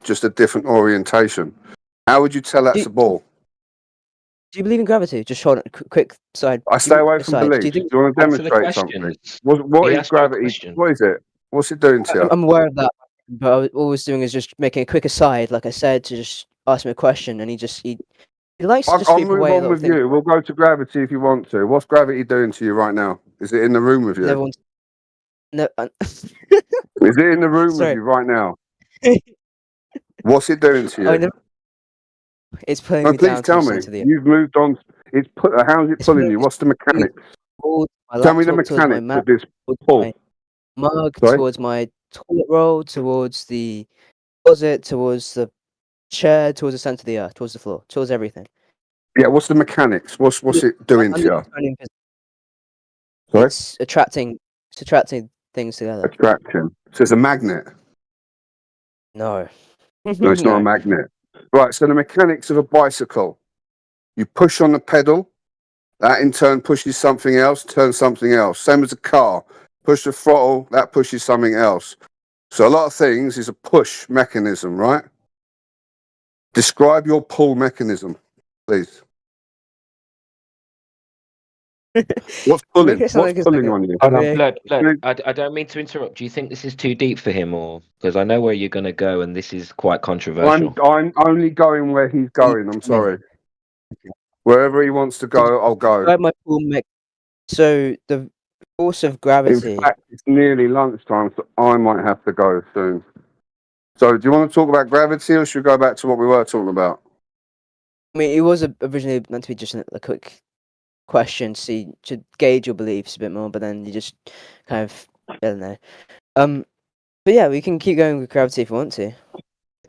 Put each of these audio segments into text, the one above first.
just a different orientation. How would you tell that's a ball? Do you believe in gravity? Just short, quick side. I stay away from beliefs. Do Do you want to demonstrate something? What is gravity? What is it? What's it doing to you? I'm aware of that, but all I was doing is just making a quick aside, like I said, to just ask me a question, and he likes to just I'll sweep move away a on lot with of things. you. We'll go to gravity if you want to. What's gravity doing to you right now? Is it in the room with you? No, is it in the room with you right now? What's it doing to you? It's pulling me down to the center of the earth. You've moved on. How's it pulling you? What's the mechanics? Tell me the mechanics of this pull. My mug, towards my toilet roll, towards the closet, towards the chair, towards the center of the earth, towards the floor, towards everything. Yeah, what's the mechanics? What's it doing to you? Sorry? It's attracting things together. Attraction. So it's a magnet. No. No, it's not a magnet. Right, so the mechanics of a bicycle. You push on the pedal, that in turn pushes something else, turns something else. Same as a car. Push the throttle, that pushes something else. So a lot of things is a push mechanism, right? Describe your pull mechanism, please. What's pulling? What's pulling on you? Blood. I don't mean to interrupt. Do you think this is too deep for him, or because I know where you're going to go, and this is quite controversial? I'm only going where he's going. I'm sorry. Wherever he wants to go, I'll go. So the force of gravity. In fact, it's nearly lunchtime, so I might have to go soon. So, do you want to talk about gravity, or should we go back to what we were talking about? I mean, it was originally meant to be just a quick question to gauge your beliefs a bit more, but then you just kind of, I don't know. But yeah, we can keep going with gravity if you want to.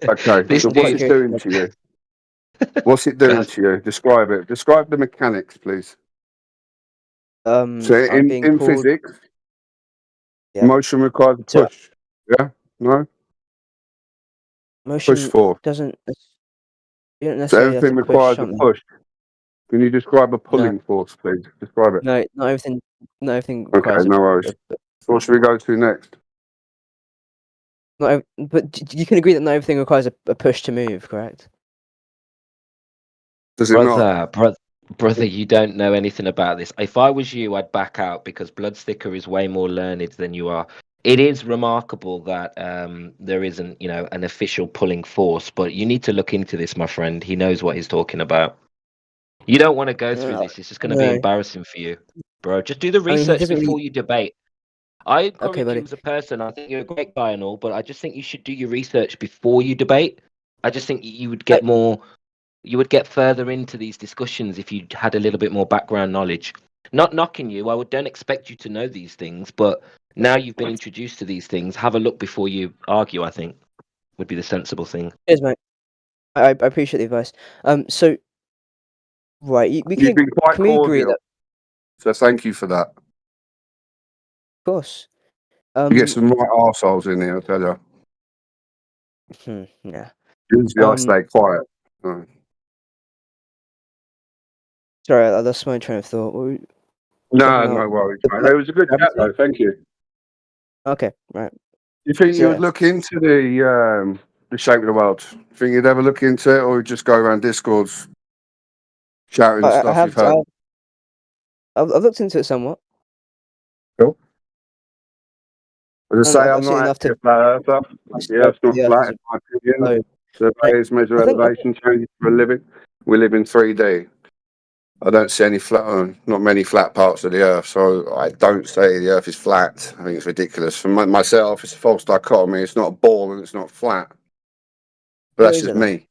Okay. So what's it doing to you? What's it doing to you? Describe it. Describe the mechanics, please. So in physics, motion requires a push. Yeah? No? Motion push force. Doesn't. You don't So necessarily everything have to requires push a push. Can you describe a pulling No. force, please? Describe it. No, not everything. Not everything Okay, requires no worries. So what should we go to next? But you can agree that not everything requires a push to move, correct? Does it not? Brother, you don't know anything about this. If I was you, I'd back out because Bloodsticker is way more learned than you are. It is remarkable that there isn't, an official pulling force, but you need to look into this, my friend. He knows what he's talking about. You don't want to go through this. It's just going to be embarrassing for you, bro. Just do the research before you debate. I encourage you as a person. I think you're a great guy and all, but I just think you should do your research before you debate. I just think you would get you would get further into these discussions if you had a little bit more background knowledge. Not knocking you. Don't expect you to know these things, but now you've been introduced to these things, have a look before you argue, I think, would be the sensible thing. Cheers, mate. I appreciate the advice. So, right, You've been quite cordial. So thank you for that. Of course. You get some right arseholes in here, I tell you. Yeah. Usually I stay quiet. No. Sorry, I lost my train of thought. No worries, mate. It was a good chat, though. Thank you. Okay, right. You think you would look into the shape of the world? Think you'd ever look into it, or just go around Discords shouting stuff you've heard? I've looked into it somewhat. Cool. As I say, I'm not actually a flat earther. The Earth's not flat, in my opinion. Surveyors measure elevation changes for a living. We live in 3D. I don't see not many flat parts of the Earth, so I don't say the Earth is flat. I think it's ridiculous. For myself, it's a false dichotomy. It's not a ball and it's not flat. But that's just me.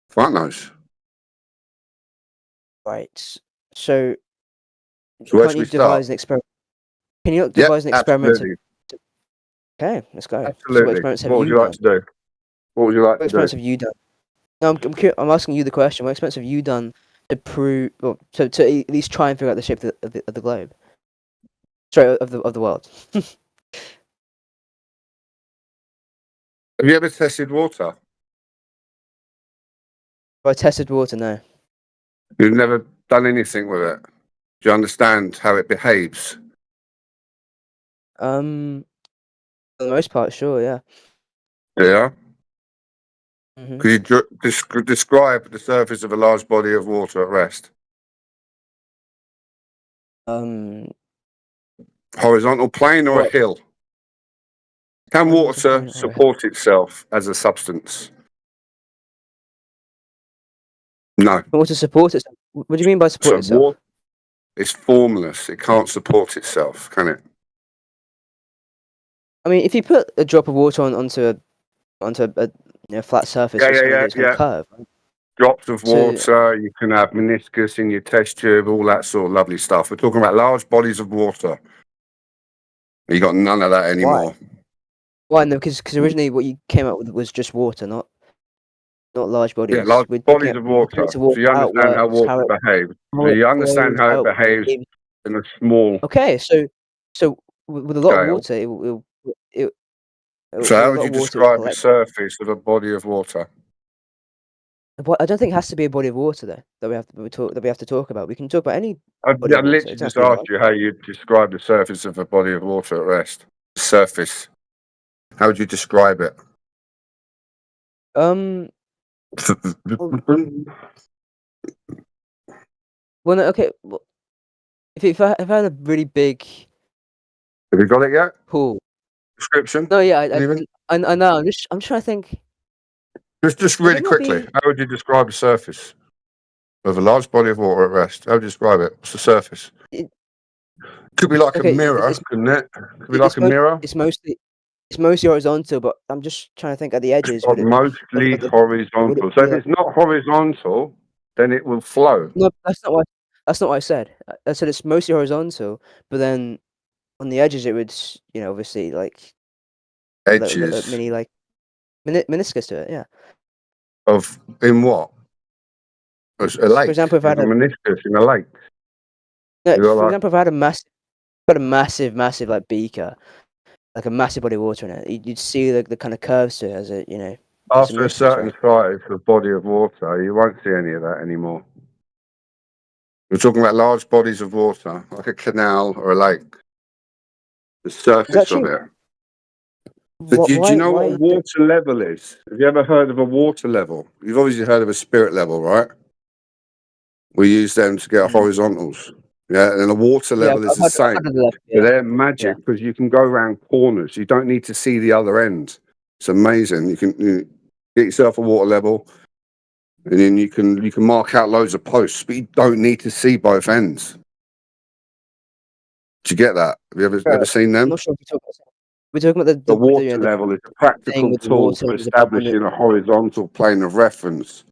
Fuck knows. Right. So where should we start? Can you devise an experiment? Absolutely. Okay, let's go. Absolutely. So what would you like to do? What would you like to do? What experiments have you done? No, I'm asking you the question. What experiments have you done to prove, or to at least try and figure out the shape of the globe? Sorry, of the world. Have you ever tested water? I tested water, no. You've never done anything with it? Do you understand how it behaves? For the most part, sure, yeah. Yeah? Mhm. Could you describe the surface of a large body of water at rest? Horizontal plane or a What? hill? Can Horizontal water plane or a hill? support itself as a substance? No. Water support itself. What do you mean by support So itself? water is formless. It can't support itself, can it? I mean, if you put a drop of water onto a flat surface, it's going to curve. Right? Drops of So water, you can have meniscus in your test tube, all that sort of lovely stuff. We're talking about large bodies of water. You got none of that anymore. why? No, because originally what you came up with was just water, not large bodies. Yeah, large We're bodies of water. So you understand how water behaves. So you understand how it behaves in a small Okay, so with a lot of scale. water, it So how a would lot you of water will describe the collect. surface of a body of water? I don't think it has to be a body of water though that we have to talk about. We can talk about any I've body of water. literally It doesn't have just to be asked large. you how you describe the surface of a body of water at rest. The surface. How would you describe it? Well, no, okay. Well, if I had a really big Have you got it yet? pool. Description? No, yeah, Anything? I know. I'm trying to think. Just Would really it not quickly. be How would you describe the surface of a large body of water at rest? How would you describe it? What's the surface? it, Could be like a okay? mirror, couldn't it? Could be like a mirror. It's mostly horizontal, but I'm just trying to think at the edges. Would it Mostly would it horizontal. So be if like? it's not horizontal, then it will flow. No, that's not what I said. I said it's mostly horizontal, but then on the edges it would, obviously like Edges mini like meniscus to it. Yeah. of in what? A For lake. example, if I There's had a a meniscus in a lake. no, You got for like example, if I had a massive like beaker, like a massive body of water in it, you'd see the kind of curves to it as as a after a meniscus, certain right? size of body of water, you won't see any of that anymore. We're talking about large bodies of water, like a canal or a lake. The Is that surface of true? it. So do you know what a Why? water level is? Have you ever heard of a water level? You've obviously heard of a spirit level, right? We use them to get horizontals. Yeah, and a water Yeah, level is the I've same. had the left. So Yeah, they're yeah. magic because you can go around corners. You don't need to see the other end. It's amazing. You can get yourself a water level, and then you can mark out loads of posts, but you don't need to see both ends. Do you get that? Have you ever seen I'm them? not sure if we're talking about The the water level is a thing practical with the tool water for and the bubble in establishing a horizontal plane of reference.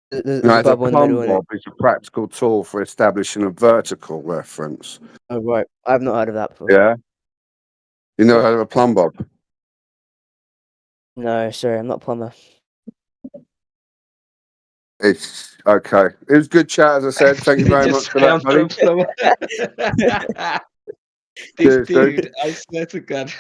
there's a As a bubble in the middle plumb in it. bob, it's a practical tool for establishing a vertical reference. Oh right, I've not heard of that before. Yeah? You never Okay. heard of a plumb bob? No, sorry, I'm not a plumber. It's okay. It was good chat, as I said. Thank you very much Just for say that, I'm buddy. not plumber. This Cheers, dude. dude, I swear to God.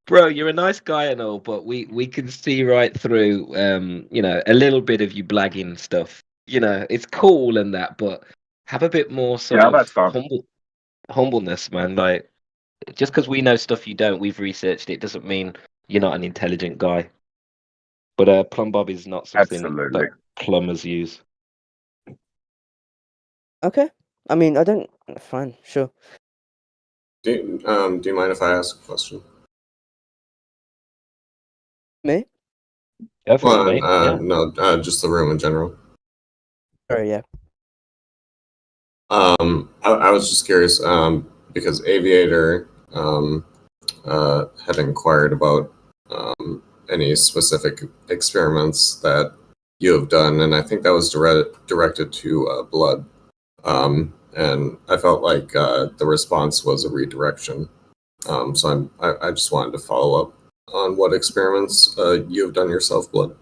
Bro, you're a nice guy and all, but we can see right through a little bit of you blagging stuff. It's cool and that, but have a bit more sort Yeah, that's of fun. humbleness, man. Like, just because we know stuff you don't, we've researched it, doesn't mean you're not an intelligent guy. But plumb bob is not something Absolutely. that plumbers use. Okay. I mean, I don't. Fine, sure. Do you mind if I ask a question? Me? Go for it, Well, mate. Yeah. no, just the room in general. Sorry, yeah. I was just curious because Aviator had inquired about any specific experiments that you have done, and I think that was directed to blood. And I felt like the response was a redirection. So I just wanted to follow up on what experiments you have done yourself, Blood.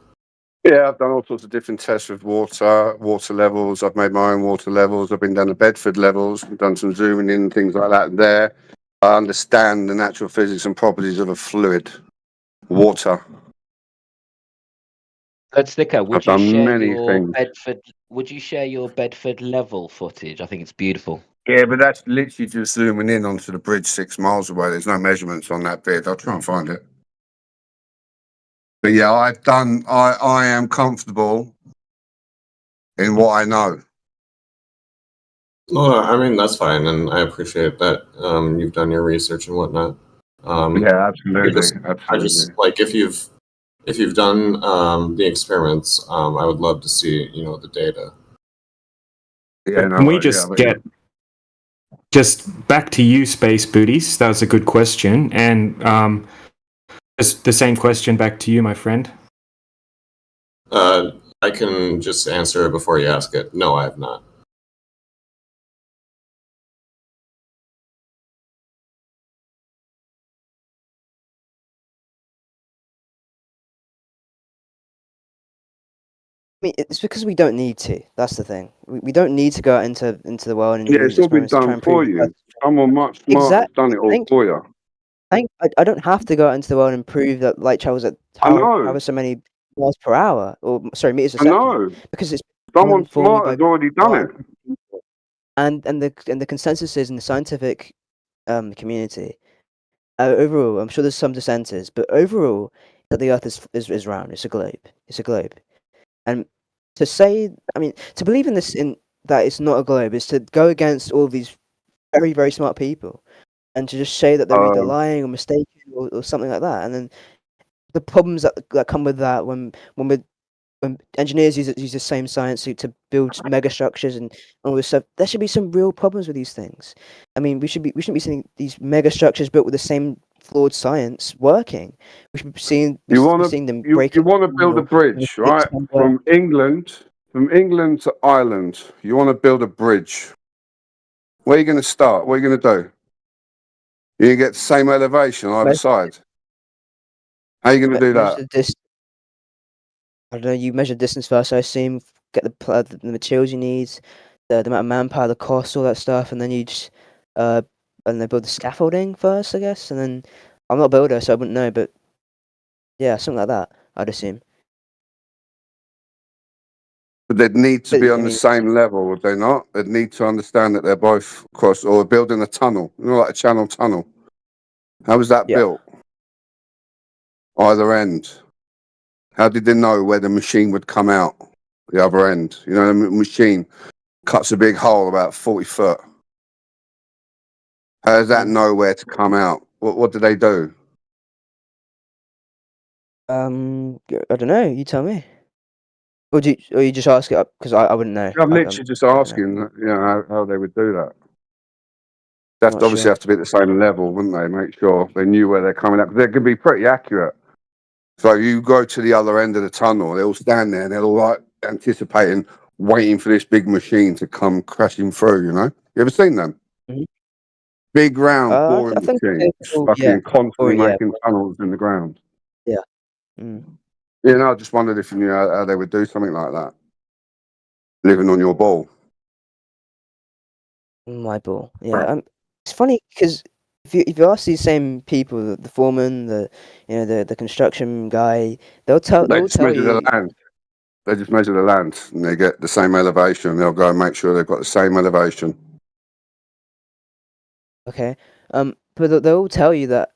Yeah, I've done all sorts of different tests with water levels. I've made my own water levels. I've been down to Bedford levels. I've done some zooming in, things like that there. I understand the natural physics and properties of a fluid, water. Let's Sticker, I've done many things. Would you share your Bedford level footage? I think it's beautiful. Yeah, but that's literally just zooming in onto the bridge 6 miles away. There's no measurements on that bit. I'll try and find it. But yeah, I am comfortable in what I know. No, I mean that's fine, and I appreciate that you've done your research and whatnot. Yeah, absolutely, I just like if you've done the experiments, I would love to see the data. Yeah, Can we just get just back to you, Space Booties? That was a good question, and just the same question back to you, my friend. I can just answer it before you ask it. No, I have not. I mean, it's because we don't need to. That's the thing. We don't need to go out into the world and yeah, use it's all been experiments to try done and for prove you. Someone much smarter has done it all for you. I don't have to go out into the world and prove that light travels at however so many miles per hour, or sorry, meters a I second. know. Because it's Someone done for me smart by has already done it. and the consensus is in the scientific community. Overall, I'm sure there's some dissenters, but overall, that the Earth is round. It's a globe. It's a globe. And to say, I mean, to believe in this, in that it's not a globe, is to go against all these very, very smart people, and to just say that they're either lying or mistaken or something like that. And then the problems that come with that when engineers use the same science to build mega structures and all this stuff, there should be some real problems with these things. I mean, we shouldn't be seeing these mega structures built with the same flawed science working. We should be seeing them breaking. You want to build a bridge, right? From England to Ireland. You want to build a bridge. Where are you going to start? What are you going to do? You're going to get the same elevation on either side. How are you going to do that? I don't know. You measure distance first, I assume. Get the materials you need, the amount of manpower, the cost, all that stuff, and then you just and they build the scaffolding first, I guess. And then I'm not a builder, so I wouldn't know, but yeah, something like that, I'd assume. But they'd need to be on the same level, would they not? They'd need to understand that they're both across, or building a tunnel, like a channel tunnel. How was that built? Either end. How did they know where the machine would come out? The other end. The machine cuts a big hole about 40 foot. How does that know where to come out? What do they do? I don't know. You tell me. Or you just ask it because I wouldn't know. I'm literally just asking, how they would do that. That's obviously have to be at the same level, wouldn't they? Make sure they knew where they're coming out. Because they can be pretty accurate. So you go to the other end of the tunnel, they'll stand there and they're all like anticipating, waiting for this big machine to come crashing through, You ever seen them? Mm-hmm. Big round boring machines, fucking constantly making tunnels in the ground. Yeah. Mm. I just wondered if you knew how they would do something like that. Living on your ball. My ball. Yeah. It's funny because if you ask these same people, the foreman, the construction guy, they'll tell you. The land. They just measure the land and they get the same elevation. They'll go and make sure they've got the same elevation. Okay. But they'll tell you that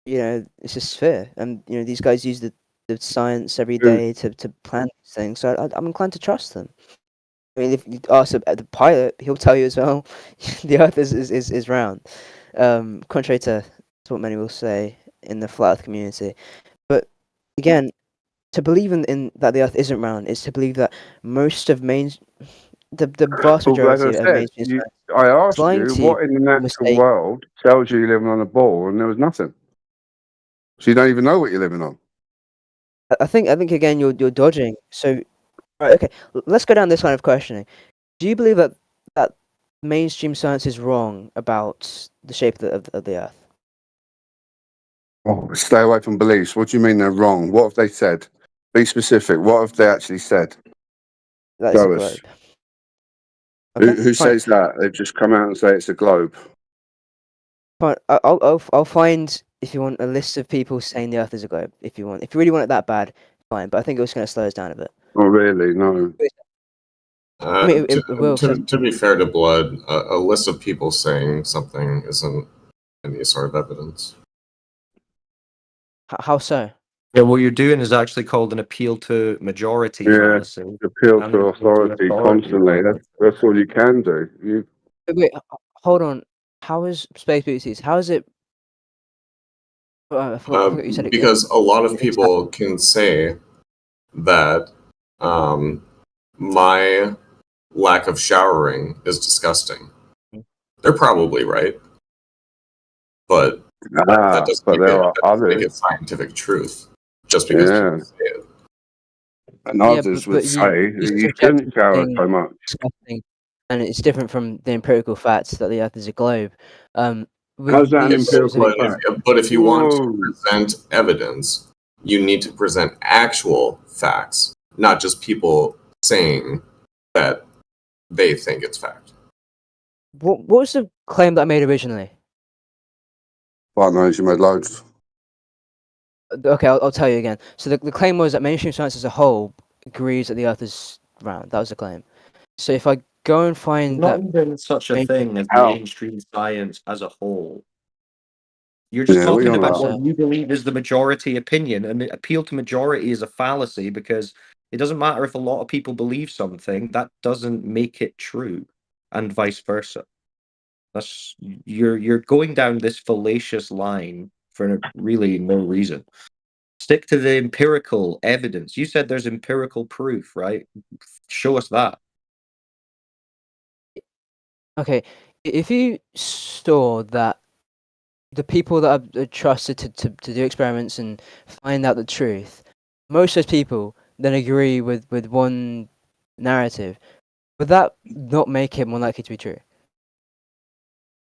it's a sphere, and these guys use the science every day to plan these things. So I'm inclined to trust them. I mean, if you ask the pilot, he'll tell you as well. The Earth is round, contrary to what many will say in the flat Earth community. But again, to believe in that the Earth isn't round is to believe that most of the vast majority of mainstream science. I asked you what in the natural world tells you you're living on a ball, and there was nothing. So you don't even know what you're living on. I think again you're dodging. So, right, okay, let's go down this line of questioning. Do you believe that mainstream science is wrong about the shape of the Earth? Oh, stay away from beliefs. What do you mean they're wrong? What have they said? Be specific. What have they actually said? That is a globe. Okay, who says that? They've just come out and say it's a globe. Fine. I'll find, if you want, a list of people saying the Earth is a globe. If you really want it that bad, fine. But I think it was going to slow us down a bit. Oh, really? No. I mean, it will. To be fair to Blood, a list of people saying something isn't any sort of evidence. How so? Yeah, what you're doing is actually called an appeal to majority Yeah, fallacy. appeal And to an appeal to authority constantly. That's all you can do. You Wait, hold on. How is Space Booties? How is it? I forgot you said it. Because a lot of people can say that my lack of showering is disgusting. They're probably right, but that doesn't but there are make others. it scientific truth just because people say it. And others would say you shouldn't shower so much. Disgusting, and it's different from the empirical facts that the Earth is a globe. How's that empirical fact? But if you want to present evidence, you need to present actual facts, not just people saying that they think it's fact. What was the claim that I made originally? Well, knows you made loads. Okay, I'll tell you again. So the claim was that mainstream science as a whole agrees that the Earth is round. That was the claim. So if I go and find not even such a thing as mainstream science as a whole. You're just talking about what you believe is the majority opinion, and the appeal to majority is a fallacy because it doesn't matter if a lot of people believe something, that doesn't make it true, and vice versa. That's you're going down this fallacious line for really no reason. Stick to the empirical evidence. You said there's empirical proof, right? Show us that. Okay, if you saw that the people that are trusted to do experiments and find out the truth, most of those people then agree with one narrative, would that not make it more likely to be true?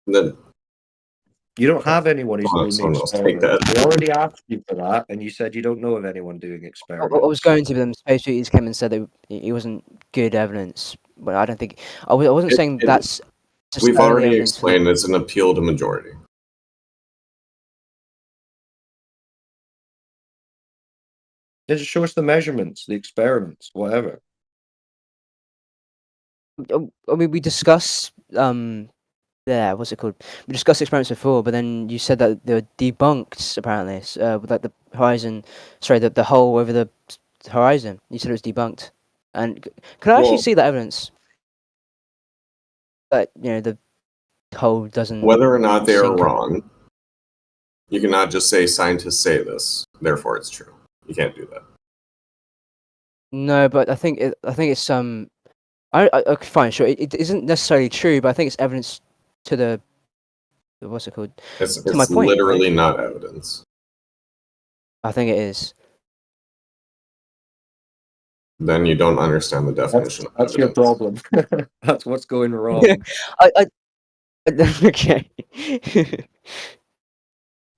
Then you don't have anyone who's doing someone else take that. They already asked you for that, and you said you don't know of anyone doing experiments. I was going to, but then Space Treaties came and said that it wasn't good evidence. But I don't think I wasn't saying that's. We've already explained it's an appeal to majority. Just show us the measurements, the experiments, whatever. I mean, we discussed what's it called? We discussed experiments before, but then you said that they were debunked apparently. With like the horizon, sorry, the hole over the horizon. You said it was debunked, and can I actually see that evidence? That the hole doesn't. Whether or not they are wrong, you cannot just say scientists say this, therefore it's true. You can't do that. No, but I think it's okay, fine, sure. It isn't necessarily true, but I think it's evidence to the what's it called? It's to my point, literally right? not evidence. I think it is. Then you don't understand the definition. That's your problem. That's what's going wrong. Okay.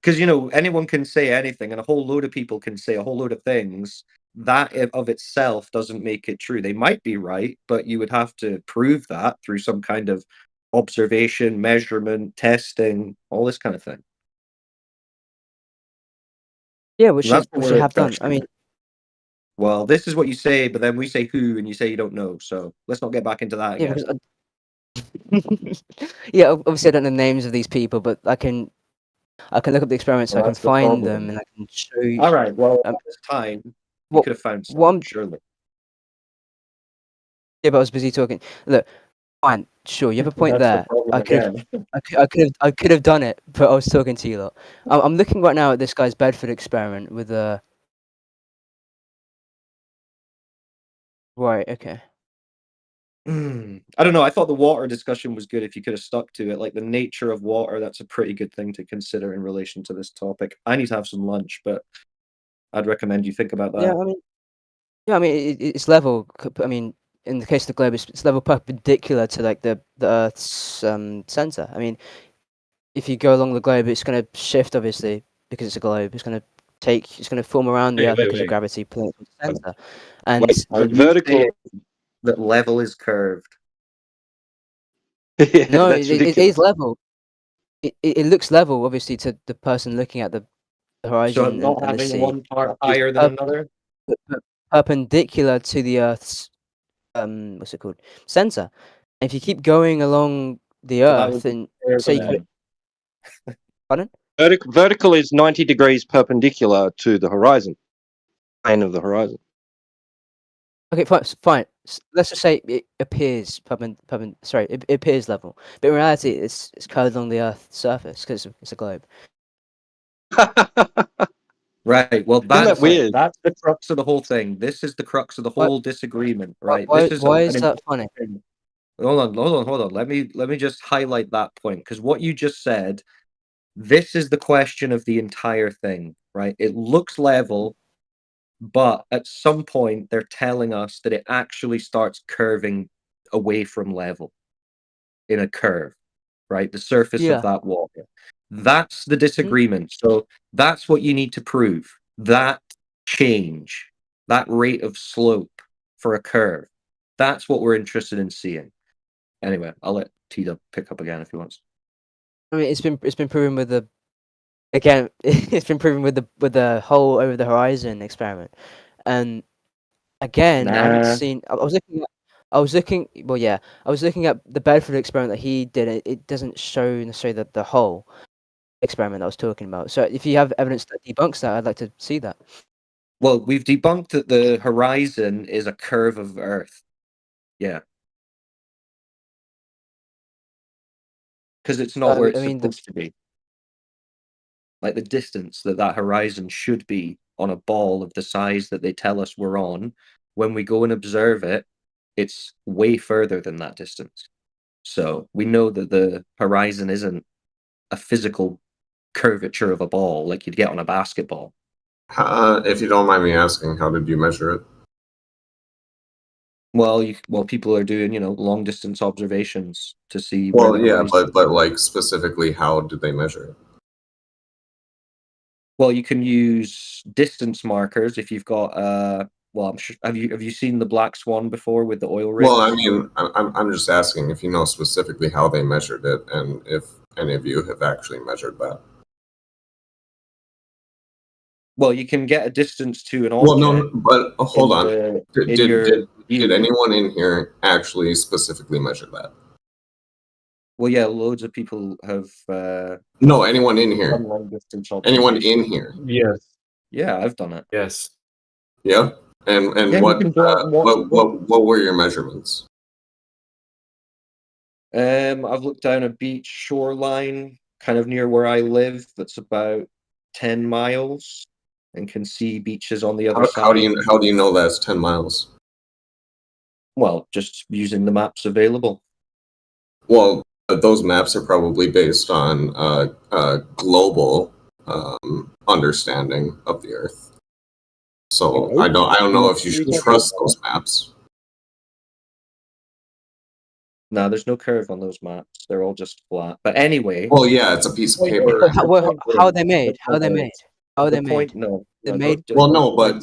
Because anyone can say anything, and a whole load of people can say a whole load of things. That of itself doesn't make it true. They might be right, but you would have to prove that through some kind of observation, measurement, testing, all this kind of thing. Yeah, which we have done. I mean, well, this is what you say, but then we say who, and you say you don't know. So let's not get back into that again. Yeah, obviously I don't know the names of these people, but I can look up the experiments, so I can find them, and I can show you. All right. Well, at this time, you could have found some, surely. Yeah, but I was busy talking. Look, fine, sure, you have a point there. I could have done it, but I was talking to you lot. I'm looking right now at this guy's Bedford experiment with a. Right. Okay. I don't know. I thought the water discussion was good if you could have stuck to it. Like the nature of water, that's a pretty good thing to consider in relation to this topic. I need to have some lunch, but I'd recommend you think about that. Yeah, I mean, it's level. I mean, in the case of the globe, it's level perpendicular to like the Earth's center. I mean, if you go along the globe, it's going to shift obviously because it's a globe. It's going to form around the Earth because of gravity pulling it from the center. And vertical. That level is curved. No, it is level. It looks level, obviously, to the person looking at the horizon. So not and the having sea. one part higher than another? Perpendicular to the Earth's, what's it called? Center. And if you keep going along the Earth, and say Pardon? Vertical is 90 degrees perpendicular to the horizon. plane of the horizon. Okay, fine. Let's just say it appears it appears level, but in reality, it's curved along the Earth's surface because it's a globe. Right. Well, Isn't that that's weird? that's the crux of the whole thing. This is the crux of the whole disagreement, right? Why, This is why is that funny? Hold on. Let me just highlight that point, because what you just said, this is the question of the entire thing, right? It looks level, but at some point they're telling us that it actually starts curving away from level in a curve, right? The surface of Yeah. that water. That's the disagreement. So that's what you need to prove. That change, that rate of slope for a curve. That's what we're interested in seeing. Anyway, I'll let T-Dub pick up again if he wants. I mean, it's been proven with the it's been proven with the whole over the horizon experiment, and again, I haven't seen. I was looking. Well, yeah, I was looking at the Bedford experiment that he did. It doesn't show necessarily the whole experiment I was talking about. So if you have evidence that debunks that, I'd like to see that. Well, we've debunked that the horizon is a curve of Earth. Yeah. Because it's not where it's supposed to be. Like the distance that horizon should be on a ball of the size that they tell us we're on, when we go and observe it, it's way further than that distance. So we know that the horizon isn't a physical curvature of a ball like you'd get on a basketball. If you don't mind me asking, how did you measure it? Well, people are doing, long distance observations to see. Well, yeah, but like specifically, how did they measure it? Well, you can use distance markers if you've got. Well, I'm sure. Have you seen the Black Swan before with the oil rigs? Well, I mean, I'm just asking if you know specifically how they measured it, and if any of you have actually measured that. Well, you can get a distance to an object. Well, no, but hold on. Did anyone in here actually specifically measure that? Well, yeah, loads of people have. No, anyone in here? Anyone in here? Yes. Yeah, I've done it. Yes. Yeah, and Yeah, what were your measurements? I've looked down a beach shoreline, kind of near where I live. That's about 10 miles, and can see beaches on the other side. How do you know that's 10 miles? Well, just using the maps available. Well, those maps are probably based on global understanding of the Earth. So I don't know if you should trust those maps. No, there's no curve on those maps. They're all just flat. But anyway. Well, yeah, it's a piece of paper. How are they made? How are they made? How are they made? No, they're made. Well, no, but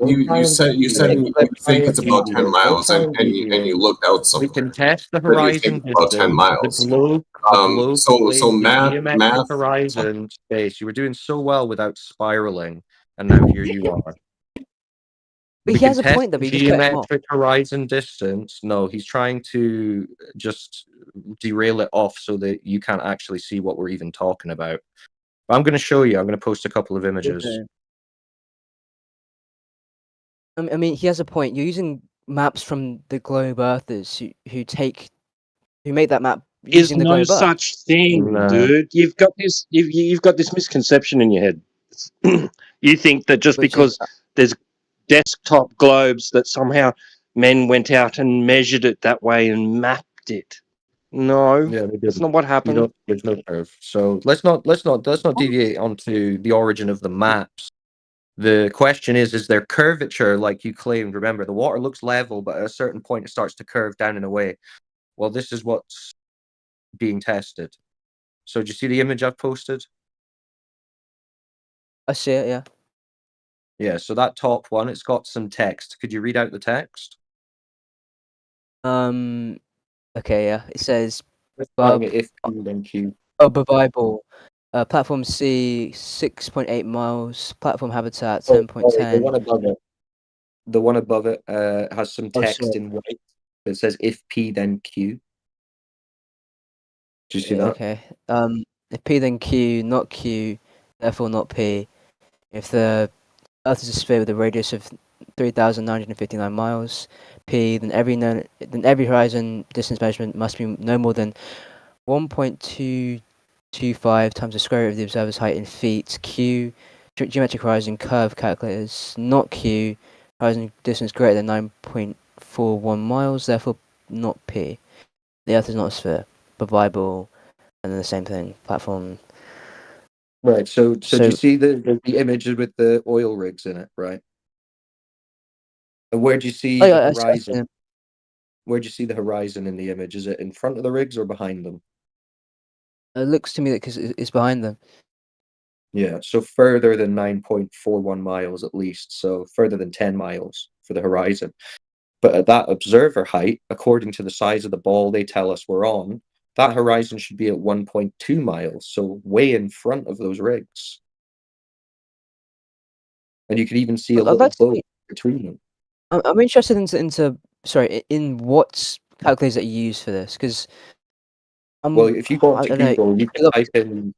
you said you think it's about 10 miles, and you looked out somewhere. We can test the horizon distance. About 10 miles. The globe so math horizon space. You were doing so well without spiraling, and now here you are. But he has a point, though. Geometric horizon distance. No, he's trying to just derail it off so that you can't actually see what we're even talking about. But I'm going to show you. I'm going to post a couple of images. Okay. I mean, he has a point. You're using maps from the globe earthers who make that map using the globe earth. There's no such thing, dude. You've got this misconception in your head. You think that just because there's desktop globes that somehow men went out and measured it that way and mapped it. No, that's not what happened. There's no curve. So let's not deviate onto the origin of the maps. The question is there curvature like you claimed? Remember, the water looks level, but at a certain point it starts to curve down in a way. Well, this is what's being tested. So do you see the image I've posted? I see it, yeah. Yeah, so that top one, it's got some text. Could you read out the text? Okay, yeah. It says if then Q. Bible. Platform C 6.8 miles. Platform habitat 10.10. The one above it. The one above it has some text in white. It says if P then Q. Do you see that? Okay. If P then Q, not Q, therefore not P. If the Earth is a sphere with a radius of 3,959 miles. P. Then every horizon distance measurement must be no more than 1.225 times the square root of the observer's height in feet. Q. Geometric horizon curve calculators, not Q. Horizon distance greater than 9.41 miles, therefore not P. The Earth is not a sphere, but Bible, and then the same thing, platform. Right. So do you see the images with the oil rigs in it, right? And where do you see the horizon? Where do you see the horizon in the image? Is it in front of the rigs or behind them? It looks to me like it's behind them. Yeah, so further than 9.41 miles at least, so further than 10 miles for the horizon. But at that observer height, according to the size of the ball they tell us we're on, that horizon should be at 1.2 miles, so way in front of those rigs. And you could even see a little boat between them. I'm interested in what calculators that you use for this, because well, if you go onto Google, you could type in.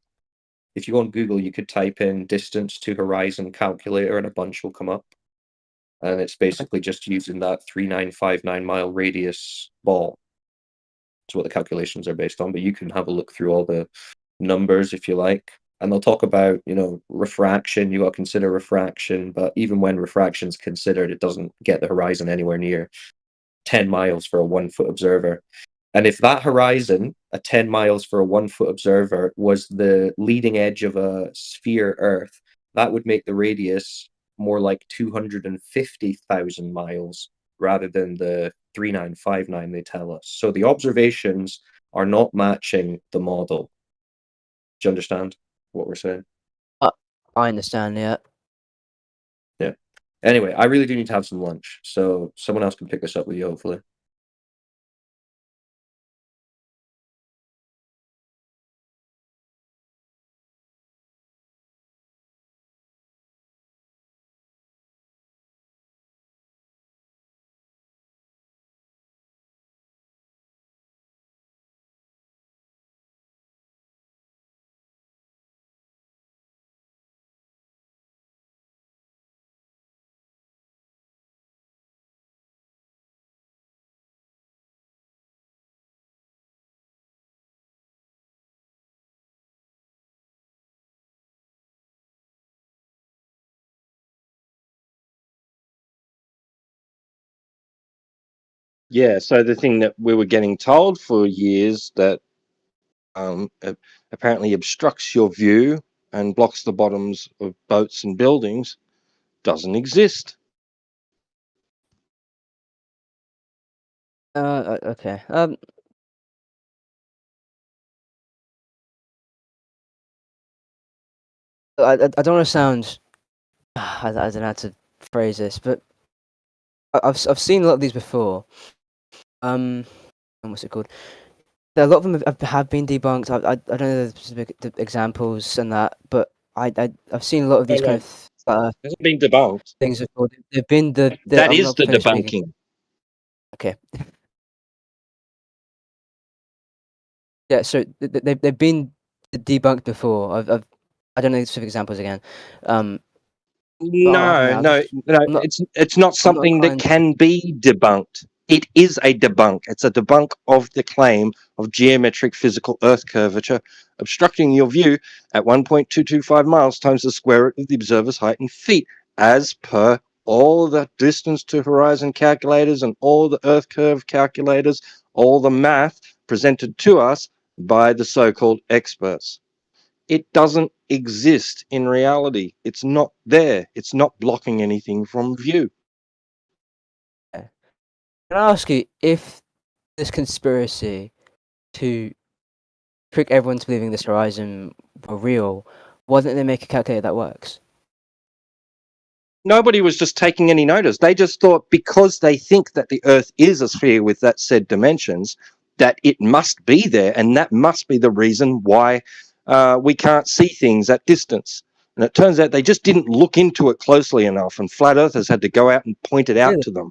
If you go on Google, you could type in distance to horizon calculator, and a bunch will come up. And it's basically just using that 3,959 mile radius ball. That's what the calculations are based on. But you can have a look through all the numbers if you like. And they'll talk about, refraction. You got to consider refraction. But even when refraction's considered, it doesn't get the horizon anywhere near 10 miles for a 1 foot observer. And if that horizon, at 10 miles for a 1 foot observer, was the leading edge of a sphere Earth, that would make the radius more like 250,000 miles rather than the 3,959 they tell us. So the observations are not matching the model. Do you understand what we're saying? I understand, yeah. Yeah. Anyway, I really do need to have some lunch, so someone else can pick this up with you, hopefully. Yeah, so the thing that we were getting told for years that apparently obstructs your view and blocks the bottoms of boats and buildings doesn't exist. Okay. I don't want to sound. I don't know how to phrase this, but I've seen a lot of these before. What's it called? A lot of them have been debunked. I don't know the specific examples and that, but I've seen a lot of these kind of hasn't been debunked. things before. They've been that is the debunking. Speaking. Okay. Yeah, so they've been debunked before. I don't know the specific examples again. No, it's not something that can be debunked. It is a debunk. It's a debunk of the claim of geometric physical Earth curvature obstructing your view at 1.225 miles times the square root of the observer's height in feet, as per all the distance to horizon calculators and all the Earth curve calculators, all the math presented to us by the so-called experts. It doesn't exist in reality. It's not there. It's not blocking anything from view. Can I ask you if this conspiracy to trick everyone to believing this horizon were real, why didn't they make a calculator that works? Nobody was just taking any notice. They just thought because they think that the Earth is a sphere with that said dimensions, that it must be there, and that must be the reason why we can't see things at distance. And it turns out they just didn't look into it closely enough, and flat earthers had to go out and point it out to them.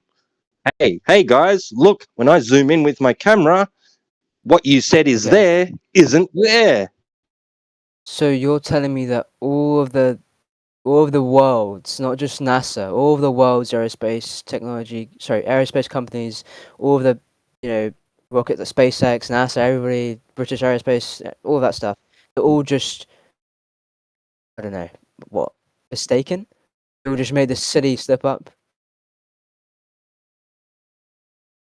Hey guys, look, when I zoom in with my camera, what you said is there isn't there. So you're telling me that all of the all of the world's, not just NASA, all of the world's aerospace companies, all of the, rockets like SpaceX, NASA, everybody, British Aerospace, all of that stuff, they're all just, I don't know, what, mistaken? They all just made the city slip up.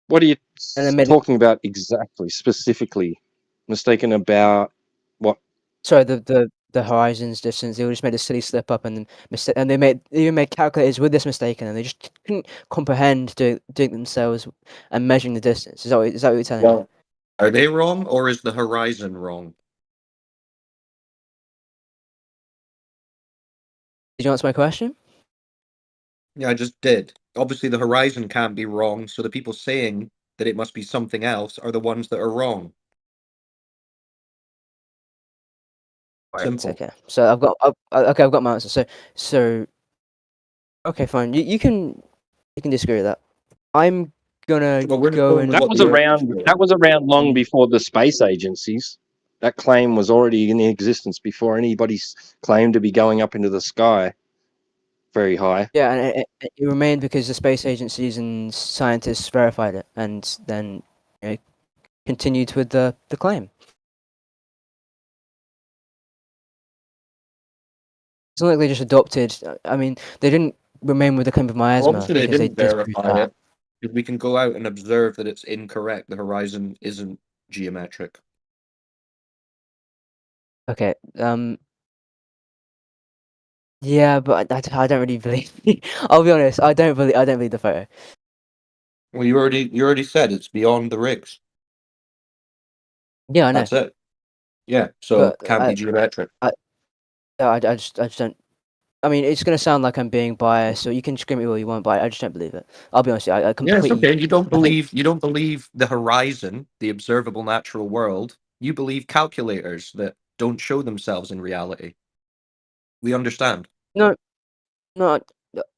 What are you And then talking about exactly, specifically? Mistaken about what? Sorry, the horizons distance. They all just made the city slip up, and and they even made calculators with this mistaken, and they just couldn't comprehend doing it themselves and measuring the distance. Is that what you're telling me? Are they wrong, or is the horizon wrong? Did you answer my question? Yeah, I just did. Obviously, the horizon can't be wrong, so the people saying that it must be something else are the ones that are wrong. Simple. Okay. So I've got my answer. So okay, fine. You can disagree with that. I'm gonna go in. That was around long before the space agencies. That claim was already in existence before anybody's claimed to be going up into the sky very high. Yeah, and it remained because the space agencies and scientists verified it, and then continued with the claim. It's not like they just adopted. I mean, they didn't remain with the claim of miasma. Obviously, they because didn't disproved verify that. it. Because we can go out and observe that it's incorrect. The horizon isn't geometric. Okay. Yeah, but I don't really believe. I'll be honest. I don't believe the photo. Well, you already said it's beyond the rigs. Yeah, I know. That's it. Yeah, so But can't be geometric. I just don't. I mean, it's gonna sound like I'm being biased, so you can scream me all you want, but I just don't believe it. I'll be honest. I completely. Yeah, it's okay. You don't believe the horizon, the observable natural world. You believe calculators that don't show themselves in reality. We understand. No. What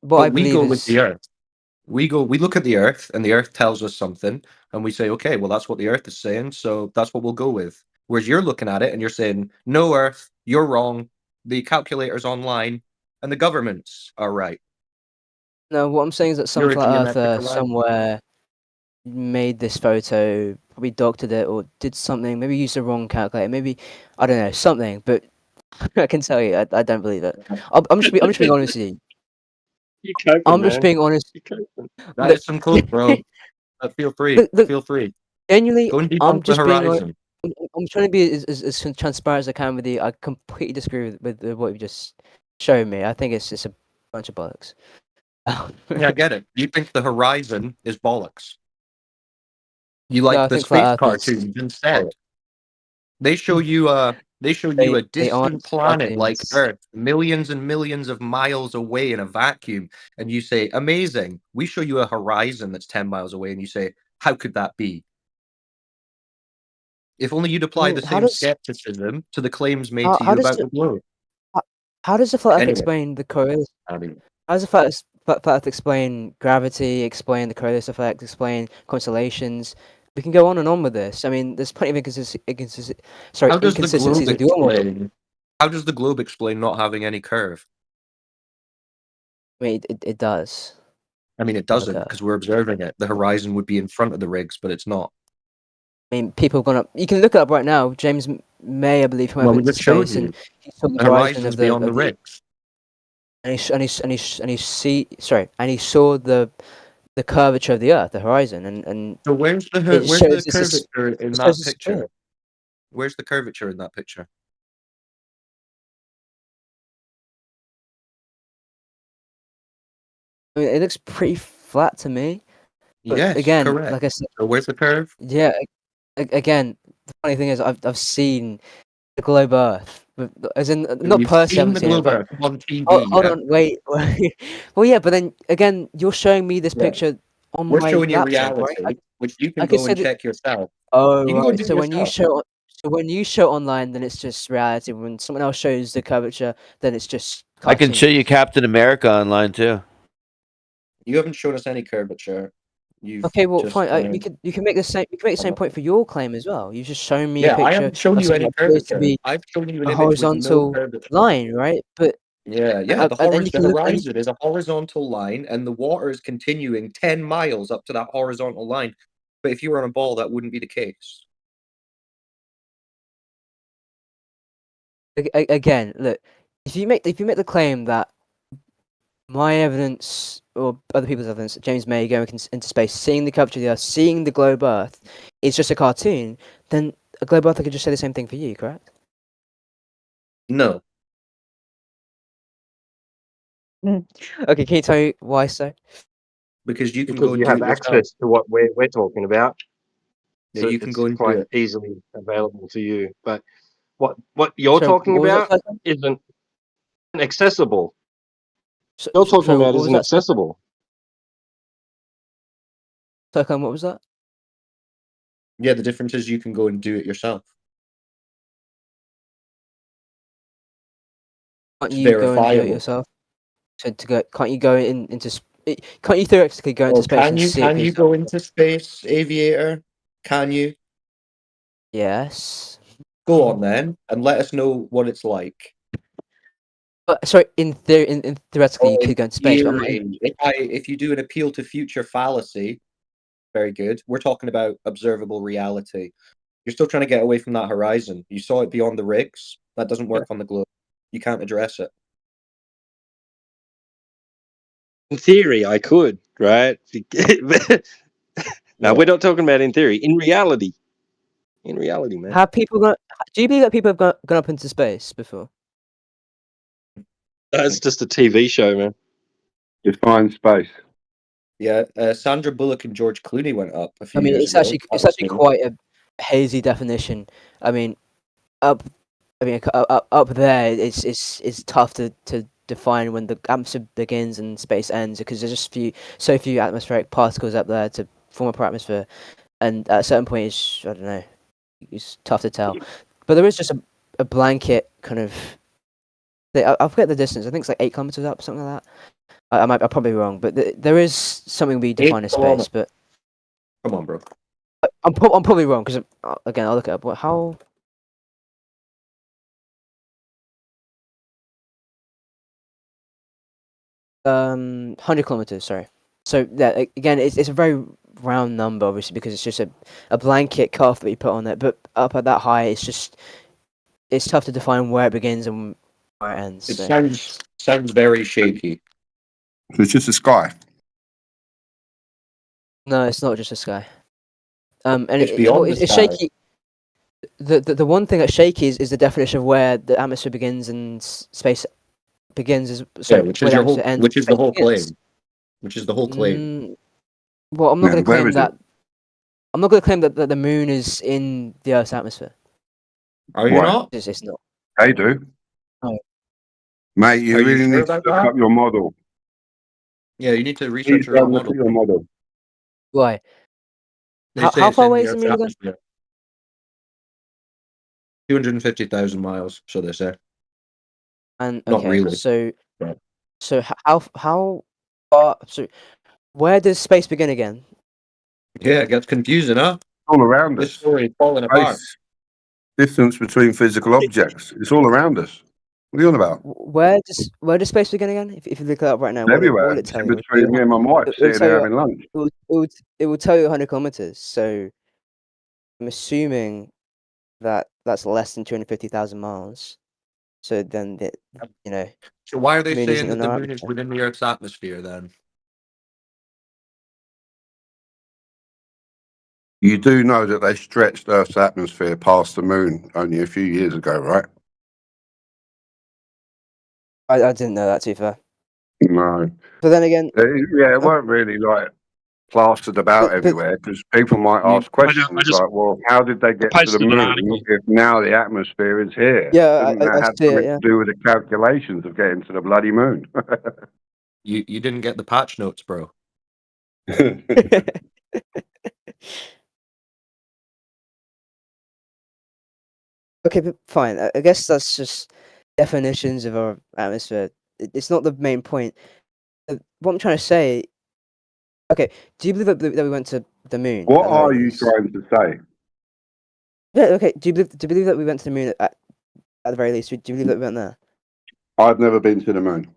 But I we believe go is with the Earth. We look at the Earth, and the Earth tells us something, and we say, okay, well, that's what the Earth is saying, so that's what we'll go with. Whereas you're looking at it and you're saying, no, Earth, you're wrong. The calculator's online, and the governments are right. no. What I'm saying is that some You're a flat geometric earther horizon. somewhere made this photo, probably doctored it or did something. Maybe used the wrong calculator. Maybe I don't know something. But I can tell you, I don't believe it. I'm just being honest with you. You coping, I'm just man. being honest. That is some cool, bro. Feel free. Look, Feel free. genuinely, Go and I'm debunk the just being honest. horizon. I'm trying to be as transparent as I can with you. I completely disagree with what you just showed me. I think it's a bunch of bollocks. Yeah, I get it. You think the horizon is bollocks. You like No, I the think flat space Earth cartoons instead. They show you a they aren't distant planet like cartoons. Earth, millions and millions of miles away in a vacuum, and you say, amazing. We show you a horizon that's 10 miles away, and you say, how could that be? If only you'd apply the same skepticism to the claims made to you about the globe. How does the flat Earth Anyway. explain the Coriolis? I mean, How does the flat Earth explain gravity, explain the Coriolis effect, explain constellations? We can go on and on with this. I mean, there's plenty of inconsistencies with your model. How does the globe explain not having any curve? I mean, it does. I mean, it doesn't because we're observing it. The horizon would be in front of the rigs, but it's not. I mean, people have gone up. You can look it up right now. James May, I believe, went up into space, and he saw the horizon of beyond the rigs. And he saw the curvature of the Earth, the horizon, and so where's the curvature in that picture? Where's the curvature in that picture? I mean, it looks pretty flat to me. But yes, again, correct. like I said, so where's the curve? Yeah, again, the funny thing is, I've seen the globe Earth, as in not personally, the globe Earth on TV. Hold on, wait. Well, yeah, but then again, you're showing me this picture on We're my showing you laptop, reality, right? which you can go and check yourself. Oh, you can go right. So when you show online, then it's just reality. When someone else shows the curvature, then it's just cartoon. I can show you Captain America online too. You haven't shown us any curvature. Okay, well, fine. You can make the same point for your claim as well. You've just shown me a picture. I haven't shown you any curvature. I've shown you an a image horizontal with no curvature. line, right? But Yeah. And you The can look, horizon is a horizontal line, and the water is continuing 10 miles up to that horizontal line. But if you were on a ball, that wouldn't be the case. again, look, if you make the claim that my evidence or other people's evidence, James May going into space, seeing the curvature of the Earth, seeing the globe Earth, is just a cartoon, then a globe Earth could just say the same thing for you, correct? No. Okay, can you tell me why so? Because you can Because go and you do have it yourself. access to what we're talking about. Yeah, So you can it's go and do quite it. easily available to you. But what you're So, talking what was that about first one? isn't accessible. So, You're talking about what was isn't that second? accessible. Second, what was that? Yeah, the difference is you can go and do it yourself. Can't It's you go and do it verifiable. yourself? So to go, can't you go can't you theoretically go into Oh, space and see it can for you yourself? go into space, Aviator? Can you? Yes. Go on then, and let us know what it's like. But sorry, in theory, in theoretically, you In could go into space. But theory, if you do an appeal to future fallacy, very good. We're talking about observable reality. You're still trying to get away from that horizon. You saw it beyond the rigs. That doesn't work on the globe. You can't address it. In theory, I could, right? No, we're not talking about in theory. In reality. In reality, man. have people gone? Do you believe that people have gone up into space before? That's just a TV show, man. Define space. Yeah, Sandra Bullock and George Clooney went up a few I mean, years it's ago. actually quite a hazy definition. I mean, up up there, it's tough to define when the atmosphere begins and space ends because there's just so few atmospheric particles up there to form a proper atmosphere, and at a certain point, I don't know, it's tough to tell. But there is just a blanket kind of. I forget the distance. I think it's like 8 kilometers up, something like that. I'm probably wrong, but there is something we define as space. But come on, bro. I'm probably wrong because again, I'll look it up. How? 100 kilometers. Sorry. So yeah, again, it's a very round number, obviously, because it's just a blanket cuff that you put on it. But up at that high, it's tough to define where it begins and where it ends. It So. sounds very shaky. So it's just the sky. No, it's not just a sky. And It's beyond the it's sky. shaky. The one thing that's shaky is the definition of where the atmosphere begins and space begins. Which is the whole claim. Which is the whole claim. Well, I'm not going to claim Where is that. I'm not going to claim that the moon is in the Earth's atmosphere. Are you not? It's not. They do. Oh. Mate, you Are you really sure need to about look that? up your model. Yeah, you need to research Please your go own look model. at your model. Why? They say How it's far in away the is the Earth's moon again? atmosphere. 250,000 miles, And Not okay, really. so But how far? So where does space begin again? yeah, it gets confusing, huh? All around This us. story is falling apart. Space. Distance between physical objects. It's all around us. What are you on about? Where does space begin again? If you look it up right now, what Everywhere. will it It's tell in you? between me and my wife It'll sitting tell there you. having lunch. It will tell you 100 kilometers. So I'm assuming that that's less than 250,000 miles. So then So why are they moon isn't saying in that the our moon is atmosphere. within the Earth's atmosphere then? You do know that they stretched Earth's atmosphere past the moon only a few years ago, right? I didn't know that, too far. No. But then again, It weren't really like plastered about but everywhere because people might I ask questions just like, well, how did they get to the posted an moon article. if now the atmosphere is here? yeah, Shouldn't I that have see it. something Yeah. to do with the calculations of getting to the bloody moon? You didn't get the patch notes, bro. Okay, but fine. I guess that's just definitions of our atmosphere. It's not the main point. What I'm trying to say. Okay, do you believe that we went to the moon? What at the very are you least? trying to say? Yeah. Okay. Do you believe that we went to the moon at the very least? Do you believe that we went there? I've never been to the moon.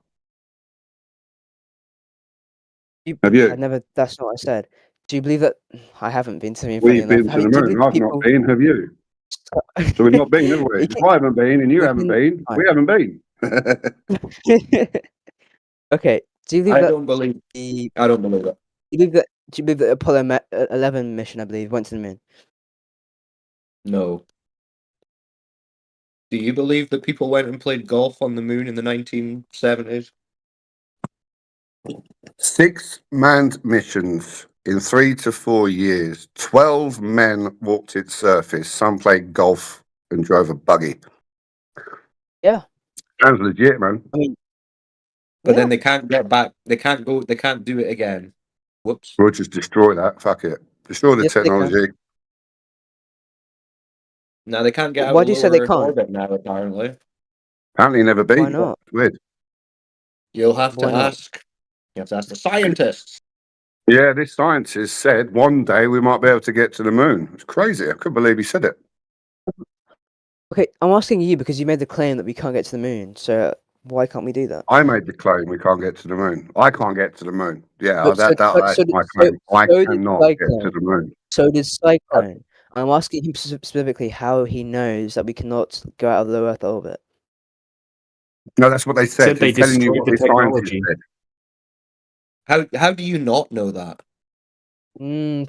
Have you? I've never. That's not what I said. Do you believe that? I haven't been to the moon. Funny We've enough. been to the Do you moon. believe I've not people? been. Have you? So we've not been, have we? You If I haven't been and you we haven't can- been, we haven't been. Okay. Do you believe I that? don't believe. I don't believe it. Do you believe that? Do you believe that Apollo 11 mission, I believe, went to the moon? No. Do you believe that people went and played golf on the moon in the 1970s? 6 manned missions in 3 to 4 years. 12 men walked its surface. Some played golf and drove a buggy. Yeah. Sounds legit, man. I mean, But then they can't get back. They can't go. They can't do it again. Whoops. We'll just destroy that. Fuck it. Destroy the Yes, they can. technology. Now they can't get out Why of do you say they low Earth can't? orbit now. Apparently, Apparently never been. Why not? Weird. you'll have to Why not? ask. You have to ask the scientists. Yeah, this scientist said one day we might be able to get to the moon. It's crazy. I couldn't believe he said it. Okay, I'm asking you because you made the claim that we can't get to the moon. So why can't we do that? I made the claim we can't get to the moon. I can't get to the moon. Yeah, But that's my claim. I cannot get to the moon. So did Cyclone. I'm asking him specifically how he knows that we cannot go out of low Earth orbit. No, that's what they said. Said they He's telling you destroyed what the this scientist technology. said. How do you not know that?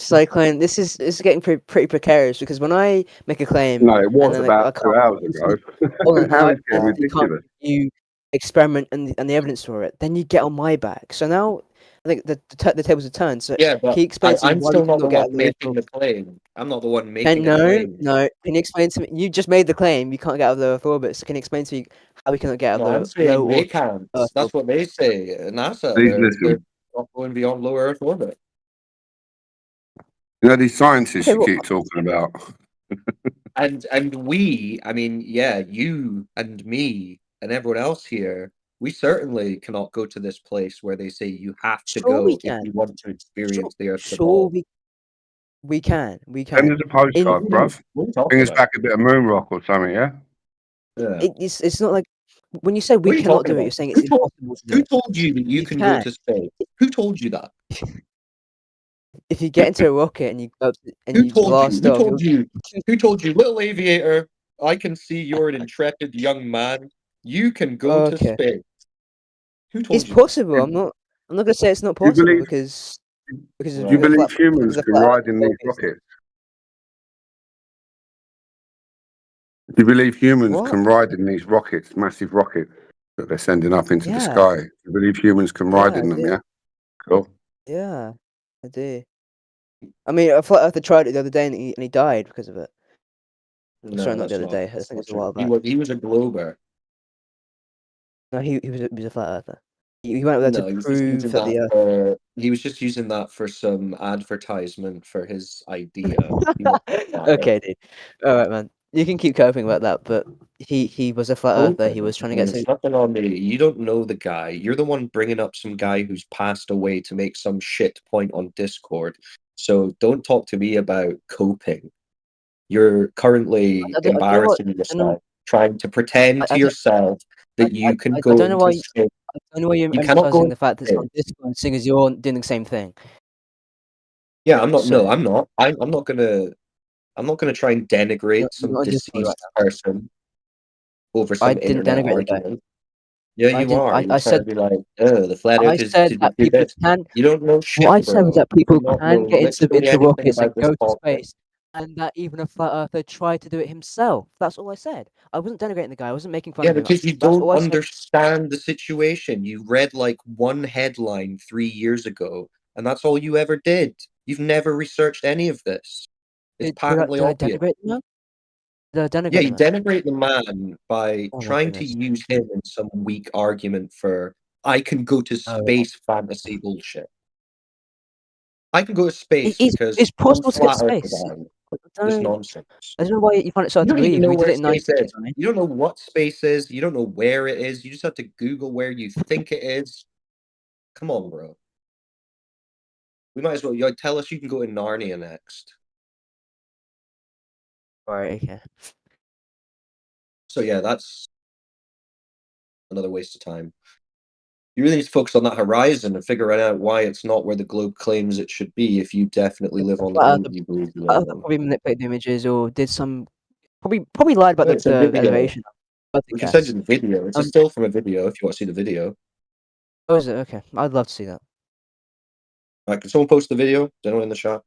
Cyclone, this is getting pretty precarious because when I make a claim, No, it was and then about 2 hours ago. Now it's getting ridiculous. You experiment and the evidence for it, then you get on my back. So now I think the tables are turned. So Yeah, but can you explain to me I'm why still we not the cannot get out one of the Earth making orbit? the claim. I'm not the one making the No, claim. no. Can you explain to me? You just made the claim you can't get out of the Earth orbit. So can you explain to me how we cannot get out No, I'm of the saying low they orbit? can't. Earth That's orbit? what they say. NASA, Please they're listen. not going beyond low Earth orbit. You know, these scientists Okay, you well, keep talking about. And we, I mean, yeah, you and me and everyone else here, we certainly cannot go to this place where they say you have to sure we go if can. you want to experience the Earth Sure, above. we can. We Send can. us a postcard, bruv. What are you talking Bring us about? back a bit of moon rock or something, yeah? Yeah. It's not like when you say What are we you cannot talking do it, about? you're saying it's impossible to do Who it. told you that you You can go can. to space? Who told you that? If you get into a rocket and you go up and Who you told you? blast Who off, told you? Who told you, little aviator? I can see you're an intrepid young man. You can go to okay. space. Who told It's you that? possible. I'm not gonna say it's not You possible believe because Right. you believe because humans of can flat ride in these Earth, obviously. rockets? You believe humans What? can ride in these rockets, massive rockets that they're sending up into the Yeah. sky? You believe humans can ride Yeah, I in them, do. yeah? Cool. Yeah, I do. I mean, a flat earther tried it the other day and he died because of it. No, Sorry, not the that's other day. I that's think not it's a true. while back. He was a glober. No, he was a flat earther. He went up there No, he to was just prove using that the that Earth. for he was just using that for some advertisement for his idea. He wasn't flat Okay, Earth. dude. All right, man. You can keep coping about that, but he was a flat earther. He was trying to get There's to. nothing on me. You don't know the guy. You're the one bringing up some guy who's passed away to make some shit point on Discord. So don't talk to me about coping. You're currently I don't know what. embarrassing I don't know. yourself, trying to pretend to I don't. yourself that you can I go don't know into why. space. I don't know why you're You cannot go emphasizing into the fact that it's on space. Discord, seeing as you're doing the same thing. Yeah, I'm not. No, So I'm not. I'm not gonna. I'm not gonna try and denigrate you're some not on Discord right deceased person over now. I some didn't internet denigrate the guy. argument. Yeah, I you didn't. are. You're I trying to said. be like, oh, the flat I earth is said to that do people this. can. You don't know What I shit, said was bro. that You people do not can know get literally into anything rockets and about this go to topic. space, and that even a flat earther tried to do it himself. That's all I said. I wasn't denigrating the guy. I wasn't making fun Yeah, of him. because you That's don't all I said. understand the situation. You read like one headline 3 years ago, and that's all you ever did. You've never researched any of this. It's patently Did I obvious. denigrate the man? Did I denigrate Yeah, the you man? denigrate the man by Oh my trying to goodness. use him in some weak argument for I can go to Oh, space fantasy bullshit. I can go to space it's because some possible to get to flat earther space. guy. I This don't. nonsense. I don't know why you find it so hard You to don't even believe. know We did where it in space is. 1989. You don't know what space is. You don't know where it is. You just have to Google where you think it is. Come on, bro. We might as well. Yo, tell us you can go to Narnia next. Right. Okay. So yeah, that's another waste of time. You really need to focus on that horizon and figure out why it's not where the globe claims it should be if you definitely live on the globe you believe you live on. Probably manipulated the images or did some probably lied about It's a the video. elevation. We can send you the video. It's a still from a video if you want to see the video. Oh, is it? Okay. I'd love to see that. Right, can someone post the video? Is anyone in the chat?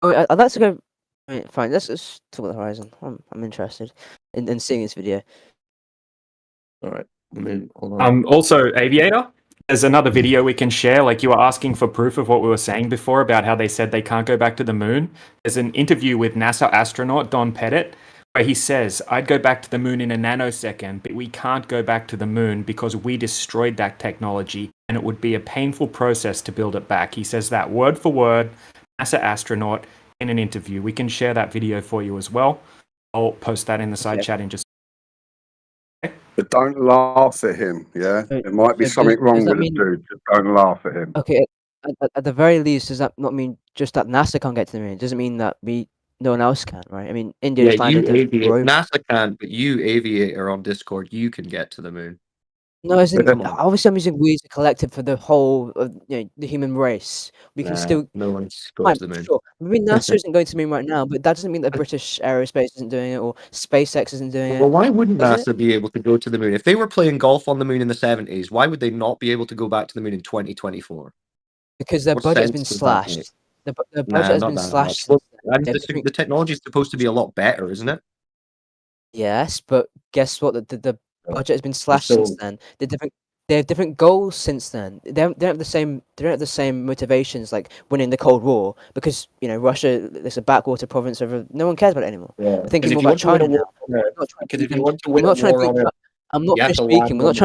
Oh, I'd like to go. Right, fine. Let's just talk about the horizon. I'm interested in seeing this video. All right. Hold on. Also, Aviator, there's another video we can share. Like you were asking for proof of what we were saying before about how they said they can't go back to the moon. There's an interview with NASA astronaut Don Pettit where he says, "I'd go back to the moon in a nanosecond, but we can't go back to the moon because we destroyed that technology and it would be a painful process to build it back." He says that word for word, NASA astronaut in an interview. We can share that video for you as well. I'll post that in the side chat in just. But don't laugh at him, yeah? There might be something wrong with the dude. Just don't laugh at him. Okay, at the very least, does that not mean just that NASA can't get to the moon? It doesn't mean that no one else can, right? I mean, India just landed NASA can, but you, Aviator, on Discord, you can get to the moon. No, obviously I'm using we as a collective for the whole of the human race. We can still. No one's going to the moon. Sure. Maybe NASA isn't going to the moon right now, but that doesn't mean that British Aerospace isn't doing it or SpaceX isn't doing it. Well, why wouldn't NASA be able to go to the moon? If they were playing golf on the moon in the 70s, why would they not be able to go back to the moon in 2024? Because their budget has been slashed. The budget has been slashed. The technology is supposed to be a lot better, isn't it? Yes, but guess what? The budget has been slashed since then. They have different goals since then. They don't have the same motivations like winning the Cold War because Russia is a backwater province over. No one cares about it anymore. Yeah. We're thinking more about China now. Because if you want to win a war on Earth, I'm not finished speaking. We're not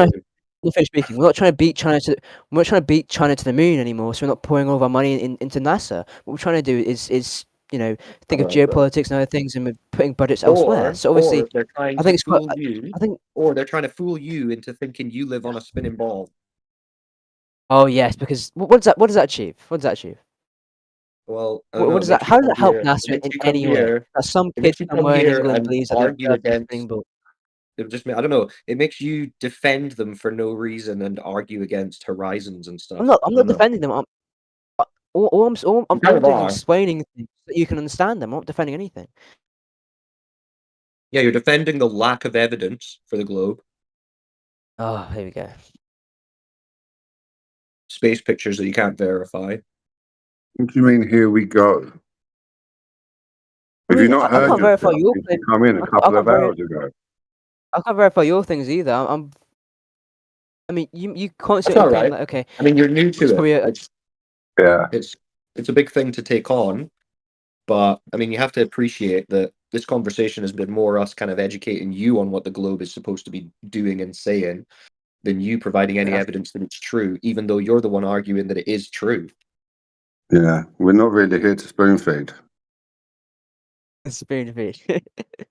trying to beat China to. We're not trying to beat China to the moon anymore. So we're not pouring all of our money into NASA. What we're trying to do is think of geopolitics and other things, and we're putting budgets elsewhere. So obviously, they're trying to fool you. Or they're trying to fool you into thinking you live on a spinning ball. Oh yes, because what does that achieve? What does that achieve? Well, what does that? How does that help NASA in any way? Some kid somewhere in England believes that argue against. I don't know. It makes you defend them for no reason and argue against horizons and stuff. I'm not defending them. I'm doing explaining things so that you can understand them. I'm not defending anything. Yeah, you're defending the lack of evidence for the globe. Oh, here we go. Space pictures that you can't verify. What do you mean, here we go? Have you not heard? I can't verify your thing. Come in a couple of hours ago. I can't verify your things either. I mean, you constantly right. Like, okay. I mean, you're new to it. Yeah. It's a big thing to take on, but I mean, you have to appreciate that this conversation has been more us kind of educating you on what the globe is supposed to be doing and saying than you providing any evidence that it's true, even though you're the one arguing that it is true. Yeah, we're not really here to spoon feed. Spoon feed.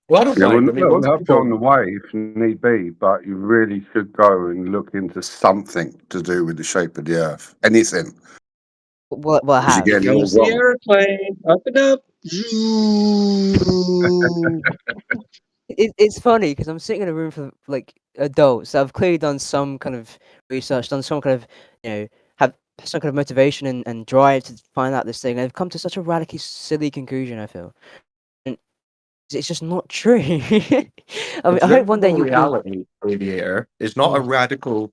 Well, I don't mind. We'll help you on the way if need be, but you really should go and look into something to do with the shape of the Earth. Anything. What have? Here's the airplane. Up and up. It's funny because I'm sitting in a room for like adults that have clearly done some kind of research, done some kind of have some kind of motivation and drive to find out this thing, and they've come to such a radically silly conclusion. I feel, and it's just not true. I mean, I hope one day reality, Aviator, is not a radical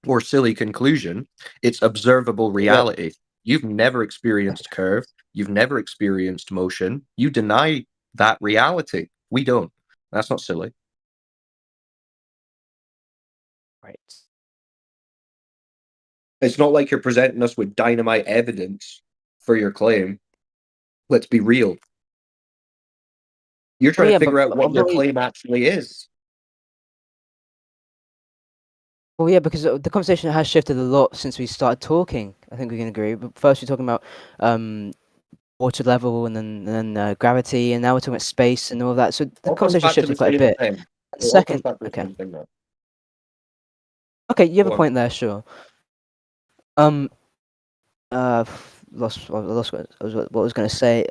or silly conclusion. It's observable reality. Yeah. You've never experienced curve. You've never experienced motion. You deny that reality. We don't. That's not silly. Right. It's not like you're presenting us with dynamite evidence for your claim. Let's be real. You're trying to figure out what your claim actually is. Well, yeah, because the conversation has shifted a lot since we started talking. I think we can agree. But first, we're talking about water level, and then gravity, and now we're talking about space and all that. So the conversation shifted quite a bit. Second, okay. Okay, you have a point there, sure. Lost what I was going to say.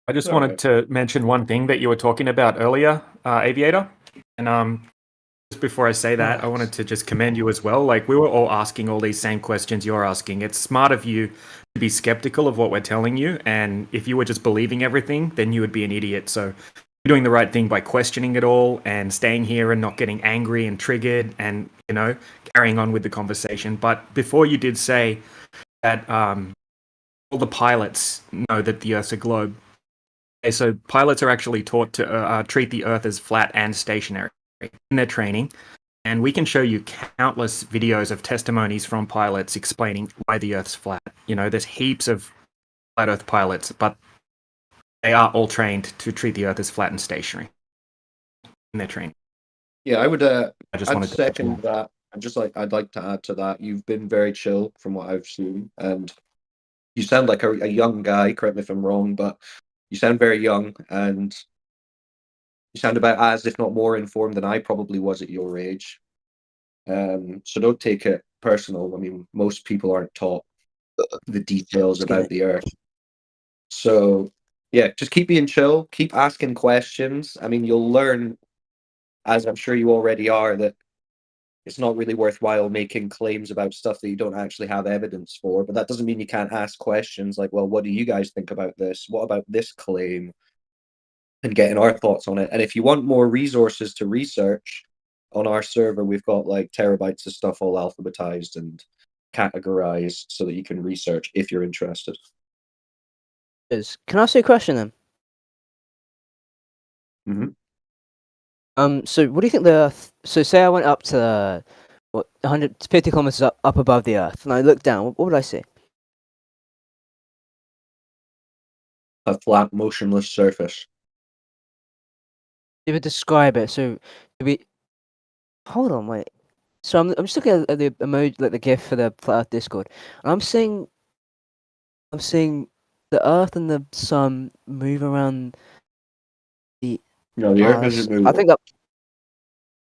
I just wanted to mention one thing that you were talking about earlier, Aviator. And just before I say that, I wanted to just commend you as well. Like, we were all asking all these same questions you're asking. It's smart of you to be skeptical of what we're telling you. And if you were just believing everything, then you would be an idiot. So you're doing the right thing by questioning it all and staying here and not getting angry and triggered and, you know, carrying on with the conversation. But before you did say that all the pilots know that the Earth's a globe. Okay, so pilots are actually taught to treat the Earth as flat and stationary in their training. And we can show you countless videos of testimonies from pilots explaining why the Earth's flat. You know, there's heaps of flat Earth pilots, but they are all trained to treat the Earth as flat and stationary in their training. Yeah, I would. I just I'd wanted to second that. I'd like to add to that. You've been very chill from what I've seen, and you sound like a young guy. Correct me if I'm wrong, but you sound very young, and you sound about as, if not more, informed than I probably was at your age. So don't take it personal. I mean, most people aren't taught the details about the Earth. So yeah, just keep being chill. Keep asking questions. I mean, you'll learn, as I'm sure you already are, that it's not really worthwhile making claims about stuff that you don't actually have evidence for. But that doesn't mean you can't ask questions like, well, what do you guys think about this? What about this claim? And getting our thoughts on it. And if you want more resources to research, on our server, we've got like terabytes of stuff all alphabetized and categorized so that you can research if you're interested. Can I ask you a question then? So what do you think the Earth? So say I went up to 150 kilometers up above the Earth, and I looked down. What would I see? A flat, motionless surface. You would describe it. So hold on, wait. So I'm just looking at the emoji, like the GIF for the Flat Earth Discord, and I'm seeing the Earth and the Sun move around the. No, the Earth doesn't move. I think that.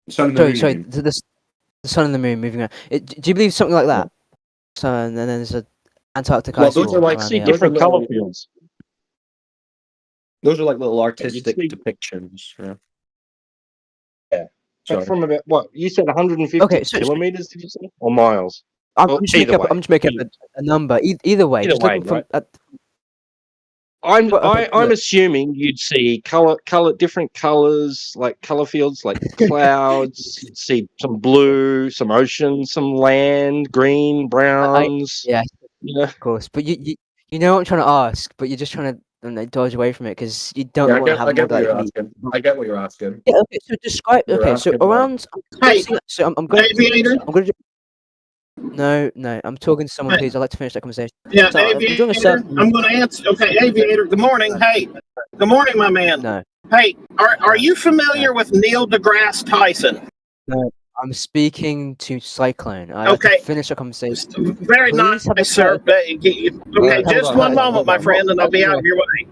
Sun and Sorry, the Sun and the Moon moving around. Do you believe something like that? So and then there's a Antarctic ice those wall are like around the different color fields. Those are like little artistic depictions. Yeah. But from about what you said, 150 kilometers, did you say, or miles? I'm just making up a number. Either way, just looking from. I'm assuming you'd see different colors, like color fields, like clouds. You'd see some blue, some ocean, some land, green, browns. Yeah, you know? Of course. But you know what I'm trying to ask, but you're just trying to dodge away from it because you don't want to have more directly. I get what you're asking. Yeah. Okay. So describe. Okay. So around. So I'm going. No, I'm talking to someone, please. I'd like to finish that conversation. Yeah, so Aviator, I'm going to answer. Okay, Aviator, good morning. Hey, good morning, my man. No. Hey, are you familiar with Neil deGrasse Tyson? No, I'm speaking to Cyclone. I'd Okay. like to finish the conversation. Very nice, sir. Okay, just one moment, my friend, and I'll be out of your way.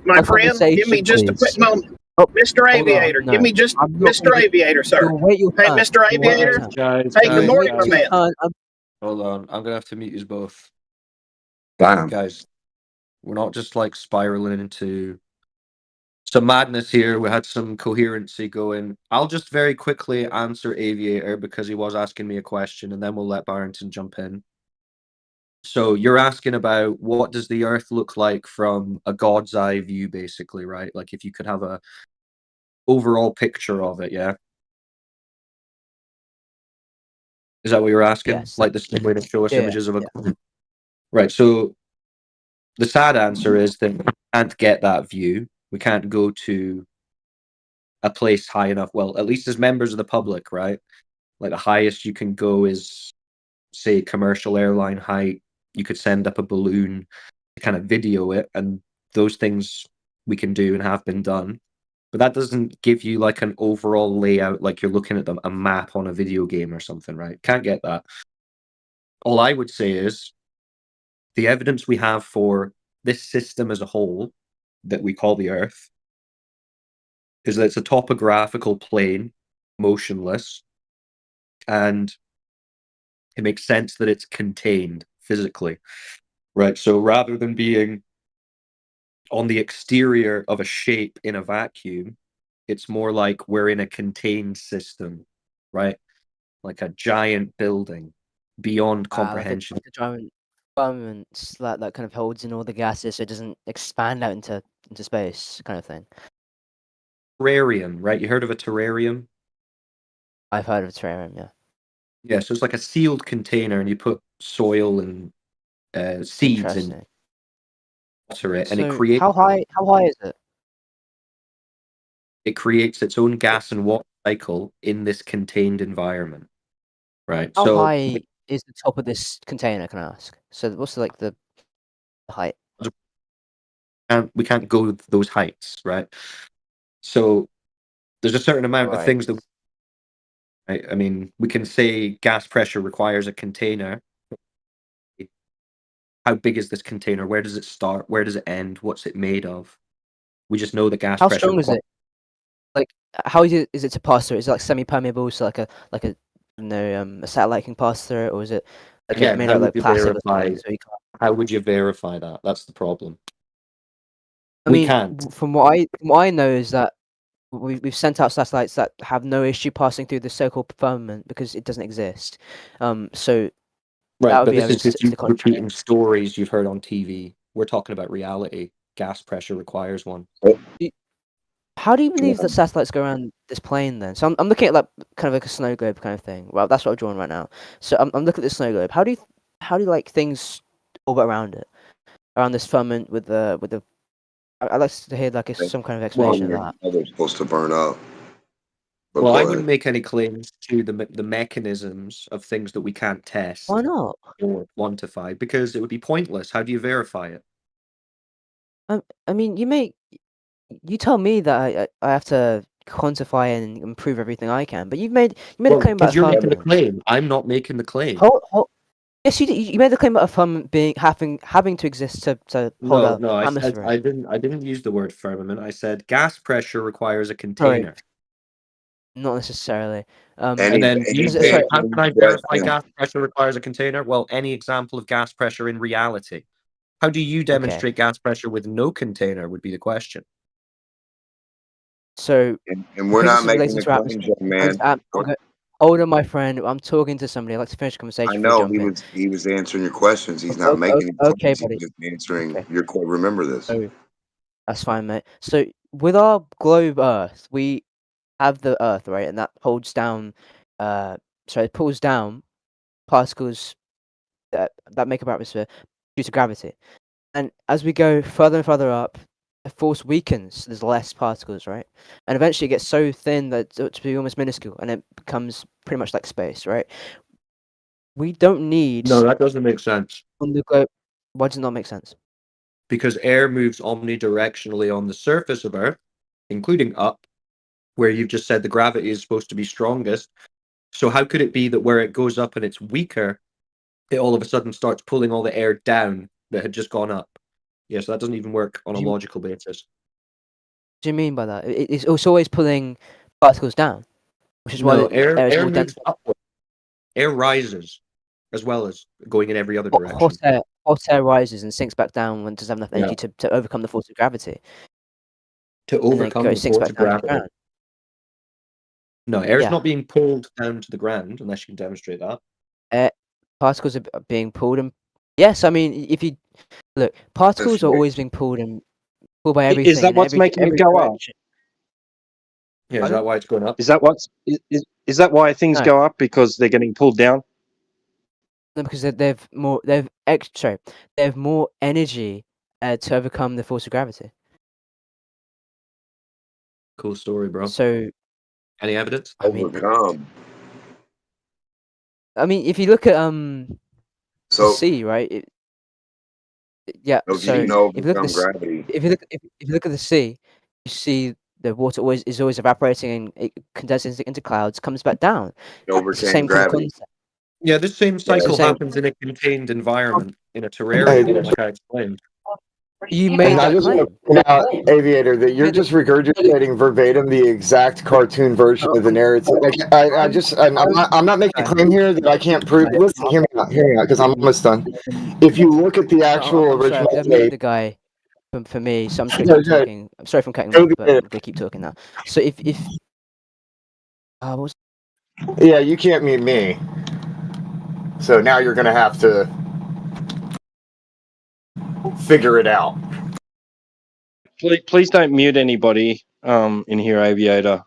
My friend, give me just a quick moment. Mr. Aviator, give me just Mr. Aviator, sir. Hey, Mr. Aviator. Hey, good morning, my man. Hold on, I'm gonna have to mute you both. Damn. Guys, we're not just like spiraling into some madness here. We had some coherency going. I'll just very quickly answer Aviator because he was asking me a question, and then we'll let Barrington jump in. So you're asking about what does the Earth look like from a God's eye view, basically, right? Like if you could have a overall picture of it, yeah? Is that what you're asking? Yes. Like the same way to show us images of a right. So the sad answer is that we can't get that view. We can't go to a place high enough. Well, at least as members of the public, right? Like the highest you can go is, say, commercial airline height. You could send up a balloon to kind of video it, and those things we can do and have been done. But that doesn't give you like an overall layout, like you're looking at a map on a video game or something, right? Can't get that. All I would say is the evidence we have for this system as a whole that we call the Earth is that it's a topographical plane, motionless, and it makes sense that it's contained physically, right? So rather than being on the exterior of a shape in a vacuum, it's more like we're in a contained system, right? Like a giant building beyond comprehension. Like a giant firmament that kind of holds in all the gases, so it doesn't expand out into space, kind of thing. Terrarium, right? You heard of a terrarium? I've heard of a terrarium, yeah. Yeah, so it's like a sealed container, and you put soil and seeds in, water it, and it creates. How high is it? It creates its own gas and water cycle in this contained environment, right? How high is the top of this container? Can I ask? So what's the height? We can't go those heights, right? So there's a certain amount of things that. I mean, we can say gas pressure requires a container. How big is this container? Where does it start? Where does it end? What's it made of? We just know the gas pressure. How strong is it? Like, how is it to pass through? Is it like semi-permeable, so like a satellite can pass through it, or is it made out of plastic? How would you verify that? That's the problem. We can't. From what I know is that we've sent out satellites that have no issue passing through the so-called firmament because it doesn't exist. So right, but this is just you repeating stories you've heard on TV. We're talking about reality. Gas pressure requires one. How do you believe that satellites go around this plane then? So I'm looking at kind of like a snow globe kind of thing. Well, that's what I'm drawing right now. So I'm looking at the snow globe. How do like things orbit around it, around this firmament with the? I'd like to hear some kind of explanation of that. They're supposed to burn up. Well, I wouldn't make any claims to the mechanisms of things that we can't test. Why not? Or quantify, because it would be pointless. How do you verify it? I mean, you tell me that I have to quantify and improve everything I can, but you made a claim about you're making the claim. I'm not making the claim. Yes, you did. You made the claim about a firmament having to exist to hold no, atmosphere. I didn't use the word firmament. I said gas pressure requires a container. Sorry. Not necessarily. And then how can I verify gas pressure requires a container? Well, any example of gas pressure in reality. How do you demonstrate gas pressure with no container would be the question. So, and we're not making the claims, man. Hold on, my friend. I'm talking to somebody. I'd like to finish the conversation. I know he was answering your questions. He's not making any claims. Buddy. He's just answering your question. Remember this. That's fine, mate. So with our globe Earth, we have the Earth, right, and that holds down. It pulls down particles that make up our atmosphere due to gravity. And as we go further and further up, the force weakens. There's less particles, right? And eventually it gets so thin that it's almost minuscule, and it becomes pretty much like space, right? We don't need. No, that doesn't make sense. On the globe, why does it not make sense? Because air moves omnidirectionally on the surface of Earth, including up, where you've just said the gravity is supposed to be strongest. So how could it be that where it goes up and it's weaker, it all of a sudden starts pulling all the air down that had just gone up? Yeah, so that doesn't even work on a logical basis. What do you mean by that? It's always pulling particles down, which is why air moves upward. Air rises, as well as going in every other direction. Hot air rises and sinks back down when it doesn't have enough energy to overcome the force of gravity. To overcome the force of gravity. No, air is not being pulled down to the ground unless you can demonstrate that. Particles are being pulled, and yes, I mean if you look, particles are always being pulled by everything. Is that what's making it go up? Yeah, is that why it's going up? Is that why things go up, because they're getting pulled down? No, because they have more energy to overcome the force of gravity. Cool story, bro. So, any evidence? I mean, if you look at the sea, right? If you look at the sea, you see the water is always evaporating and it condenses into clouds, comes back down. It's the same gravity. Yeah, this same cycle happens in a contained environment, in a terrarium, like I explained. You made that claim. Now, Aviator, that you're just regurgitating verbatim the exact cartoon version of the narrative. Like, I'm not making a claim here that I can't prove. Listen, hear me out, because I'm almost done. If you look at the actual original the guy. for me, so I'm just gonna keep talking. I'm sorry if I'm cutting off, but I'm gonna keep talking now. So if what was... Yeah, you can't mute me. So now you're gonna have to figure it out. Please don't mute anybody in here, Aviator.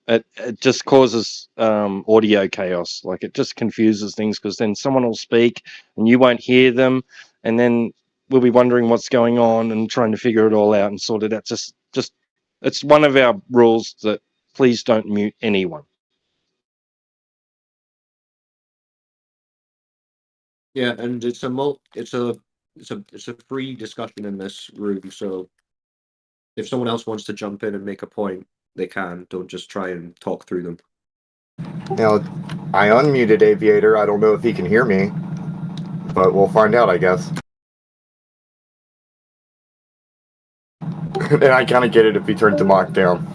It just causes audio chaos. Like, it just confuses things, because then someone will speak and you won't hear them, and then we'll be wondering what's going on and trying to figure it all out and sort it out. Just it's one of our rules that please don't mute anyone. Yeah, and it's a free discussion in this room, so if someone else wants to jump in and make a point, they can. Don't just try and talk through them. Now, I unmuted Aviator. I don't know if he can hear me, but we'll find out, I guess. And I kind of get it if he turned Demok down.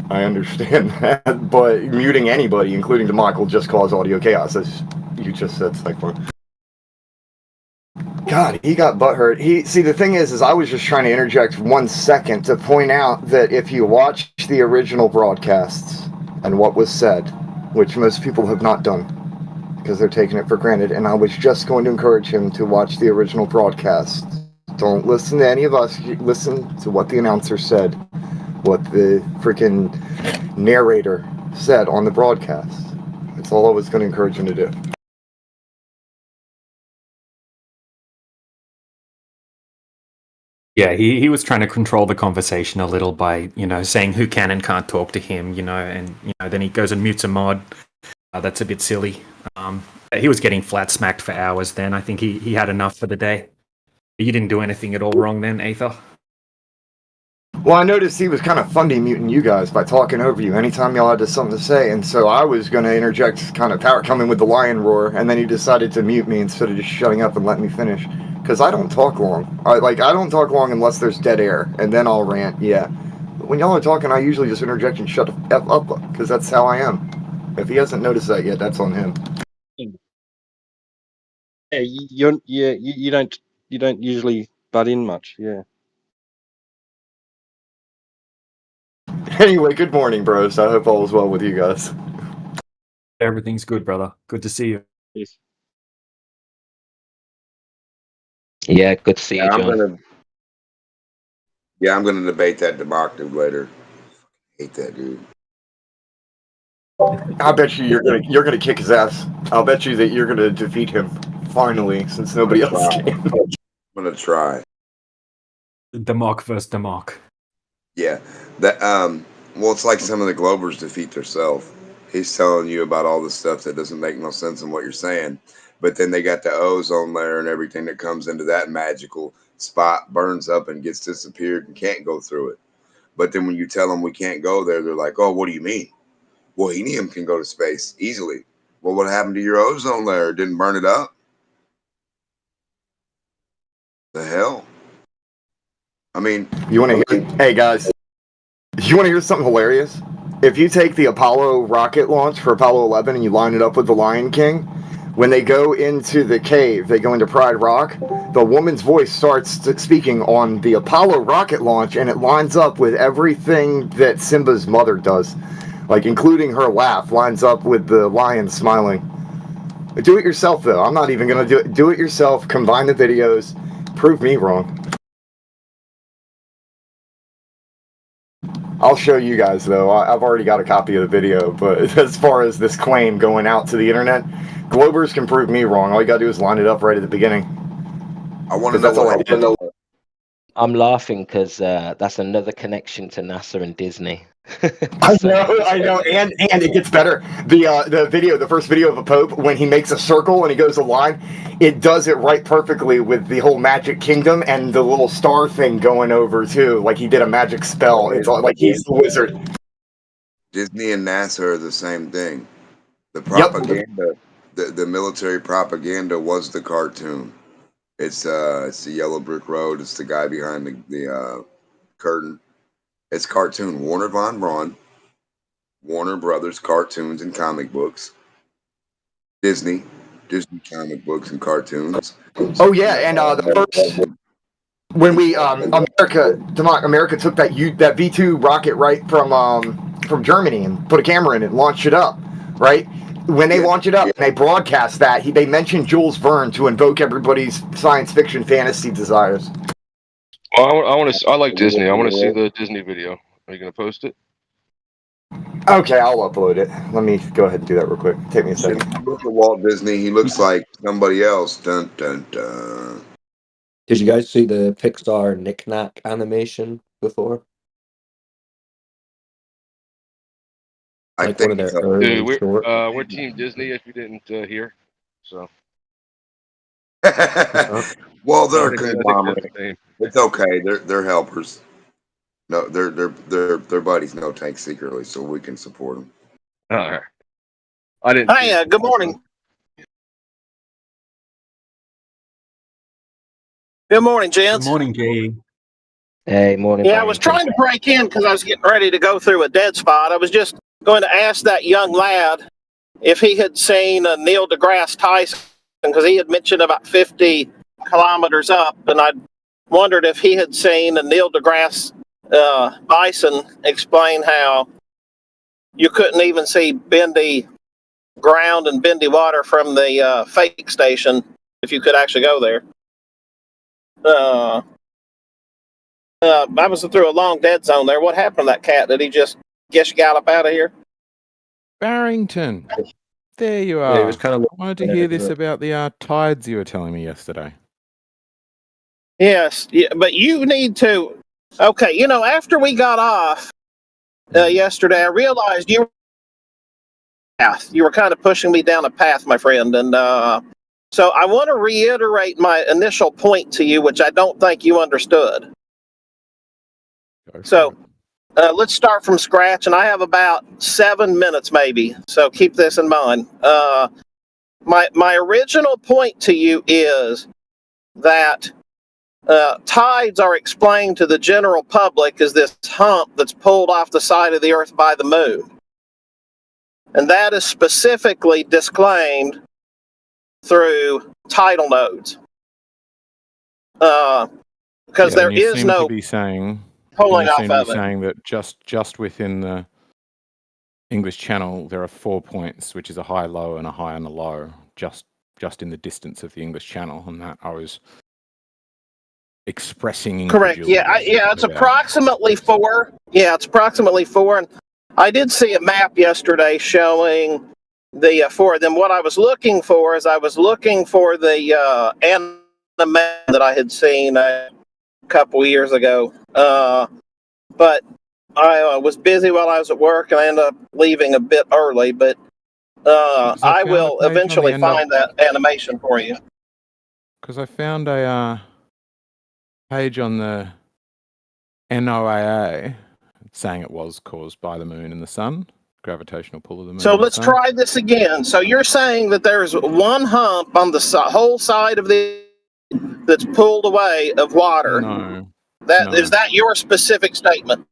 I understand that, but muting anybody, including Demok, will just cause audio chaos, as you just said, Cyclone. God, he got butthurt. See, the thing is I was just trying to interject 1 second to point out that if you watch the original broadcasts and what was said, which most people have not done because they're taking it for granted, and I was just going to encourage him to watch the original broadcast. Don't listen to any of us. Listen to what the announcer said, what the freaking narrator said on the broadcast. That's all I was going to encourage him to do. Yeah, he was trying to control the conversation a little by, saying who can and can't talk to him, and, then he goes and mutes a mod. That's a bit silly. He was getting flat smacked for hours then. I think he had enough for the day. You didn't do anything at all wrong then, Aether? Well, I noticed he was kind of funny muting you guys by talking over you anytime y'all had something to say, and so I was going to interject kind of power coming with the lion roar, and then he decided to mute me instead of just shutting up and letting me finish. Because I don't talk long. I don't talk long unless there's dead air, and then I'll rant, yeah. But when y'all are talking, I usually just interject and shut the F up, because that's how I am. If he hasn't noticed that yet, that's on him. Yeah, you don't usually butt in much, yeah. Anyway, good morning, bros. I hope all is well with you guys. Everything's good, brother. Good to see you. Yes. Yeah, good to see you, John. I'm gonna debate that Debunking later. Hate that dude. I bet you you're gonna kick his ass. I'll bet you that you're gonna defeat him finally, since nobody else can. I'm gonna try. Demok versus Demok. Yeah, that well, it's like some of the Globers defeat themselves. He's telling you about all the stuff that doesn't make no sense in what you're saying, but then they got the ozone layer and everything that comes into that magical spot, burns up and gets disappeared and can't go through it. But then when you tell them we can't go there, they're like, "Oh, what do you mean?" Well, helium can go to space easily. Well, what happened to your ozone layer? Didn't burn it up? The hell? I mean, you want to hear? Hey guys, you want to hear something hilarious? If you take the Apollo rocket launch for Apollo 11 and you line it up with the Lion King, when they go into the cave, they go into Pride Rock, the woman's voice starts speaking on the Apollo rocket launch, and it lines up with everything that Simba's mother does. Like, including her laugh, lines up with the lion smiling. Do it yourself, though. I'm not even going to do it. Do it yourself. Combine the videos. Prove me wrong. I'll show you guys, though. I've already got a copy of the video, but as far as this claim going out to the internet, Globers can prove me wrong. All you gotta do is line it up right at the beginning. I want to know what I did. I'm laughing because that's another connection to NASA and Disney. I know, and it gets better. The first video of the Pope, when he makes a circle and he goes a line, it does it right perfectly with the whole Magic Kingdom and the little star thing going over too. Like he did a magic spell. It's like he's the wizard. Disney and NASA are the same thing. The propaganda, the military propaganda was the cartoon. It's the yellow brick road. It's the guy behind the curtain. It's cartoon. Warner Von Braun, Warner Brothers cartoons and comic books. Disney comic books and cartoons. Oh yeah, and the first when we America took that V2 rocket right from Germany and put a camera in it and launched it up, right? When they launch it up and they broadcast that, they mentioned Jules Verne to invoke everybody's science fiction fantasy desires. Well, I like Disney. I want to see the Disney video. Are you gonna post it? Okay, I'll upload it. Let me go ahead and do that real quick. Take me a second. Look at Walt Disney. He looks like somebody else. Dun dun dun. Did you guys see the Pixar Knick-Knack animation before? I think one of their so. early Dude, shorts. we're Team Disney. If you didn't hear, so. Well, they're I a think they're conglomerate. the same. It's okay. They're helpers. No, they're buddies. No tank secretly, so we can support them. All right. I didn't. Hey, good morning. Good morning, gents. Good morning, G. Hey, morning. Yeah, I was trying to break in because I was getting ready to go through a dead spot. I was just going to ask that young lad if he had seen Neil deGrasse Tyson, because he had mentioned about 50 kilometers up, and I wondered if he had seen Neil deGrasse Tyson explain how you couldn't even see bendy ground and bendy water from the fake station if you could actually go there. I was through a long dead zone there. What happened to that cat? Did he just gallop out of here? Barrington, there you are. Yeah, it was kind of. I wanted to hear this about the tides you were telling me yesterday. Yes, yeah, but you need to. Okay, after we got off yesterday, I realized you were kind of pushing me down a path, my friend, and so I want to reiterate my initial point to you, which I don't think you understood. So let's start from scratch, and I have about 7 minutes maybe, so keep this in mind. My original point to you is that tides are explained to the general public as this hump that's pulled off the side of the Earth by the moon. And that is specifically disclaimed through tidal nodes. Because there is no pulling off of it. Saying that just within the English Channel, there are 4 points, which is a high, low, and a high and a low, just in the distance of the English Channel, and that I was expressing. Correct. Yeah, it's approximately 4. Yeah, it's approximately 4. And I did see a map yesterday showing the 4 of them. What I was looking for is the anime that I had seen a couple years ago. But I was busy while I was at work, and I ended up leaving a bit early. But I will eventually find that animation for you. Because I found a page on the NOAA saying it was caused by the moon and the sun, gravitational pull of the moon. So let's try this again. So you're saying that there's one hump on the whole side of that's pulled away of water. No. Is that your specific statement?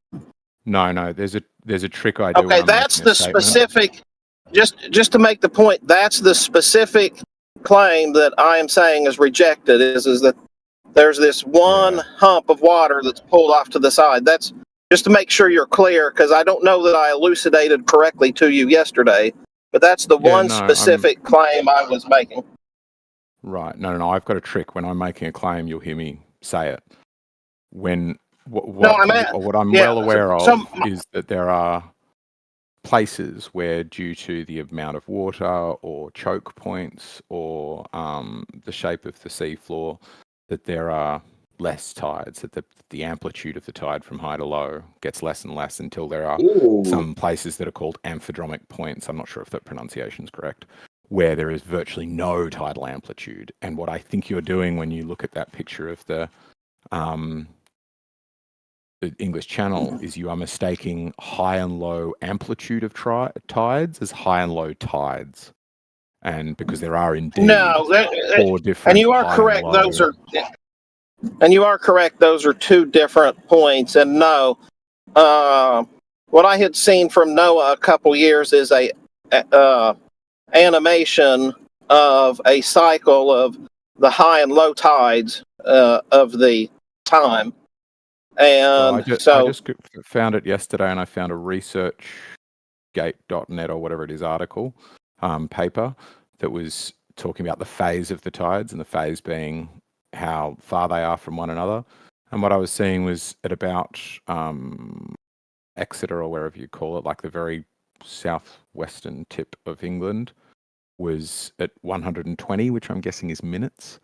No. There's a trick I do. Okay, that's the specific. Just to make the point, that's the specific claim that I am saying is rejected. Is that there's this one hump of water that's pulled off to the side. That's just to make sure you're clear, because I don't know that I elucidated correctly to you yesterday. But that's the specific claim I was making. Right. No. I've got a trick. When I'm making a claim, you'll hear me say it. What I'm well aware of is that there are places where, due to the amount of water or choke points or the shape of the seafloor, that there are less tides, that the amplitude of the tide from high to low gets less and less until there are some places that are called amphidromic points. I'm not sure if that pronunciation is correct, where there is virtually no tidal amplitude. And what I think you're doing when you look at that picture of the English Channel is you are mistaking high and low amplitude of tides as high and low tides. And because there are indeed 4 different, and you are correct. Those are 2 different points. And no, what I had seen from NOAA a couple years is a animation of a cycle of the high and low tides of the time. Well, And I just found it yesterday, and I found a ResearchGate.net or whatever it is article, paper that was talking about the phase of the tides, and the phase being how far they are from one another. And what I was seeing was at about Exeter or wherever you call it, like the very southwestern tip of England, was at 120, which I'm guessing is minutes.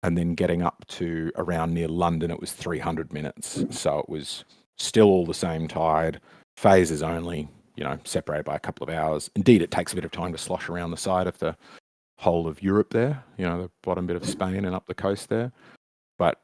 And then getting up to around near London, it was 300 minutes. So it was still all the same tide. Phases only, separated by a couple of hours. Indeed, it takes a bit of time to slosh around the side of the whole of Europe there, the bottom bit of Spain and up the coast there. But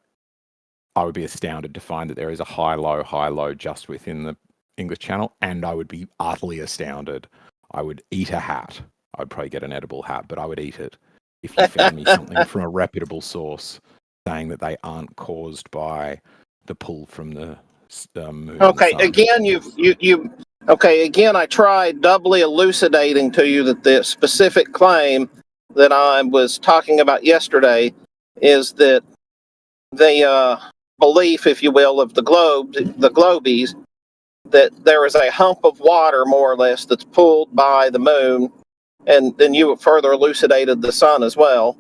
I would be astounded to find that there is a high, low just within the English Channel. And I would be utterly astounded. I would eat a hat. I'd probably get an edible hat, but I would eat it if you found me something from a reputable source saying that they aren't caused by the pull from the moon. Okay, and the again, again, I tried doubly elucidating to you that the specific claim that I was talking about yesterday is that the belief, if you will, of the globies, that there is a hump of water, more or less, that's pulled by the moon, and then you further elucidated the sun as well.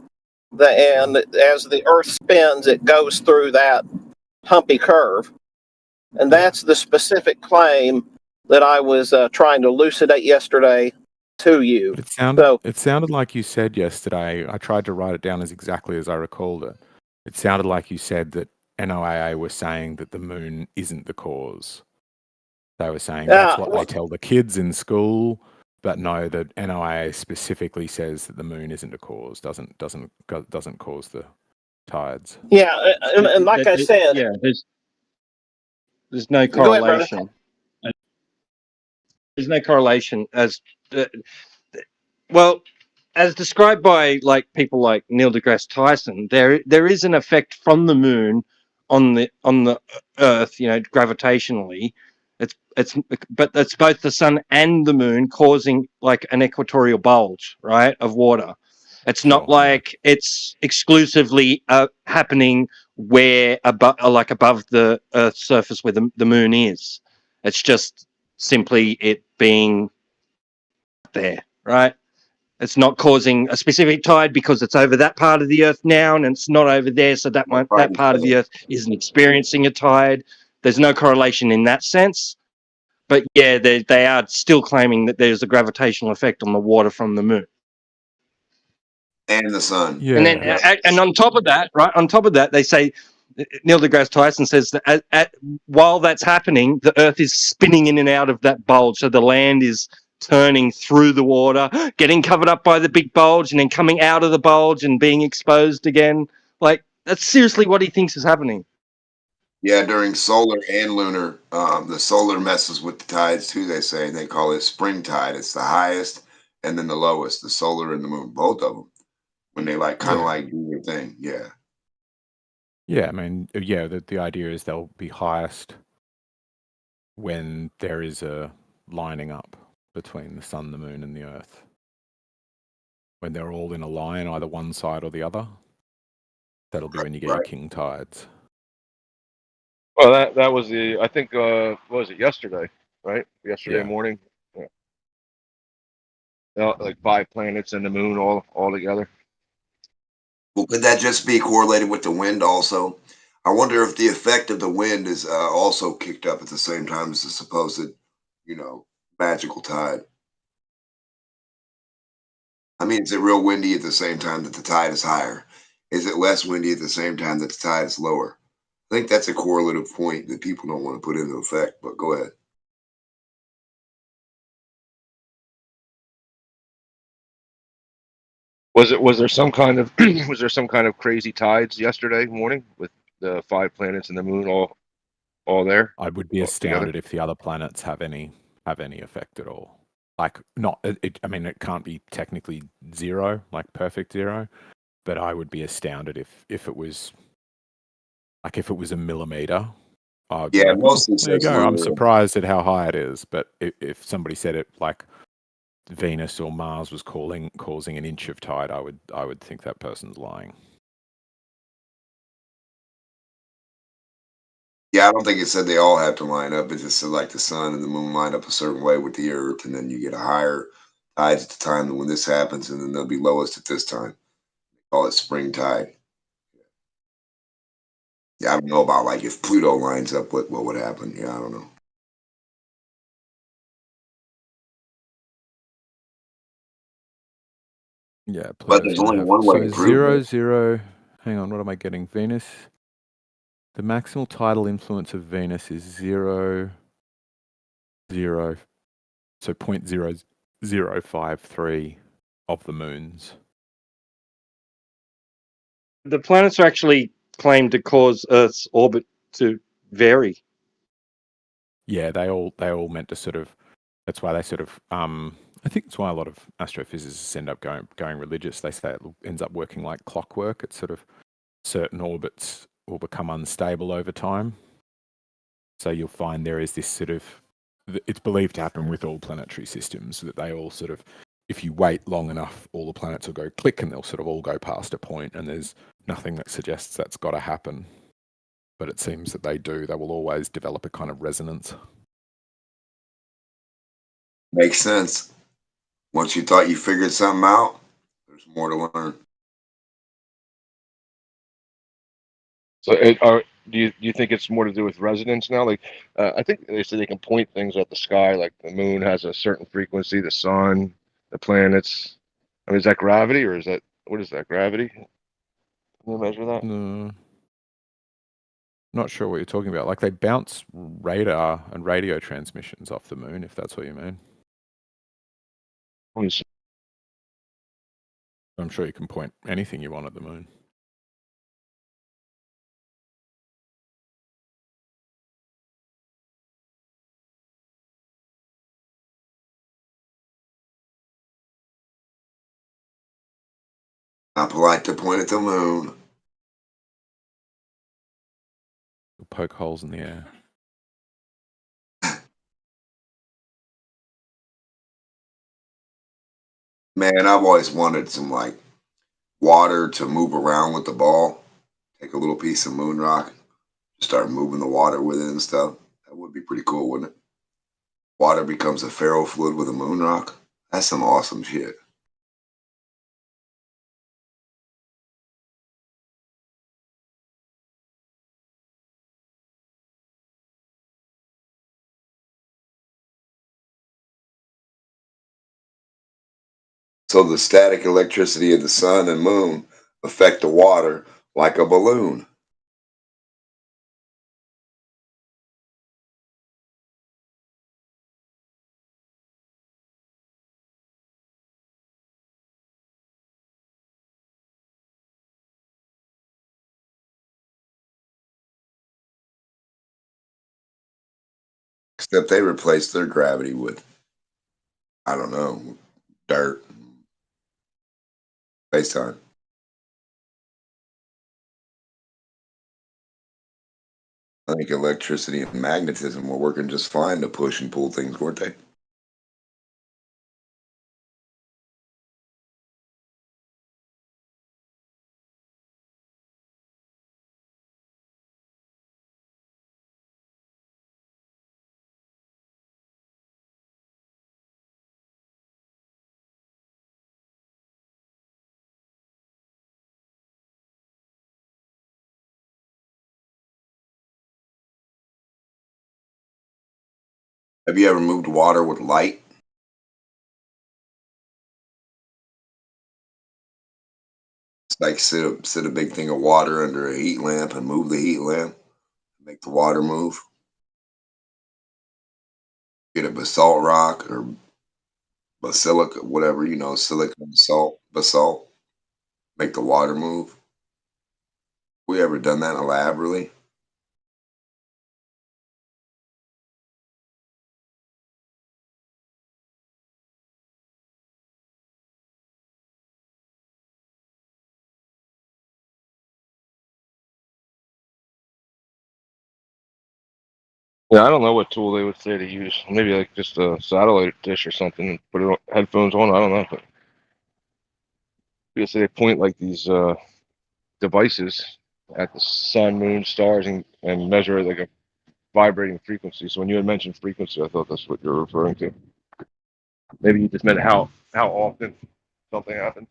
And as the Earth spins, it goes through that humpy curve. And that's the specific claim that I was trying to elucidate yesterday to you. But it sounded like you said yesterday, I tried to write it down as exactly as I recalled it. It sounded like you said that NOAA was saying that the moon isn't the cause. They were saying that's what they tell the kids in school, but no, the NOAA specifically says that the moon isn't a cause, doesn't cause the tides. Yeah, and like I said, there's no correlation. There's no correlation as well as described by people like Neil deGrasse Tyson. There is an effect from the moon on the Earth, gravitationally. But it's both the sun and the moon causing an equatorial bulge, right, of water. It's not like it's exclusively happening where above the Earth's surface where the moon is. It's just simply it being there, right? It's not causing a specific tide because it's over that part of the Earth now, and it's not over there, so that part of the Earth isn't experiencing a tide. There's no correlation in that sense. But yeah, they are still claiming that there's a gravitational effect on the water from the moon and the sun. Yeah. And then, and on top of that, they say Neil deGrasse Tyson says that while that's happening, the Earth is spinning in and out of that bulge, so the land is turning through the water, getting covered up by the big bulge, and then coming out of the bulge and being exposed again. That's seriously what he thinks is happening. Yeah, during solar and lunar, the solar messes with the tides too, they say. They call it spring tide. It's the highest and then the lowest, the solar and the moon, both of them, when they kind of do their thing. Yeah. Yeah, I mean, the idea is they'll be highest when there is a lining up between the sun, the moon, and the Earth. When they're all in a line, either one side or the other, that'll be when you get your king tides. Well, that was I think, what was it, yesterday, right? Yesterday morning. Yeah. 5 planets and the moon all together. Well, could that just be correlated with the wind also? I wonder if the effect of the wind is also kicked up at the same time as the supposed, magical tide. I mean, is it real windy at the same time that the tide is higher? Is it less windy at the same time that the tide is lower? I think that's a correlative point that people don't want to put into effect, but go ahead. Was there some kind of crazy tides yesterday morning with the 5 planets and the moon all there? I would be astounded if the other planets have any effect at all. It can't be technically zero, perfect zero, but I would be astounded if it was a millimeter. Yeah, mostly. There you go. I'm surprised at how high it is, but if somebody said it Venus or Mars was causing an inch of tide, I would think that person's lying. Yeah, I don't think it said they all have to line up. It just said like the sun and the moon line up a certain way with the earth, and then you get a higher tides at the time when this happens, and then they'll be lowest at this time. They call it spring tide. Yeah, I don't know about like if Pluto lines up, what would happen? Yeah, I don't know. Yeah, But there's only one way to prove it. 0, 0. Hang on, what am I getting? Venus. The maximal tidal influence of Venus is 0, 0. So 0.0053 of the moons. The planets are actually claimed to cause Earth's orbit to vary. Yeah, they all meant to sort of. That's why they sort of. I think it's why a lot of astrophysicists end up going religious. They say it ends up working like clockwork. It's sort of certain orbits will become unstable over time. So you'll find there is this sort of. It's believed to happen with all planetary systems that they all sort of. If you wait long enough, all the planets will go click and they'll sort of all go past a point, and there's nothing that suggests that's got to happen. But it seems that they do. They will always develop a kind of resonance. Makes sense. Once you thought you figured something out, there's more to learn. So, do you think it's more to do with resonance now? Like, I think they say they can point things at the sky, like the moon has a certain frequency, the sun, the planets. I mean, is that gravity, or is that what is that gravity? Can you measure that? No. Not sure what you're talking about. Like they bounce radar and radio transmissions off the moon, if that's what you mean. I'm sure you can point anything you want at the moon. Not polite to point at the moon. You'll poke holes in the air. Man, I've always wanted some like water to move around with the ball. Take a little piece of moon rock, start moving the water with it and stuff. That would be pretty cool, wouldn't it? Water becomes a ferrofluid with a moon rock. That's some awesome shit. So the static electricity of the sun and moon affect the water like a balloon. Except they replaced their gravity with, I don't know, dirt, space time. I think electricity and magnetism were working just fine to push and pull things, weren't they? Have you ever moved water with light? It's like sit a big thing of water under a heat lamp and move the heat lamp, make the water move. Get a basalt rock or basilica, whatever, silicon, basalt, make the water move. We ever done that in a lab, really? Yeah, I don't know what tool they would say to use. Maybe like just a satellite dish or something and put it on, headphones on. I don't know. But because they point like these devices at the sun, moon, stars, and measure like vibrating frequency. So when you had mentioned frequency, I thought that's what you're referring to. Maybe you just meant how often something happens.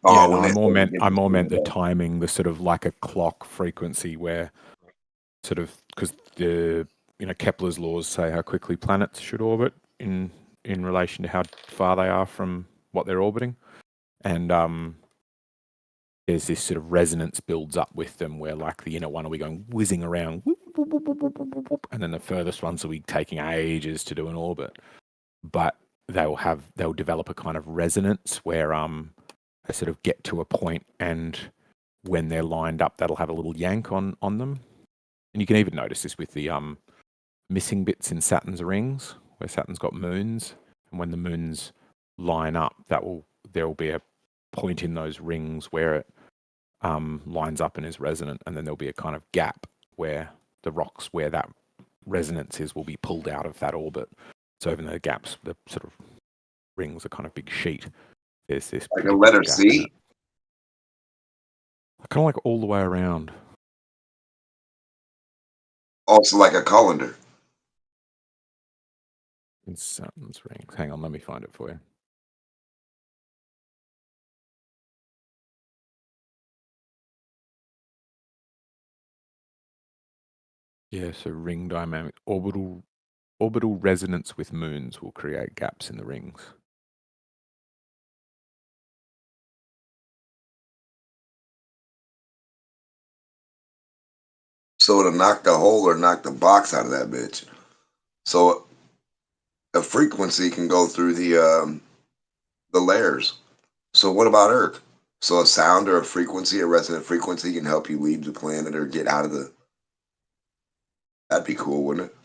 Yeah, no, I more meant the timing, the sort of like a clock frequency where sort of, because the Kepler's laws say how quickly planets should orbit in relation to how far they are from what they're orbiting, and there's this sort of resonance builds up with them where like the inner one will be going whizzing around, whoop, whoop, whoop, whoop, whoop, whoop, whoop, and then the furthest ones will be taking ages to do an orbit, but they'll develop a kind of resonance where they sort of get to a point, and when they're lined up, that'll have a little yank on them. And you can even notice this with the missing bits in Saturn's rings, where Saturn's got moons, and when the moons line up, there will be a point in those rings where it lines up and is resonant, and then there'll be a kind of gap where the rocks where that resonance is will be pulled out of that orbit. So even though the gaps, the sort of rings are kind of big sheet, there's this like a letter C. Kind of like all the way around. Also like a colander. In Saturn's rings. Hang on, let me find it for you. Yeah, so ring dynamics. Orbital resonance with moons will create gaps in the rings. So it'll knock the hole or knock the box out of that bitch. So a frequency can go through the layers. So what about Earth? So a sound or a frequency, a resonant frequency, can help you leave the planet or get out of the. That'd be cool, wouldn't it?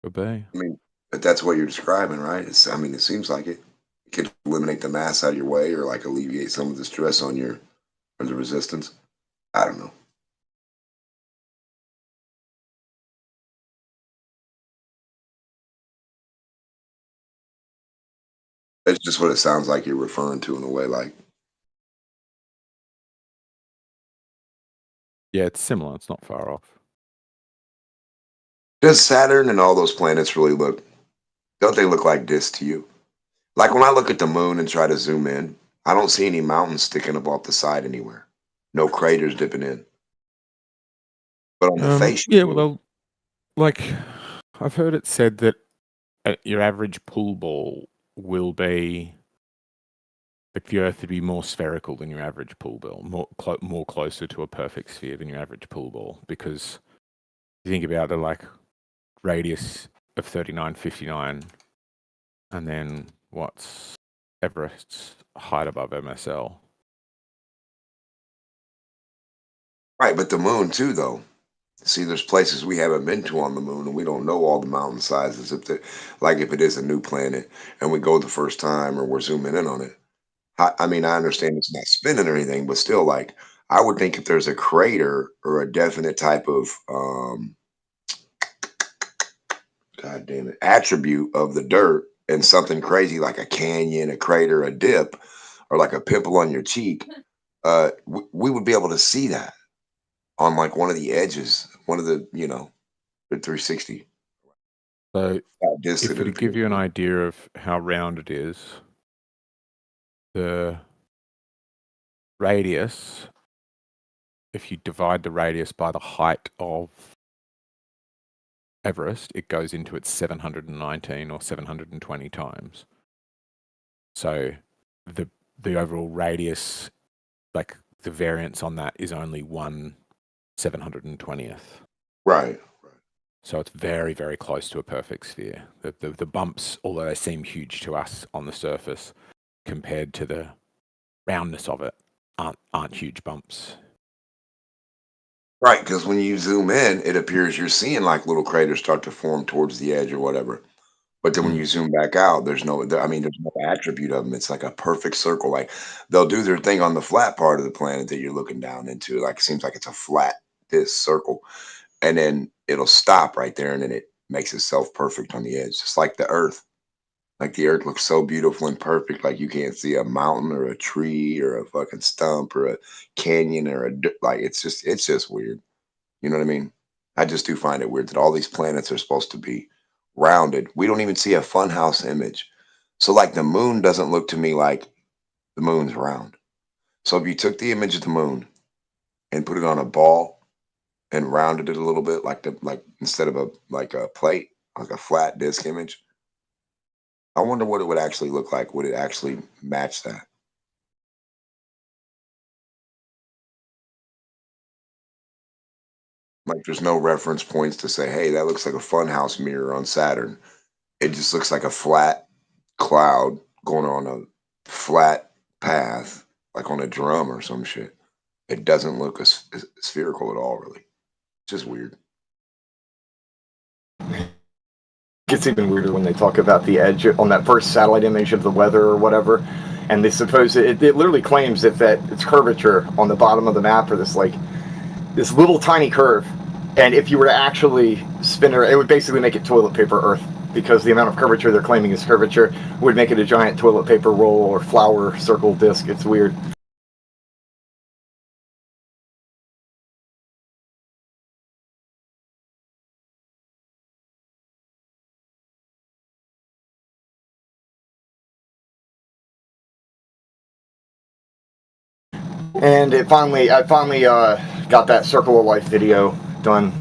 Could be. I mean, but that's what you're describing, right? It seems like it. It could eliminate the mass out of your way, or like alleviate some of the stress on your or the resistance. I don't know. That's just what it sounds like you're referring to in a way, like. Yeah, it's similar. It's not far off. Does Saturn and all those planets really look? Don't they look like this to you? Like when I look at the moon and try to zoom in, I don't see any mountains sticking up off the side anywhere. No craters dipping in. But on the face, yeah, well, like I've heard it said that your average pool ball will be, like the Earth would be more spherical than your average pool ball, more closer to a perfect sphere than your average pool ball, because you think about the like radius of 3959, and then what's Everest's height above MSL. Right, but the moon too, though. See, there's places we haven't been to on the moon, and we don't know all the mountain sizes. If it is a new planet, and we go the first time, or we're zooming in on it. I mean, I understand it's not spinning or anything, but still, like, I would think if there's a crater or a definite type of God damn it, attribute of the dirt and something crazy like a canyon, a crater, a dip, or like a pimple on your cheek, we would be able to see that on like one of the edges, one of the, the 360. So if to give you an idea of how round it is, the radius, if you divide the radius by the height of Everest, it goes into its 719 or 720 times. So the overall radius, like the variance on that, is only 1/720th. Right. So it's very, very close to a perfect sphere. The bumps, although they seem huge to us on the surface, compared to the roundness of it, aren't huge bumps. Right, because when you zoom in, it appears you're seeing like little craters start to form towards the edge or whatever. But then when you zoom back out, there's no attribute of them. It's like a perfect circle. Like they'll do their thing on the flat part of the planet that you're looking down into. Like it seems like it's a flat this circle, and then it'll stop right there, and then it makes itself perfect on the edge, just like the Earth. Like the earth looks so beautiful and perfect, like you can't see a mountain or a tree or a fucking stump or a canyon or like it's just weird. You know what I mean? I just do find it weird that all these planets are supposed to be rounded. We don't even see a funhouse image. So like the moon doesn't look to me like the moon's round. So if you took the image of the moon and put it on a ball and rounded it a little bit, like instead of a plate, like a flat disk image, I wonder what it would actually look like. Would it actually match that? Like there's no reference points to say, hey, that looks like a funhouse mirror on Saturn. It just looks like a flat cloud going on a flat path, like on a drum or some shit. It doesn't look spherical at all, really. It's just weird. It's even weirder when they talk about the edge on that first satellite image of the weather or whatever, and they suppose it literally claims that its curvature on the bottom of the map or this little tiny curve, and if you were to actually spin it would basically make it toilet paper Earth, because the amount of curvature they're claiming is curvature would make it a giant toilet paper roll or flower circle disc. It's weird. And I finally got that Circle of Life video done.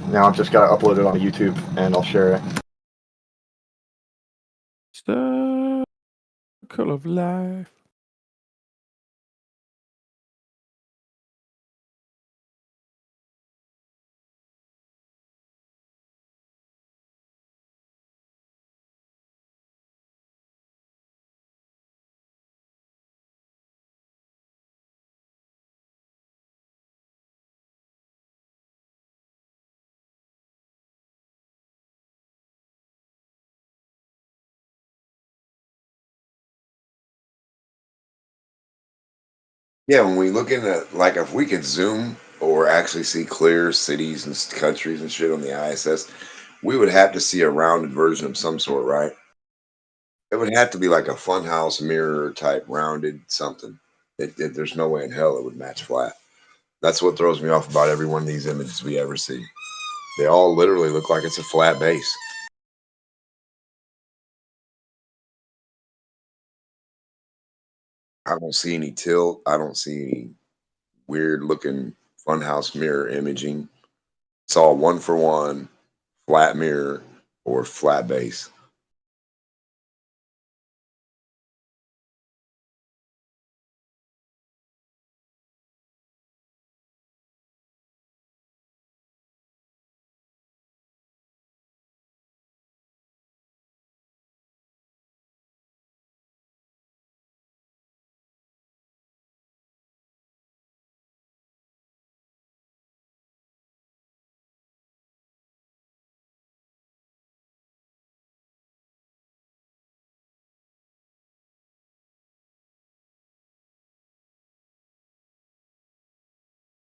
Now I've just got to upload it on YouTube and I'll share it. Circle of Life. Yeah, when we look into, like, if we could zoom or actually see clear cities and countries and shit on the ISS, we would have to see a rounded version of some sort, right? It would have to be like a funhouse mirror type rounded something. There's no way in hell it would match flat. That's what throws me off about every one of these images we ever see. They all literally look like it's a flat base. I don't see any tilt. I don't see any weird looking funhouse mirror imaging. It's all one for one, flat mirror or flat base.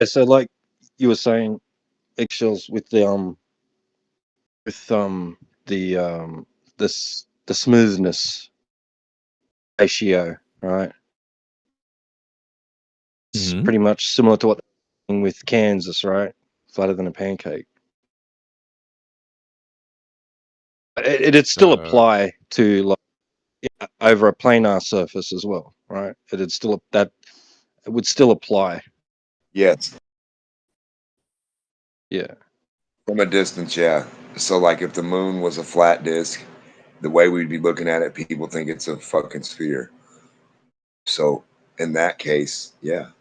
So, like you were saying, eggshells with the the smoothness ratio, right? It's pretty much similar to what they're doing with Kansas, right? Flatter than a pancake. It'd still apply to like over a planar surface as well, right? It would still apply. Yes. Yeah. From a distance, yeah. So, like, if the moon was a flat disk, the way we'd be looking at it, people think it's a fucking sphere. So, in that case, yeah.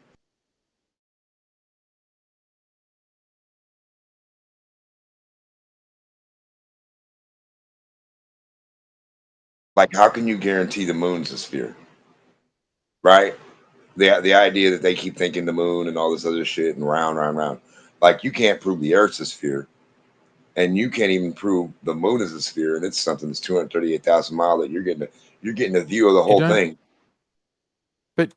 Like, how can you guarantee the moon's a sphere? Right? The idea that they keep thinking the moon and all this other shit and round, round, round. Like, you can't prove the Earth's a sphere. And you can't even prove the moon is a sphere, and it's something that's 238,000 miles that you're getting a view of the whole thing. But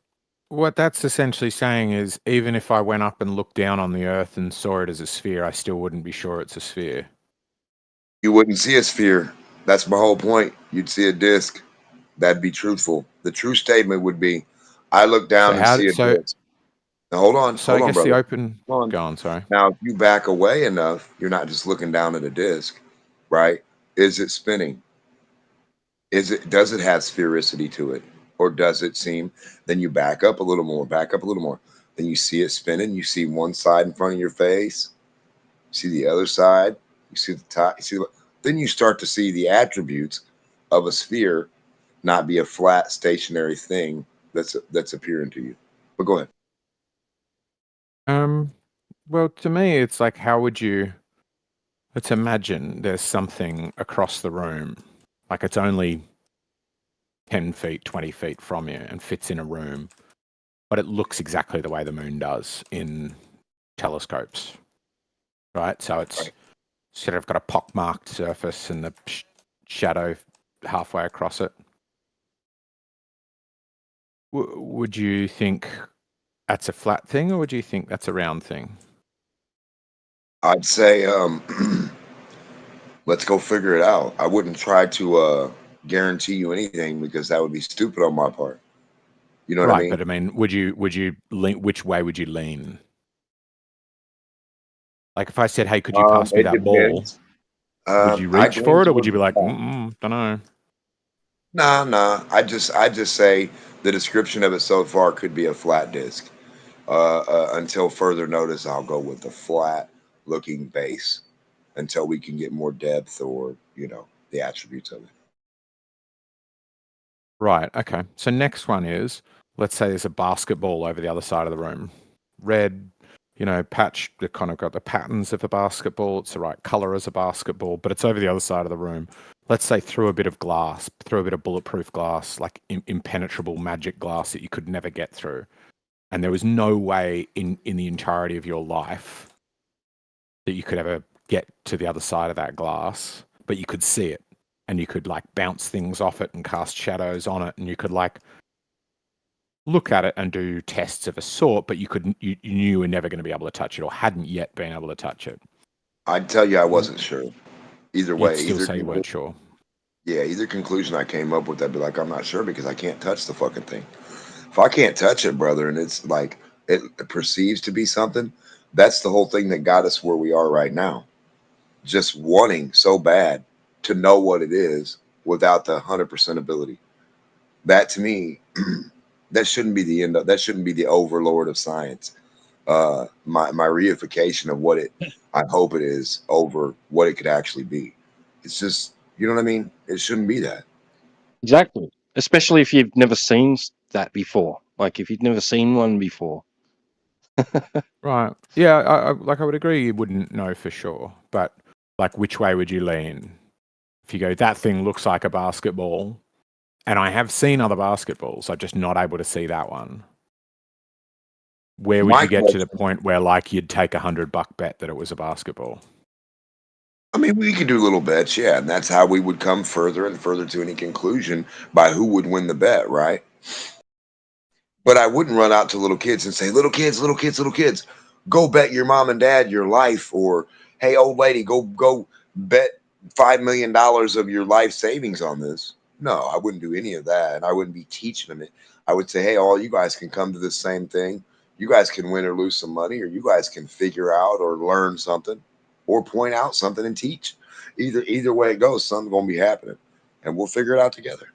what that's essentially saying is, even if I went up and looked down on the Earth and saw it as a sphere, I still wouldn't be sure it's a sphere. You wouldn't see a sphere. That's my whole point. You'd see a disc. That'd be truthful. The true statement would be, I look down and see a disc. Now, hold on, So I guess brother. the open. Hold on. Go on, sorry. Now, if you back away enough, you're not just looking down at a disc, right? Is it spinning? Does it have sphericity to it? Or does it seem? Then you back up a little more, Then you see it spinning. You see one side in front of your face. You see the other side. You see the top. Then you start to see the attributes of a sphere not be a flat, stationary thing that's appearing to you. But go ahead. Well, to me, it's like, how would you? Let's imagine there's something across the room, like it's only 10 feet, 20 feet from you, and fits in a room, but it looks exactly the way the moon does in telescopes, right? So it's sort of got a pockmarked surface and the shadow halfway across it. Would you think that's a flat thing, or would you think that's a round thing? I'd say let's go figure it out. I wouldn't try to guarantee you anything because that would be stupid on my part. You know what I mean? But I mean, would you lean? Which way would you lean? Like if I said, "Hey, could you pass me that ball?" Would you reach for it, or would you be like, don't know? Nah. I just say the description of it so far could be a flat disc. Until further notice, I'll go with the flat looking base until we can get more depth or, the attributes of it. Right. Okay. So next one is, let's say there's a basketball over the other side of the room. Red, patch, that kind of got the patterns of a basketball. It's the right color as a basketball, but it's over the other side of the room. Let's say through a bit of glass, through a bit of bulletproof glass, like impenetrable magic glass that you could never get through. And there was no way in the entirety of your life that you could ever get to the other side of that glass, but you could see it. And you could like bounce things off it and cast shadows on it, and you could like look at it and do tests of a sort, but you knew you were never going to be able to touch it, or hadn't yet been able to touch it. I'd tell you I wasn't sure. Either way, You'd still say you weren't sure. Yeah, either conclusion I came up with, I'd be like, I'm not sure because I can't touch the fucking thing. If I can't touch it, brother, and it's like it perceives to be something, that's the whole thing that got us where we are right now. Just wanting so bad to know what it is without the 100% ability. That to me, that shouldn't be the end. That shouldn't be the overlord of science. My reification of what I hope it is over what it could actually be. It's just, you know what I mean? It shouldn't be that. Exactly. Especially if you've never seen that before. Like if you've never seen one before. Right. Yeah, I would agree you wouldn't know for sure, but like which way would you lean? If you go, that thing looks like a basketball, and I have seen other basketballs, I'm just not able to see that one. Where would you get to the point where like you'd take $100 bet that it was a basketball? I mean, we could do little bets, yeah, and that's how we would come further and further to any conclusion by who would win the bet, right? But I wouldn't run out to little kids and say, little kids, go bet your mom and dad your life, or hey, old lady, go bet $5 million of your life savings on this. No, I wouldn't do any of that, and I wouldn't be teaching them it. I would say, hey, all you guys can come to the same thing. You guys can win or lose some money, or you guys can figure out or learn something, or point out something and teach. Either way it goes, something's gonna be happening, and we'll figure it out together.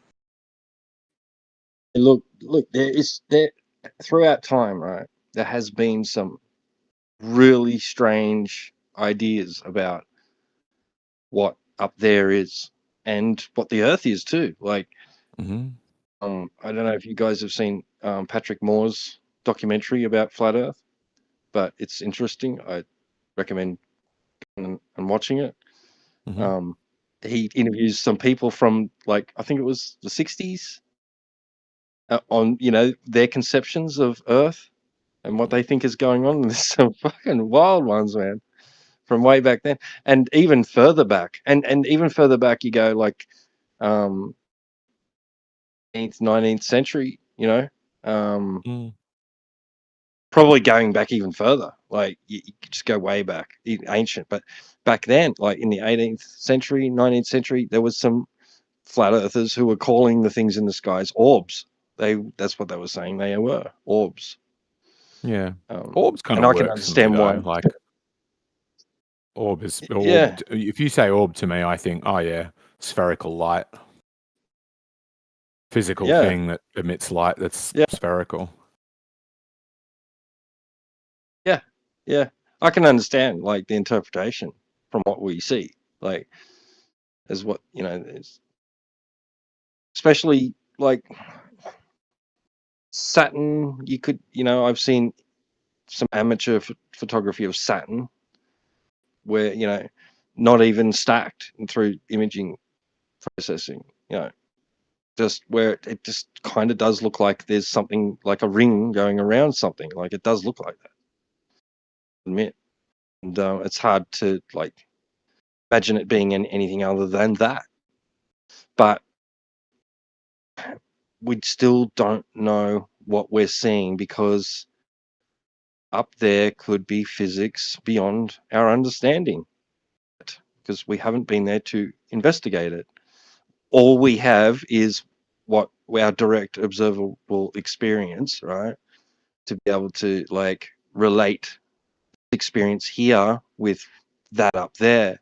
Look, there throughout time, right? There has been some really strange ideas about what up there is and what the Earth is too. Like, I don't know if you guys have seen Patrick Moore's documentary about flat Earth, but it's interesting. I recommend and watching it. He interviews some people from like I think it was the 60s on their conceptions of Earth and what they think is going on. There's some fucking wild ones, man, from way back then, and even further back, and even further back you go, like 18th, 19th century. probably going back even further. Like you could just go way back, ancient. But back then, like in the 18th century, 19th century, there was some flat earthers who were calling the things in the skies orbs. That's what they were saying. They were orbs. Yeah, orbs kind and of I can works for me understand why. though. Like orb is orb. Yeah. If you say orb to me, I think, oh yeah, spherical light, physical Yeah. thing that emits light that's spherical. Yeah, I can understand like the interpretation from what we see, like as what especially like Saturn. You could, I've seen some amateur photography of Saturn where not even stacked through imaging processing, just where it just kind of does look like there's something like a ring going around something. Like it does look like that. Admit, and it's hard to like imagine it being anything other than that. But we still don't know what we're seeing because up there could be physics beyond our understanding because we haven't been there to investigate it. All we have is what our direct observable experience, right? To be able to like relate experience here with that up there.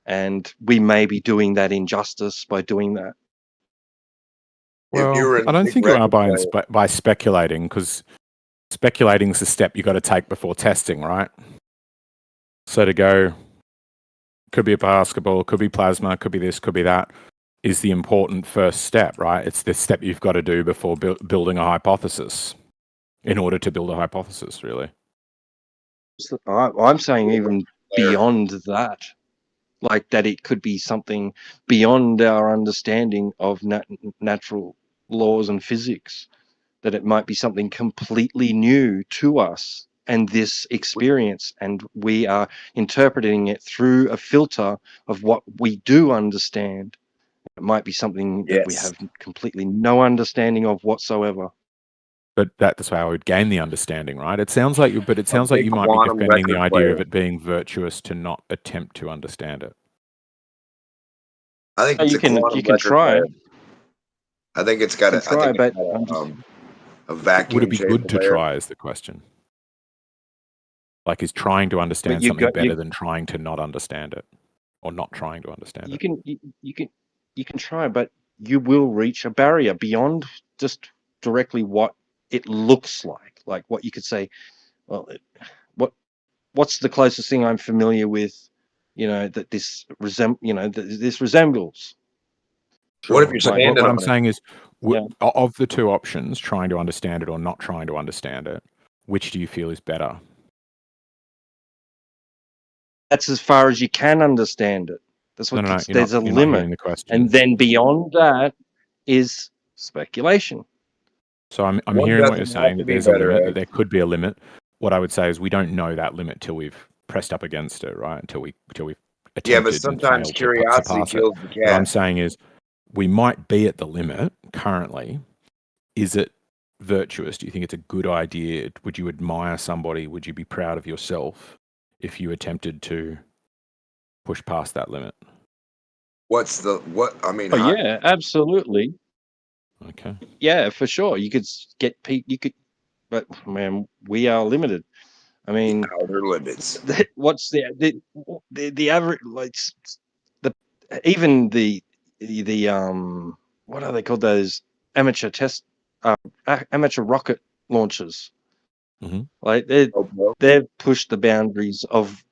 And we may be doing that injustice by doing that. Well, I don't think you are by speculating, because speculating is the step you got to take before testing, right? So to go, could be a basketball, could be plasma, could be this, could be that, is the important first step, right? It's the step you've got to do before building a hypothesis, in order to build a hypothesis, really. I'm saying even beyond that, like that it could be something beyond our understanding of natural laws and physics, that it might be something completely new to us and this experience, and we are interpreting it through a filter of what we do understand. It might be something that we have completely no understanding of whatsoever. But that's how I would gain the understanding, right? It sounds like you might be defending the idea of it being virtuous to not attempt to understand it. I think it's you can try. I think it's got a vacuum. Would it be good to try? Is the question. Like, is trying to understand something better than trying to not understand it, or not trying to understand it? You can try, but you will reach a barrier beyond just directly what it looks like. Like what you could say, well, what's the closest thing I'm familiar with, that this resembles. Sure. What if you're standing what I'm saying is, of the two options, trying to understand it or not trying to understand it, which do you feel is better? That's as far as you can understand it. That's what there's a limit, and then beyond that is speculation. So I'm hearing what you're saying, that there's a limit, that there could be a limit. What I would say is we don't know that limit till we've pressed up against it, right? Until we've attempted but sometimes and curiosity kills the cat. What I'm saying is we might be at the limit currently. Is it virtuous? Do you think it's a good idea? Would you admire somebody? Would you be proud of yourself if you attempted to push past that limit? Yeah, absolutely. Okay. Yeah, for sure. You could but man, we are limited. I mean, outer limits. What's the average, like even the what are they called, those amateur amateur rocket launchers? Mm-hmm. Like they've pushed the boundaries of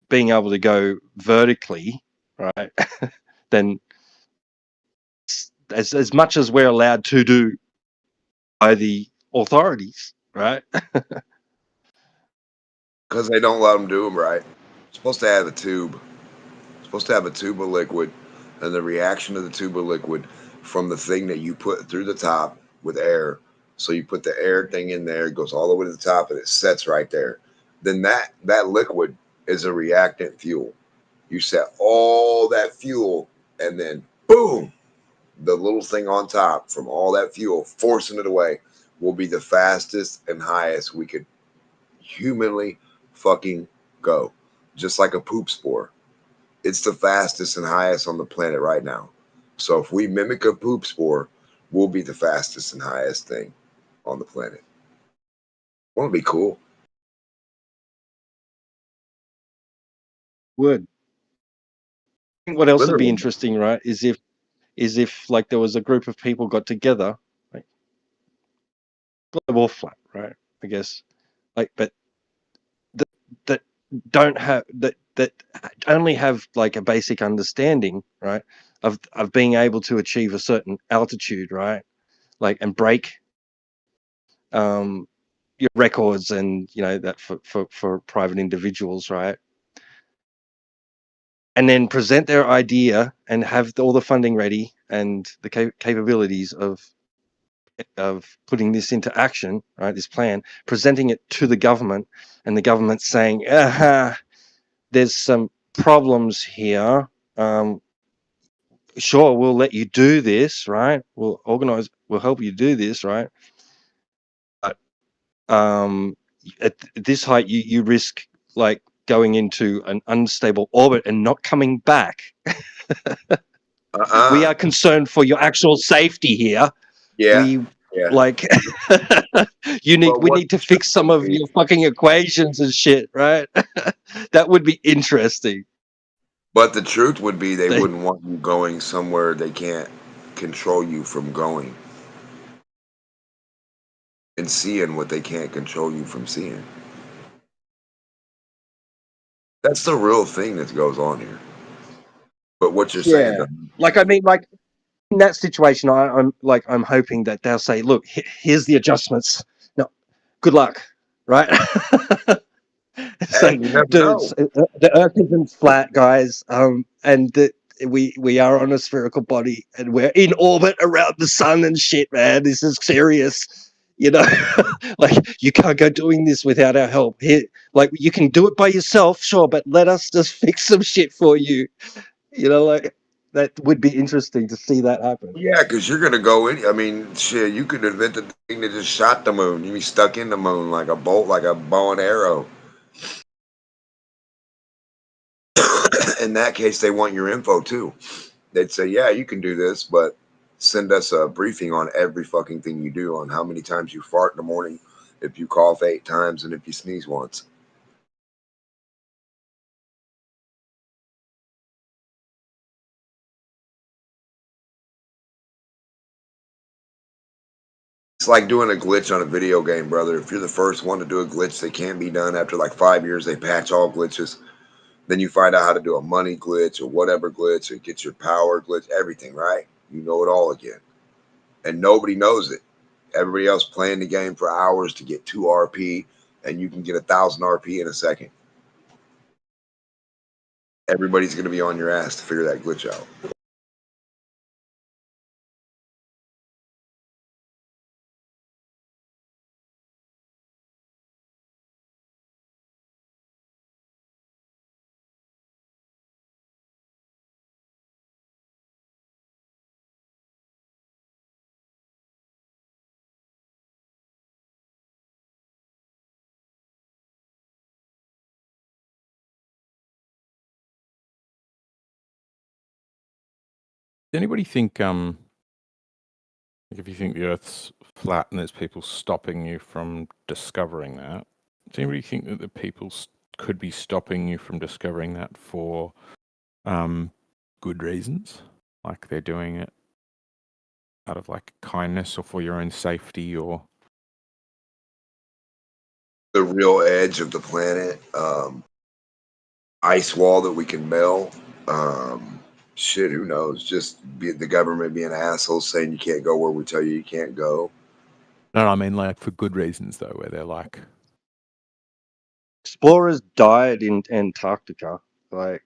being able to go vertically, right? Then as much as we're allowed to do by the authorities, right? Because they don't let them do them right. It's supposed to have a tube. It's supposed to have a tube of liquid, and the reaction of the tube of liquid from the thing that you put through the top with air. So you put the air thing in there, it goes all the way to the top, and it sets right there. Then that liquid is a reactant fuel. You set all that fuel, and then boom, the little thing on top from all that fuel, forcing it away, will be the fastest and highest we could humanly fucking go. Just like a poop spore. It's the fastest and highest on the planet right now. So if we mimic a poop spore, we'll be the fastest and highest thing on the planet. Won't it be cool? Would. I think what else would be Literally. interesting, right, is if like there was a group of people got together, like globe or flat, right? I guess, like, but that don't have that only have like a basic understanding, right, of being able to achieve a certain altitude, right, like, and break your records, and that for private individuals, right, and then present their idea and have all the funding ready and the capabilities of putting this into action, right, this plan, presenting it to the government, and the government saying, there's some problems here. Sure, we'll let you do this, right? We'll help you do this, right? But at this height, you risk like going into an unstable orbit and not coming back. We are concerned for your actual safety here. Yeah. Like we need to fix some of your fucking equations and shit, right? That would be interesting. But the truth would be they wouldn't want you going somewhere they can't control you from going. And seeing what they can't control you from seeing. That's the real thing that goes on here. But what you're saying, like, I mean, like in that situation, I'm hoping that they'll say, look, here's the adjustments. No, good luck, right? Hey, you never dudes, know. the Earth isn't flat, guys, and we are on a spherical body, and we're in orbit around the sun and shit, man. This is serious, like, you can't go doing this without our help. Here, like, you can do it by yourself, sure, but let us just fix some shit for you. Like, that would be interesting to see that happen. Yeah, because you're gonna go in. I mean, shit, you could invent the thing that just shot the moon. You'd be stuck in the moon like a bolt, like a bow and arrow. In that case, they want your info too. They'd say, yeah, you can do this, but send us a briefing on every fucking thing you do, on how many times you fart in the morning, if you cough 8 times, and if you sneeze once. It's like doing a glitch on a video game, brother. If you're the first one to do a glitch that can't be done, after like 5 years, they patch all glitches. Then you find out how to do a money glitch or whatever glitch, or get your power glitch, everything, right? You know it all again. And nobody knows it. Everybody else playing the game for hours to get 2 RP, and you can get 1,000 RP in a second. Everybody's going to be on your ass to figure that glitch out. Does anybody think, like, if you think the Earth's flat and there's people stopping you from discovering that, does anybody think that the people could be stopping you from discovering that for good reasons? Like they're doing it out of like kindness or for your own safety, or The real edge of the planet, ice wall that we can melt. Shit, who knows? Just the government being assholes saying you can't go where we tell you can't go. No, I mean like for good reasons though, where they're like, explorers died in Antarctica, like.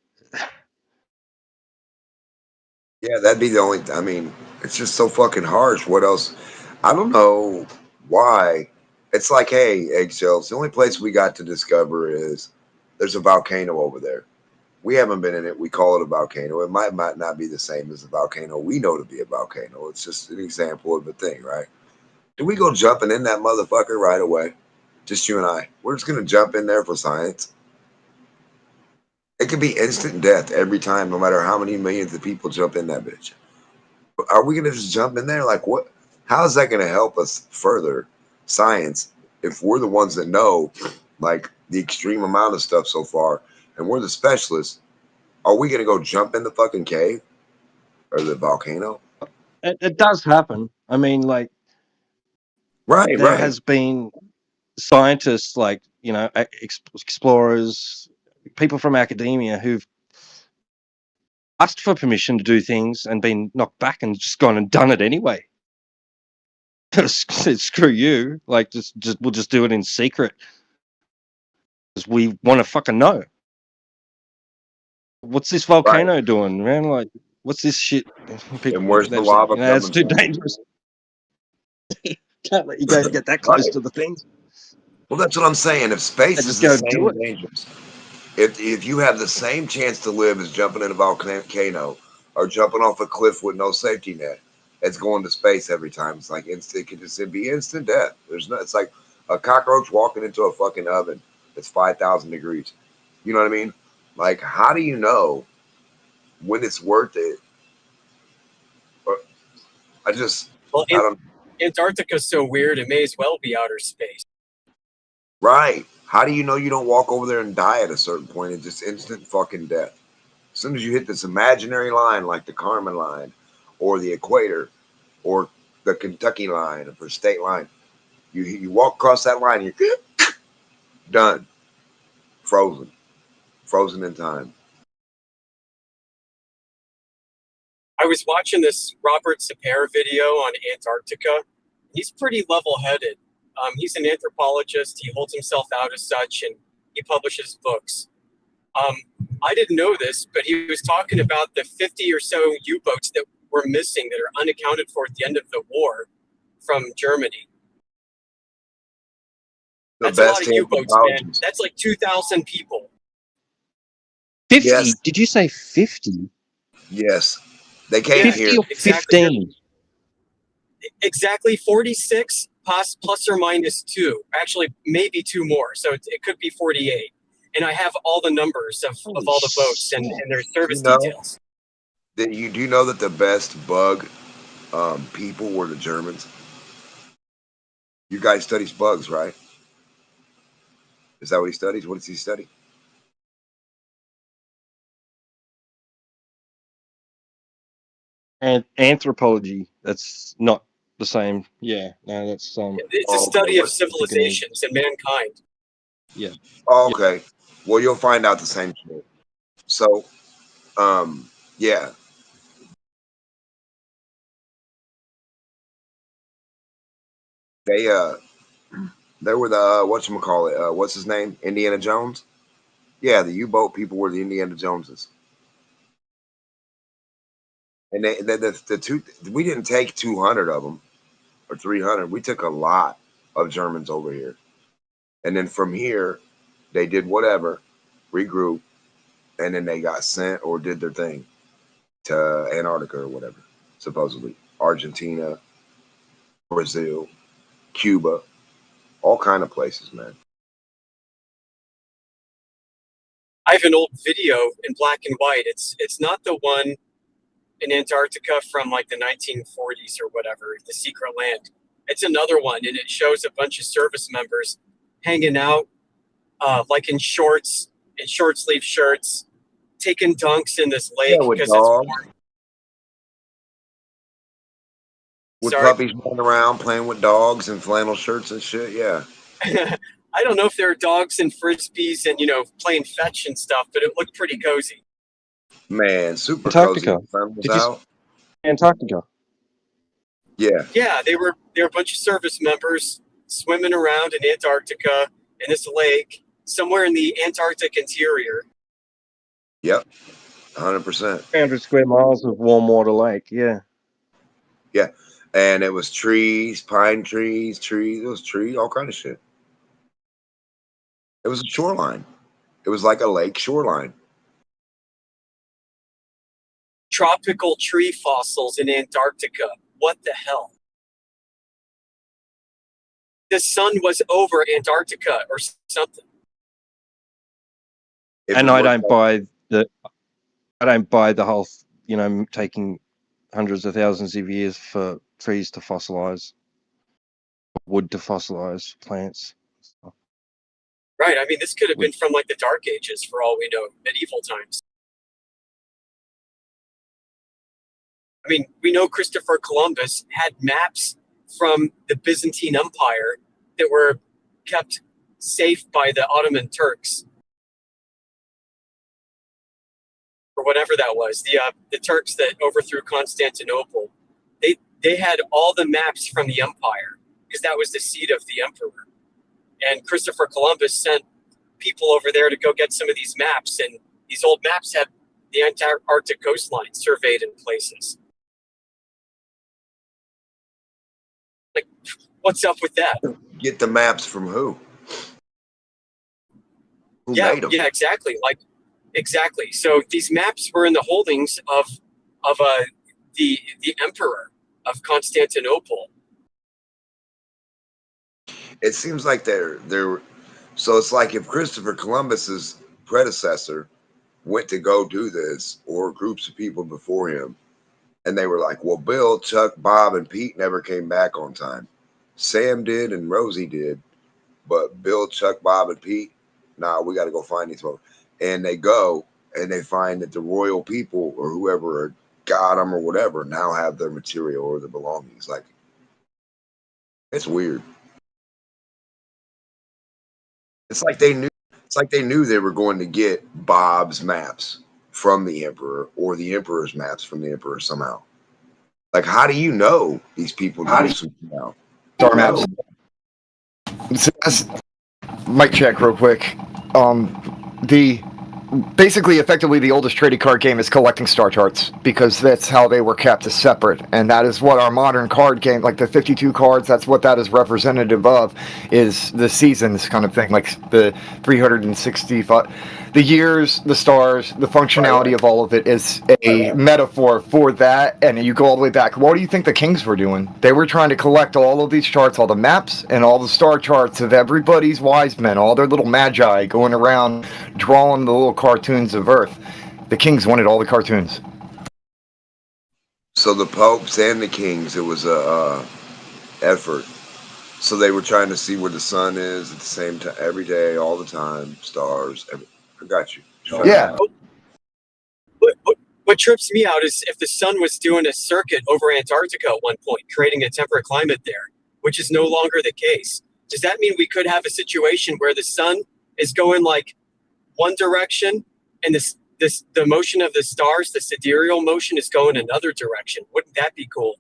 Yeah, that'd be the only. I mean, it's just so fucking harsh. What else? I don't know why. It's like, hey, eggshells. The only place we got to discover is there's a volcano over there. We haven't been in it. We call it a volcano. It might not be the same as a volcano we know to be a volcano. It's just an example of a thing, right? Do we go jumping in that motherfucker right away? just you and I, we're just going to jump in there for science. It could be instant death every time, no matter how many millions of people jump in that bitch. Are we going to just jump in there? Like, what? How is that going to help us further science if we're the ones that know, like, the extreme amount of stuff so far, and we're the specialists? Are we going to go jump in the fucking cave or the volcano? It does happen. I mean, like, there has been scientists, like, you know, explorers, people from academia who've asked for permission to do things and been knocked back and just gone and done it anyway. Screw you! Like, we'll just do it in secret because we want to fucking know. What's this volcano doing, man? Like, what's this shit? People, and where's the lava coming it's too dangerous. Can't let you go get that close to the things. Well, that's what I'm saying. If space is the same dangerous, if you have the same chance to live as jumping in a volcano or jumping off a cliff with no safety net, it's going to space every time. It's like instant. It could just be instant death. There's no. It's like a cockroach walking into a fucking oven that's 5,000 degrees. You know what I mean? Like, how do you know when it's worth it? I don't. Antarctica's so weird, it may as well be outer space. Right. How do you know you don't walk over there and die at a certain point and just instant fucking death? As soon as you hit this imaginary line like the Kármán line or the equator or the Kentucky line or state line, you walk across that line, you're done. Frozen. Frozen in time. I was watching this Robert Sapir video on Antarctica. He's pretty level-headed. He's an anthropologist. He holds himself out as such, and he publishes books. I didn't know this, but he was talking about the 50 or so U-boats that were missing that are unaccounted for at the end of the war from Germany. That's a lot of U-boats, man. That's like 2,000 people. 50? Yes. Did you say 50? Yes. They came here. 50 or 15? Exactly 46 plus or minus 2. Actually, maybe 2 more. So it could be 48. And I have all the numbers of all the boats and their service details. Do you know that the best bug people were the Germans? You guys studies bugs, right? Is that what he studies? What does he study? And anthropology. That's not the same. Yeah, no, that's It's a study of civilizations and mankind. Yeah. Oh, okay. Well, you'll find out the same shit. So, yeah. They were the whatchamacallit, what's his name? Indiana Jones? Yeah, the U-boat people were the Indiana Joneses. And the two, we didn't take 200 of them or 300. We took a lot of Germans over here. And then from here, they did whatever, regrouped, and then they got sent or did their thing to Antarctica or whatever, supposedly. Argentina, Brazil, Cuba, all kind of places, man. I have an old video in black and white. It's not the one in Antarctica from like the 1940s or whatever, the secret land. It's another one, and it shows a bunch of service members hanging out like in short sleeve shirts, taking dunks in this lake because it's warm. With puppies running around playing with dogs and flannel shirts and shit, yeah. I don't know if there are dogs and frisbees and, playing fetch and stuff, but it looked pretty cozy. Man, super Antarctica. cozy. Antarctica. Yeah. Yeah, they were a bunch of service members swimming around in Antarctica in this lake somewhere in the Antarctic interior. Yep. 100%. 300 square miles of warm water lake, yeah. Yeah. And it was trees, pine trees, it was trees, all kind of shit. It was a shoreline. It was like a lake shoreline. Tropical tree fossils in Antarctica. What the hell? the sun was over Antarctica or something. And I don't buy the whole, taking hundreds of thousands of years for trees to fossilize, wood to fossilize, plants. Right. I mean, this could have been from like the Dark Ages, for all we know, medieval times. I mean, we know Christopher Columbus had maps from the Byzantine Empire that were kept safe by the Ottoman Turks, or whatever that was. The Turks that overthrew Constantinople. They had all the maps from the empire because that was the seat of the emperor. And Christopher Columbus sent people over there to go get some of these maps, and these old maps had the Antarctic coastline surveyed in places. Like, what's up with that? Get the maps from who? Who Yeah, made them? yeah, exactly. Like, exactly. So these maps were in the holdings of the emperor of Constantinople. It seems like they're so it's like if Christopher Columbus's predecessor went to go do this, or groups of people before him, and they were like, well, Bill, Chuck, Bob, and Pete never came back on time. Sam did and Rosie did, but Bill, Chuck, Bob, and Pete, nah, we got to go find these folks. And they go and they find that the royal people or whoever got them or whatever now have their material or their belongings. Like, it's weird. It's like they knew. It's like they knew they were going to get Bob's maps from the emperor or the emperor's maps from the emperor somehow. Like, how do you know these people do something now? Star maps. Mic check real quick. Basically, effectively, the oldest trading card game is collecting star charts because that's how they were kept as separate, and that is what our modern card game, like the 52 cards, that's what that is representative of, is the seasons kind of thing, like the 365, the years, the stars, the functionality of all of it is a metaphor for that. And you go all the way back. What do you think the kings were doing? They were trying to collect all of these charts, all the maps and all the star charts of everybody's wise men, all their little magi going around drawing the little cartoons of Earth. The kings wanted all the cartoons. So the popes and the kings, it was a effort. So they were trying to see where the sun is at the same time, every day, all the time, stars. I got you. Yeah. What trips me out is if the sun was doing a circuit over Antarctica at one point, creating a temperate climate there, which is no longer the case. Does that mean we could have a situation where the sun is going like one direction and the motion of the stars, the sidereal motion, is going another direction? Wouldn't that be cool?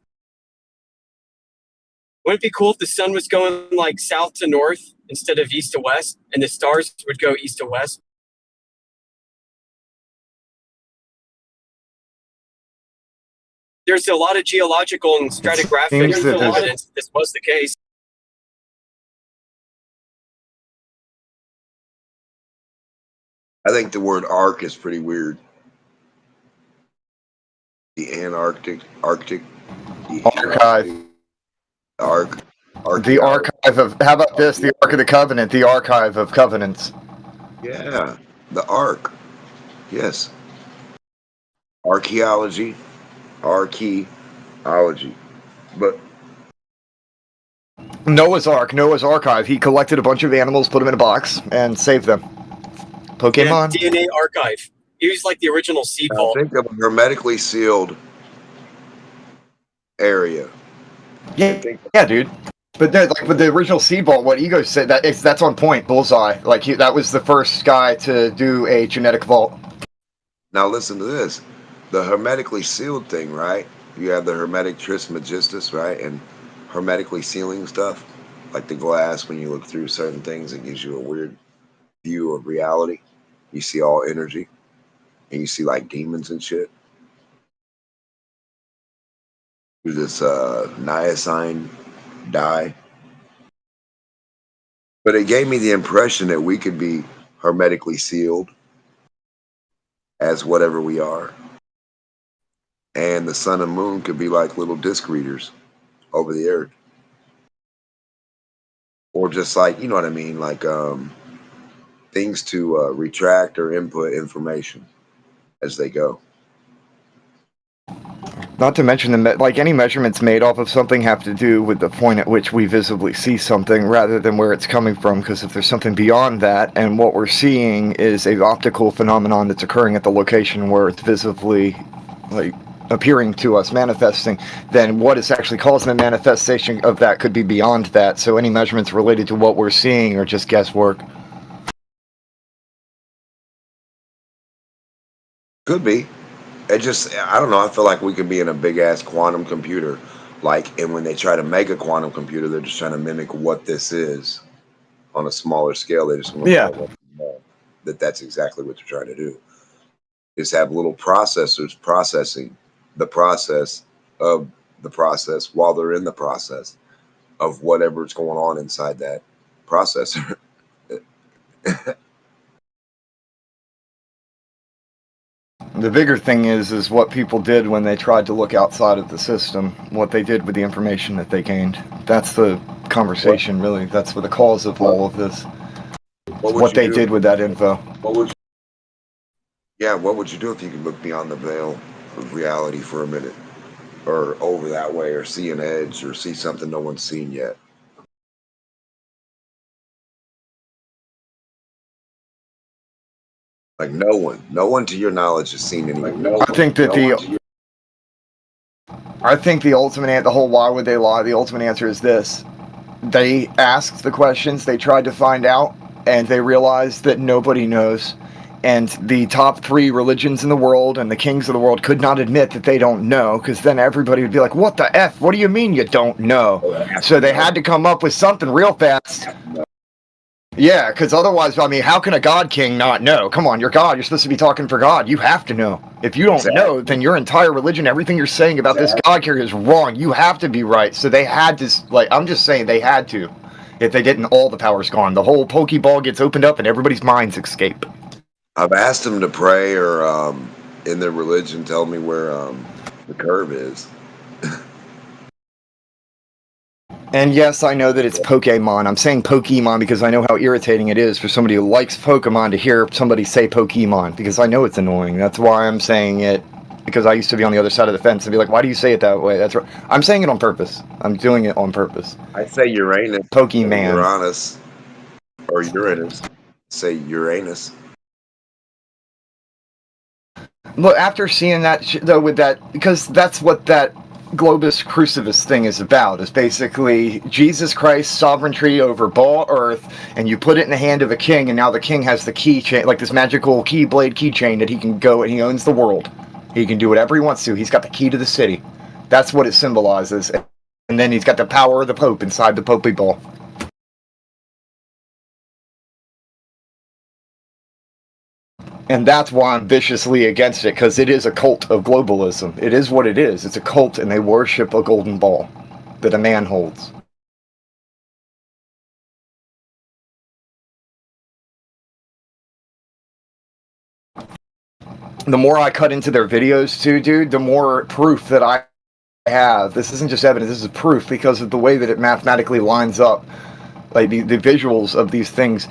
Wouldn't it be cool if the sun was going like south to north instead of east to west, and the stars would go east to west? There's a lot of geological and stratigraphic evidence that this was the case. I think the word arc is pretty weird. The Arctic, the archive. The archive of, how about this? The Ark of the Covenant, the archive of covenants. Yeah, the Ark. Yes. Archaeology. But Noah's Ark, Noah's Archive. He collected a bunch of animals, put them in a box, and saved them. Pokemon. Yeah, DNA archive. He was like the original seed vault. Think of a hermetically sealed area. Yeah, dude. But no, like with the original seed vault, what Ego said, that's on point, bullseye. Like that was the first guy to do a genetic vault. Now listen to this. The hermetically sealed thing, right? You have the hermetic trismegistus, right? And hermetically sealing stuff, like the glass, when you look through certain things, it gives you a weird view of reality. You see all energy, and you see like demons and shit. Through this niacin dye. But it gave me the impression that we could be hermetically sealed as whatever we are. And the sun and moon could be like little disc readers over the earth. or just like, you know what I mean, like things to retract or input information as they go. Not to mention like any measurements made off of something have to do with the point at which we visibly see something rather than where it's coming from, because if there's something beyond that and what we're seeing is a optical phenomenon that's occurring at the location where it's visibly like appearing to us, manifesting, then what is actually causing the manifestation of that could be beyond that. So any measurements related to what we're seeing are just guesswork. Could be. It just, I don't know, I feel like we could be in a big ass quantum computer, like, and when they try to make a quantum computer, they're just trying to mimic what this is on a smaller scale. They just want to know that that's exactly what they're trying to do, is have little processors processing the process of the process while they're in the process of whatever's going on inside that processor. The bigger thing is what people did when they tried to look outside of the system, what they did with the information that they gained. That's the conversation, really. That's what the cause of all of this. What they did with that info. What would you do if you could look beyond the veil of reality for a minute, or over that way, or see an edge, or see something no one's seen yet? Like no one to your knowledge has seen anything. I think that the ultimate, the whole why would they lie, the ultimate answer is this. They asked the questions, they tried to find out, and they realized that nobody knows. And the top 3 religions in the world and the kings of the world could not admit that they don't know, because then everybody would be like, what the F? What do you mean you don't know? So they had to come up with something real fast. Yeah, because otherwise, I mean, how can a God King not know? Come on, you're God. You're supposed to be talking for God. You have to know. If you don't know, then your entire religion, everything you're saying about this God King is wrong. You have to be right. So they had to, like, I'm just saying they had to. If they didn't, all the power's gone. The whole Pokeball gets opened up and everybody's minds escape. I've asked them to pray or in their religion tell me where the curve is. And yes, I know that it's Pokemon. I'm saying Pokemon because I know how irritating it is for somebody who likes Pokemon to hear somebody say Pokemon, because I know it's annoying. That's why I'm saying it, because I used to be on the other side of the fence and be like, why do you say it that way? That's right. I'm saying it on purpose. I'm doing it on purpose. I say Uranus. Pokemon. Uranus. Or Uranus. Say Uranus. Look, after seeing that, though, with that, because that's what that Globus Crucifix thing is about, is basically Jesus Christ's sovereignty over all earth, and you put it in the hand of a king, and now the king has the keychain, like this magical keyblade keychain that he can go, and he owns the world. He can do whatever he wants to. He's got the key to the city. That's what it symbolizes. And then he's got the power of the Pope inside the Pokeball. And that's why I'm viciously against it, because it is a cult of globalism. It is what it is. It's a cult, and they worship a golden ball that a man holds. The more I cut into their videos, too, dude, the more proof that I have. This isn't just evidence, this is proof, because of the way that it mathematically lines up. Like, the visuals of these things.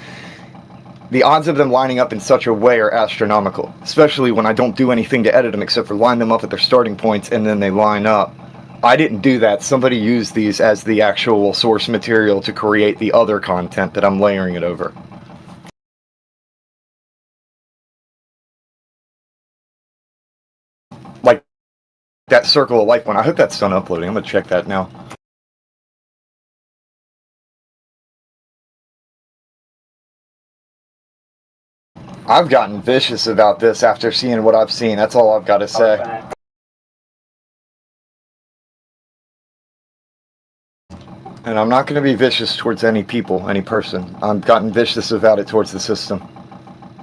The odds of them lining up in such a way are astronomical, especially when I don't do anything to edit them except for line them up at their starting points and then they line up. I didn't do that. Somebody used these as the actual source material to create the other content that I'm layering it over. Like that circle of life one. I hope that's done uploading. I'm going to check that now. I've gotten vicious about this after seeing what I've seen. That's all I've got to say. And I'm not going to be vicious towards any people, any person. I've gotten vicious about it towards the system.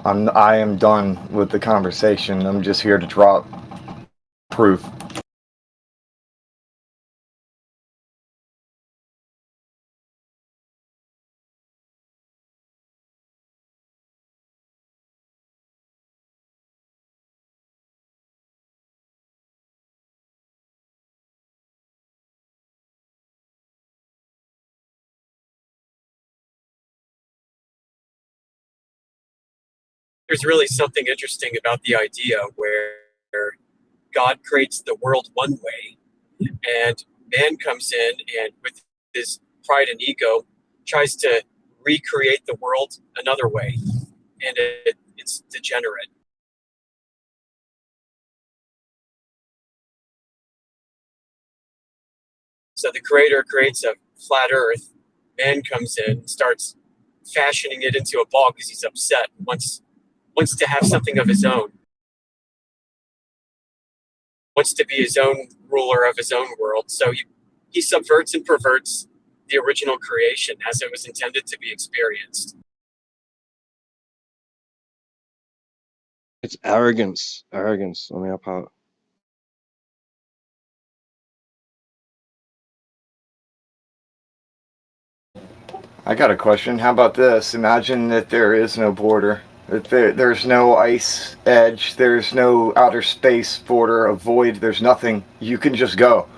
I am done with the conversation. I'm just here to drop proof. there's really something interesting about the idea where God creates the world one way, and man comes in and with his pride and ego tries to recreate the world another way, and it's degenerate. So the creator creates a flat earth, man comes in and starts fashioning it into a ball because he's upset, wants to have something of his own, wants to be his own ruler of his own world. So he subverts and perverts the original creation as it was intended to be experienced. It's arrogance on our part. I got a question. How about this? Imagine that there is no border. That there's no ice edge. There's no outer space border, a void. There's nothing. You can just go.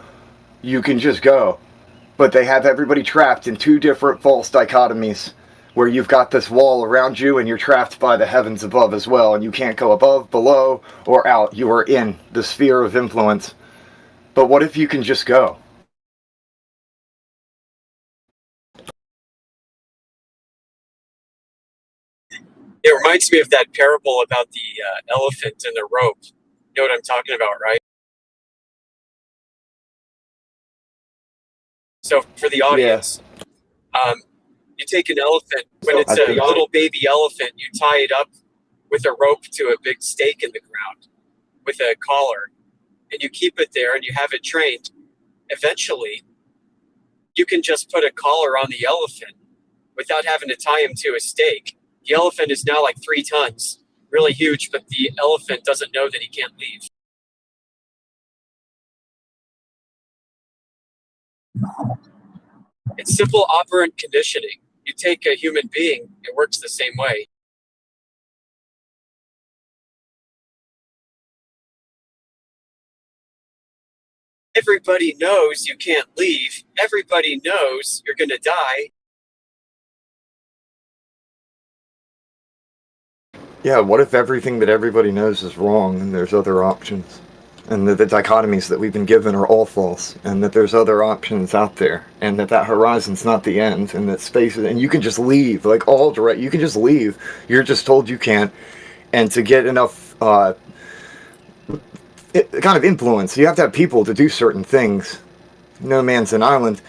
You can just go. But they have everybody trapped in two different false dichotomies, where you've got this wall around you and you're trapped by the heavens above as well, and you can't go above, below, or out. You are in the sphere of influence. But what if you can just go? It reminds me of that parable about the elephant and the rope. You know what I'm talking about, right? So for the audience, you take an elephant, when it's a little baby elephant, you tie it up with a rope to a big stake in the ground with a collar, and you keep it there and you have it trained. Eventually, you can just put a collar on the elephant without having to tie him to a stake. The elephant is now like 3 tons, really huge, but the elephant doesn't know that he can't leave. It's simple operant conditioning. You take a human being, it works the same way. Everybody knows you can't leave. Everybody knows you're going to die. Yeah, what if everything that everybody knows is wrong and there's other options? And that the dichotomies that we've been given are all false, and that there's other options out there, and that horizon's not the end, and that space is, and you can just leave, like all direct, you can just leave. You're just told you can't, and to get enough kind of influence, you have to have people to do certain things. No man's an island.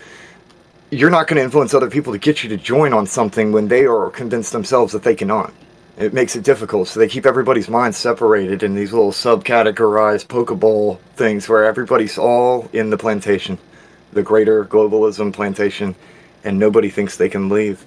You're not going to influence other people to get you to join on something when they are convinced themselves that they cannot. It makes it difficult, so they keep everybody's minds separated in these little subcategorized Pokeball things where everybody's all in the plantation, the greater globalism plantation, and nobody thinks they can leave.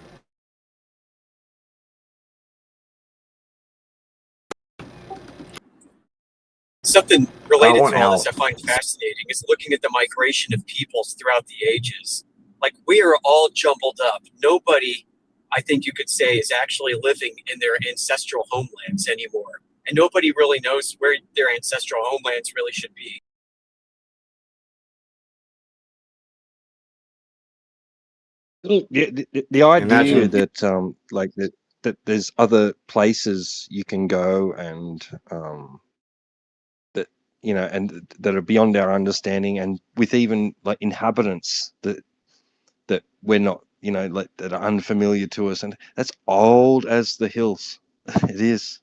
Something related to all this I find fascinating is looking at the migration of peoples throughout the ages. Like, we are all jumbled up. Nobody, I think you could say, is actually living in their ancestral homelands anymore. And nobody really knows where their ancestral homelands really should be. The idea that like that there's other places you can go, and that, you know, and that are beyond our understanding, and with even like inhabitants that we're not, you know, like that are unfamiliar to us, and that's old as the hills. It is.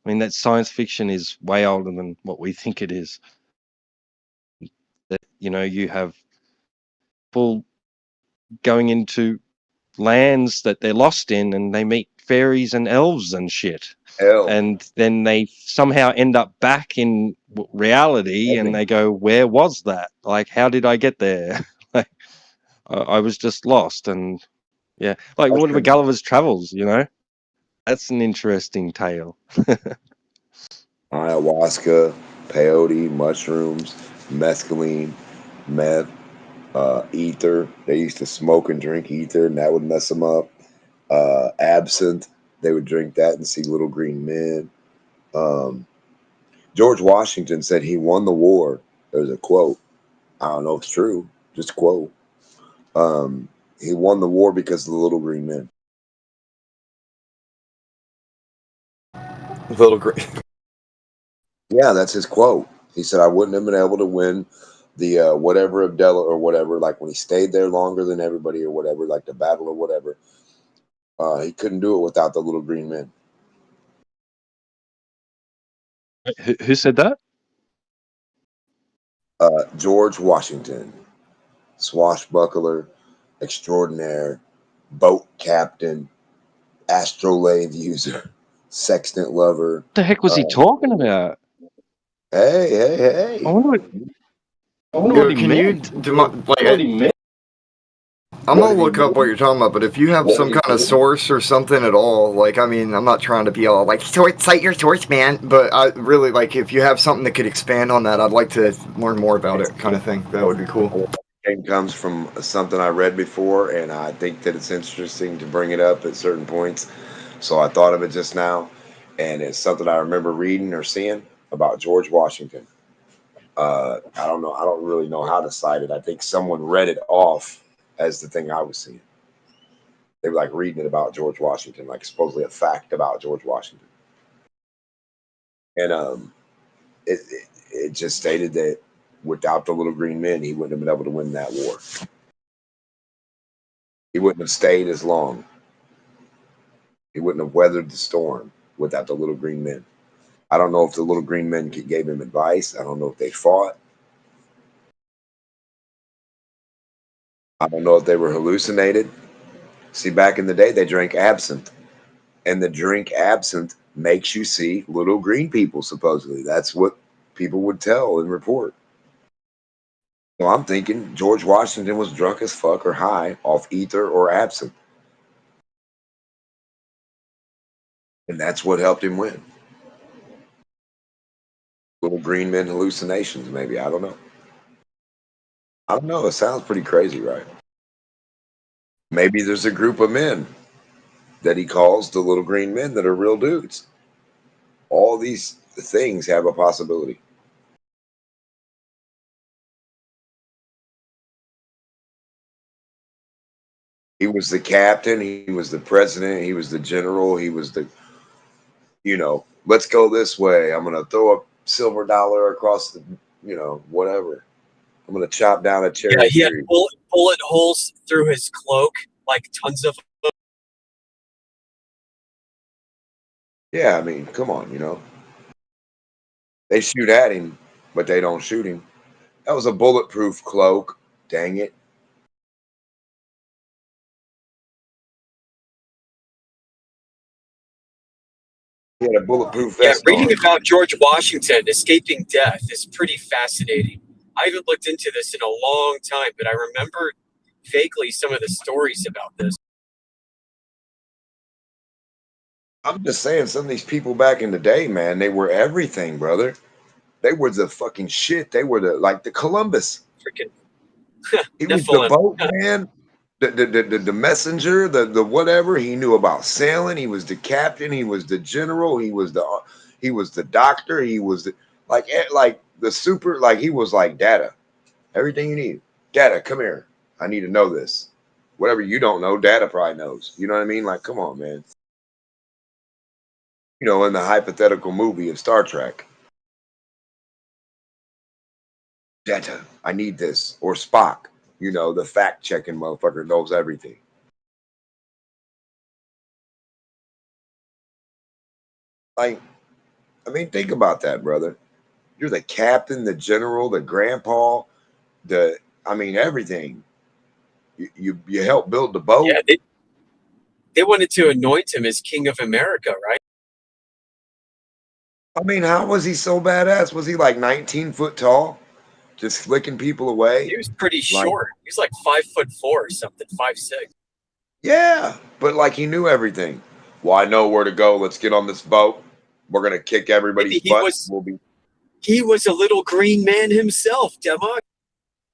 I mean, that science fiction is way older than what we think it is. That, you know, you have people going into lands that they're lost in, and they meet fairies and elves and shit. And then they somehow end up back in reality, and they go, where was that? Like, how did I get there? Like, I was just lost. And yeah, like what about Gulliver's Travels, you know? That's an interesting tale. Ayahuasca, peyote, mushrooms, mescaline, meth, ether. They used to smoke and drink ether, and that would mess them up. Absinthe, they would drink that and see little green men. George Washington said he won the war. There's a quote. I don't know if it's true. Just a quote. He won the war because of the little green men. Little green. Yeah, that's his quote. He said, "I wouldn't have been able to win the whatever of Dela or whatever. Like when he stayed there longer than everybody or whatever, like the battle or whatever. He couldn't do it without the little green men." Who said that? George Washington, swashbuckler extraordinaire, boat captain, astrolabe user, sextant lover. What the heck was he talking about? Hey. I wonder what he Can you meant. I'm gonna look up what you're talking about, but if you have some kind of source or something at all, like, I mean, I'm not trying to be all like, cite your source, man, but I really, like, if you have something that could expand on that, I'd like to learn more about it, kind of thing. That would be cool. It comes from something I read before, and I think that it's interesting to bring it up at certain points. So I thought of it just now, and it's something I remember reading or seeing about George Washington. I don't know. I don't really know how to cite it. I think someone read it off as the thing I was seeing. They were like reading it about George Washington, like supposedly a fact about George Washington. And it just stated that without the little green men, he wouldn't have been able to win that war. He wouldn't have stayed as long. He wouldn't have weathered the storm without the little green men. I don't know if the little green men gave him advice. I don't know if they fought. I don't know if they were hallucinated. See, back in the day, they drank absinthe. And the drink absinthe makes you see little green people, supposedly. That's what people would tell and report. So I'm thinking George Washington was drunk as fuck or high off ether or absinthe. And that's what helped him win. Little green men hallucinations, maybe. I don't know. I don't know. It sounds pretty crazy, right? Maybe there's a group of men that he calls the little green men that are real dudes. All these things have a possibility. He was the captain, he was the president, he was the general, he was the, let's go this way. I'm going to throw a silver dollar across the, whatever. I'm going to chop down a cherry Yeah, he had tree. bullet holes through his cloak, like tons of them. Yeah, I mean, come on, They shoot at him, but they don't shoot him. That was a bulletproof cloak. Dang it. He had a bulletproof vest reading on. about George Washington escaping death is pretty fascinating. I haven't looked into this in a long time, but I remember vaguely some of the stories about this. I'm just saying, some of these people back in the day, man, they were everything, brother. They were the fucking shit. They were the Columbus. Freaking He was the boatman, the messenger, the whatever. He knew about sailing. He was the captain. He was the general. He was the doctor. He was like the super. Like he was like Data. Everything you need. Data, come here. I need to know this. Whatever you don't know, Data probably knows. You know what I mean? Like, come on, man. In the hypothetical movie of Star Trek. Data, I need this. Or Spock, the fact checking motherfucker knows everything. Like, I mean, think about that, brother. You're the captain, the general, the grandpa, everything. You help build the boat. Yeah, they wanted to anoint him as King of America, right? I mean, how was he so badass? Was he like 19 foot tall? Just flicking people away? He was pretty short. He was like 5'4" or something, 5'6". Yeah, but like he knew everything. Well, I know where to go. Let's get on this boat. We're gonna kick everybody's butt. He was a little green man himself, Debunk.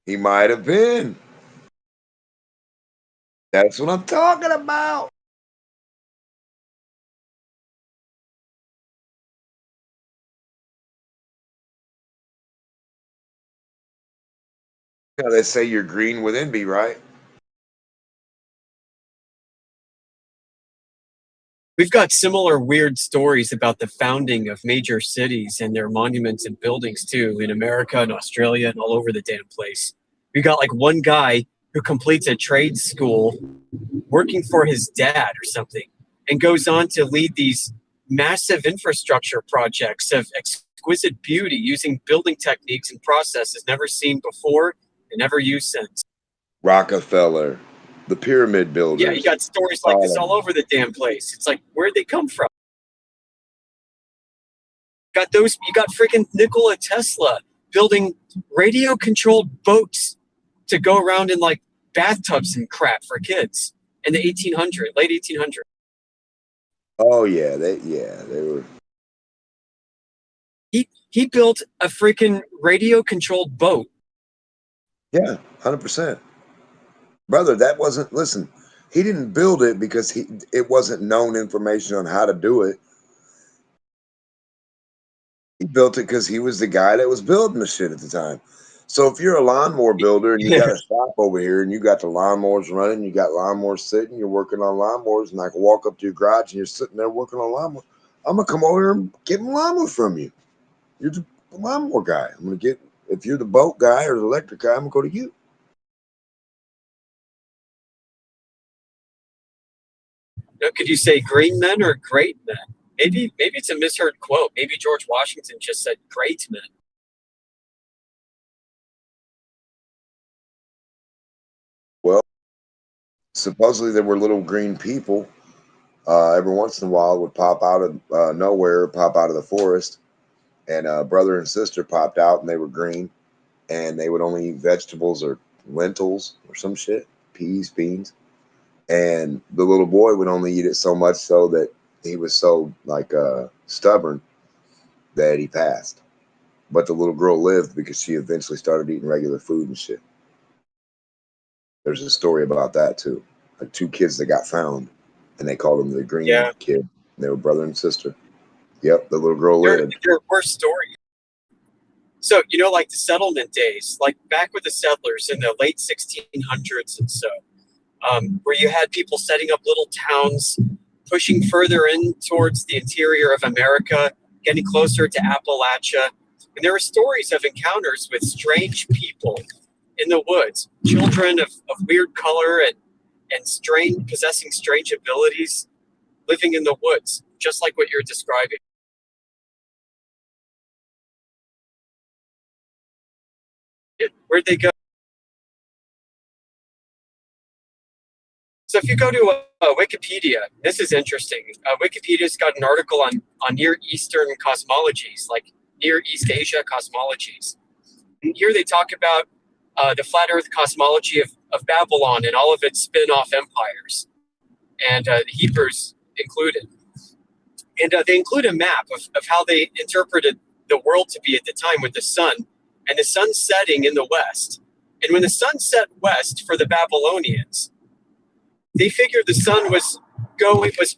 He might have been. That's what I'm talking about. Yeah, they say you're green with envy, right? We've got similar weird stories about the founding of major cities and their monuments and buildings too, in America and Australia and all over the damn place. We got like one guy who completes a trade school working for his dad or something and goes on to lead these massive infrastructure projects of exquisite beauty using building techniques and processes never seen before and never used since. Rockefeller, the pyramid builders. Yeah, you got stories like this all over the damn place. It's like, where'd they come from? You got freaking Nikola Tesla building radio-controlled boats to go around in like bathtubs and crap for kids in the late 1800s. Oh yeah, they were. He built a freaking radio-controlled boat. Yeah, 100%. Brother, that wasn't. Listen, he didn't build it because it wasn't known information on how to do it. He built it because he was the guy that was building the shit at the time. So if you're a lawnmower builder and you got a shop over here and you got the lawnmowers running, you got lawnmowers sitting, you're working on lawnmowers, and I can walk up to your garage and you're sitting there working on lawnmowers, I'm gonna come over here and get a lawnmower from you. You're the lawnmower guy. I'm gonna get, if you're the boat guy or the electric guy, I'm gonna go to you. Now, could you say green men or great men? Maybe it's a misheard quote. Maybe George Washington just said great men. Well, supposedly there were little green people. Every once in a while would pop out of nowhere, pop out of the forest, and brother and sister popped out, and they were green, and they would only eat vegetables or lentils or some shit, peas, beans, and the little boy would only eat it so much so that he was so like stubborn that he passed. But the little girl lived because she eventually started eating regular food and shit. There's a story about that too. Like two kids that got found, and they called them the green kid. They were brother and sister. Yep, the little girl lived. There were stories. So, you know, like the settlement days, like back with the settlers in the late 1600s and so, where you had people setting up little towns, pushing further in towards the interior of America, getting closer to Appalachia. And there were stories of encounters with strange people in the woods, children of weird color and possessing strange abilities, living in the woods, just like what you're describing. Where'd they go? So if you go to Wikipedia, this is interesting. Wikipedia's got an article on Near Eastern cosmologies, like Near East Asia cosmologies. And here they talk about the flat Earth cosmology of Babylon and all of its spin-off empires, and the Hebrews included. And they include a map of how they interpreted the world to be at the time with the sun, and the sun setting in the west. And when the sun set west for the Babylonians, they figured the sun was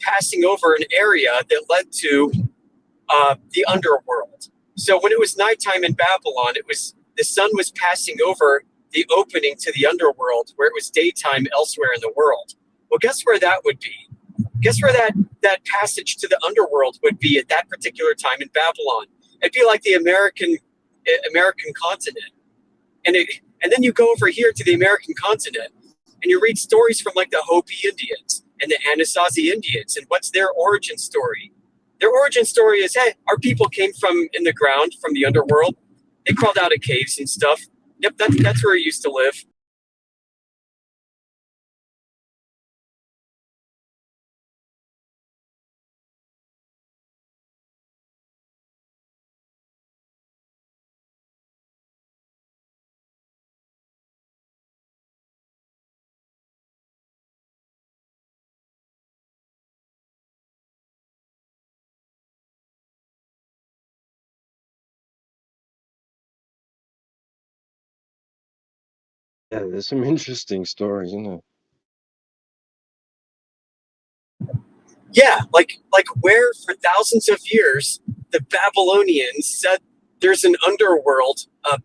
passing over an area that led to the underworld. So when it was nighttime in Babylon, the sun was passing over the opening to the underworld, where it was daytime elsewhere in the world. Well, guess where that would be? Guess where that passage to the underworld would be at that particular time in Babylon? It'd be like the American continent. And then you go over here to the American continent, and you read stories from like the Hopi Indians and the Anasazi Indians, and what's their origin story? Their origin story is, hey, our people came from in the ground, from the underworld. They crawled out of caves and stuff. Yep, that's where we used to live. Yeah, there's some interesting stories, isn't there? Yeah, like where for thousands of years the Babylonians said there's an underworld, a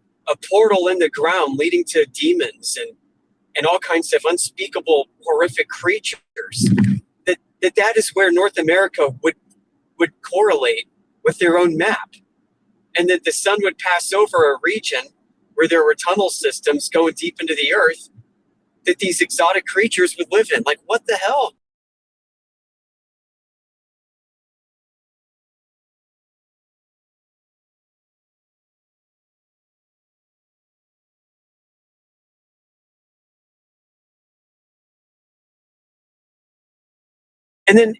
portal in the ground leading to demons and all kinds of unspeakable, horrific creatures that that is where North America would correlate with their own map, and that the sun would pass over a region where there were tunnel systems going deep into the earth that these exotic creatures would live in. Like, what the hell? And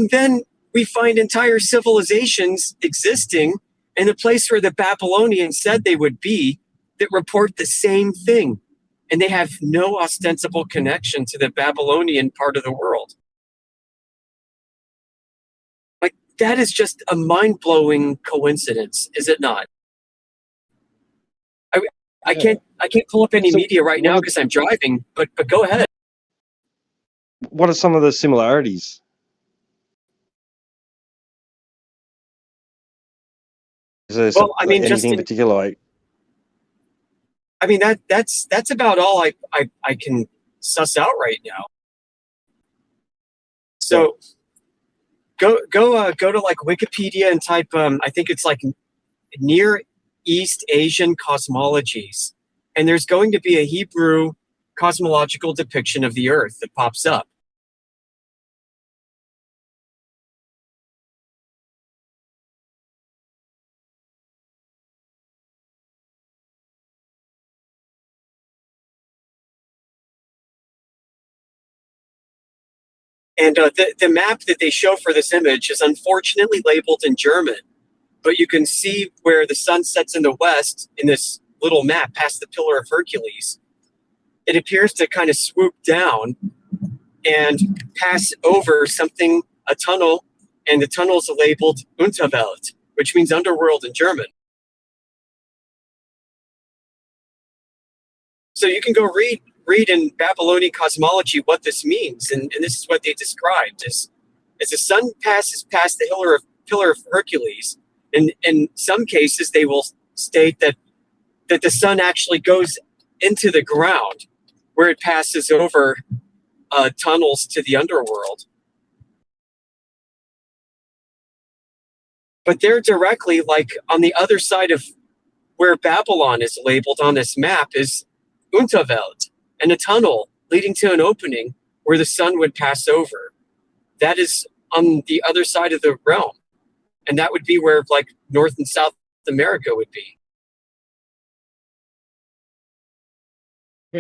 then we find entire civilizations existing in a place where the Babylonians said they would be that report the same thing. And they have no ostensible connection to the Babylonian part of the world. Like, that is just a mind-blowing coincidence, is it not? I can't pull up any media right now because I'm driving, but go ahead. What are some of the similarities? Is there anything in particular? Like, I mean, that's about all I can suss out right now. So go to like Wikipedia and type I think it's like Near East Asian cosmologies, and there's going to be a Hebrew cosmological depiction of the Earth that pops up. And the map that they show for this image is unfortunately labeled in German, but you can see where the sun sets in the west in this little map past the Pillar of Hercules. It appears to kind of swoop down and pass over something, a tunnel, and the tunnel is labeled Unterwelt, which means underworld in German. So you can go read in Babylonian cosmology what this means, and this is what they described as the sun passes past the Pillar of Hercules. And in some cases, they will state that the sun actually goes into the ground, where it passes over tunnels to the underworld. But they're directly, like, on the other side of where Babylon is labeled on this map is Unterwelt, and a tunnel leading to an opening where the sun would pass over. That is on the other side of the realm. And that would be where, like, North and South America would be.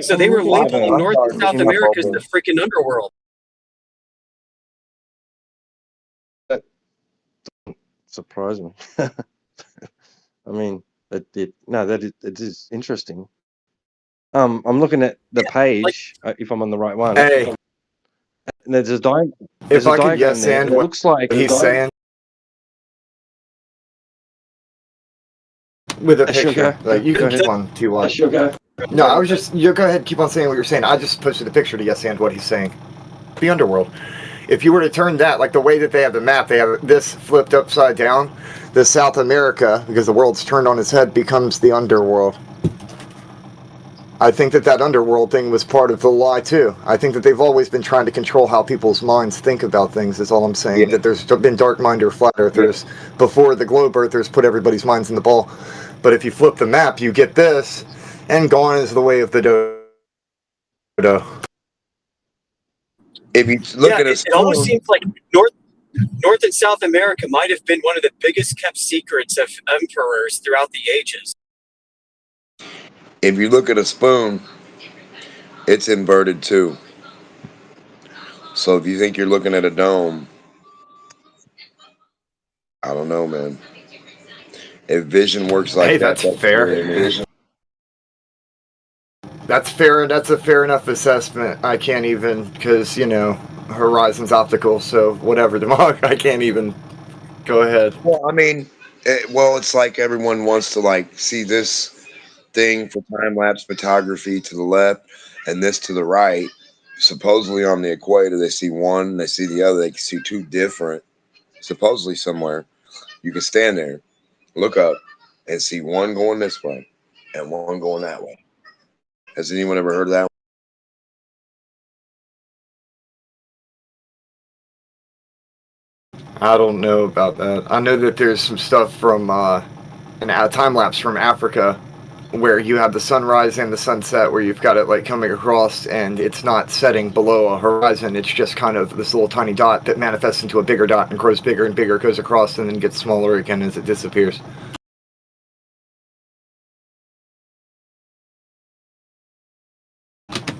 So they were labeling North and South America as the freaking underworld. That doesn't surprise me. I mean, it is interesting. I'm looking at the page, if I'm on the right one. Hey. And there's a diagram. If I could yes and what looks like he's saying with a picture. Like, you can keep on to what? No, I was just, you go ahead, keep on saying what you're saying. I just posted a picture to yes and what he's saying. The underworld. If you were to turn that, like the way that they have the map, they have this flipped upside down. The South America, because the world's turned on its head, becomes the underworld. I think that underworld thing was part of the lie too. I think that they've always been trying to control how people's minds think about things, is all I'm saying. Yeah. That there's been dark mind or flat earthers before the globe earthers put everybody's minds in the ball. But if you flip the map, you get this, and gone is the way of the dodo. If you look at it almost seems like North and South America might have been one of the biggest kept secrets of emperors throughout the ages. If you look at a spoon, it's inverted too. So if you think you're looking at a dome, I don't know, man. If vision works like that's fair. That's fair. That's a fair enough assessment. I can't even, because, Horizon's optical, so whatever, Demog, I can't even. Go ahead. Well, I mean, it's like everyone wants to, see this thing for time-lapse photography to the left and this to the right. Supposedly on the equator, they see one, they see the other, they can see two different. Supposedly somewhere, you can stand there, look up, and see one going this way and one going that way. Has anyone ever heard of that? I don't know about that. I know that there's some stuff from a time lapse from Africa where you have the sunrise and the sunset, where you've got it like coming across and it's not setting below a horizon. It's just kind of this little tiny dot that manifests into a bigger dot and grows bigger and bigger, goes across and then gets smaller again as it disappears.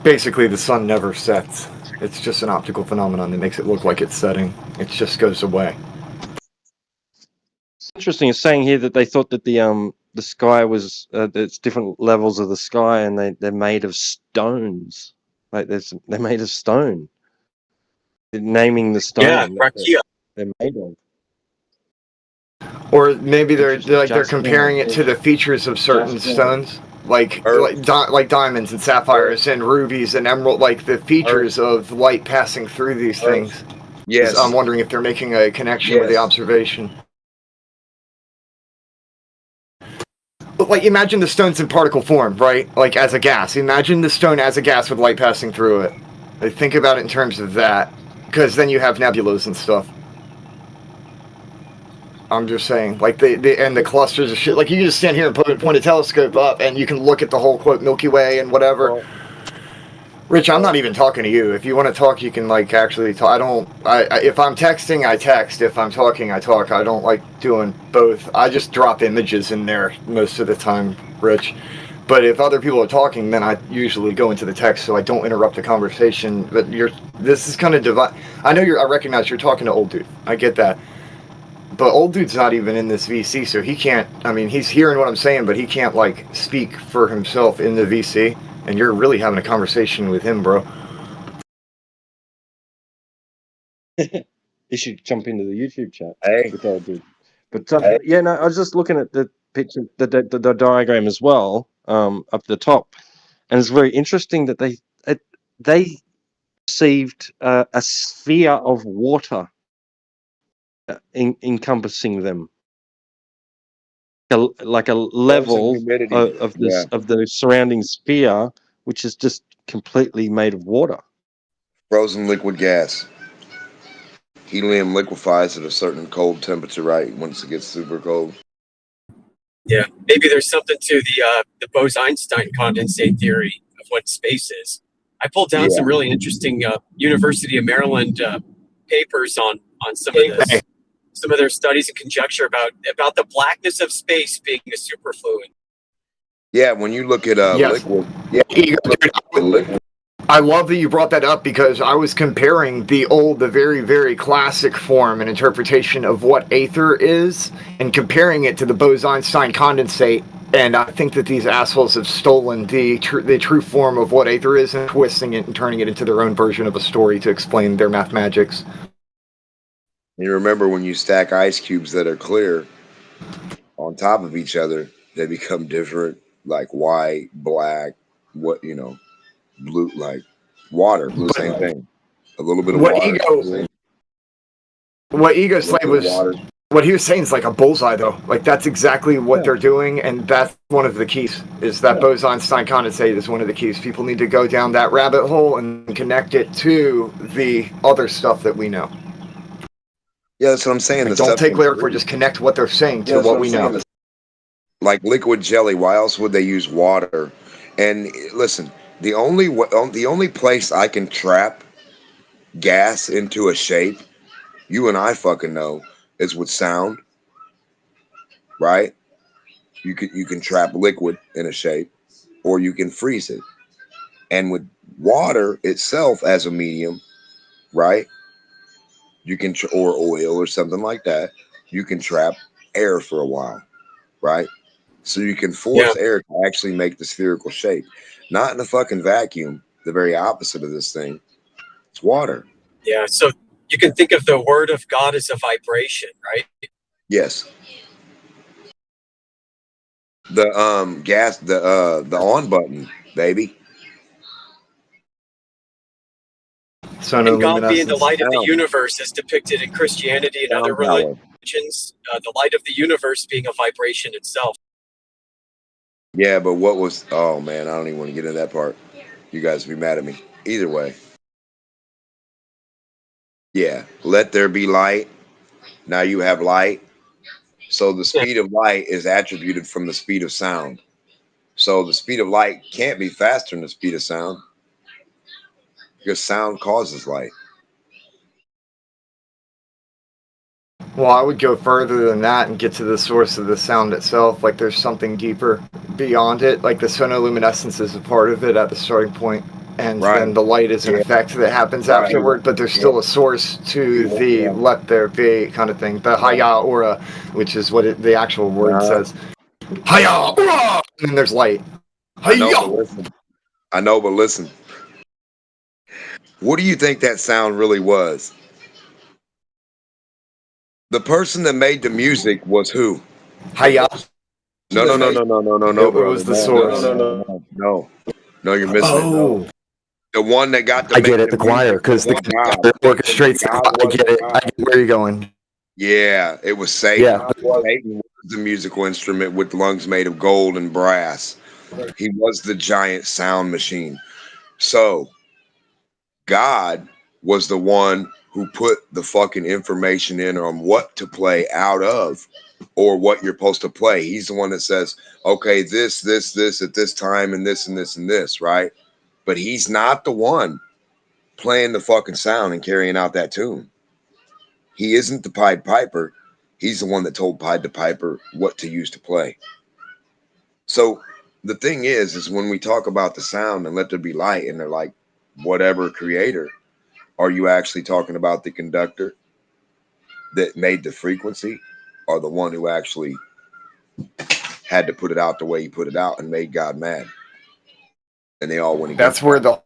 Basically, the sun never sets. It's just an optical phenomenon that makes it look like it's setting. It just goes away. It's interesting. It's saying here that they thought that the sky was there's different levels of the sky, and they're made of stones. Like they're made of stone. They're naming the stone. Yeah, rakia. They're made of. Or maybe they're comparing it to the features of certain stones, like diamonds and sapphires and rubies and emerald, like the features of light passing through these things. Yes. I'm wondering if they're making a connection with the observation. But like, imagine the stones in particle form, right? Like as a gas. Imagine the stone as a gas with light passing through it. Like, think about it in terms of that, because then you have nebulas and stuff. I'm just saying, like the clusters of shit. Like you can just stand here and point a telescope up, and you can look at the whole quote Milky Way and whatever. Rich, I'm not even talking to you. If you want to talk, you can like actually talk. If I'm texting, I text. If I'm talking, I talk. I don't like doing both. I just drop images in there most of the time, Rich. But if other people are talking, then I usually go into the text so I don't interrupt the conversation. But this is kind of I know I recognize you're talking to old dude. I get that. But old dude's not even in this VC, so he can't. I mean, he's hearing what I'm saying, but he can't like speak for himself in the VC. And you're really having a conversation with him, bro. You should jump into the YouTube chat with old dude. But yeah, no, I was just looking at the picture, the diagram as well, up the top, and it's very interesting that they received a sphere of water encompassing them, like a level of the surrounding sphere, which is just completely made of water. Frozen liquid gas. Helium liquefies at a certain cold temperature, right? Once it gets super cold. Yeah, maybe there's something to the Bose-Einstein condensate theory of what space is. I pulled down some really interesting University of Maryland papers on some of this, some of their studies and conjecture about the blackness of space being a superfluid. Yeah, when you look at liquid, liquid. I love that you brought that up, because I was comparing the very, very classic form and interpretation of what aether is, and comparing it to the Bose-Einstein condensate. And I think that these assholes have stolen the true form of what aether is and twisting it and turning it into their own version of a story to explain their math magics. You remember when you stack ice cubes that are clear on top of each other, they become different, like white, black, blue, like water, same thing. A little bit of water. What Ego Slave was, what he was saying is like a bullseye, though. Like that's exactly what they're doing, and that's one of the keys. Is that Bose-Einstein condensate is one of the keys. People need to go down that rabbit hole and connect it to the other stuff that we know. Yeah, that's what I'm saying. Like, don't take lyric, just connect what they're saying to what we know. Like liquid jelly, why else would they use water? And listen, the only place I can trap gas into a shape, you and I fucking know, is with sound, right? You can trap liquid in a shape, or you can freeze it. And with water itself as a medium, right? You can or oil or something like that. You can trap air for a while, right? So you can force air to actually make the spherical shape. Not in a fucking vacuum, the very opposite of this thing. It's water. Yeah, so you can think of the word of God as a vibration, right? Yes. The the on button, baby. And God being the light of the universe as depicted in Christianity and other religions, the light of the universe being a vibration itself. Yeah, but oh man, I don't even want to get into that part. You guys will be mad at me. Either way. Yeah, let there be light. Now you have light. So the speed of light is attributed from the speed of sound. So the speed of light can't be faster than the speed of sound because sound causes light. Well, I would go further than that and get to the source of the sound itself. Like there's something deeper beyond it. Like the sonoluminescence is a part of it at the starting point, and then the light is an effect that happens afterward. But there's still a source to the let there be kind of thing. The haya aura, which is what the actual word says. Haya aura, and then there's light. I know, but listen. What do you think that sound really was? The person that made the music was who? Haya. No, It was the source. No, you're missing it. No. The one that got the I get it, the choir, because the orchestrates. I get it. I get where you're going. Yeah, it was Satan. Yeah. Satan was the musical instrument with lungs made of gold and brass. He was the giant sound machine. So God was the one who put the fucking information in on what to play out of or what you're supposed to play. He's the one that says, okay, this at this time and this and this and this, right? But he's not the one playing the fucking sound and carrying out that tune. He isn't the Pied Piper. He's the one that told Pied the Piper what to use to play. So the thing is when we talk about the sound and let there be light and they're like, whatever creator, are you actually talking about the conductor that made the frequency or the one who actually had to put it out the way he put it out and made God mad? And they all went against That's where the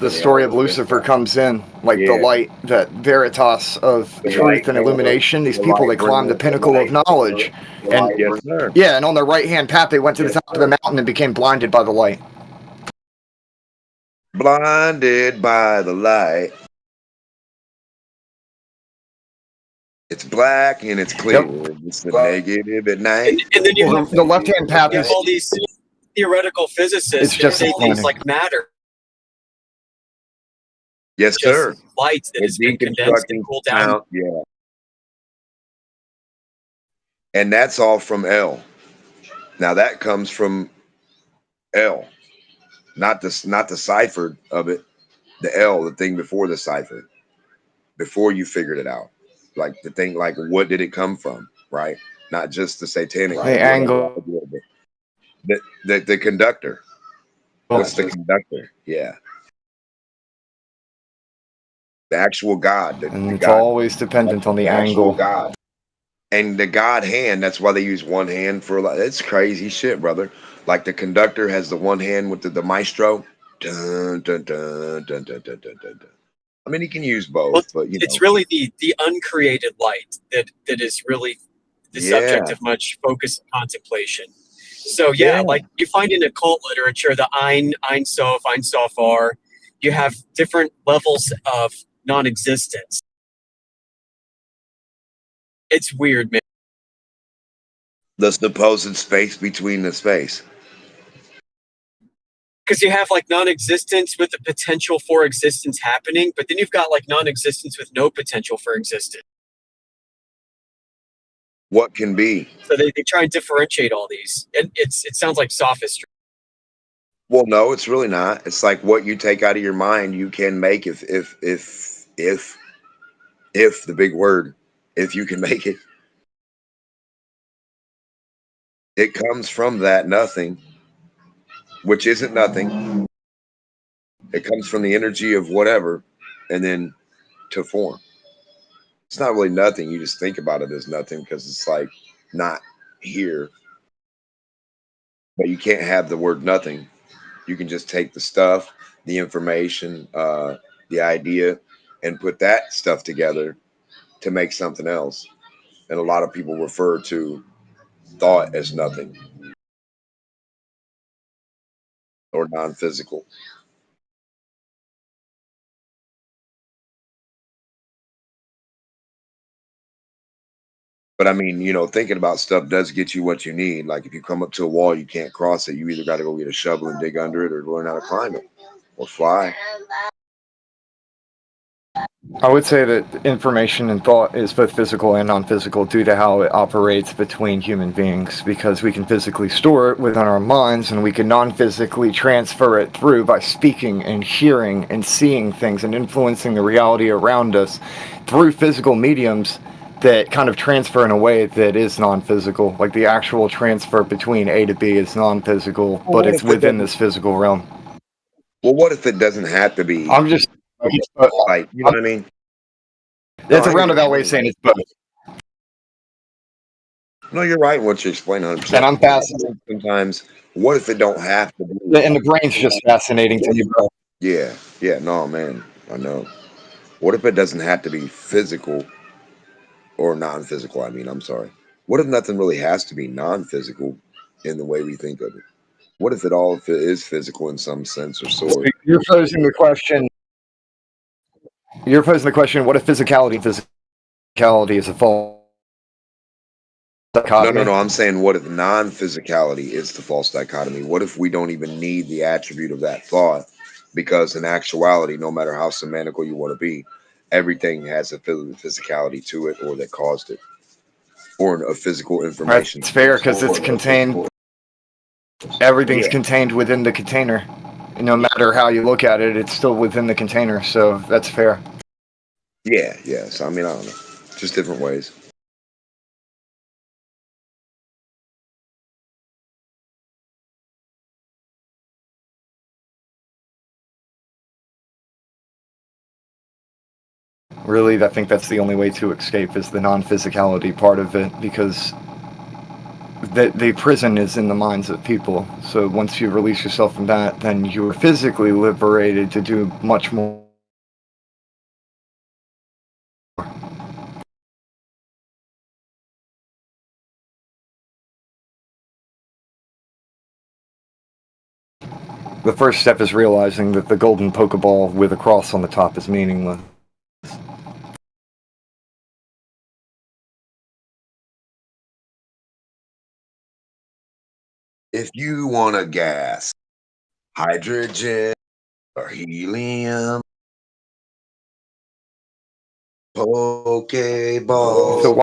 story of Lucifer comes in, like the light, that veritas of truth and illumination. These people, they climbed the pinnacle of knowledge, and and on their right hand path, they went to the top of the mountain and became blinded by the light. Blinded by the light. It's black and it's clear. It's the negative at night. And then you have the left hand path is all these theoretical physicists that say things like matter. Yes, sir. Light that has been condensed and cooled down. Yeah. And that's all from L. Now that comes from L, not the cipher of it. The L, the thing before the cipher, before you figured it out, like the thing, like what did it come from, right? Not just the satanic. The angle. The conductor. What's the conductor? Yeah. The actual God. And it's always dependent on the angle. God. And the God hand, that's why they use one hand for a lot. It's crazy shit, brother. Like the conductor has the one hand with the maestro. Dun, dun, dun, dun, dun, dun, dun, dun. I mean, he can use both, but you know. It's really the uncreated light that is really the subject of much focus and contemplation. So like you find in occult literature, the Ein Sof, Ein Sofar, you have different levels of non-existence. It's weird, man. The supposed space between the space. Because you have like non-existence with the potential for existence happening, but then you've got like non-existence with no potential for existence. What can be? So they try and differentiate all these. And it sounds like sophistry. Well, no, it's really not. It's like what you take out of your mind, you can make if the big word, if you can make it. It comes from that nothing, which isn't nothing. It comes from the energy of whatever, and then to form. It's not really nothing. You just think about it as nothing because it's like not here. But you can't have the word nothing. You can just take the stuff, the information, the idea, and put that stuff together to make something else. And a lot of people refer to thought as nothing or non-physical. But I mean, you know, thinking about stuff does get you what you need. Like if you come up to a wall, you can't cross it. You either got to go get a shovel and dig under it or learn how to climb it or fly. I would say that information and thought is both physical and non-physical due to how it operates between human beings, because we can physically store it within our minds and we can non-physically transfer it through by speaking and hearing and seeing things and influencing the reality around us through physical mediums that kind of transfer in a way that is non-physical. Like the actual transfer between A to B is non-physical, but it's within this physical realm. Well, what if it doesn't have to be? I'm just like, you know what I mean? It's a roundabout way of saying it's both. No, you're right. What you explain 100%. And I'm fascinated. Sometimes, what if it don't have to be? And the brain's just fascinating to me, bro. Yeah, yeah. No, man, I know. What if it doesn't have to be physical or non-physical? I mean, I'm sorry. What if nothing really has to be non-physical in the way we think of it? What if it all is physical in some sense or sort? You're posing the question. You're posing the question. What if physicality is a false dichotomy? No. I'm saying, what if non-physicality is the false dichotomy? What if we don't even need the attribute of that thought? Because in actuality, no matter how semantical you want to be, everything has a physicality to it, or that caused it, or a physical information. It's fair because it's contained. Everything's contained within the container. And no matter how you look at it, it's still within the container. So that's fair. Yeah. So I mean, I don't know, just different ways. Really, I think that's the only way to escape is the non-physicality part of it, because the prison is in the minds of people. So once you release yourself from that, then you are physically liberated to do much more. The first step is realizing that the golden Pokeball with a cross on the top is meaningless. If you want a gas, hydrogen or helium, Pokeballs. So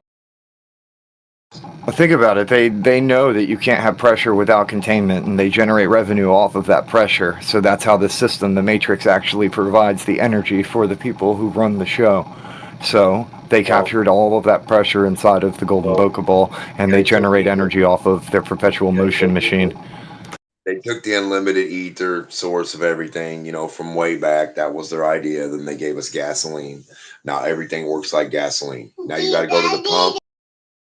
think about it. They know that you can't have pressure without containment, and they generate revenue off of that pressure. So that's how the system, the Matrix, actually provides the energy for the people who run the show. So they captured all of that pressure inside of the golden Pokeball, and they generate energy off of their perpetual motion machine. They took the unlimited ether source of everything, from way back. That was their idea. Then they gave us gasoline. Now everything works like gasoline. Now you got to go to the pump.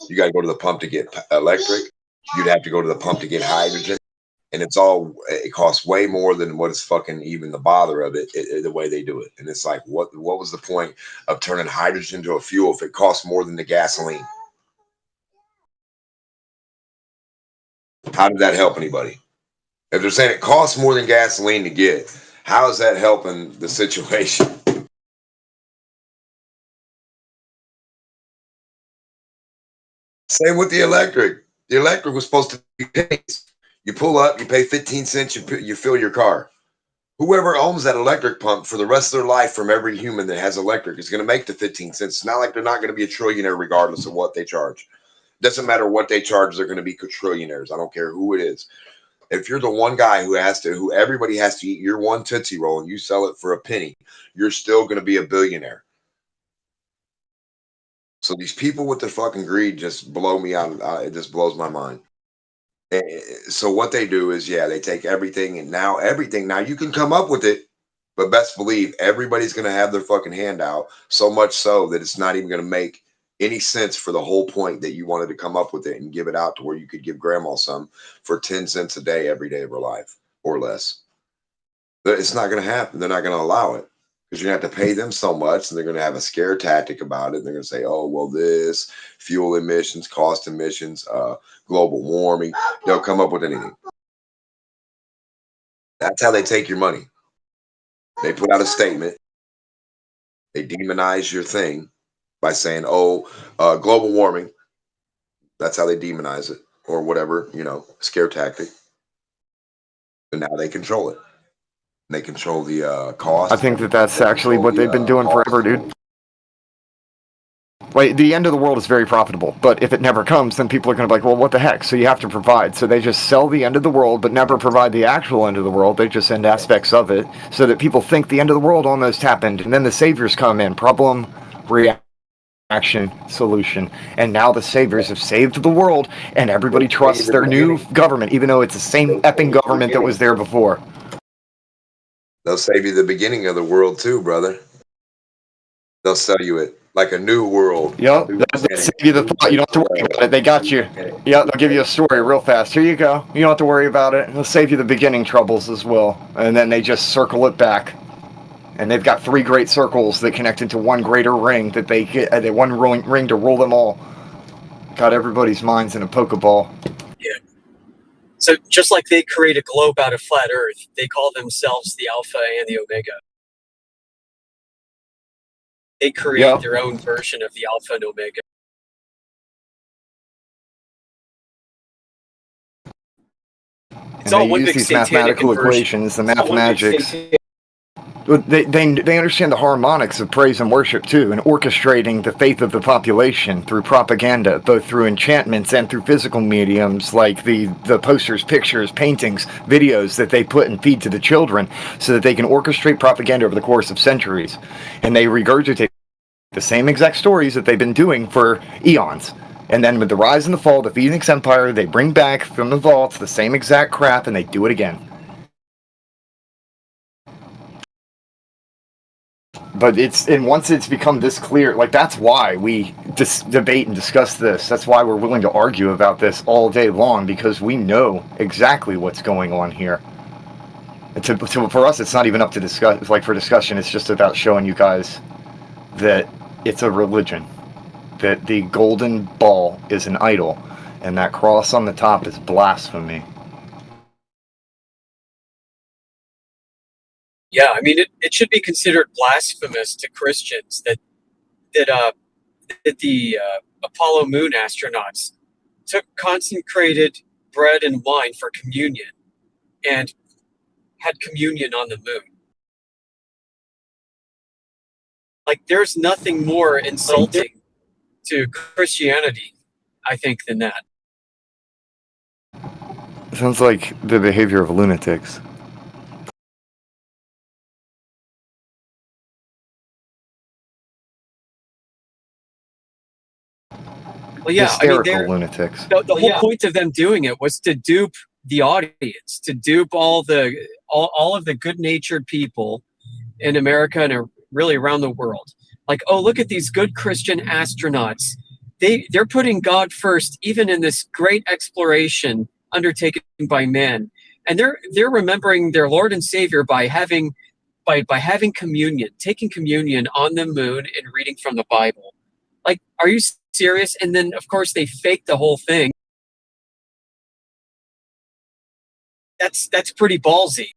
You got to go to the pump to get electric. You'd have to go to the pump to get hydrogen. And it costs way more than what is fucking even the bother of it, the way they do it. And it's like, what was the point of turning hydrogen to a fuel if it costs more than the gasoline? How did that help anybody? If they're saying it costs more than gasoline to get, how is that helping the situation? Same with the electric. The electric was supposed to be pennies. You pull up, you pay 15 cents, you fill your car. Whoever owns that electric pump for the rest of their life from every human that has electric is going to make the 15 cents. It's not like they're not going to be a trillionaire regardless of what they charge. Doesn't matter what they charge, they're going to be trillionaires. I don't care who it is. If you're the one guy who everybody has to eat your one Tootsie Roll and you sell it for a penny, you're still going to be a billionaire. So these people with the fucking greed just blow me out. It just blows my mind. So what they do is, they take everything and now you can come up with it, but best believe everybody's going to have their fucking hand out, so much so that it's not even going to make any sense for the whole point that you wanted to come up with it and give it out to where you could give grandma some for 10 cents a day every day of her life or less. It's not going to happen. They're not going to allow it because you're going to have to pay them so much, and they're going to have a scare tactic about it. They're going to say, oh, well, this fuel emissions, cost emissions, global warming. They'll come up with anything. That's how they take your money. They put out a statement. They demonize your thing by saying, global warming. That's how they demonize it, or whatever, scare tactic. And now they control it. They control the cost. I think that's actually what they've been doing forever, dude. Like, the end of the world is very profitable, but if it never comes, then people are going to be like, well, what the heck? So you have to provide. So they just sell the end of the world, but never provide the actual end of the world. They just send aspects of it so that people think the end of the world almost happened. And then the saviors come in. Problem, reaction, solution. And now the saviors have saved the world, and everybody trusts their new government, even though it's the same effing government that was there before. They'll save you the beginning of the world too, brother. They'll sell you it like a new world. Yep, they'll save you the thought. You don't have to worry about it. They got you. Yep, they'll give you a story real fast. Here you go. You don't have to worry about it. They'll save you the beginning troubles as well. And then they just circle it back. And they've got 3 great circles that connect into one greater ring that they get, one ring to rule them all. Got everybody's minds in a Pokeball. Yeah. So just like they create a globe out of flat Earth, they call themselves the Alpha and the Omega. They create their own version of the Alpha and Omega. It's And all they one use big these satanic mathematical inversion. equations, the mathemagics. They understand the harmonics of praise and worship too, and orchestrating the faith of the population through propaganda, both through enchantments and through physical mediums like the posters, pictures, paintings, videos that they put and feed to the children so that they can orchestrate propaganda over the course of centuries. And they regurgitate the same exact stories that they've been doing for eons. And then with the rise and the fall of the Phoenix Empire, they bring back from the vaults the same exact crap and they do it again. But once it's become this clear, like, that's why we debate and discuss this. That's why we're willing to argue about this all day long, because we know exactly what's going on here. And for us, it's not even up to discuss. Like, for discussion, it's just about showing you guys that it's a religion, that the golden ball is an idol, and that cross on the top is blasphemy. Yeah, I mean, it should be considered blasphemous to Christians that the Apollo moon astronauts took consecrated bread and wine for communion and had communion on the moon. Like, there's nothing more insulting to Christianity, I think, than that. Sounds like the behavior of lunatics. Well, yeah, Hysterical lunatics. The whole point of them doing it was to dupe the audience, to dupe all of the good-natured people in America and really around the world. Like, oh, look at these good Christian astronauts. They're putting God first, even in this great exploration undertaken by men, and they're remembering their Lord and Savior by having communion, taking communion on the moon and reading from the Bible. Like, are you serious? And then, of course, they fake the whole thing. That's pretty ballsy.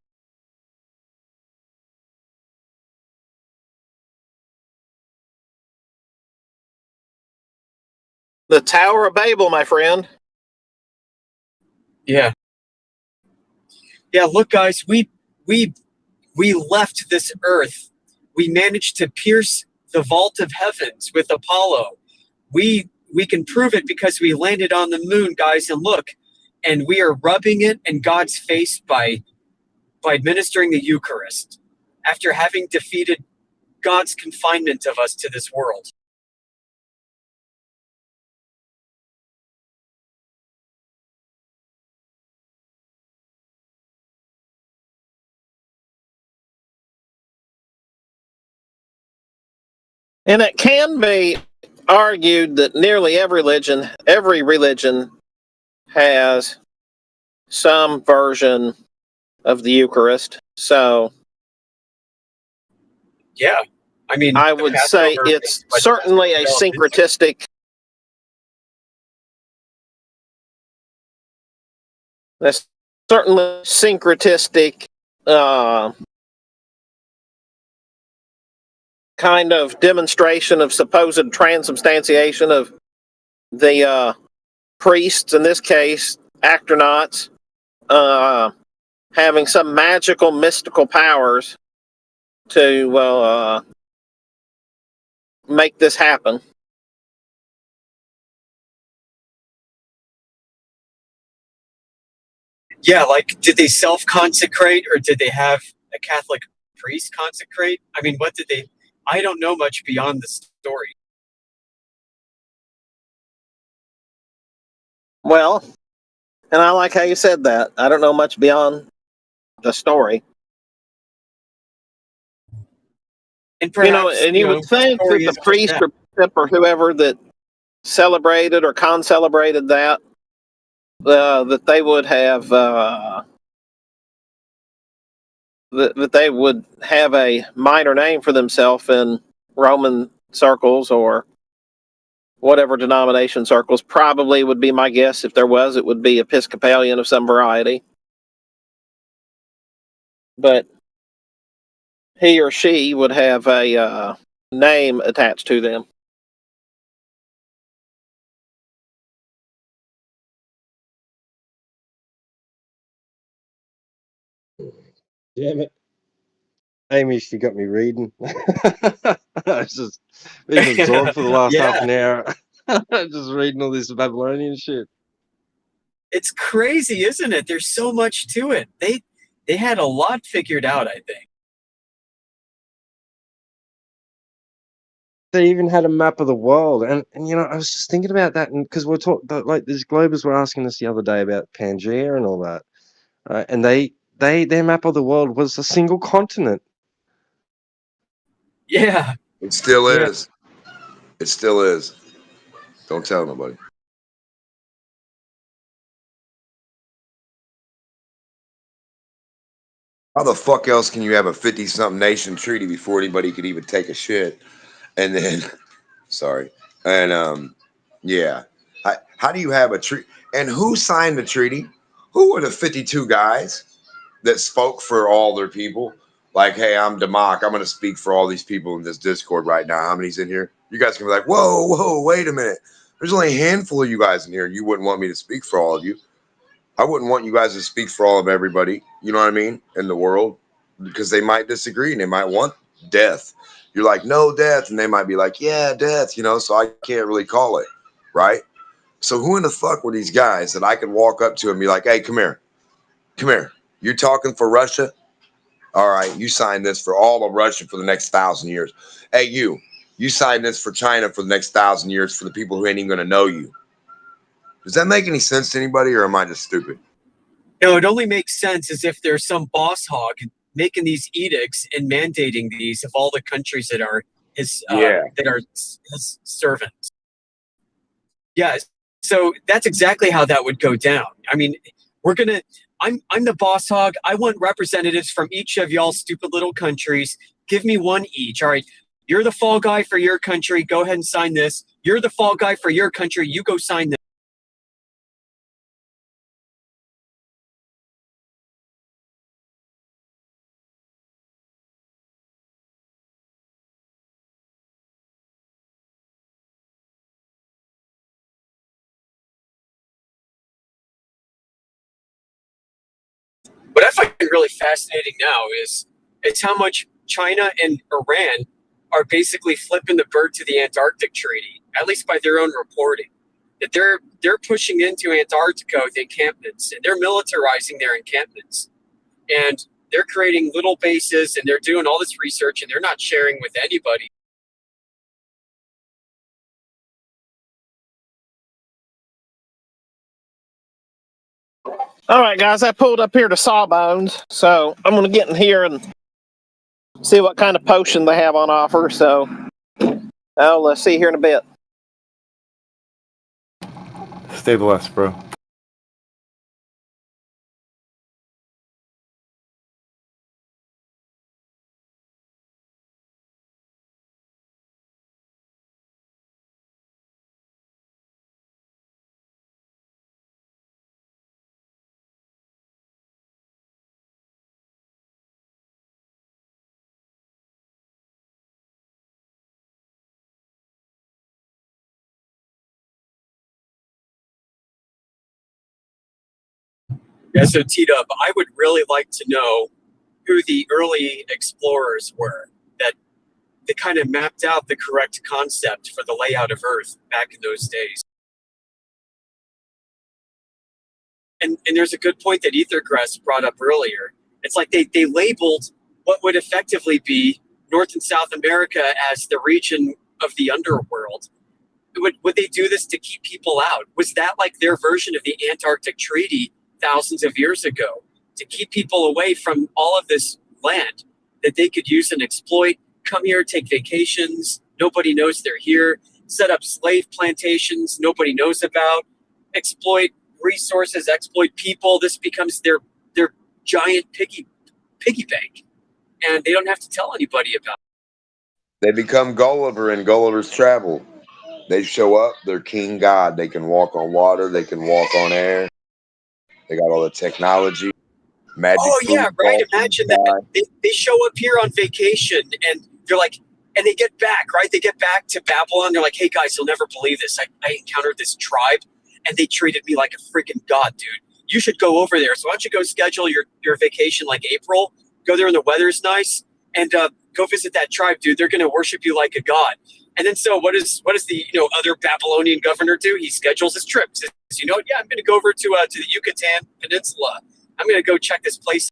The Tower of Babel, my friend. Yeah. Yeah, look, guys, we left this earth. We managed to pierce the vault of heavens with Apollo. We can prove it because we landed on the moon, guys, and look, and we are rubbing it in God's face by administering the Eucharist after having defeated God's confinement of us to this world. And it can be argued that nearly every religion has some version of the Eucharist. So, yeah, I mean, I would say it's certainly a syncretistic. That's certainly syncretistic kind of demonstration of supposed transubstantiation of the priests, in this case, astronauts, having some magical, mystical powers to make this happen. Yeah, like, did they self-consecrate, or did they have a Catholic priest consecrate? I mean, what did they... I don't know much beyond the story. Well, and I like how you said that. I don't know much beyond the story. And perhaps, and you would think that the priest or bishop or whoever that celebrated or con-celebrated that, that they would have that they would have a minor name for themselves in Roman circles or whatever denomination circles. Probably would be my guess. If there was, it would be Episcopalian of some variety. But he or she would have a name attached to them. Damn it. Amy, she got me reading. I was just been absorbed for the last half an hour. Just reading all this Babylonian shit. It's crazy, isn't it? There's so much to it. They had a lot figured out, I think. They even had a map of the world, and I was just thinking about that, and because we're talking, like, these Globers were asking us the other day about Pangea and all that, right? And their map of the world was a single continent. Yeah, it still is. It still is. Don't tell nobody. How the fuck else can you have a 50-something nation treaty before anybody could even take a shit? And then, sorry, and yeah, how do you have a treaty? And who signed the treaty? Who were the 52 guys that spoke for all their people? Like, hey, I'm Democ. I'm going to speak for all these people in this Discord right now. How many's in here? You guys can be like, whoa, wait a minute. There's only a handful of you guys in here. You wouldn't want me to speak for all of you. I wouldn't want you guys to speak for all of everybody. You know what I mean? In the world, because they might disagree and they might want death. You're like, no death. And they might be like, yeah, death, so I can't really call it. Right. So who in the fuck were these guys that I could walk up to and be like, hey, come here. You're talking for Russia. All right. You sign this for all of Russia for the next 1,000 years. Hey, you sign this for China for the next 1,000 years for the people who ain't even going to know you. Does that make any sense to anybody, or am I just stupid? No, it only makes sense as if there's some boss hog making these edicts and mandating these of all the countries that are his servants. Yeah, so that's exactly how that would go down. I mean, I'm the boss hog. I want representatives from each of y'all stupid little countries. Give me one each. All right, you're the fall guy for your country. Go ahead and sign this. You're the fall guy for your country. You go sign this. What I find really fascinating now is how much China and Iran are basically flipping the bird to the Antarctic Treaty, at least by their own reporting. That they're pushing into Antarctica with encampments, and they're militarizing their encampments, and they're creating little bases, and they're doing all this research, and they're not sharing with anybody. All right, guys, I pulled up here to Sawbones, so I'm going to get in here and see what kind of potion they have on offer. So I'll see you here in a bit. Stay blessed, bro. Yeah, so T-Dub, I would really like to know who the early explorers were that kind of mapped out the correct concept for the layout of Earth back in those days. And there's a good point that Ethergrass brought up earlier. It's like they labeled what would effectively be North and South America as the region of the underworld. Would they do this to keep people out? Was that like their version of the Antarctic Treaty thousands of years ago, to keep people away from all of this land that they could use and exploit, come here, take vacations, nobody knows they're here, set up slave plantations nobody knows about, exploit resources, exploit people? This becomes their giant piggy bank, and they don't have to tell anybody about it. They become Gulliver in Gulliver's Travel. They show up, they're king god. They can walk on water, they can walk on air. They got all the technology, magic. Oh yeah, right. Imagine that they show up here on vacation, and they're like, and they get back, right? They get back to Babylon. They're like, hey guys, you'll never believe this. I encountered this tribe, and they treated me like a freaking god, dude. You should go over there. So why don't you go schedule your vacation like April? Go there when the weather's nice, and go visit that tribe, dude. They're gonna worship you like a god. And then so what does the other Babylonian governor do? He schedules his trip. Says, you know what? Yeah, I'm going to go over to the Yucatan Peninsula. I'm going to go check this place.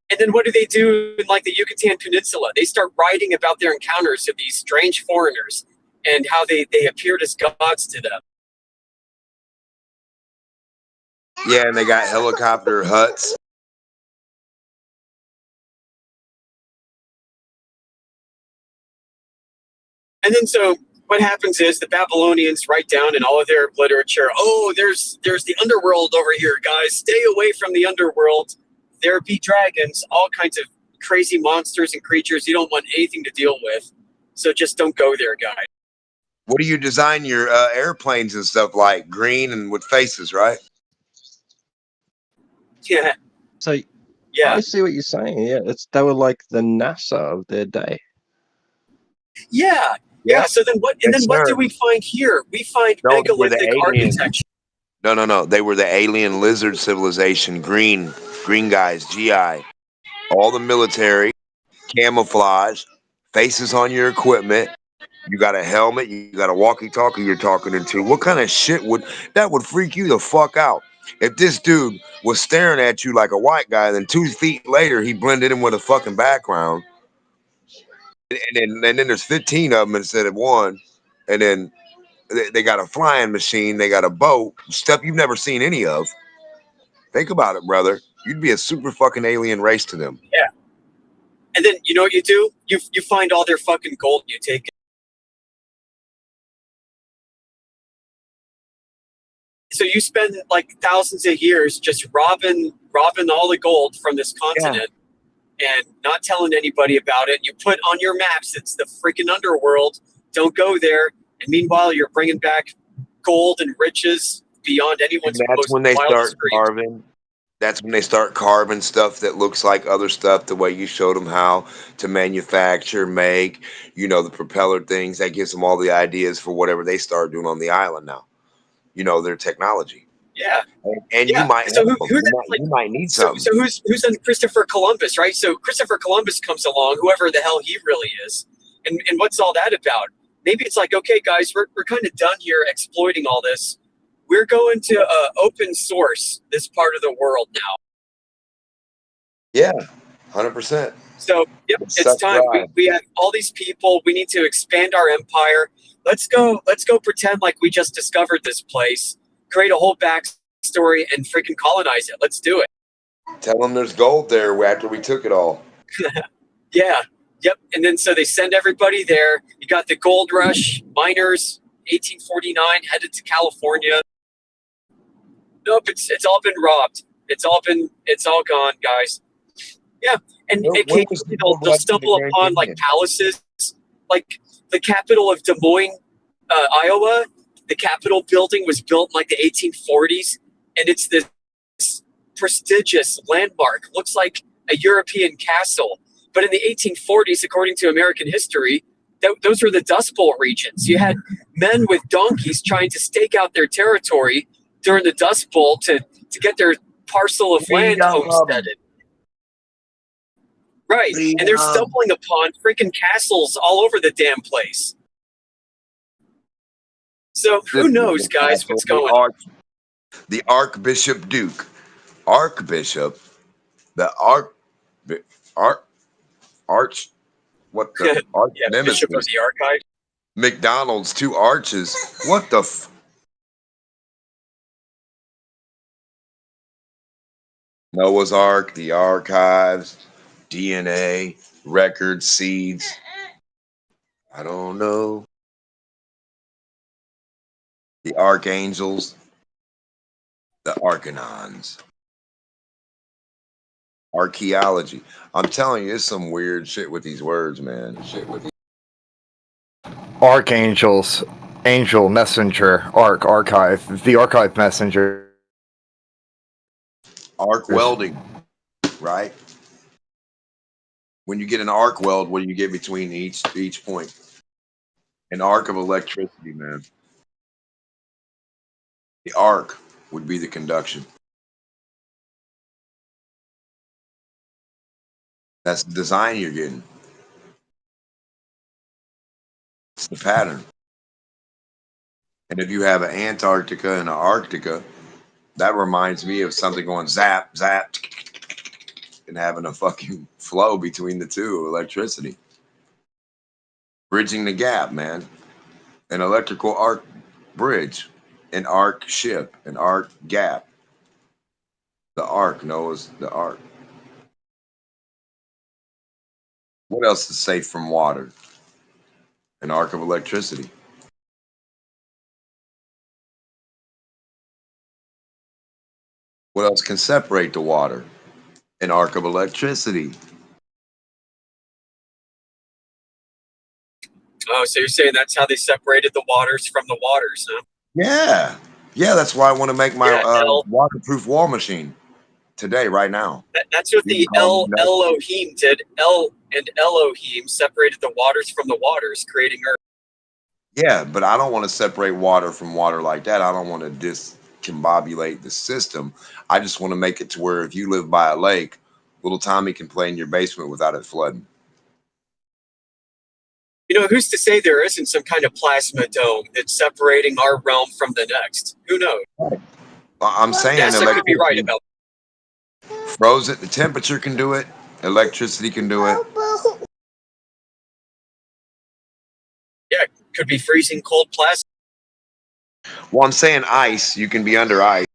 And then what do they do in like the Yucatan Peninsula? They start writing about their encounters of these strange foreigners and how they appeared as gods to them. Yeah, and they got helicopter huts. And then so what happens is the Babylonians write down in all of their literature, oh, there's the underworld over here, guys. Stay away from the underworld. There be dragons, all kinds of crazy monsters and creatures you don't want anything to deal with. So just don't go there, guys. What do you design your airplanes and stuff like? Green and with faces, right? Yeah. So yeah, I see what you're saying. Yeah, they were like the NASA of their day. Yeah. So then what? And then what do we find here? We find megalithic architecture. No. They were the alien lizard civilization. Green guys, GI, all the military, camouflage, faces on your equipment. You got a helmet. You got a walkie-talkie you're talking into. What kind of shit would freak you the fuck out? If this dude was staring at you like a white guy, then 2 feet later he blended in with a fucking background. And then there's 15 of them instead of one, and then they got a flying machine, they got a boat, stuff you've never seen any of. Think about it, brother. You'd be a super fucking alien race to them. Yeah. And then you know what you do? You find all their fucking gold, and you take it. So you spend like thousands of years just robbing all the gold from this continent. And not telling anybody about it. You put on your maps, it's the freaking underworld. Don't go there. And meanwhile, you're bringing back gold and riches beyond anyone's. And that's when they start carving. That's when they start carving stuff that looks like other stuff. The way you showed them how to manufacture, make, the propeller things. That gives them all the ideas for whatever they start doing on the island now. Their technology. Yeah, and you might you might need something. So who's in Christopher Columbus, right? So Christopher Columbus comes along, whoever the hell he really is, and what's all that about? Maybe it's like, okay, guys, we're kind of done here exploiting all this. We're going to open source this part of the world now. Yeah, 100%. So it's time. We have all these people. We need to expand our empire. Let's go pretend like we just discovered this place. Create a whole backstory and freaking colonize it. Let's do it. Tell them there's gold there after we took it all. Yeah. Yep. And then so they send everybody there. You got the gold rush, miners, 1849, headed to California. Nope, it's all been robbed. It's all gone, guys. Yeah. And occasionally they'll stumble upon like palaces, like the capital of Des Moines, Iowa. The Capitol building was built in like the 1840s, and it's this prestigious landmark. Looks like a European castle. But in the 1840s, according to American history, those were the Dust Bowl regions. You had men with donkeys trying to stake out their territory during the Dust Bowl to get their parcel of land homesteaded. Right, and they're stumbling upon freaking castles all over the damn place. So who knows, guys, what's going on? The Archbishop Duke. Archbishop. The arch. What the arch Yeah, nemesis? Bishop of the Archive. McDonald's, 2 arches. What the Noah's Ark, the archives, DNA, records, seeds. I don't know. The archangels, the arcanons. Archaeology. I'm telling you, it's some weird shit with these words, man. Archangels, angel, messenger, archive, the archive messenger. Arc welding, right? When you get an arc weld, what do you get between each point? An arc of electricity, man. The arc would be the conduction. That's the design you're getting. It's the pattern. And if you have an Antarctica and an Arctica, that reminds me of something going zap, zap, and having a fucking flow between the two, electricity. Bridging the gap, man. An electrical arc bridge, an arc ship, an arc gap. The ark, Noah's the ark. What else is safe from water? An arc of electricity. What else can separate the water? An arc of electricity. Oh, so you're saying that's how they separated the waters from the waters, huh? Yeah. Yeah, that's why I want to make my waterproof wall machine today, right now. That's what the Elohim did. El and Elohim separated the waters from the waters, creating Earth. Yeah, but I don't want to separate water from water like that. I don't want to discombobulate the system. I just want to make it to where if you live by a lake, little Tommy can play in your basement without it flooding. You know, who's to say there isn't some kind of plasma dome that's separating our realm from the next? Who knows? I'm saying NASA could be right about frozen. The temperature can do it. Electricity can do it. Yeah, could be freezing cold plasma. Well, I'm saying ice. You can be under ice.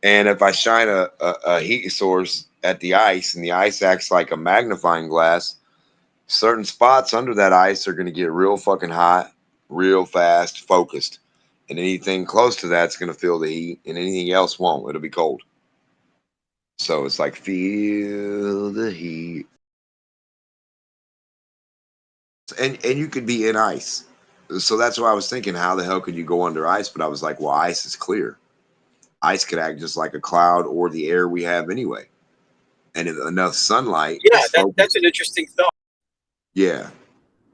And if I shine a heat source at the ice and the ice acts like a magnifying glass, certain spots under that ice are going to get real fucking hot, real fast, focused. And anything close to that's going to feel the heat, and anything else won't. It'll be cold. So it's like, feel the heat. And you could be in ice. So that's why I was thinking, how the hell could you go under ice? But I was like, well, ice is clear. Ice could act just like a cloud or the air we have anyway. And if enough sunlight. Yeah, that's an interesting thought. Yeah.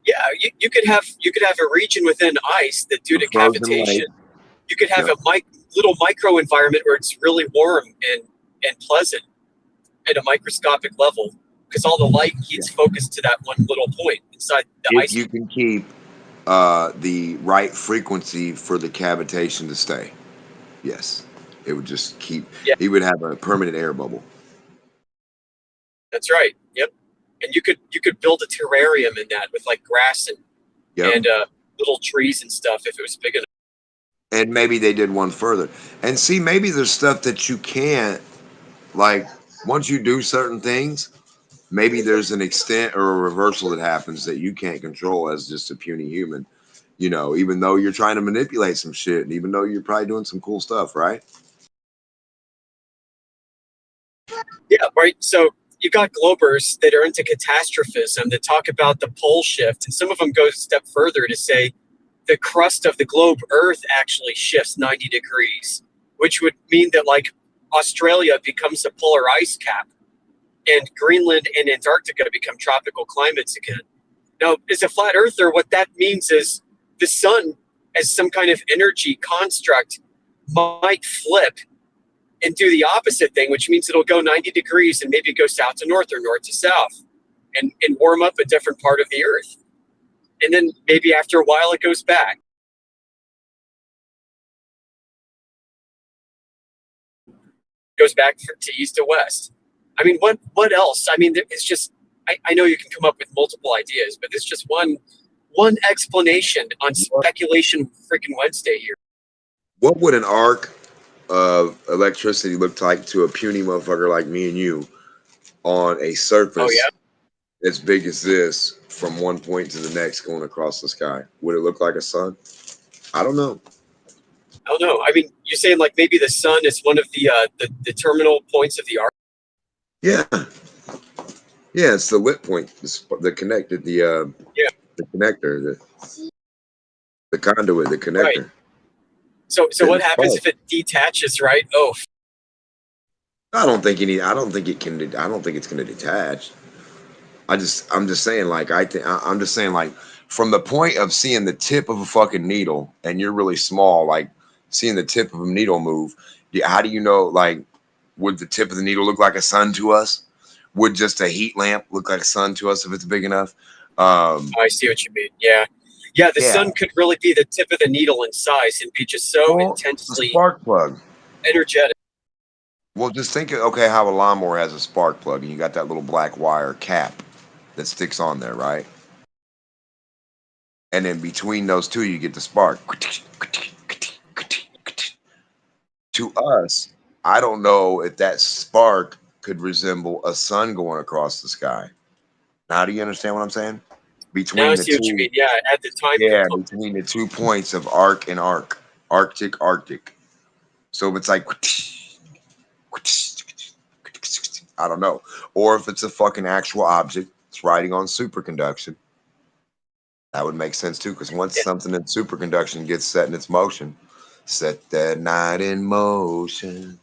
Yeah, you could have a region within ice that, due to cavitation, you could have a little micro environment where it's really warm and pleasant at a microscopic level, because all the light heat's focused to that one little point inside the ice. You can keep the right frequency for the cavitation to stay. Yes. It would just keep, he would have a permanent air bubble. That's right. Yep. And you could build a terrarium in that with like grass and little trees and stuff if it was big enough. And maybe they did one further. And see, maybe there's stuff that you can't, like, once you do certain things, maybe there's an extent or a reversal that happens that you can't control as just a puny human. You know, even though you're trying to manipulate some shit, and even though you're probably doing some cool stuff, right? Yeah, right. So you've got globers that are into catastrophism that talk about the pole shift, and some of them go a step further to say the crust of the globe Earth actually shifts 90 degrees, which would mean that like Australia becomes a polar ice cap and Greenland and Antarctica become tropical climates again. Now, as a flat earther, what that means is the sun as some kind of energy construct might flip and do the opposite thing, which means it'll go 90 degrees and maybe go south to north or north to south and warm up a different part of the earth. And then maybe after a while it goes back. goes back to east to west. I mean, what else? I mean, it's just I know you can come up with multiple ideas, but it's just one explanation on speculation freaking Wednesday here. What would an arc of electricity look like to a puny motherfucker like me and you on a surface as big as this from one point to the next going across the sky? Would it look like a sun? I don't know. I don't know. I mean, you're saying like maybe the sun is one of the terminal points of the arc? Yeah. Yeah, it's the lit point, the connected, the connector, the conduit, the connector. Right. So what happens if it detaches, right? Oh, I don't think it's going to detach. I'm just saying, like, I'm just saying, like, from the point of seeing the tip of a fucking needle, and you're really small, like, seeing the tip of a needle move, how do you know, like, would the tip of the needle look like a sun to us? Would just a heat lamp look like a sun to us if it's big enough? I see what you mean. Yeah. The sun could really be the tip of the needle in size and be just so intensely spark plug, energetic. Well, just think of, okay, how a lawnmower has a spark plug, and you got that little black wire cap that sticks on there, right? And then between those two, you get the spark. To us, I don't know if that spark could resemble a sun going across the sky. Now, do you understand what I'm saying? Now I see what you mean. Yeah, at the time. Yeah, between the 2 points of arc and arc, Arctic. So if it's like, I don't know, or if it's a fucking actual object, it's riding on superconduction. That would make sense too, because once something in superconduction gets set in its motion, set that night in motion.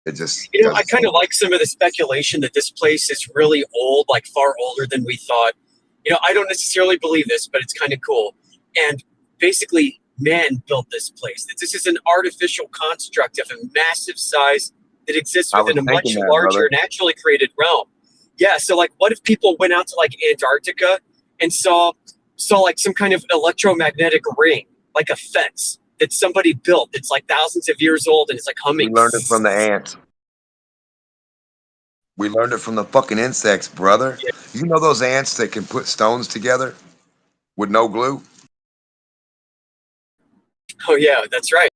It just, I kind of like some of the speculation that this place is really old, like far older than we thought. I don't necessarily believe this, but it's kind of cool. And basically, man built this place. That this is an artificial construct of a massive size that exists within a much larger naturally created realm. Yeah, so like, what if people went out to like Antarctica and saw like some kind of electromagnetic ring, like a fence that somebody built that's like thousands of years old and it's like humming. We learned it from the ants. We learned it from the fucking insects, brother. Yeah. You know those ants that can put stones together with no glue? Oh yeah, that's right.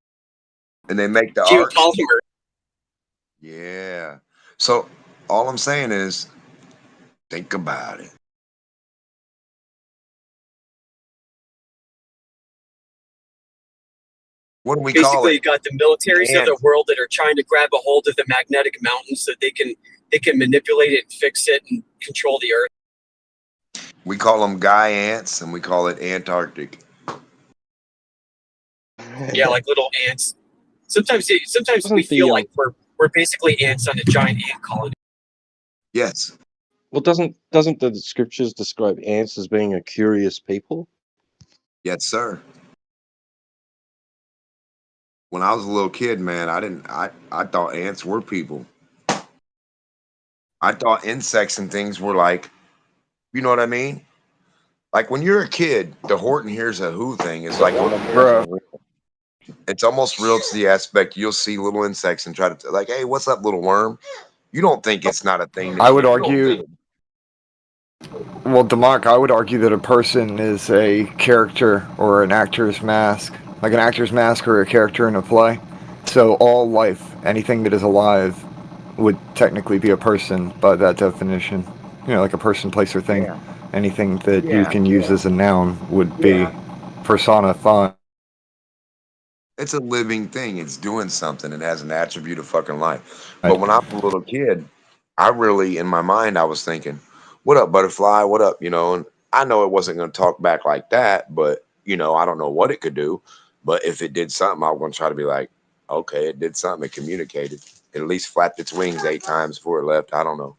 And they make the geopolymer. Yeah. So all I'm saying is, think about it. What do we call it? Basically, you got the militaries of the world that are trying to grab a hold of the magnetic mountain so they can manipulate it and fix it and control the earth. We call them guy ants, and we call it Antarctic. Yeah, like little ants. Sometimes we feel like we're basically ants on a giant ant colony. Yes. Well, doesn't the scriptures describe ants as being a curious people? Yes, sir. When I was a little kid, man, I thought ants were people. I thought insects and things were like, you know what I mean? Like when you're a kid, the Horton hears a who thing is like, it's almost real to the aspect you'll see little insects and try to like, hey, what's up, little worm? You don't think it's not a thing. I would argue. Well, DeMarc, I would argue that a person is a character or an actor's mask, like an actor's mask or a character in a play. So all life, anything that is alive, would technically be a person by that definition. Like a person, place, or thing. Yeah. Anything that you can use as a noun would be personified. It's a living thing. It's doing something. It has an attribute of fucking life. But when I was a little kid, I really, in my mind, I was thinking, what up, butterfly? What up? And I know it wasn't going to talk back like that, but, I don't know what it could do. But if it did something, I was going to try to be like, okay, it did something. It communicated. It at least flapped its wings 8 times before it left. I don't know.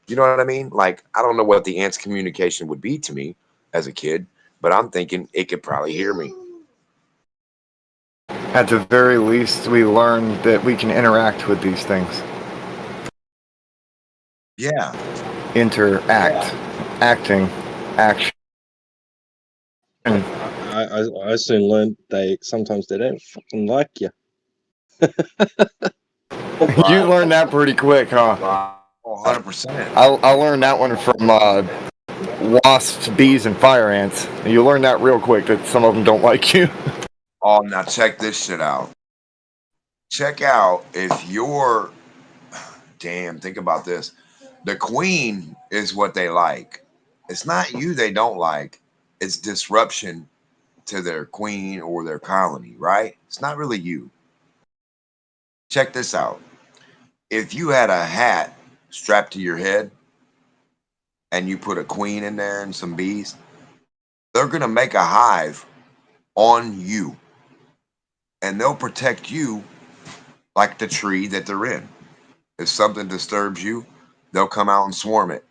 You know what I mean? Like, I don't know what the ant's communication would be to me as a kid, but I'm thinking it could probably hear me. At the very least, we learn that we can interact with these things. Yeah. Interact. Acting. Action. I soon learned sometimes they don't fucking like you. You learned that pretty quick, huh? 100%. I learned that one from wasps, bees, and fire ants. You learn that real quick that some of them don't like you. Oh, now check this shit out. Check out if you're, damn, think about this. The queen is what they like. It's not you they don't like. It's disruption to their queen or their colony, right? It's not really you. Check this out. If you had a hat strapped to your head and you put a queen in there and some bees, they're going to make a hive on you. And they'll protect you like the tree that they're in. If something disturbs you, they'll come out and swarm it.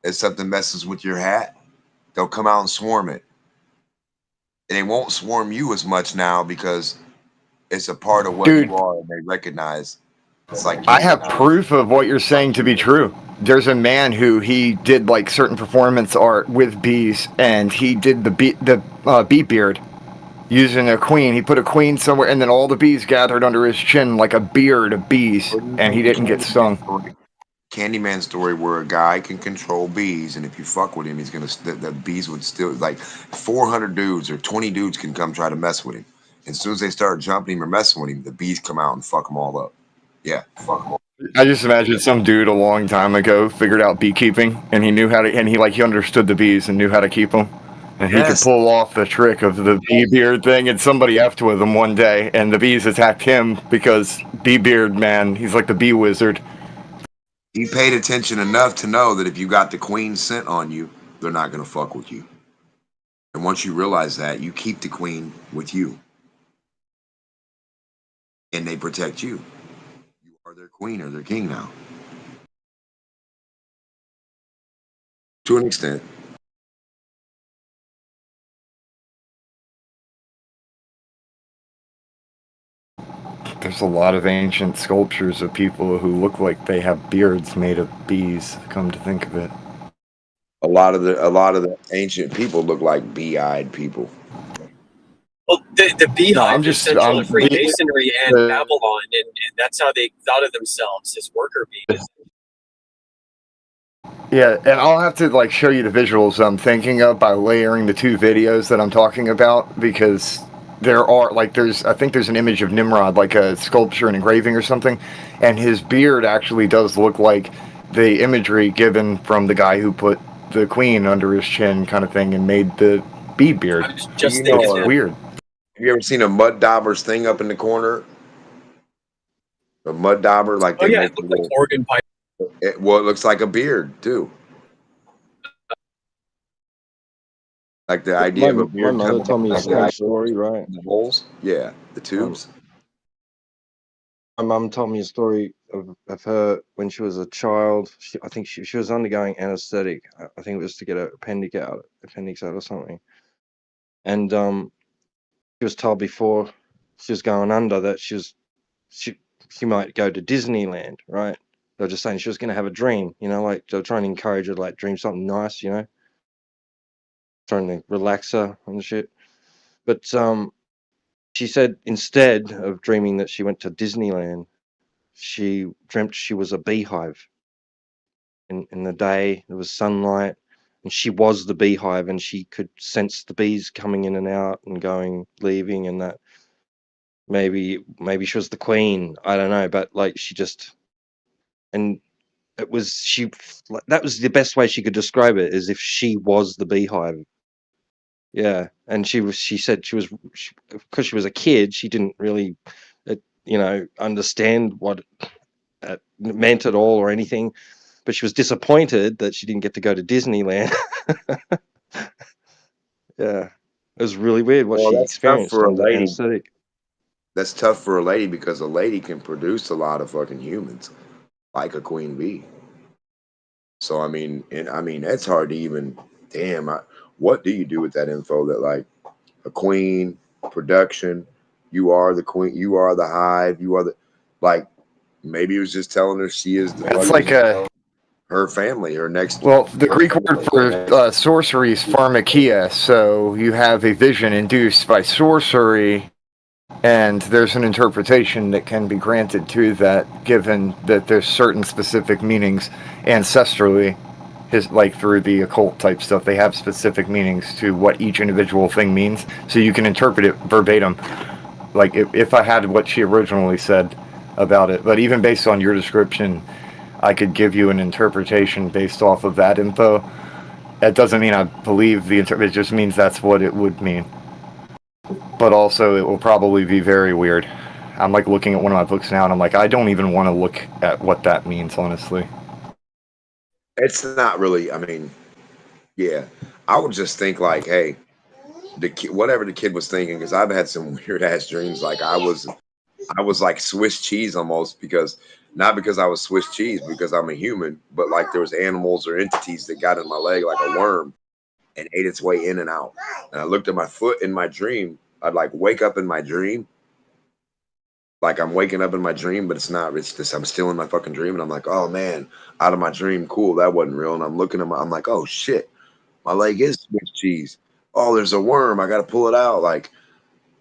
If something messes with your hat, they'll come out and swarm it. And they won't swarm you as much now because it's a part of what you are and they recognize. It's like I have proof of what you're saying to be true. There's a man who he did like certain performance art with bees, and he did the bee beard using a queen. He put a queen somewhere, and then all the bees gathered under his chin like a beard of bees, and he didn't get stung. Candyman story where a guy can control bees, and if you fuck with him, he's gonna the bees would still like 400 dudes or 20 dudes can come try to mess with him. As soon as they start jumping him or messing with him, the bees come out and fuck them all up. Yeah, fuck them all. I just imagine some dude a long time ago figured out beekeeping, and he knew how to, and he understood the bees and knew how to keep them, and he could pull off the trick of the bee beard thing. And somebody effed with him one day, and the bees attacked him because bee beard man, he's like the bee wizard. He paid attention enough to know that if you got the queen scent on you, they're not gonna fuck with you. And once you realize that, you keep the queen with you, and they protect you. You are their queen or their king now. To an extent. There's a lot of ancient sculptures of people who look like they have beards made of bees, come to think of it. A lot of the ancient people look like bee-eyed people. Well, the beehive is central to Freemasonry and Babylon, and that's how they thought of themselves as worker bees. Yeah, and I'll have to like show you the visuals I'm thinking of by layering the two videos that I'm talking about, because there are like I think there's an image of Nimrod, like a sculpture, an engraving or something, and his beard actually does look like the imagery given from the guy who put the queen under his chin kind of thing and made the bee beard. It's weird. Have you ever seen a mud dauber's thing up in the corner? A mud dauber, like they make it looks like organ pipe. It looks like a beard too. Like the idea of a beard. My mother told me a funny story, right? The holes, yeah, the tubes. My mum told me a story of her when she was a child. I think she was undergoing anesthetic. I think it was to get her appendix out or something. And she was told before she was going under that she might go to Disneyland, right? They were just saying she was going to have a dream, like they were trying to encourage her to like dream something nice, trying to relax her and shit. But she said instead of dreaming that she went to Disneyland, she dreamt she was a beehive. In the day, there was sunlight, and she was the beehive, and she could sense the bees coming in and out and going, leaving, and that maybe she was the queen. I don't know, but like she just, and it was that was the best way she could describe it, as if she was the beehive. Yeah, and she said because she was a kid, she didn't really, understand what it meant at all or anything, but she was disappointed that she didn't get to go to Disneyland. Yeah, it was really weird what she experienced for a under lady. anesthetic. That's tough for a lady because a lady can produce a lot of fucking humans, like a queen bee. So I mean, it's hard to even. Damn, what do you do with that info? That like a queen production, you are the queen, you are the hive, you are the like. Maybe it was just telling her she is the. It's like her family, her next. Well, the Greek word for sorcery is pharmakia, so you have a vision induced by sorcery, And there's an interpretation that can be granted to that, given that there's certain specific meanings ancestrally, like through the occult type stuff, they have specific meanings to what each individual thing means. So you can interpret it verbatim, like if I had what she originally said about it. But even based on your description, I could give you an interpretation based off of that info. That doesn't mean I believe the it just means that's what it would mean. But also, it will probably be very weird. I'm like looking at one of my books now, and I'm like, I don't even want to look at what that means, honestly. It's not really. I mean, yeah, I would just think like, hey, whatever the kid was thinking, because I've had some weird ass dreams. Like I was like Swiss cheese almost, because not because I was Swiss cheese, because I'm a human, but like there was animals or entities that got in my leg like a worm and ate its way in and out. And I looked at my foot in my dream. I'd like wake up in my dream. Like I'm waking up in my dream, but it's not. It's just I'm still in my fucking dream, and I'm like, oh man, out of my dream, cool, that wasn't real. And I'm looking at I'm like, oh shit, my leg is Swiss cheese. Oh, there's a worm. I got to pull it out. Like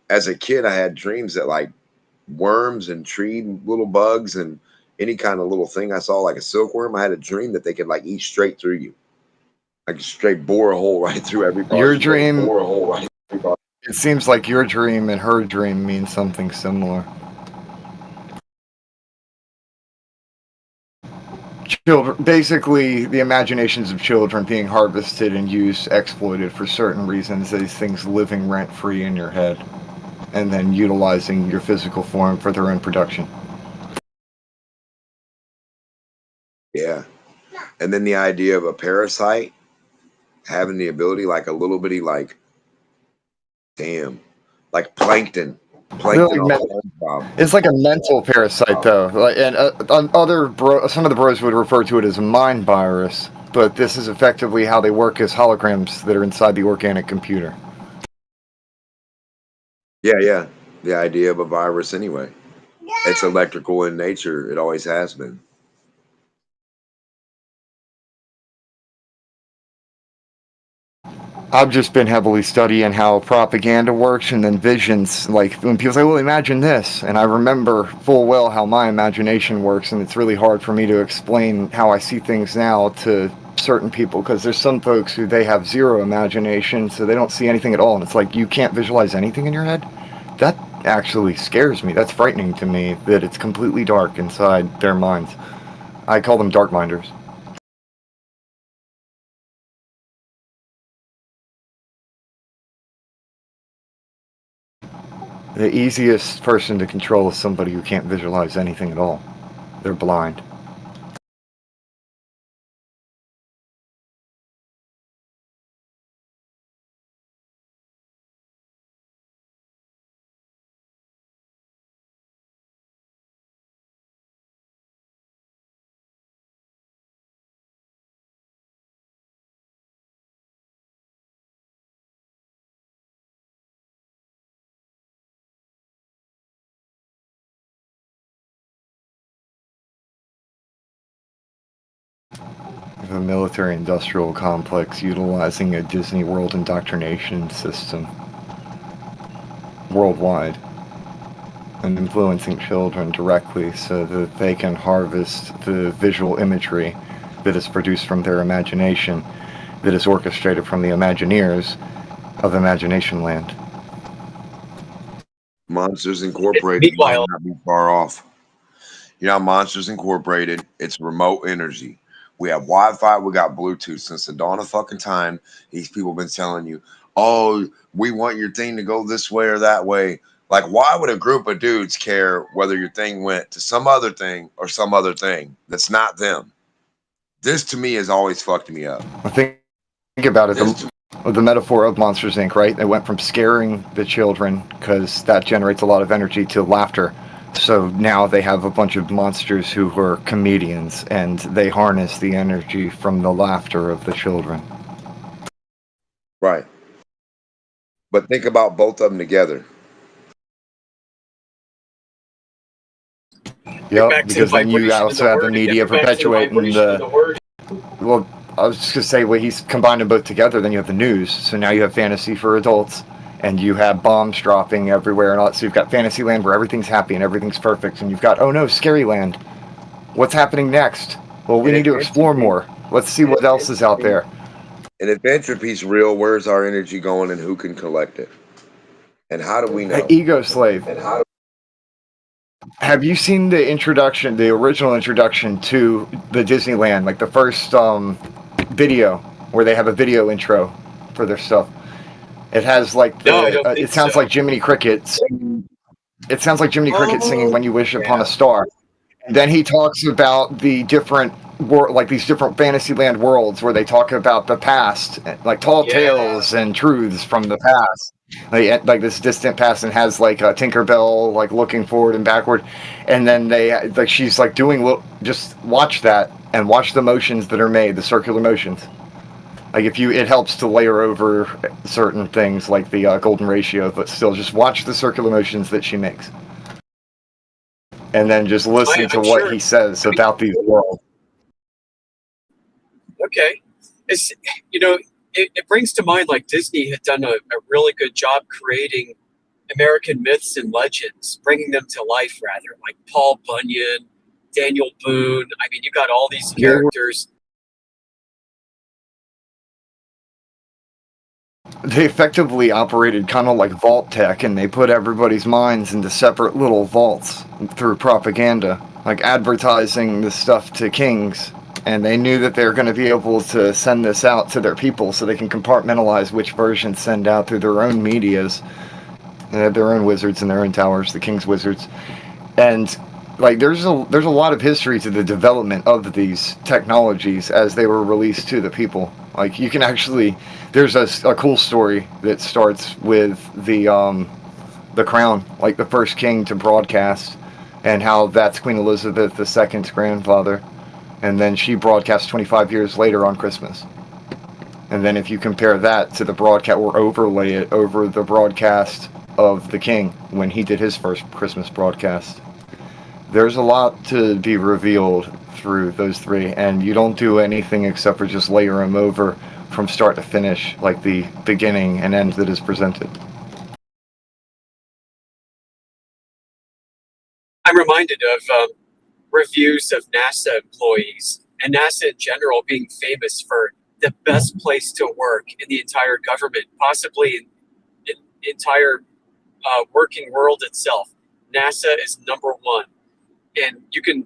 as a kid, I had dreams that like worms and tree little bugs and any kind of little thing I saw, like a silkworm. I had a dream that they could like eat straight through you, like straight bore a hole right through every part. Your dream. Bore a hole right through every. It seems like your dream and her dream mean something similar. Children, basically, the imaginations of children being harvested and used, exploited for certain reasons. These things living rent free in your head, and then utilizing your physical form for their own production. Yeah, and then the idea of a parasite having the ability, like a little bitty, like, damn, like plankton. It's like a mental parasite, though, and some of the bros would refer to it as a mind virus. But this is effectively how they work as holograms that are inside the organic computer. Yeah, the idea of a virus, anyway. It's electrical in nature. It always has been. I've just been heavily studying how propaganda works, and then visions, like when people say, well, imagine this, and I remember full well how my imagination works, and it's really hard for me to explain how I see things now to certain people, because there's some folks who they have zero imagination, so they don't see anything at all, and it's like, you can't visualize anything in your head? That actually scares me. That's frightening to me, that it's completely dark inside their minds. I call them dark minders. The easiest person to control is somebody who can't visualize anything at all. They're blind. The military-industrial complex utilizing a Disney World indoctrination system worldwide and influencing children directly so that they can harvest the visual imagery that is produced from their imagination, that is orchestrated from the Imagineers of Imagination Land. Monsters Incorporated might not be far off. You know, Monsters Incorporated, it's remote energy. We have Wi-Fi, we got Bluetooth. Since the dawn of fucking time, these people have been telling you, oh, we want your thing to go this way or that way. Like, why would a group of dudes care whether your thing went to some other thing or some other thing that's not them? This, to me, has always fucked me up. I think about it, the metaphor of Monsters, Inc., right? They went from scaring the children, because that generates a lot of energy, to laughter. So now they have a bunch of monsters who are comedians, and they harness the energy from the laughter of the children. Right. But think about both of them together. Yep, because then you also have the media perpetuating the... Well, I was just going to say, he's combined them both together, then you have the news. So now you have fantasy for adults, and you have bombs dropping everywhere and all that. So you've got Fantasyland where everything's happy and everything's perfect, and you've got, oh no, Scary Land. What's happening next? Well, we need to explore more. Let's see what else is out there. And if entropy's real, where's our energy going and who can collect it? And how do we know? Ego Slave. Have you seen the introduction, the original introduction to the Disneyland, like the first video where they have a video intro for their stuff? It has like the, it sounds like Jiminy Cricket. It sounds like Jiminy Cricket singing "When You Wish Upon a Star." And then he talks about the different like these different Fantasyland worlds where they talk about the past, like tall tales and truths from the past. Like this distant past, and has like a Tinkerbell like looking forward and backward, and then they like she's like doing just watch that and watch the motions that are made, the circular motions. Like it helps to layer over certain things like the golden ratio, but still just watch the circular motions that she makes, and then just listen to what he says about these worlds. Okay, it's It brings to mind like Disney had done a really good job creating American myths and legends, bringing them to life, rather, like Paul Bunyan, Daniel Boone. I mean, you got all these characters. They effectively operated kind of like vault tech, and they put everybody's minds into separate little vaults through propaganda, like advertising this stuff to kings. And they knew that they were going to be able to send this out to their people so they can compartmentalize which versions send out through their own medias. They have their own wizards and their own towers, the king's wizards. And like there's a lot of history to the development of these technologies as they were released to the people. Like you can actually, there's a cool story that starts with the Crown, like the first king to broadcast, and how that's Queen Elizabeth II's grandfather. And then she broadcast 25 years later on Christmas. And then if you compare that to the broadcast, or overlay it over the broadcast of the king when he did his first Christmas broadcast, there's a lot to be revealed through those three, and you don't do anything except for just layer them over from start to finish, like the beginning and end that is presented. I'm reminded of reviews of NASA employees and NASA in general being famous for the best place to work in the entire government, possibly in the entire working world itself. NASA is number one, and you can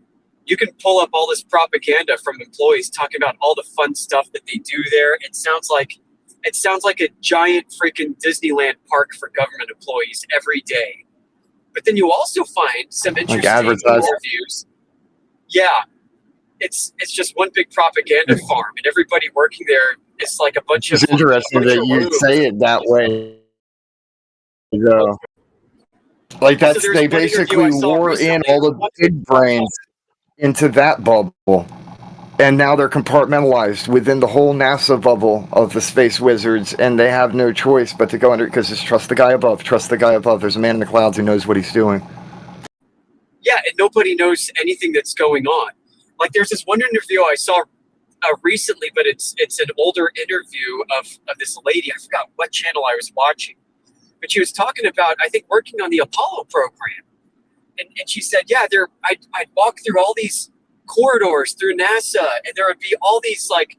pull up all this propaganda from employees talking about all the fun stuff that they do there. It sounds like a giant freaking Disneyland park for government employees every day. But then you also find some interesting interviews. Yeah, it's just one big propaganda farm, and everybody working there is like a bunch of. It's interesting that you say it that way. Yeah. Like that's they basically wore in all the big brains into that bubble, and now they're compartmentalized within the whole NASA bubble of the space wizards, and they have no choice but to go under it because just trust the guy above. Trust the guy above. There's a man in the clouds who knows what he's doing. Yeah, and nobody knows anything that's going on. Like there's this one interview I saw recently, but it's an older interview of this lady. I forgot what channel I was watching, but she was talking about, I think, working on the Apollo program. And she said, yeah, I'd walk through all these corridors through NASA, and there would be all these like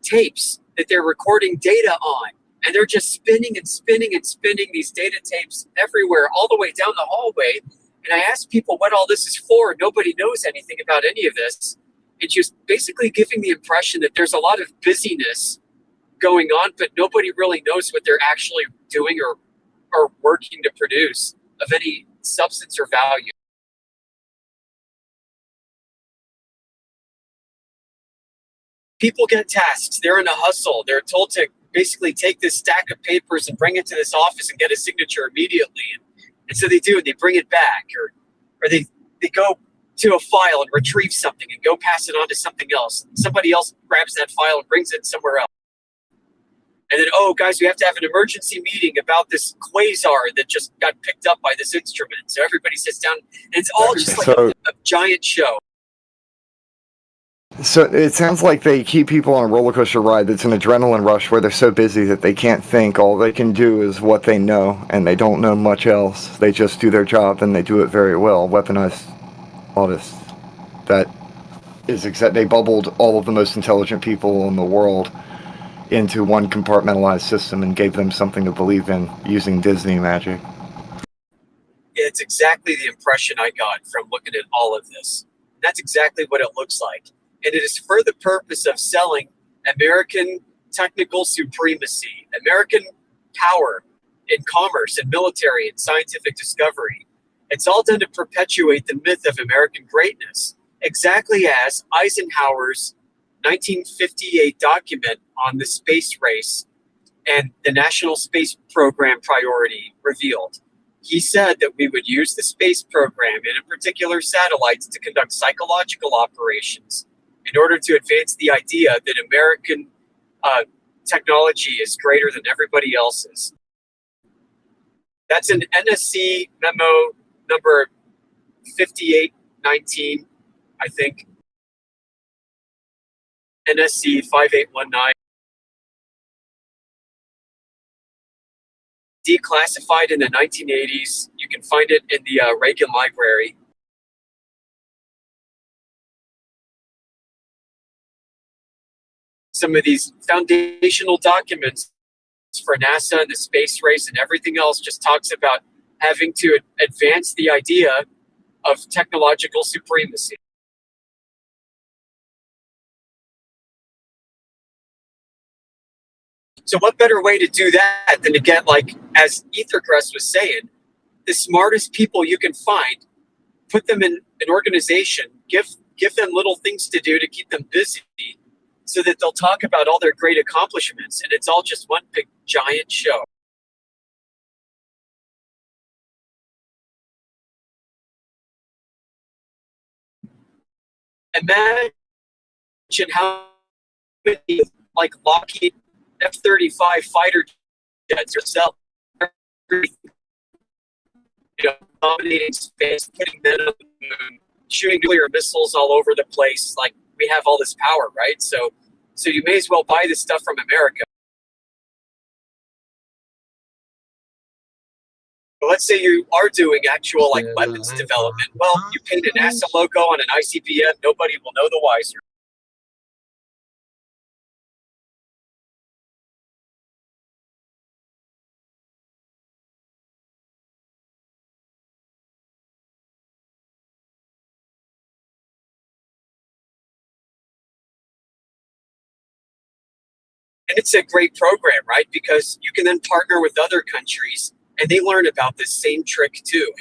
tapes that they're recording data on. And they're just spinning and spinning and spinning these data tapes everywhere, all the way down the hallway. And I asked people what all this is for. Nobody knows anything about any of this. And she was basically giving the impression that there's a lot of busyness going on, but nobody really knows what they're actually doing or working to produce of any substance or value. People get tasked. They're in a hustle. They're told to basically take this stack of papers and bring it to this office and get a signature immediately. And so they do, and they bring it back, or they go to a file and retrieve something and go pass it on to something else. Somebody else grabs that file and brings it somewhere else. And then, oh, guys, we have to have an emergency meeting about this quasar that just got picked up by this instrument. So everybody sits down, and it's all just like a giant show. So it sounds like they keep people on a roller coaster ride that's an adrenaline rush where they're so busy that they can't think. All they can do is what they know, and they don't know much else. They just do their job, and they do it very well. Weaponized artists. That is exact. They bubbled all of the most intelligent people in the world into one compartmentalized system and gave them something to believe in using Disney magic. It's exactly the impression I got from looking at all of this. That's exactly what it looks like. And it is for the purpose of selling American technical supremacy, American power in commerce and military and scientific discovery. It's all done to perpetuate the myth of American greatness, exactly as Eisenhower's 1958 document on the space race and the National Space Program priority revealed. He said that we would use the space program and in particular satellites to conduct psychological operations in order to advance the idea that American technology is greater than everybody else's. That's an NSC memo number 5819, I think. NSC 5819. Declassified in the 1980s. You can find it in the Reagan Library. Some of these foundational documents for NASA and the space race and everything else just talks about having to advance the idea of technological supremacy. So what better way to do that than to get, like, as Ethercrest was saying, the smartest people you can find, put them in an organization, give them little things to do to keep them busy so that they'll talk about all their great accomplishments, and it's all just one big giant show. Imagine how many, like, Lockheed F-35 fighter jets yourself, dominating space, putting men on the moon, shooting nuclear missiles all over the place. Like, we have all this power, right? So you may as well buy this stuff from America. But let's say you are doing actual, like, weapons development. Well, you paint a NASA logo on an ICBM, nobody will know the wiser. And it's a great program, right? Because you can then partner with other countries and they learn about this same trick too.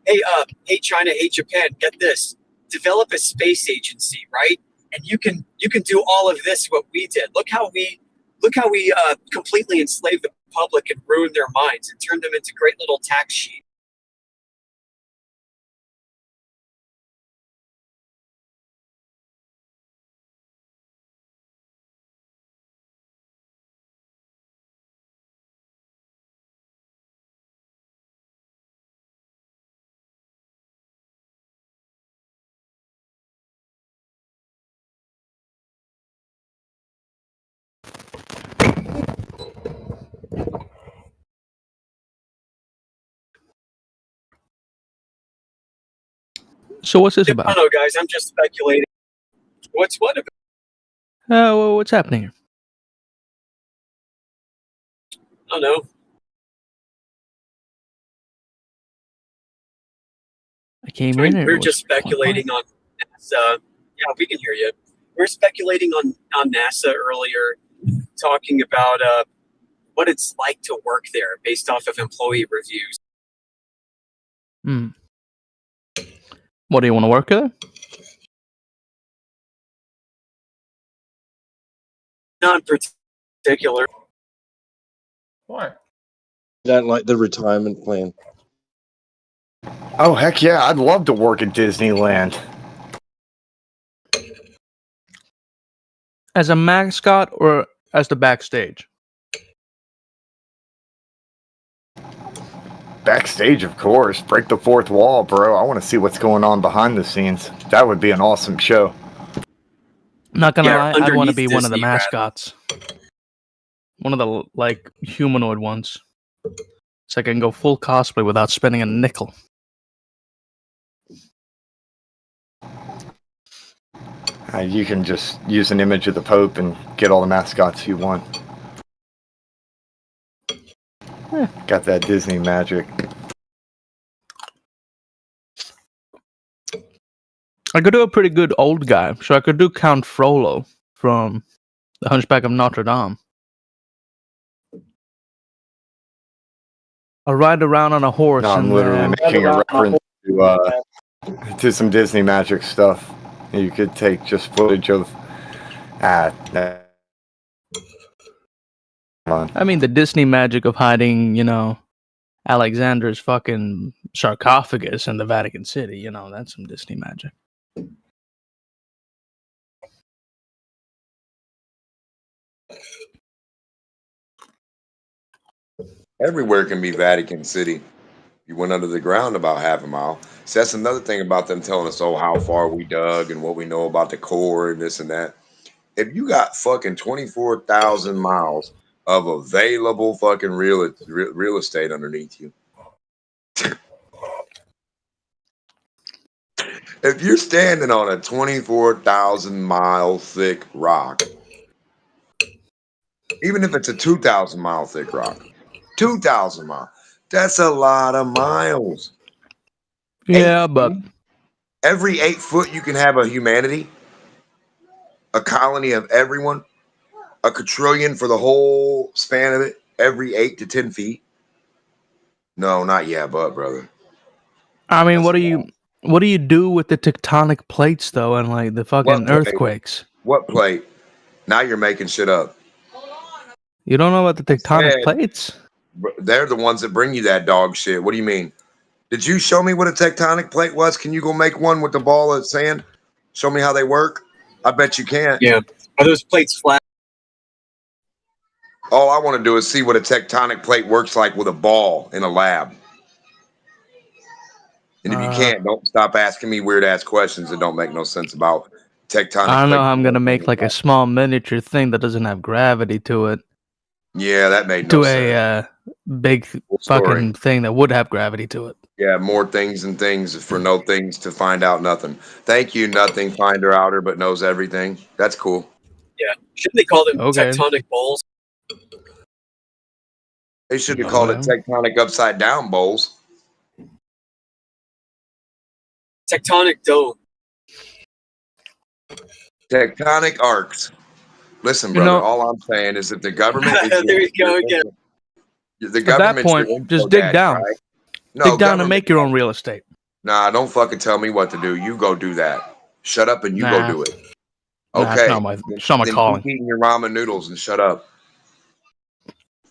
Hey China, hey Japan, get this. Develop a space agency, right? And you can do all of this what we did. Look how we completely enslaved the public and ruined their minds and turned them into great little tax sheets. So what's this about? I don't know, guys. I'm just speculating. What's what about? Well, what's happening here? I don't know. I came in and we're just speculating on NASA. Yeah, we can hear you. We're speculating on NASA earlier, talking about what it's like to work there based off of employee reviews. What, do you want to work there? Not in particular. Why? I don't like the retirement plan. Oh, heck yeah, I'd love to work at Disneyland. As a mascot or as the backstage? Backstage, of course. Break the fourth wall, bro. I want to see what's going on behind the scenes. That would be an awesome show. Not gonna Yeah, lie, I'd want to underneath be one of the Disney, rather. mascots. One of the like humanoid ones. So I can go full cosplay without spending a nickel. You can just use an image of the Pope and get all the mascots you want. Got that Disney magic. I could do a pretty good old guy, so I could do Count Frollo from The Hunchback of Notre Dame. I'll ride around on a horse. No, I'm and literally making a reference to some Disney magic stuff. You could take just footage of. I mean, the Disney magic of hiding, Alexander's fucking sarcophagus in the Vatican City. That's some Disney magic. Everywhere can be Vatican City. You went under the ground about half a mile. So that's another thing about them telling us, oh, how far we dug and what we know about the core and this and that. If you got fucking 24,000 miles of available fucking real estate underneath you, if you're standing on a 24,000 mile thick rock, even if it's a 2,000 mile thick rock, 2,000 miles, that's a lot of miles. Yeah, but every 8 foot you can have a humanity, a colony of everyone, a quadrillion for the whole span of it, every 8 to 10 feet. No, not yet, but brother. I mean, what do you do with the tectonic plates though, and like the fucking earthquakes? What plate? Now you're making shit up. You don't know about the tectonic plates? They're the ones that bring you that dog shit. What do you mean? Did you show me what a tectonic plate was? Can you go make one with the ball of sand? Show me how they work? I bet you can't. Yeah. Are those plates flat? All I want to do is see what a tectonic plate works like with a ball in a lab. And if you can't, don't stop asking me weird ass questions that don't make no sense about tectonic. I don't know how I'm gonna make like a small miniature thing that doesn't have gravity to it. Yeah, that made no sense. To a big fucking thing that would have gravity to it. Yeah, more things and things for no things to find out nothing. Thank you, nothing finder outer, but knows everything. That's cool. Yeah. Shouldn't they call them tectonic bowls? They should have called it tectonic upside down bowls. Tectonic dome. Tectonic arcs. Listen, brother, all I'm saying is that the government is there you go again. The At that point, just dig down. Right? No, dig down and make your own real estate. Nah, don't fucking tell me what to do. You go do that. Shut up and you go do it. Okay. It's not my calling. Keep eating your ramen noodles and shut up.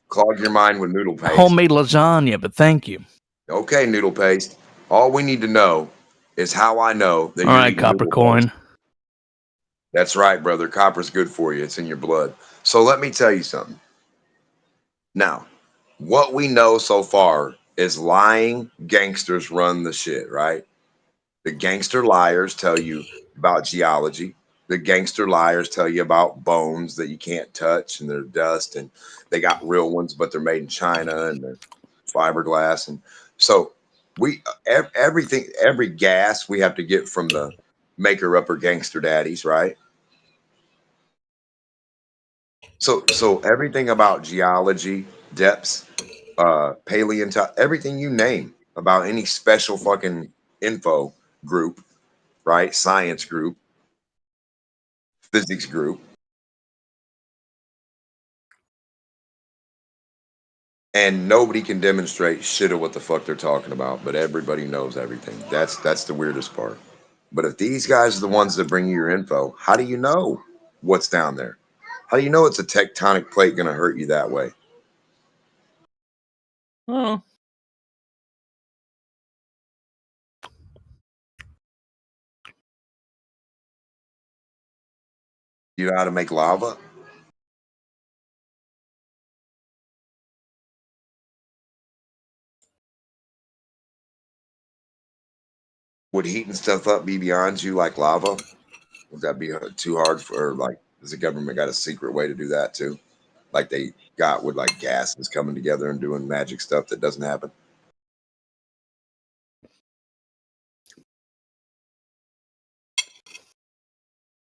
Clog your mind with noodle paste. Homemade lasagna, but thank you. Okay, noodle paste. All we need to know is how I know that all right, copper coin. That's right, brother. Copper's good for you. It's in your blood. So let me tell you something. Now, what we know so far is lying gangsters run the shit, right? The gangster liars tell you about geology. The gangster liars tell you about bones that you can't touch and they're dust, and they got real ones, but they're made in China and they're fiberglass. And so everything, every gas we have to get from the maker upper gangster daddies, right? So everything about geology, depths, paleontology, everything you name about any special fucking info group, right? Science group, physics group. And nobody can demonstrate shit of what the fuck they're talking about, but everybody knows everything. That's the weirdest part. But if these guys are the ones that bring you your info, how do you know what's down there? How do you know it's a tectonic plate going to hurt you that way? Oh. You know how to make lava? Would heating stuff up be beyond you like lava? Would that be too hard for, like, has the government got a secret way to do that too? Like they got with like gases coming together and doing magic stuff that doesn't happen?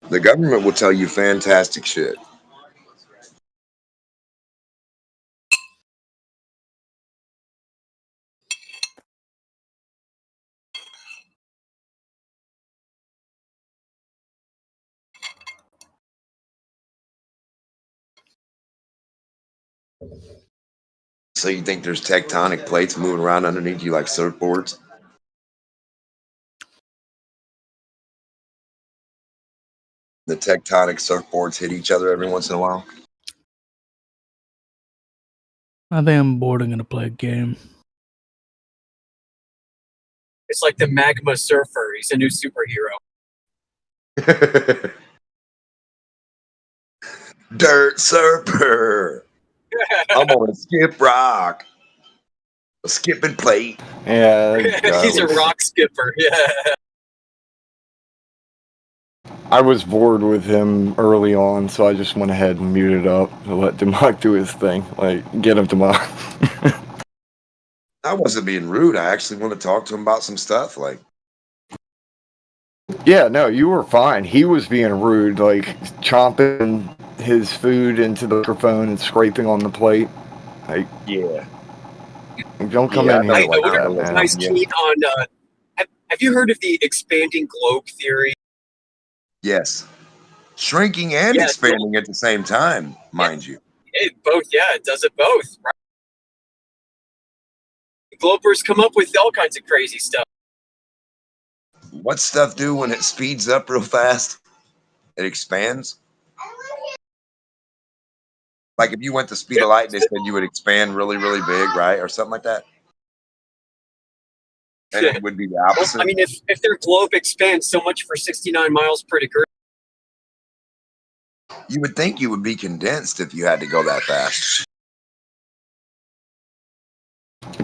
The government will tell you fantastic shit. So you think there's tectonic plates moving around underneath you like surfboards? The tectonic surfboards hit each other every once in a while? I think I'm bored and gonna play a game. It's like the magma surfer. He's a new superhero. Dirt surfer. I'm on a skip rock. A skipping plate. Yeah. He's a rock skipper. Yeah. I was bored with him early on, so I just went ahead and muted up to let Demok do his thing. Like, get him, Demok. I wasn't being rude. I actually want to talk to him about some stuff. Like, Yeah, no, you were fine. He was being rude, like chomping his food into the microphone and scraping on the plate. Like, yeah. Don't come in here I like that, was man. nice keen on. Have you heard of the expanding globe theory? Yes. Shrinking and expanding at the same time, mind you. Both, yeah, it does it both. Right? Globers come up with all kinds of crazy stuff. What's stuff do when it speeds up real fast? It expands? Like if you went the speed of light, they said you would expand really, really big, right? Or something like that. And it would be the opposite. Well, I mean, if their globe expands so much for 69 miles per degree, you would think you would be condensed if you had to go that fast.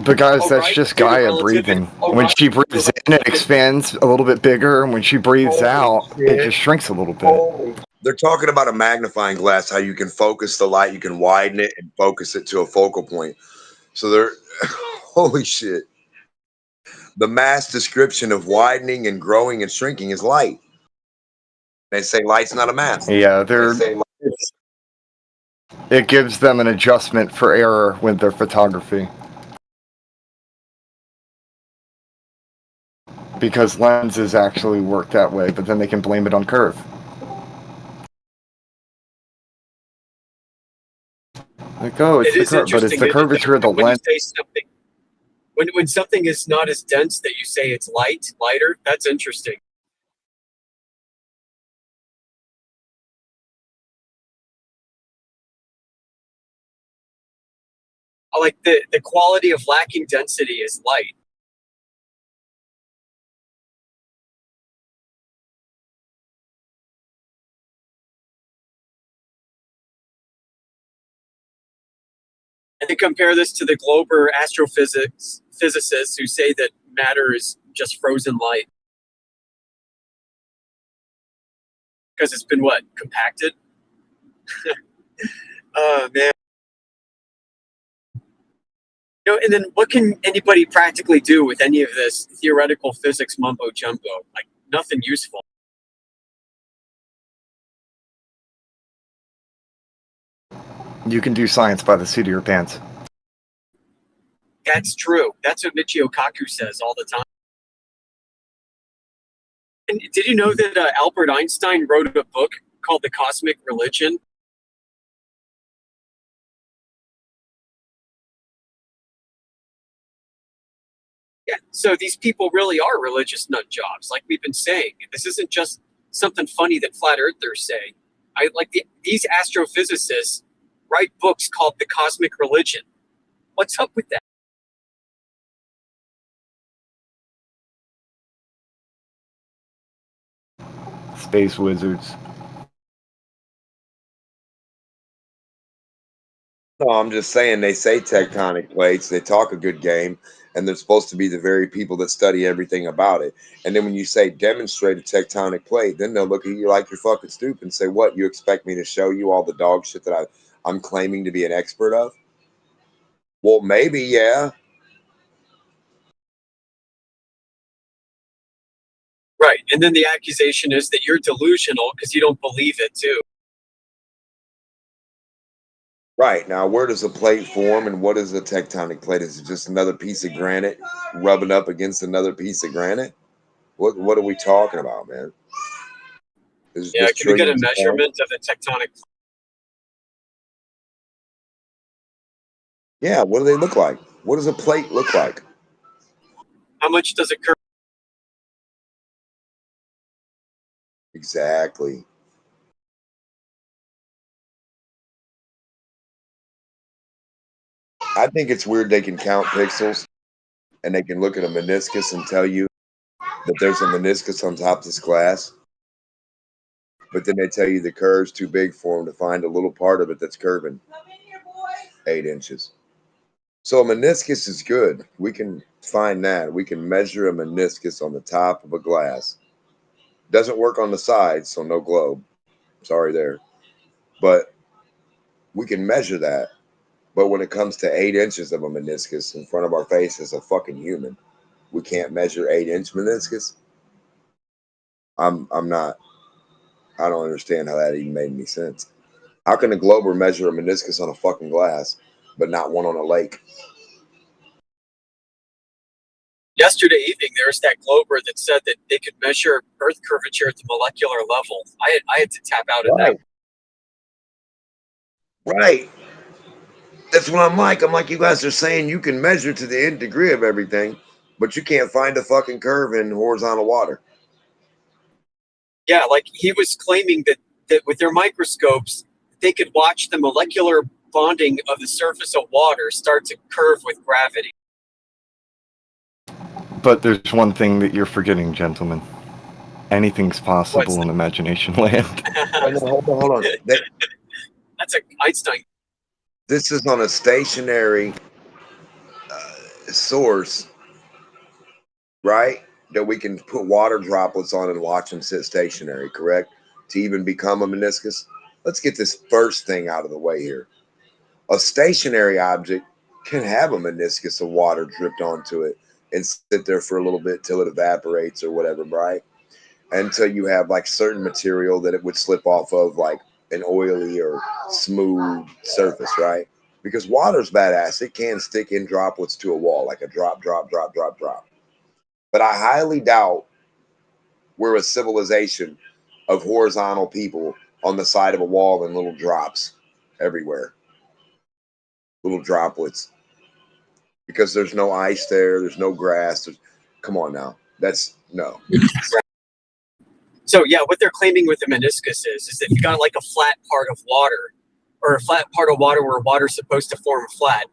Because that's just Gaia breathing. When she breathes in, it expands a little bit bigger, and when she breathes out, it just shrinks a little bit. They're talking about a magnifying glass, how you can focus the light, you can widen it and focus it to a focal point. So they're, holy shit. The mass description of widening and growing and shrinking is light. They say light's not a mass. Yeah, it gives them an adjustment for error with their photography. Because lenses actually work that way, but then they can blame it on curve. Like, oh, it's the curve, but it's the curvature of the lens. when you say something, when something is not as dense that you say it's lighter, that's interesting. I like the quality of lacking density is light. And then compare this to the Glober physicists who say that matter is just frozen light. Because it's been what? Compacted? Oh, man. You know, and then what can anybody practically do with any of this theoretical physics mumbo jumbo? Like, nothing useful. You can do science by the seat of your pants. That's true. That's what Michio Kaku says all the time. And did you know that Albert Einstein wrote a book called The Cosmic Religion? Yeah, so these people really are religious nut jobs, like we've been saying. This isn't just something funny that flat earthers say. These astrophysicists write books called The Cosmic Religion. What's up with that? Space wizards. No, I'm just saying they say tectonic plates. They talk a good game, and they're supposed to be the very people that study everything about it. And then when you say demonstrate a tectonic plate, then they'll look at you like you're fucking stupid and say, "What? You expect me to show you all the dog shit that I'm claiming to be an expert of?" Well, maybe, yeah. Right, and then the accusation is that you're delusional because you don't believe it too. Right. Now, where does a plate form and what is a tectonic plate? Is it just another piece of granite rubbing up against another piece of granite? What are we talking about, man? Yeah, can we get a measurement of the tectonic? Yeah, what do they look like? What does a plate look like? How much does it curve? Exactly. I think it's weird they can count pixels and they can look at a meniscus and tell you that there's a meniscus on top of this glass. But then they tell you the curve's too big for them to find a little part of it that's curving 8 inches. So a meniscus is good. We can find that. We can measure a meniscus on the top of a glass. Doesn't work on the sides, so no globe. Sorry there. But we can measure that. But when it comes to 8 inches of a meniscus in front of our face as a fucking human, we can't measure 8-inch meniscus. I'm not. I don't understand how that even made any sense. How can a glober measure a meniscus on a fucking glass, but not one on a lake? Yesterday evening, there was that glober that said that they could measure Earth curvature at the molecular level. I had to tap out at that. Right. That's what I'm like. I'm like, you guys are saying you can measure to the nth degree of everything, but you can't find a fucking curve in horizontal water. Yeah, like he was claiming that with their microscopes, they could watch the molecular bonding of the surface of water start to curve with gravity. But there's one thing that you're forgetting, gentlemen. Anything's possible in imagination land. Hold on. That's a Einstein. This is on a stationary source, right? That we can put water droplets on and watch them sit stationary, correct? To even become a meniscus. Let's get this first thing out of the way here. A stationary object can have a meniscus of water dripped onto it and sit there for a little bit till it evaporates or whatever, right? Until you have like certain material that it would slip off of, like an oily or smooth surface, right? Because water's badass. It can stick in droplets to a wall, like a drop, drop, drop, drop, drop. But I highly doubt we're a civilization of horizontal people on the side of a wall and little drops everywhere. Little droplets. Because there's no ice there, there's no grass. Come on now. That's no. So yeah, what they're claiming with the meniscus is that you got like a flat part of water, or a flat part of water where water's supposed to form flat,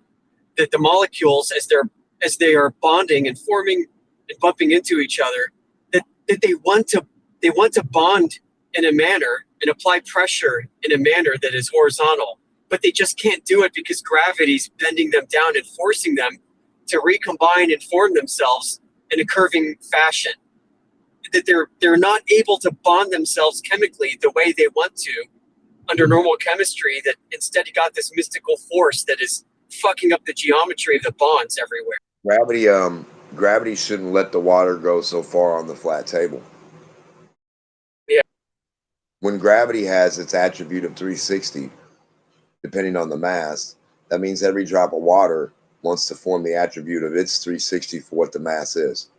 that the molecules as they are bonding and forming and bumping into each other, that they want to bond in a manner and apply pressure in a manner that is horizontal, but they just can't do it because gravity's bending them down and forcing them to recombine and form themselves in a curving fashion. That they're not able to bond themselves chemically the way they want to under normal chemistry, that instead you got this mystical force that is fucking up the geometry of the bonds everywhere. Gravity shouldn't let the water go so far on the flat table. Yeah. When gravity has its attribute of 360, depending on the mass, that means every drop of water wants to form the attribute of its 360 for what the mass is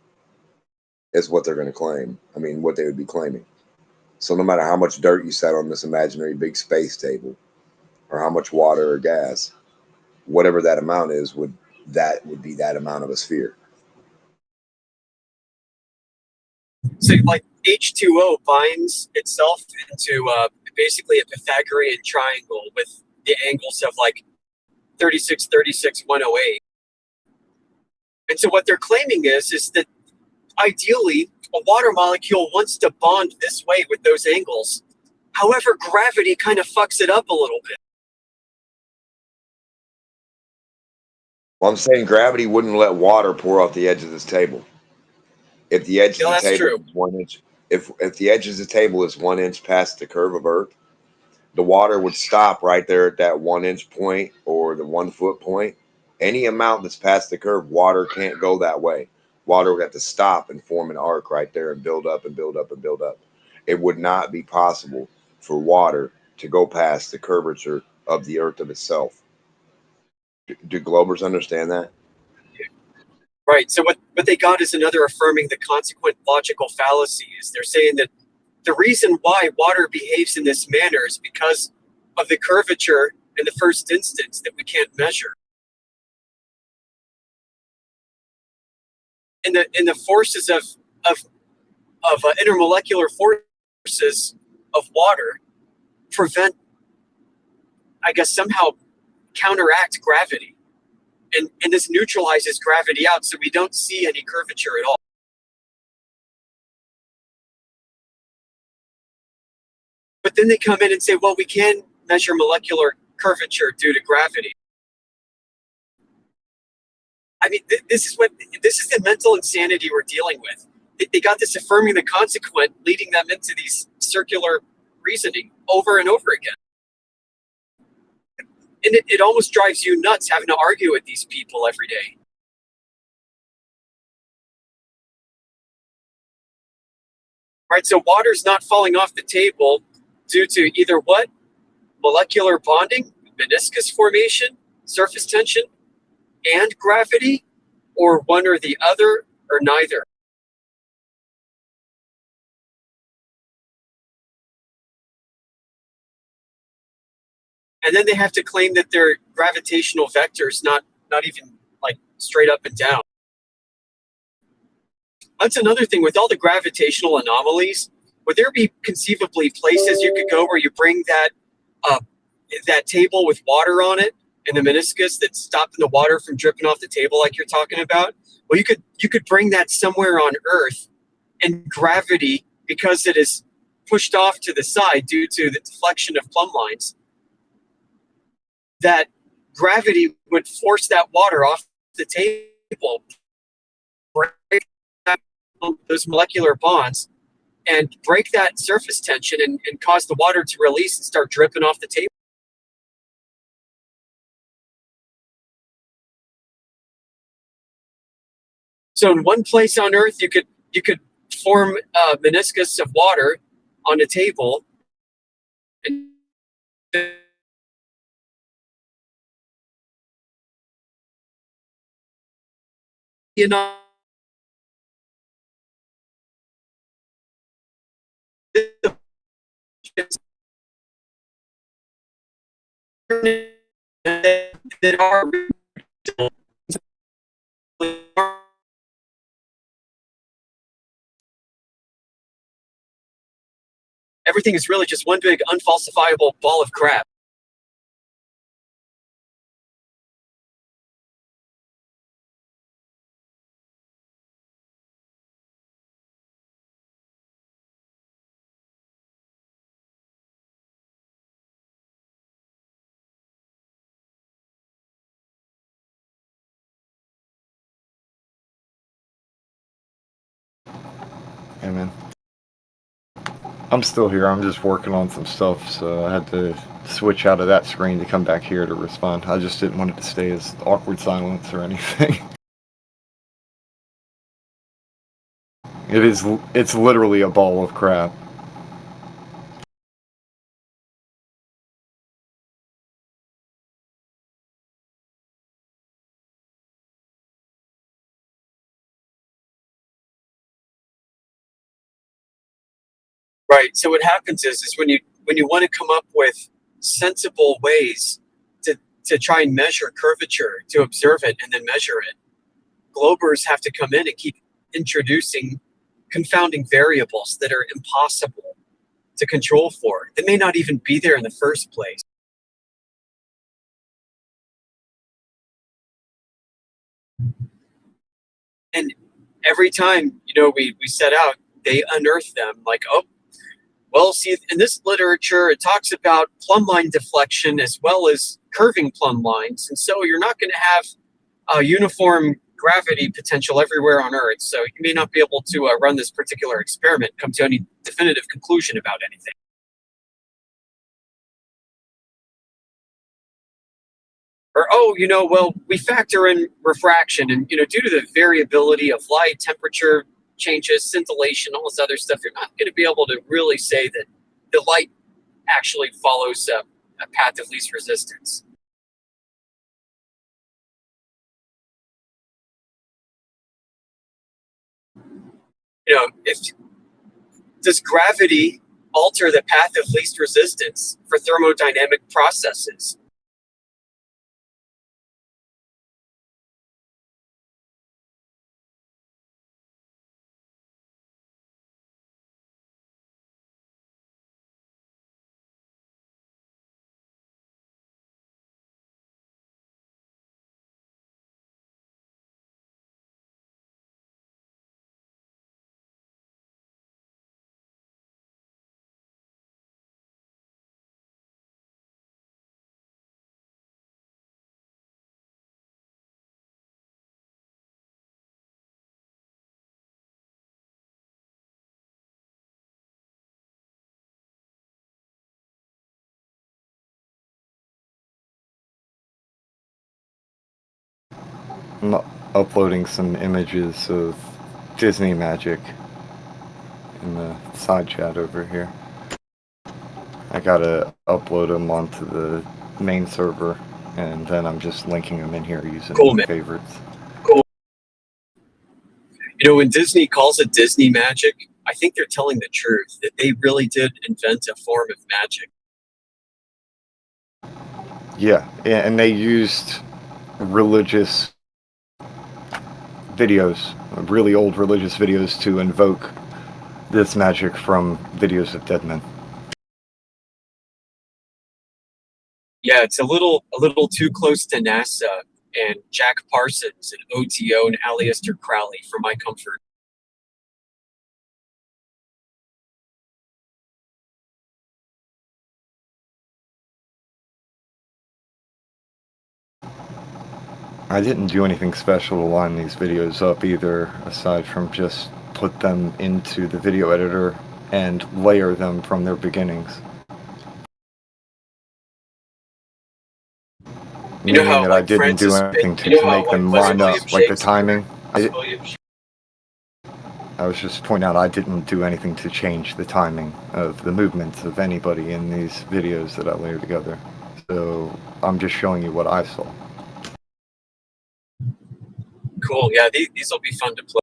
what they're going to claim. I mean, what they would be claiming. So no matter how much dirt you set on this imaginary big space table, or how much water or gas, whatever that amount is, would be that amount of a sphere. So like H2O binds itself into basically a Pythagorean triangle with the angles of like 36, 36, 108. And so what they're claiming is that ideally a water molecule wants to bond this way with those angles. However, gravity kind of fucks it up a little bit. Well, I'm saying gravity wouldn't let water pour off the edge of this table. If the edge of the table is 1 inch, if the edge of the table is 1 inch past the curve of Earth, the water would stop right there at that 1 inch point or the 1 foot point. Any amount that's past the curve, water can't go that way. Water would have to stop and form an arc right there and build up and build up and build up. It would not be possible for water to go past the curvature of the Earth of itself. Do Globers understand that? Right. So what they got is another affirming the consequent logical fallacy. Is they're saying that the reason why water behaves in this manner is because of the curvature in the first instance that we can't measure. And the forces of intermolecular forces of water prevent, I guess, somehow counteract gravity. And this neutralizes gravity out, so we don't see any curvature at all. But then they come in and say, well, we can measure molecular curvature due to gravity. I mean, this is the mental insanity we're dealing with. They got this affirming the consequent, leading them into these circular reasoning over and over again. And it almost drives you nuts having to argue with these people every day. Right, so water's not falling off the table due to either what? Molecular bonding, meniscus formation, surface tension, and gravity, or one or the other, or neither. And then they have to claim that they're gravitational vectors, not even like straight up and down. That's another thing with all the gravitational anomalies. Would there be conceivably places you could go where you bring that table with water on it and the meniscus that's stopping the water from dripping off the table like you're talking about? Well, you could bring that somewhere on Earth, and gravity, because it is pushed off to the side due to the deflection of plumb lines, that gravity would force that water off the table, break those molecular bonds, and break that surface tension and cause the water to release and start dripping off the table. So in one place on Earth, you could form a meniscus of water on a table, and you know, that are everything is really just one big unfalsifiable ball of crap. Hey, man. I'm still here. I'm just working on some stuff, so I had to switch out of that screen to come back here to respond. I just didn't want it to stay as awkward silence or anything. It's literally a ball of crap. Right. So what happens is when you want to come up with sensible ways to try and measure curvature, to observe it and then measure it, Globers have to come in and keep introducing confounding variables that are impossible to control for. They may not even be there in the first place. And every time, we set out, they unearth them like, oh, well, see, in this literature, it talks about plumb line deflection as well as curving plumb lines. And so you're not going to have uniform gravity potential everywhere on Earth, so you may not be able to run this particular experiment, come to any definitive conclusion about anything. Or, oh, well, we factor in refraction, and, due to the variability of light, temperature changes, scintillation, all this other stuff, you're not going to be able to really say that the light actually follows a path of least resistance. Does gravity alter the path of least resistance for thermodynamic processes? I'm uploading some images of Disney magic in the side chat over here. I gotta upload them onto the main server, and then I'm just linking them in here using favorites. Cool. When Disney calls it Disney magic, I think they're telling the truth, that they really did invent a form of magic. Yeah, and they used religious videos, really old religious videos, to invoke this magic from videos of dead men. Yeah, it's a little too close to NASA and Jack Parsons and OTO and Aleister Crowley for my comfort. I didn't do anything special to line these videos up either, aside from just put them into the video editor and layer them from their beginnings. Meaning that I didn't do anything to make them line up, like the timing. I was just pointing out I didn't do anything to change the timing of the movements of anybody in these videos that I layered together. So I'm just showing you what I saw. Cool, yeah, these will be fun to play.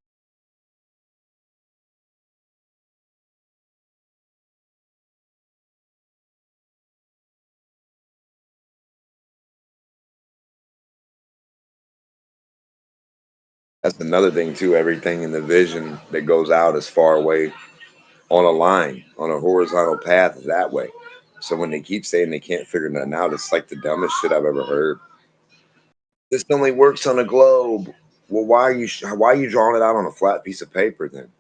That's another thing too. Everything in the vision that goes out is far away on a line, on a horizontal path is that way. So when they keep saying they can't figure nothing out, it's like the dumbest shit I've ever heard. This only works on a globe. Well, why are you drawing it out on a flat piece of paper then?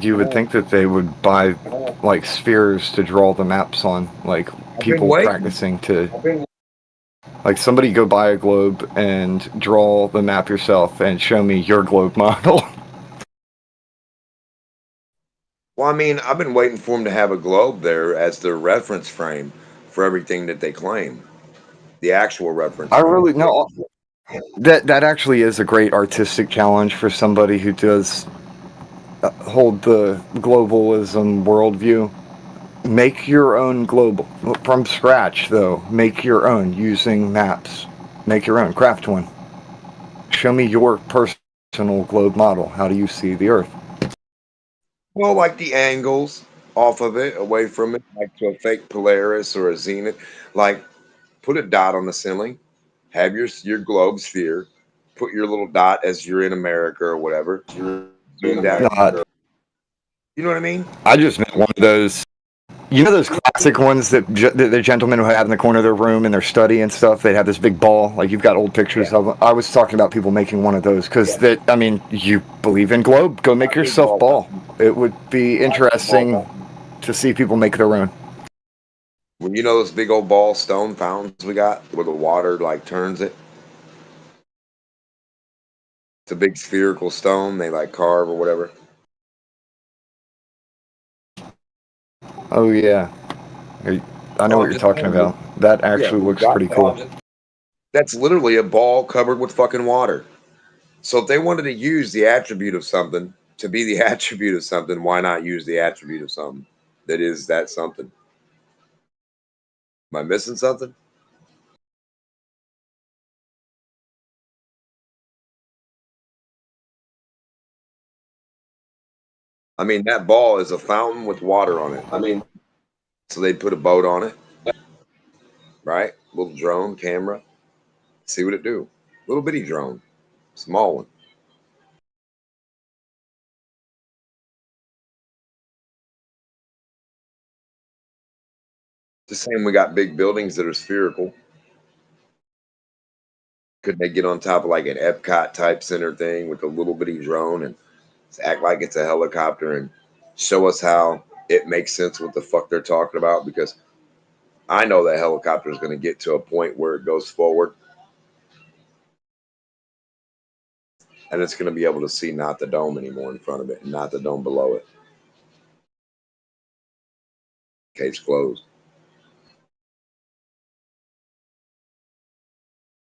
You would think that they would buy like spheres to draw the maps on, like people practicing to. Like somebody go buy a globe and draw the map yourself and show me your globe model. Well, I mean, I've been waiting for them to have a globe there as their reference frame for everything that they claim. The actual reference. I really no. That actually is a great artistic challenge for somebody who does hold the globalism worldview. Make your own globe from scratch, though. Make your own using maps. Make your own. Craft one. Show me your personal globe model. How do you see the Earth? Well, like the angles off of it, away from it, like to a fake Polaris or a zenith. Like, put a dot on the ceiling. Have your globe sphere. Put your little dot as you're in America or whatever. You're zoomed out. You know what I mean? I just meant one of those. You know those classic ones that the gentlemen who have in the corner of their room in their study and stuff? They'd have this big ball. Like you've got old pictures of them. I was talking about people making one of those because I mean, you believe in globe. Go make yourself ball. It would be interesting to see people make their own. Well, you know those big old ball stone fountains we got where the water like turns it? It's a big spherical stone they like carve or whatever. Oh yeah, I know what you're talking about. That actually looks pretty cool. That's literally a ball covered with fucking water. So if they wanted to use the attribute of something to be the attribute of something, why not use the attribute of something that is that something? Am I missing something? I mean, that ball is a fountain with water on it. So they'd put a boat on it, right? Little drone camera. See what it do. Little bitty drone. Small one. The same, we got big buildings that are spherical. Could they get on top of like an Epcot type center thing with a little bitty drone and act like it's a helicopter and show us how it makes sense what the fuck they're talking about? Because I know that helicopter is going to get to a point where it goes forward and it's going to be able to see not the dome anymore in front of it and not the dome below it. Case closed.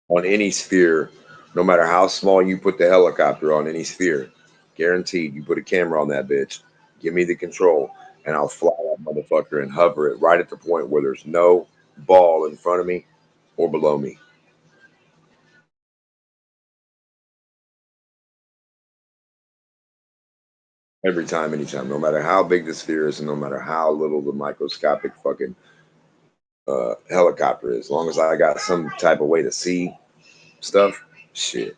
On any sphere, no matter how small you put the helicopter on any sphere, guaranteed you put a camera on that bitch, give me the control, and I'll fly that motherfucker and hover it right at the point where there's no ball in front of me or below me. Every time, anytime, no matter how big the sphere is and no matter how little the microscopic fucking helicopter is, as long as I got some type of way to see stuff, shit.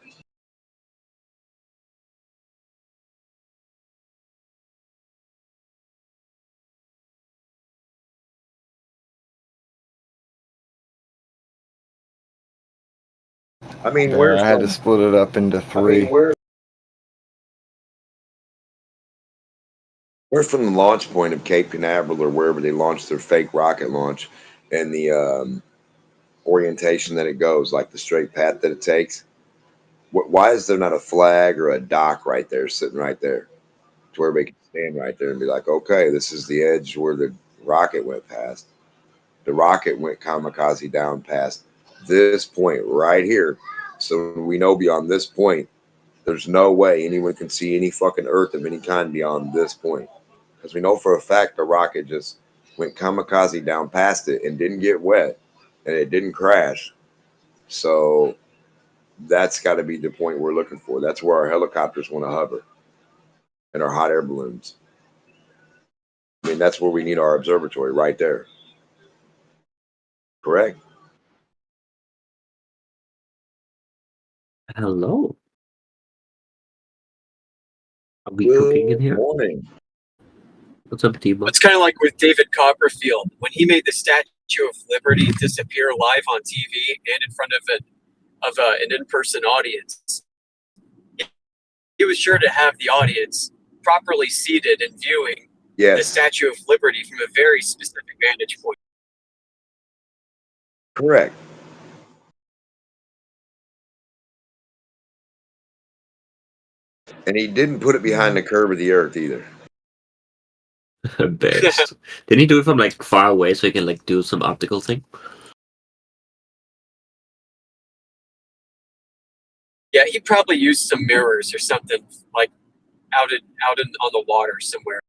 I mean, I had to split it up into three. We're from the launch point of Cape Canaveral or wherever they launched their fake rocket launch, and the orientation that it goes, like the straight path that it takes. Why is there not a flag or a dock right there, sitting right there, to where we can stand right there and be like, okay, this is the edge where the rocket went past. The rocket went kamikaze down past this point right here. So we know beyond this point, there's no way anyone can see any fucking Earth of any kind beyond this point. Because we know for a fact the rocket just went kamikaze down past it and didn't get wet and it didn't crash. So that's got to be the point we're looking for. That's where our helicopters want to hover and our hot air balloons. I mean, that's where we need our observatory, right there. Correct? Hello. Are we cooking in here? Morning. What's up, Debo? It's kind of like with David Copperfield when he made the Statue of Liberty disappear live on TV and in front of an in-person audience. He was sure to have the audience properly seated and viewing the Statue of Liberty from a very specific vantage point. Correct. And he didn't put it behind the curve of the earth either. Best. Didn't he do it from like far away so he can like do some optical thing? Yeah, he probably used some mirrors or something like out on the water somewhere.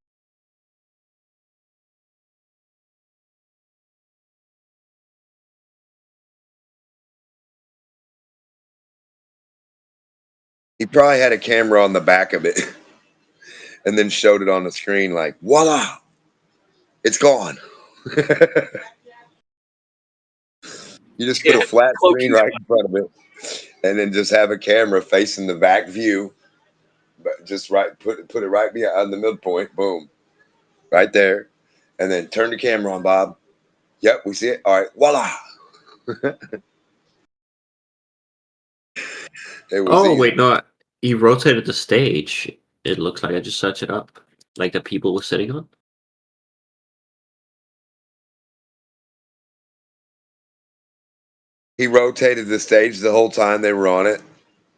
He probably had a camera on the back of it and then showed it on the screen like, voila, it's gone. You just put a flat screen right in front of it and then just have a camera facing the back view, but just put it right behind the midpoint, boom, right there. And then turn the camera on, Bob. Yep, we see it. All right, voila. Oh, wait, no. He rotated the stage. It looks like I just searched it up. Like the people were sitting on. He rotated the stage the whole time they were on it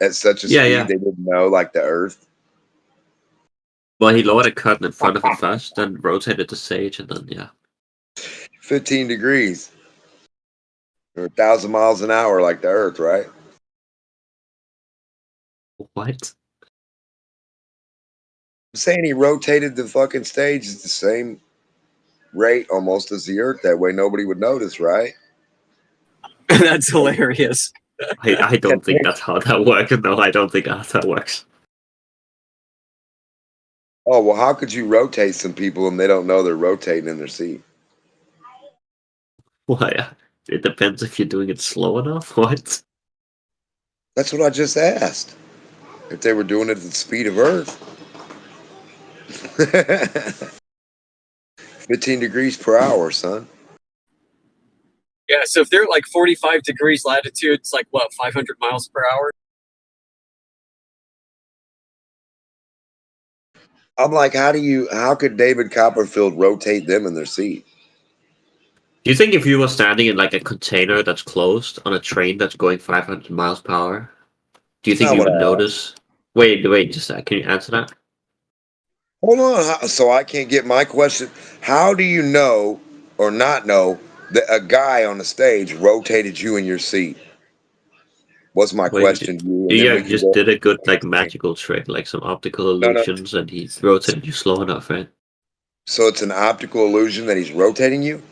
at such a speed they didn't know, like the Earth. Well, he lowered a curtain in front of it first, then rotated the stage, and then 15 degrees. Or 1,000 miles an hour like the Earth, right? What? I'm saying he rotated the fucking stage at the same rate almost as the Earth. That way nobody would notice, right? That's hilarious. I don't think that's how that works. No, I don't think that's how that works. Oh, well, how could you rotate some people and they don't know they're rotating in their seat? Why? It depends if you're doing it slow enough. What? That's what I just asked. If they were doing it at the speed of Earth. 15 degrees per hour, son. Yeah, so if they're like 45 degrees latitude, it's like, what, 500 miles per hour? I'm like, how could David Copperfield rotate them in their seat? Do you think if you were standing in like a container that's closed on a train that's going 500 miles per hour, do you think Not you what would I notice? Wait, just a sec. Can you answer that? Hold on. So I can't get my question. How do you know or not know that a guy on the stage rotated you in your seat? What's my question to you? And then we can just go. did a good like magical trick, like some optical illusions, and he rotated you slow enough, right? So it's an optical illusion that he's rotating you?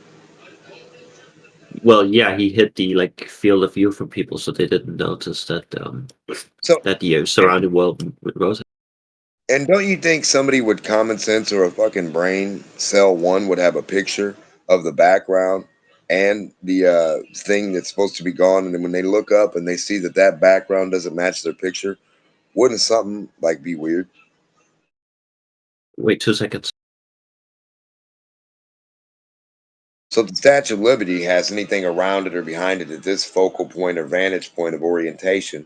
Well, yeah, he hit the like field of view from people, so they didn't notice that that the surrounding world would rotate. And don't you think somebody with common sense or a fucking brain cell one would have a picture of the background and the thing that's supposed to be gone, and then when they look up and they see that that background doesn't match their picture, wouldn't something like be weird? Wait 2 seconds. So if the Statue of Liberty has anything around it or behind it at this focal point or vantage point of orientation,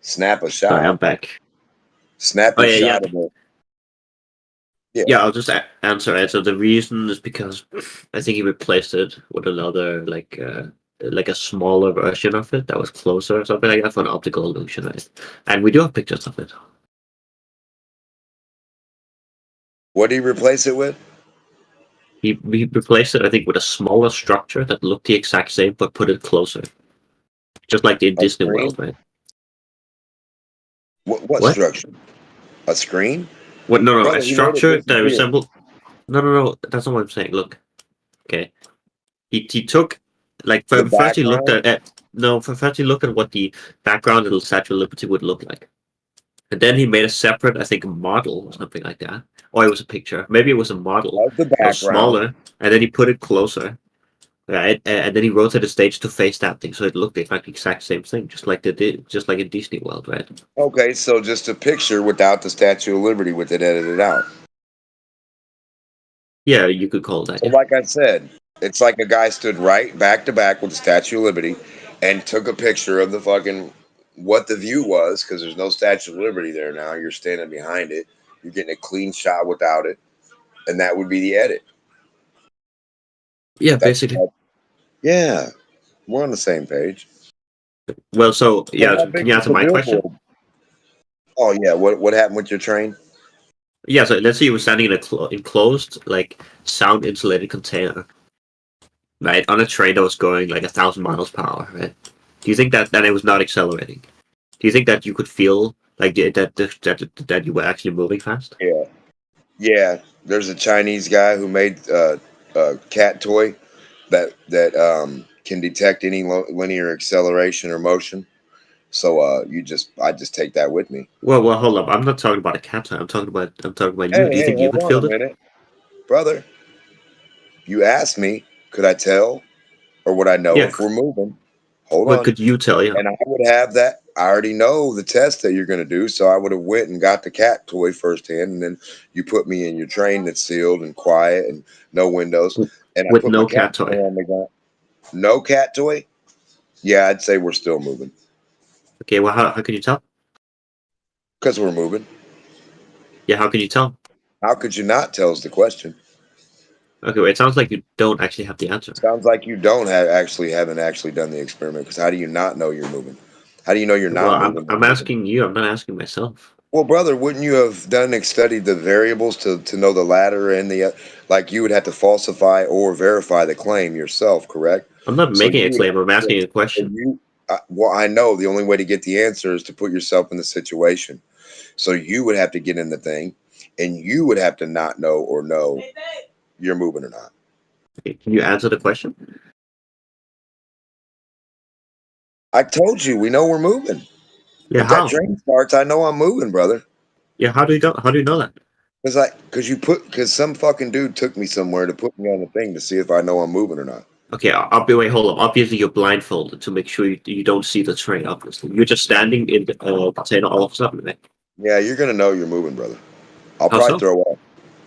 snap a shot. Sorry, I'm back. Snap a shot of it. Yeah, I'll just answer it. So the reason is because I think he replaced it with another like a smaller version of it that was closer or something like that for an optical illusion, right? And we do have pictures of it. What did he replace it with? He replaced it, I think, with a smaller structure that looked the exact same but put it closer, just like in Disney World, right? What structure? A screen? What? No, Brother, a structure that resembled. No. That's not what I'm saying. Look, okay. He took like first he looked first he looked at what the background of the Statue of Liberty would look like, and then he made a separate, I think, model or something like that, or it was a picture. Maybe it was a model of the that was smaller, and then he put it closer, right? And then he rotated the stage to face that thing, so it looked like the exact same thing, just like in Disney World, right? Okay, so just a picture without the Statue of Liberty with it edited out. Yeah, you could call that. So like I said, it's like a guy stood right back to back with the Statue of Liberty and took a picture of the fucking what the view was, because there's no Statue of Liberty there now. You're standing behind it. You're getting a clean shot without it, and that would be the edit. Yeah, basically. Yeah, we're on the same page. Well, so yeah, can you answer my question? Oh yeah, what happened with your train? Yeah, so let's say you were standing in a enclosed, like sound insulated container, right, on a train that was going like 1,000 miles per hour, right? Do you think that it was not accelerating? Do you think that you could feel like that you were actually moving fast? Yeah. There's a Chinese guy who made a cat toy that can detect any linear acceleration or motion. So I just take that with me. Well, hold up. I'm not talking about a cat toy. I'm talking about you. Do you think you could hold feel on a it? minute, brother. You asked me, could I tell, or would I know if we're moving? Hold on. Could you tell? Yeah. And I would have that. I already know the test that you're going to do, so I would have went and got the cat toy firsthand, and then you put me in your train that's sealed and quiet and no windows, and I With put no my cat cat toy. on the ground. No cat toy? Yeah, I'd say we're still moving. Okay. Well, how can you tell? Because we're moving. Yeah. How can you tell? How could you not tell is the question. Okay, well, it sounds like you don't actually have the answer. Sounds like you don't haven't actually done the experiment, because how do you not know you're moving? How do you know you're not moving? I'm asking you. I'm not asking myself. Well, brother, wouldn't you have studied the variables to know the latter and the like? You would have to falsify or verify the claim yourself, correct? I'm not making a claim. I'm asking a question. Well, I know the only way to get the answer is to put yourself in the situation. So you would have to get in the thing, and you would have to not know or know you're moving or not. Can you answer the question? I told you we know we're moving. Yeah, if how? that train starts, I know I'm moving, brother. Yeah, how do you know that? Because some fucking dude took me somewhere to put me on the thing to see if I know I'm moving or not. Okay, wait, hold on. Obviously, you're blindfolded to make sure you don't see the train. Obviously, you're just standing in the container all of a sudden, right? Yeah, you're gonna know you're moving, brother. I'll How probably so? throw up.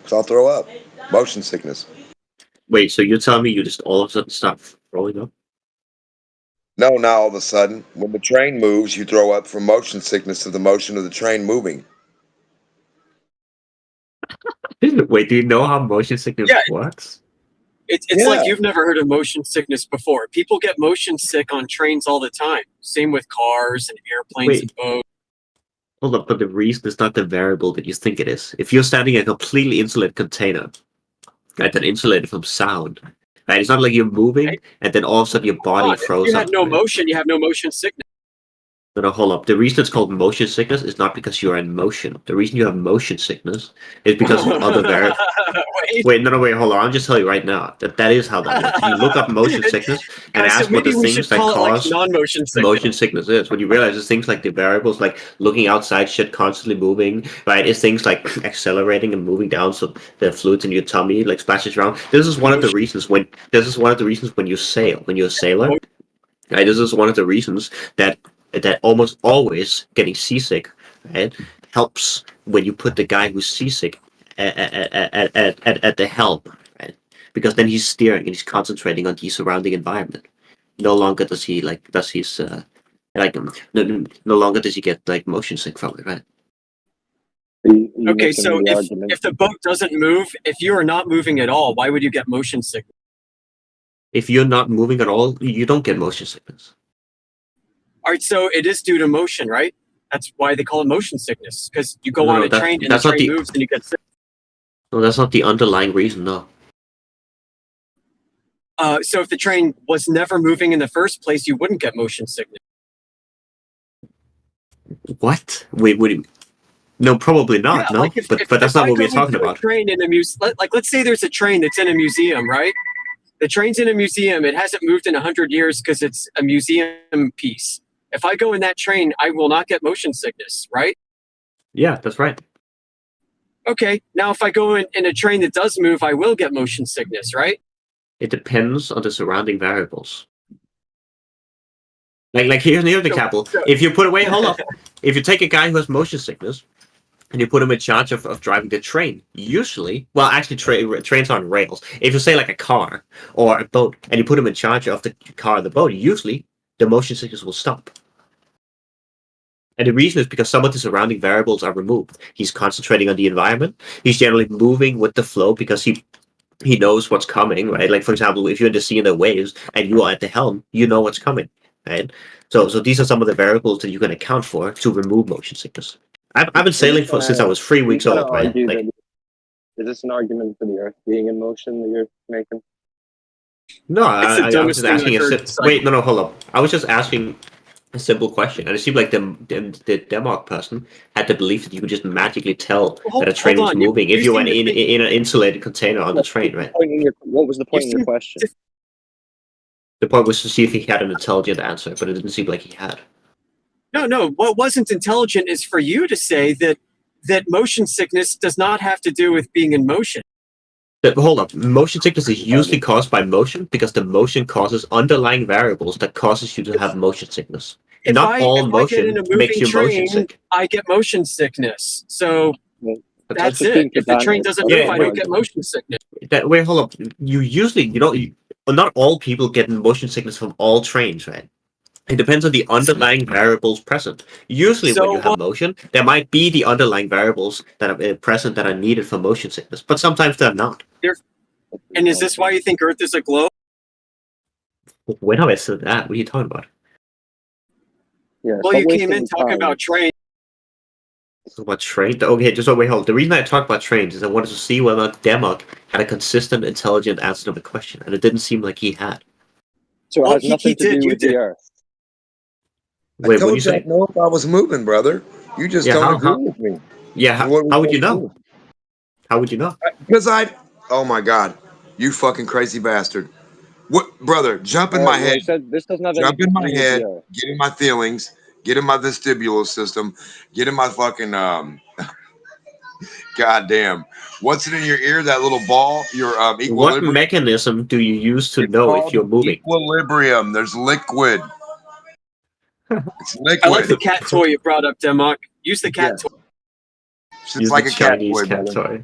Cause I'll throw up. Motion sickness. Wait, so you're telling me you just all of a sudden start throwing up? No, not all of a sudden. When the train moves, you throw up from motion sickness to the motion of the train moving. Wait, do you know how motion sickness works? It's like you've never heard of motion sickness before. People get motion sick on trains all the time. Same with cars and airplanes and boats. Hold up, but the reason is not the variable that you think it is. If you're standing in a completely insulated container, right, that insulated from sound, right? It's not like you're moving and then all of a sudden your body froze If you up. have no right? motion, you have no motion sickness. No, hold up. The reason it's called motion sickness is not because you're in motion. The reason you have motion sickness is because of other variables. Wait, hold on. I'm just telling you right now that is how that works. You look up motion sickness and Guys, so ask what the maybe we things should that call it, like, cause non-motion sickness. motion sickness is. When you realize it's things like the variables, like looking outside, shit constantly moving, right? It's things like accelerating and moving down, so the fluids in your tummy like splashes around. This is one of the reasons when you sail, when you're a sailor. Right, this is one of the reasons that almost always getting seasick, right, helps when you put the guy who's seasick at the helm, right? Because then he's steering and he's concentrating on the surrounding environment. No longer does he no longer does he get like motion sick from it, right? Okay, so if the boat doesn't move, if you are not moving at all, why would you get motion sickness? If you're not moving at all, you don't get motion sickness. All right, so it is due to motion, right? That's why they call it motion sickness, because you go on a train and the train moves and you get sick. No, that's not the underlying reason, no. So if the train was never moving in the first place, you wouldn't get motion sickness. What? Wait, no, probably not. Yeah, no, like but that's not what we're talking about. Train in a let's say there's a train that's in a museum, right? The train's in a museum. It hasn't moved in 100 years because it's a museum piece. If I go in that train, I will not get motion sickness, right? Yeah, that's right. Okay, now if I go in a train that does move, I will get motion sickness, right? It depends on the surrounding variables. Like here's the example. If you put away, hold up. If you take a guy who has motion sickness and you put him in charge of driving the train, usually, well, actually, trains on rails. If you say like a car or a boat, and you put him in charge of the car or the boat, usually the motion sickness will stop. And the reason is because some of the surrounding variables are removed. He's concentrating on the environment. He's generally moving with the flow because he knows what's coming, right? Like, for example, if you're in the sea and the waves and you are at the helm, you know what's coming, right? So these are some of the variables that you can account for to remove motion sickness. I've been sailing since I was 3 weeks old, right? Is this an argument for the Earth being in motion that you're making? No, I was just asking. Wait, no, hold up. I was just asking a simple question, and it seemed like the Denmark person had the belief that you could just magically tell that a train was moving if you went in an insulated container on the train, right? What was the point in your question? The point was to see if he had an intelligent answer, but it didn't seem like he had. No. What wasn't intelligent is for you to say that motion sickness does not have to do with being in motion. Hold up. Motion sickness is usually caused by motion because the motion causes underlying variables that causes you to have motion sickness. Not all motion makes you motion sick. I get motion sickness. So that's it. If the train doesn't move, I don't get motion sickness. Wait, hold up. Not all people get motion sickness from all trains, right? It depends on the underlying variables present. Usually when you have motion, there might be the underlying variables that are present that are needed for motion sickness, but sometimes they're not. And is this why you think Earth is a globe? When have I said that? What are you talking about? Yeah. Well, you came in talking about trains. About trains? Okay, just wait, hold. The reason I talked about trains is I wanted to see whether Demok had a consistent, intelligent answer to the question, and it didn't seem like he had. So it has nothing to do with the Earth. Wait, I what do you told you say? I know if I was moving, brother. You just don't agree with me. Yeah, how would you know? How would you know? Because oh my God, you fucking crazy bastard. What, brother, jump in my head. This doesn't have Jump anything in to my do with head, the Earth. get in my feelings, get in my vestibular system, get in my fucking, goddamn. What's it in your ear, that little ball? Your What equilibrium? mechanism do you use to know if you're moving? Equilibrium. There's liquid. It's liquid. I like the cat toy you brought up, Demok. Use the cat toy. It's like a cat toy.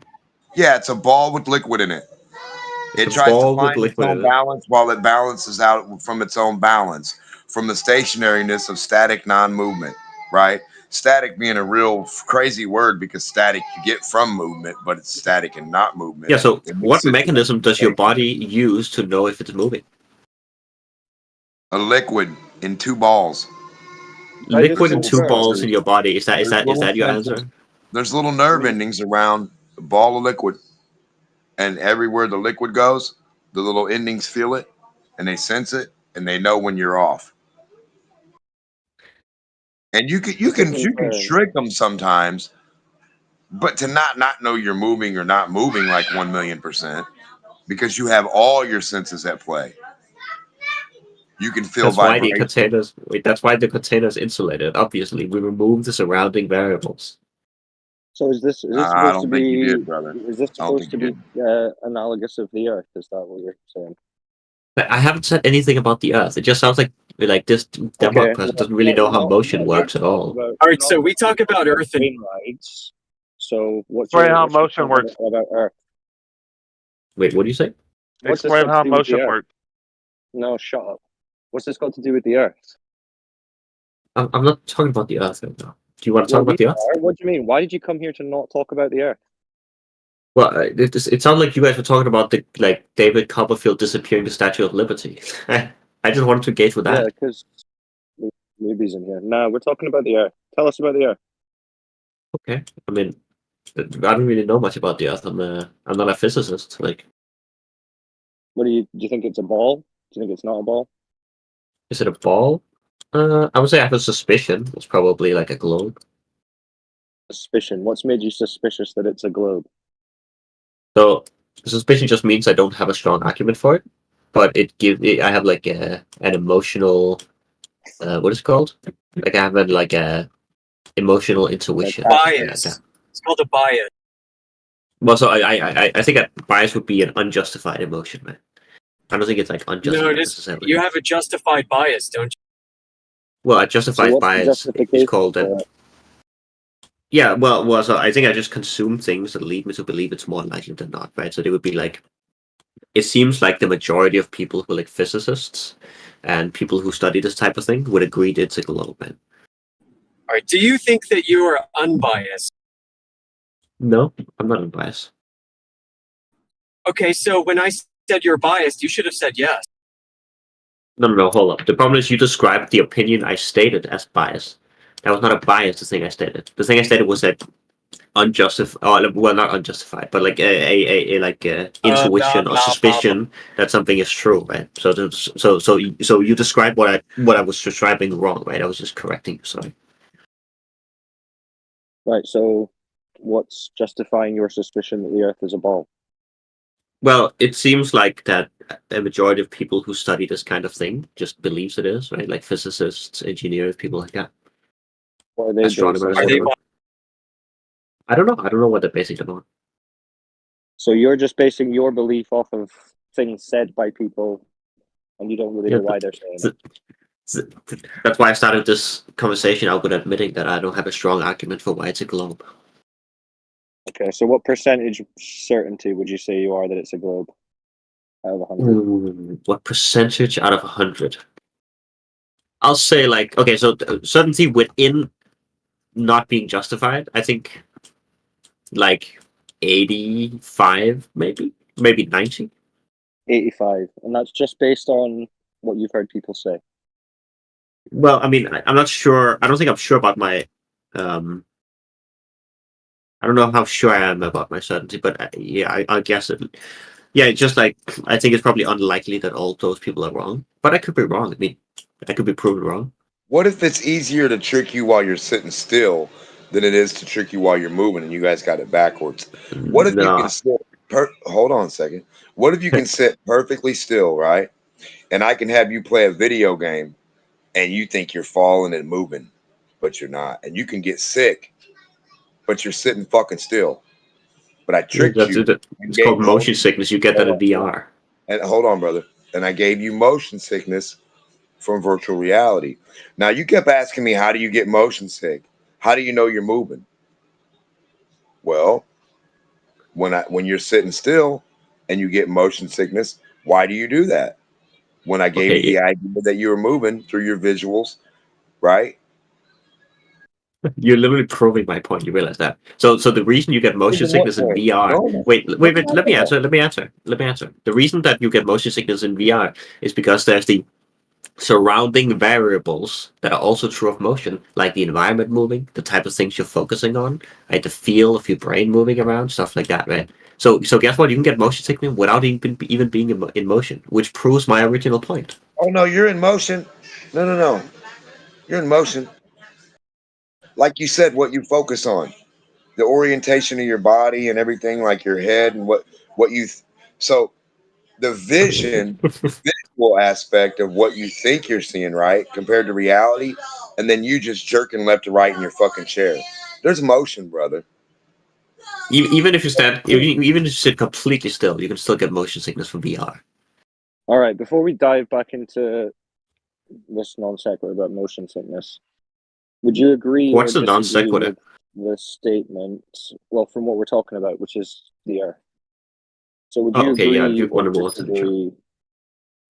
Yeah, it's a ball with liquid in it. It tries to find its own balance while it balances out from its own balance, from the stationariness of static non-movement, right? Static being a real crazy word because static you get from movement, but it's static and not movement. Yeah, so what mechanism does your body use to know if it's moving? A liquid in two balls. Liquid in two balls in your body. Is that your answer? There's little nerve endings around the ball of liquid. And everywhere the liquid goes, the little endings feel it and they sense it and they know when you're off. And you can trick them sometimes, but to not know you're moving or not moving like 1,000,000%, because you have all your senses at play. You can feel That's why the vibration. containers. Wait, that's why the container's insulated. Obviously, we remove the surrounding variables. So is this I supposed don't to think be? you did, brother. Is this I don't supposed to think be you analogous of the Earth? Is that what you're saying? I haven't said anything about the Earth. It just sounds like this Denmark person doesn't really know how motion works at all. All right, so we talk about Earth and rights. So what's Explain your, how what's your motion comment works. about Earth? Wait, what do you say? What's this Explain got how to do with the motion Earth? works. No, shut up. What's this got to do with the Earth? I'm not talking about the Earth right now. Do you want to talk about the Earth? What do you mean? Why did you come here to not talk about the Earth? Well, it sounds like you guys were talking about the David Copperfield disappearing the Statue of Liberty. I just wanted to engage with that. Yeah, because newbies in here. No, we're talking about the Earth. Tell us about the Earth. Okay, I mean, I don't really know much about the Earth. I'm not a physicist. Like, What do you think it's a ball? Do you think it's not a ball? is it a ball? I would say I have a suspicion. It's probably like a globe. Suspicion. What's made you suspicious that it's a globe? So suspicion just means I don't have a strong argument for it, but I have like an emotional, what is it called? Like I have a emotional intuition. bias. It's called a bias. Well, so I think a bias would be an unjustified emotion, man. I don't think it's like unjustified No, it is. necessarily. You have a justified bias, don't you? Well, a justified bias is called an. Yeah, well, so I think I just consume things that lead me to believe it's more likely than not, right? So they would be like, it seems like the majority of people who are like physicists and people who study this type of thing would agree that it's a globe, man. All right. Do you think that you are unbiased? No, I'm not unbiased. Okay, so when I said you're biased, you should have said yes. No, hold up. The problem is you described the opinion I stated as bias. That was not a bias, the thing I stated. The thing I stated was that unjustified, well, not unjustified, but like a intuition or suspicion that something is true, right? So you described what I was describing wrong, right? I was just correcting you, sorry. Right, so what's justifying your suspicion that the Earth is a ball? Well, it seems like that a majority of people who study this kind of thing just believes it is, right? Like physicists, engineers, people like that. What are they astronomers. I don't know. I don't know what they're basing it on. So you're just basing your belief off of things said by people, and you don't really know why they're saying it. That's why I started this conversation out with admitting that I don't have a strong argument for why it's a globe. Okay, so what percentage certainty would you say you are that it's a globe out of 100? What percentage out of 100? I'll say like, okay, so certainty within not being justified, I think like 85 maybe. maybe 90. 85, and that's just based on what you've heard people say. Well, I mean, I'm not sure. I don't think I'm sure about my. I don't know how sure I am about my certainty, but yeah, I guess it. Yeah, it's just like I think it's probably unlikely that all those people are wrong, but I could be wrong. I mean, I could be proven wrong. What if it's easier to trick you while you're sitting still than it is to trick you while you're moving, and you guys got it backwards? What if you can sit? Hold on a second. What if you can sit perfectly still, right? And I can have you play a video game, and you think you're falling and moving, but you're not, and you can get sick, but you're sitting fucking still. But I tricked you. It's called motion sickness. You get that in VR. And hold on, brother. And I gave you motion sickness from virtual reality. Now you kept asking me, how do you get motion sick? How do you know you're moving? Well, when you're sitting still and you get motion sickness, why do you do that? When I gave you the idea that you were moving through your visuals, right? You're literally proving my point. You realize that? So the reason you get motion sickness in VR. No, wait. Let me answer. The reason that you get motion sickness in VR is because there's the surrounding variables that are also true of motion, like the environment moving, the type of things you're focusing on, right? The feel of your brain moving around, stuff like that, right? So guess what? You can get motion sickness without even being in motion, which proves my original point. Oh no, you're in motion. No. You're in motion. Like you said, what you focus on, the orientation of your body and everything, like your head and what you. So the visual aspect of what you think you're seeing, right, compared to reality, and then you just jerking left to right in your fucking chair. There's motion, brother. Even if you stand, even if you sit completely still, you can still get motion sickness from VR. All right, before we dive back into this non sequitur about motion sickness, would you agree What's or the non disagree sequitur? with the statement? Well, from what we're talking about, which is the Earth. So would you Okay, yeah, agree you want or to disagree?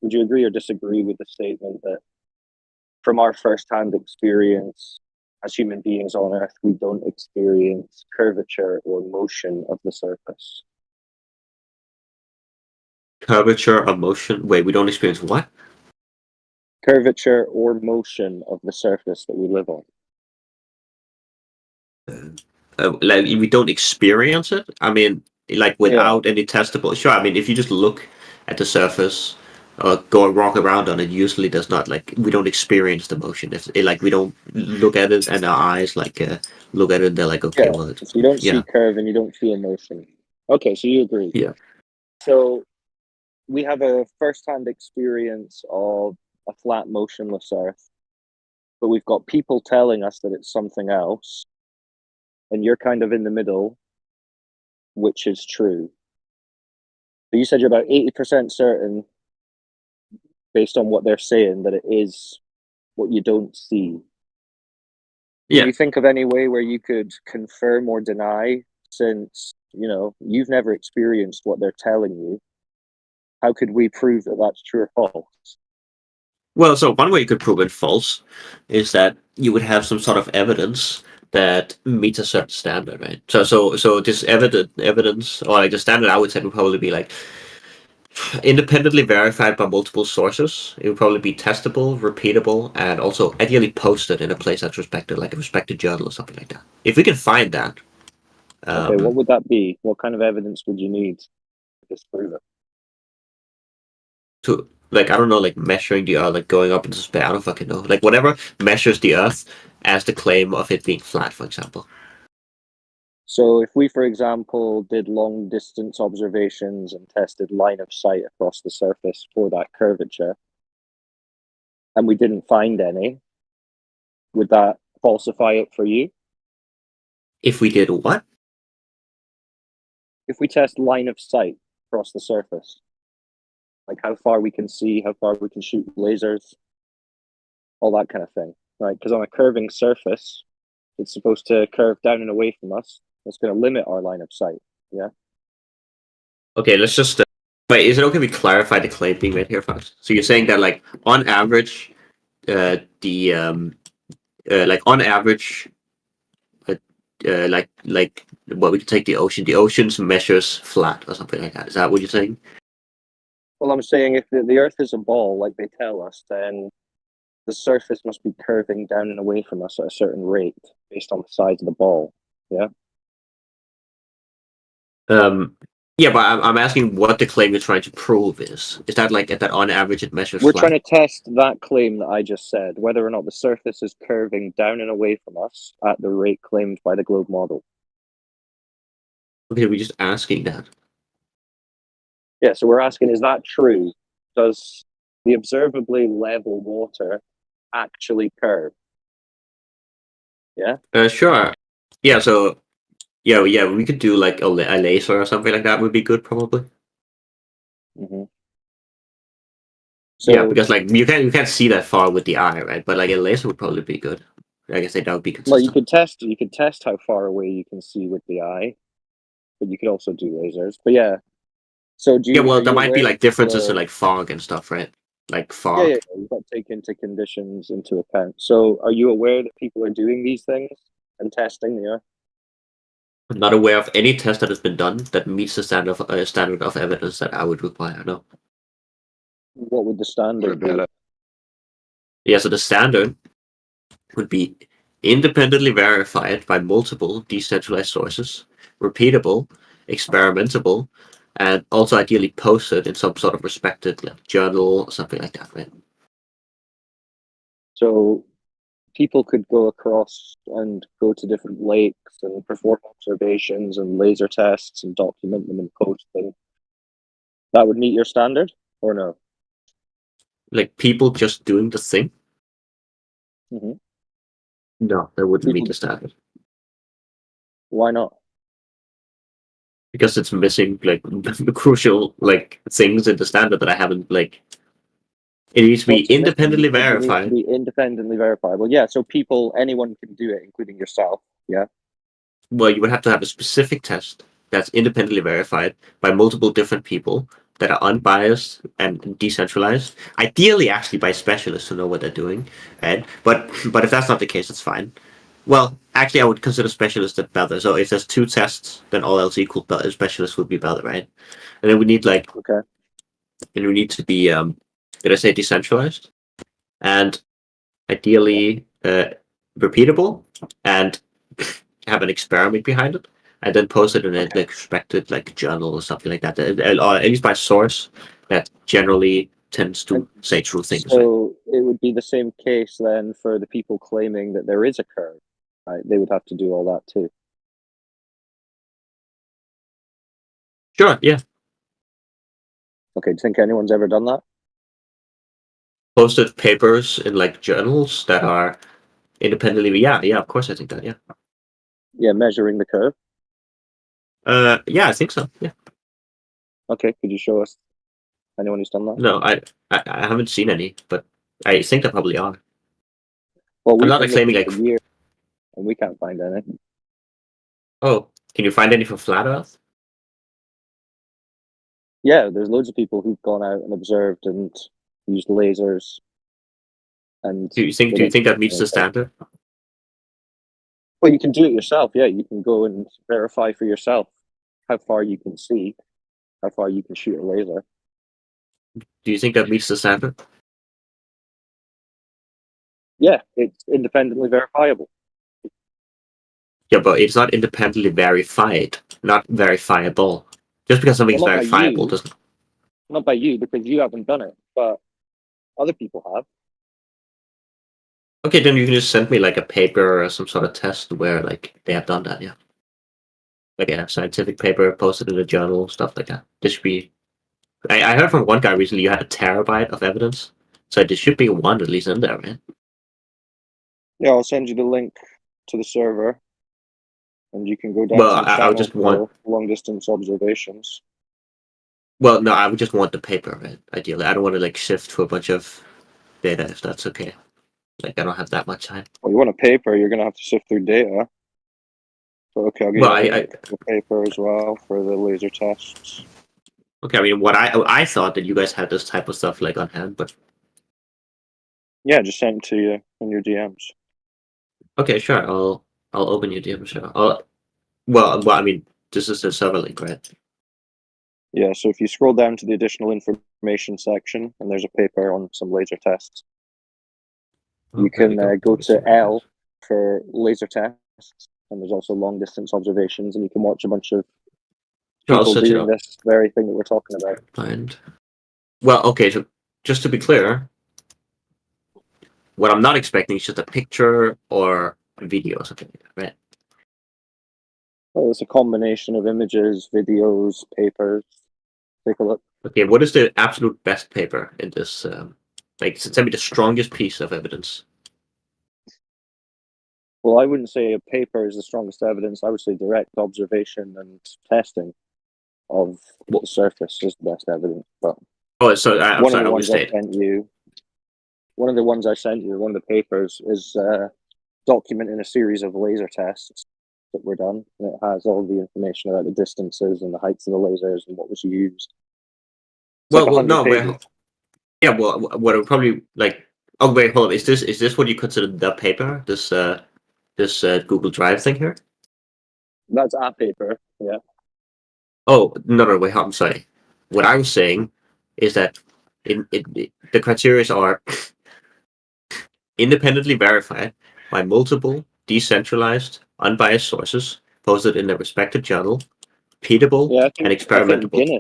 Would you agree or disagree with the statement that from our first-hand experience as human beings on Earth, we don't experience curvature or motion of the surface? Curvature or motion? Wait, we don't experience what? Curvature or motion of the surface that we live on. Like we don't experience it. I mean, like without any testable. Sure. I mean, if you just look at the surface or go walk around on it, usually does not like we don't experience the motion. If like we don't look at it and our eyes like look at it, they're like okay, well, it's, so you don't see curve and you don't feel motion. Okay, so you agree. Yeah. So we have a first-hand experience of a flat, motionless Earth, but we've got people telling us that it's something else, and you're kind of in the middle, which is true. But you said you're about 80% certain, based on what they're saying, that it is what you don't see. Yeah. Can you think of any way where you could confirm or deny, since, you know, you've never experienced what they're telling you? How could we prove that that's true or false? Well, so one way you could prove it false is that you would have some sort of evidence that meets a certain standard, right? So this evidence, or like the standard, I would say would probably be like independently verified by multiple sources. It would probably be testable, repeatable, and also ideally posted in a place that's respected, like a respected journal or something like that. If we can find that, okay, what would that be? What kind of evidence would you need to disprove it? To like I don't know, like measuring the Earth, like going up into space. I don't fucking know. Like whatever measures the Earth as the claim of it being flat, for example. So if we, for example, did long distance observations and tested line of sight across the surface for that curvature, and we didn't find any, would that falsify it for you? If we did what? If we test line of sight across the surface, like how far we can see, how far we can shoot lasers, all that kind of thing, right? Because on a curving surface, it's supposed to curve down and away from us. That's going to limit our line of sight. Yeah. Okay, let's just wait. Is it okay if we clarify the claim being made here first? So you're saying that, like, on average, like on average, like well, we could take the ocean. The ocean's measures flat or something like that. Is that what you're saying? Well, I'm saying if the Earth is a ball, like they tell us, then the surface must be curving down and away from us at a certain rate based on the size of the ball. Yeah. Yeah, but I'm asking what the claim you're trying to prove is. Is that like that on average it measures We're flat? trying to test that claim that I just said, whether or not the surface is curving down and away from us at the rate claimed by the globe model. Okay, we're just asking that. Yeah, so we're asking, is that true? Does the observably level water actually curve? Yeah? Sure. Yeah, so yeah, we could do like a laser or something like that would be good probably. Mm-hmm. Yeah, because like you can't see that far with the eye, right? But like a laser would probably be good. I guess that would be consistent. Well, you could test how far away you can see with the eye, but you could also do lasers. But yeah. So do you, yeah, well, there you might be aware like that differences in like fog and stuff, right? Like fog. yeah, you've got to take conditions into account. So are you aware that people are doing these things and testing the Earth? I'm not aware of any test that has been done that meets the standard of evidence that I would require. No. What would the standard be? Yeah, so the standard would be independently verified by multiple decentralized sources, repeatable, experimentable, and also ideally posted in some sort of respected like, journal or something like that, right? So people could go across and go to different lakes and perform observations and laser tests and document them and post them. That would meet your standard, or no? Like people just doing the thing? Mm-hmm. No, that wouldn't meet the standard. Why not? Because it's missing like the crucial like things in the standard that I haven't like. It needs to be independently verified. It needs to be independently verifiable. Yeah, so anyone can do it, including yourself. Yeah. Well, you would have to have a specific test that's independently verified by multiple different people that are unbiased and decentralized. Ideally, actually, by specialists who know what they're doing. Right? But if that's not the case, it's fine. Well, actually, I would consider specialists better. So if there's two tests, then all else equal, specialists would be better, right? And then we need like okay. And we need to be did I say decentralized? And ideally repeatable and have an experiment behind it, and then post it in a like respected like journal or something like that, or at least by source that generally tends to say true things. So it would be the same case then for the people claiming that there is a curve. Right? They would have to do all that too. Sure. Yeah. Okay. Do you think anyone's ever done that? Posted papers in like journals that are independently. Yeah. Of course, I think that. Yeah. Yeah, measuring the curve. Yeah, I think so. Yeah. Okay. Could you show us anyone who's done that? No, I haven't seen any, but I think there probably are. Well, I'm not claiming like a year, and we can't find any. Oh, can you find any for flat Earth? Yeah, there's loads of people who've gone out and observed and used lasers. And do you think that meets the standard? Well, you can do it yourself. Yeah, you can go and verify for yourself how far you can see, how far you can shoot a laser. Do you think that meets the standard? Yeah, it's independently verifiable. Yeah, but it's not independently verified, not verifiable. Just because something is verifiable doesn't. Not by you, because you haven't done it, but other people have. Okay, then you can just send me like a paper or some sort of test where like they have done that. Yeah, like a scientific paper posted in a journal, stuff like that. This should be. I heard from one guy recently you had a terabyte of evidence, so there should be one at least in there, man. Yeah, I'll send you the link to the server, and you can go down Well, to the I would channel just want for long distance observations. Well, no, I would just want the paper, right? Ideally, I don't want to like shift to a bunch of data if that's okay. Like, I don't have that much time. Well, you want a paper, you're gonna have to sift through data. So okay, I'll give you the paper as well for the laser tests. Okay, I mean, what I thought that you guys had this type of stuff like on hand, but yeah, just send it to you in your DMs. Okay, sure. I'll open your DM show. Well, I mean, this is a server link, right? Yeah, so if you scroll down to the additional information section, and there's a paper on some laser tests, you can go to L for laser tests, and there's also long distance observations, and you can watch a bunch of people doing this very thing that we're talking about. Find. Well, okay, so just to be clear, what I'm not expecting is just a picture or a video or something like that, right? Well, it's a combination of images, videos, papers. Take a look. Okay, what is the absolute best paper in this? Like, send me the strongest piece of evidence. Well, I wouldn't say a paper is the strongest evidence. I would say direct observation and testing of the surface is the best evidence. But I'm sorry, I misstate. One of the ones I sent you, one of the papers, is documenting a series of laser tests that were done, and it has all the information about the distances and the heights of the lasers and what was used. Well, yeah. Well, what I would probably like. Oh wait, hold on. Is this what you consider the paper? This Google Drive thing here? That's a paper. Yeah. Oh no! Wait, I'm sorry. What I was saying is that the criteria are independently verified by multiple, decentralized, unbiased sources posted in their respective journal, repeatable, and experimentable.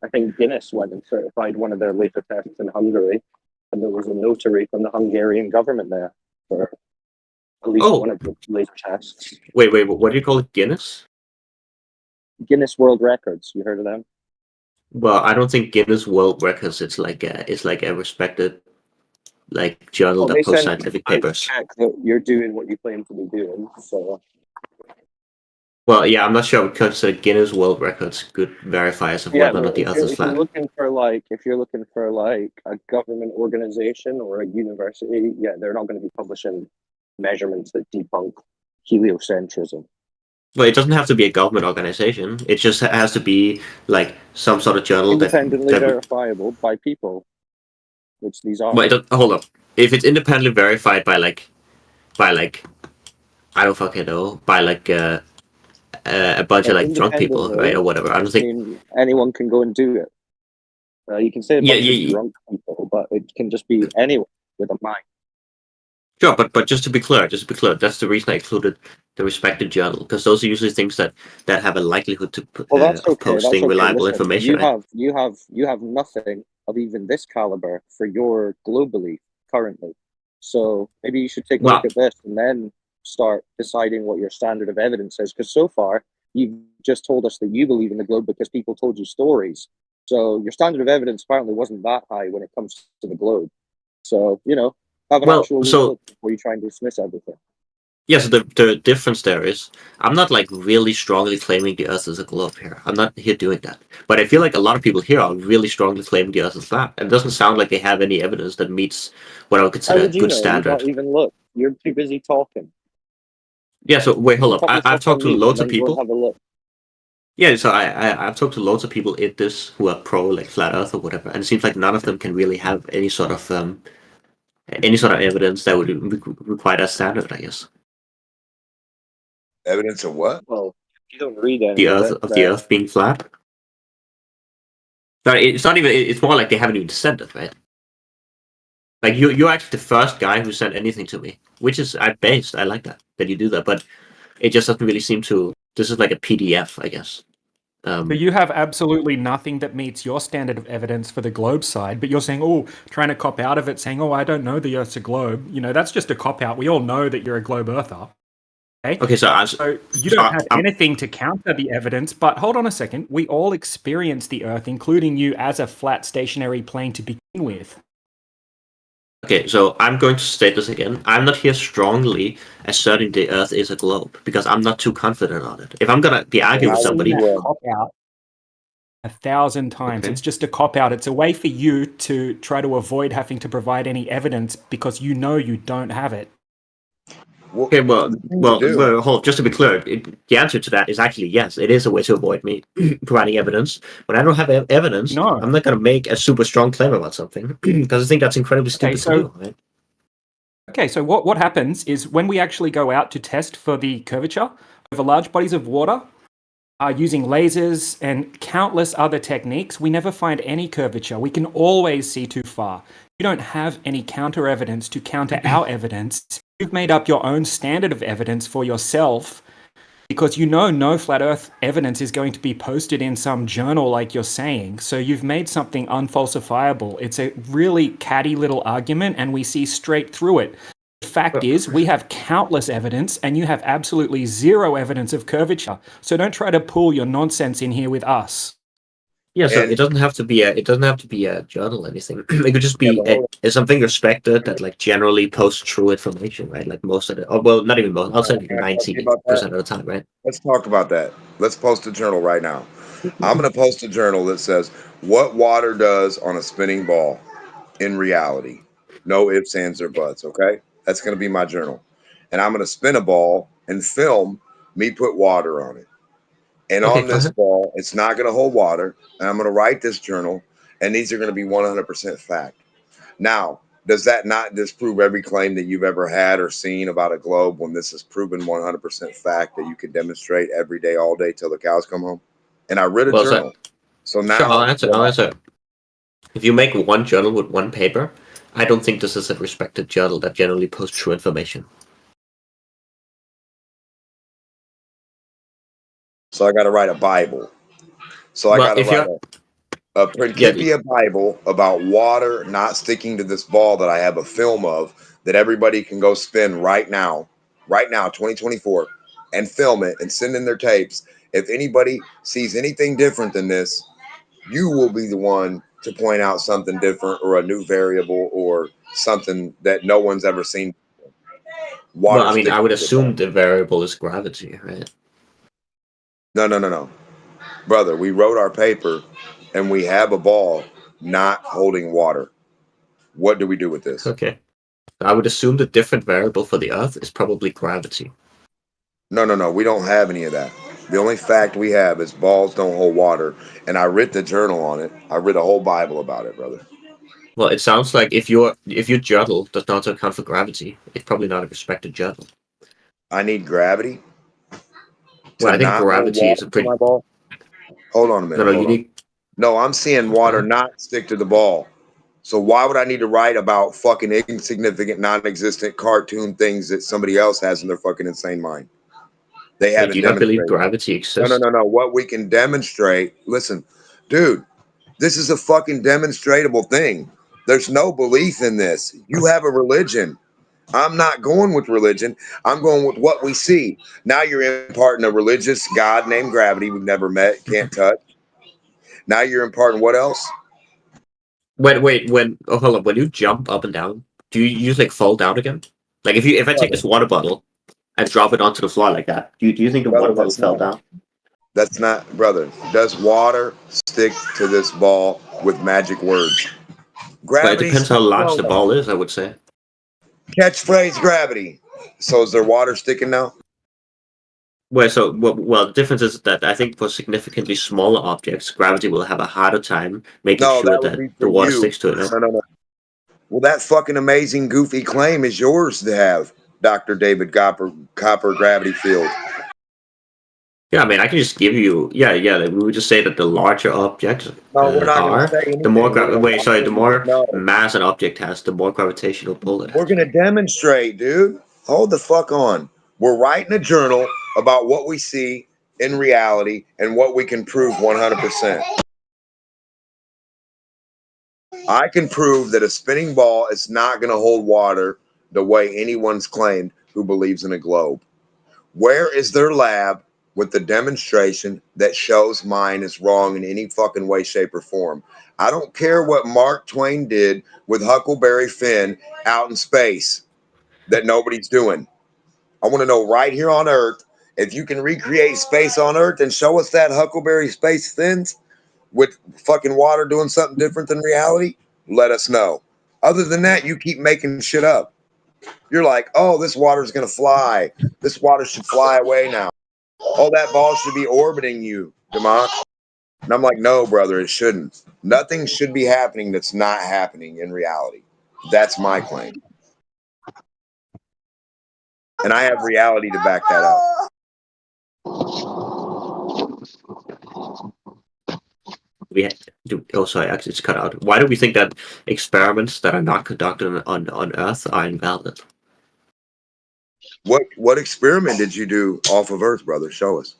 I think Guinness went and certified one of their laser tests in Hungary, and there was a notary from the Hungarian government there for at least one of the laser tests. Wait, what do you call it? Guinness? Guinness World Records. You heard of them? Well, I don't think Guinness World Records. It's like a respected journal that posts scientific papers. Check that you're doing what you claim to be doing. So. Well, yeah, I'm not sure I would consider Guinness World Records good verifiers of whether or not the Earth is flat. If you're looking for a government organization or a university, yeah, they're not going to be publishing measurements that debunk heliocentrism. Well, it doesn't have to be a government organization. It just has to be like some sort of journal independently verifiable by people, which these are. Wait, hold up. If it's independently verified by I don't fucking know, by a bunch of drunk people, right, or whatever. I don't think anyone can go and do it. You can say a bunch of drunk people, but it can just be anyone with a mind. Sure, but just to be clear, that's the reason I included the respected journal, because those are usually things that have a likelihood to of posting reliable information. You have nothing of even this caliber for your globally currently. So maybe you should take a look at this and then start deciding what your standard of evidence is, because so far you've just told us that you believe in the globe because people told you stories. So your standard of evidence apparently wasn't that high when it comes to the globe. So have an actual look before you try and dismiss everything. Yes, the difference there is I'm not really strongly claiming the Earth is a globe here. I'm not here doing that. But I feel like a lot of people here are really strongly claiming the Earth is flat. And it doesn't sound like they have any evidence that meets what I would consider a good standard. You don't even look. You're too busy talking. Yeah, so wait, hold up. I've talked to loads of people. Have a look. Yeah, so I've talked to loads of people in this who are pro flat Earth or whatever, and it seems like none of them can really have any sort of evidence that would require that standard, I guess. Evidence of what? Well, you don't read any the Earth being flat. No, it's not even. It's more like they haven't even sent it, right? Like you're actually the first guy who sent anything to me, which is I like that you do that, but it just doesn't really seem to. This is like a PDF, I guess. But you have absolutely nothing that meets your standard of evidence for the globe side, but you're saying, trying to cop out of it, saying, I don't know the Earth's a globe. That's just a cop out. We all know that you're a globe Earther. Okay, so you don't have anything to counter the evidence, but hold on a second. We all experience the Earth, including you, as a flat stationary plane to begin with. Okay, so I'm going to state this again. I'm not here strongly asserting the Earth is a globe because I'm not too confident on it. If I'm going to be arguing with somebody... Cop out 1,000 times. Okay. It's just a cop-out. It's a way for you to try to avoid having to provide any evidence because you know you don't have it. Okay, well, hold. Just to be clear, the answer to that is actually yes. It is a way to avoid me providing evidence. When I don't have evidence, I'm not going to make a super strong claim about something because I think that's incredibly stupid to do. Right? Okay, so what happens is when we actually go out to test for the curvature over large bodies of water, using lasers and countless other techniques, we never find any curvature. We can always see too far. You don't have any counter evidence to counter our evidence. You've made up your own standard of evidence for yourself because you know no flat earth evidence is going to be posted in some journal like you're saying. So you've made something unfalsifiable. It's a really catty little argument and we see straight through it. The fact is, we have countless evidence and you have absolutely zero evidence of curvature. So don't try to pull your nonsense in here with us. Yeah, so it doesn't have to be a journal or anything. It could just be something respected that like generally posts true information, right? Like most of the, well, not even most. I'll say 90% of the time, right? Let's talk about that. Let's post a journal right now. I'm going to post a journal that says what water does on a spinning ball in reality. No ifs, ands, or buts, okay? That's going to be my journal. And I'm going to spin a ball and film me put water on it. And on this ball, it's not going to hold water. And I'm going to write this journal, and these are going to be 100% fact. Now, does that not disprove every claim that you've ever had or seen about a globe when this is proven 100% fact that you can demonstrate every day, all day till the cows come home? And I read a journal. So now sure, I'll answer. If you make one journal with one paper, I don't think this is a respected journal that generally posts true information. So I got to write a Bible. So I got to write a Principia Bible about water not sticking to this ball that I have a film of that everybody can go spin right now, 2024, and film it and send in their tapes. If anybody sees anything different than this, you will be the one to point out something different or a new variable or something that no one's ever seen. Well, I mean, I would assume the variable is gravity, right? No. Brother, we wrote our paper and we have a ball not holding water. What do we do with this? Okay. I would assume the different variable for the Earth is probably gravity. No. We don't have any of that. The only fact we have is balls don't hold water. And I writ the journal on it. I writ a whole Bible about it, brother. Well, it sounds like if your journal does not account for gravity, it's probably not a respected journal. I need gravity. Well, I think gravity is a pretty. Hold on a minute. No, I'm seeing water not stick to the ball. So why would I need to write about fucking insignificant, non-existent cartoon things that somebody else has in their fucking insane mind? They haven't do you not believe gravity exists? No. What we can demonstrate. Listen, dude, this is a fucking demonstratable thing. There's no belief in this. You have a religion. I'm not going with religion. I'm going with what we see. Now you're imparting a religious God named gravity we've never met, can't touch. Now you're imparting what else? Wait. Hold on. When you jump up and down, do you like fall down again? Like if I take this water bottle and drop it onto the floor like that, do you think the water bottle fell down? That's not, brother. Does water stick to this ball with magic words? Gravity. It depends how large the ball is, I would say. Catchphrase gravity. So is there water sticking now? Well, the difference is that I think for significantly smaller objects, gravity will have a harder time making sure that the water sticks to it. No. Well, that fucking amazing, goofy claim is yours to have, Dr. David Copper Gravity Field. Yeah, I mean, I can just give you. Yeah. We would just say that the larger objects the more mass an object has, the more gravitational pull it has. We're gonna demonstrate, dude. Hold the fuck on. We're writing a journal about what we see in reality and what we can prove 100%. I can prove that a spinning ball is not going to hold water the way anyone's claimed who believes in a globe. Where is their lab with the demonstration that shows mine is wrong in any fucking way, shape, or form? I don't care what Mark Twain did with Huckleberry Finn out in space that nobody's doing. I want to know right here on Earth, if you can recreate space on Earth and show us that Huckleberry space Finns with fucking water doing something different than reality, let us know. Other than that, you keep making shit up. You're like, oh, this water's going to fly. This water should fly away now. Oh, that ball should be orbiting you, Democ. And I'm like, no, brother, it shouldn't. Nothing should be happening that's not happening in reality. That's my claim. and I have reality to back that up. Sorry, actually, it's cut out. Why do we think that experiments that are not conducted on Earth are invalid? What experiment did you do off of Earth, brother? Show us.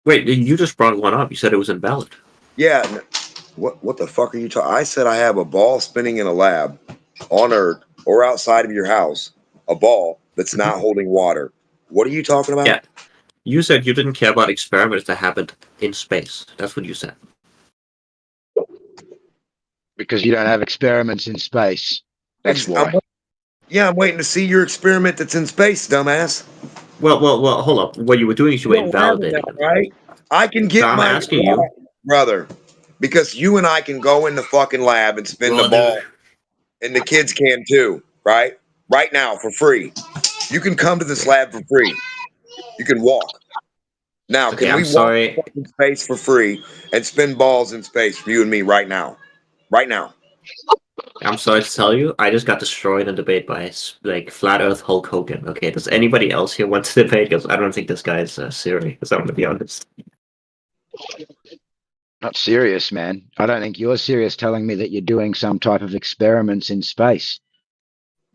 Wait, you just brought one up. You said it was invalid. Yeah. What the fuck are you talking? I said I have a ball spinning in a lab on Earth or outside of your house, a ball that's not holding water. What are you talking about? Yeah. You said you didn't care about experiments that happened in space. That's what you said. Because you don't have experiments in space. That's why. I'm waiting to see your experiment that's in space, dumbass. Well, hold up. What you were doing is you were invalidating it. Right? I can get I'm asking you, brother, because you and I can go in the fucking lab and spin the ball, and the kids can too, right? Right now for free. You can come to this lab for free. You can walk. Now, Okay, can we walk in space for free and spin balls in space for you and me right now? Right now. I'm sorry to tell you, I just got destroyed in debate by like Flat Earth Hulk Hogan. Okay, does anybody else here want to debate? Because I don't think this guy is serious. I'm going to be honest. Not serious, man. I don't think you're serious telling me that you're doing some type of experiments in space.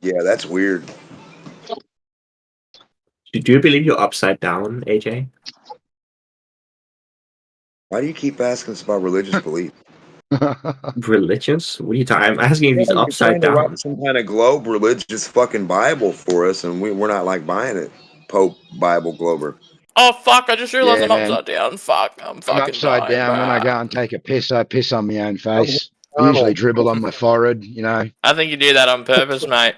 Yeah, that's weird. Do you believe you're upside down, AJ? Why do you keep asking us about religious belief? Religious? What are you talking? I'm asking if he's upside down. down. Some kind of globe religious fucking Bible for us, and we're not like buying it. Pope Bible Glober. Oh fuck! I just realized Yeah, I'm man. upside down. Fuck! I'm fucking upside dying, down. When I go and take a piss, I piss on my own face. I usually dribble on my forehead, you know. I think you do that on purpose, mate.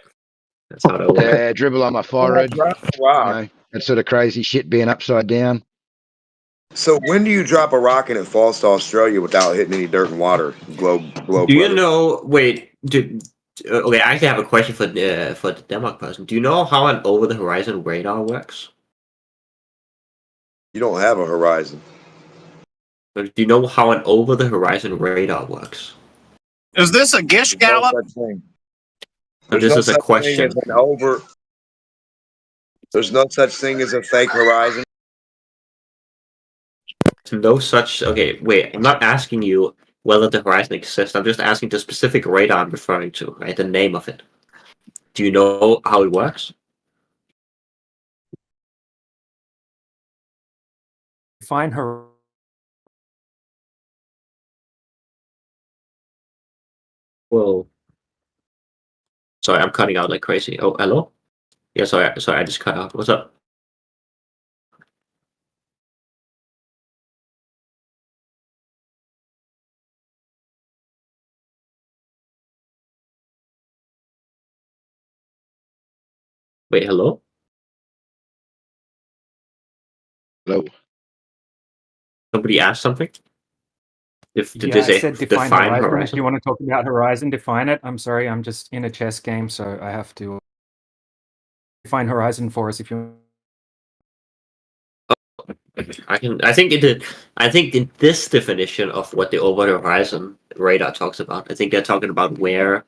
That's how it works. Yeah, dribble on my forehead. You know, that sort of crazy shit being upside down. So when do you drop a rock and it falls to Australia without hitting any dirt and water? Globe. Do you know? Wait. Okay, I actually have a question for the Denmark person. Do you know how an over-the-horizon radar works? You don't have a horizon. Do you know how an over-the-horizon radar works? Is this a Gish Gallop? This is a question. There's no such thing as a fake horizon. No such. Okay, wait. I'm not asking you whether the horizon exists. I'm just asking the specific radar I'm referring to, right? The name of it. Do you know how it works? Find her. Whoa. Sorry, I'm cutting out like crazy. Oh, hello? Yeah, sorry, I just cut out. What's up? Wait, hello? Hello. Somebody asked something? Yeah, I said define horizon. If you want to talk about horizon, define it. I'm sorry, I'm just in a chess game, so I have to define horizon for us if you. I think in this definition of what the over the horizon radar talks about, I think they're talking about where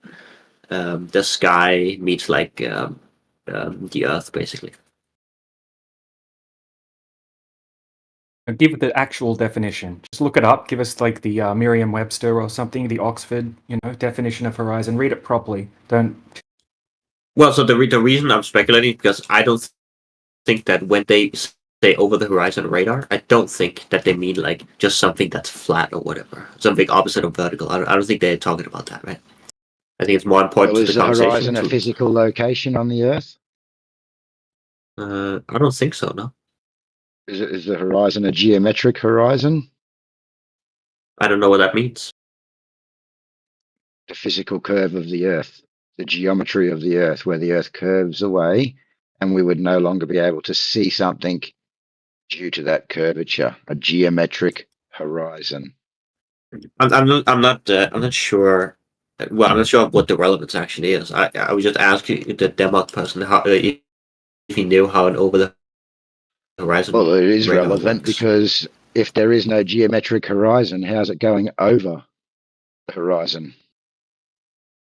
the sky meets like the Earth, basically. Give it the actual definition. Just look it up. Give us like the Merriam-Webster or something, the Oxford, definition of horizon. Read it properly. Don't. Well, so the reason I'm speculating because I don't think that when they say over the horizon radar, I don't think that they mean like just something that's flat or whatever, something opposite of vertical. I don't think they're talking about that, right? I think it's more important to Is the the conversation. horizon a physical location on the Earth? I don't think so. No. Is the horizon a geometric horizon? I don't know what that means. The physical curve of the Earth, the geometry of the Earth, where the Earth curves away, and we would no longer be able to see something due to that curvature. A geometric horizon. I'm not sure. Well, I'm not sure what the relevance actually is. I was just asking the Denmark person how if he knew how an over the horizon. Well, it is relevant works. because if there is no geometric horizon, how's it going over the horizon?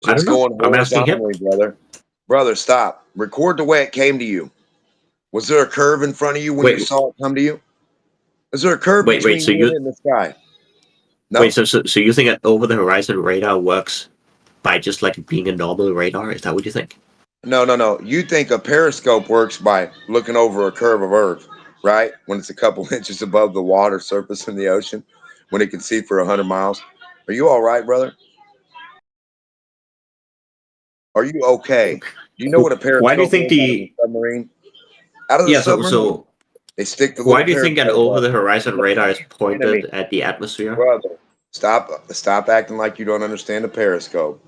It's going horizontally, brother. Brother, stop. Record the way it came to you. Was there a curve in front of you when you saw it come to you? Is there a curve between so you and the sky? No. Wait, so you think that over the horizon radar works by just like being a normal radar? Is that what you think? No. You think a periscope works by looking over a curve of Earth, right? When it's a couple inches above the water surface in the ocean, when it can see for 100 miles. Are you all right, brother? Are you okay? Do you know what a periscope Why do you think is out of the submarine? Out of the submarine, so they stick the why little do you think an periscope over up. the horizon radar is pointed Enemy. at the atmosphere? Brother, stop acting like you don't understand a periscope.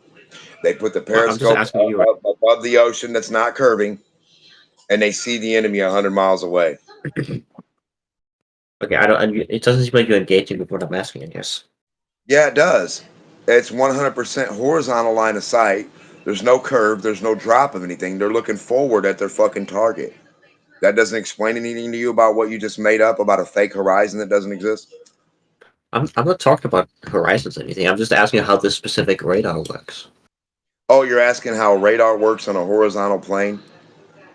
They put the Well, I'm just periscope asking you. up above the ocean that's not curving, and they see the enemy 100 miles away. Okay, I don't. It doesn't seem like you're engaging with what I'm asking. I guess. Yeah, it does. It's 100% horizontal line of sight. There's no curve. There's no drop of anything. They're looking forward at their fucking target. That doesn't explain anything to you about what you just made up about a fake horizon that doesn't exist? I'm not talking about horizons or anything. I'm just asking how this specific radar works. Oh, you're asking how radar works on a horizontal plane?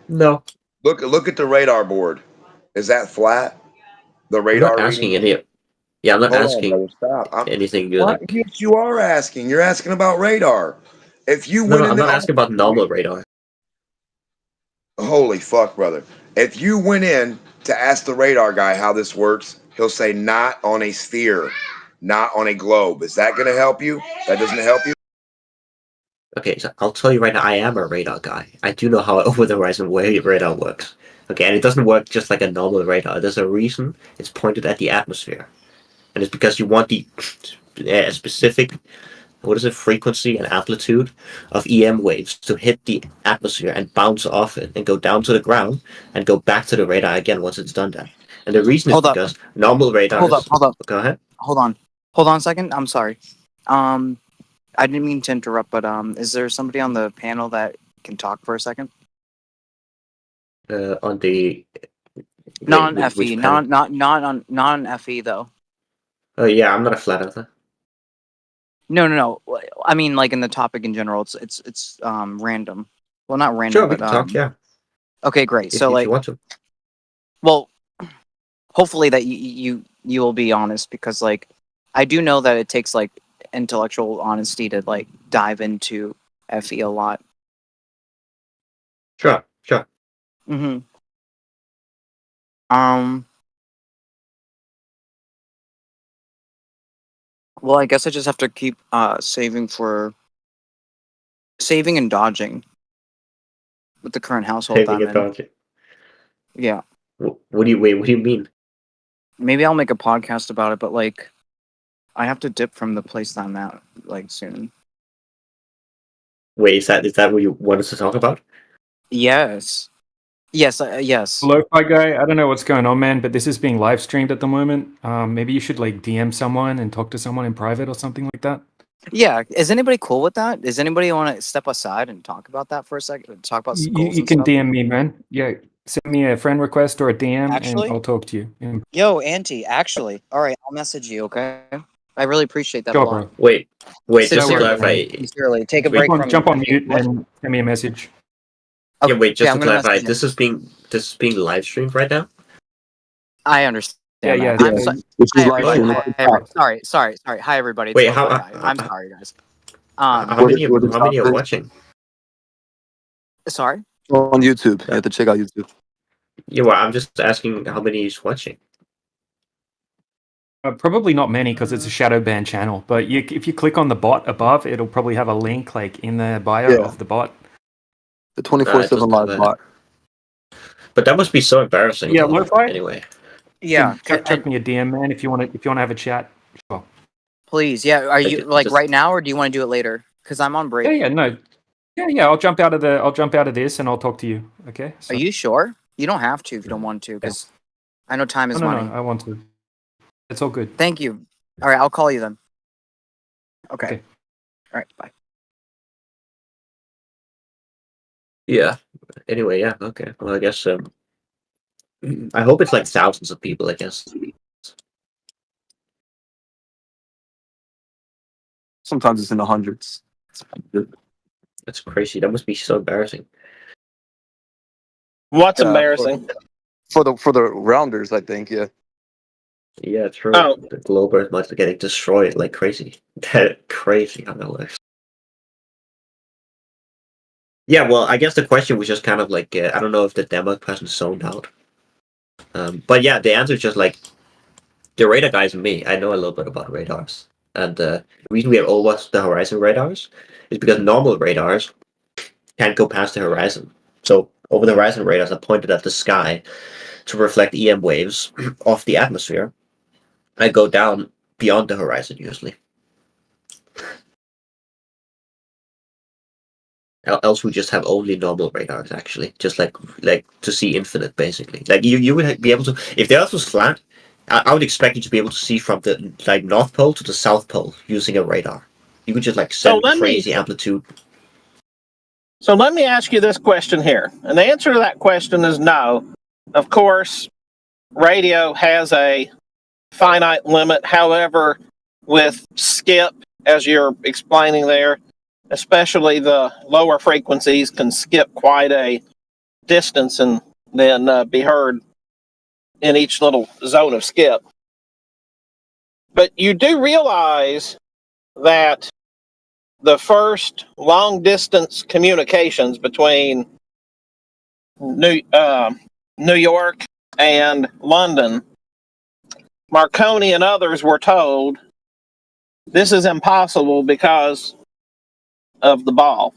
No. Look at the radar board. Is that flat? The I'm radar not asking reading? any. Yeah, I'm not Hold on, asking brother. Stop. anything. You're What? like. Yes, you are asking. You're asking about radar. If you No, went I'm in not the asking about normal radar. Holy fuck, brother. If you went in to ask the radar guy how this works, he'll say not on a sphere, not on a globe. Is that going to help you? That doesn't help you? Okay, so I'll tell you right now, I am a radar guy. I do know how over the horizon radar works. Okay, and it doesn't work just like a normal radar. There's a reason it's pointed at the atmosphere, and it's because you want the specific, what is it, frequency and amplitude of EM waves to hit the atmosphere and bounce off it and go down to the ground and go back to the radar again once it's done that. And the reason is because normal radars. Hold up. Go ahead. Hold on a second. I'm sorry. I didn't mean to interrupt, but is there somebody on the panel that can talk for a second? On the Non-FE, non-FE though. Oh yeah, I'm not a flat earther. No. I mean, like in the topic in general, it's random. Well, not random, Sure, we but can talk. Yeah. Okay, great. If So like, you want to. well, hopefully that you will be honest, because like I do know that it takes like intellectual honesty to like dive into FE a lot. Sure. Mm-hmm. Well, I guess I just have to keep saving and dodging with the current household Saving I'm and in. dodging. Yeah. What do you mean? Maybe I'll make a podcast about it, but like, I have to dip from the place that I'm at like soon. Wait, is that what you want us to talk about? Yes. Yes. Lo-fi guy, I don't know what's going on, man, but this is being live streamed at the moment. Maybe you should like DM someone and talk to someone in private or something like that. Yeah. Is anybody cool with that? Does anybody want to step aside and talk about that for a second? Talk about goals You and can stuff? DM me, man. Yeah, send me a friend request or a DM, Actually? and I'll talk to you. Yo, Auntie, actually. All right, I'll message you, okay? I really appreciate that Sure, a lot. bro. Wait. Just to Sincerely, clarify. Sincerely. Take a break from Jump on FE. mute What? and send me a message. Okay, Yeah, wait. Just to I'm gonna clarify, message you. this is being live streamed right now. I understand. Yeah. That. I'm sorry. This Hi, is live everybody. stream. Sorry. Hi, everybody. It's Wait, Lo-Fi Guy. I'm sorry, guys. how many are watching? Sorry? On YouTube. You have to check out YouTube. Yeah, well, I'm just asking how many is watching. Probably not many because it's a shadow ban channel. But if you click on the bot above, it'll probably have a link like in the bio of the bot. The 24/7 live bot. But that must be so embarrassing. Yeah, though, Lo-Fi. Anyway. Yeah. Chuck me a DM, man, if you want to have a chat. Sure. Please, yeah. Are you like right now, or do you want to do it later? Because I'm on break. Yeah. I'll jump out of this and I'll talk to you. Okay. Are you sure? You don't have to if you don't want to, because I know time is money. No, I want to. It's all good. Thank you. All right, I'll call you then. Okay. All right, bye. Yeah. Anyway, yeah. Okay. Well, I guess. I hope it's like thousands of people. I guess. Sometimes it's in the hundreds. That's crazy. That must be so embarrassing. What's embarrassing? For the rounders, I think. Yeah. Yeah, true. Oh. The globe Earth must be getting destroyed like crazy. Crazy how that works. Yeah, well, I guess the question was just kind of like I don't know if the demo person zoned out. But yeah, the answer is just like the radar guys and me. I know a little bit about radars, and the reason we have over the horizon radars is because normal radars can't go past the horizon. So over the horizon radars are pointed at the sky to reflect EM waves off the atmosphere and go down beyond the horizon usually. Else we just have only normal radars actually, just like to see infinite basically. Like you would be able to, if the Earth was flat, I would expect you to be able to see from the like North Pole to the South Pole using a radar. You could just like send crazy amplitude. So let me ask you this question here, and the answer to that question is no. Of course, radio has a finite limit. However, with skip, as you're explaining there, especially the lower frequencies can skip quite a distance and then be heard in each little zone of skip. But you do realize that the first long distance communications between New York and London, Marconi and others were told this is impossible because of the ball.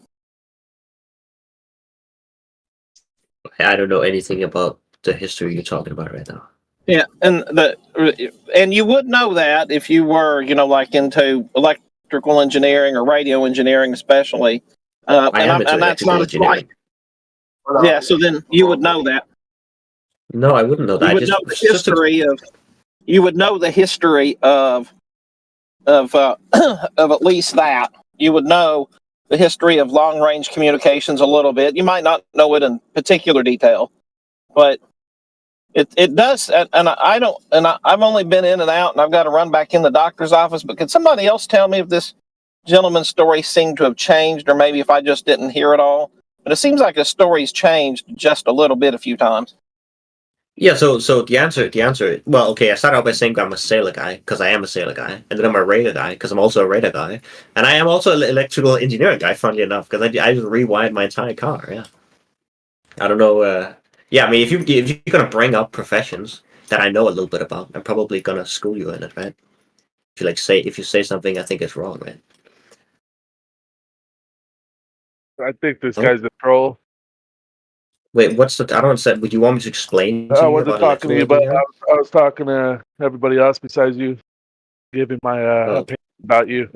I don't know anything about the history you're talking about right now. Yeah, and you would know that if you were, like into electrical engineering or radio engineering, especially. And that's not a slight. Yeah, so then you would know that. No, I wouldn't know that. You would know the history of. You would know the history of of at least that. You would know the history of long range communications a little bit. You might not know it in particular detail, but it does. And I don't. And I've only been in and out, and I've got to run back in the doctor's office. But could somebody else tell me if this gentleman's story seemed to have changed, or maybe if I just didn't hear it all? But it seems like the story's changed just a little bit a few times. Yeah, so the answer. Well, okay, I started out by saying I'm a sailor guy because I am a sailor guy, and then I'm a radar guy because I'm also a radar guy, and I am also an electrical engineering guy. Funnily enough, because I just rewired my entire car. Yeah, I don't know. Yeah, I mean, if you're gonna bring up professions that I know a little bit about, I'm probably gonna school you in it, right? If you say something I think is wrong, right? I think this guy's a troll. Wait, what's the? I don't understand. Would you want me to explain to I you wasn't about talking to you, but I was talking to everybody else besides you, giving my opinion about you.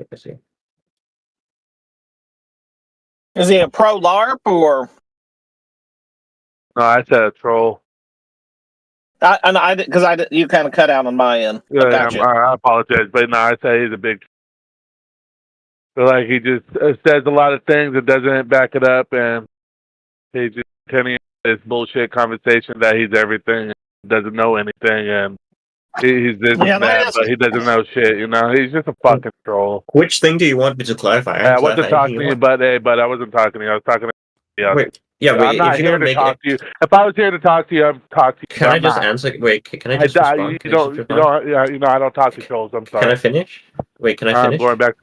Is he a pro LARP or? No, I said a troll. You kind of cut out on my end. Yeah, I apologize, but no, I say he's a big. So like he just says a lot of things and doesn't back it up, and he just turning this bullshit conversation that he's everything, and doesn't know anything, and he's this and that, but he doesn't know shit. He's just a fucking troll. Which thing do you want me to clarify? I wasn't talking to you, but I wasn't talking to you. I was talking to you. Wait, yeah, wait. I'm not here to talk to you. If I was here to talk to you, I'd talk to you. Can I just answer? Wait, can I just respond? You don't. I don't talk to trolls. I'm sorry. Can I finish? Wait, can I finish? I'm going back.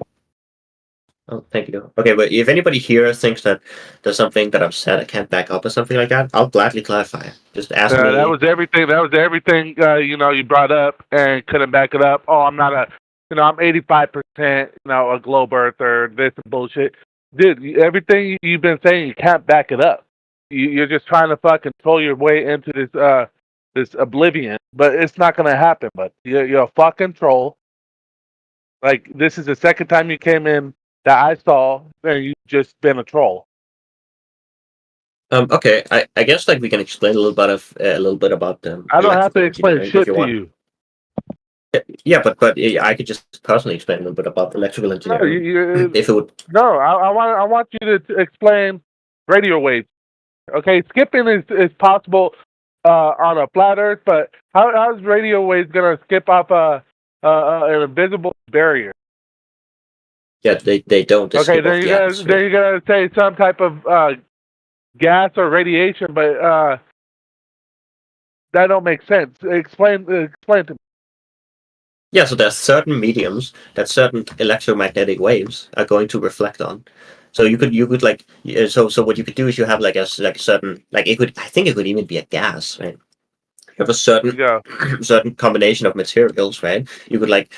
Oh, thank you. Okay, but if anybody here thinks that there's something that I've said I can't back up or something like that, I'll gladly clarify. Just ask me. That was everything. That was everything. You brought up and couldn't back it up. Oh, I'm not a. I'm 85%. A globe earther. This bullshit, dude. Everything you've been saying, you can't back it up. You're just trying to fucking troll your way into this oblivion, but it's not gonna happen. But you're a fucking troll. Like this is the second time you came in that I saw, and you've just been a troll. Okay, I guess we can explain a little bit about them. I don't have to explain shit to you. Yeah, but I could just personally explain a little bit about electrical engineering. If it would. No, I want you to explain radio waves. Okay, skipping is possible on a flat Earth, but how's radio waves gonna skip off an invisible barrier? Yeah, they don't. Okay, then you're gonna say some type of gas or radiation, but that don't make sense. Explain to me. Yeah, so there's certain mediums that certain electromagnetic waves are going to reflect on. So you could like so what you could do is you have like a certain I think it could even be a gas, right? You have a certain certain combination of materials, right? You could like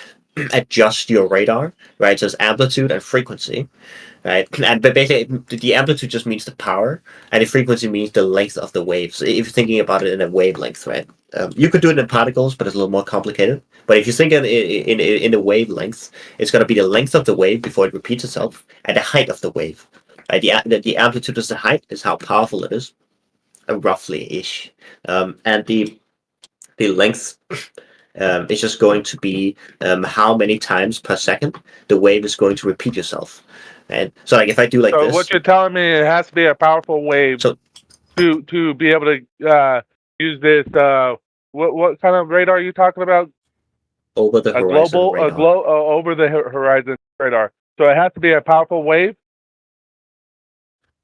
adjust your radar, right? So it's amplitude and frequency, right? But basically, the amplitude just means the power, and the frequency means the length of the waves. If you're thinking about it in a wavelength, right? You could do it in particles, but it's a little more complicated. But if you think in a wavelength, it's going to be the length of the wave before it repeats itself, and the height of the wave. Right? The amplitude is the height, is how powerful it is, roughly-ish, and the length is just going to be how many times per second the wave is going to repeat itself. And so, like, if I do like so this, what you're telling me, it has to be a powerful wave to be able to use this. What kind of radar are you talking about? Over the horizon radar. Over the horizon radar. So it has to be a powerful wave.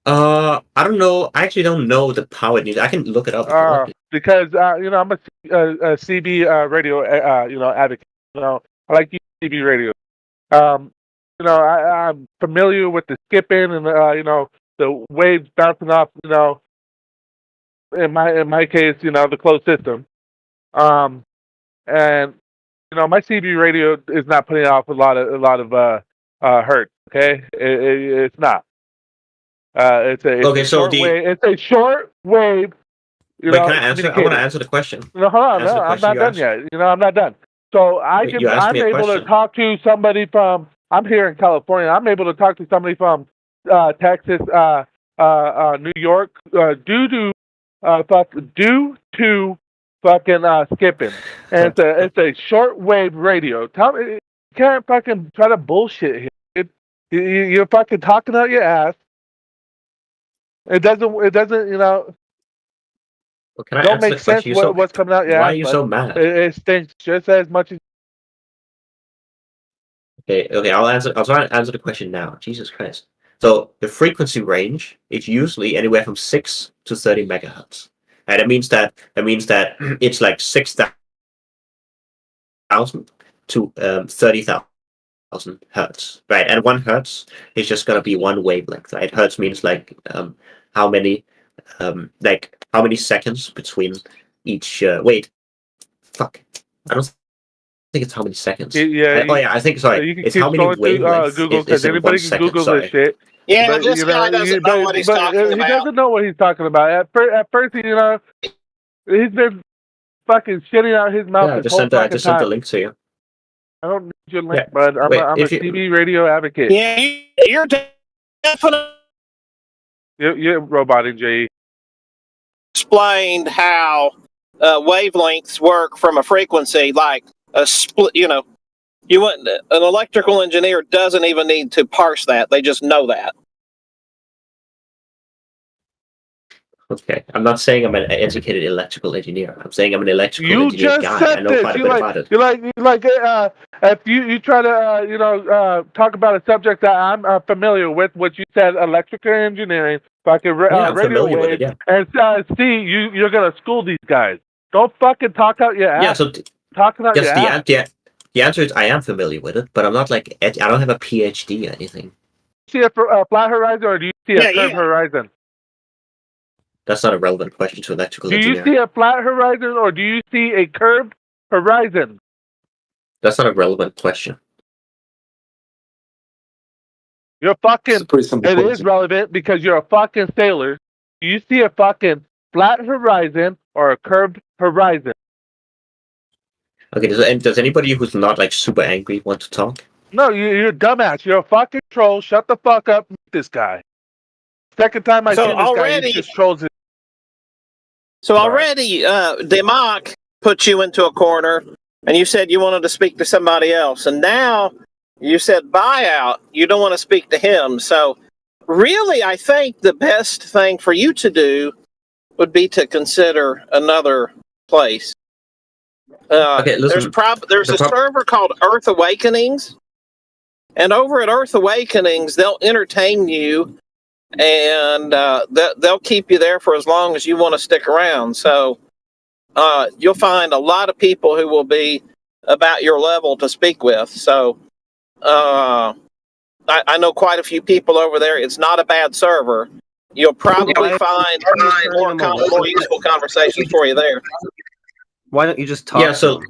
I don't know. I actually don't know the power it needs. I can look it up if you want me. Because I'm a CB radio advocate. I like CB radio. I'm familiar with the skipping and the waves bouncing off. In my case, the closed system. And my CB radio is not putting off a lot of hertz. Okay, it's not. It's a short wave. It's a short wave. Wait, can I answer? I want to answer the question. No, hold on. No, I'm not done yet. I'm not done. So I'm able to talk to somebody from. I'm here in California. I'm able to talk to somebody from Texas, New York, due to fucking skipping. And it's a short wave radio. Tell me, you can't fucking try to bullshit here. You're fucking talking out your ass. It doesn't. Well, can I don't answer make the sense question? what's coming out your ass. Why are you so mad? It stinks just as much as. Okay, I'll try and answer the question now. Jesus Christ. So the frequency range is usually anywhere from 6 to 30 megahertz. And that means that it's like 6,000 to 30,000 hertz, right? And 1 hertz is just gonna be one wavelength, right? Hertz means like how many seconds between each. Wait, fuck. I don't think it's how many seconds. I think sorry. It's how many wavelengths Google, because anybody can Google this shit. Yeah, but, this guy doesn't know what he's talking about. He doesn't know what he's talking about. At first, he's been fucking shitting out his mouth. Yeah, I just sent the link to you. I don't need your link, bud. I'm a CB radio advocate. Yeah, you're definitely. You're roboting, J.E. Explained how wavelengths work from a frequency, like a split. You wouldn't. An electrical engineer doesn't even need to parse that; they just know that. Okay, I'm not saying I'm an educated electrical engineer. I'm saying I'm an electrical engineer guy. I know quite a bit about it. If you try to talk about a subject that I'm familiar with, what you said, electrical engineering, fucking radio waves, and see, you're gonna school these guys. Don't fucking talk out your ass. Yeah, so talking out your ass. The answer is I am familiar with it, but I'm not like I don't have a PhD or anything. Do you see a flat horizon, or do you see a curved horizon? That's not a relevant question to electrical engineering. Do you see a flat horizon, or do you see a curved horizon? That's not a relevant question. You're fucking. It is relevant because you're a fucking sailor. Do you see a fucking flat horizon or a curved horizon? Okay, does anybody who's not like super angry want to talk? No, you're a dumbass. You're a fucking troll. Shut the fuck up, this guy. Second time I see this guy, he just trolls it. So already, Democ put you into a corner, and you said you wanted to speak to somebody else, and now you said buyout. You don't want to speak to him. So really, I think the best thing for you to do would be to consider another place. Okay, listen. There's a server called Earth Awakenings, and over at Earth Awakenings, they'll entertain you, and they'll keep you there for as long as you want to stick around. So you'll find a lot of people who will be about your level to speak with. So I know quite a few people over there. It's not a bad server. You'll probably find more useful conversations for you there. Why don't you just talk? Yeah. So,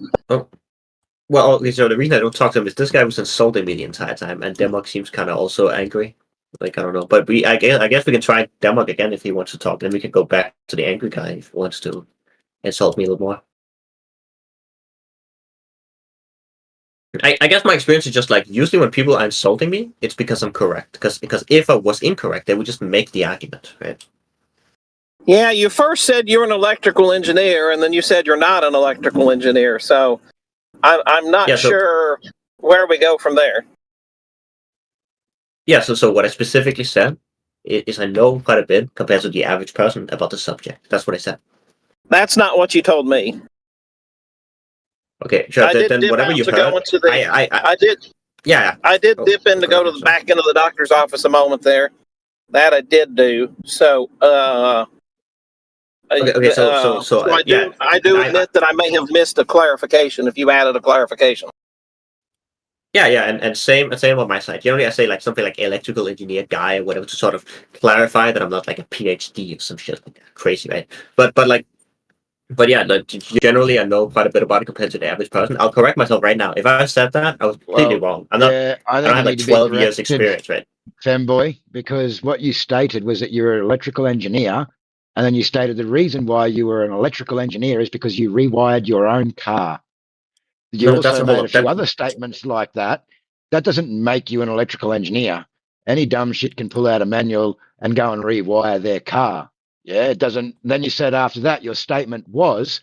well, okay, so the reason I don't talk to him is this guy was insulting me the entire time, and Demok seems kind of also angry. Like, I don't know, but I guess we can try Demok again if he wants to talk. Then we can go back to the angry guy if he wants to insult me a little more. I guess my experience is just like usually when people are insulting me, it's because I'm correct. Because if I was incorrect, they would just make the argument, right? Yeah, you first said you're an electrical engineer, and then you said you're not an electrical engineer. So I'm not sure where we go from there. Yeah, so what I specifically said is I know quite a bit compared to the average person about the subject. That's what I said. That's not what you told me. Okay, sure. Then whatever you heard, I did. Yeah, I did dip in to go to the back end of the doctor's office a moment there. That I did do. So, so I do admit that I may have missed a clarification if you added a clarification. Yeah, and same on my side. Generally, I say like something like electrical engineer guy or whatever to sort of clarify that I'm not like a PhD or some shit like that. Crazy, right? But yeah, like, generally I know quite a bit about it compared to the average person. I'll correct myself right now. If I said that, I was completely wrong. I don't have like 12 years experience, right? Femboy, because what you stated was that you're an electrical engineer, and then you stated the reason why you were an electrical engineer is because you rewired your own car. You also made a few other statements like that. That doesn't make you an electrical engineer. Any dumb shit can pull out a manual and go and rewire their car. Yeah, it doesn't. Then you said after that your statement was,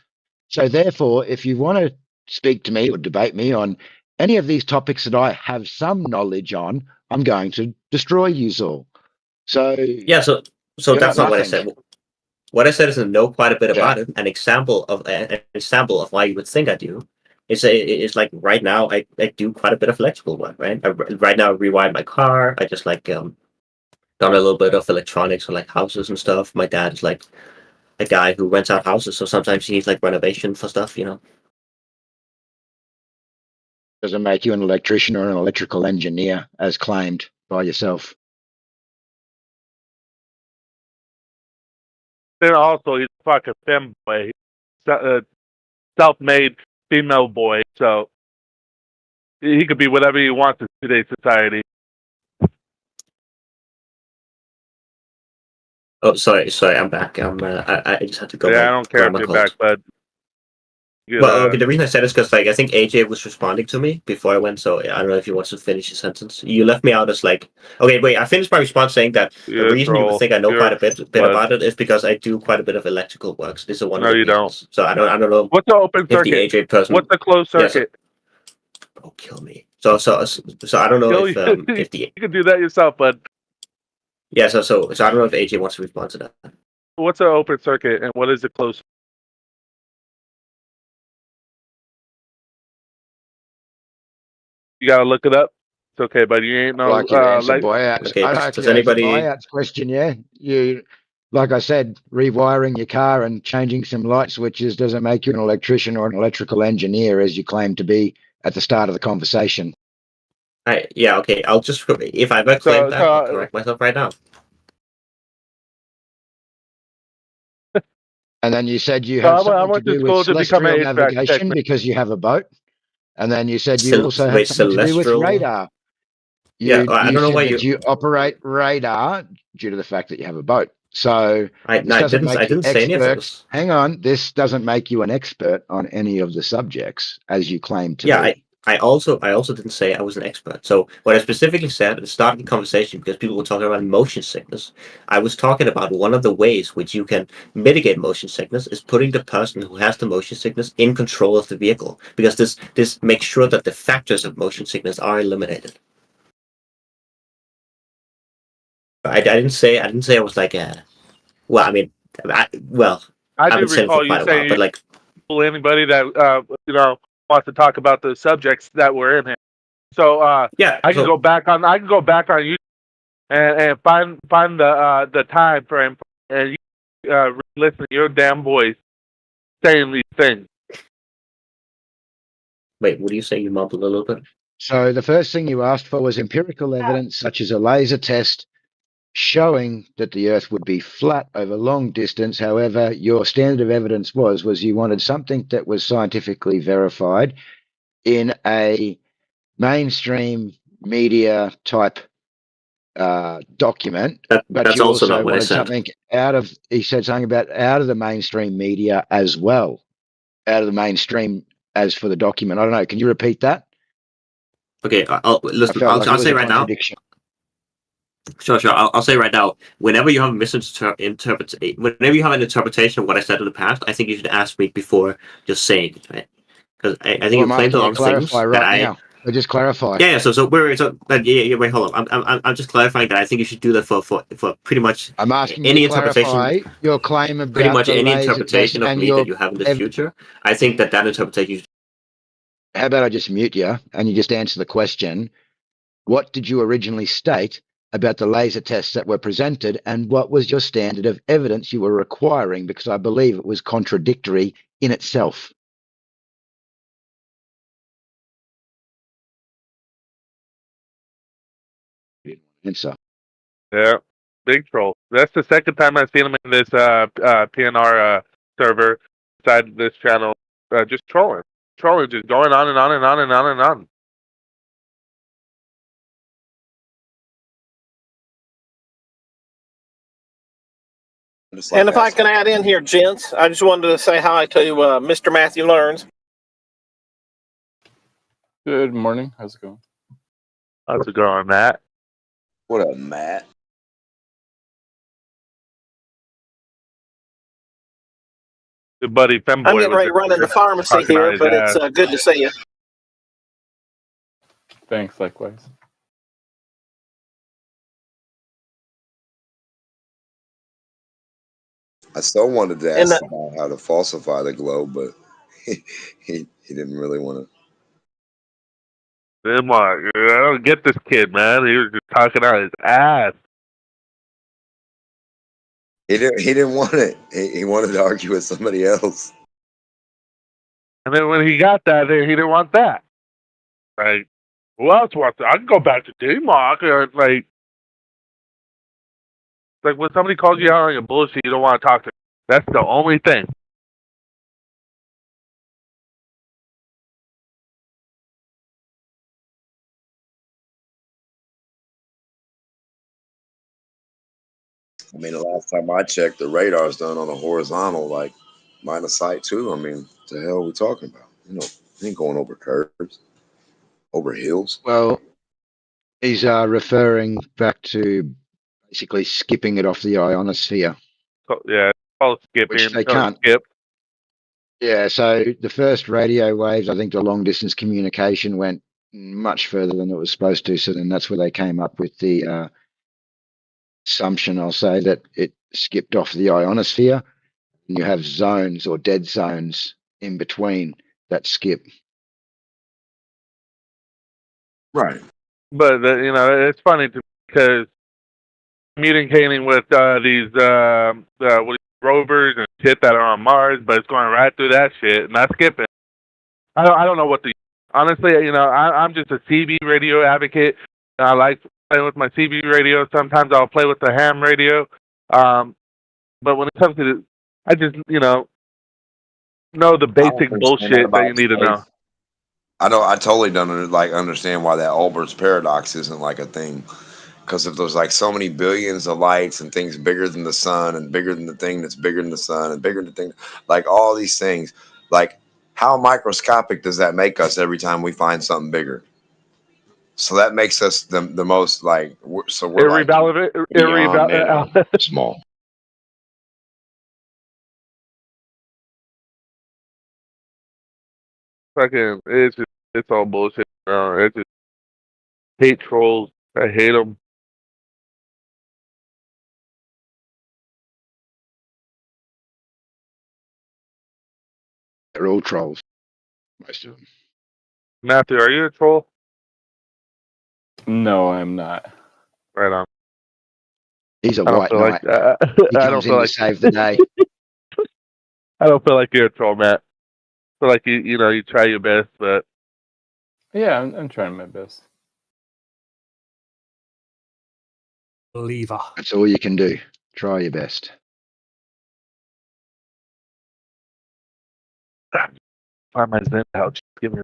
so therefore, if you want to speak to me or debate me on any of these topics that I have some knowledge on, I'm going to destroy you all. So yeah, so that's not what I said. What I said is I know quite a bit about it. An example of why you would think I do is like right now I do quite a bit of electrical work, right? Right now I rewired my car. I just like done a little bit of electronics for like houses and stuff. My dad is like a guy who rents out houses, so sometimes he needs like renovation for stuff, you know. Doesn't make you an electrician or an electrical engineer as claimed by yourself. Then also he's a fucking femboy, self-made female boy, so he could be whatever he wants in today's society. Oh, sorry, I'm back. I just had to go. Yeah, I don't care if you're back, but well, okay. The reason I said is because like I think AJ was responding to me before I went, so I don't know if he wants to finish his sentence. You left me out as like, okay, wait. I finished my response saying that the reason you would think I know quite a bit about it is because I do quite a bit of electrical works. This is one of the reasons. So I don't know. What's the open circuit? If the AJ person. What's the closed circuit? Oh, kill me. So I don't know if the you can do that yourself, but yeah. So I don't know if AJ wants to respond to that. What's an open circuit and what is the closed? You gotta look it up. It's okay, but you ain't no. Like Does anybody? Boyat's question, yeah. You, like I said, rewiring your car and changing some light switches doesn't make you an electrician or an electrical engineer, as you claim to be at the start of the conversation. Yeah, okay. I'll just if I ever claim that, I'll correct myself right now. And then you said you have something to do with celestial navigation because you have a boat. And then you said you also have something to do with radar. I don't know why you operate radar due to the fact that you have a boat. So I didn't say any of this. Hang on, this doesn't make you an expert on any of the subjects as you claim to be. I also didn't say I was an expert. So what I specifically said at the start of the conversation, because people were talking about motion sickness, I was talking about one of the ways which you can mitigate motion sickness is putting the person who has the motion sickness in control of the vehicle, because this makes sure that the factors of motion sickness are eliminated. I didn't say I was like well, I mean, I've been saying for quite a while, but like anybody that wants to talk about the subjects that were in here. So I can go back on YouTube and find the time frame and you listen to your damn voice saying these things. Wait, what do you say? You mumbled a little bit. So the first thing you asked for was empirical evidence, such as a laser test showing that the Earth would be flat over long distance. However, your standard of evidence was you wanted something that was scientifically verified in a mainstream media type document, but That's you also also not what I wanted said. something he said something about out of the mainstream media as well, out of the mainstream as for the document. I don't know. Can you repeat that? Okay, listen. I felt like it I'll was say a right now. contradiction. Sure. I'll say right now. Whenever you have whenever you have an interpretation of what I said in the past, I think you should ask me before just saying it, right? Because I think you claimed a lot of things clarify that right now. I just clarify. Yeah. So wait. Wait. Hold on. I'm just clarifying that I think you should do that for pretty much I'm asking any you to interpretation. clarify your claim Pretty about much the any laser test interpretation of and me your. that you have in the future. I think that interpretation. How about I just mute you and you just answer the question? What did you originally state about the laser tests that were presented, and what was your standard of evidence you were requiring? Because I believe it was contradictory in itself. Answer. Yeah, big troll. That's the second time I've seen him in this PNR server side this channel, just trolling, just going on and on and on and on and on. And if I can add in here, gents, I just wanted to say hi to Mr. Matthew Learns. Good morning. How's it going? How's it going, Matt? What up, Matt? Good buddy Femboy. I'm getting ready to run in the pharmacy here, but it's good to see you. Thanks, likewise. I still wanted to ask about how to falsify the globe, but he didn't really want to. I don't get this kid, man. He was just talking out his ass. He didn't want it. He wanted to argue with somebody else. And then when he got that, he didn't want that. Like, who else wants that? I can go back to D-Mark. Like when somebody calls you out on your bullshit, you don't want to talk to them. That's the only thing. I mean, the last time I checked, the radar's done on a horizontal, like line of sight too. I mean, what the hell are we talking about? He ain't going over curves, over hills. Well, he's referring back to basically skipping it off the ionosphere. Yeah, it's called skipping. Which they can't. Skip. Yeah, so the first radio waves, I think the long distance communication went much further than it was supposed to. So then that's where they came up with the assumption, I'll say, that it skipped off the ionosphere. And you have zones or dead zones in between that skip. Right. But, it's funny because communicating with these rovers and shit that are on Mars, but it's going right through that shit, not skipping. I don't know what to. Honestly, I'm just a CB radio advocate. I like playing with my CB radio. Sometimes I'll play with the ham radio. But when it comes to I just know the basic bullshit that you need to know. I totally don't understand why that Olbert's paradox isn't like a thing. Because if there's like so many billions of lights and things bigger than the sun and bigger than the thing that's bigger than the sun and bigger than the thing, like all these things, like how microscopic does that make us every time we find something bigger? So that makes us the most like, so we're like small. Fucking, it's all bullshit. I just hate trolls. I hate them. They're all trolls, most of them. Matthew, are you a troll? No, I'm not. Right on. He's a white knight. He comes in to save the day. I don't feel like you're a troll, Matt. I feel like you try your best, but Yeah, I'm trying my best. Believer. That's all you can do. Try your best. find my Zen pouch. Give me.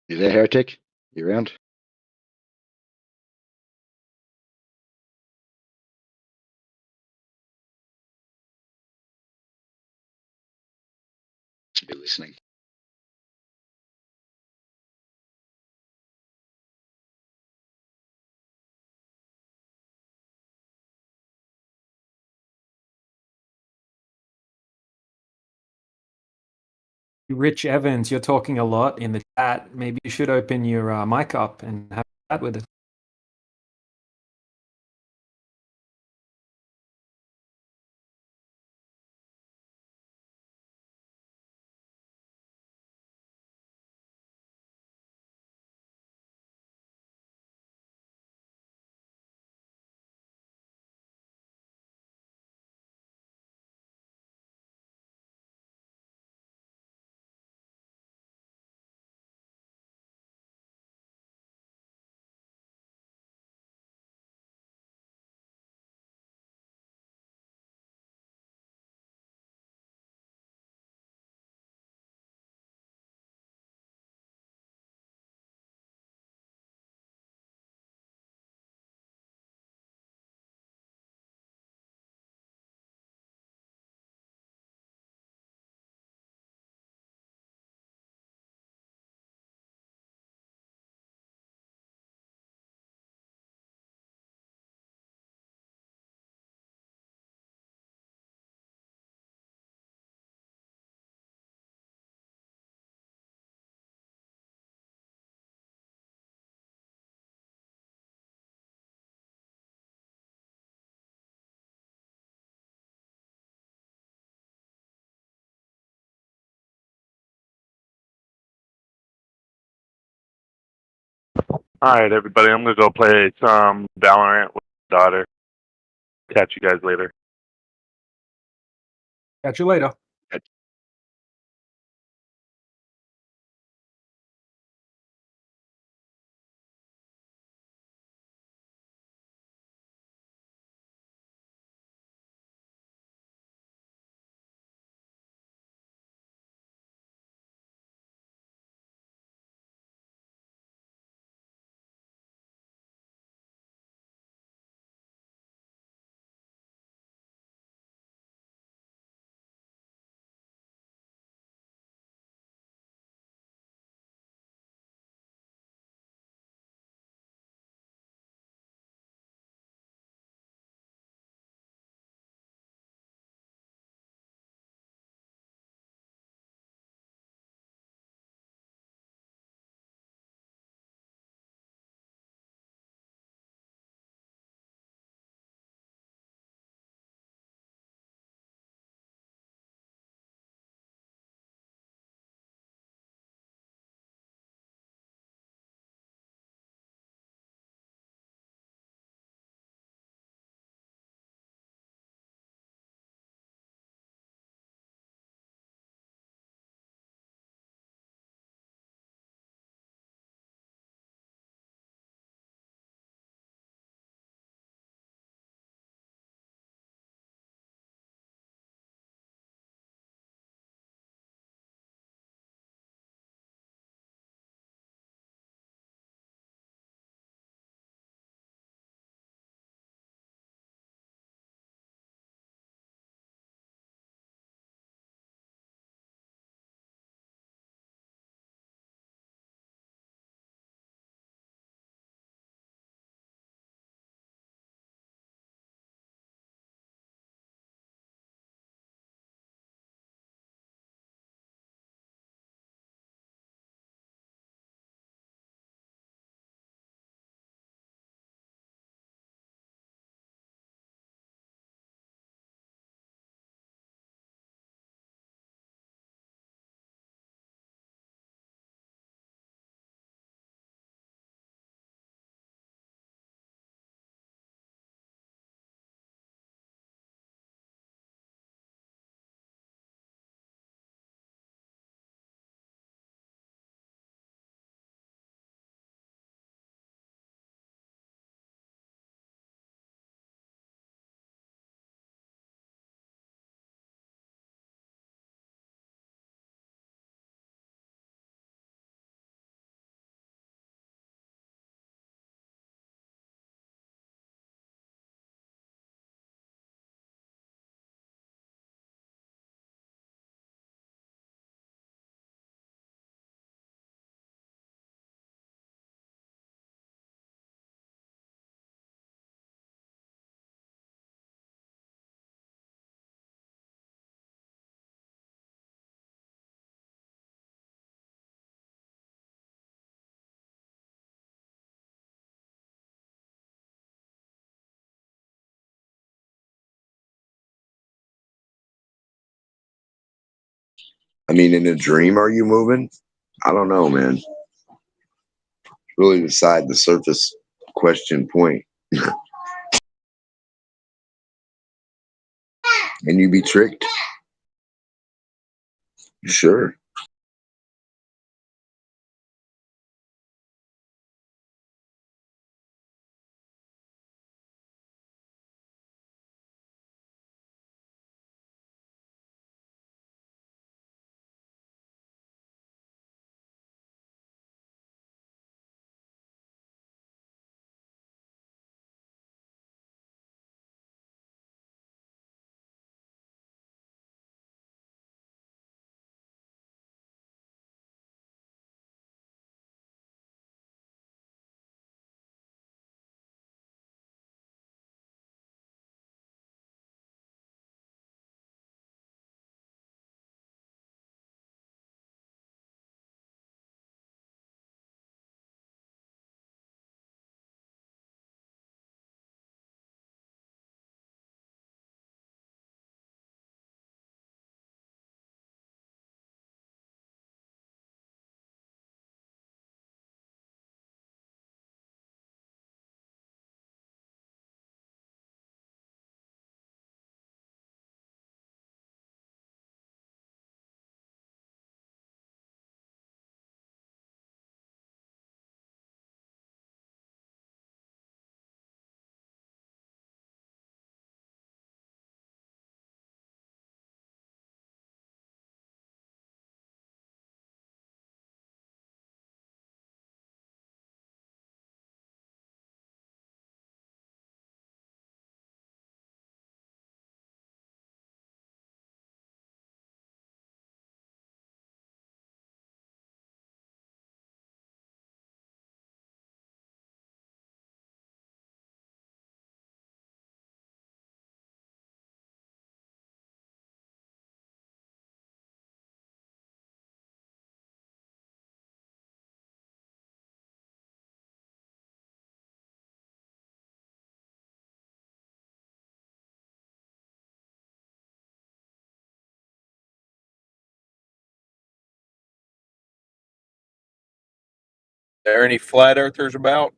You there, heretic? You around? Should be listening. Rich Evans, you're talking a lot in the chat. Maybe you should open your mic up and have a chat with us. All right, everybody. I'm gonna go play some Valorant with my daughter. Catch you guys later. Catch you later. I mean, in a dream, are you moving? I don't know, man. Really beside the surface question point. Can you be tricked? Sure. There any flat earthers about?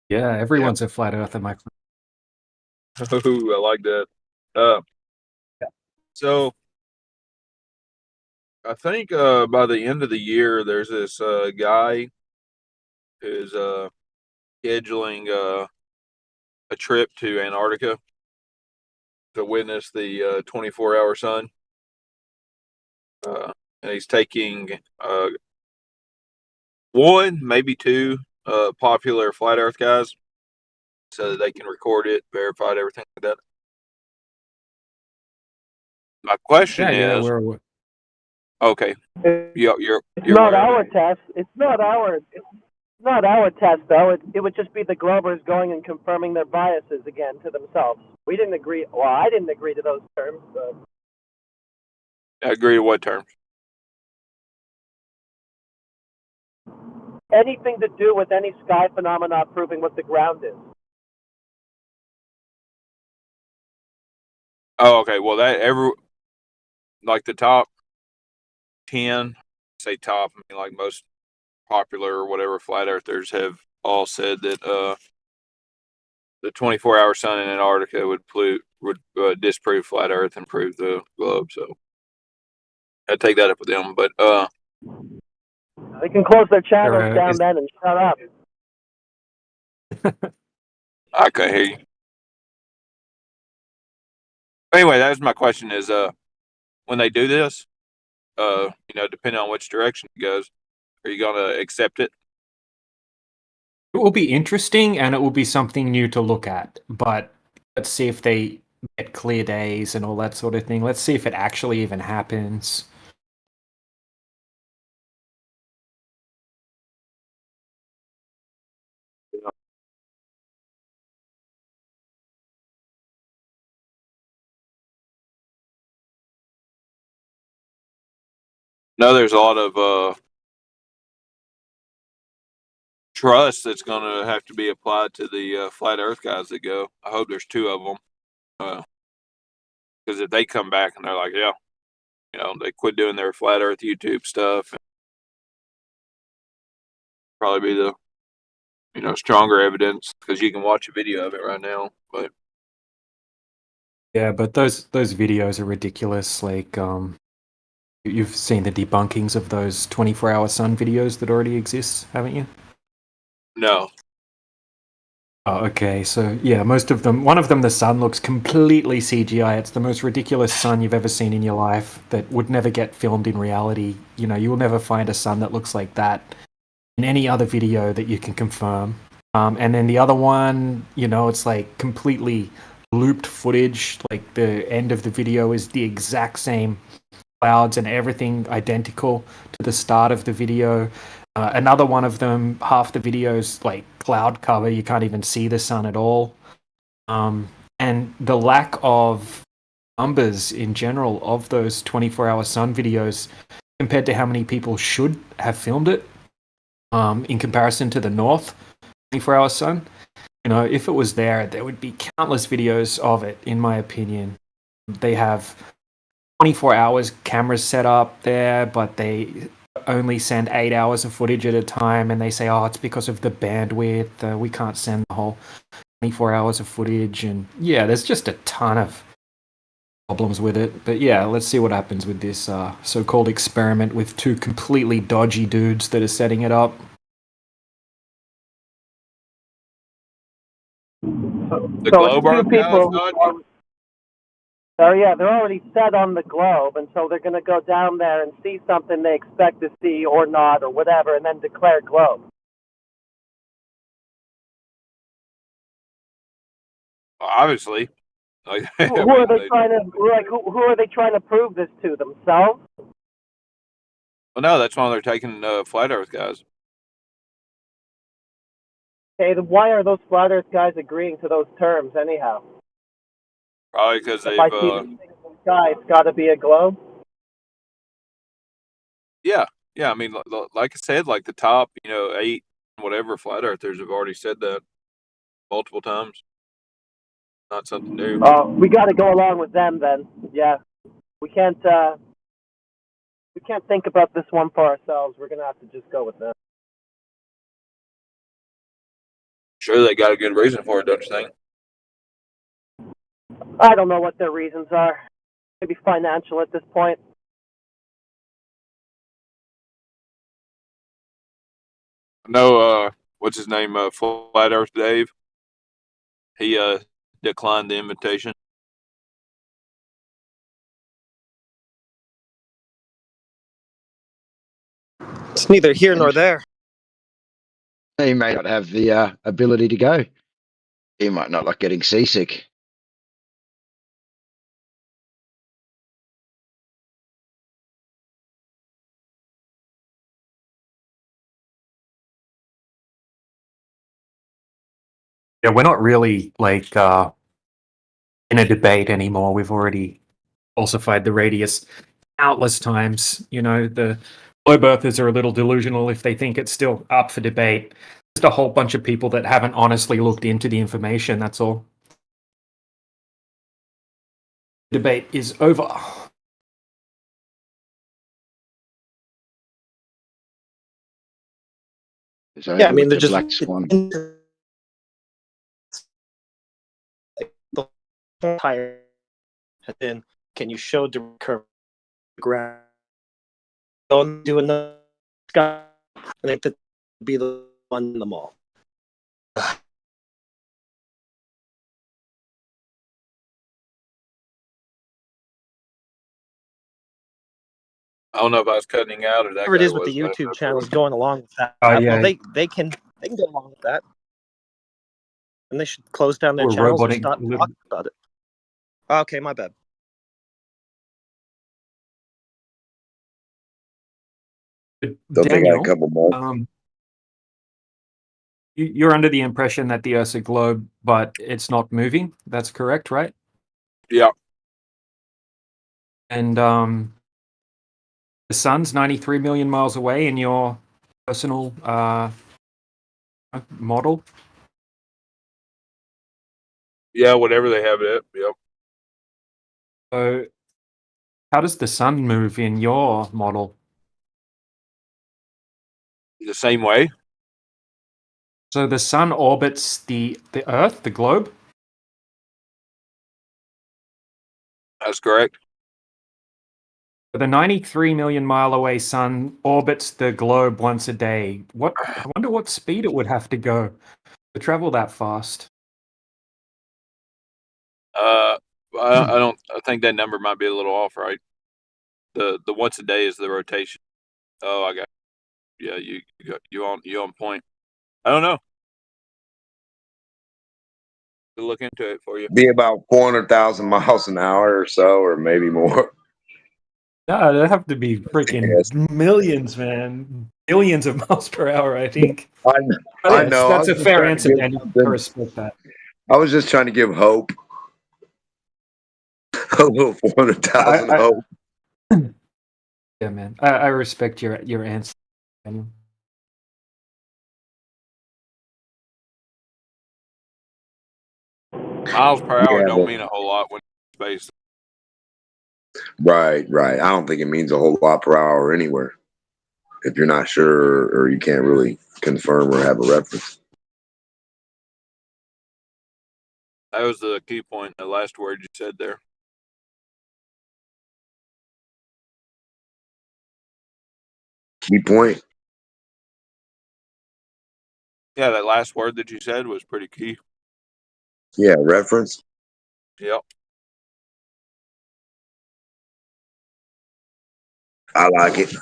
Yeah, everyone's a flat earther, my friend. Ooh, I like that. Uh, so I think by the end of the year, there's this guy who's scheduling a trip to Antarctica to witness the 24-hour sun. And he's taking one, maybe two popular flat Earth guys so that they can record it, verify everything like that. My question is, okay, you're not aware of our it? test. It's not our test though. It would just be the Glovers going and confirming their biases again to themselves. We didn't agree. Well, I didn't agree to those terms. But I agree to what terms? anything to do with any sky phenomena proving what the ground is. Oh, okay. Well, like the top 10, say top, I mean, like most popular or whatever flat earthers have all said that the 24-hour sun in Antarctica would disprove flat Earth and prove the globe. So I'd take that up with them. But They can close their channels down then and shut up. I can't hear you. Anyway, that was my question: is when they do this, depending on which direction it goes, are you gonna accept it? It will be interesting and it will be something new to look at. But let's see if they get clear days and all that sort of thing. Let's see if it actually even happens. No, there's a lot of trust that's going to have to be applied to the flat Earth guys that go. I hope there's two of them, because Because if they come back and they're like, yeah, they quit doing their flat Earth YouTube stuff, probably be the stronger evidence because you can watch a video of it right now. But yeah, but those videos are ridiculous. Like, you've seen the debunkings of those 24-hour sun videos that already exist, haven't you? no. Oh, okay. So yeah, most of them. One of them, the sun looks completely CGI. It's the most ridiculous sun you've ever seen in your life. That would never get filmed in reality. You will never find a sun that looks like that in any other video that you can confirm. And then the other one, it's like completely looped footage. Like the end of the video is the exact same clouds and everything identical to the start of the video. Another one of them, half the video's like cloud cover. You can't even see the sun at all. And the lack of numbers in general of those 24-hour sun videos compared to how many people should have filmed it in comparison to the North 24-hour sun. If it was there would be countless videos of it, in my opinion. They have 24 hours cameras set up there, but they only send 8 hours of footage at a time, and they say, oh, it's because of the bandwidth. We can't send the whole 24 hours of footage. And yeah, there's just a ton of problems with it. But yeah, let's see what happens with this so-called experiment with two completely dodgy dudes that are setting it up. The globe two people. They're already set on the globe, and so they're going to go down there and see something they expect to see or not or whatever, and then declare globe. Obviously, like, who are they trying to who are they trying to prove this to, themselves? Well, no, that's why they're taking flat Earth guys. Okay, then why are those flat Earth guys agreeing to those terms anyhow? Probably because they've. If I see the sky, it's got to be a globe. Yeah. I mean, like I said, like the top, 8 whatever flat earthers have already said that multiple times. Not something new. We got to go along with them then. Yeah, we can't think about this one for ourselves. We're gonna have to just go with them. Sure, they got a good reason for it, don't you think? I don't know what their reasons are. Maybe financial at this point. No, what's his name? Flat Earth Dave. He declined the invitation. It's neither here nor there. He may not have the ability to go. He might not like getting seasick. Yeah, we're not really like in a debate anymore. We've already falsified the radius countless times. The globe earthers are a little delusional if they think it's still up for debate. Just a whole bunch of people that haven't honestly looked into the information, that's all. Debate is over. Yeah, I mean, they're just black swan. The entire has been, can you show the curve ground? Don't do another sky. I think that would be the one in them all. I don't know if I was cutting out or that. Whatever it is with the YouTube channels going along with that. Yeah. Well, they can go along with that, and they should close down their channels and stop talking about it. Okay, my bad. Daniel, a couple more. You're under the impression that the Earth's a globe, but it's not moving. That's correct, right? Yeah. And the sun's 93 million miles away in your personal model. Yeah, whatever they have it. Yep. So, how does the sun move in your model? The same way. So the sun orbits the Earth, the globe? That's correct. The 93 million mile away sun orbits the globe once a day. I wonder what speed it would have to go to travel that fast. I think that number might be a little off, right? The once a day is the rotation. Oh, I got. Yeah, you on point. I don't know. To look into it for you. Be about 400,000 miles an hour or so, or maybe more. No, they have to be freaking millions, man. Billions of miles per hour, I think. I know. That's I a was just fair trying to answer, give Daniel. I something. respect that. I was just trying to give hope. A little 400,000 hope. Yeah, man. I respect your answer, Daniel. Miles per hour Yeah, don't but mean a whole lot when you're in space. right. I don't think it means a whole lot per hour anywhere. If you're not sure or you can't really confirm or have a reference. That was the key point. The last word you said there. Key point. Yeah, that last word that you said was pretty key. Yeah, reference. Yep. I like it.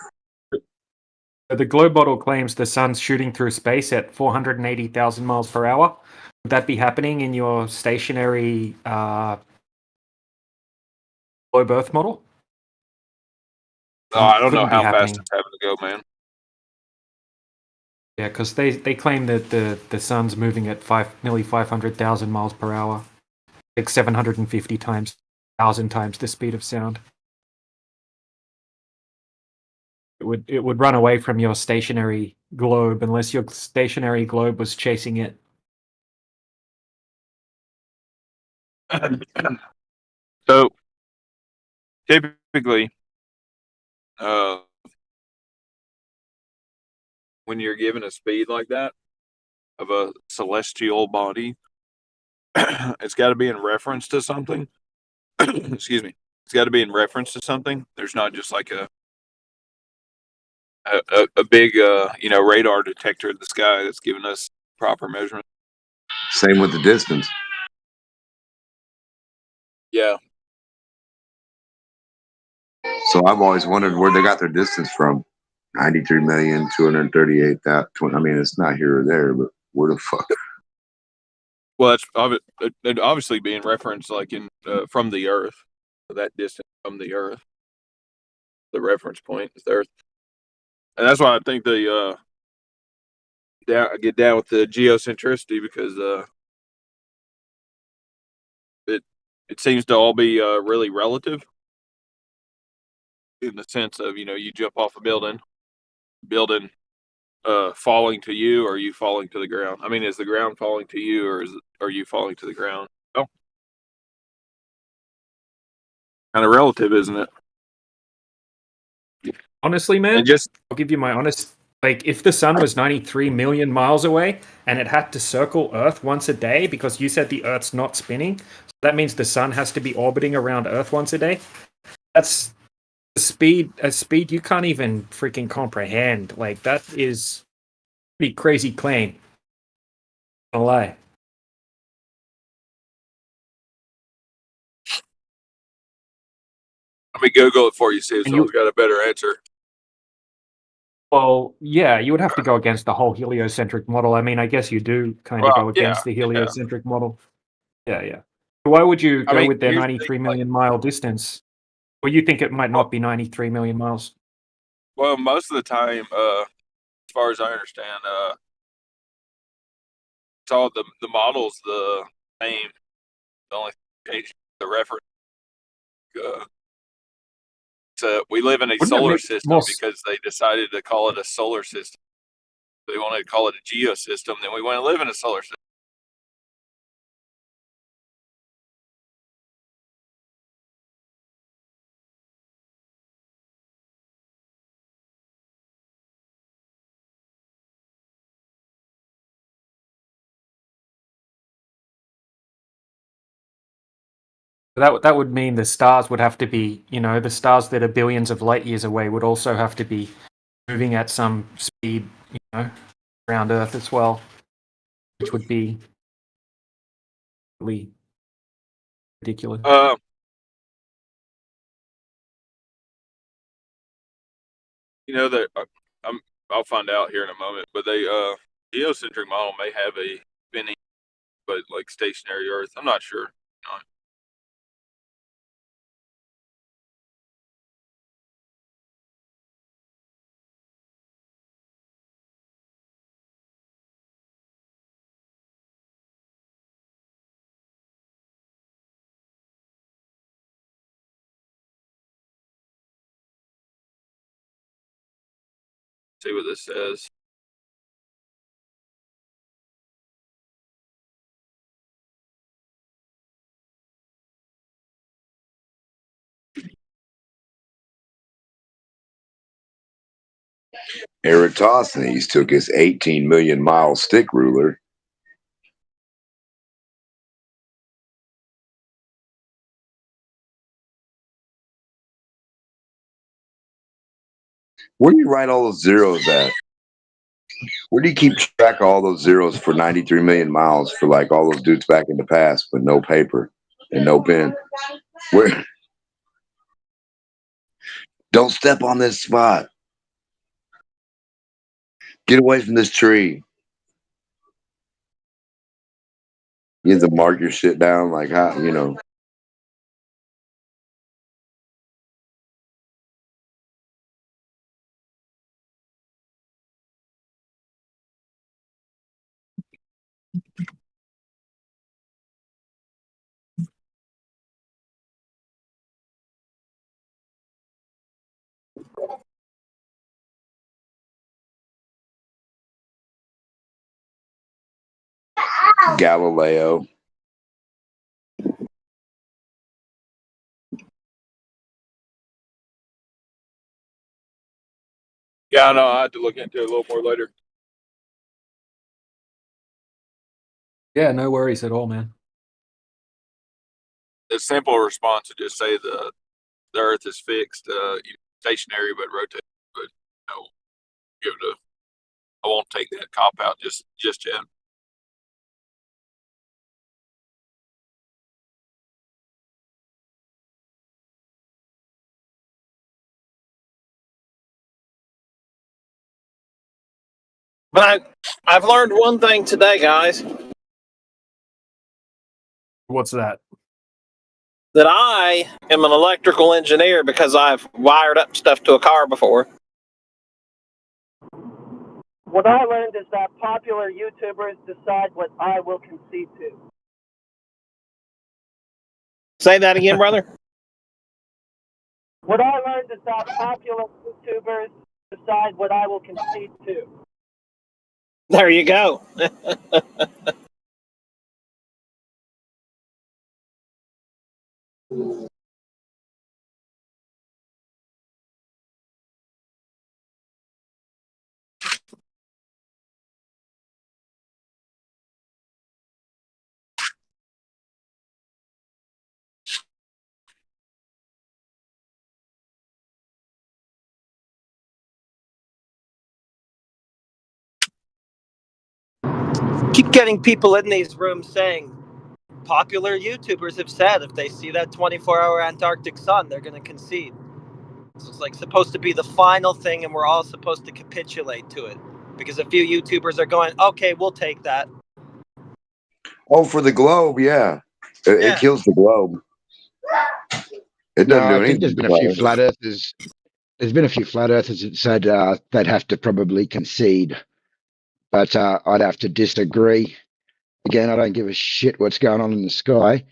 The globe model claims the sun's shooting through space at 480,000 miles per hour. Would that be happening in your stationary globe Earth model? Oh, I don't know Couldn't be how fast happening. it's having to go, man. Yeah, because they claim that the sun's moving at nearly 500,000 miles per hour, like 750 times, 1,000 times the speed of sound. It would run away from your stationary globe unless your stationary globe was chasing it. So typically, when you're given a speed like that of a celestial body, it's got to be in reference to something. Excuse me. It's got to be in reference to something. There's not just like a big radar detector in the sky that's giving us proper measurement. Same with the distance. Yeah. So I've always wondered where they got their distance from. 93,238,000. I mean, it's not here or there, but where the fuck? Well, it'd obviously be in reference, like in from the Earth, that distance from the Earth. The reference point is the Earth, and that's why I think I get down with the geocentricity because it seems to all be really relative in the sense of you jump off a building falling to you, or you falling to the ground. I mean, is the ground falling to you, or are you falling to the ground? Oh, kind of relative, isn't it? Honestly, man, And just I'll give you my honest. Like, if the sun was 93 million miles away and it had to circle Earth once a day because you said the Earth's not spinning, so that means the sun has to be orbiting around Earth once a day. That's a speed you can't even freaking comprehend. Like, that is a pretty crazy claim. Not gonna lie. let me Google it for you, see if And someone's got a better answer. Well, yeah, you would have to go against the whole heliocentric model. I mean, I guess you do kind of Well, go against the heliocentric model. Yeah. Why would you I go mean, with their here's the 93 thing, million mile distance? Or you think it might not be 93 million miles? well, most of the time, as far as I understand, it's all the model's the same. The only thing is the reference. So we live in a Wouldn't it solar make system more because they decided to call it a solar system. They wanted to call it a geosystem, then we want to live in a solar system. That would mean the stars would have to be, the stars that are billions of light years away would also have to be moving at some speed, around Earth as well, which would be really ridiculous. That I'll find out here in a moment, but geocentric model may have a spinning, but like stationary Earth. I'm not sure. See what this says. Eratosthenes took his 18 million mile stick ruler Where do you write all those zeros at? Where do you keep track of all those zeros for 93 million miles for like all those dudes back in the past, but no paper and no pen? Where? Don't step on this spot. Get away from this tree. You have to mark your shit down like how, Galileo. Yeah, I know. I have to look into it a little more later. Yeah, no worries at all, man. The simple response would just say the Earth is fixed, stationary but rotating. But I won't take that cop out just yet. But I've learned one thing today, guys. What's that? That I am an electrical engineer because I've wired up stuff to a car before. What I learned is that popular YouTubers decide what I will concede to. Say that again, brother. What I learned is that popular YouTubers decide what I will concede to. There you go. Keep getting people in these rooms saying popular YouTubers have said if they see that 24-hour Antarctic sun, they're going to concede. So it's like supposed to be the final thing, and we're all supposed to capitulate to it because a few YouTubers are going, okay, we'll take that. Oh, for the globe, yeah. It kills the globe. It doesn't do I think anything. there's been a few flat earthers. There's been a few flat earthers that said they'd have to probably concede, but I'd have to disagree. Again, I don't give a shit what's going on in the sky.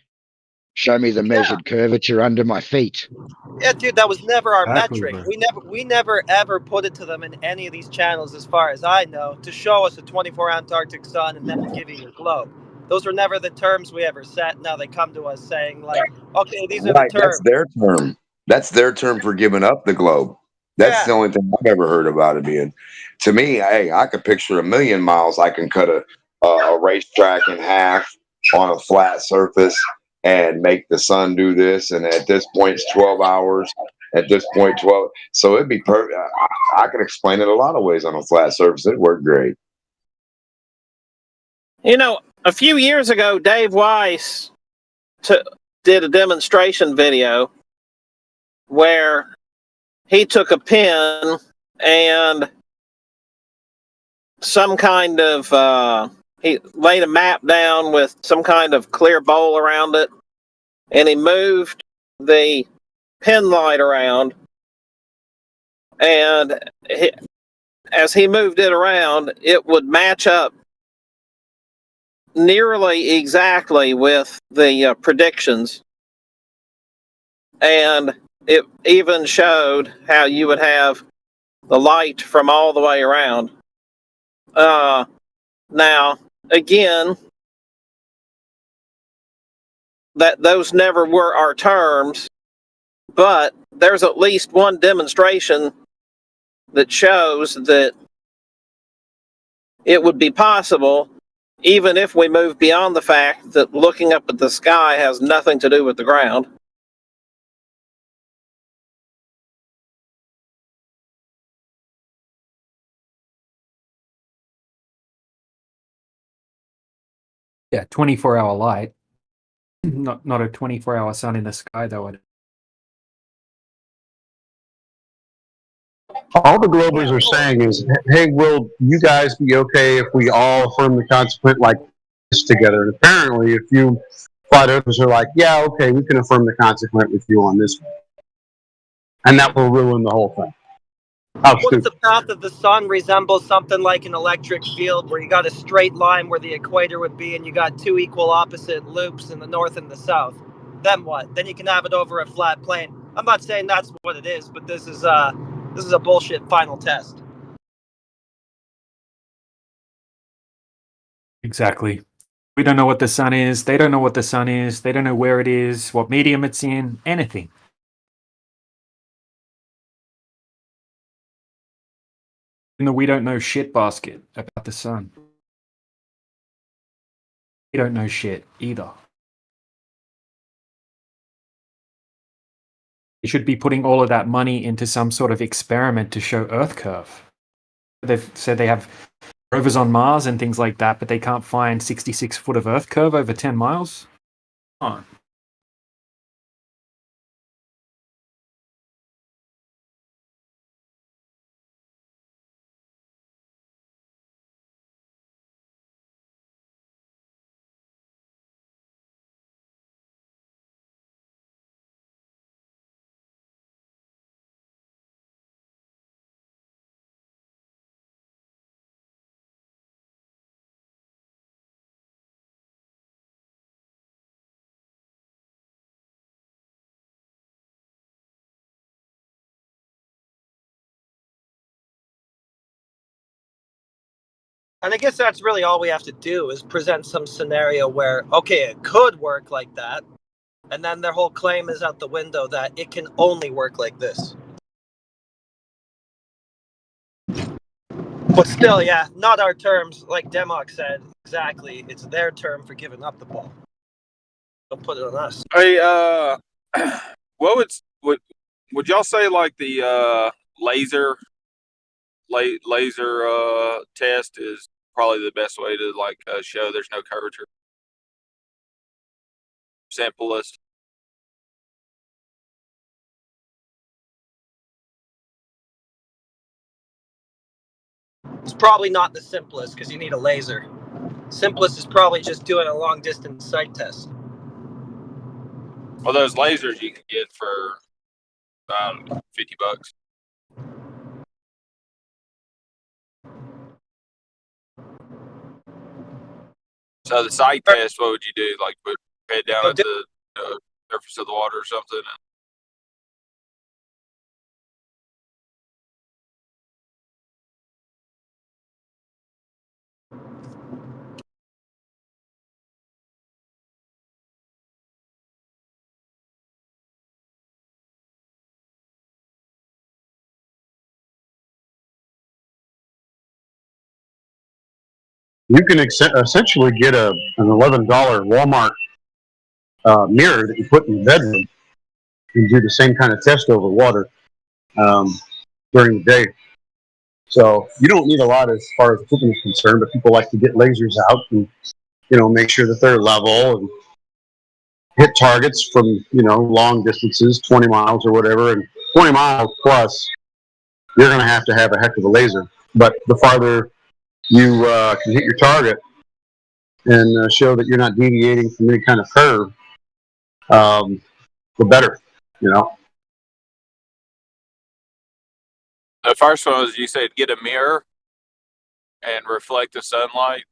Show me the measured curvature under my feet. Yeah, dude, that was never our Exactly, metric. bro. We never ever put it to them in any of these channels, as far as I know, to show us a 24 Antarctic sun and then give you a globe. Those were never the terms we ever set. Now they come to us saying like, okay, these are the Right, that's terms. their term. That's their term for giving up the globe. That's the only thing I've ever heard about it being. To me, hey, I could picture 1,000,000 miles. I can cut a racetrack in half on a flat surface, and make the sun do this, and at this point it's 12 hours, at this point 12. So it'd be perfect. I could explain it a lot of ways on a flat surface. It'd work great. You know, a few years ago, Dave Weiss did a demonstration video where he took a pen and some kind of he laid a map down with some kind of clear bowl around it, and he moved the pen light around, and as he moved it around, it would match up nearly exactly with the predictions, and it even showed how you would have the light from all the way around. Now, again, that those never were our terms, but there's at least one demonstration that shows that it would be possible, even if we move beyond the fact that looking up at the sky has nothing to do with the ground. Yeah, 24-hour light. Not a 24-hour sun in the sky, though. All the Globers are saying is, hey, will you guys be okay if we all affirm the consequent like this together? And apparently, a few flat earthers are like, yeah, okay, we can affirm the consequent with you on this one. And that will ruin the whole thing. What's the path of the sun resembles something like an electric field where you got a straight line where the equator would be and you got two equal opposite loops in the north and the south. Then what? Then you can have it over a flat plane. I'm not saying that's what it is, but this is a bullshit final test. Exactly. We don't know what the sun is. They don't know what the sun is. They don't know where it is, what medium it's in, anything. Even though we don't know shit basket about the sun. We don't know shit either. You should be putting all of that money into some sort of experiment to show Earth curve. They've said they have rovers on Mars and things like that, but they can't find 66 foot of Earth curve over 10 miles. Come on. And I guess that's really all we have to do is present some scenario where, okay, it could work like that. And then their whole claim is out the window that it can only work like this. But still, yeah, not our terms. Like Demok said, exactly. It's their term for giving up the ball. Don't put it on us. Hey, what would y'all say like the laser test is probably the best way to like show there's no curvature? Simplest. It's probably not the simplest because you need a laser. Simplest is probably just doing a long distance sight test. Well, those lasers you can get for about $50. So the sight test, what would you do? Like put your head down at the surface of the water or something? You can essentially get an $11 Walmart mirror that you put in the bedroom and do the same kind of test over water during the day. So you don't need a lot as far as equipment is concerned, but people like to get lasers out and, you know, make sure that they're level and hit targets from, you know, long distances, 20 miles or whatever. And 20 miles plus, you're going to have a heck of a laser. But the farther you can hit your target and show that you're not deviating from any kind of curve, the better, you know. The first one was you said get a mirror and reflect the sunlight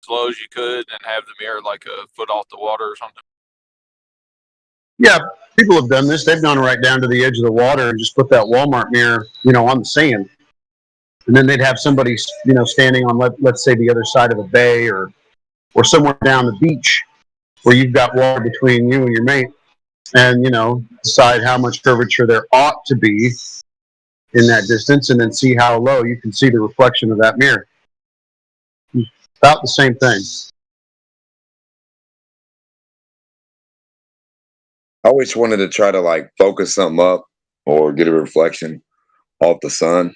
as low as you could and have the mirror like a foot off the water or something. Yeah, people have done this. They've gone right down to the edge of the water and just put that Walmart mirror, you know, on the sand. And then they'd have somebody, you know, standing on, let's say, the other side of a bay or somewhere down the beach where you've got water between you and your mate, and, you know, decide how much curvature there ought to be in that distance, and then see how low you can see the reflection of that mirror. About the same thing. I always wanted to try to like focus something up or get a reflection off the sun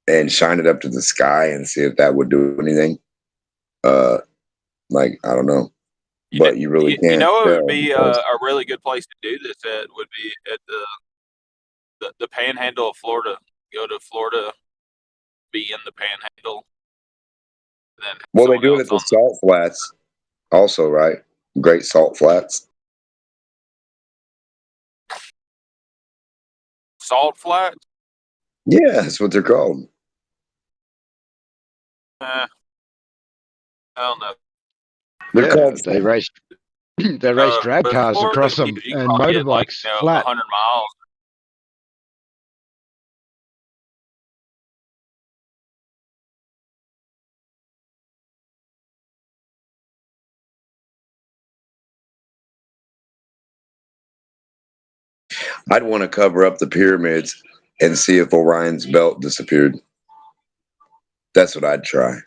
and shine it up to the sky and see if that would do anything. Like, I don't know, but you really can't. You know, it would be a really good place to do this at would be at the Panhandle of Florida. Go to Florida, be in the Panhandle. Then well, they do it at the salt flats, also, right? Great Salt Flats. Salt Flats? Yeah, that's what they're called. I don't know. They're called. They race drag cars across them and motorbikes like, you know, flat. 100 miles. I'd want to cover up the pyramids and see if Orion's belt disappeared. That's what I'd try.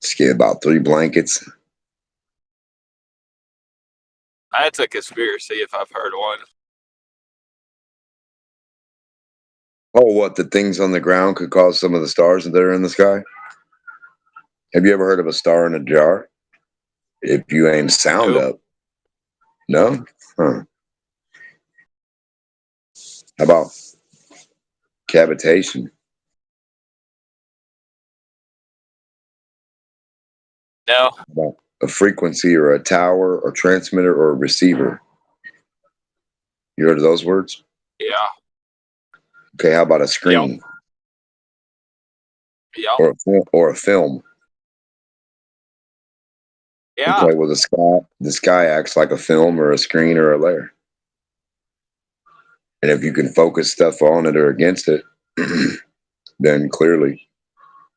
Just get about 3 blankets. That's a conspiracy if I've heard one. Oh, what? The things on the ground could cause some of the stars that are in the sky? Have you ever heard of a star in a jar? If you aim sound up. No? Huh. How about cavitation? No. How about a frequency or a tower or transmitter or a receiver? You heard of those words? Yeah. Okay, how about a screen? Yep. Or a film? Yeah. Okay, well the sky acts like a film or a screen or a layer. And if you can focus stuff on it or against it, then clearly,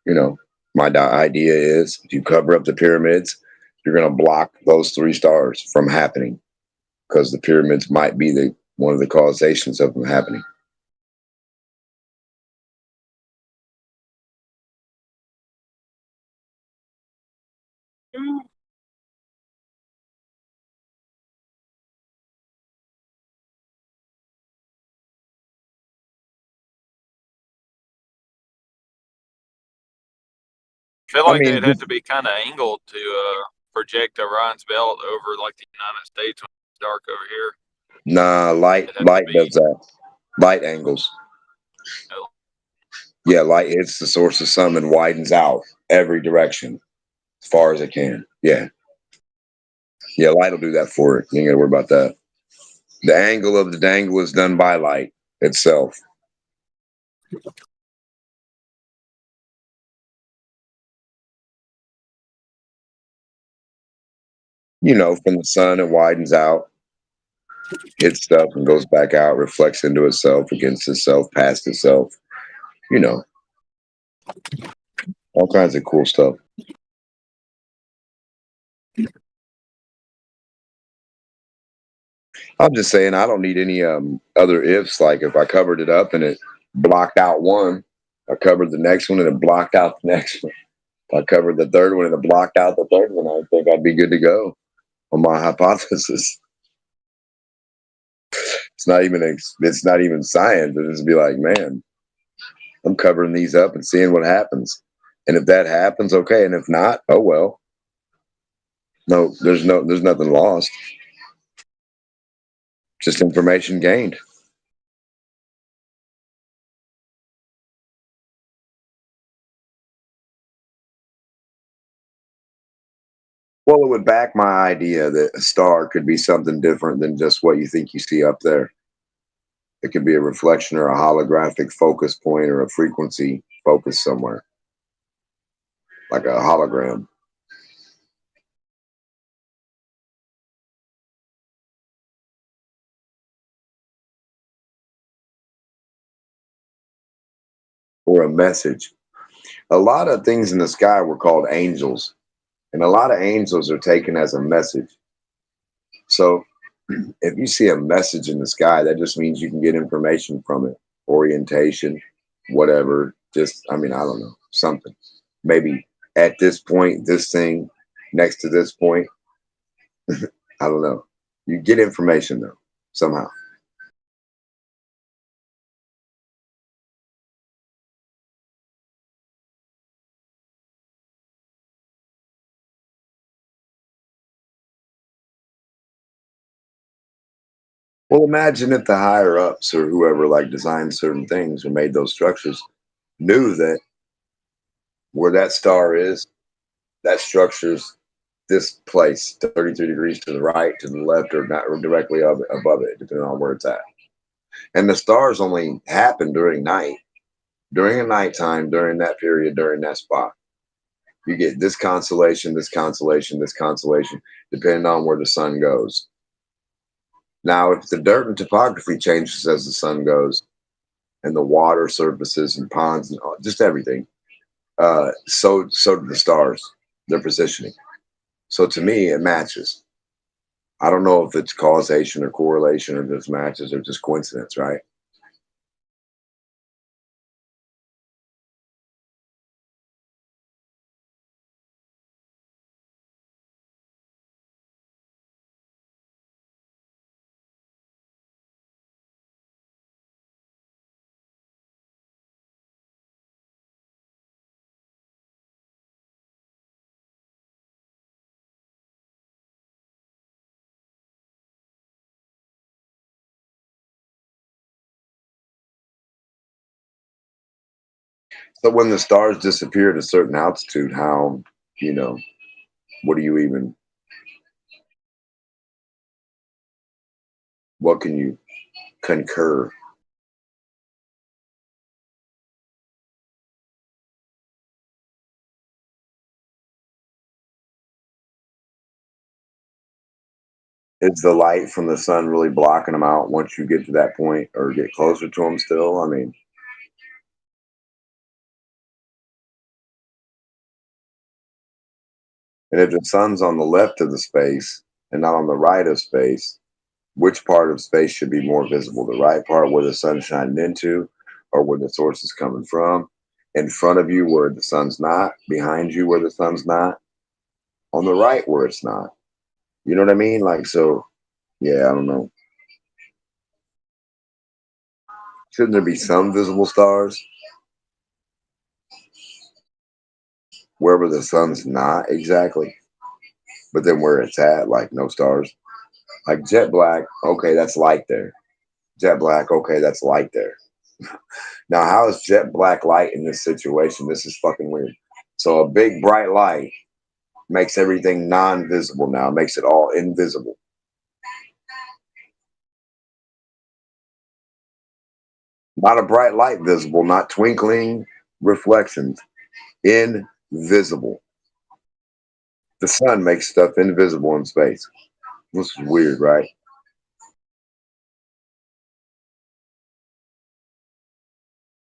you know, my idea is if you cover up the pyramids, you're going to block those 3 stars from happening because the pyramids might be one of the causations of them happening. I feel like they'd have to be kind of angled to project Orion's belt over like the United States when it's dark over here. Nah, light does that. Light angles. Oh. Yeah, light hits the source of sun and widens out every direction as far as it can. Yeah. Yeah, light will do that for it. You ain't got to worry about that. The angle of the dangle is done by light itself. You know, from the sun, it widens out, hits stuff and goes back out, reflects into itself, against itself, past itself. You know, all kinds of cool stuff. I'm just saying, I don't need any other ifs. Like if I covered it up and it blocked out one, I covered the next one and it blocked out the next one. If I covered the third one and it blocked out the third one, I think I'd be good to go. on my hypothesis. It's not even science. It'll just be like, man, I'm covering these up and seeing what happens. And if that happens, okay. And if not, oh well. No, there's nothing lost. Just information gained. Well, it would back my idea that a star could be something different than just what you think you see up there. It could be a reflection or a holographic focus point or a frequency focus somewhere, like a hologram. Or a message. A lot of things in the sky were called angels, and a lot of angels are taken as a message. So if you see a message in the sky, that just means you can get information from it, orientation, whatever. Just, I mean, I don't know, something. Maybe at this point, this thing next to this point. I don't know. You get information though, somehow. Well, imagine if the higher ups or whoever like designed certain things or made those structures knew that where that star is, that structure's this place 33 degrees to the right, to the left, or not, or directly above it, depending on where it's at. And the stars only happen during night, during a nighttime, during that period, during that spot. You get this constellation, this constellation, this constellation, depending on where the sun goes. Now, if the dirt and topography changes as the sun goes, and the water surfaces and ponds and just everything, so do the stars, their positioning. So to me, it matches. I don't know if it's causation or correlation or just matches or just coincidence, right? So when the stars disappear at a certain altitude, how, what do you even, what can you concur? Is the light from the sun really blocking them out once you get to that point or get closer to them still? I mean, and if the sun's on the left of the space and not on the right of space, which part of space should be more visible? The right part where the sun's shining into, or where the source is coming from? In front of you where the sun's not, behind you where the sun's not, on the right where it's not. You know what I mean? Like, so, yeah, I don't know. Shouldn't there be some visible stars? Wherever the sun's not exactly, but then where it's at, like no stars. Like jet black, okay, that's light there. Jet black, okay, that's light there. Now, how is jet black light in this situation? This is fucking weird. So a big bright light makes everything non-visible now, makes it all invisible. Not a bright light visible, not twinkling reflections. Invisible. The sun makes stuff invisible in space. This is weird, right?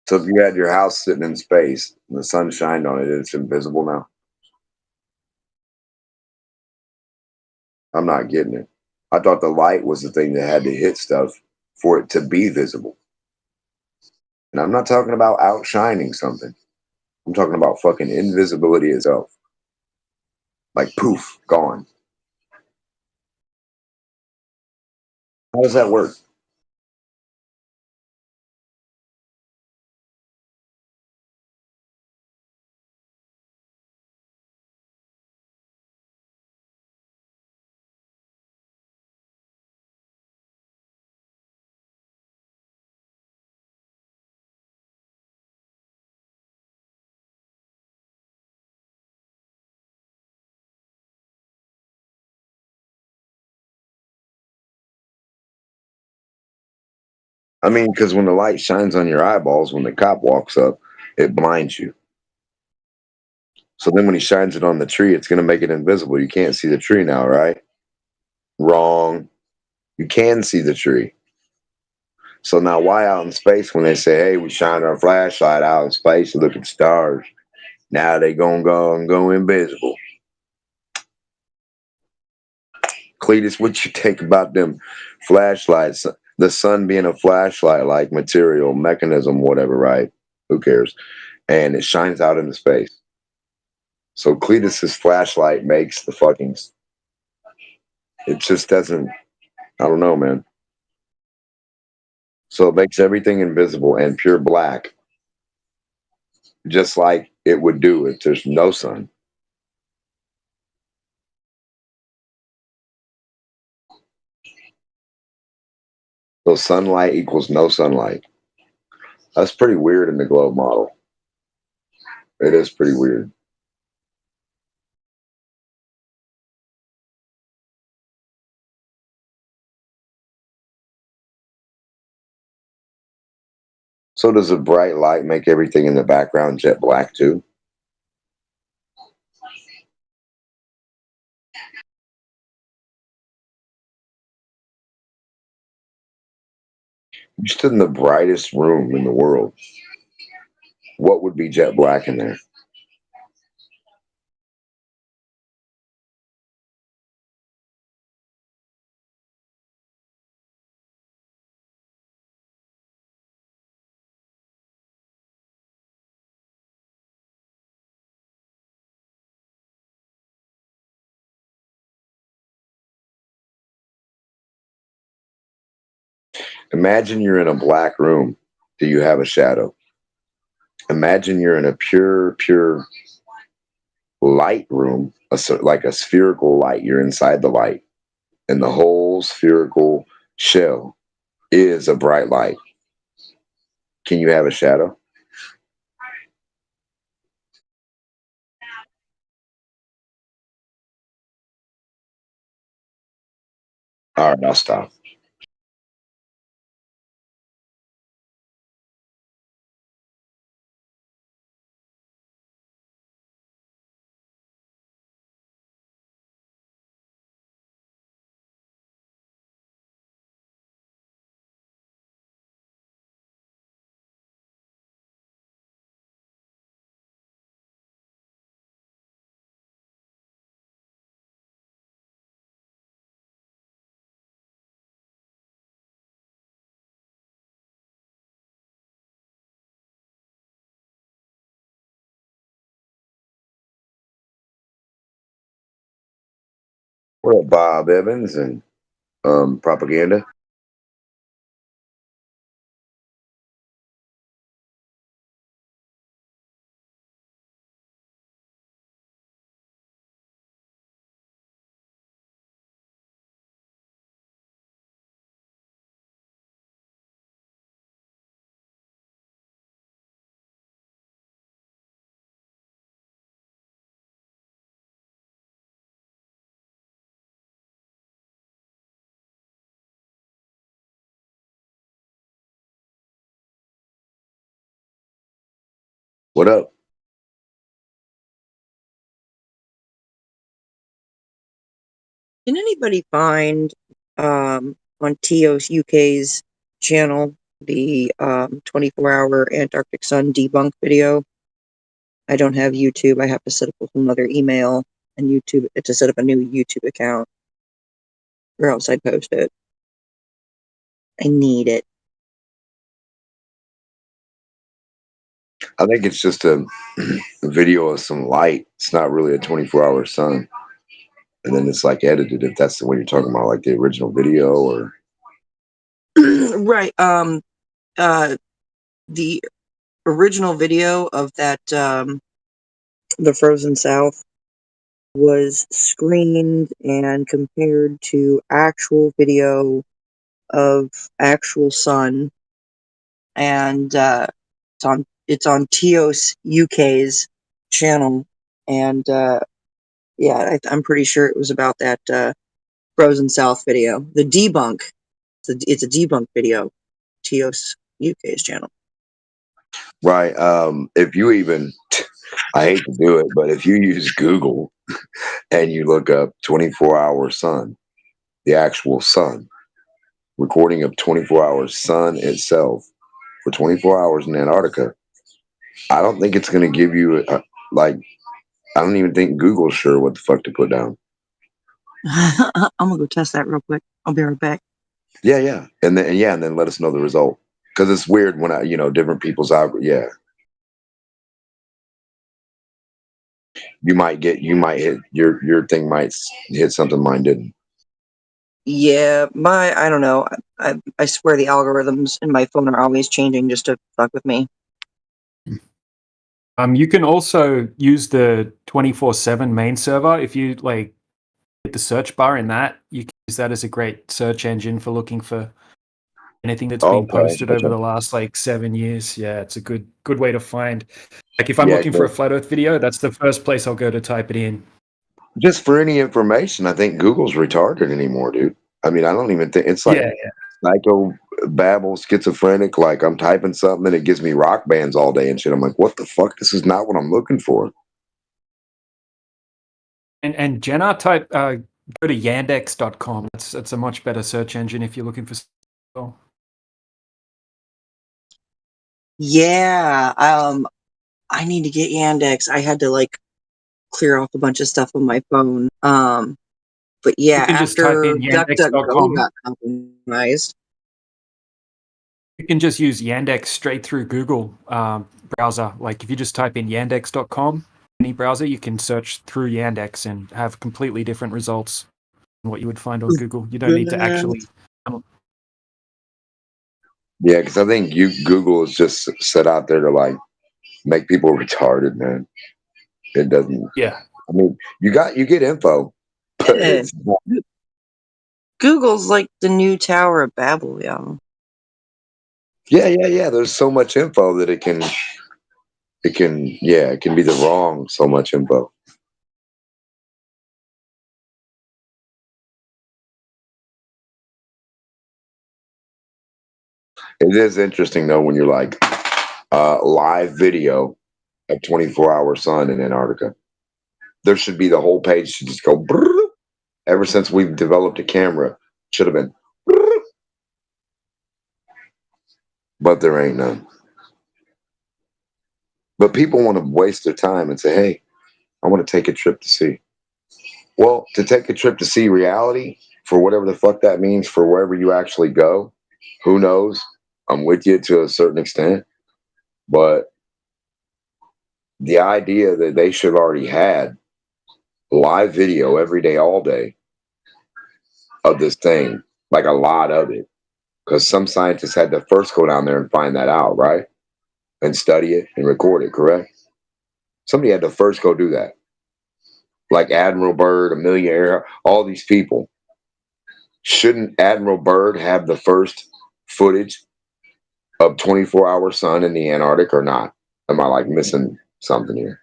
So if you had your house sitting in space and the sun shined on it, it's invisible now. I'm not getting it. I thought the light was the thing that had to hit stuff for it to be visible. And I'm not talking about outshining something. I'm talking about fucking invisibility itself. Like poof, gone. How does that work? I mean, because when the light shines on your eyeballs, when the cop walks up, it blinds you. So then when he shines it on the tree, it's going to make it invisible. You can't see the tree now, right? Wrong. You can see the tree. So now why out in space when they say, hey, we shine our flashlight out in space to look at stars, now they going to go invisible? Cletus, what you think about them flashlights? The sun being a flashlight-like material, mechanism, whatever, right? Who cares? And it shines out into space. So Cletus's flashlight makes the fucking... It just doesn't... I don't know, man. So it makes everything invisible and pure black, just like it would do if there's no sun. So sunlight equals no sunlight. That's pretty weird in the globe model. It is pretty weird. So does a bright light make everything in the background jet black too? You stood in the brightest room in the world. What would be jet black in there? Imagine you're in a black room. Do you have a shadow? Imagine you're in a pure light room, like a spherical light. You're inside the light, and the whole spherical shell is a bright light. Can you have a shadow? All right, I'll stop. What up, Bob Evans and propaganda? What up? Can anybody find on TOS UK's channel the 24-hour Antarctic Sun debunk video? I don't have YouTube. I have to set up a whole nother email and YouTube to set up a new YouTube account, or else I'd post it. I need it. I think it's just a video of some light. It's not really a 24-hour sun. And then it's like edited, if that's the way you're talking about, like the original video, or Right. The original video of that, the Frozen South, was screened and compared to actual video of actual sun, and it's on Teos UK's channel, and yeah, I'm pretty sure it was about that Frozen South video. The debunk, it's a debunk video, Teos UK's channel. Right. If you even, I hate to do it, but if you use Google and you look up 24-hour sun, the actual sun, recording of 24-hour sun itself for 24 hours in Antarctica, I don't think it's going to give you, like, I don't even think Google's sure what the fuck to put down. I'm gonna go test that real quick. I'll be right back. Yeah. And then let us know the result. Because it's weird when different people's yeah. You might hit your thing might hit something mine didn't. Yeah, I don't know. I swear the algorithms in my phone are always changing just to fuck with me. You can also use the 24/7 main server. If you hit the search bar in that, you can use that as a great search engine for looking for anything that's been posted over the last 7 years. Yeah, it's a good way to find. If I'm looking for a flat Earth video, that's the first place I'll go to type it in. Just for any information, I think Google's retarded anymore, dude. I mean, I don't even think it's like psycho babble, schizophrenic. Like I'm typing something and it gives me rock bands all day and shit. I'm like, what the fuck? This is not what I'm looking for. And Jenna, go to yandex.com. That's a much better search engine if you're looking for. Yeah, I need to get Yandex. I had to clear off a bunch of stuff on my phone. But yeah, you can just type in DuckDuckGo got compromised. You can just use Yandex straight through Google browser. If you just type in yandex.com, any browser, you can search through Yandex and have completely different results than what you would find on Google. You don't need to actually. Yeah, because I think Google is just set out there to make people retarded, man. It doesn't. Yeah. I mean, you get info. But it's not. Google's like the new Tower of Babel, y'all. Yeah. There's so much info that it can be the wrong so much info. It is interesting though when you're live video of 24-hour sun in Antarctica. There should be the whole page should just go brrr. Ever since we've developed a camera, should have been brrr. But there ain't none. But people want to waste their time and say, hey, I want to take a trip to see. Well, to take a trip to see reality, for whatever the fuck that means, for wherever you actually go, who knows? I'm with you to a certain extent. But the idea that they should already had live video every day, all day of this thing, a lot of it, because some scientists had to first go down there and find that out, right? And study it and record it, correct? Somebody had to first go do that. Like Admiral Byrd, Amelia Earhart, all these people. Shouldn't Admiral Byrd have the first footage of 24-hour sun in the Antarctic or not? Am I missing something here?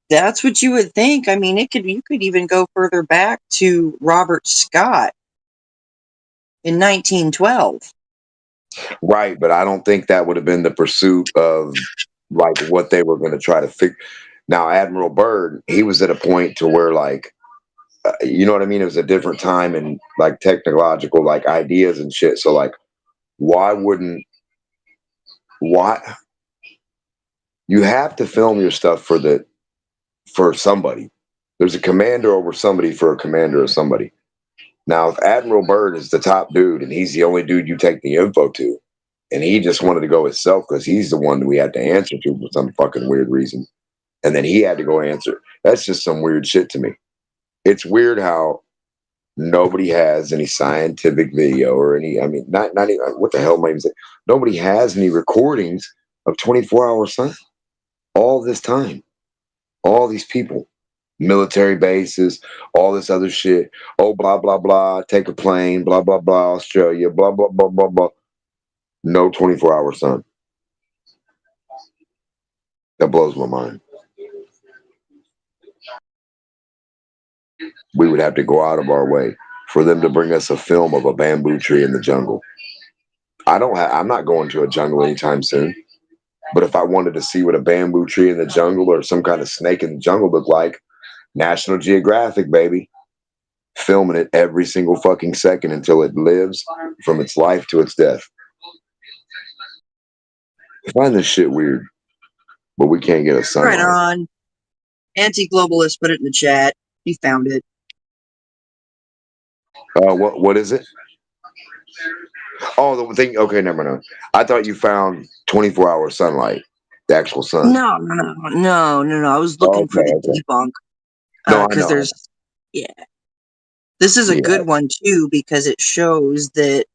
That's what you would think. I mean, you could even go further back to Robert Scott in 1912. Right, but I don't think that would have been the pursuit of what they were going to try to figure. Now, Admiral Byrd, he was at a point to where you know what I mean? It was a different time and technological ideas and shit. So why you have to film your stuff for somebody. There's a commander over somebody for a commander of somebody. Now, if Admiral Byrd is the top dude and he's the only dude you take the info to, and he just wanted to go himself because he's the one that we had to answer to for some fucking weird reason, and then he had to go answer. That's just some weird shit to me. It's weird how Nobody has any scientific video or any. I mean, not even what the hell am I even saying? Nobody has any recordings of 24-hour sun. All this time, all these people, military bases, all this other shit. Oh, blah blah blah. Take a plane. Blah blah blah. Australia. Blah blah blah blah blah. No 24-hour sun. That blows my mind. We would have to go out of our way for them to bring us a film of a bamboo tree in the jungle. I'm not going to a jungle anytime soon. But if I wanted to see what a bamboo tree in the jungle or some kind of snake in the jungle looked like, National Geographic, baby. Filming it every single fucking second until it lives from its life to its death. I find this shit weird. But we can't get a sunlight. Right on. Anti-globalist put it in the chat. He found it. What is it? Oh, the thing. Okay, never mind. I thought you found 24-hour sunlight, the actual sun. No. I was looking for the debunk. No, I Because know. there's, yeah. This is a good one too because it shows that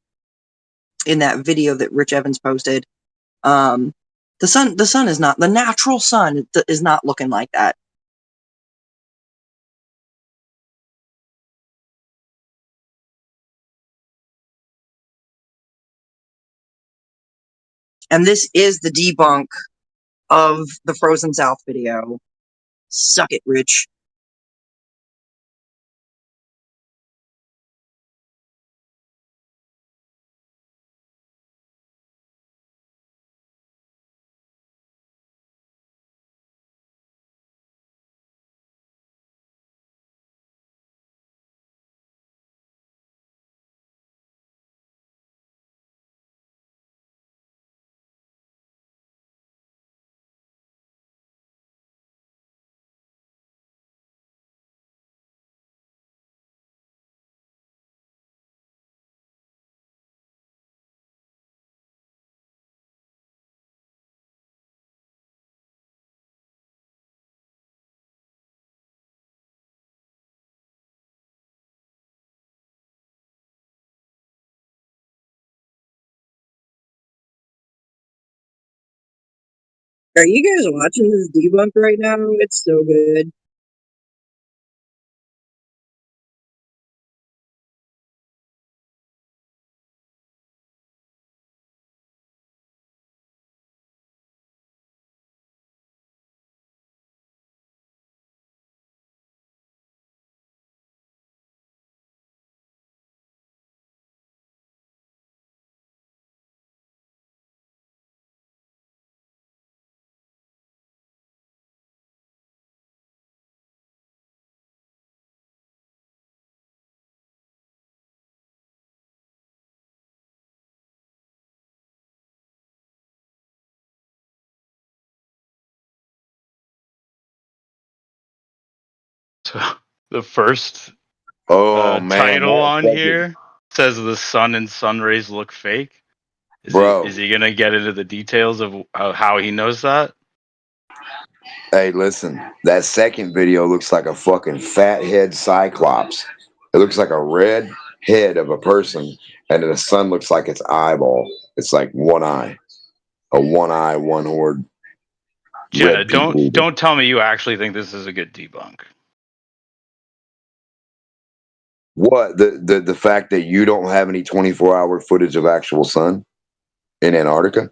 in that video that Rich Evans posted, the sun is not the natural sun is not looking like that. And this is the debunk of the Frozen South video. Suck it, Rich. Are you guys watching this debunk right now? It's so good. The first man, title that on fucking- here says the sun and sun rays look fake. Bro. Is he gonna get into the details of how he knows that? Hey, listen, that second video looks like a fucking fat head cyclops. It looks like a red head of a person, and then the sun looks like its eyeball. It's like one eye, a one eye, one horde. Jenna, don't tell me you actually think this is a good debunk. What the fact that you don't have any 24-hour footage of actual sun in Antarctica?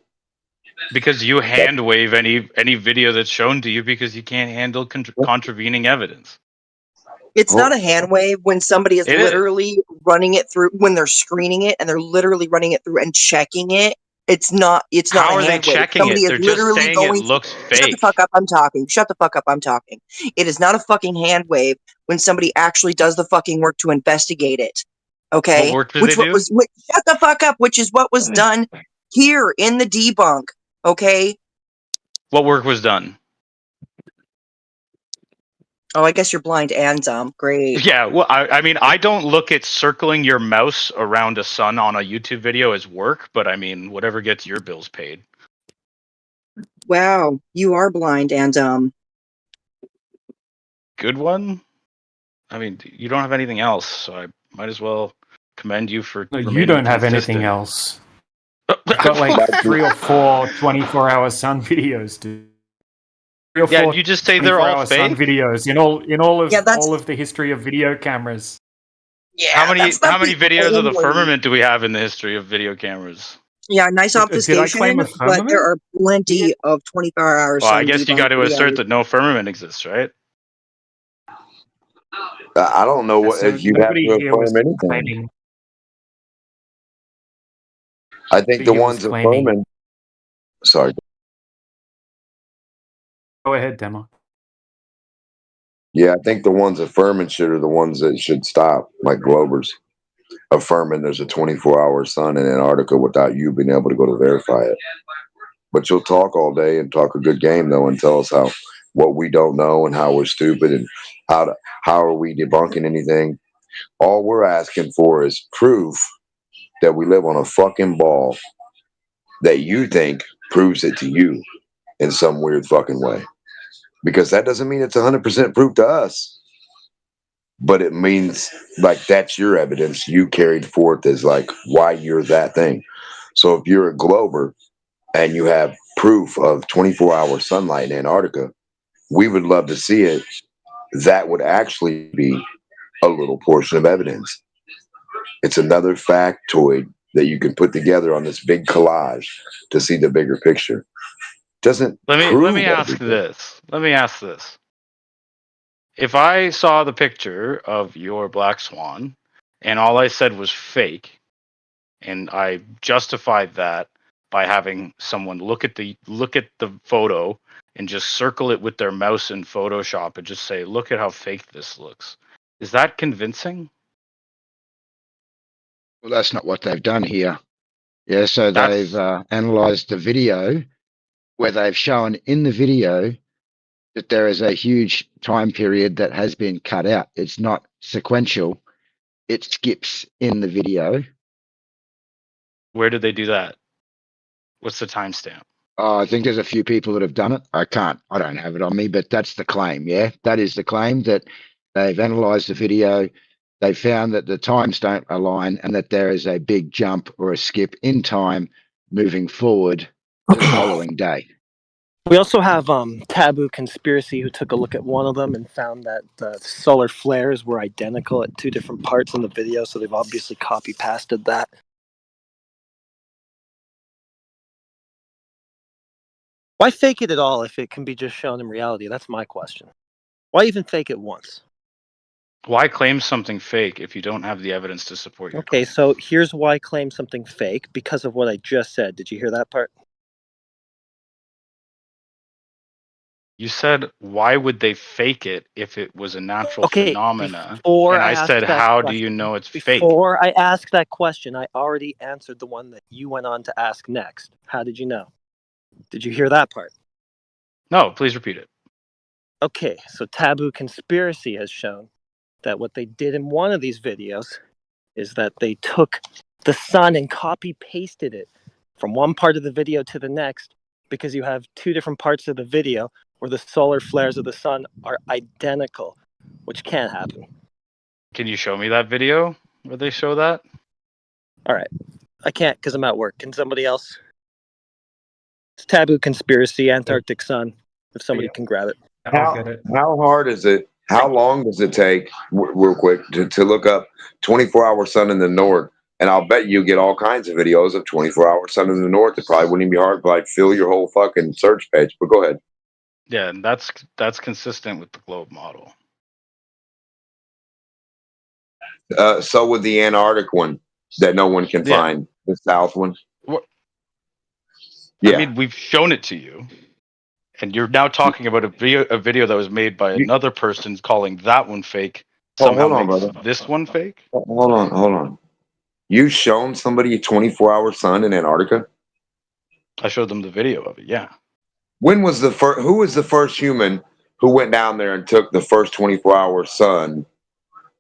Because you hand wave any video that's shown to you because you can't handle contravening evidence. It's not a hand wave when somebody is It is. literally running it through, when they're screening it and they're literally running it through and checking it. It's not How a are they hand wave. checking Somebody it? is They're just literally saying going it looks Shut the fake. fuck up, I'm talking. Shut the fuck up, I'm talking. It is not a fucking hand wave when somebody actually does the fucking work to investigate it. Okay? What work did they do? Shut the fuck up, which is what was done here in the debunk. Okay? What work was done? Oh, I guess you're blind and dumb. Great. Yeah, well, I mean, I don't look at circling your mouse around a sun on a YouTube video as work, but I mean, whatever gets your bills paid. Wow, you are blind and dumb. Good one. I mean, you don't have anything else, so Might as well commend you for. No, you remaining don't have consistent. anything else. You've got like 3 or 4 24-hour sun videos, dude. 3 or 4 Yeah, you just say they're all 24-hour sun fake. videos in all of Yeah, that's all of the history of video cameras. How many that's not how many the videos of the only. firmament do we have in the history of video cameras? Yeah, nice Did I obfuscation, claim a but firmament? there are plenty of 24-hour Well, I sun guess you debunk got to assert videos. that no firmament exists, right? I don't know what So you have nobody to here was affirm anything. claiming. I think the Here was ones claiming. affirming. Sorry. Go ahead, Demo. Yeah, I think the ones affirming shit are the ones that should stop, like Globers. Affirming there's a 24-hour sun in Antarctica without you being able to go to verify it. But you'll talk all day and talk a good game though, and tell us what we don't know and how we're stupid and how are we debunking anything. All we're asking for is proof that we live on a fucking ball that you think proves it to you in some weird fucking way. Because that doesn't mean it's 100% proof to us. But it means like that's your evidence you carried forth as like why you're that thing. So if you're a Glober and you have proof of 24-hour sunlight in Antarctica, we would love to see it. That would actually be a little portion of evidence. It's another factoid that you can put together on this big collage to see the bigger picture. Doesn't Let me ask everything. this. Let me ask this. If I saw the picture of your black swan and all I said was fake, and I justified that by having someone look at the photo and just circle it with their mouse in Photoshop and just say, "Look at how fake this looks." Is that convincing? Well, that's not what they've done here. Yeah, so they've analysed the video where they've shown in the video that there is a huge time period that has been cut out. It's not sequential. It skips in the video. Where did they do that? What's the timestamp? I think there's a few people that have done it. I don't have it on me, but that's the claim. Yeah, that is the claim, that they've analysed the video. They found that the times don't align and that there is a big jump or a skip in time moving forward to the following day. We also have Taboo Conspiracy, who took a look at one of them and found that the solar flares were identical at 2 different parts in the video, so they've obviously copy-pasted that. Why fake it at all if it can be just shown in reality? That's my question. Why even fake it once? Why claim something fake if you don't have the evidence to support your Okay, so here's why I claim something fake, because of what I just said. Did you hear that part? You said, why would they fake it if it was a natural phenomena? Before And I asked said, that how do question- you know it's fake? Before I asked that question, I already answered the one that you went on to ask next. How did you know? Did you hear that part? No, please repeat it. Okay, so Taboo Conspiracy has shown that what they did in one of these videos is that they took the sun and copy-pasted it from one part of the video to the next, because you have 2 different parts of the video where the solar flares of the sun are identical, which can't happen. Can you show me that video where they show that? All right. I can't because I'm at work. Can somebody else? It's Taboo Conspiracy, Antarctic Sun, if somebody can grab it. How hard is it? How long does it take, real quick, to look up 24-hour sun in the north? And I'll bet you get all kinds of videos of 24-hour sun in the north. It probably wouldn't even be hard to like fill your whole fucking search page. But go ahead. Yeah, and that's consistent with the globe model. So with the Antarctic one that no one can find, the south one. What? Yeah. I mean, we've shown it to you, and you're now talking about a video that was made by another person calling that one fake. Somehow hold on, makes brother. this one fake. Hold on. You shown somebody a 24-hour sun in Antarctica? I showed them the video of it. Yeah. When was the first? Who was the first human who went down there and took the first 24-hour sun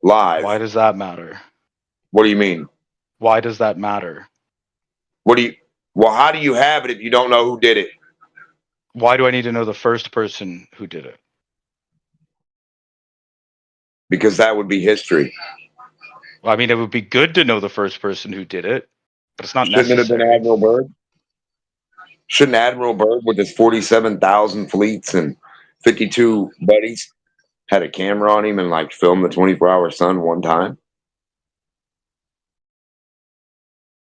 live? Why does that matter? What do you mean? Why does that matter? Well, how do you have it if you don't know who did it? Why do I need to know the first person who did it? Because that would be history. Well, I mean, it would be good to know the first person who did it, but it's not Shouldn't it have been necessary. Admiral Byrd? Shouldn't Admiral Byrd, with his 47,000 fleets and 52 buddies, had a camera on him and like filmed the 24-hour sun one time?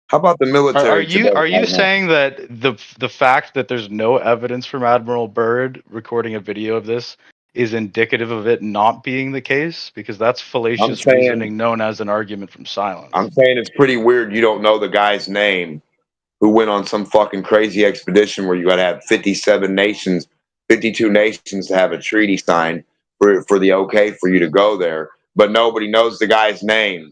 How about the Are military you today? saying that the fact that there's no evidence from Admiral Byrd recording a video of this is indicative of it not being the case? Because that's I'm fallacious saying, reasoning known as an argument from silence. I'm saying it's pretty weird you don't know the guy's name who went on some fucking crazy expedition where you got to have 57 nations, 52 nations to have a treaty signed for the okay for you to go there, but nobody knows the guy's name,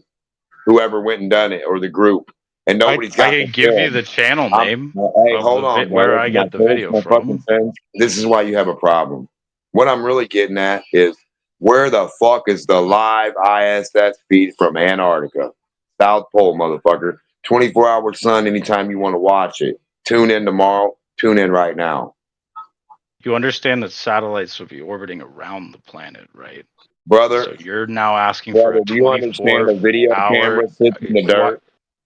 whoever went and done it, or the group, and nobody's I got the can give you film. the channel name Hey, of hold on, where brother. I My get the parents, video my fucking from. friends. This is why you have a problem. What I'm really getting at is where the fuck is the live ISS feed from Antarctica? South Pole, motherfucker. 24-hour sun anytime you want to watch it. Tune in tomorrow. Tune in right now. You understand that satellites would be orbiting around the planet, right? Brother, So you're now asking for a do you understand a video 24-hour. camera sits in the dirt?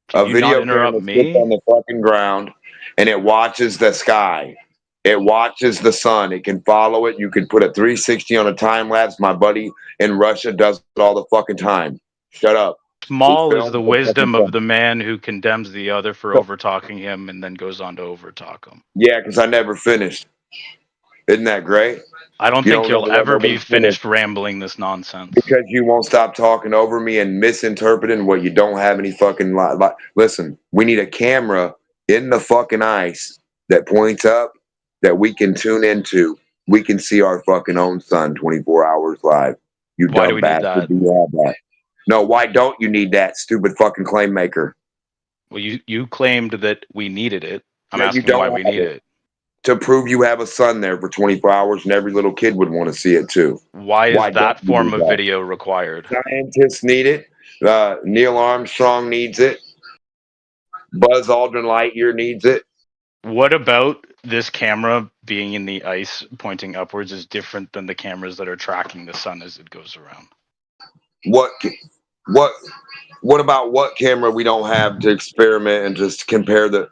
Can A you not video interrupt camera sits me? on the fucking ground and it watches the sky. It watches the sun. It can follow it. You can put a 360 on a time lapse. My buddy in Russia does it all the fucking time. Shut up. Small is films the the fucking wisdom of sun. the man who condemns the other for overtalking him and then goes on to overtalk him. Yeah, because I never finished. Isn't that great? I don't You think don't you'll never let ever be nobody finish finished rambling this nonsense. because you won't stop talking over me and misinterpreting what you don't have any fucking Listen, we need a camera in the fucking ice that points up that we can tune into. We can see our fucking own sun 24 hours live. You Why do dumb we need bastard. that? Do you have that? No, why don't you need that, stupid fucking claim maker? Well, you claimed that we needed it. I'm That you asking why don't we have need it. it. To prove you have a sun there for 24 hours and every little kid would want to see it too. Why Why is don't that you form need of that? video required? Scientists need it. Neil Armstrong needs it. Buzz Aldrin Lightyear needs it. What about this camera being in the ice pointing upwards is different than the cameras that are tracking the sun as it goes around? What about what camera we don't have to experiment and just compare the?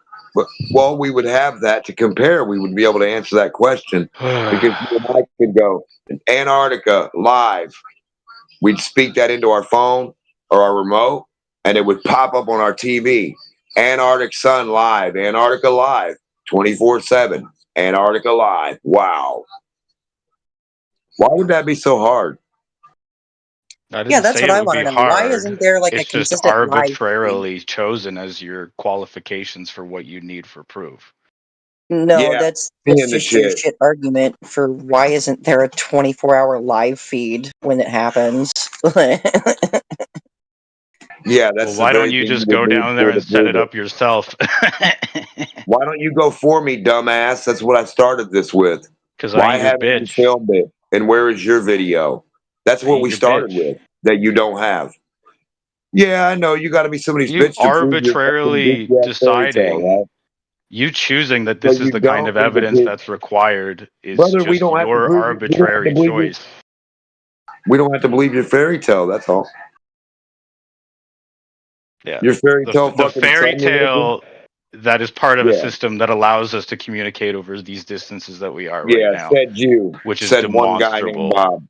Well, we would have that to compare. We would be able to answer that question because you and I could go Antarctica live. We'd speak that into our phone or our remote, and it would pop up on our TV. Antarctic Sun live, Antarctica live, 24/7, Antarctica live. Wow. Why would that be so hard? I didn't Yeah, that's say what it I would want be to know. Why hard. isn't there like a It's just consistent live feed? arbitrarily chosen as your qualifications for what you need for proof. No, Yeah, that's seeing the just your shit. shit argument for why isn't there a 24-hour live feed when it happens? Yeah, Well, that's the why don't very you thing you just would go need down there for to and set prove it it. up yourself? Why don't you go for me, dumbass? That's what I started this with. Because I Why ain't your haven't you bitch. filmed it? And where is your video? That's I what ain't we your started bitch. with. That you don't have. Yeah, I know you got to be somebody's You bitch to prove your fucking arbitrarily goofy ass fairy tale, deciding, right? you choosing that So this is you the kind don't of need to evidence be, that's required is brother. We just don't have to your prove. We don't have to arbitrary believe you. choice. We don't have to believe your fairy tale. That's all. Yeah. Your fairy tale The fucking fairy sun religion. tale that is part of a Yeah, system that allows us to communicate over these distances that we are right yeah. now, Said you. which is Said one guy named demonstrable. Bob.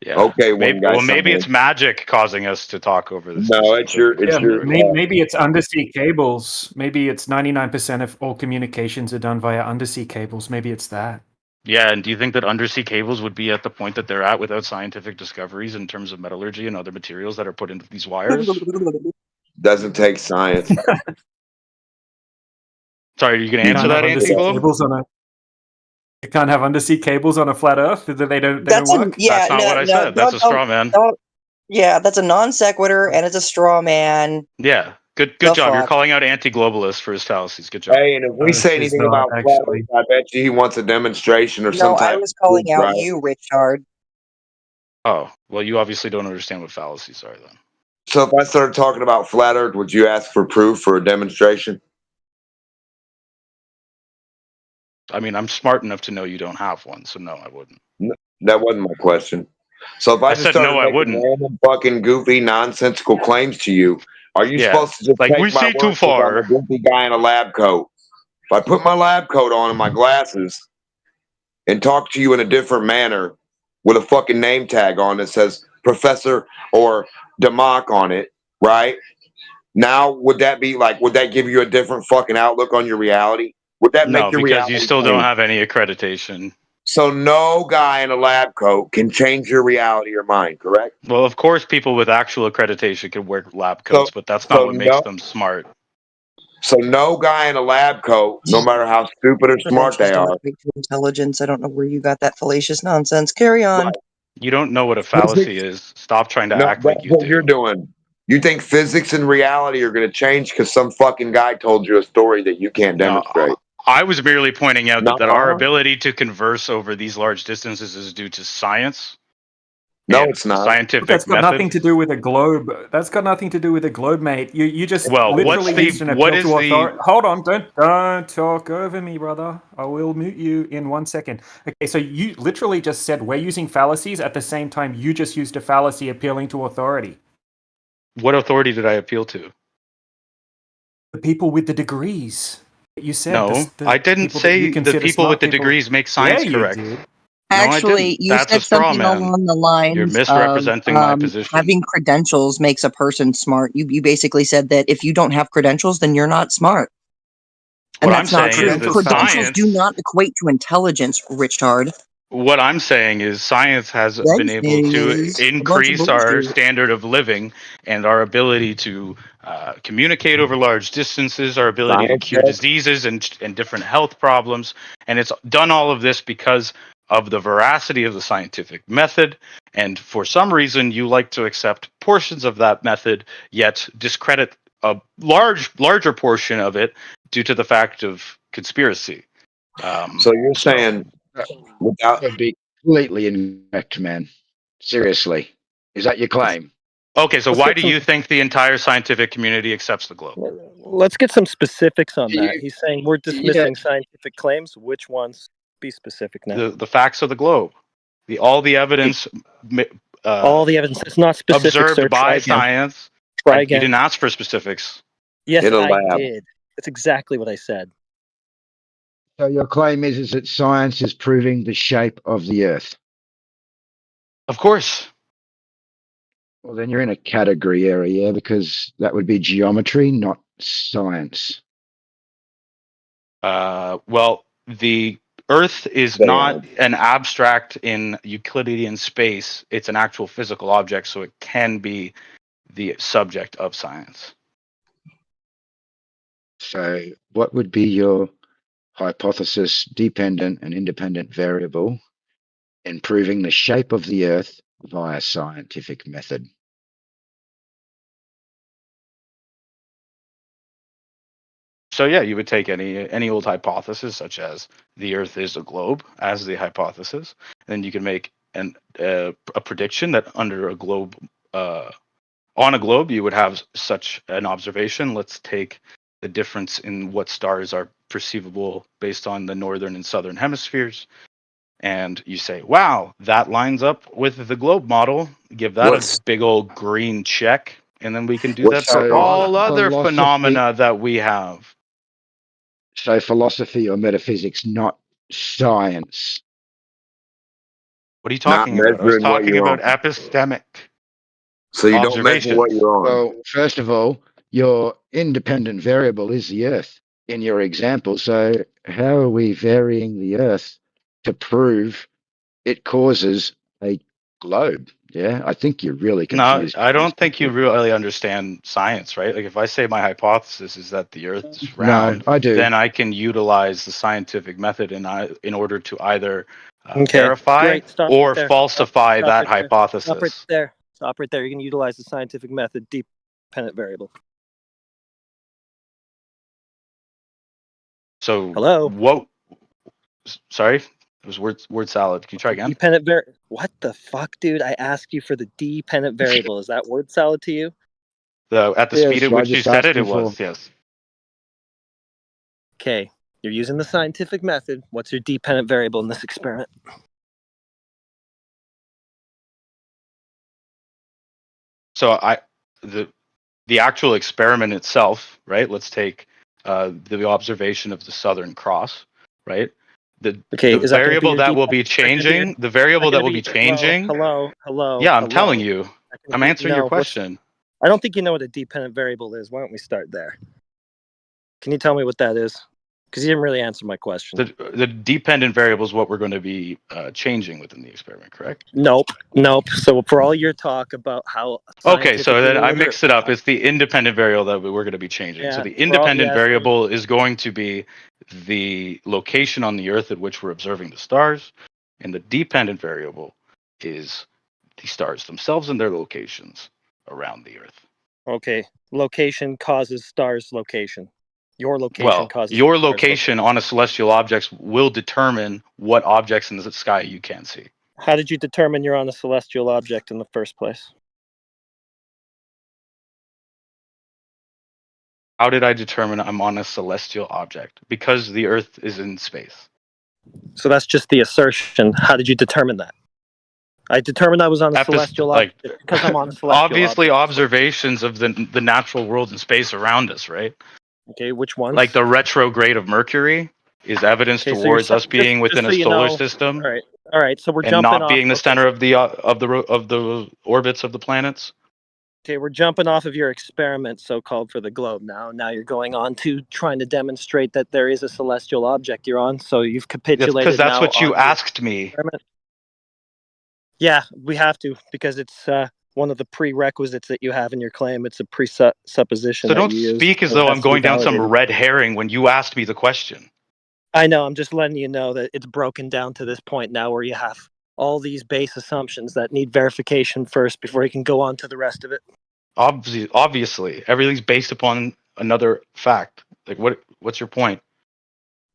Yeah. Okay, one Maybe guy maybe somewhere. it's magic causing us to talk over this No, distance it's that your. we've It's Yeah, your. recorded. maybe it's undersea cables. Maybe it's 99% of all communications are done via undersea cables. Maybe it's that. Yeah, and do you think that undersea cables would be at the point that they're at without scientific discoveries in terms of metallurgy and other materials that are put into these wires? Doesn't take science. Sorry, are you going to You answer can't have that, undersea Anti-Globe? cables on a. You can't have undersea cables on a flat Earth. They don't. They don't That's a work. yeah, That's not no, what I no, said. That's a straw man. don't. Yeah, that's a non sequitur and it's a straw man. Yeah, good The job. You're fuck? calling out anti-globalist for his fallacies. Good job. Hey, and if we say She's anything not about flat Earth, actually. I bet you he wants a demonstration or some No, I type was of proof, calling out right? you, Richard. Oh, well, you obviously don't understand what fallacies are then. So if I started talking about flat Earth, would you ask for proof for a demonstration? I mean, I'm smart enough to know you don't have one, so no, I wouldn't. That wasn't my question. So if I I just said started no, I making wouldn't. random fucking goofy nonsensical claims to you, are you Yeah, supposed to just like we take my see too word because I'm a far. goofy guy in a lab coat? If I put my lab coat on and my glasses and talk to you in a different manner with a fucking name tag on that says Professor or Democ on it, right? Now, would that be like, would that give you a different fucking outlook on your reality? Would that make No, your because you reality still don't change? have any accreditation. So no guy in a lab coat can change your reality or mind, correct? Well, of course, people with actual accreditation can wear lab So, coats, but that's not so what makes no, them smart. so no guy in a lab coat, no matter how stupid or smart Credentials they don't are, equate to intelligence. I don't know where you got that fallacious nonsense. Carry on. You don't know what a fallacy physics. is. Stop trying to No, act that's like you what you're do. doing. You think physics and reality are going to change because some fucking guy told you a story that you can't No, demonstrate? I was merely pointing out that our No, ability to converse over these large distances is due to science no, and it's the not. That's scientific got nothing method. to do with a globe. That's got nothing to do with a globe, mate. You just Well, literally used an what appeal is to the authority. Hold on, don't talk over me, brother. I will mute you in 1 second. Okay, so you literally just said we're using fallacies at the same time you just used a fallacy appealing to authority. what authority did I appeal to? The people with the degrees. You said No, the I didn't people that you say the consider people with smart the people. degrees make Yeah, science you correct. did. No, I Actually, didn't. you That's a said straw something man. along the You're lines of misrepresenting my position. having credentials makes a person smart. You basically said that if you don't have credentials, then you're not smart. And What I'm that's not saying is true. that Credentials do science. not equate to intelligence, Richard. What I'm saying is science has What been I'm able saying to is a bunch of increase our bullshit. standard of living and our ability to communicate over large distances, our ability to Science cure has, diseases and different health problems. And it's done all of this because of the veracity of the scientific method. And for some reason, you like to accept portions of that method, yet discredit a larger portion of it due to the fact of conspiracy. so you're So saying That without would be completely incorrect, man. Seriously. Is that your claim? okay, so Let's why get do some. you think the entire scientific community accepts the globe? Let's get some specifics on Do that. you, He's saying we're yeah, dismissing scientific claims. Which ones? Be specific now. The facts of the globe, all the evidence All the evidence. It's not specific, observed sir. Try by again. science. Try You again. didn't ask for specifics. Yes, in a I lab, did. That's exactly what I said. so your claim is that science is proving the shape of the Earth. Of course. Well, then you're in a category area, yeah, because that would be geometry, not science. Well, the Earth is stay on not it. an abstract in Euclidean space. It's an actual physical object, so it can be the subject of science. So, what would be your hypothesis dependent and independent variable in proving the shape of the Earth via scientific method? So yeah, you would take any old hypothesis, such as the Earth is a globe, as the hypothesis, and then you can make a prediction that under a globe, on a globe, you would have such an observation. Let's take the difference in what stars are perceivable based on the northern and southern hemispheres, and you say, "Wow, that lines up with the globe model." Give that a What's big old green check, and then we can do that what's for So, all other philosophy, phenomena that we have. so philosophy or metaphysics, not science. What are you not talking about? I was measuring what talking you're about on? epistemic So you don't measure what observations. you're on. Well, first of all, your independent variable is the Earth in your example. So, how are we varying the Earth to prove it causes a globe? Yeah, I think you're really No, confused I with this. don't think you really understand science, right? Like if I say my hypothesis is that the Earth is No, round, I do. then I can utilize the scientific method in order to either Okay, verify great. Stop right or there. falsify Stop that right there. Stop right hypothesis. there. Stop right there. You can utilize the scientific method, dependent variable. So Hello. what? Sorry, it was word salad. Can you try again? Dependent variable. What the fuck, dude? I asked you for the dependent variable. Is that word salad to you? At the speed Yes, at I which you just said asked it, him it for. was yes. Okay. You're using the scientific method. What's your dependent variable in this experiment? So the actual experiment itself, right? Let's take the observation of the Southern Cross, right? The is that gonna be variable your that will be dependent variable? changing, the variable Is that that gonna will be changing. Hello. Yeah, I'm telling you. I'm answering your No, question. I don't think you know what a dependent variable is. Why don't we start there? Can you tell me what that is? Because you didn't really answer my question. The dependent variable is what we're going to be changing within the experiment, correct? Nope. So for all your talk about how Okay, so then I scientifically mixed it up. It's the independent variable that we're going to be changing. So Yeah, the for all- independent yes, variable is going to be the location on the Earth at which we're observing the stars, and the dependent variable is the stars themselves and their locations around the Earth. Okay, location causes stars location. Your location Well, causes your stars location on a celestial object will determine what objects in the sky you can see. How did you determine you're on a celestial object in the first place? How did I determine I'm on a celestial object? Because the Earth is in space. So that's just the assertion. How did you determine that? I determined I was on a celestial object because I'm on a celestial obviously object. observations of the natural world and space around us, right? Okay, which ones? Like the retrograde of Mercury is evidence Okay, so towards you're us being within a solar system. All right. So we're and jumping not off. being the center of the orbits of the planets. Okay, we're jumping off of your experiment, so-called, for the globe now. Now you're going on to trying to demonstrate that there is a celestial object you're on. So you've capitulated. Because that's now what you on asked me. experiment. Yeah, we have to because it's one of the prerequisites that you have in your claim. It's a presupposition. So that don't you use, speak as so it though has I'm to be going down some validated. red herring when you asked me the question. I know. I'm just letting you know that it's broken down to this point now where you have all these base assumptions that need verification first before you can go on to the rest of it. Obviously, everything's based upon another fact. Like, what's your point?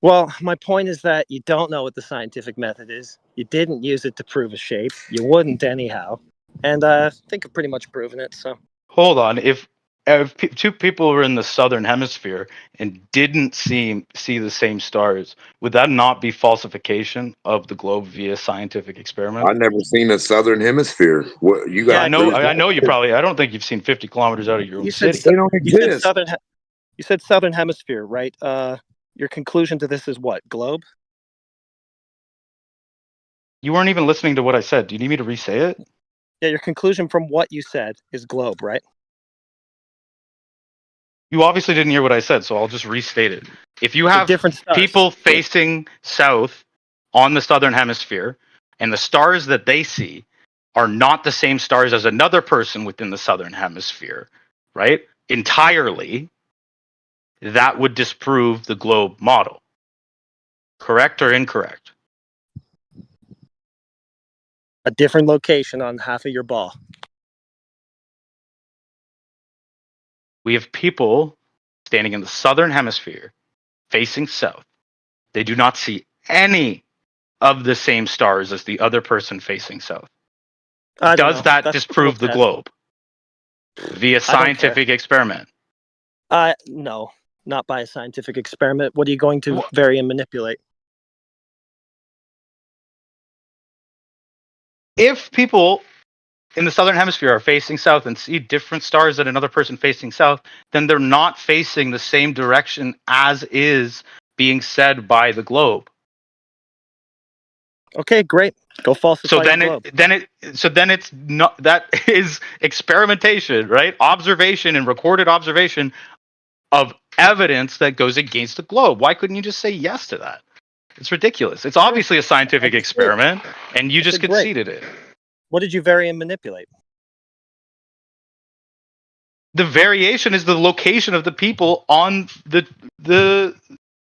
Well, my point is that you don't know what the scientific method is. You didn't use it to prove a shape. You wouldn't anyhow. And I think I've pretty much proven it. So Hold on. If two people were in the southern hemisphere and didn't see the same stars, would that not be falsification of the globe via scientific experiment? I've never seen a southern hemisphere. What you got? Yeah, I know you probably. I don't think you've seen 50 kilometers out of your own city. They don't exist. You said southern hemisphere, right? Your conclusion to this is what? Globe? You weren't even listening to what I said. Do you need me to re-say it? Yeah, your conclusion from what you said is globe, right? You obviously didn't hear what I said, so I'll just restate it. If you have people facing south on the southern hemisphere, and the stars that they see are not the same stars as another person within the southern hemisphere, right? Entirely, that would disprove the globe model. Correct or incorrect? A different location on half of your ball. We have people standing in the southern hemisphere facing south. They do not see any of the same stars as the other person facing south. Does that disprove the globe via scientific experiment? No, not by a scientific experiment. What are you going to vary and manipulate? If people in the southern hemisphere are facing south and see different stars than another person facing south, then they're not facing the same direction as is being said by the globe. Okay, great. Go falsify So then the globe. then it's not, that is experimentation, right? Observation and recorded observation of evidence that goes against the globe. Why couldn't you just say yes to that? It's ridiculous. It's obviously a scientific experiment, and you just conceded it. What did you vary and manipulate? The variation is the location of the people on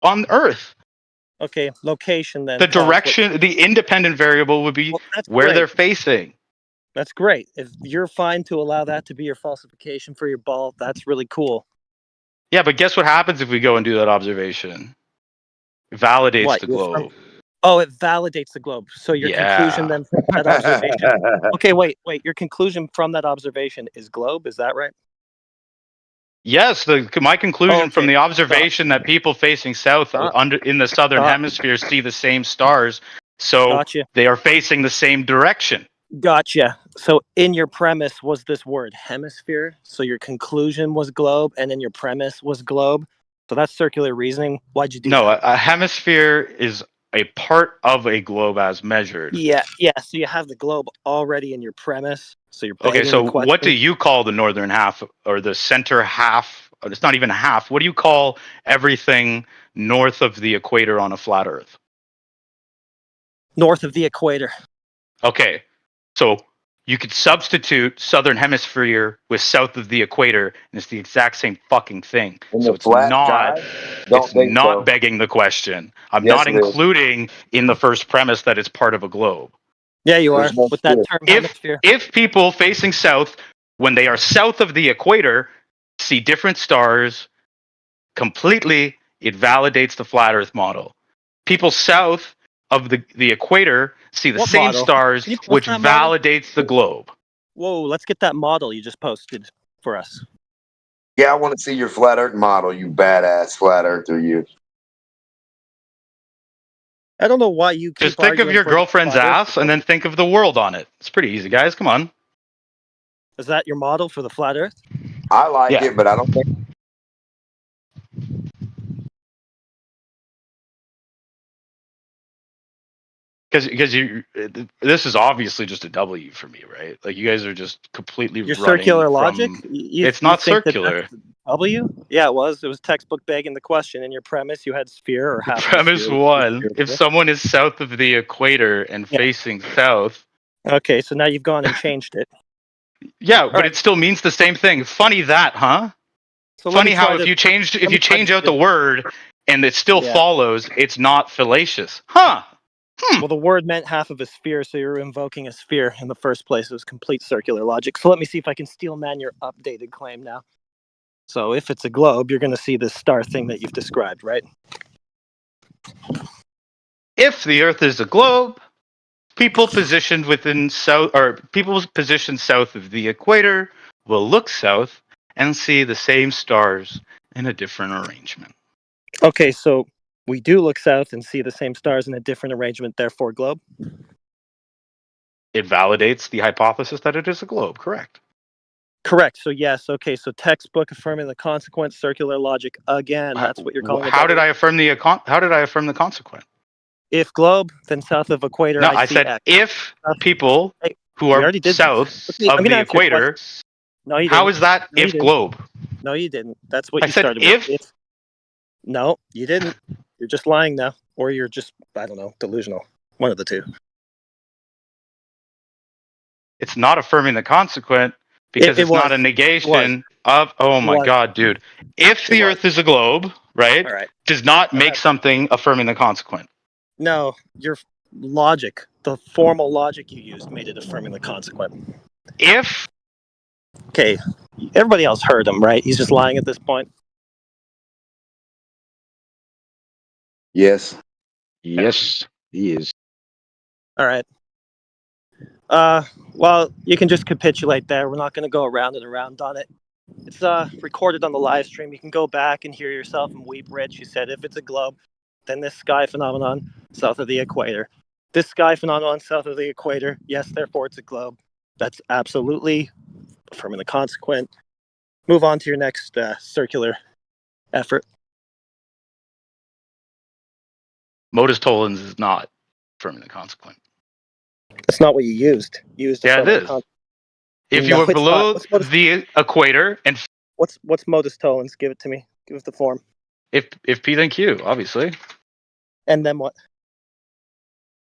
on Earth. Okay, location then. The direction, the independent variable would be where they're facing. That's great. If you're fine to allow that to be your falsification for your ball, that's really cool. Yeah, but guess what happens if we go and do that observation? It validates the globe. Oh, it validates the globe. So your conclusion then from that observation. Okay, wait. Your conclusion from that observation is globe. Is that right? Yes, my conclusion from the observation that people facing south in the southern hemisphere see the same stars, so they are facing the same direction. Gotcha. So in your premise was this word hemisphere. So your conclusion was globe, and then your premise was globe. So that's circular reasoning. Why'd you do No, that? a hemisphere is a part of a globe as measured. Yeah. So you have the globe already in your premise. So you're Okay, begging so the what do question. you call the northern half or the center half? It's not even half. What do you call everything north of the equator on a flat Earth? North of the equator. Okay, so you could substitute southern hemisphere with south of the equator, and it's the exact same fucking thing. In So the flat die? Don't it's think not so. begging the question. I'm Yes, not it is. including in the first premise that it's part of a globe. Yeah, you are There's no with that sphere. term hemisphere. If people facing south, when they are south of the equator, see different stars completely, it validates the flat Earth model. People south of the equator see the What same model? stars, Can you post which that model? validates the globe. Whoa, let's get that model you just posted for us. Yeah, I want to see your flat earth model, you badass flat earther, you. I don't know why you keep Just think of arguing your for the girlfriend's flat Earth. ass and then think of the world on it. It's pretty easy, guys. Come on. Is that your model for the flat Earth? I like Yeah. it, but I don't think. Because you, this is obviously just a W for me, right? Like you guys are just completely Your running circular logic? from. It's not think that circular. that's W? Yeah, it was. It was textbook begging the question. In your premise, you had sphere or half of a Premise sphere. one: if someone is south of the equator and Yeah. facing south, Okay, so now you've gone and changed it. yeah, but right. it still means the same thing. Funny that, huh? So let me Funny how try if to- you change let me try change to out do the it. word and it still Yeah. follows, it's not fallacious, huh? Well, the word meant half of a sphere, so you're invoking a sphere in the first place. It was complete circular logic. So let me see if I can steel man your updated claim now. So if it's a globe, you're going to see this star thing that you've described, right? If the Earth is a globe, people positioned within south or people positioned south of the equator will look south and see the same stars in a different arrangement. Okay, so we do look south and see the same stars in a different arrangement, therefore globe? It validates the hypothesis that it is a globe, correct? Correct. So yes, okay, so textbook affirming the consequent circular logic again. That's what you're calling a How did double. I affirm the consequent? If globe, then south of equator, No, I I see said X. if people who We are already did south this. Okay, I'm of going the to answer your equator, question. No, you how didn't. is that No, you if didn't. globe? No, you didn't. That's what I you said started if. with. No, you didn't. You're just lying now. Or you're just, I don't know, delusional. One of the two. It's not affirming the consequent because It it's not a was. negation of. Oh my was. god, dude! If the Earth is a globe, right, All right. does not make something affirming the consequent. No, your logic, the formal logic you used, made it affirming the consequent. If. Okay, everybody else heard him, right? He's just lying at this point. Yes. Yes, he is. All right. Well, you can just capitulate there. We're not going to go around and around on it. It's recorded on the live stream. You can go back and hear yourself and weep, Rich. You said if it's a globe, then this sky phenomenon south of the equator. This sky phenomenon south of the equator, yes, therefore it's a globe. That's absolutely affirming the consequent. Move on to your next circular effort. Modus tollens is not affirming the consequent. That's not what you used. You used Yeah, it affirming the is. consequent. If No, you are it's not. below the equator and What's modus tollens? Give it to me. Give us the form. if P then Q, obviously. And then what?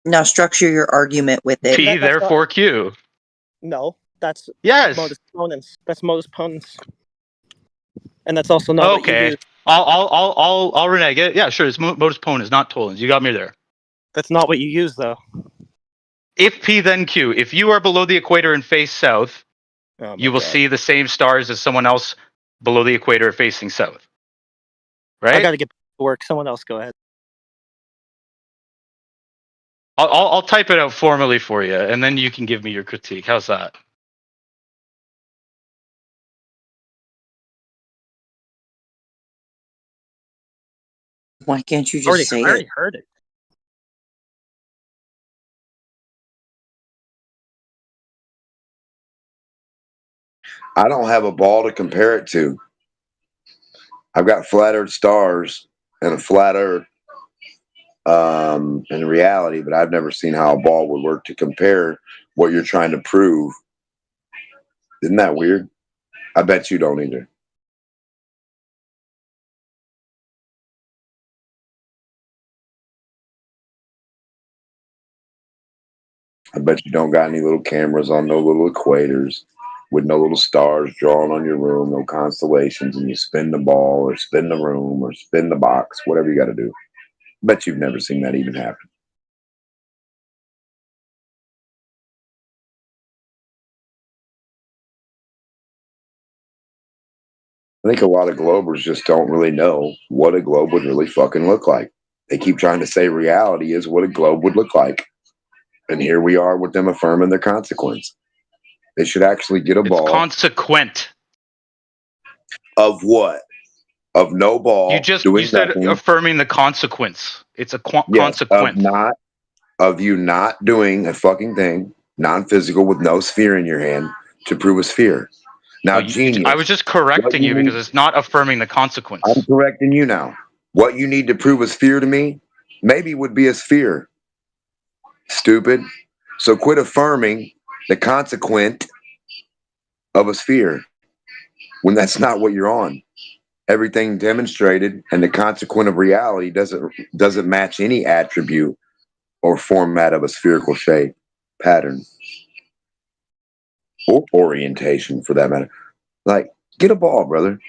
Now structure your argument with it. P therefore Q. No, that's Yes. modus ponens. That's modus ponens. And that's also not what you Okay. use. I'll renege it. Yeah, sure. It's modus ponens, not tollens. You got me there. That's not what you use, though. If P then Q, if you are below the equator and face south, you will God. see the same stars as someone else below the equator facing south. Right? I got to get to work. Someone else go ahead. I'll type it out formally for you, and then you can give me your critique. How's that? Why can't you just say I already it? heard it. I don't have a ball to compare it to. I've got flat Earth stars and a flat Earth in reality, but I've never seen how a ball would work to compare what you're trying to prove. Isn't that weird? I bet you don't either. I bet you don't got any little cameras on no little equators with no little stars drawn on your room, no constellations, and you spin the ball or spin the room or spin the box, whatever you got to do. I bet you've never seen that even happen. I think a lot of globers just don't really know what a globe would really fucking look like. They keep trying to say reality is what a globe would look like. And here we are with them affirming their consequence. They should actually get a ball. Consequent. Of what? Of no ball. You said nothing. affirming the consequence. It's a Yes, consequence. of you not doing a fucking thing, non-physical with no sphere in your hand to prove a sphere. Now, genius. I was just correcting you because it's not affirming the consequence. I'm correcting you now. What you need to prove a sphere to me, maybe would be a sphere. Stupid. So quit affirming the consequent of a sphere when that's not what you're on. Everything demonstrated and the consequent of reality doesn't match any attribute or format of a spherical shape, pattern, or orientation for that matter. Like, get a ball, brother.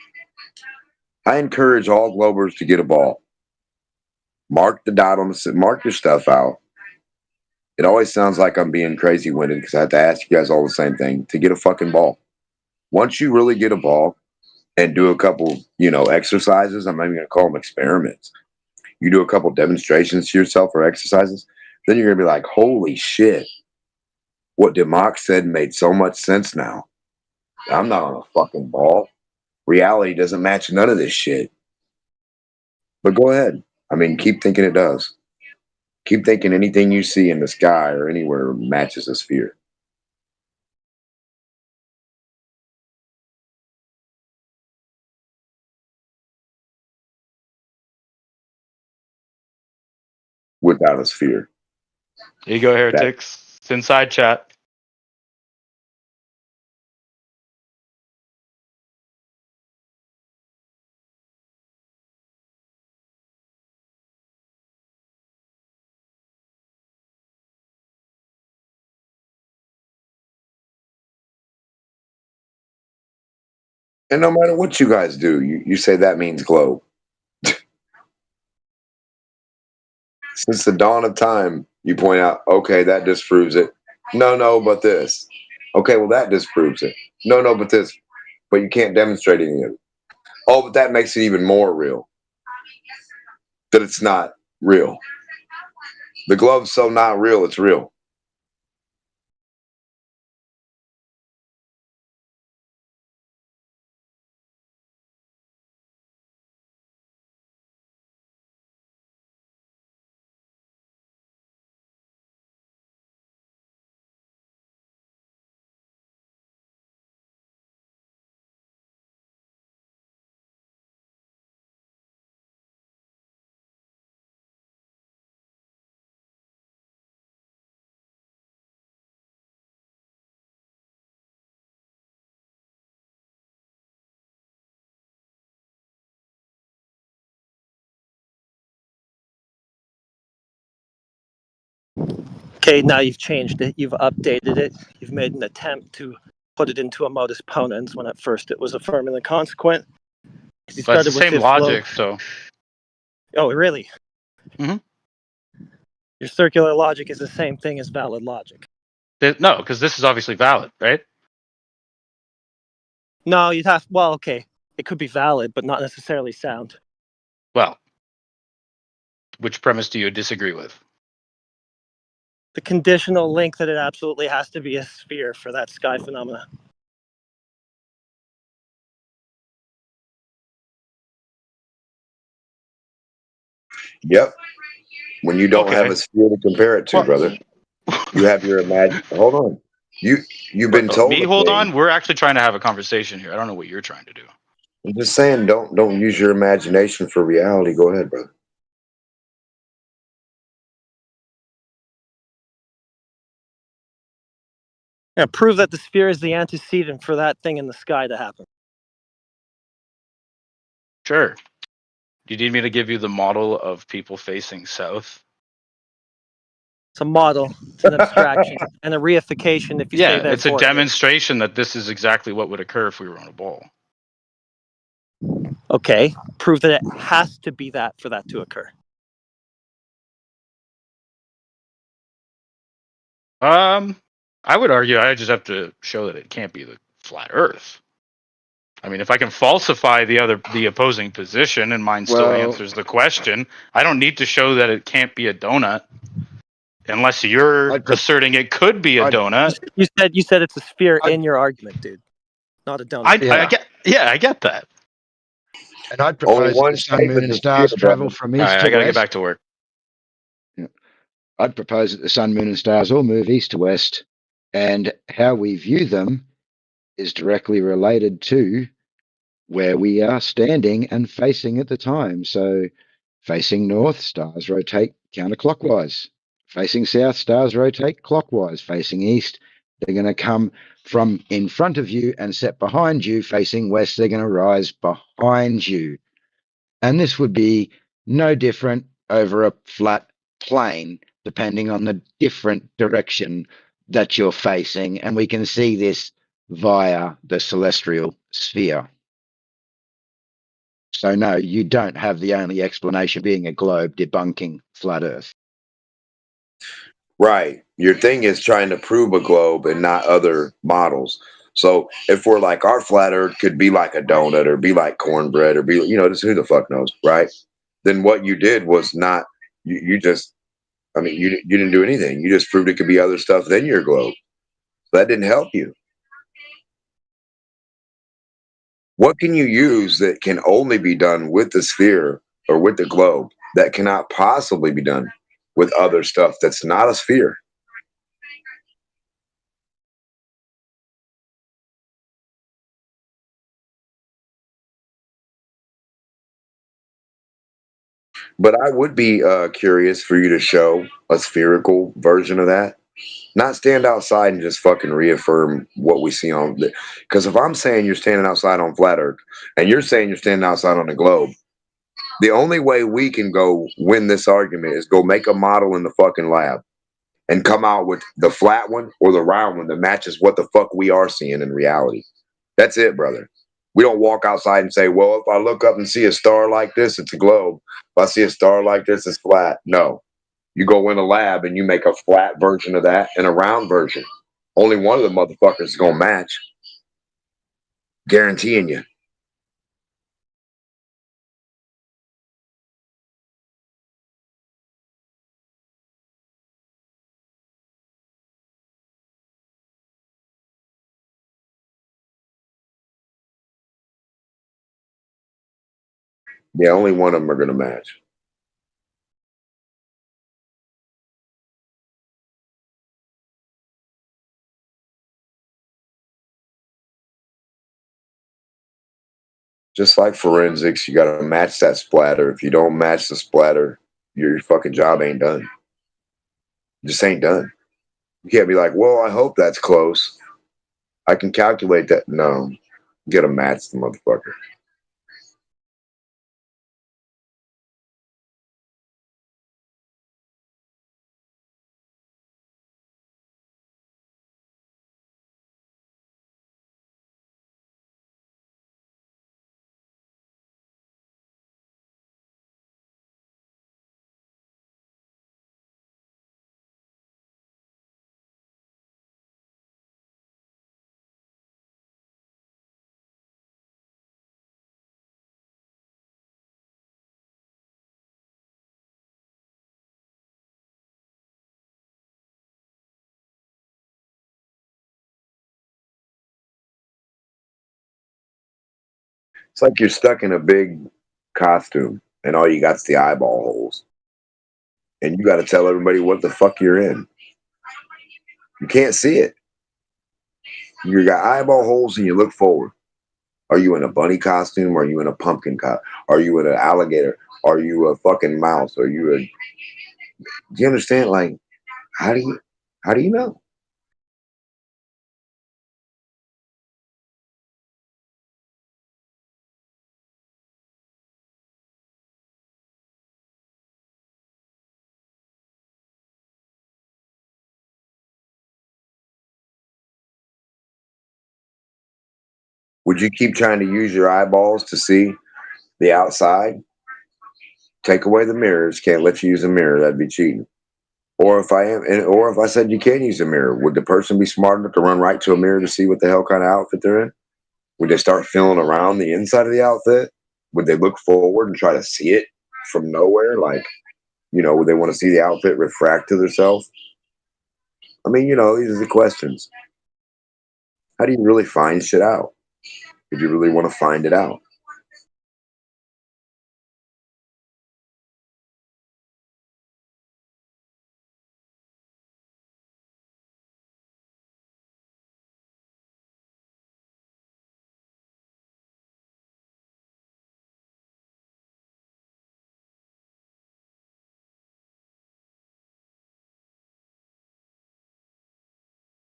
I encourage all globers to get a ball. Mark the dot on the, mark your stuff out. It always sounds like I'm being crazy winded because I have to ask you guys all the same thing to get a fucking ball. Once you really get a ball and do a couple, exercises, I'm not even going to call them experiments. You do a couple demonstrations to yourself or exercises, then you're going to be like, holy shit. What Democ said made so much sense now. I'm not on a fucking ball. Reality doesn't match none of this shit. But go ahead. I mean, keep thinking it does. Keep thinking anything you see in the sky or anywhere matches a sphere. Without a sphere. There you go, heretics. It's inside chat. And no matter what you guys do, you say that means globe. Since the dawn of time, you point out, okay, that disproves it. No, but this. Okay, well, that disproves it. No, but this. But you can't demonstrate any of it. Oh, but that makes it even more real. That it's not real. The globe's so not real, it's real. Okay, now you've changed it. You've updated it. You've made an attempt to put it into a modus ponens when at first it was affirming the consequent. You But it's the started with same if logic, globe. so. Oh, really? Mm-hmm. Your circular logic is the same thing as valid logic. No, because this is obviously valid, right? No, you'd have. Well, okay, it could be valid, but not necessarily sound. Well, which premise do you disagree with? The conditional link that it absolutely has to be a sphere for that sky phenomena. Yep. When you don't have a sphere to compare it to, brother, you have your Hold on. You've been told Me, a hold thing. on. We're actually trying to have a conversation here. I don't know what you're trying to do. I'm just saying, don't use your imagination for reality. Go ahead, brother. Yeah, prove that the sphere is the antecedent for that thing in the sky to happen. Sure. Do you need me to give you the model of people facing south? It's a model, it's an abstraction, and a reification if you stay Yeah, there it's a for it. demonstration that this is exactly what would occur if we were on a ball. Okay, prove that it has to be that for that to occur. I would argue I just have to show that it can't be the flat Earth. I mean, if I can falsify the opposing position and mine still answers the question, I don't need to show that it can't be a donut, unless you're asserting it could be a donut. You said it's a sphere in your argument, dude, not a donut. I get that. And I'd propose that the sun, moon, and stars travel from east to west. I gotta get back to work. Yeah. I'd propose that the sun, moon, and stars all move east to west, and how we view them is directly related to where we are standing and facing at the time. So, facing north, stars rotate counterclockwise. Facing south, stars rotate clockwise. Facing east, they're going to come from in front of you and set behind you. Facing west, they're going to rise behind you. And this would be no different over a flat plane, depending on the different direction that you're facing. And we can see this via the celestial sphere. So no, you don't have the only explanation being a globe debunking flat Earth. Right. Your thing is trying to prove a globe and not other models. So if we're like our flat Earth could be like a donut or be like cornbread or be, just who the fuck knows, right? Then what you did was not, you just, you didn't do anything. You just proved it could be other stuff than your globe. That didn't help you. What can you use that can only be done with the sphere or with the globe that cannot possibly be done with other stuff that's not a sphere? But I would be curious for you to show a spherical version of that. Not stand outside and just fucking reaffirm what we see on the. Because if I'm saying you're standing outside on flat Earth and you're saying you're standing outside on the globe, the only way we can go win this argument is go make a model in the fucking lab and come out with the flat one or the round one that matches what the fuck we are seeing in reality. That's it, brother. We don't walk outside and say, well, if I look up and see a star like this, it's a globe. If I see a star like this, it's flat. No. You go in a lab and you make a flat version of that and a round version. Only one of the motherfuckers is going to match. Guaranteeing you. Yeah, only one of them are going to match. Just like forensics, you got to match that splatter. If you don't match the splatter, your fucking job ain't done. Just ain't done. You can't be like, well, I hope that's close. I can calculate that. No, you got to match the motherfucker. It's like you're stuck in a big costume and all you got's the eyeball holes. And you got to tell everybody what the fuck you're in. You can't see it. You got eyeball holes and you look forward. Are you in a bunny costume? Are you in a pumpkin costume? Are you in an alligator? Are you a fucking mouse? Are you a? Do you understand? Like, how do you know? Would you keep trying to use your eyeballs to see the outside? Take away the mirrors. Can't let you use a mirror. That'd be cheating. Or if I said you can use a mirror, would the person be smart enough to run right to a mirror to see what the hell kind of outfit they're in? Would they start feeling around the inside of the outfit? Would they look forward and try to see it from nowhere? Like, would they want to see the outfit refract to themselves? I mean, these are the questions. How do you really find shit out? If you really want to find it out.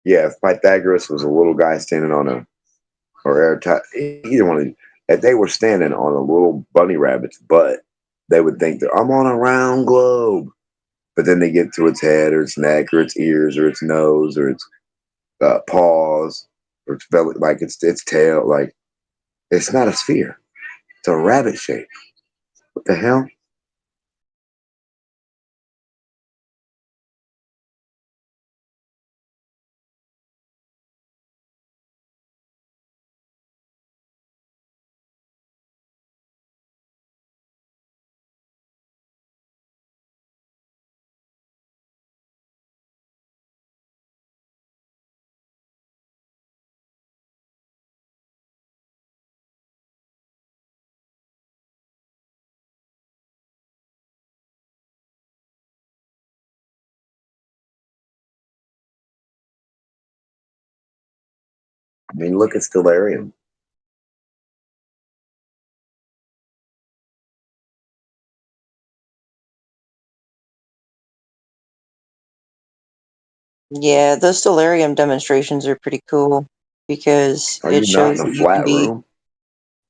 Yeah, if Pythagoras was a little guy standing on either one of these, if they were standing on a little bunny rabbit's butt, they would think that I'm on a round globe. But then they get to its head or its neck or its ears or its nose or its paws or its belly, like its tail. Like, it's not a sphere. It's a rabbit shape. What the hell? I mean, look at Stellarium. Yeah, those Stellarium demonstrations are pretty cool because Are it you not shows in a that you can flat be, room?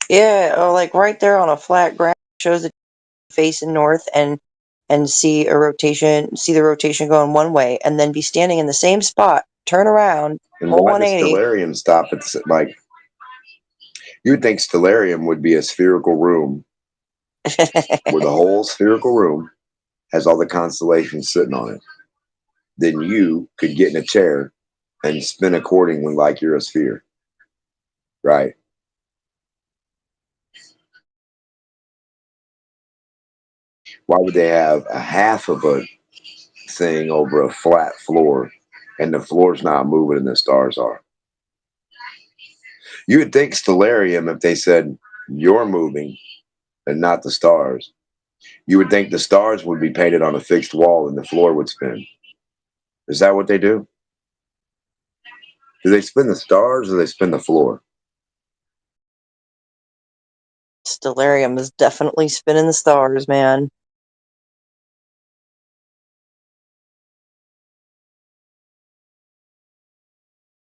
yeah, or like right there on a flat ground shows that you can face north and see see the rotation going one way, and then be standing in the same spot, turn around, And whole why does 180. Stellarium stop at like? You would think Stellarium would be a spherical room where the whole spherical room has all the constellations sitting on it. Then you could get in a chair and spin accordingly like you're a sphere. Right. Why would they have a half of a thing over a flat floor and the floor's not moving and the stars are? You would think Stellarium, if they said you're moving and not the stars, you would think the stars would be painted on a fixed wall and the floor would spin. Is that what they do? Do they spin the stars or they spin the floor? Stellarium is definitely spinning the stars, man.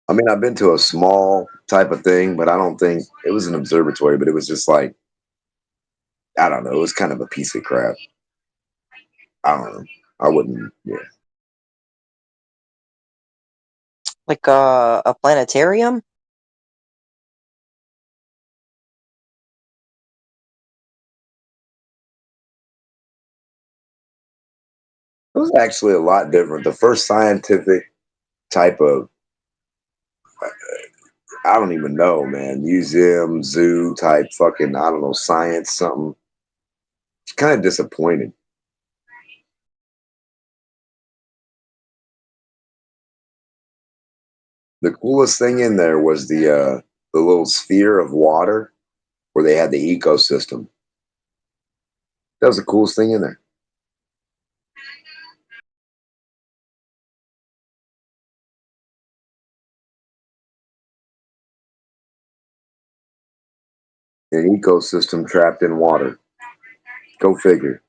I mean, I've been to a small type of thing, but I don't think it was an observatory, but it was just like, I don't know, it was kind of a piece of crap. I don't know. I wouldn't, yeah. Like a planetarium? It was actually a lot different. The first scientific type of, I don't even know, man, museum, zoo type fucking, I don't know, science, something. It's kind of disappointed. The coolest thing in there was the little sphere of water where they had the ecosystem. That was the coolest thing in there. An ecosystem trapped in water. Go figure.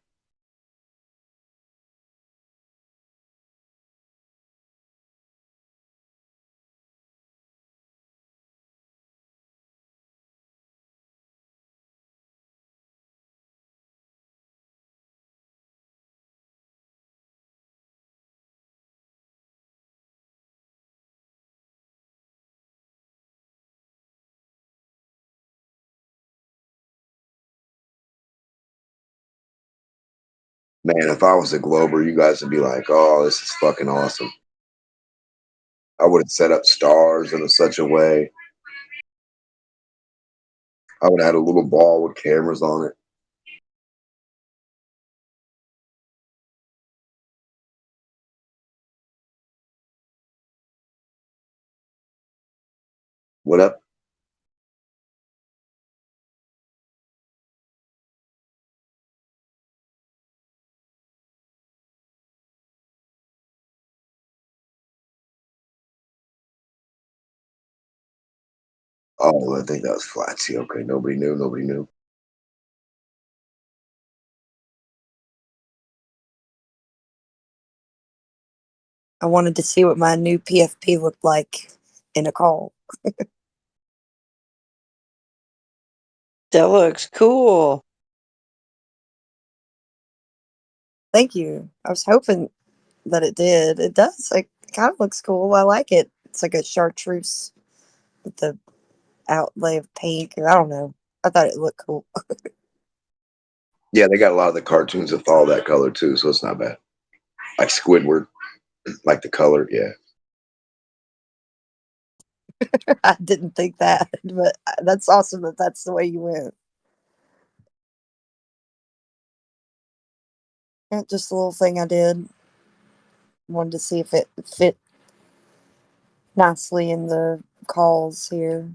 Man, if I was a Glober, you guys would be like, oh, this is fucking awesome. I would have set up stars in such a way. I would have had a little ball with cameras on it. What up? Oh, I think that was Flatsy. Okay, nobody knew. Nobody knew. I wanted to see what my new PFP looked like in a call. That looks cool. Thank you. I was hoping that it did. It does. It kind of looks cool. I like it. It's like a chartreuse with the outlay of pink. I don't know. I thought it looked cool. Yeah, they got a lot of the cartoons that follow that color too, so it's not bad. Like Squidward, like the color, yeah. I didn't think that, but that's awesome that that's the way you went. Yeah, just a little thing I did. Wanted to see if it fit nicely in the calls here.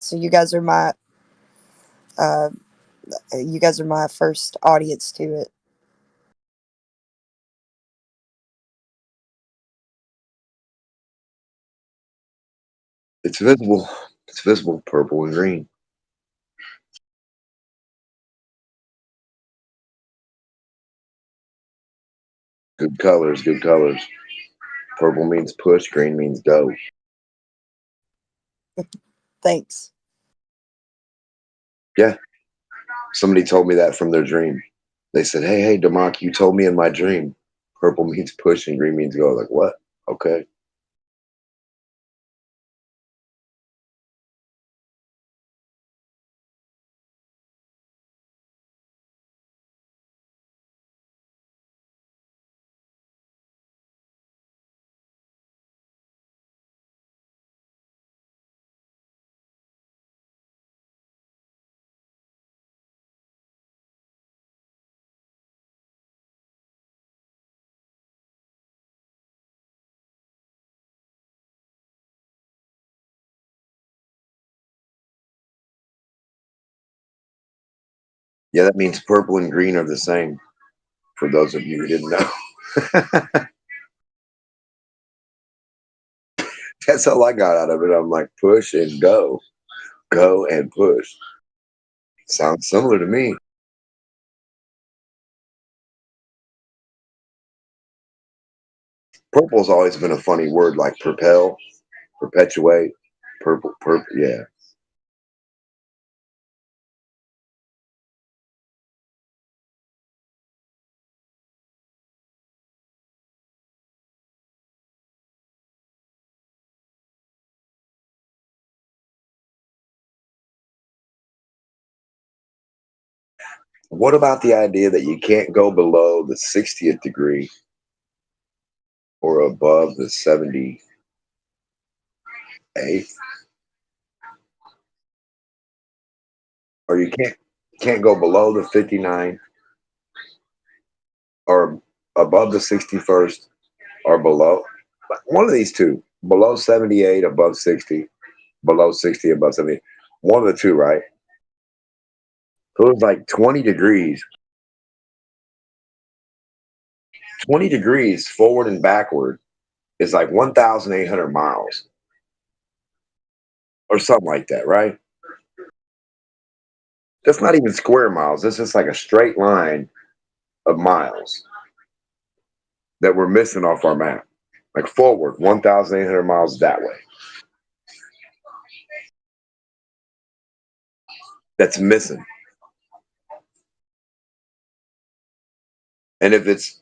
So you guys are my first audience to it. It's visible. It's visible, purple and green. Good colors, good colors. Purple means push, green means go. Thanks. Yeah. Somebody told me that from their dream. They said, hey, Demonk, you told me in my dream. Purple means push and green means go. Like, what? Okay. Yeah, that means purple and green are the same. For those of you who didn't know. That's all I got out of it. I'm like, push and go. Go and push. Sounds similar to me. Purple's always been a funny word, like propel, perpetuate, purple, yeah. What about the idea that you can't go below the 60th degree or above the 78th? Or you can't go below the 59 or above the 61st or below? One of these two. Below 78, above 60. Below 60, above 70. One of the two, right? So it was like 20 degrees. 20 degrees forward and backward is like 1,800 miles or something like that, right? That's not even square miles. This is like a straight line of miles that we're missing off our map. Like forward, 1,800 miles that way. That's missing. And if it's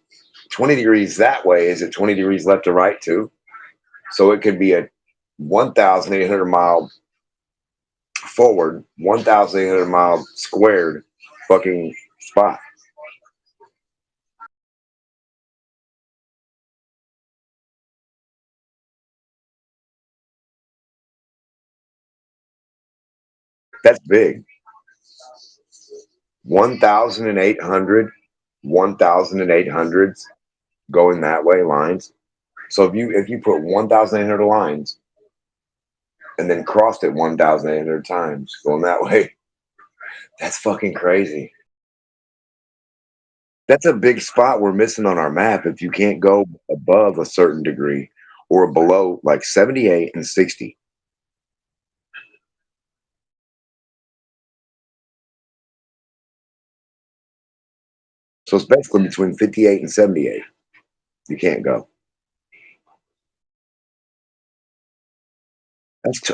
20 degrees that way, is it 20 degrees left to right too? So it could be a 1,800 mile forward, 1,800 mile squared fucking spot. That's big. 1,800, 1,800s going that way lines. So if you put 1,800 lines and then crossed it 1,800 times going that way, that's fucking crazy. That's a big spot we're missing on our map if you can't go above a certain degree or below like 78 and 60. So it's basically between 58 and 78. You can't go.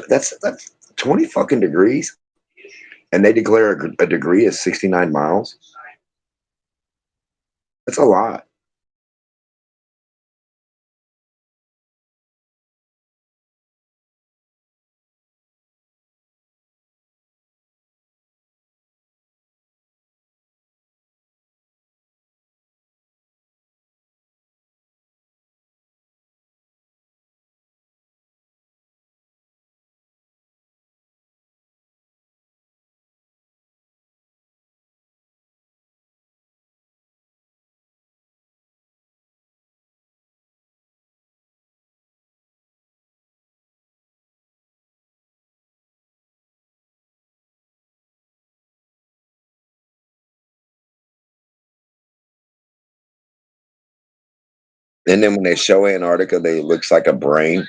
That's 20 fucking degrees. And they declare a degree as 69 miles. That's a lot. And then when they show Antarctica, it looks like a brain.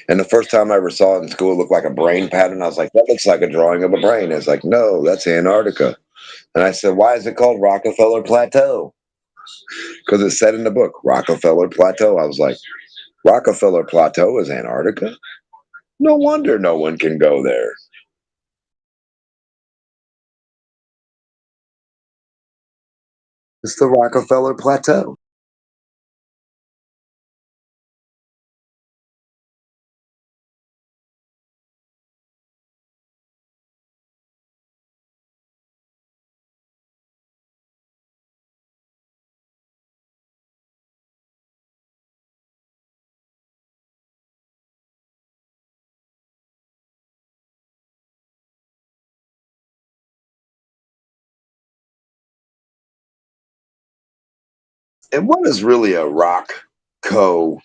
And the first time I ever saw it in school, it looked like a brain pattern. I was like, that looks like a drawing of a brain. It's like, no, that's Antarctica. And I said, why is it called Rockefeller Plateau? Because it said in the book, Rockefeller Plateau. I was like, Rockefeller Plateau is Antarctica? No wonder no one can go there. It's the Rockefeller Plateau. And what is really a rock-co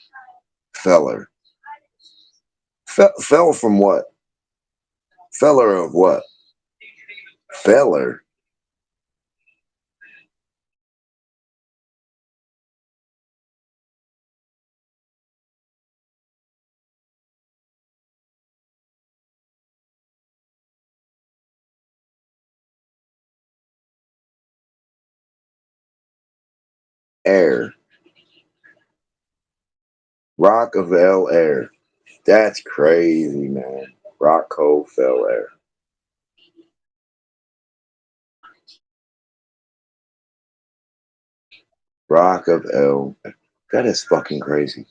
feller? Fell from what? Feller of what? Feller. Air. Rock of El Air. That's crazy, man. Rock Co Fel Air. Rock of El. That is fucking crazy.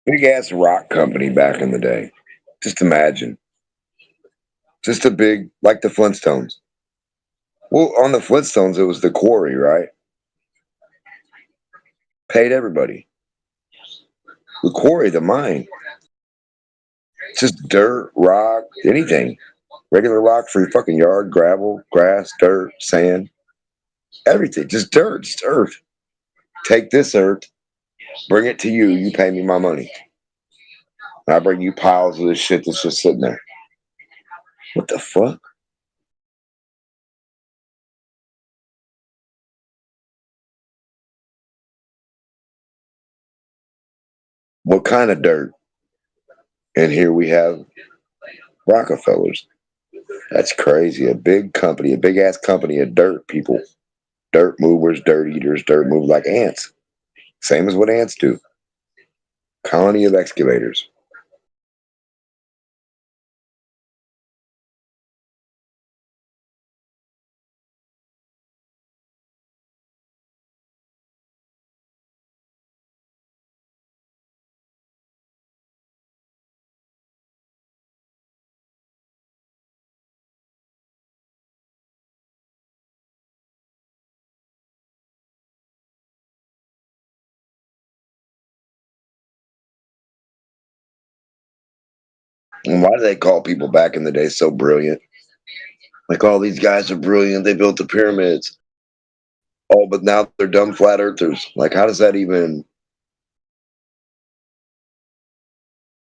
Big ass rock company back in the day. Just imagine. Just a big, like the Flintstones. Well, on the Flintstones, it was the quarry, right? Paid everybody. The quarry, the mine. It's just dirt, rock, anything. Regular rock for your fucking yard, gravel, grass, dirt, sand, everything. Just dirt, just earth. Take this earth, bring it to you, you pay me my money. And I bring you piles of this shit that's just sitting there. What the fuck? What kind of dirt? And here we have Rockefellers. That's crazy. A big company, a big ass company of dirt people. Dirt movers, dirt eaters, dirt movers like ants. Same as what ants do. Colony of excavators. And why do they call people back in the day so brilliant? Like, all these guys are brilliant. They built the pyramids. Oh, but now they're dumb flat earthers. Like, how does that even...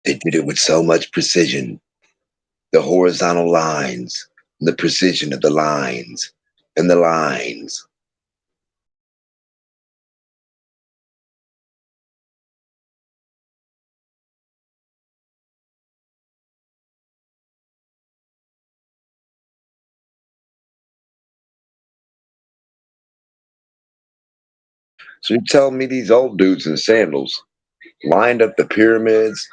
They did it with so much precision. The horizontal lines, the precision of the lines, and the lines. So you're telling me these old dudes in sandals lined up the pyramids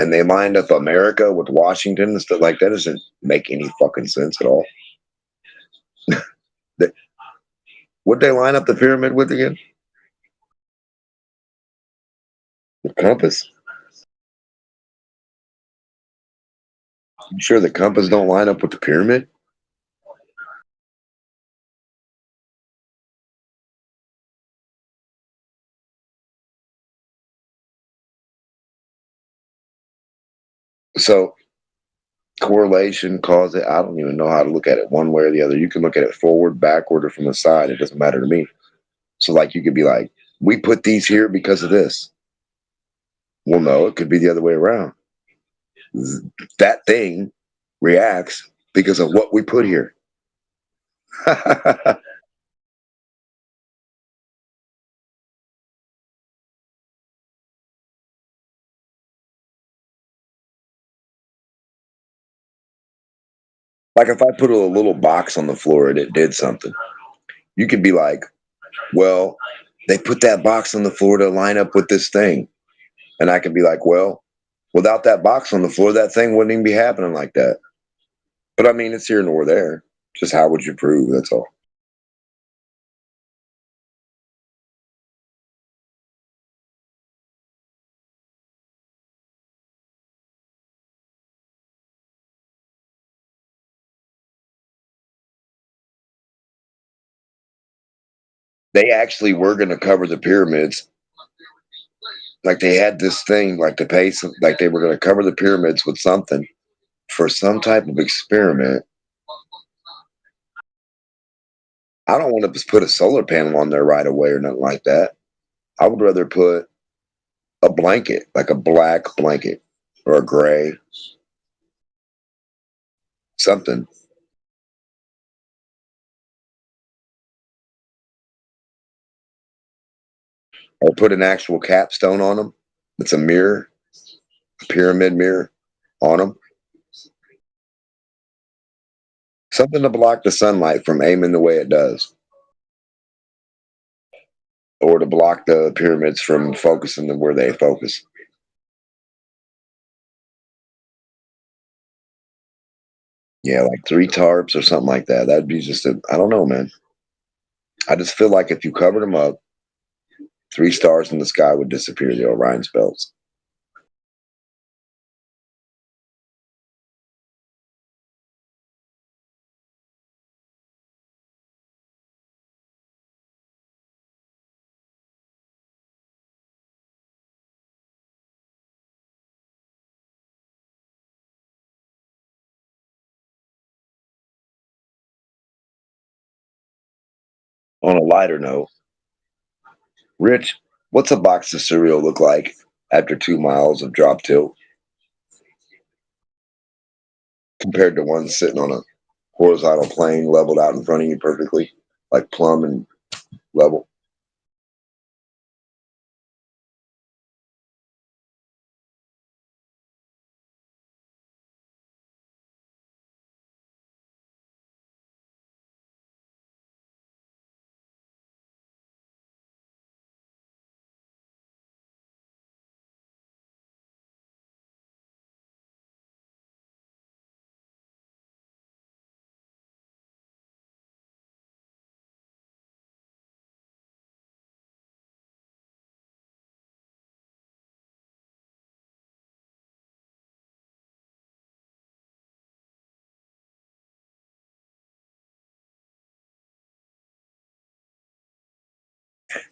and they lined up America with Washington and stuff like that? Doesn't make any fucking sense at all. What'd they line up the pyramid with again? The compass? You sure the compass don't line up with the pyramid? So correlation, cause it, I don't even know how to look at it one way or the other. You can look at it forward, backward, or from the side. It doesn't matter to me. So like you could be like, we put these here because of this. Well, no, it could be the other way around. That thing reacts because of what we put here. Like if I put a little box on the floor and it did something, you could be like, well, they put that box on the floor to line up with this thing. And I could be like, well, without that box on the floor, that thing wouldn't even be happening like that. But I mean, it's here nor there. Just how would you prove? That's all. They actually were going to cover the pyramids. Like they had this thing, like the pace, like they were going to cover the pyramids with something for some type of experiment. I don't want to just put a solar panel on there right away or nothing like that. I would rather put a blanket, like a black blanket or a gray, something. Or put an actual capstone on them. It's a mirror, a pyramid mirror on them. Something to block the sunlight from aiming the way it does. Or to block the pyramids from focusing to where they focus. Yeah, like 3 tarps or something like that. That'd be just I don't know, man. I just feel like if you covered them up, 3 stars in the sky would disappear, the Orion's belts. On a lighter note, Rich, what's a box of cereal look like after 2 miles of drop tilt compared to one sitting on a horizontal plane leveled out in front of you perfectly, like plumb and level?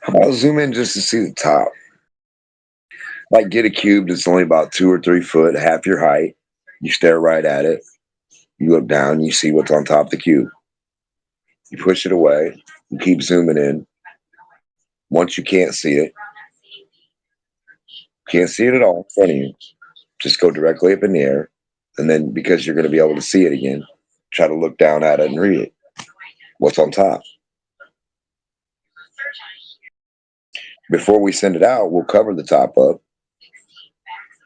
I'll zoom in just to see the top. Like get a cube that's only about 2 or 3 foot, half your height. You stare right at it. You look down, you see what's on top of the cube. You push it away. You keep zooming in. Once you can't see it at all in front of you, just go directly up in the air. And then because you're going to be able to see it again, try to look down at it and read it. What's on top? Before we send it out, we'll cover the top up.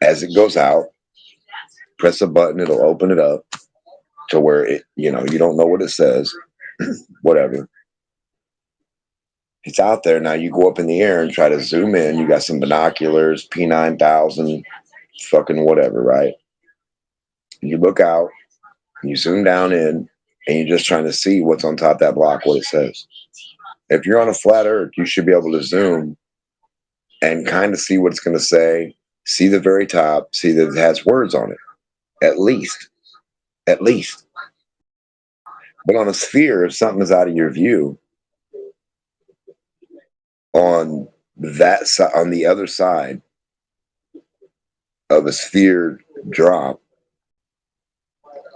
As it goes out, press a button, it'll open it up to where it, you don't know what it says, whatever. It's out there now. You go up in the air and try to zoom in. You got some binoculars, P9000, fucking whatever, right? You look out, you zoom down in, and you're just trying to see what's on top of that block, what it says. If you're on a flat earth, you should be able to zoom and kind of see what it's going to say, see the very top, see that it has words on it, at least. But on a sphere, if something is out of your view, on that side, on the other side of a sphere drop,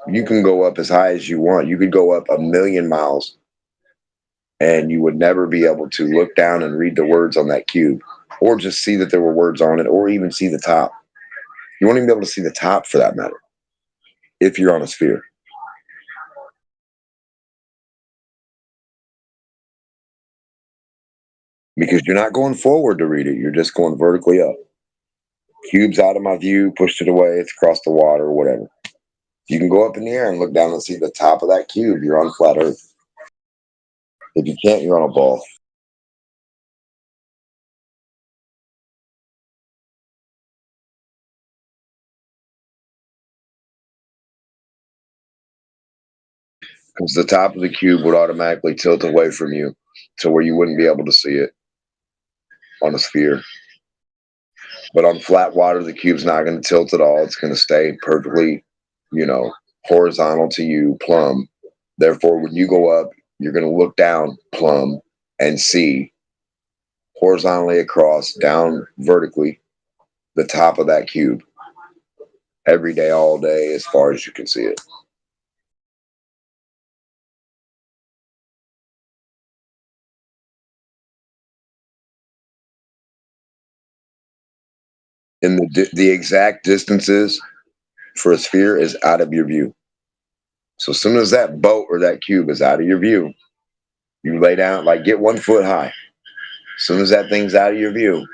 you can go up as high as you want. You could go up 1,000,000 miles and you would never be able to look down and read the words on that cube, or just see that there were words on it, or even see the top. You won't even be able to see the top, for that matter, if you're on a sphere. Because you're not going forward to read it, you're just going vertically up. Cube's out of my view, pushed it away, it's across the water, or whatever. You can go up in the air and look down and see the top of that cube. You're on flat earth. If you can't, you're on a ball. Because the top of the cube would automatically tilt away from you to where you wouldn't be able to see it on a sphere. But on flat water, the cube's not going to tilt at all. It's going to stay perfectly, horizontal to you, plumb. Therefore, when you go up, you're going to look down plumb and see horizontally across, down vertically, the top of that cube. Every day, all day, as far as you can see it. And the exact distances for a sphere is out of your view. So as soon as that boat or that cube is out of your view, you lay down, like get 1 foot high. As soon as that thing's out of your view,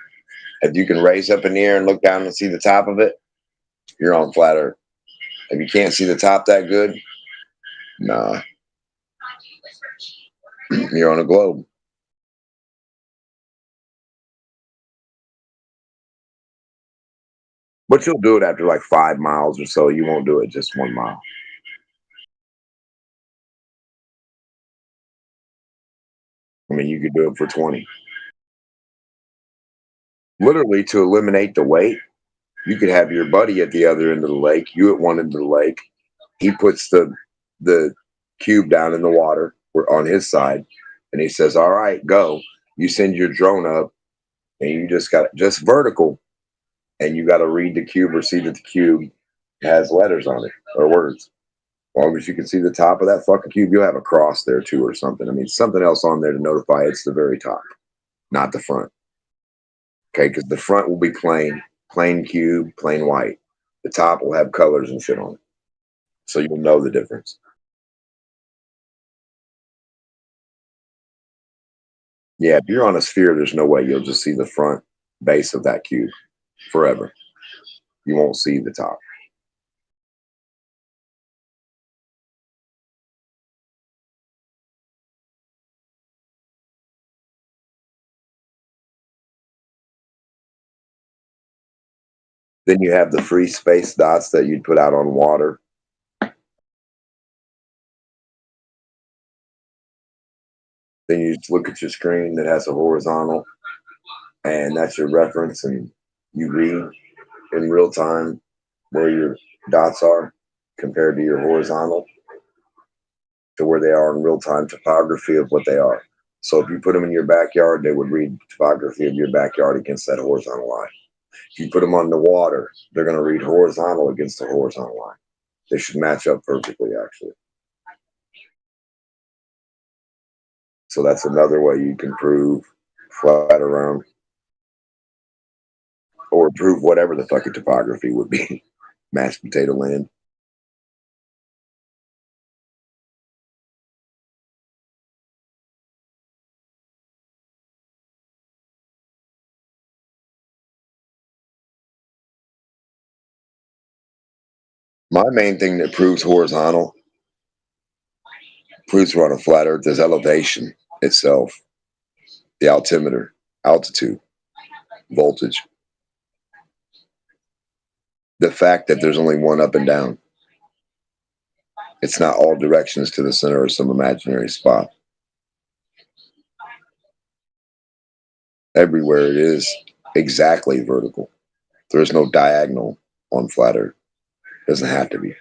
if you can raise up in the air and look down and see the top of it, you're on flat earth. If you can't see the top that good, nah, you're on a globe. But you'll do it after like 5 miles or so. You won't do it just 1 mile. I mean, you could do it for 20. Literally, to eliminate the weight, you could have your buddy at the other end of the lake, you at one end of the lake. He puts the cube down in the water on his side, and he says, all right, go. You send your drone up, and you just vertical, and you got to read the cube or see that the cube has letters on it or words. As long as you can see the top of that fucking cube, you'll have a cross there too or something. I mean, something else on there to notify it's the very top, not the front. Okay, because the front will be plain cube, plain white. The top will have colors and shit on it. So you'll know the difference. Yeah, if you're on a sphere, there's no way you'll just see the front base of that cube forever. You won't see the top. Then you have the free space dots that you'd put out on water. Then you just look at your screen that has a horizontal, and that's your reference, and you read in real time where your dots are compared to your horizontal to where they are in real time topography of what they are. So if you put them in your backyard, they would read topography of your backyard against that horizontal line. If you put them on the water, they're going to read horizontal against the horizontal line. They should match up perfectly, actually. So that's another way you can prove flat around, or prove whatever the fucking topography would be. Mashed potato land. My main thing that proves horizontal, proves we're on a flat earth, is elevation itself, the altimeter, altitude, voltage. The fact that there's only one up and down. It's not all directions to the center or some imaginary spot. Everywhere it is exactly vertical. There is no diagonal on flat earth. Doesn't have to be.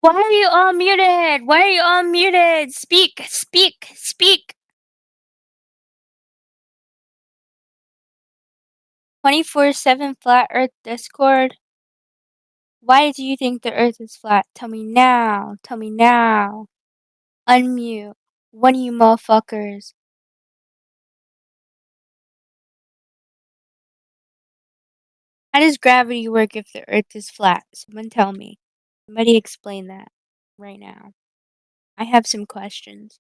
Why are you all muted? Why are you all muted? Speak, speak, speak. 24/7 Flat Earth Discord. Why do you think the Earth is flat? Tell me now. Tell me now. Unmute. One of you motherfuckers. How does gravity work if the Earth is flat? Someone tell me. Somebody explain that right now. I have some questions.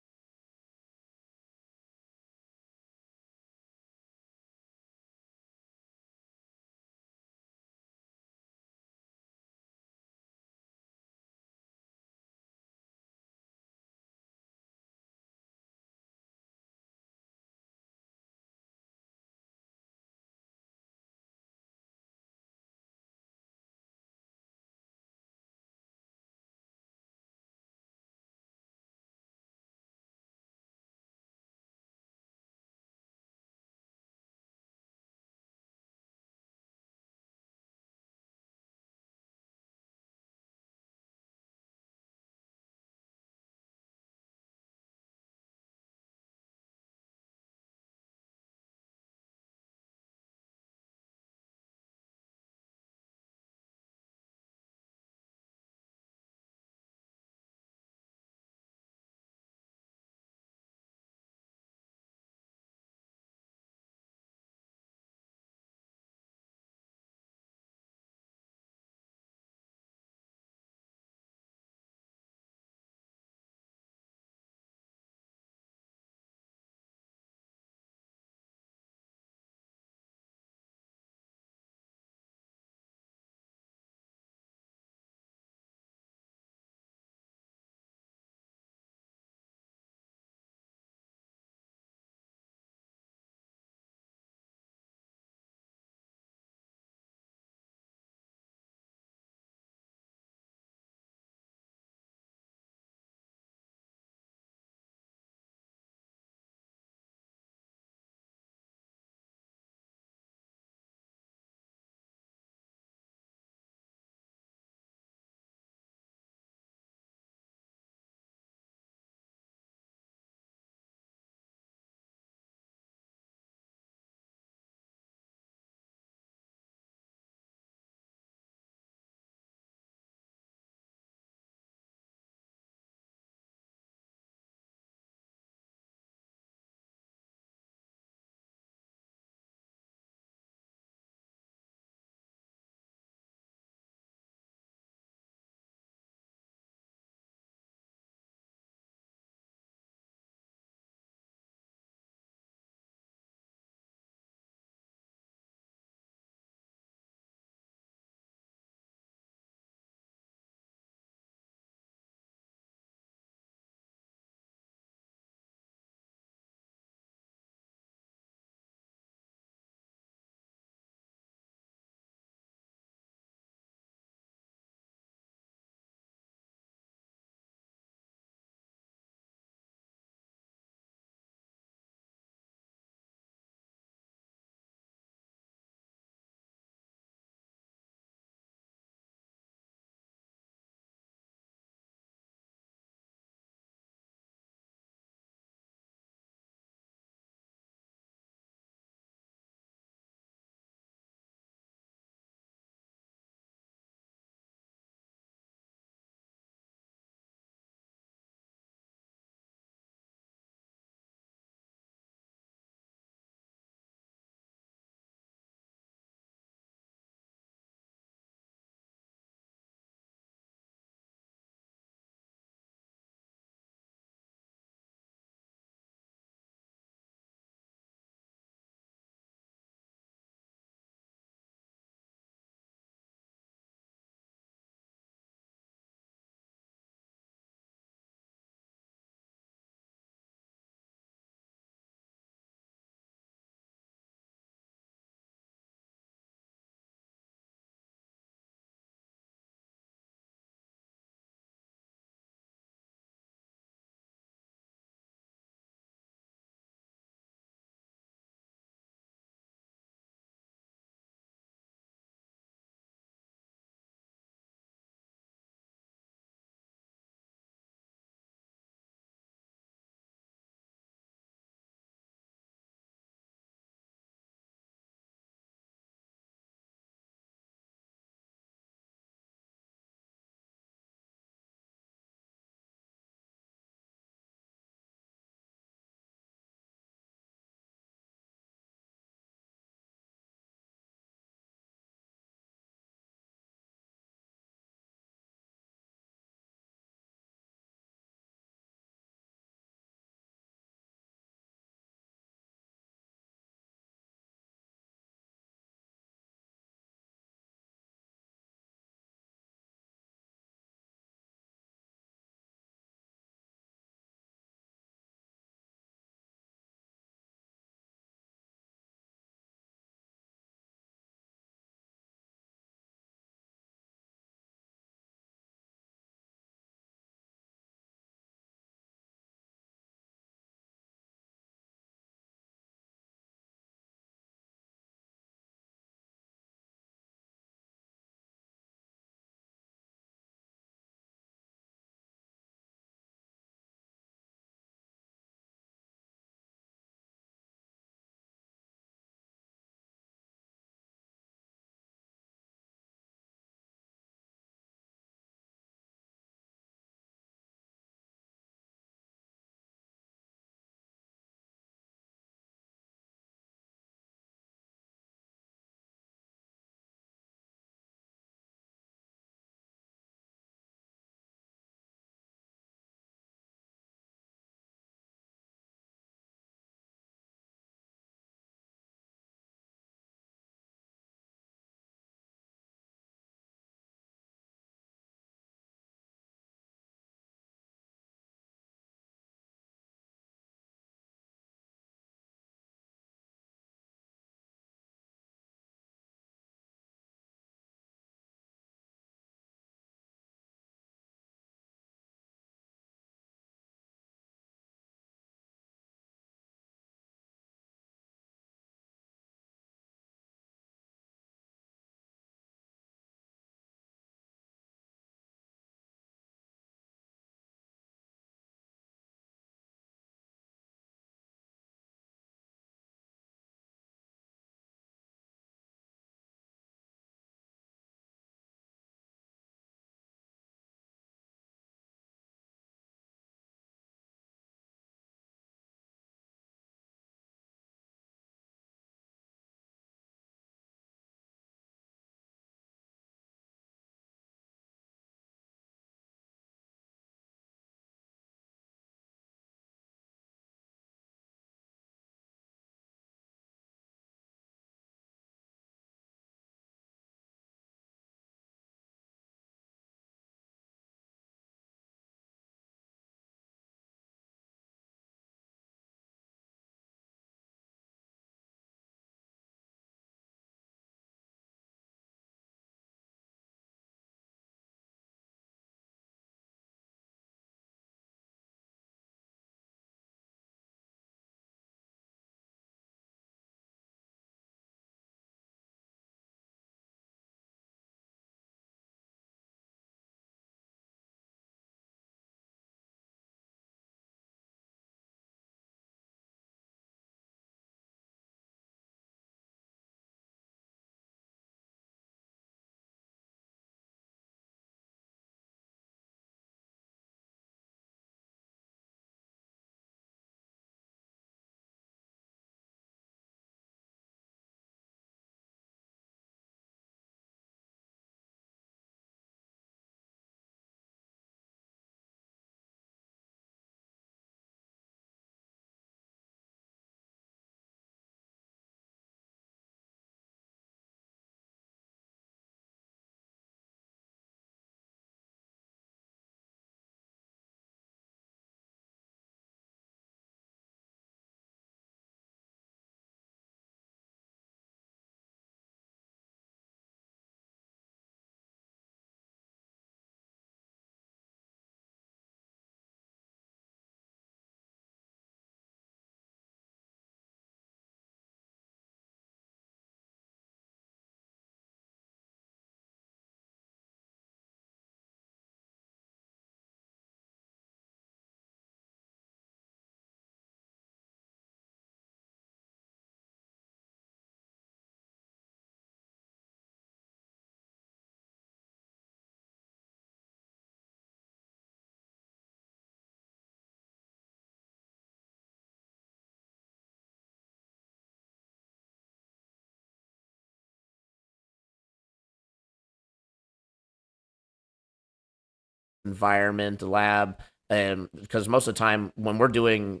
environment, lab, because most of the time when we're doing,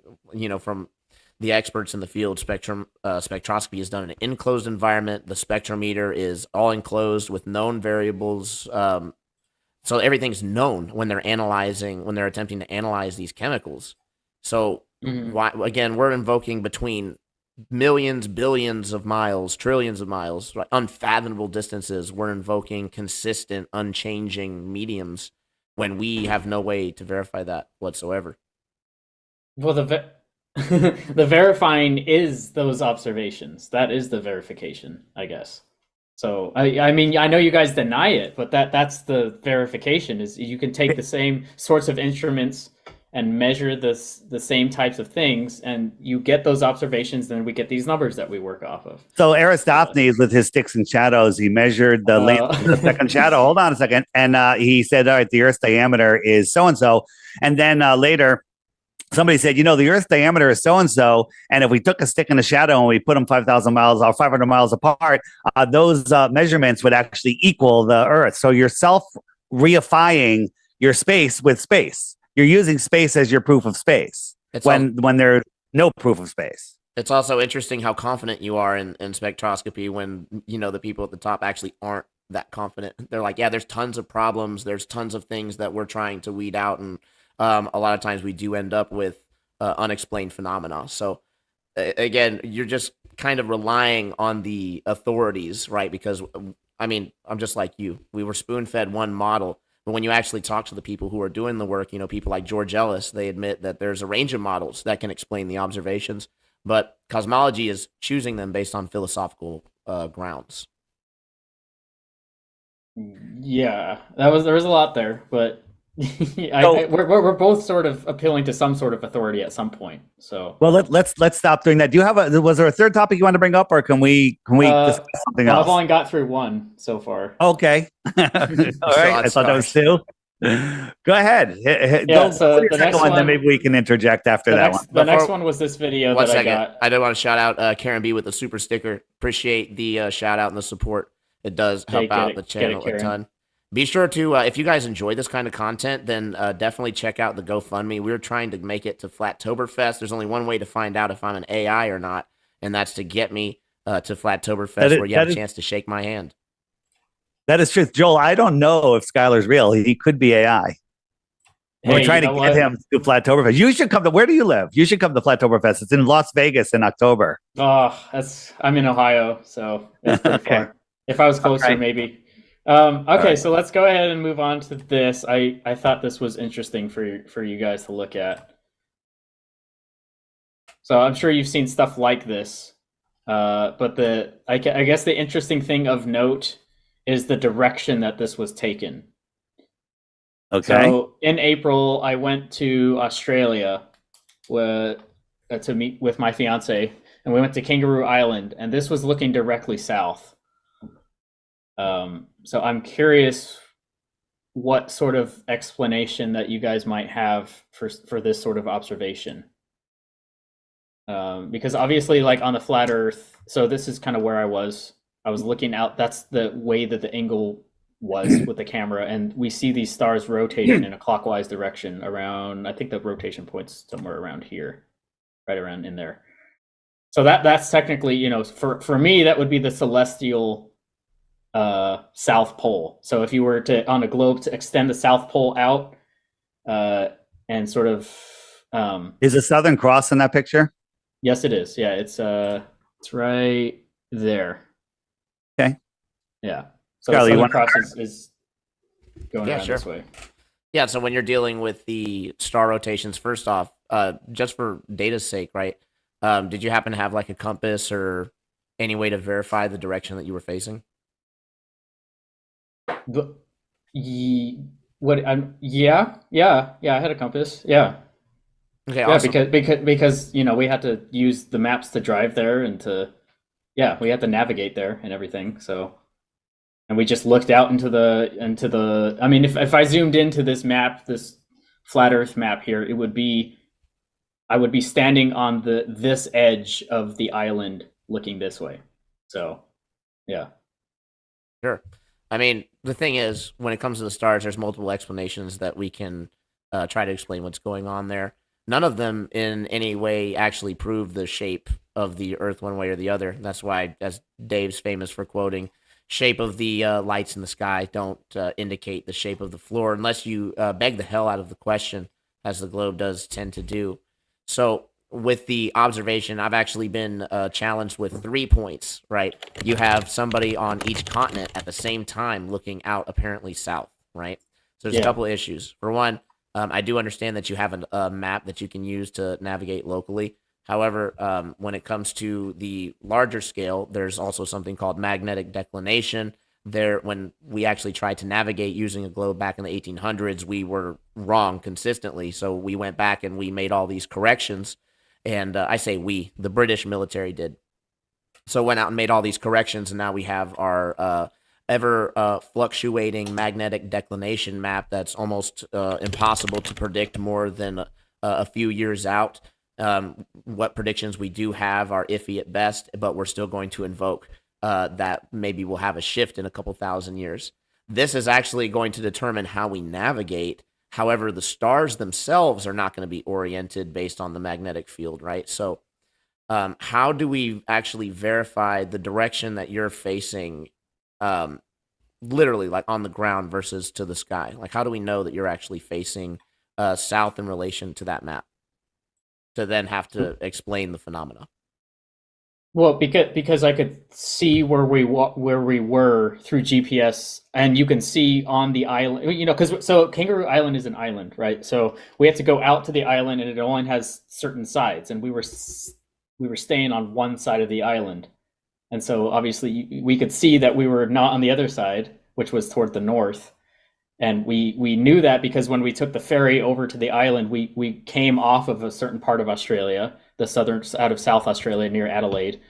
from the experts in the field, spectroscopy is done in an enclosed environment. The spectrometer is all enclosed with known variables. So everything's known when they're attempting to analyze these chemicals. So again, we're invoking between millions, billions of miles, trillions of miles, right? Unfathomable distances. We're invoking consistent, unchanging mediums when we have no way to verify that whatsoever. Well, the verifying is those observations. That is the verification, I guess. So I mean, I know you guys deny it, but that's the verification. Is you can take the same sorts of instruments and measure the same types of things, and you get those observations, then we get these numbers that we work off of. So Aristophanes, with his sticks and shadows, he measured the length of the second shadow. Hold on a second. And he said, all right, the Earth's diameter is so-and-so. And then later, somebody said, the Earth's diameter is so-and-so, and if we took a stick and a shadow and we put them 5,000 miles or 500 miles apart, those measurements would actually equal the Earth. So you're self-reifying your space with space. You're using space as your proof of space when there's no proof of space. It's also interesting how confident you are in spectroscopy when, the people at the top actually aren't that confident. They're like, yeah, there's tons of problems. There's tons of things that we're trying to weed out. And a lot of times we do end up with unexplained phenomena. So again, you're just kind of relying on the authorities, right? Because I'm just like you. We were spoon-fed one model. But when you actually talk to the people who are doing the work, people like George Ellis, they admit that there's a range of models that can explain the observations, but cosmology is choosing them based on philosophical grounds. Yeah, there was a lot there, but we're both sort of appealing to some sort of authority at some point. So let's stop doing that. Do you have was there a third topic you want to bring up, or can we discuss something else? I've only got through one so far. Okay. All right. I thought that was two. Go ahead. So the next one, then maybe we can interject after that one. The next one was this video that I got. I do want to shout out Karen B with the super sticker. Appreciate the shout out and the support. It does help out the channel a ton. Be sure to, if you guys enjoy this kind of content, then definitely check out the GoFundMe. We're trying to make it to Flattoberfest. There's only one way to find out if I'm an AI or not, and that's to get me to Flattoberfest, where you have a chance to shake my hand. That is true. Joel, I don't know if Skylar's real. He could be AI. We're trying to get him to Flattoberfest. You should come to, where do you live? You should come to Flattoberfest. It's in Las Vegas in October. Oh, I'm in Ohio, so it's pretty far. If I was closer, maybe. Okay, so let's go ahead and move on to this. I thought this was interesting for you guys to look at. So I'm sure you've seen stuff like this, but I guess the interesting thing of note is the direction that this was taken. Okay. So in April, I went to Australia to meet with my fiance, and we went to Kangaroo Island, and this was looking directly south. So I'm curious what sort of explanation that you guys might have for this sort of observation. Because obviously, like on the flat Earth, so this is kind of where I was looking out. That's the way that the angle was with the camera, and we see these stars rotating in a clockwise direction around, I think the rotation point's somewhere around here, right around in there. So that's technically, for me, that would be the celestial South Pole. So if you were to, on a globe, to extend the South Pole out and sort of is the Southern Cross in that picture? Yes, it is. Yeah, it's right there. Okay. Yeah. So the Southern Cross is going around this way. Yeah, so when you're dealing with the star rotations, first off, just for data's sake, right? Did you happen to have like a compass or any way to verify the direction that you were facing? Yeah, I had a compass. Yeah. Okay. Yeah, Awesome. because we had to use the maps to drive there and we had to navigate there and everything. So, and we just looked out into the. I mean, if I zoomed into this map, this flat Earth map here, I would be standing on this edge of the island, looking this way. So, yeah. Sure. I mean, the thing is, when it comes to the stars, there's multiple explanations that we can try to explain what's going on there. None of them in any way actually prove the shape of the Earth one way or the other. That's why, as Dave's famous for quoting, shape of the lights in the sky don't indicate the shape of the floor unless you beg the hell out of the question, as the globe does tend to do. So with the observation, I've actually been challenged with 3 points, right? You have somebody on each continent at the same time looking out apparently south, right? So there's a couple of issues. For one, I do understand that you have a map that you can use to navigate locally. However, when it comes to the larger scale, there's also something called magnetic declination. When we actually tried to navigate using a globe back in the 1800s, we were wrong consistently. So we went back and we made all these corrections. And I say we, the British military did. So went out and made all these corrections, and now we have our ever fluctuating magnetic declination map that's almost impossible to predict more than a few years out. What predictions we do have are iffy at best, but we're still going to invoke that maybe we'll have a shift in a couple thousand years. This is actually going to determine how we navigate. However, the stars themselves are not going to be oriented based on the magnetic field, right? So how do we actually verify the direction that you're facing, literally like on the ground versus to the sky? Like, how do we know that you're actually facing south in relation to that map to then have to explain the phenomena? Well, because I could see where we were through GPS, and you can see on the island, you know, so Kangaroo Island is an island, right? So we have to go out to the island, and it only has certain sides, and we were staying on one side of the island, and so obviously we could see that we were not on the other side, which was toward the north, and we knew that because when we took the ferry over to the island, we came off of a certain part of Australia, the southern out of South Australia near Adelaide,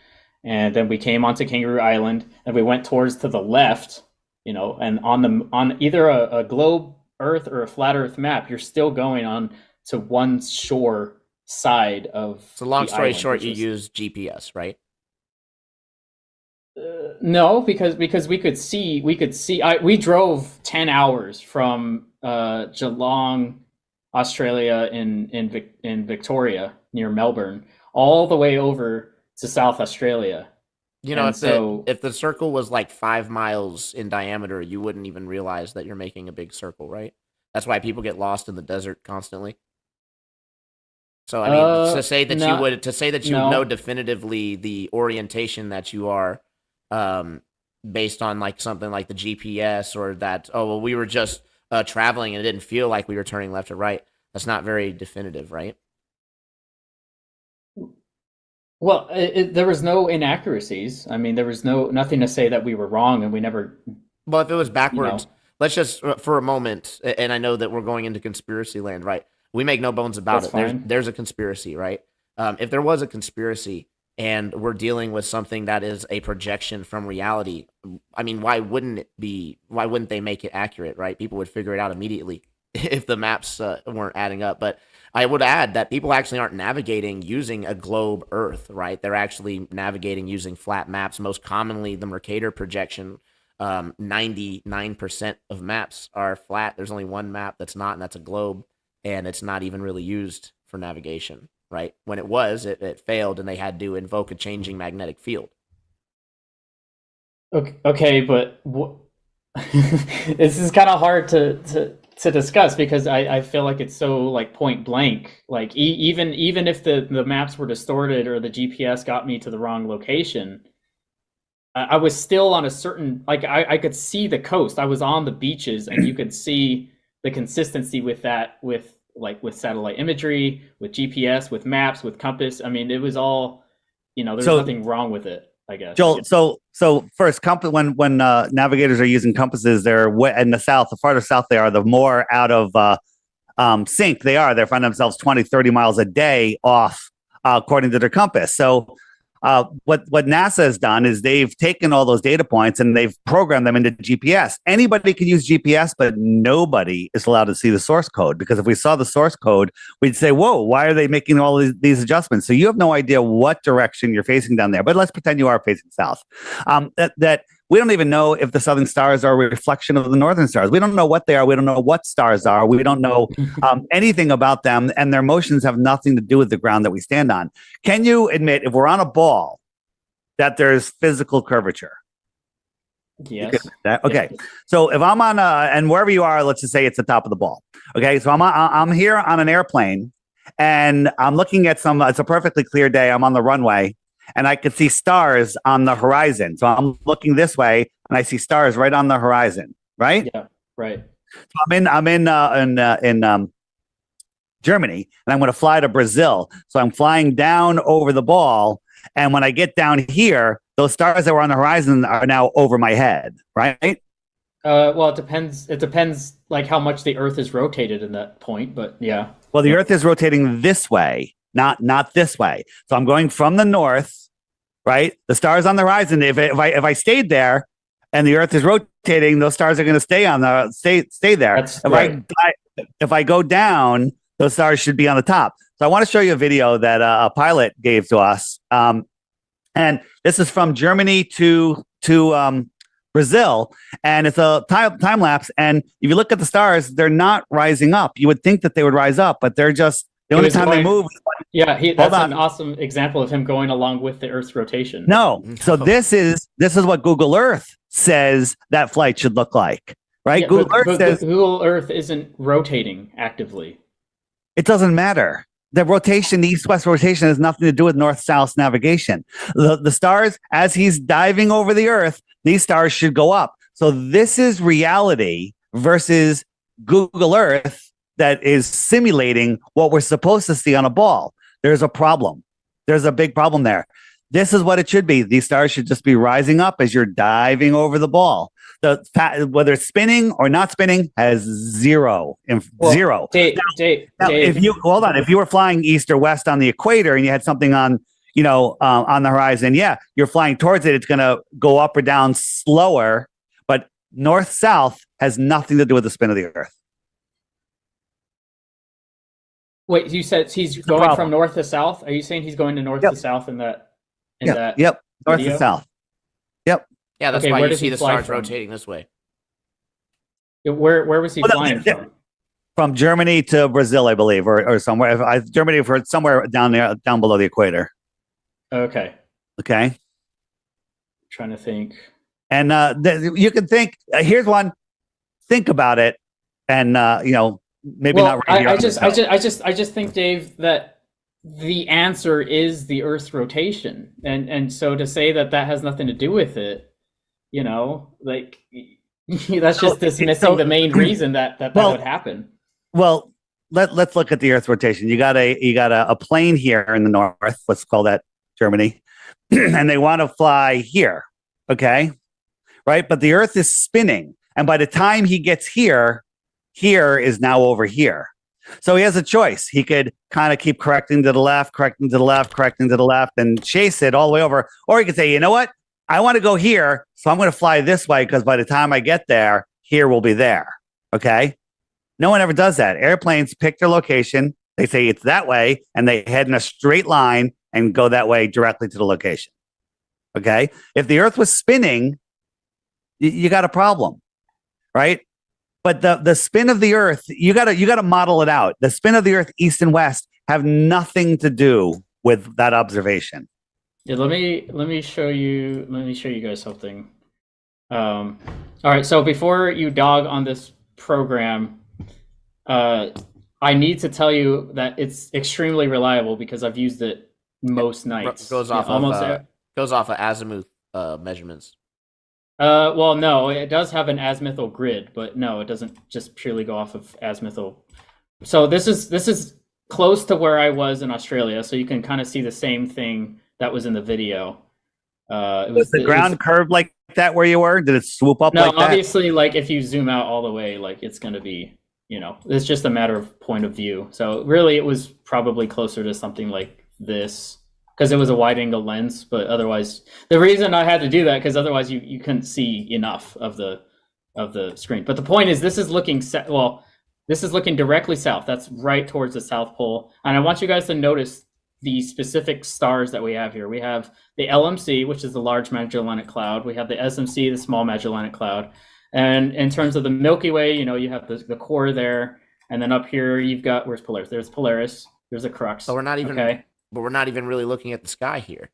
and then we came onto Kangaroo Island, and we went towards to the left, you know, and on either a globe Earth or a flat Earth map, you're still going on to one shore side of. So long story short, you use GPS, right? No, because we could see. We drove 10 hours from Geelong, Australia, in Victoria near Melbourne, all the way over to South Australia. You know, if the circle was like 5 miles in diameter, you wouldn't even realize that you're making a big circle, right? That's why people get lost in the desert constantly. So I mean, to say that you know definitively the orientation that you are, based on like something like the GPS, or that we were just traveling and it didn't feel like we were turning left or right. That's not very definitive, right? Well, there was no inaccuracies. I mean, there was nothing to say that we were wrong, and we never. Well, if it was backwards, let's just for a moment, and I know that we're going into conspiracy land, right? We make no bones about it. There's a conspiracy, right? If there was a conspiracy and we're dealing with something that is a projection from reality, I mean, why wouldn't they make it accurate, right? People would figure it out immediately if the maps weren't adding up. But I would add that people actually aren't navigating using a globe Earth, right? They're actually navigating using flat maps. Most commonly, the Mercator projection, 99% of maps are flat. There's only one map that's not, and that's a globe, and it's not even really used for navigation, right? When it was, it failed, and they had to invoke a changing magnetic field. Okay, but this is kind of hard to discuss because I feel like it's so like point blank. Like even if the maps were distorted or the GPS got me to the wrong location, I was still on a certain, like I could see the coast. I was on the beaches, and you could see the consistency with that, with satellite imagery, with GPS, with maps, with compass. I mean, it was all, there's nothing wrong with it, I guess. Joel, so first, when navigators are using compasses, they're in the south. The farther south they are, the more out of sync they are. They find themselves 20, 30 miles a day off, according to their compass. So what NASA has done is they've taken all those data points and they've programmed them into GPS. Anybody can use GPS, but nobody is allowed to see the source code, because if we saw the source code, we'd say, whoa, why are they making all these adjustments? So you have no idea what direction you're facing down there, but let's pretend you are facing south. That we don't even know if the southern stars are a reflection of the northern stars. We don't know what they are. We don't know what stars are. We don't know anything about them, and their motions have nothing to do with the ground that we stand on. Can you admit, if we're on a ball, that there's physical curvature? Yes. Okay. So if I'm on and wherever you are, let's just say it's the top of the ball. Okay. So I'm here on an airplane, and I'm looking at it's a perfectly clear day. I'm on the runway, and I could see stars on the horizon. So I'm looking this way, and I see stars right on the horizon. Right. Yeah. Right. So I'm in Germany, and I'm going to fly to Brazil. So I'm flying down over the ball, and when I get down here, those stars that were on the horizon are now over my head. Right. Well, it depends. It depends, like how much the Earth is rotated in that point. But yeah. Well, the Earth is rotating this way, not this way. So I'm going from the north, right? The stars on the horizon. If I stayed there, and the Earth is rotating, those stars are going to stay there. That's right. If I go down, those stars should be on the top. So I want to show you a video that a pilot gave to us, and this is from Germany to Brazil, and it's a time lapse. And if you look at the stars, they're not rising up. You would think that they would rise up, but they're just the only time they move. Yeah, that's an awesome example of him going along with the Earth's rotation. No, so this is what Google Earth says that flight should look like, right? Yeah, Google Earth says Google Earth isn't rotating actively. it doesn't matter. The rotation, the east-west rotation, has nothing to do with north-south navigation. The stars, as he's diving over the Earth, these stars should go up. So this is reality versus Google Earth that is simulating what we're supposed to see on a ball. There's a problem. There's a big problem there. This is what it should be. These stars should just be rising up as you're diving over the ball. Whether it's spinning or not spinning has zero. Now, if you hold on, if you were flying east or west on the equator and you had something on the horizon, yeah, you're flying towards it. It's going to go up or down slower, but north south has nothing to do with the spin of the Earth. Wait, you said he's going from north to south? Are you saying he's going to north to south in that? Yep, north to south. Yep. Yeah, that's why you see the stars rotating this way. Where was he flying from? From Germany to Brazil, I believe, or somewhere. Germany for somewhere down there, down below the equator. Okay. Trying to think. And you can think. Here's one. Think about it, and maybe not. I just think, Dave, that the answer is the Earth's rotation, and so to say that has nothing to do with it, that's just dismissing the main reason that would happen. Well, let's look at the Earth's rotation. You got a plane here in the north. Let's call that Germany, and they want to fly here. Okay, right? But the Earth is spinning, and by the time he gets here is now over here. So he has a choice. He could kind of keep correcting to the left, and chase it all the way over. Or he could say, you know what? I want to go here, so I'm going to fly this way because by the time I get there, here will be there. Okay? No one ever does that. Airplanes pick their location. They say it's that way, and they head in a straight line and go that way directly to the location. Okay? If the Earth was spinning, you got a problem, right? But the spin of the Earth, you gotta model it out. The spin of the Earth, east and west, have nothing to do with that observation. Yeah, let me show you guys something. All right, so before you dog on this program, I need to tell you that it's extremely reliable because I've used it most nights. Goes off of azimuth measurements. Well, no, it does have an azimuthal grid, but no, it doesn't just purely go off of azimuthal. So this is close to where I was in Australia, so you can kind of see the same thing that was in the video. Was the ground curved like that where you were? Did it swoop up like that? No, obviously, like if you zoom out all the way, like it's going to be, it's just a matter of point of view. So really, it was probably closer to something like this. Because it was a wide angle lens, but otherwise, the reason I had to do that because otherwise you couldn't see enough of the screen. But the point is, this is looking directly south. That's right towards the South Pole, and I want you guys to notice the specific stars that we have here. We have the LMC, which is the Large Magellanic Cloud. We have the SMC, the Small Magellanic Cloud. And in terms of the Milky Way, you have the core there, and then up here you've got, where's Polaris? There's Polaris. There's a Crux. But we're not even. Okay. But we're not even really looking at the sky here.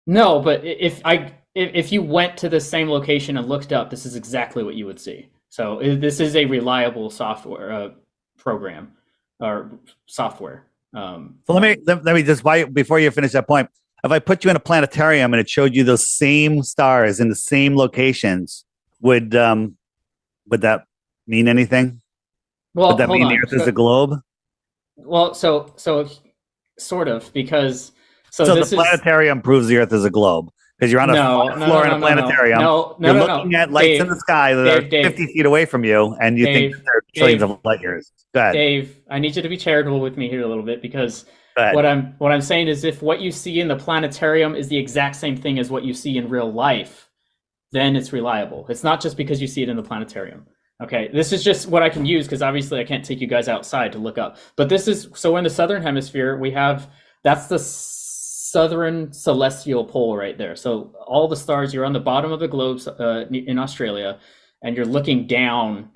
No, but if you went to the same location and looked up, this is exactly what you would see. So this is a reliable software program or software. So let me just before you finish that point. If I put you in a planetarium and it showed you those same stars in the same locations, would that mean anything? Well, would that hold mean on. the Earth is a globe? Well, so sort of, because so the planetarium proves the Earth is a globe because you're on a floor in a planetarium. You're looking at lights in the sky that are 50 feet away from you, and you think that they're trillions of light years. Go ahead. Dave, I need you to be charitable with me here a little bit, because what I'm saying is, if what you see in the planetarium is the exact same thing as what you see in real life, then it's reliable. It's not just because you see it in the planetarium. Okay, this is just what I can use, because obviously I can't take you guys outside to look up. But this is, so in the southern hemisphere, we have, that's the southern celestial pole right there. So all the stars, you're on the bottom of the globe in Australia, and you're looking down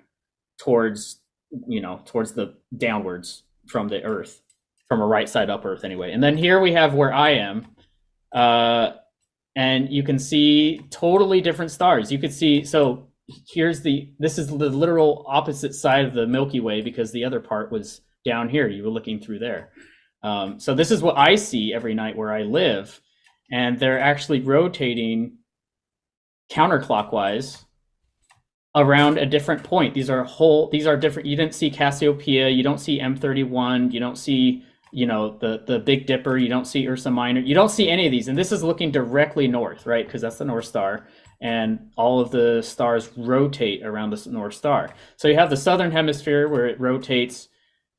towards the downwards from the Earth, from a right side up Earth anyway. And then here we have where I am, and you can see totally different stars. You could see, so this is the literal opposite side of the Milky Way, because the other part was down here. You were looking through there. So this is what I see every night where I live, and they're actually rotating counterclockwise around a different point. These are different. You didn't see Cassiopeia, you don't see M31, you don't see, the Big Dipper, you don't see Ursa Minor, you don't see any of these. And this is looking directly north, right? Because that's the North Star, and all of the stars rotate around the North Star. So you have the southern hemisphere where it rotates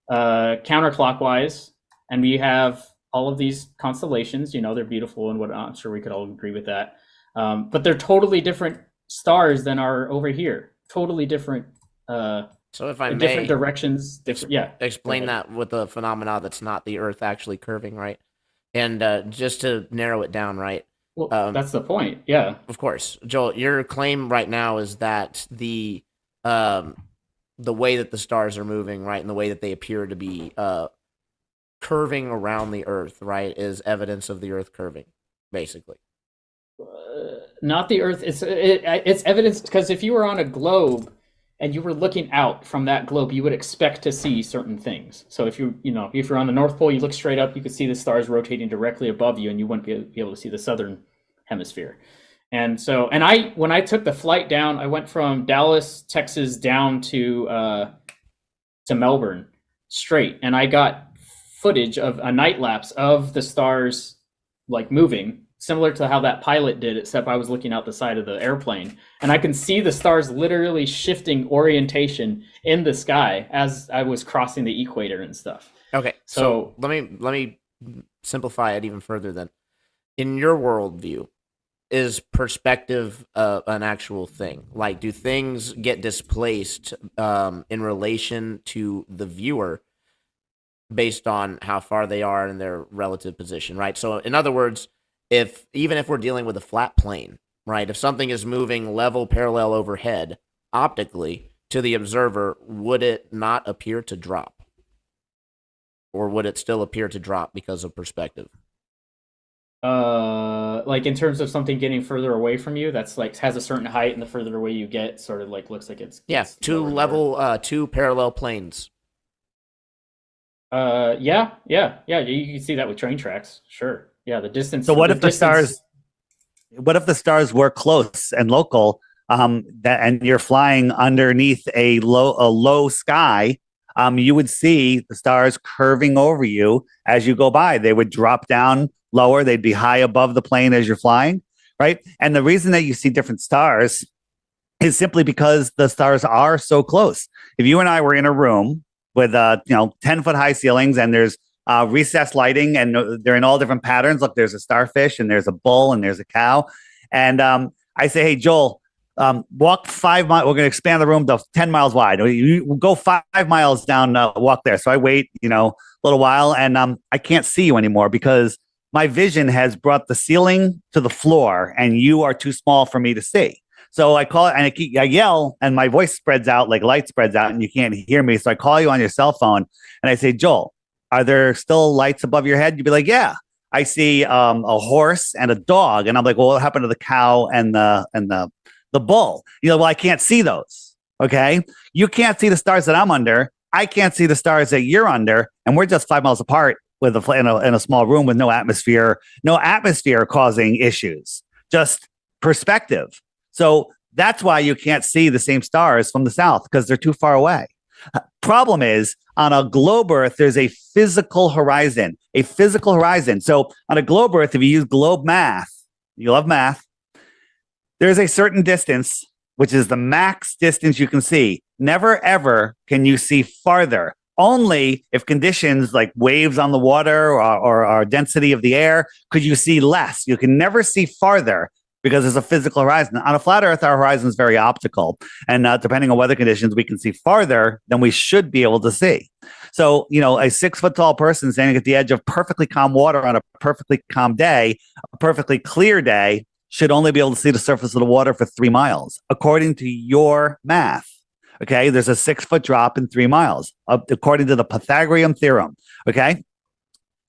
counterclockwise, and we have all of these constellations. They're beautiful and whatnot. I'm sure we could all agree with that. But they're totally different stars than are over here. Totally different. So if I may, different directions. Explain that with a phenomena that's not the Earth actually curving, right? And just to narrow it down, right? Well, that's the point. Yeah. Of course, Joel. Your claim right now is that the way that the stars are moving, right, and the way that they appear to be curving around the Earth, right, is evidence of the Earth curving, basically. Not the Earth. It's evidence, because if you were on a globe and you were looking out from that globe, you would expect to see certain things. So if you're on the North Pole, you look straight up, you could see the stars rotating directly above you, and you wouldn't be able to see the southern hemisphere. And so, when I took the flight down, I went from Dallas, Texas, down to Melbourne straight, and I got footage of a night lapse of the stars like moving, similar to how that pilot did, except I was looking out the side of the airplane, and I can see the stars literally shifting orientation in the sky as I was crossing the equator and stuff. Okay, so let me simplify it even further then. In your worldview, is perspective an actual thing? Like, do things get displaced in relation to the viewer based on how far they are in their relative position, right? So in other words, even if we're dealing with a flat plane, right, if something is moving level parallel overhead optically to the observer, would it not appear to drop? Or would it still appear to drop because of perspective? Like in terms of something getting further away from you, that's like has a certain height, and the further away you get, sort of like looks like it's two parallel planes. Yeah. You can see that with train tracks. Sure. Yeah, the distance. So what if the stars were close and local, and you're flying underneath a low sky? You would see the stars curving over you as you go by. They would drop down lower. They'd be high above the plane as you're flying, right? And the reason that you see different stars is simply because the stars are so close. If you and I were in a room with 10-foot high ceilings, and there's recessed lighting, and they're in all different patterns. Look, there's a starfish, and there's a bull, and there's a cow. And I say, hey, Joel, walk 5 miles. We're going to expand the room to 10 miles wide. You go 5 miles down, walk there. So I wait, a little while, and I can't see you anymore because my vision has brought the ceiling to the floor, and you are too small for me to see. So I call it, and I yell, and my voice spreads out like light spreads out, and you can't hear me. So I call you on your cell phone, and I say, Joel, are there still lights above your head? You'd be like, yeah. I see a horse and a dog, and I'm like, well, what happened to the cow and the bull? Well, I can't see those. Okay, you can't see the stars that I'm under. I can't see the stars that you're under, and we're just 5 miles apart with in a small room with no atmosphere causing issues, just perspective. So that's why you can't see the same stars from the south, because they're too far away. Problem is, on a globe Earth, there's a physical horizon. So on a globe Earth, if you use globe math, you love math, there's a certain distance, which is the max distance you can see. Never, ever can you see farther. Only if conditions like waves on the water or density of the air could you see less. You can never see farther because there's a physical horizon. On a flat Earth, our horizon is very optical. And depending on weather conditions, we can see farther than we should be able to see. So, a 6 foot tall person standing at the edge of perfectly calm water on a perfectly calm day, a perfectly clear day, should only be able to see the surface of the water for 3 miles, according to your math. Okay, there's a 6 foot drop in 3 miles, according to the Pythagorean theorem. Okay,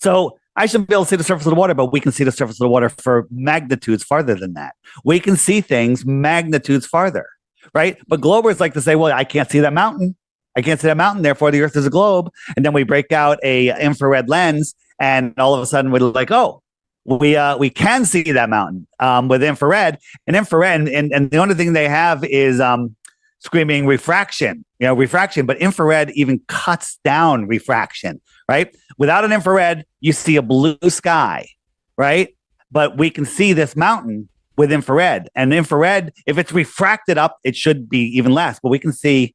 so I should be able to see the surface of the water, but we can see the surface of the water for magnitudes farther than that. We can see things magnitudes farther, right? But globers like to say, well, I can't see that mountain. I can't see that mountain, therefore the Earth is a globe. And then we break out a infrared lens, and all of a sudden we're like, oh, we can see that mountain with infrared. And the only thing they have is screaming refraction, but infrared even cuts down refraction, right? Without an infrared, you see a blue sky, right? But we can see this mountain with infrared. And infrared, if it's refracted up, it should be even less. But we can see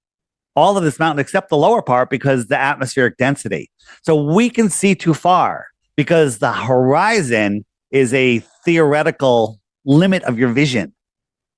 all of this mountain except the lower part because the atmospheric density. So we can see too far because the horizon is a theoretical limit of your vision,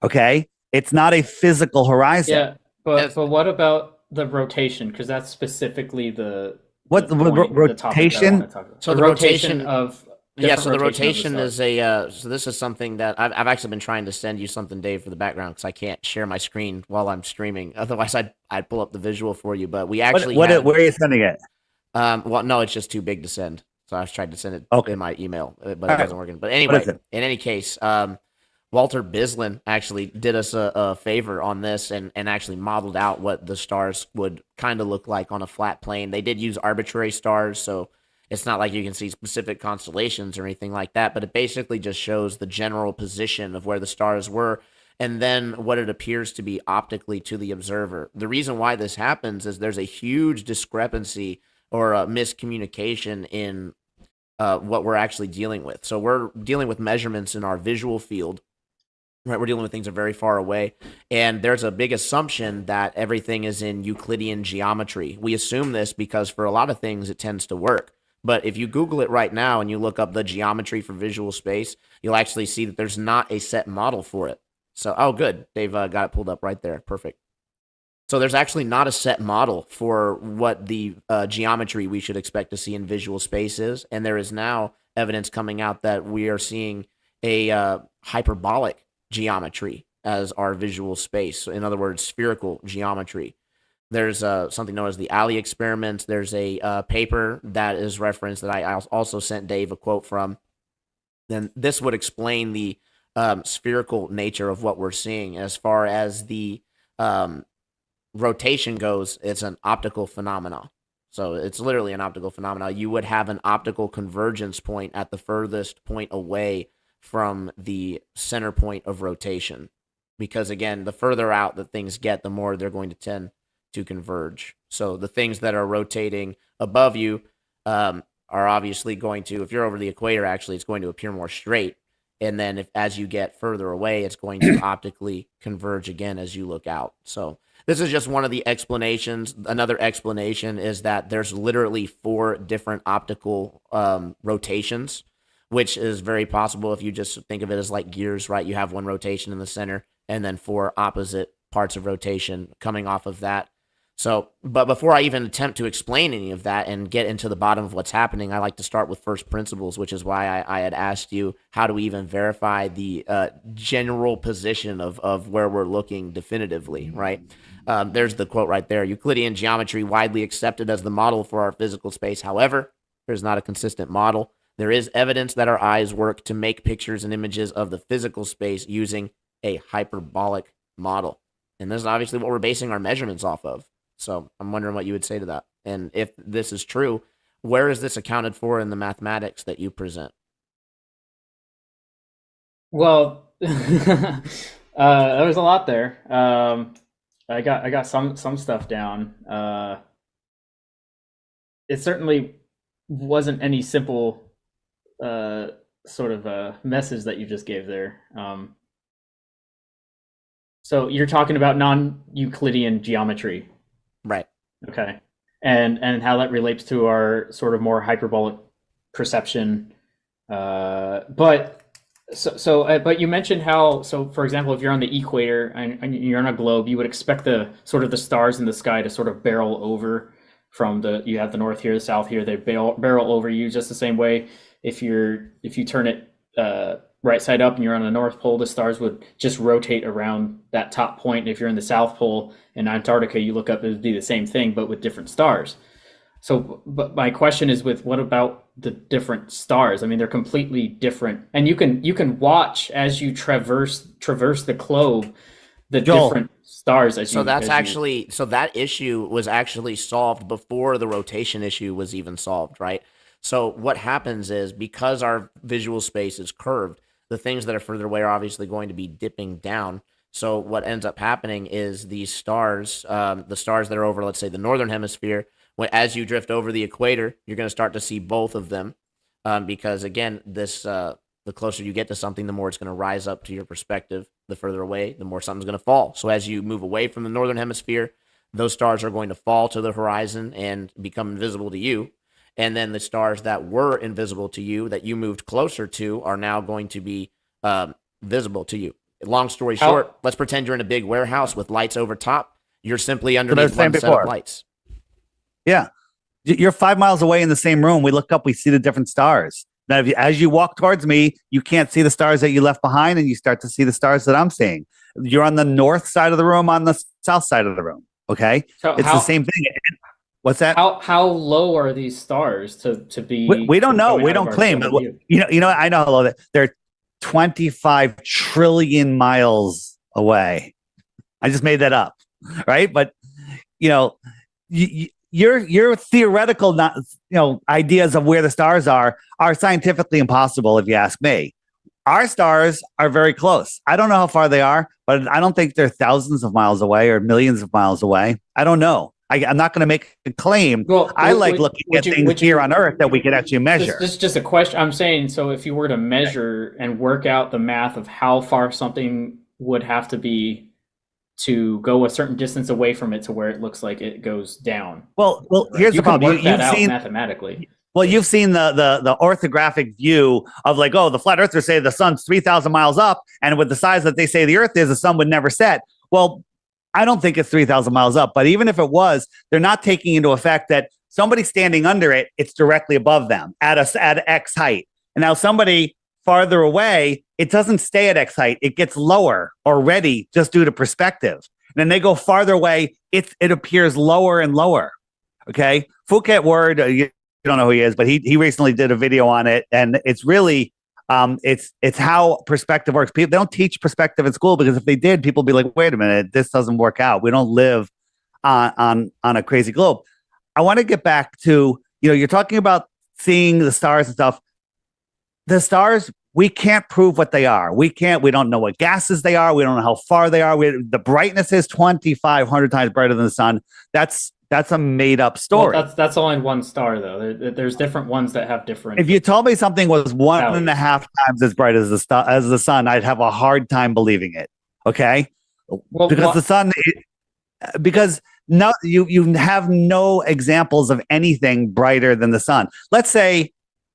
okay? It's not a physical horizon. Yeah, but what about the rotation? Because that's specifically the rotation. So the rotation of so the rotation is so this is something that I've actually been trying to send you something, Dave, for the background, because I can't share my screen while I'm streaming. Otherwise, I'd pull up the visual for you. But we actually where are you sending it? Well, no, it's just too big to send. So I tried to send it in my email, but it wasn't working. But anyway, in any case, Walter Bislin actually did us a favor on this and actually modeled out what the stars would kind of look like on a flat plane. They did use arbitrary stars, so it's not like you can see specific constellations or anything like that, but it basically just shows the general position of where the stars were and then what it appears to be optically to the observer. The reason why this happens is there's a huge discrepancy or a miscommunication in what we're actually dealing with. So we're dealing with measurements in our visual field, right? We're dealing with things that are very far away. And there's a big assumption that everything is in Euclidean geometry. We assume this because for a lot of things, it tends to work. But if you Google it right now and you look up the geometry for visual space, you'll actually see that there's not a set model for it. So, oh, good. They've got it pulled up right there. Perfect. So there's actually not a set model for what the geometry we should expect to see in visual space is. And there is now evidence coming out that we are seeing a hyperbolic geometry as our visual space. So in other words, spherical geometry. There's something known as the Alley experiment. There's a paper that is referenced that I also sent Dave a quote from. Then this would explain the spherical nature of what we're seeing. As far as the rotation goes, it's an optical phenomena. So it's literally an optical phenomena. You would have an optical convergence point at the furthest point away from the center point of rotation. Because again, the further out that things get, the more they're going to tend to converge. So the things that are rotating above you are obviously going to, if you're over the equator, actually, it's going to appear more straight. And then as you get further away, it's going to optically converge again as you look out. So this is just one of the explanations. Another explanation is that there's literally 4 different optical rotations, which is very possible if you just think of it as like gears, right? You have one rotation in the center, and then 4 opposite parts of rotation coming off of that. So, but before I even attempt to explain any of that and get into the bottom of what's happening, I like to start with first principles, which is why I had asked you, how do we even verify the general position of where we're looking definitively, right? There's the quote right there: Euclidean geometry widely accepted as the model for our physical space. However, there's not a consistent model. There is evidence that our eyes work to make pictures and images of the physical space using a hyperbolic model. And this is obviously what we're basing our measurements off of. So I'm wondering what you would say to that. And if this is true, where is this accounted for in the mathematics that you present? Well, there was a lot there. I got some stuff down. It certainly wasn't any simple sort of a message that you just gave there. So you're talking about non-Euclidean geometry. Right. Okay. And how that relates to our sort of more hyperbolic perception. But you mentioned how, so for example, if you're on the equator and you're on a globe, you would expect the sort of the stars in the sky to sort of barrel over from you have the north here, the south here, they barrel over you just the same way. If you turn it right side up and you're on the North Pole, the stars would just rotate around that top point. If you're in the South Pole in Antarctica, you look up, it would be the same thing, but with different stars. So, but my question is, what about the different stars? I mean, they're completely different, and you can watch as you traverse the globe, the different stars. So that issue was actually solved before the rotation issue was even solved, right? So what happens is, because our visual space is curved, the things that are further away are obviously going to be dipping down. So what ends up happening is these stars, the stars that are over, let's say, the northern hemisphere, as you drift over the equator, you're going to start to see both of them, because again, the closer you get to something, the more it's going to rise up to your perspective. The further away, the more something's going to fall. So as you move away from the northern hemisphere, those stars are going to fall to the horizon and become invisible to you. And then the stars that were invisible to you, that you moved closer to, are now going to be visible to you. Long story short, let's pretend you're in a big warehouse with lights over top. You're simply underneath one set of lights. Yeah. You're 5 miles away in the same room. We look up, we see the different stars. Now, as you walk towards me, you can't see the stars that you left behind, and you start to see the stars that I'm seeing. You're on the north side of the room, on the south side of the room. Okay? So it's the same thing. What's that? How low are these stars to be? We don't know. We don't claim. But you know. I know how low they're 25 trillion miles away. I just made that up, right? But your theoretical, ideas of where the stars are scientifically impossible, if you ask me. Our stars are very close. I don't know how far they are, but I don't think they're thousands of miles away or millions of miles away. I don't know. I'm not going to make a claim. I like looking at things here on Earth that we can actually measure. This is just a question. I'm saying, so if you were to measure and work out the math of how far something would have to be to go a certain distance away from it to where it looks like it goes down. Well, here's the problem. You've seen mathematically. Well, you've seen the orthographic view of the flat earthers say the sun's 3,000 miles up, and with the size that they say the Earth is, the sun would never set. Well, I don't think it's 3,000 miles up, but even if it was, they're not taking into effect that somebody standing under it, it's directly above them at X height. And now somebody farther away, it doesn't stay at X height. It gets lower already just due to perspective. And then they go farther away, it appears lower and lower. Okay. Phuket Word, you don't know who he is, but he recently did a video on it. And it's really, it's how perspective works. People, they don't teach perspective in school, because if they did, people would be like, wait a minute, this doesn't work out. We don't live on a crazy globe. I want to get back to, you're talking about seeing the stars and stuff. The stars, we can't prove what they are. We don't know what gases they are. We don't know how far they are. The brightness is 2,500 times brighter than the sun. That's a made up story. Well, that's only one star, though. There's different ones that have different. If you told me something was 1.5 times as bright as the sun, I'd have a hard time believing it. Okay, because the sun, because no, you have no examples of anything brighter than the sun. Let's say,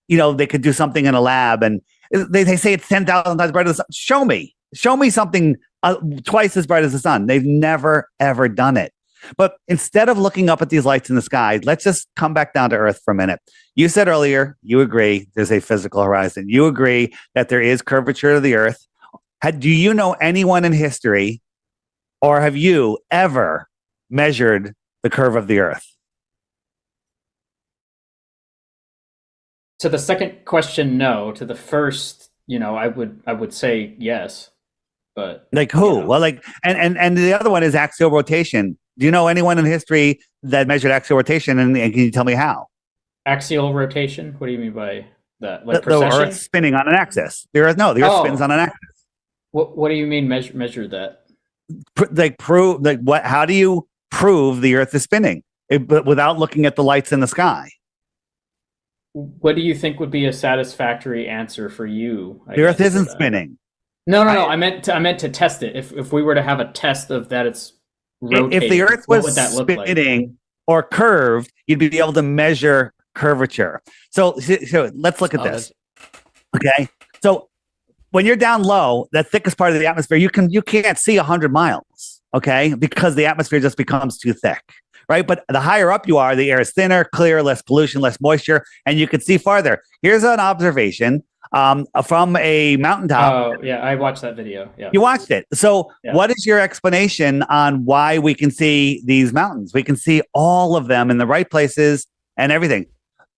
they could do something in a lab and they say it's 10,000 times brighter than the sun. Show me something twice as bright as the sun. They've never, ever done it. But instead of looking up at these lights in the sky, let's just come back down to Earth for a minute. You said earlier, you agree there's a physical horizon. You agree that there is curvature of the Earth. Do you know anyone in history, or have you ever measured the curve of the Earth? To the second question, no. To the first, I would say yes. But like who? Well, like and the other one is axial rotation. Do you know anyone in history that measured axial rotation? And can you tell me how? Axial rotation? What do you mean by that? Like the Earth spinning on an axis. The Earth spins on an axis. What do you mean measure that? Prove what? How do you prove the Earth is spinning but without looking at the lights in the sky? What do you think would be a satisfactory answer for you? The Earth isn't spinning. No. I meant to test it. If we were to have a test of that, it's rotating. If the Earth was what would that look spinning like? or curved, you'd be able to measure curvature. So let's look at this. Okay, so when you're down low, that thickest part of the atmosphere, you can't see 100 miles. Okay, because the atmosphere just becomes too thick. Right, but the higher up you are, the air is thinner, clear, less pollution, less moisture, and you can see farther. Here's an observation from a mountaintop. Oh, yeah, I watched that video. Yeah, you watched it. So, what is your explanation on why we can see these mountains? We can see all of them in the right places and everything.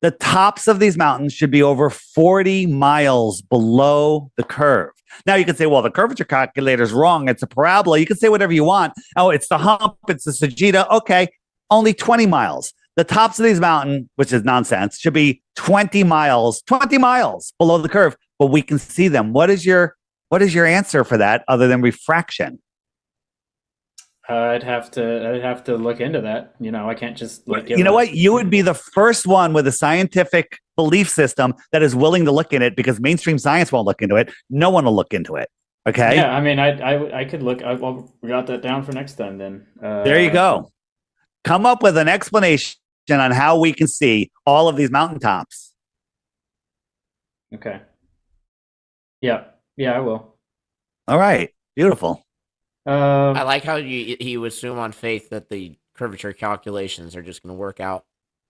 The tops of these mountains should be over 40 miles below the curve. Now you can say, well, the curvature calculator is wrong. It's a parabola. You can say whatever you want. Oh, it's the hump. It's the Sagitta. Okay. Only 20 miles. The tops of these mountains, which is nonsense, should be 20 miles below the curve, but we can see them. What is your answer for that other than refraction? I'd have to look into that. I can't just you know what? You would be the first one with a scientific belief system that is willing to look in it, because mainstream science won't look into it. No one will look into it. Okay. Yeah, I mean, I could look. We got that down for next time. Then there you go. Come up with an explanation on how we can see all of these mountaintops. Okay. Yeah, I will. All right. Beautiful. I like how you assume on faith that the curvature calculations are just going to work out.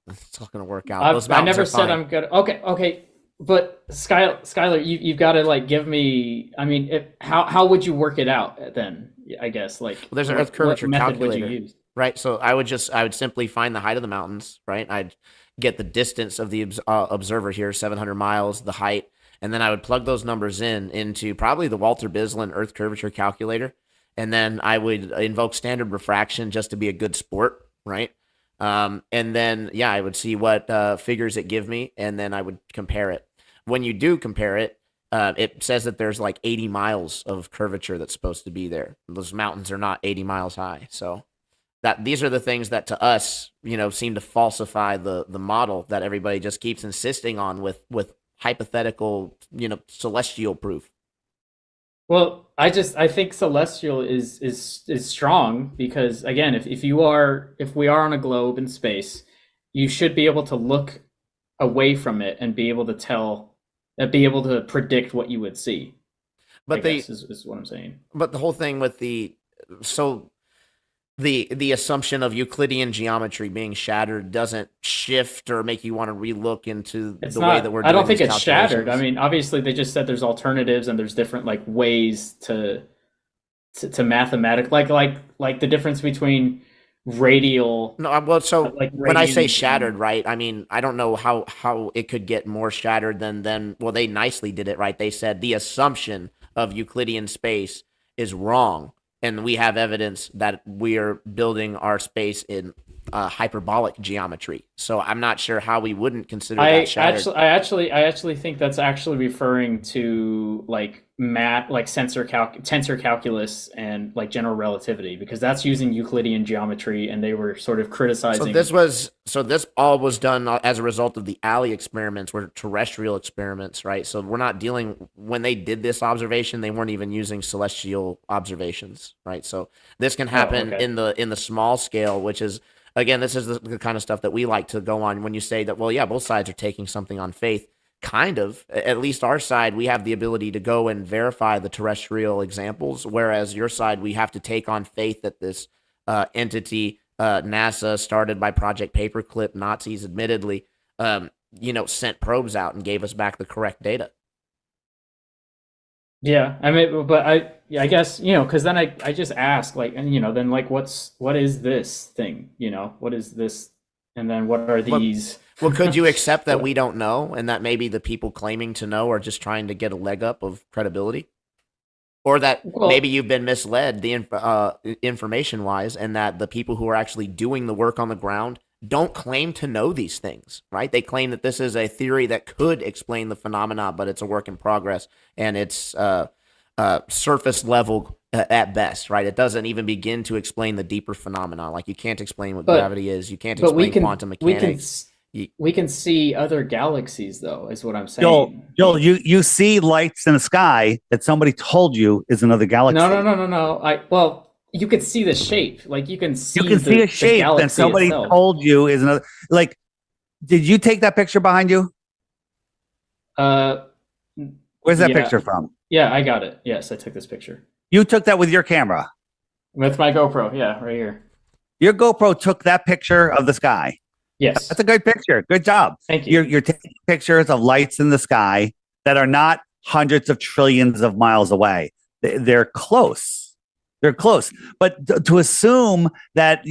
It's all going to work out. Those I never mountains are said fine. I'm good. Okay. But Skylar, you've got to give me. I mean, how would you work it out then? I guess There's an Earth curvature what method calculator. would you use? Right, so I would simply find the height of the mountains, right? I'd get the distance of the observer here, 700 miles, the height, and then I would plug those numbers into probably the Walter Bislin Earth curvature calculator, and then I would invoke standard refraction just to be a good sport, right? And then, I would see what figures it give me, and then I would compare it. When you do compare it, it says that there's 80 miles of curvature that's supposed to be there. Those mountains are not 80 miles high, so... these are the things that to us, seem to falsify the model that everybody just keeps insisting on with hypothetical, celestial proof. Well, I think celestial is strong because again, if we are on a globe in space, you should be able to look away from it and be able to predict what you would see. But is what I'm saying. But the whole thing with the assumption of Euclidean geometry being shattered doesn't shift or make you want to relook into way that we're doing. I don't think these it's shattered. I mean, obviously they just said there's alternatives and there's different ways to mathematic like the difference between radial. No, well, so when I say shattered, right? I mean, I don't know how it could get more shattered than well, they nicely did it, right? They said the assumption of Euclidean space is wrong. And we have evidence that we are building our space in hyperbolic geometry. So I'm not sure how we wouldn't consider that shattered. I actually think that's actually referring to math, tensor calculus and general relativity, because that's using Euclidean geometry, and they were sort of criticizing. So this all was done as a result of the Alley experiments, were terrestrial experiments, right? So we're not when they did this observation, they weren't even using celestial observations, right? So this can happen in the small scale, which is, again, this is the kind of stuff that we like to go on when you say that, well, yeah, both sides are taking something on faith. kind of, at least our side, we have the ability to go and verify the terrestrial examples, whereas your side, we have to take on faith that this entity, NASA, started by Project Paperclip, Nazis, admittedly, sent probes out and gave us back the correct data. Yeah, I mean, but I guess, because then I just ask, like, and then like, what is this thing? What is this? And then what are these? Well, could you accept that we don't know, and that maybe the people claiming to know are just trying to get a leg up of credibility, or that maybe you've been misled information-wise, and that the people who are actually doing the work on the ground don't claim to know these things, right? They claim that this is a theory that could explain the phenomena, but it's a work in progress, and it's surface level at best, right? It doesn't even begin to explain the deeper phenomena. Like, you can't explain what gravity is. You can't explain quantum mechanics. We can see other galaxies, though, is what I'm saying. Joel, you see lights in the sky that somebody told you is another galaxy. No. Well, you could see the shape. Like, you can see a shape that somebody itself. told you is another. Like, did you take that picture behind you? Where's that picture from? Yeah, I got it. Yes, I took this picture. You took that with your camera? With my GoPro, yeah, right here. Your GoPro took that picture of the sky? Yes. That's a good picture. Good job. Thank you. You're taking pictures of lights in the sky that are not hundreds of trillions of miles away. They're close. They're close. But to assume that,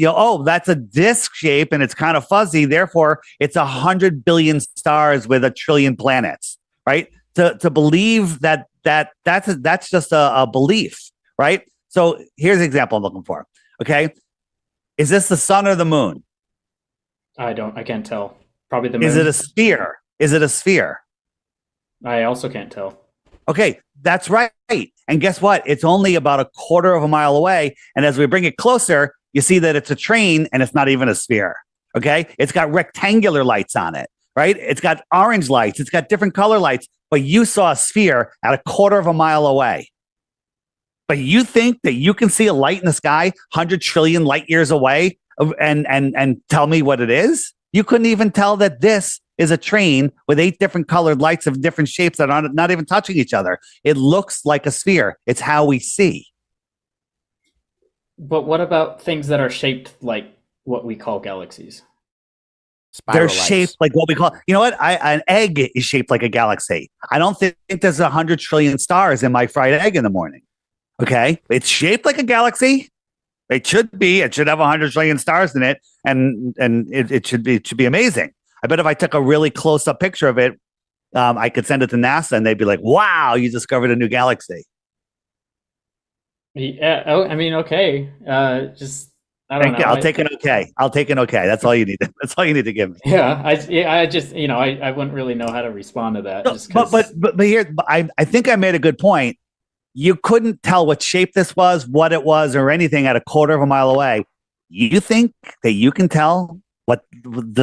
that's a disc shape and it's kind of fuzzy, therefore it's 100 billion stars with 1 trillion planets, right? To believe that's just a belief, right? So here's the example I'm looking for. Okay. Is this the sun or the moon? I can't tell. Probably the moon. Is it a sphere? Is it a sphere? I also can't tell. Okay, that's right. And guess what? It's only about 1/4 of a mile away. And as we bring it closer, you see that it's a train and it's not even a sphere. Okay. It's got rectangular lights on it, right? It's got orange lights. It's got different color lights, but you saw a sphere at 1/4 of a mile away. But you think that you can see a light in the sky 100 trillion light years away and tell me what it is? You couldn't even tell that this is a train with 8 different colored lights of different shapes that are not even touching each other. It looks like a sphere. It's how we see. But what about things that are shaped like what we call galaxies? They're shaped like what we call, an egg is shaped like a galaxy. I don't think there's 100 trillion stars in my fried egg in the morning. Okay. It's shaped like a galaxy. It should be. It should have 100 trillion stars in it, and it should be amazing. I bet if I took a really close up picture of it, I could send it to NASA, and they'd be like, "Wow, you discovered a new galaxy." Yeah. Oh, I mean, okay. Just I don't know. I'll take an okay. I'll take an okay. That's all you need. That's all you need to give me. Yeah. I just I wouldn't really know how to respond to that. But here, I think I made a good point. You couldn't tell what shape this was, what it was, or anything at 1/4 of a mile away. You think that you can tell what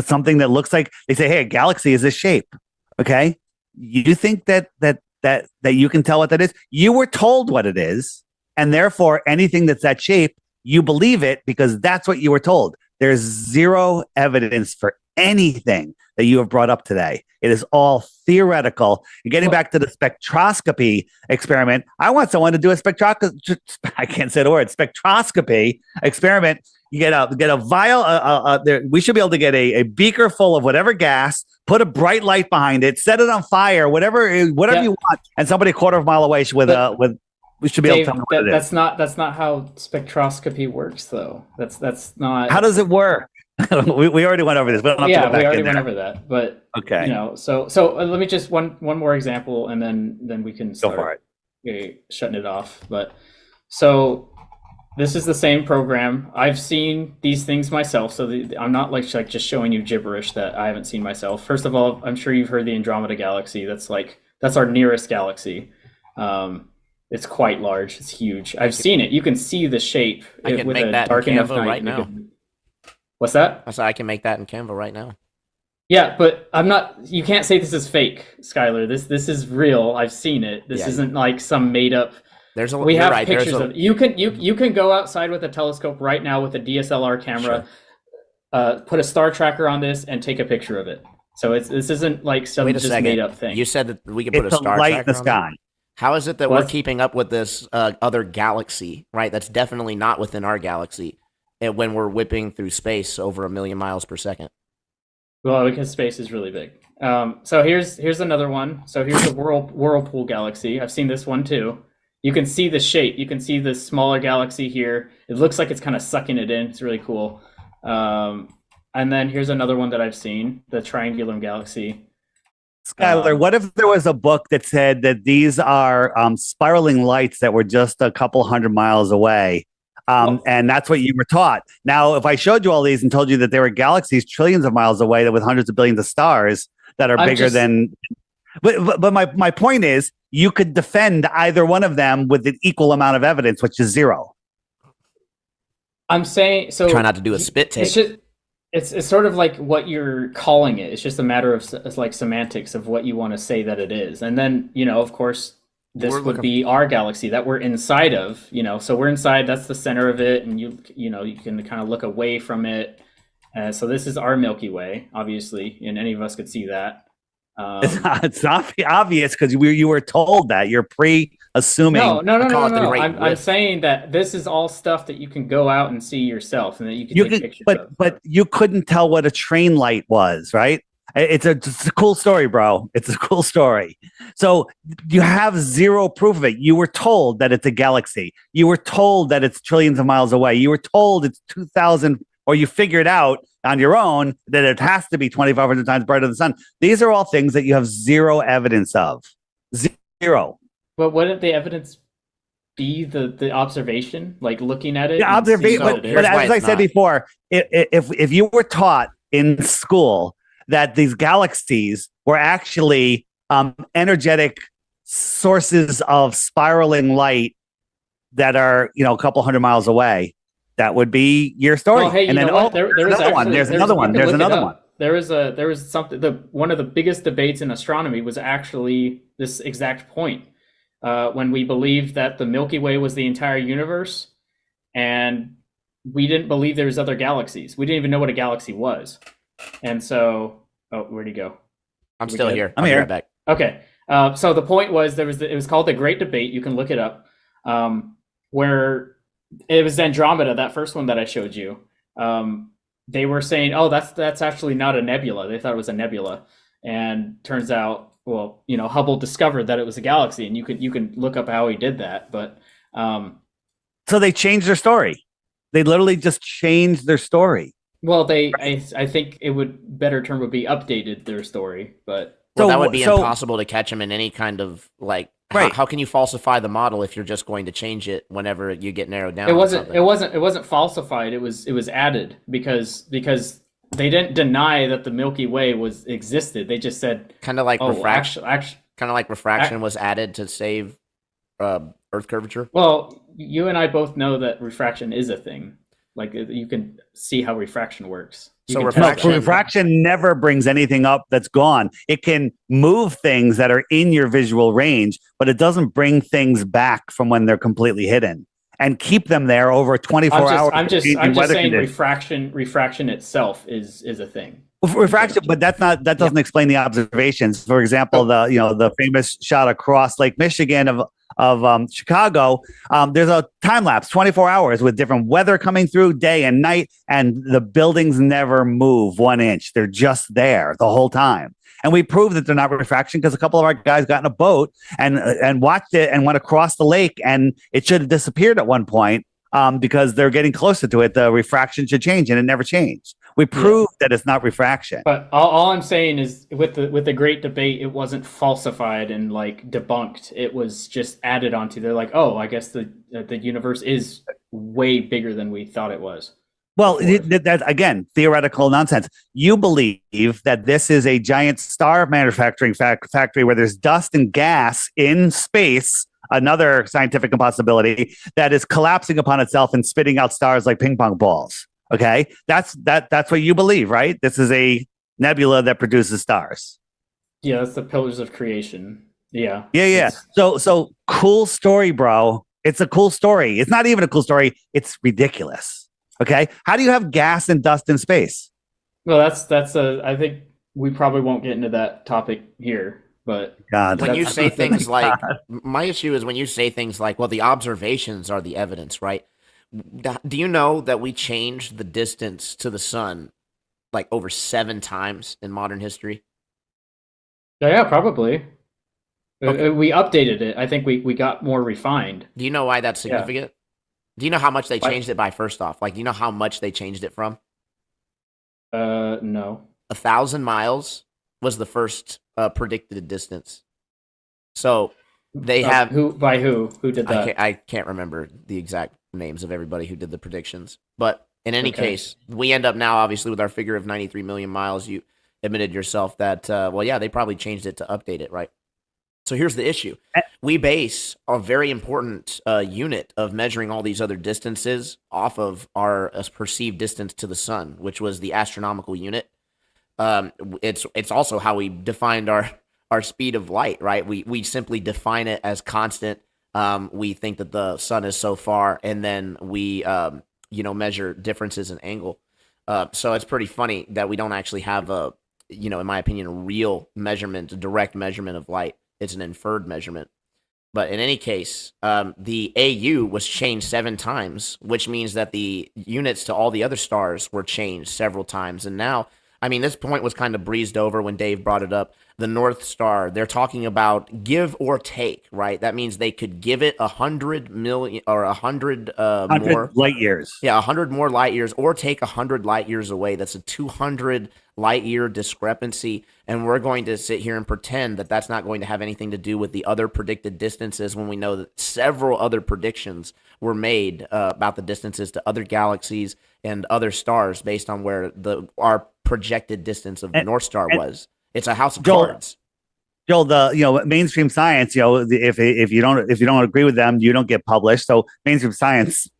something that looks like? They say, "Hey, a galaxy is this shape." Okay, you think that you can tell what that is? You were told what it is, and therefore anything that's that shape, you believe it because that's what you were told. There's zero evidence for anything that you have brought up today. It is all theoretical. And getting back to the spectroscopy experiment, I want someone to do a I can't say the word, spectroscopy experiment. You get a vial. We should be able to get a beaker full of whatever gas, put a bright light behind it, set it on fire, whatever you want, and somebody 1/4 of a mile away we should be able to tell me what it is. That's not how spectroscopy works, though. That's not. How does it work? we already went over this. But we already went over that. But okay, so let me just one more example, and then we can start go for it. Shutting it off. But so this is the same program. I've seen these things myself, so I'm not like just showing you gibberish that I haven't seen myself. First of all, I'm sure you've heard the Andromeda Galaxy. That's our nearest galaxy. It's quite large. It's huge. I've seen it. You can see the shape with a dark enough night right now. What's that? I said I can make that in Canva right now. Yeah, but I'm not. You can't say this is fake, Skylar. This is real. I've seen it. This isn't like some made up. We have pictures of. You can go outside with a telescope right now with a DSLR camera, put a star tracker on this, and take a picture of it. So this isn't like some Wait a just second. made up thing. You said that we could put It's a a star light in tracker the on that? sky. How is it that Well, we're keeping up with this other galaxy, right? That's definitely not within our galaxy. And when we're whipping through space over 1 million miles per second. Well, because space is really big. So here's another one. So here's the Whirlpool galaxy. I've seen this one too. You can see the shape. You can see the smaller galaxy here. It looks like it's kind of sucking it in. It's really cool. And then here's another one that I've seen, the Triangulum galaxy. Skylar, what if there was a book that said that these are spiraling lights that were just a couple hundred miles away? And that's what you were taught. Now, if I showed you all these and told you that there were galaxies trillions of miles away that with hundreds of billions of stars that are bigger than... But my point is, you could defend either one of them with an equal amount of evidence, which is zero. I'm saying... so try not to do a spit take. It's sort of like what you're calling it. It's just a matter of like semantics of what you want to say that it is. And then, of course, this would be our galaxy that we're inside of, so we're inside, that's the center of it. And you can kind of look away from it. So this is our Milky Way, obviously, and any of us could see that. It's not obvious because you were told that. You're pre-assuming. No. I'm saying that this is all stuff that you can go out and see yourself, and that you can take pictures of. But you couldn't tell what a train light was, right? It's a cool story, bro. It's a cool story. So you have zero proof of it. You were told that it's a galaxy. You were told that it's trillions of miles away. You were told it's 2,000, or you figured out on your own that it has to be 2,500 times brighter than the sun. These are all things that you have zero evidence of. Zero. But wouldn't the evidence be the observation, like looking at it? The observation. But as I said before, if you were taught in school that these galaxies were actually energetic sources of spiraling light that are, a couple hundred miles away, that would be your story. Well, hey, and then there's another one. There was something. One of the biggest debates in astronomy was actually this exact point, when we believed that the Milky Way was the entire universe, and we didn't believe there was other galaxies. We didn't even know what a galaxy was, and so where'd he go? I'm still here. I'm here. Right back. Okay. So the point was it was called the Great Debate. You can look it up, where it was Andromeda, that first one that I showed you. They were saying, "Oh, that's actually not a nebula." They thought it was a nebula, and turns out, well, Hubble discovered that it was a galaxy, and you can look up how he did that. But so they changed their story. They literally just changed their story. Well, I think it would better term would be updated their story, but that would be impossible to catch them in any kind of like. Right. How can you falsify the model if you're just going to change it whenever you get narrowed down? It wasn't falsified. It was added because they didn't deny that the Milky Way existed. They just said kind of like refraction. Kind of like refraction was added to save Earth curvature. Well, you and I both know that refraction is a thing. Like, you can see how refraction works. So refraction never brings anything up that's gone. It can move things that are in your visual range, but it doesn't bring things back from when they're completely hidden and keep them there over 24 hours. I'm just saying refraction itself is a thing. Refraction, but that doesn't explain the observations. For example, the famous shot across Lake Michigan of Chicago, there's a time lapse, 24 hours with different weather coming through day and night, and the buildings never move 1 inch. They're just there the whole time. And we proved that they're not refraction because a couple of our guys got in a boat and watched it and went across the lake, and it should have disappeared at one point because they're getting closer to it. The refraction should change, and it never changed. We proved that it's not refraction. But all I'm saying is, with the Great Debate, it wasn't falsified and like debunked. It was just added onto. They're like, oh, I guess the universe is way bigger than we thought it was. Well, that's again theoretical nonsense. You believe that this is a giant star manufacturing factory where there's dust and gas in space. Another scientific impossibility that is collapsing upon itself and spitting out stars like ping pong balls. Okay, that's what you believe, right? This is a nebula that produces stars. Yeah, that's the pillars of creation. Yeah. So cool story, bro. It's a cool story. It's not even a cool story. It's ridiculous. Okay, how do you have gas and dust in space? Well, that's I think we probably won't get into that topic here, but God. When you say things like, my issue is when you say things like, well, the observations are the evidence, right? Do you know that we changed the distance to the sun like over 7 times in modern history? Yeah, probably. Okay. We updated it. I think we got more refined. Do you know why that's significant? Yeah. Do you know how much they changed it by, first off? Like, do you know how much they changed it from? No. 1,000 miles was the first predicted distance. So they have... Who did that? I can't remember the exact names of everybody who did the predictions. But in any case, we end up now, obviously, with our figure of 93 million miles. You admitted yourself that, well, yeah, they probably changed it to update it, right? So here's the issue. We base a very important unit of measuring all these other distances off of our perceived distance to the sun, which was the astronomical unit. It's also how we defined our speed of light, right? We simply define it as constant. We think that the sun is so far, and then we measure differences in angle. So it's pretty funny that we don't actually have in my opinion, a real measurement, a direct measurement of light. It's an inferred measurement. But in any case, the AU was changed 7 times, which means that the units to all the other stars were changed several times. And now, I mean, this point was kind of breezed over when Dave brought it up. The North Star, they're talking about give or take, right? That means they could give it 100 million or 100 more light years. Yeah, 100 more light years, or take 100 light years away. That's a 200 light year discrepancy. And we're going to sit here and pretend that that's not going to have anything to do with the other predicted distances, when we know that several other predictions were made about the distances to other galaxies and other stars based on where our projected distance of the North Star was. It's a house of cards. Joel, the mainstream science, if you don't agree with them, you don't get published. So mainstream science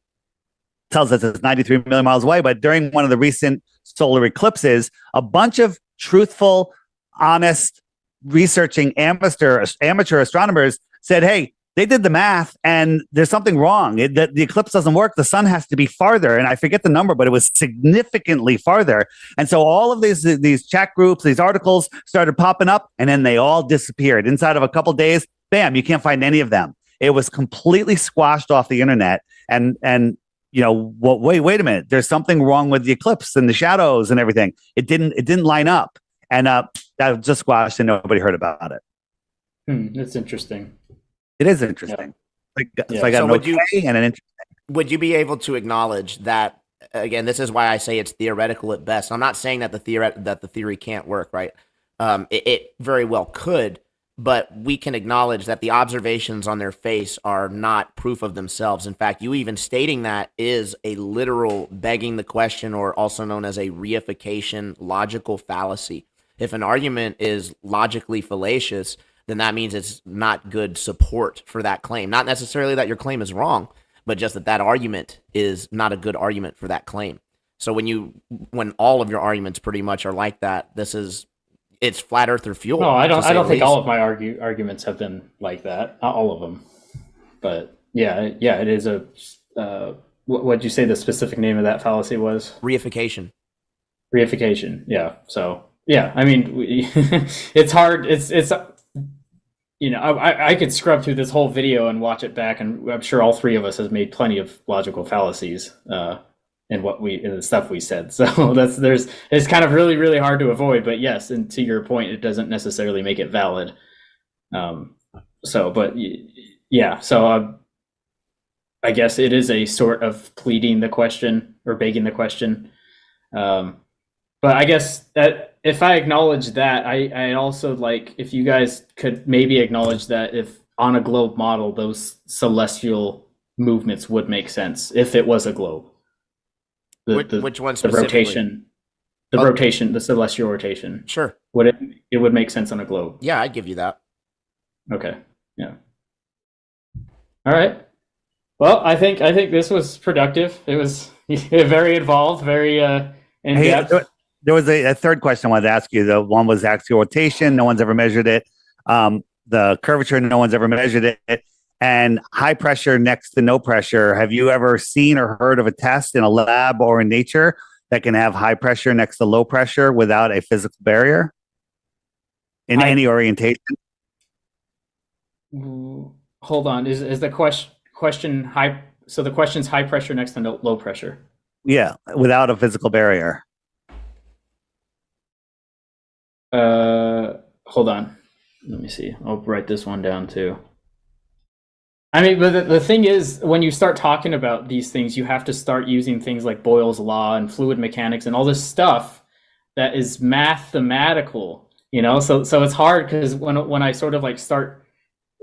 tells us it's 93 million miles away. But during one of the recent solar eclipses, a bunch of truthful, honest, researching amateur astronomers said, "Hey, they did the math, and there's something wrong. The eclipse doesn't work. The sun has to be farther." And I forget the number, but it was significantly farther. And so all of these chat groups, these articles started popping up, and then they all disappeared. Inside of a couple of days, bam, you can't find any of them. It was completely squashed off the internet. And wait a minute. There's something wrong with the eclipse and the shadows and everything. It didn't line up. And that was just squashed, and nobody heard about it. That's interesting. It is interesting. Yeah. So I got an okay and an interesting. Would you be able to acknowledge that? Again, this is why I say it's theoretical at best. I'm not saying that the theory can't work, right? It very well could, but we can acknowledge that the observations on their face are not proof of themselves. In fact, you even stating that is a literal begging the question, or also known as a reification logical fallacy. If an argument is logically fallacious, then that means it's not good support for that claim. Not necessarily that your claim is wrong, but just that argument is not a good argument for that claim. So when all of your arguments pretty much are like that, it's flat earth or fuel. No, I don't think all of my arguments have been like that. Not all of them, but yeah, it is a. What'd you say the specific name of that fallacy was? Reification. Reification. Yeah. So yeah, I mean, it's hard. It's. I could scrub through this whole video and watch it back, and I'm sure all 3 of us has made plenty of logical fallacies in the stuff we said. So it's kind of really, really hard to avoid. But yes, and to your point, it doesn't necessarily make it valid. So I guess it is a sort of pleading the question or begging the question. But I guess that if I acknowledge that, I also like if you guys could maybe acknowledge that if on a globe model, those celestial movements would make sense if it was a globe. Which one specifically? The rotation, the celestial rotation. Sure. It would make sense on a globe. Yeah, I'd give you that. Okay. Yeah. All right. Well, I think this was productive. It was very involved, very in depth. There was a third question I wanted to ask you. The one was axial rotation. No one's ever measured it. The curvature, no one's ever measured it. And high pressure next to no pressure. Have you ever seen or heard of a test in a lab or in nature that can have high pressure next to low pressure without a physical barrier? in any orientation. Hold on. Is the question high? So the question's high pressure next to low pressure. Yeah, without a physical barrier. Hold on. Let me see. I'll write this one down too. I mean, but the thing is, when you start talking about these things, you have to start using things like Boyle's law and fluid mechanics and all this stuff that is mathematical, you know? So it's hard because when I sort of like start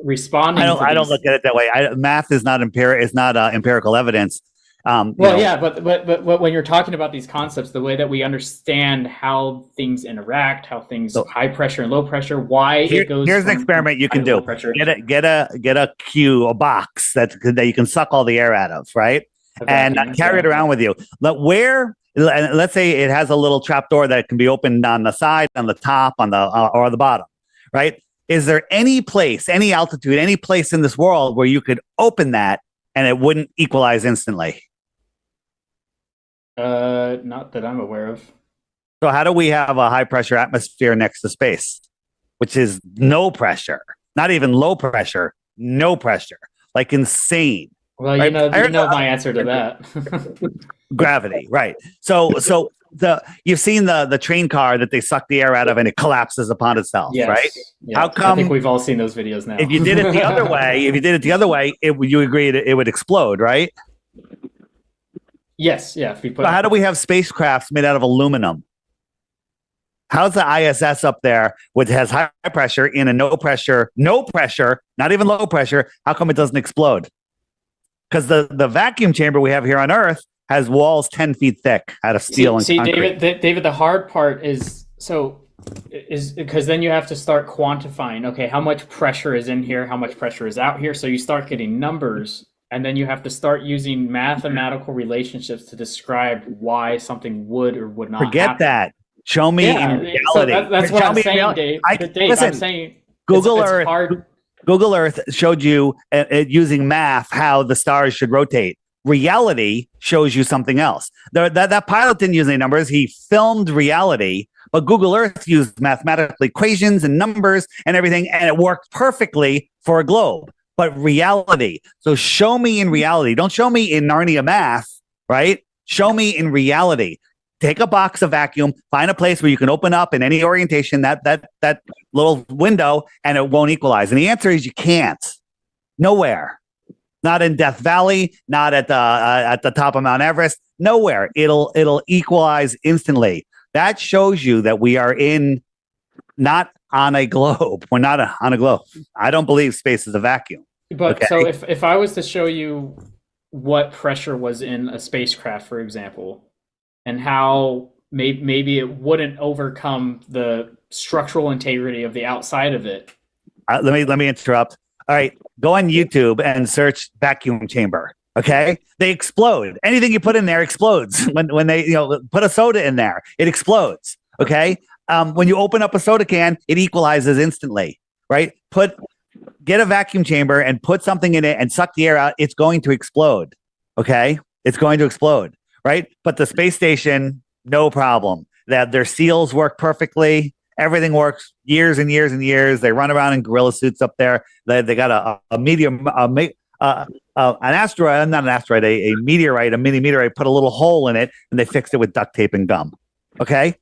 responding, I don't look at it that way. Math is not empirical evidence. Yeah, but when you're talking about these concepts, the way that we understand how things interact, how things high pressure and low pressure, why it goes. Here's an experiment you can do. Get a cue, a box that you can suck all the air out of, right? And carry it around with you. Let's say it has a little trap door that can be opened on the side, on the top, on the or the bottom, right? Is there any place, any altitude, any place in this world where you could open that and it wouldn't equalize instantly? Not that I'm aware of. So how do we have a high pressure atmosphere next to space, which is no pressure, not even low pressure, no pressure, like insane? Well, right? you know my answer to that. Gravity, right? So you've seen the train car that they suck the air out of and it collapses upon itself, Yes. right? Yeah. How come? I think we've all seen those videos now. If you did it the other way, you agree it would explode, right? Yes, yeah. If we put So how do we have spacecrafts made out of aluminum? How's the ISS up there, which has high pressure in a no pressure, not even low pressure? How come it doesn't explode? Because the vacuum chamber we have here on Earth has walls 10 feet thick out of steel and concrete. David, the hard part is because then you have to start quantifying, okay, how much pressure is in here, how much pressure is out here. So you start getting numbers, and then you have to start using mathematical relationships to describe why something would or would not Forget happen. that. Show me in reality. So that's what I'm saying, Dave. Listen, I'm saying Google it's Earth. hard. Google Earth showed you using math how the stars should rotate. Reality shows you something else. That pilot didn't use any numbers. He filmed reality, but Google Earth used mathematical equations and numbers and everything, and it worked perfectly for a globe. But reality. So show me in reality. Don't show me in Narnia math, right? Show me in reality. Take a box of vacuum, find a place where you can open up in any orientation that little window, and it won't equalize. And the answer is you can't. Nowhere. Not in Death Valley, not at the top of Mount Everest. Nowhere. It'll equalize instantly. That shows you that we are not on a globe. We're not on a globe. I don't believe space is a vacuum. But okay? So if I was to show you what pressure was in a spacecraft, for example, and how maybe it wouldn't overcome the structural integrity of the outside of it. Let me interrupt. All right, go on YouTube and search vacuum chamber. Okay, they explode. Anything you put in there explodes. When they put a soda in there, it explodes. Okay, when you open up a soda can, it equalizes instantly. Right? Get a vacuum chamber and put something in it and suck the air out. It's going to explode. Okay, it's going to explode. Right? But the space station, no problem. That their seals work perfectly. Everything works years and years and years. They run around in gorilla suits up there. They got a medium, an asteroid, not an asteroid, a meteorite, a mini meteorite, put a little hole in it, and they fixed it with duct tape and gum. Okay?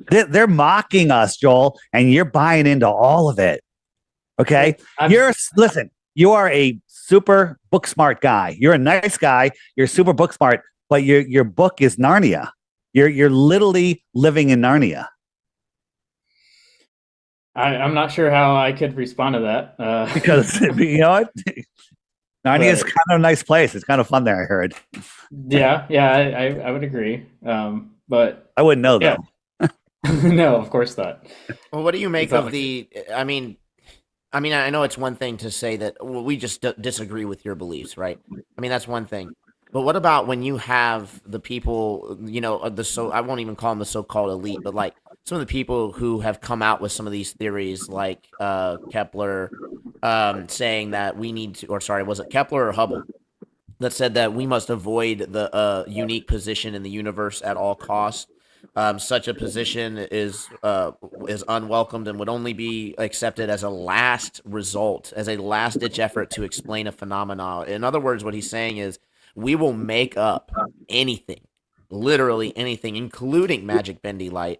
They're mocking us, Joel, and you're buying into all of it. Okay? Listen, you are a super book smart guy. You're a nice guy. You're super book smart, but your book is Narnia. You're literally living in Narnia. I'm not sure how I could respond to that. Because you know what? Narnia is kind of a nice place. It's kind of fun there, I heard. Yeah, I would agree. But I wouldn't know though. No, of course not. Well, what do you make of I mean, I know it's one thing to say that we just disagree with your beliefs, right? I mean, that's one thing. But what about when you have the people, I won't even call them the so-called elite, but like some of the people who have come out with some of these theories, like Kepler, saying that we need to, or sorry, was it Kepler or Hubble, that said that we must avoid the unique position in the universe at all costs. such a position is unwelcomed and would only be accepted as a last result, as a last-ditch effort to explain a phenomenon. In other words, what he's saying is, we will make up anything, literally anything, including magic bendy light,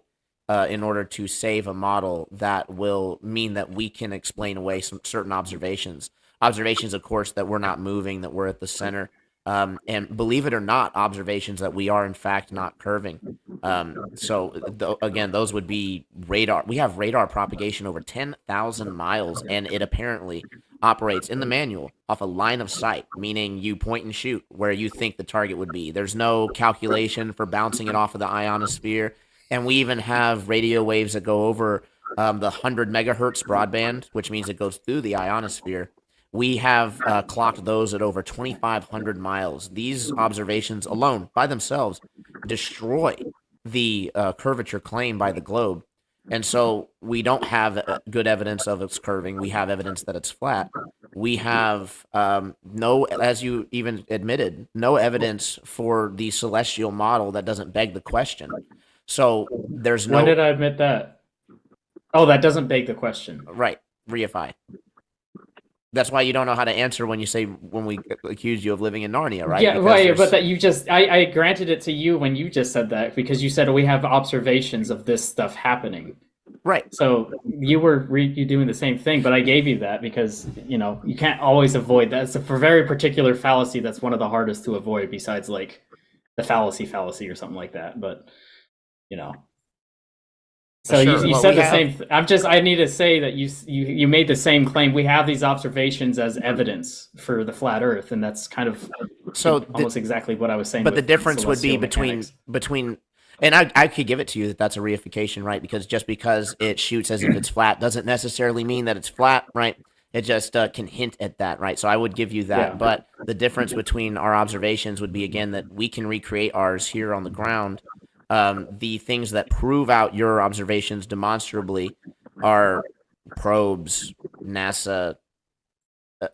in order to save a model that will mean that we can explain away some certain observations. Observations, of course, that we're not moving, that we're at the center. And believe it or not, observations that we are in fact not curving. Again, those would be radar. We have radar propagation over 10,000 miles, and it apparently operates in the manual off a line of sight, meaning you point and shoot where you think the target would be. There's no calculation for bouncing it off of the ionosphere. And we even have radio waves that go over the 100 megahertz broadband, which means it goes through the ionosphere. We have clocked those at over 2,500 miles. These observations alone, by themselves, destroy the curvature claimed by the globe. And so we don't have good evidence of its curving. We have evidence that it's flat. We have as you even admitted, no evidence for the celestial model that doesn't beg the question. So there's no... When did I admit that? Oh, that doesn't beg the question. Right. Reify. That's why you don't know how to answer when we accuse you of living in Narnia, right? Yeah, right. But that you just, I granted it to you when you just said that, because you said we have observations of this stuff happening. Right. So you were you doing the same thing, but I gave you that because, you can't always avoid that. It's a very particular fallacy that's one of the hardest to avoid, besides like the fallacy or something like that. But, So sure. you said the same. I need to say that you made the same claim. We have these observations as evidence for the flat Earth, and that's kind of almost exactly what I was saying. But the difference would be between, and I could give it to you that that's a reification, right? Because just because it shoots as if it's flat doesn't necessarily mean that it's flat, right? It just can hint at that, right? So I would give you that. Yeah. But the difference between our observations would be, again, that we can recreate ours here on the ground. The things that prove out your observations demonstrably are probes, NASA,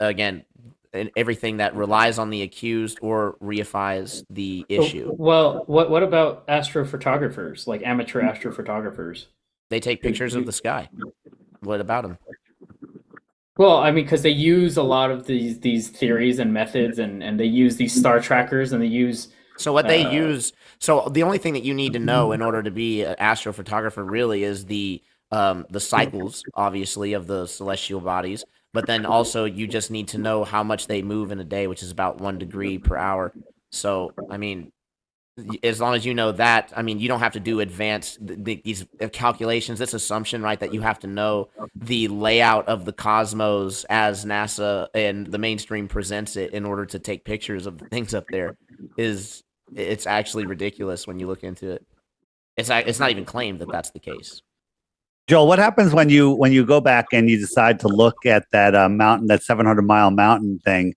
again, and everything that relies on the accused or reifies the issue. Well, what about astrophotographers, like amateur astrophotographers? They take pictures of the sky. What about them? Well, I mean, because they use a lot of these theories and methods, and they use these star trackers, and they use... So what they use, so the only thing that you need to know in order to be an astrophotographer really is the cycles, obviously, of the celestial bodies, but then also you just need to know how much they move in a day, which is about 1 degree per hour. So, I mean, as long as you know that, I mean, you don't have to do advanced these calculations, this assumption, right, that you have to know the layout of the cosmos as NASA and the mainstream presents it in order to take pictures of the things up there it's actually ridiculous when you look into it. It's not even claimed that that's the case. Joel, what happens when you go back and you decide to look at that mountain, that 700-mile mountain thing,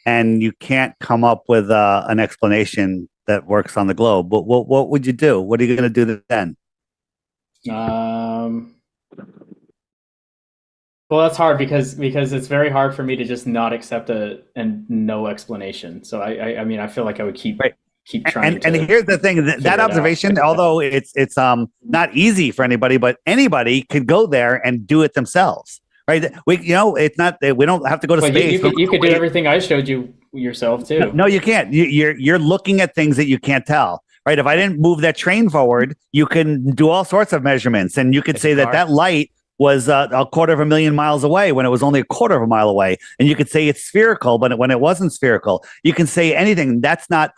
and you can't come up with an explanation that works on the globe? What would you do? What are you going to do then? Well, that's hard because it's very hard for me to just not accept no explanation. So I mean, I feel like I would keep trying. And here's the thing: that observation, although it's not easy for anybody, but anybody could go there and do it themselves, right? It's not. We don't have to go to space. You could do everything I showed you yourself too. No, you can't. You're looking at things that you can't tell. Right? If I didn't move that train forward, you can do all sorts of measurements, and you could say that light was 250,000 miles away when it was only 1/4 mile away. And you could say it's spherical, but when it wasn't spherical, you can say anything. That's not,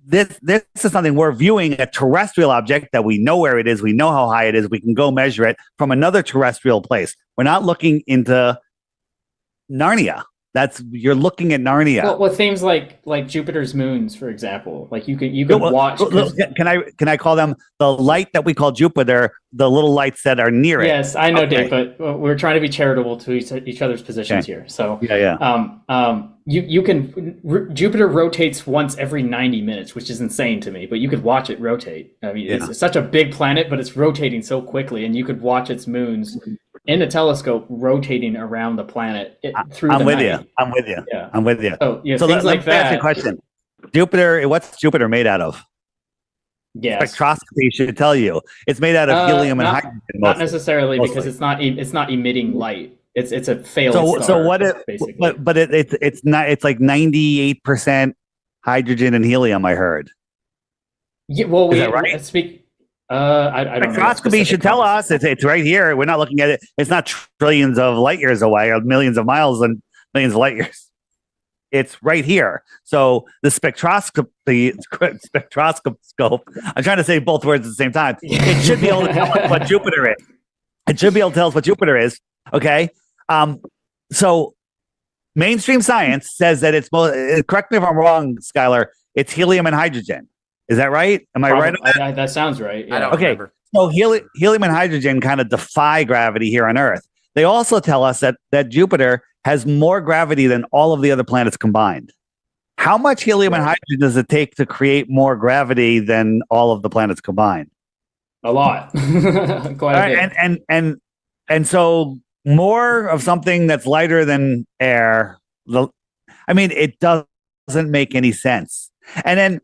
this is something we're viewing, a terrestrial object that we know where it is. We know how high it is. We can go measure it from another terrestrial place. We're not looking into Narnia. You're looking at Narnia. Well, things like Jupiter's moons, for example. Like you could watch. Can I call them the light that we call Jupiter? The little lights that are near it. Yes, I know, okay. Dave, but we're trying to be charitable to each other's positions here. So you can. Jupiter rotates once every 90 minutes, which is insane to me. But you could watch it rotate. I mean, it's such a big planet, but it's rotating so quickly, and you could watch its moons in a telescope rotating around the planet through the night. I'm with you. Yeah. I'm with you. So things like that. Ask you a question. Jupiter. What's Jupiter made out of? Yes. Spectroscopy should tell you. It's made out of helium and hydrogen. Not necessarily mostly. because it's not emitting light. It's a failed So star. what? Basically, but it's not. It's like 98% hydrogen and helium. I heard. Yeah. Well, Is that right? speak. I don't know. Spectroscopy should tell us. It's right here. We're not looking at it. It's not trillions of light years away, or millions of miles and millions of light years. It's right here. So the spectroscope. I'm trying to say both words at the same time. It should be able to tell us what Jupiter is. It should be able to tell us what Jupiter is. Okay. So mainstream science says that it's correct me if I'm wrong, Skylar, it's helium and hydrogen. Is that right? Am I right on that? That sounds right. Yeah. I don't remember. So helium and hydrogen kind of defy gravity here on Earth. They also tell us that Jupiter has more gravity than all of the other planets combined. How much helium and hydrogen does it take to create more gravity than all of the planets combined? A lot. Quite a bit. And so more of something that's lighter than air. It doesn't make any sense. And then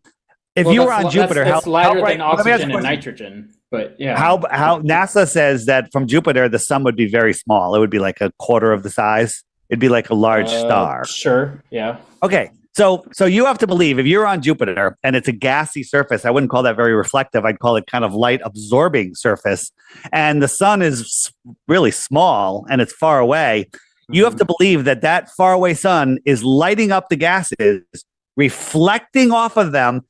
if you were on Jupiter, that's how lighter bright, than oxygen and nitrogen. But yeah, how NASA says that from Jupiter the sun would be very small. It would be like a quarter of the size. It'd be like a large star. Sure. Yeah. Okay. So you have to believe if you're on Jupiter and it's a gassy surface, I wouldn't call that very reflective. I'd call it kind of light absorbing surface. And the sun is really small and it's far away. You have to believe that faraway sun is lighting up the gases, reflecting off of them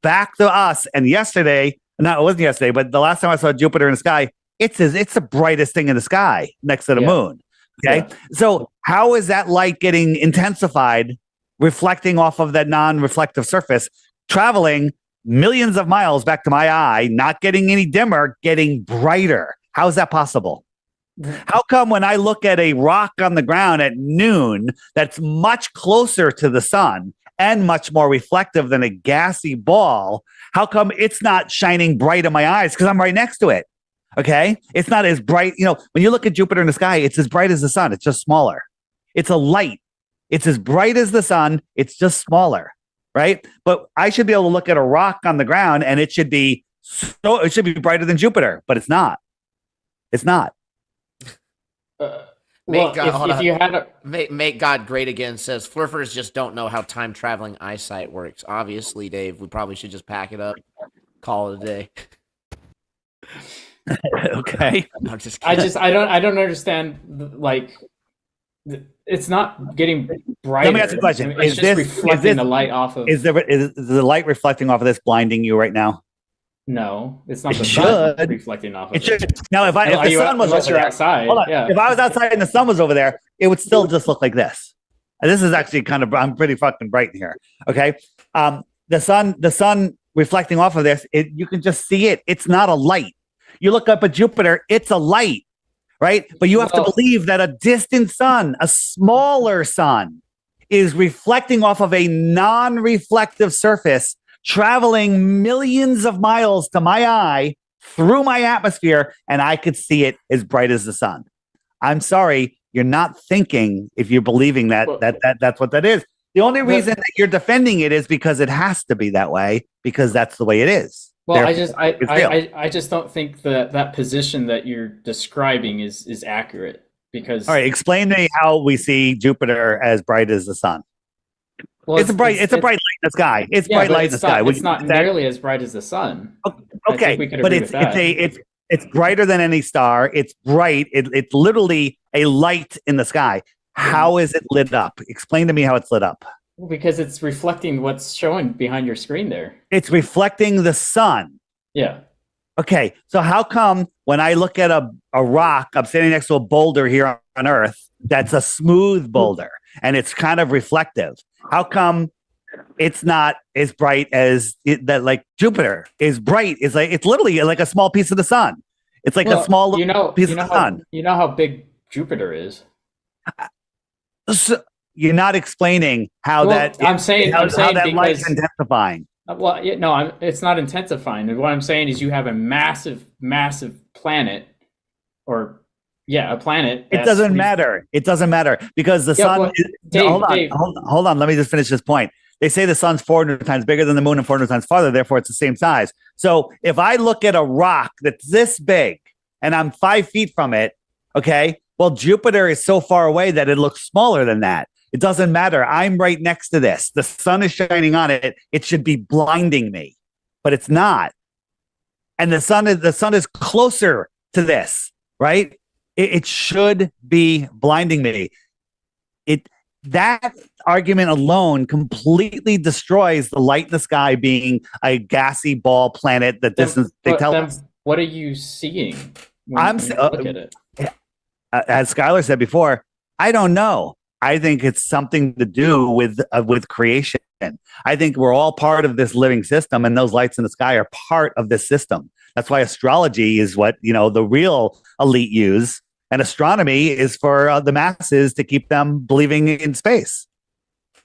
back to us. And it wasn't yesterday, but the last time I saw Jupiter in the sky, it's the brightest thing in the sky next to the moon. Okay. Yeah. So how is that light getting intensified, reflecting off of that non-reflective surface, traveling millions of miles back to my eye, not getting any dimmer, getting brighter? How is that possible? How come when I look at a rock on the ground at noon that's much closer to the sun and much more reflective than a gassy ball, how come it's not shining bright in my eyes? Because I'm right next to it. Okay. It's not as bright. When you look at Jupiter in the sky, it's as bright as the sun. It's just smaller. It's a light. It's as bright as the sun. It's just smaller. Right. But I should be able to look at a rock on the ground and it should be brighter than Jupiter, but it's not. It's not. Make God great again says Flurfers just don't know how time traveling eyesight works. Obviously, Dave, we probably should just pack it up, call it a day. Okay. I'm just kidding. I don't understand. Like, it's not getting brighter. Let me ask you a question. It's just reflecting the light off of. Is the light reflecting off of this blinding you right now? No, it's not the sun reflecting off of it. Should. Now, if the sun was unless over you're there, outside, hold on. yeah. If I was outside and the sun was over there, it would still just look like this. And this is actually I'm pretty fucking bright in here. Okay. The sun reflecting off of this, you can just see it. It's not a light. You look up at Jupiter, it's a light, right? But you have to believe that a distant sun, a smaller sun, is reflecting off of a non-reflective surface, traveling millions of miles to my eye through my atmosphere, and I could see it as bright as the sun. I'm sorry, you're not thinking if you're believing that's what that is. The only reason that you're defending it is because it has to be that way, because that's the way it is. Well, I just don't think that position that you're describing is accurate, because. All right, explain to me how we see Jupiter as bright as the sun. Well, it's a bright light in the sky. It's bright light in the sky. It's not nearly as bright as the sun. Okay, but it's brighter than any star. It's bright. It's literally a light in the sky. How is it lit up? Explain to me how it's lit up. Because it's reflecting what's showing behind your screen there. It's reflecting the sun. Yeah. Okay, so how come when I look at a rock, I'm standing next to a boulder here on Earth, that's a smooth boulder, and it's kind of reflective? How come it's not as bright as like Jupiter is bright? It's literally like a small piece of the sun. It's like a small piece of the sun. You know how big Jupiter is. So, you're not explaining how that light is intensifying. Well, no, it's not intensifying. What I'm saying is you have a massive, massive planet, a planet. It doesn't matter. It doesn't matter because the sun. Hold on. Let me just finish this point. They say the sun's 400 times bigger than the moon and 400 times farther. Therefore, it's the same size. So if I look at a rock that's this big and I'm 5 feet from it, okay, well, Jupiter is so far away that it looks smaller than that. It doesn't matter. I'm right next to this. The sun is shining on it. It should be blinding me, but it's not. And the sun is closer to this, right? It should be blinding me. That argument alone completely destroys the light in the sky being a gassy ball planet that they tell us. What are you seeing when you look at it? As Skylar said before, I don't know. I think it's something to do with creation. I think we're all part of this living system, and those lights in the sky are part of this system. That's why astrology is what the real elite use, and astronomy is for the masses to keep them believing in space.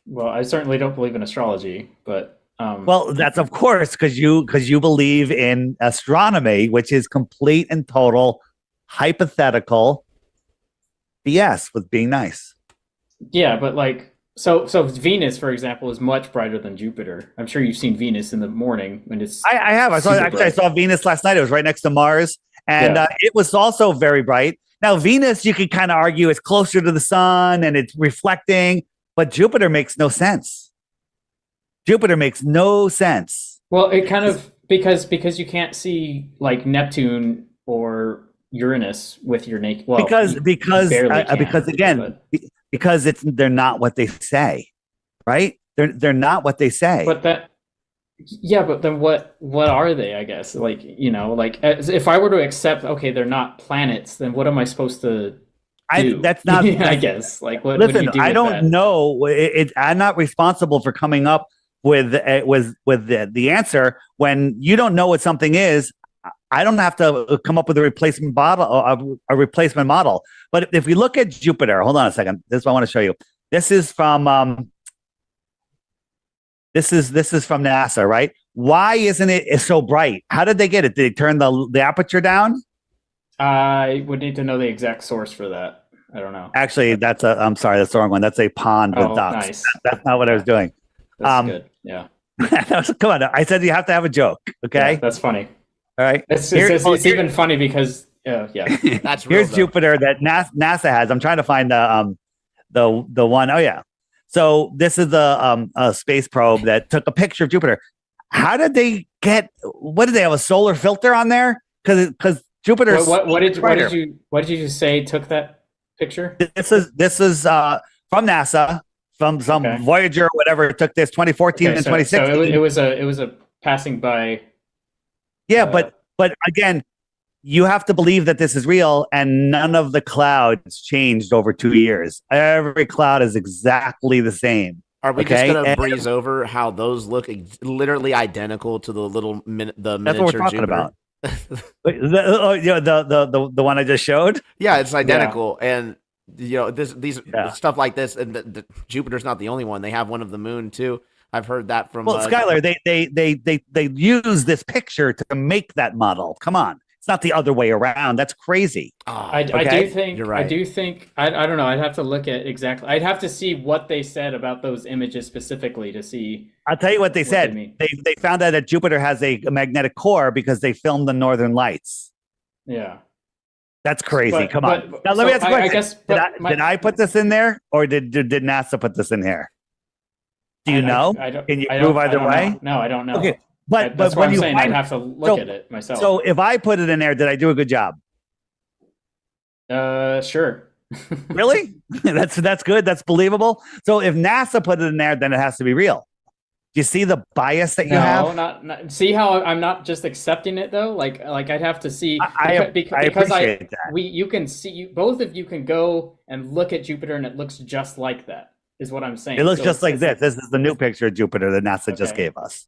Well, I certainly don't believe in astrology, but well, that's of course because you believe in astronomy, which is complete and total hypothetical BS with being nice. Yeah, but like so Venus, for example, is much brighter than Jupiter. I'm sure you've seen Venus in the morning when it's. I have. I saw Venus last night. It was right next to Mars, and it was also very bright. Now Venus, you could kind of argue it's closer to the sun and it's reflecting, but Jupiter makes no sense. Jupiter makes no sense. Well, it kind of because you can't see like Neptune or Uranus with your naked. Well, because again. Because they're not what they say, right? They're not what they say. But then what are they? I guess if I were to accept, okay, they're not planets, then what am I supposed to do? That's not. I guess what listen, do you do I don't that? know. I'm not responsible for coming up with the answer when you don't know what something is. I don't have to come up with a replacement model. But if we look at Jupiter, hold on a second. This is what I want to show you. This is from this is from NASA, right? Why isn't it so bright? How did they get it? Did they turn the aperture down? I would need to know the exact source for that. I don't know. Actually, I'm sorry, that's the wrong one. That's a pond with ducks. Nice. That's not what I was doing. That's good. Yeah. Come on. I said you have to have a joke. Okay. Yeah, that's funny. All right. It's even funny because that's here's Jupiter that NASA has. I'm trying to find the one. Oh yeah. So this is a space probe that took a picture of Jupiter. How did they get? What did they have, a solar filter on there? Because Jupiter. What did you just say took that picture? This is from NASA, from some Voyager or whatever. It took this 2014 and 2016. So it was a passing by. Yeah, but again, you have to believe that this is real, and none of the clouds changed over 2 years. Every cloud is exactly the same. Are we just going to breeze over how those look literally identical to the miniature That's what we're talking Jupiter? about. The one I just showed? Yeah, it's identical. Yeah. And these stuff like this, and the Jupiter's not the only one. They have one of the moon too. I've heard that from Skylar. They use this picture to make that model. Come on, it's not the other way around. That's crazy. I do think you're right. I do think I don't know. I'd have to look at exactly. I'd have to see what they said about those images specifically to see. I'll tell you what they said. They found out that Jupiter has a magnetic core because they filmed the Northern Lights. Yeah. That's crazy. Come on. Now let me ask you a question. Did I put this in there, or did NASA put this in here? Do you know? Can you prove either way? No, I don't know. Okay, but that's when what I'm you saying. I'd have to look at it myself. So if I put it in there, did I do a good job? Sure. Really? That's good. That's believable. So if NASA put it in there, then it has to be real. Do you see the bias that you have? Not see how I'm not just accepting it though. Like I'd have to see. I appreciate that. You can see both of you can go and look at Jupiter, and it looks just like that. Is what I'm saying. It looks just like this. This is the new picture of Jupiter that NASA just gave us.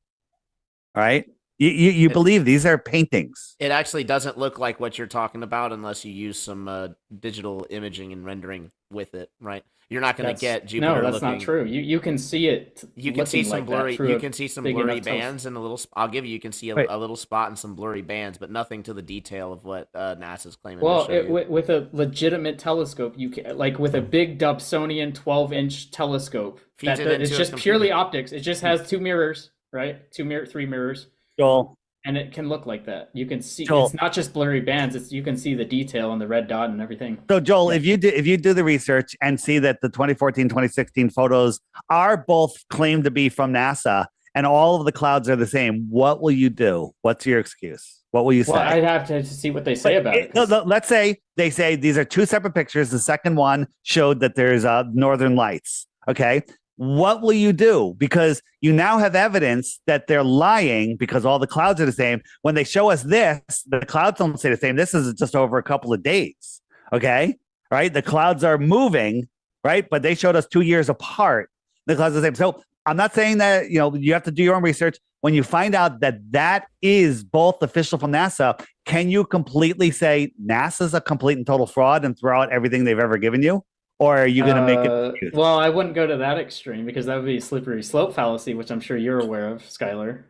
All right. You believe these are paintings. It actually doesn't look like what you're talking about unless you use some digital imaging and rendering with it, right? You're not going to get Jupiter. No, that's not true. You can see it. You can see some blurry. You can see some blurry bands and a little. I'll give you. You can see a little spot and some blurry bands, but nothing to the detail of what NASA's claiming. Well, with a legitimate telescope, you can with a big Dobsonian 12-inch telescope. It's just purely optics. It just has two mirrors, right? Three mirrors. Joel, And it can look like that. You can see Joel. it's not just blurry bands. It's you can see the detail and the red dot and everything. So Joel, if you do the research and see that the 2014, 2016 photos are both claimed to be from NASA and all of the clouds are the same, what will you do? What's your excuse? What will you say? Well, I'd have to see what they say about it. No, let's say they say these are two separate pictures. The second one showed that there's northern lights. Okay. What will you do? Because you now have evidence that they're lying because all the clouds are the same. When they show us this, the clouds don't say the same. This is just over a couple of days. Okay. Right. The clouds are moving. Right. But they showed us 2 years apart. The clouds are the same. So I'm not saying that, you have to do your own research. When you find out that that is both official from NASA, can you completely say NASA's a complete and total fraud and throw out everything they've ever given you? Or are you going to make it? Well, I wouldn't go to that extreme because that would be a slippery slope fallacy, which I'm sure you're aware of, Skylar.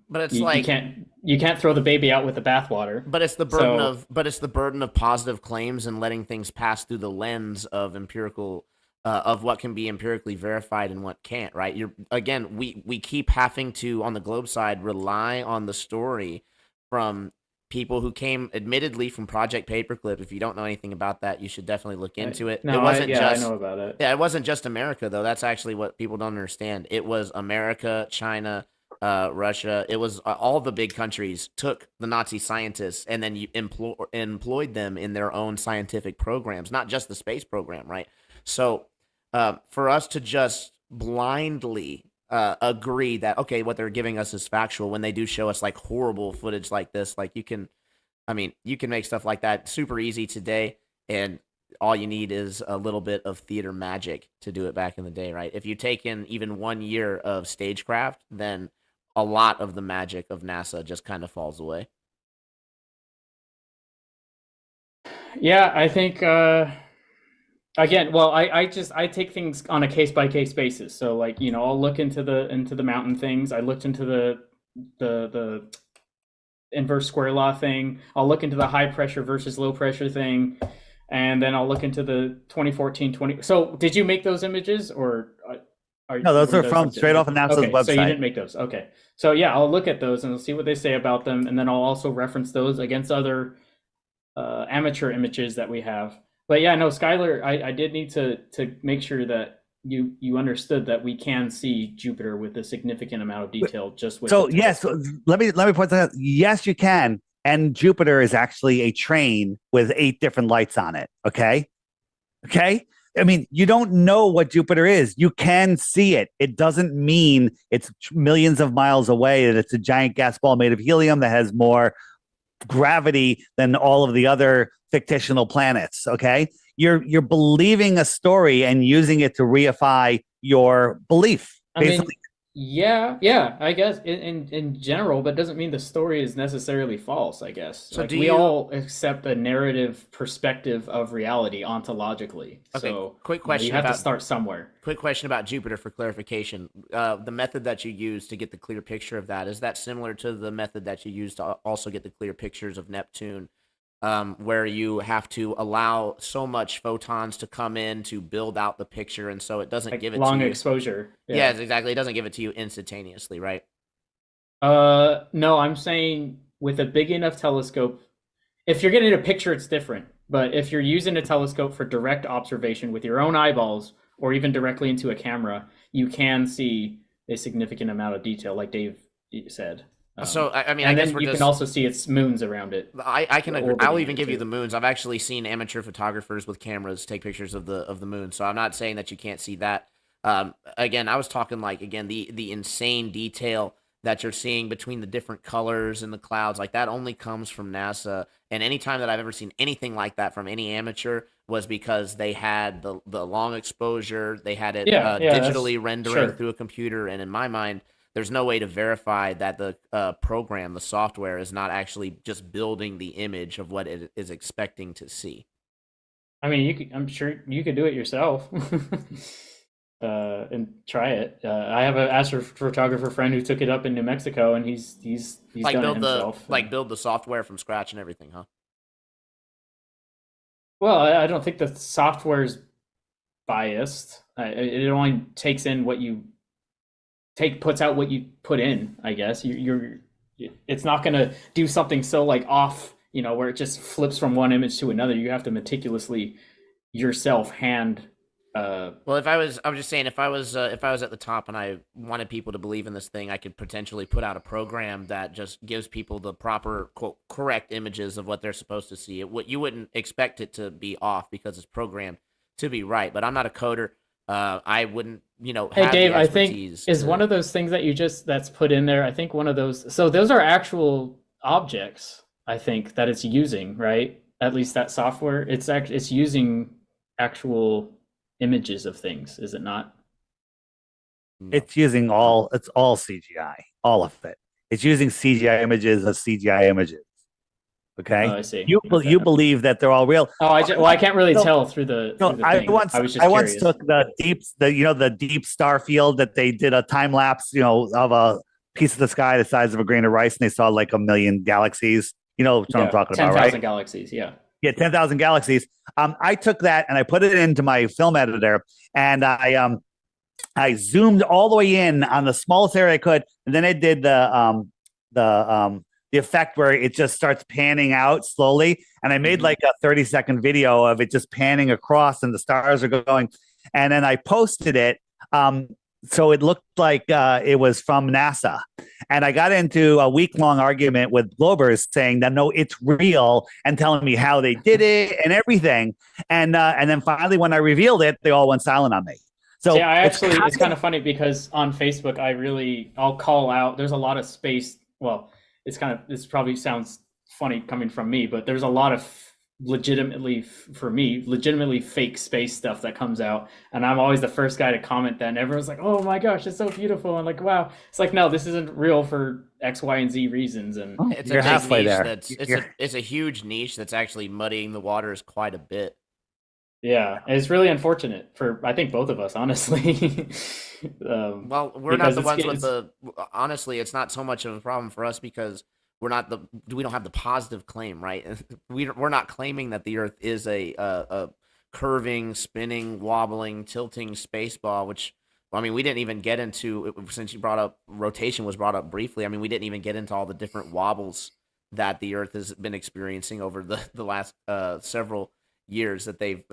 But it's you can't throw the baby out with the bathwater. But it's the burden of positive claims and letting things pass through the lens of empirical of what can be empirically verified and what can't. Right? We keep having to on the globe side rely on the story from people who came admittedly from Project Paperclip. If you don't know anything about that, you should definitely look into it. No, it wasn't I know about it. Yeah, it wasn't just America though. That's actually what people don't understand. It was America, China, Russia. It was all the big countries took the Nazi scientists and then you employed them in their own scientific programs, not just the space program, right? So for us to just blindly agree that okay, what they're giving us is factual when they do show us like horrible footage like this, like you can make stuff like that super easy today, and all you need is a little bit of theater magic to do it back in the day, right? If you take in even 1 year of stagecraft, then a lot of the magic of NASA just kind of falls away. Yeah, I think again, well, I take things on a case by case basis. So like, I'll look into the mountain things. I looked into the inverse square law thing. I'll look into the high pressure versus low pressure thing, and then I'll look into the 2014. So did you make those images or no, those are from straight off of NASA's website. So you didn't make those. Okay. So yeah, I'll look at those and I'll see what they say about them, and then I'll also reference those against other amateur images that we have. But yeah, no, Skylar, I did need to make sure that you understood that we can see Jupiter with a significant amount of detail just with. So yes, let me point that out. Yes, you can. And Jupiter is actually a train with 8 different lights on it. Okay. I mean, you don't know what Jupiter is. You can see it. It doesn't mean it's millions of miles away and it's a giant gas ball made of helium that has more gravity than all of the other fictional planets. Okay, you're believing a story and using it to reify your belief. Basically. Yeah, I guess in general, but doesn't mean the story is necessarily false, I guess. So we all accept a narrative perspective of reality ontologically. Okay, so quick question. You have to start somewhere. Quick question about Jupiter for clarification. The method that you use to get the clear picture of that, is that similar to the method that you use to also get the clear pictures of Neptune? Where you have to allow so much photons to come in to build out the picture, and so it doesn't give it long to you. Exposure. Yeah, exactly. It doesn't give it to you instantaneously, right? No, I'm saying with a big enough telescope, if you're getting a picture, it's different. But if you're using a telescope for direct observation with your own eyeballs, or even directly into a camera, you can see a significant amount of detail, like Dave said. So I mean, and I guess then you can also see its moons around it. I can agree. I'll even give you the moons. I've actually seen amateur photographers with cameras take pictures of the moon. So I'm not saying that you can't see that. Again, I was talking like the insane detail that you're seeing between the different colors and the clouds. Like that only comes from NASA. And any time that I've ever seen anything like that from any amateur was because they had the long exposure. They had it digitally rendering through a computer. And in my mind, there's no way to verify that the program, the software, is not actually just building the image of what it is expecting to see. I mean, I'm sure you could do it yourself and try it. I have an astrophotographer friend who took it up in New Mexico, and he's like done it himself. Build the software from scratch and everything, huh? Well, I don't think the software's biased. It only takes in what you puts out what you put in, I guess. You're it's not going to do something so like off, where it just flips from one image to another. You have to meticulously yourself hand. Well, if I was just saying, if I was at the top and I wanted people to believe in this thing, I could potentially put out a program that just gives people the proper, quote, correct images of what they're supposed to see. You wouldn't expect it to be off because it's programmed to be right. But I'm not a coder. I wouldn't, Hey, have Dave, the I think expertise is to- one of those things that that's put in there. I think one of those. So those are actual objects. I think that it's using, right? At least that software. It's using actual images of things, is it not? It's using it's all CGI, all of it. It's using CGI images of CGI images. Okay. Oh, I see. You believe that they're all real. Oh, I can't really tell through the thing. I was just once curious. took the deep star field that they did a time lapse, of a piece of the sky the size of a grain of rice, and they saw like 1 million galaxies. You know what I'm talking about, right? 10,000 galaxies, yeah. Yeah, 10,000 galaxies. I took that and I put it into my film editor, and I zoomed all the way in on the smallest area I could, and then I did the effect where it just starts panning out slowly, and I made like a 30-second video of it just panning across, and the stars are going, and then I posted it. So it looked like it was from NASA. And I got into a week-long argument with Globers saying that, no, it's real, and telling me how they did it and everything. And then finally, when I revealed it, they all went silent on me. So it's kind of funny because on Facebook, I'll call out, there's a lot of space. Well, this probably sounds funny coming from me, but there's a lot of legitimately fake space stuff that comes out, and I'm always the first guy to comment that, and everyone's like, oh my gosh, it's so beautiful, and like, wow. It's like, no, this isn't real for X, Y, and Z reasons. And you're halfway there. It's a huge niche that's actually muddying the waters quite a bit. Yeah, it's really unfortunate for, I think, both of us, honestly. Well, we're not the ones with the. Honestly, it's not so much of a problem for us because we don't have the positive claim, right? We're not claiming that the Earth is a curving, spinning, wobbling, tilting space ball. Which, I mean, we didn't even get into, since you brought up rotation was brought up briefly. I mean, we didn't even get into all the different wobbles that the Earth has been experiencing over the last several years that they've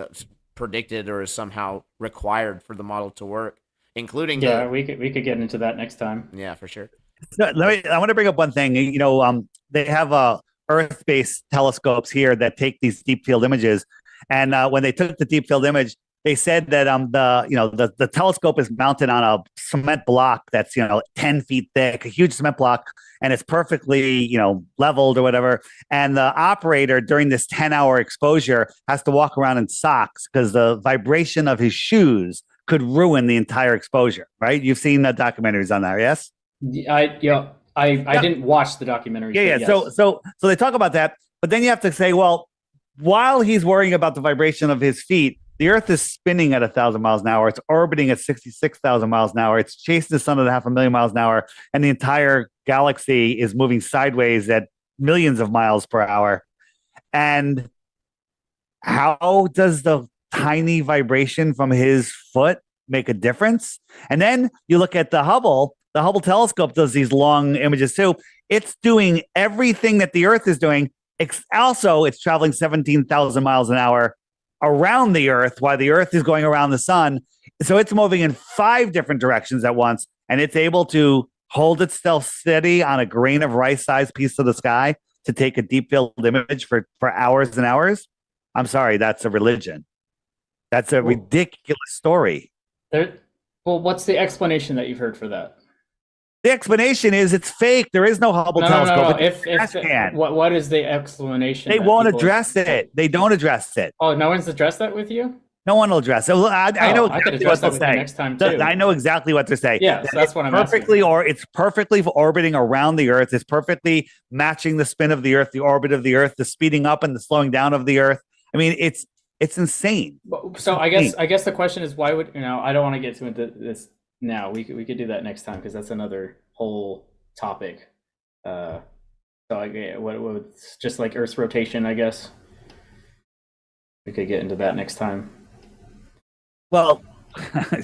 predicted or is somehow required for the model to work, including we could get into that next time. Yeah, for sure. So I want to bring up one thing. They have Earth-based telescopes here that take these deep field images, and when they took the deep field image, they said that the telescope is mounted on a cement block that's 10 feet thick, a huge cement block, and it's perfectly leveled or whatever. And the operator during this 10-hour exposure has to walk around in socks because the vibration of his shoes could ruin the entire exposure. Right? You've seen the documentaries on that, yes? I didn't watch the documentary. Yeah. Yes. So they talk about that, but then you have to say, well, while he's worrying about the vibration of his feet, the Earth is spinning at 1,000 miles an hour. It's orbiting at 66,000 miles an hour. It's chasing the sun at 500,000 miles an hour, and the entire galaxy is moving sideways at millions of miles per hour. And how does the tiny vibration from his foot make a difference? And then you look at the Hubble telescope does these long images too. It's doing everything that the Earth is doing. Also, it's traveling 17,000 miles an hour around the Earth while the Earth is going around the sun. So it's moving in 5 different directions at once, and it's able to hold itself steady on a grain of rice-sized piece of the sky to take a deep field image for hours and hours. I'm sorry, that's a religion. That's a ridiculous story. Well, what's the explanation that you've heard for that? The explanation is it's fake. There is no Hubble telescope. No. What is the explanation? They won't address it. They don't address it. Oh, no one's addressed that with you? No one will address it. I know exactly what they'll say. Next time too. I know exactly what they're saying. Yeah, so that's what I'm perfectly, or it's perfectly orbiting around the Earth. It's perfectly matching the spin of the Earth, the orbit of the Earth, the speeding up and the slowing down of the Earth. I mean, it's insane. So I guess the question is, why would I don't want to get into this now. We could do that next time because that's another whole topic. So what just like Earth's rotation, I guess we could get into that next time. Well,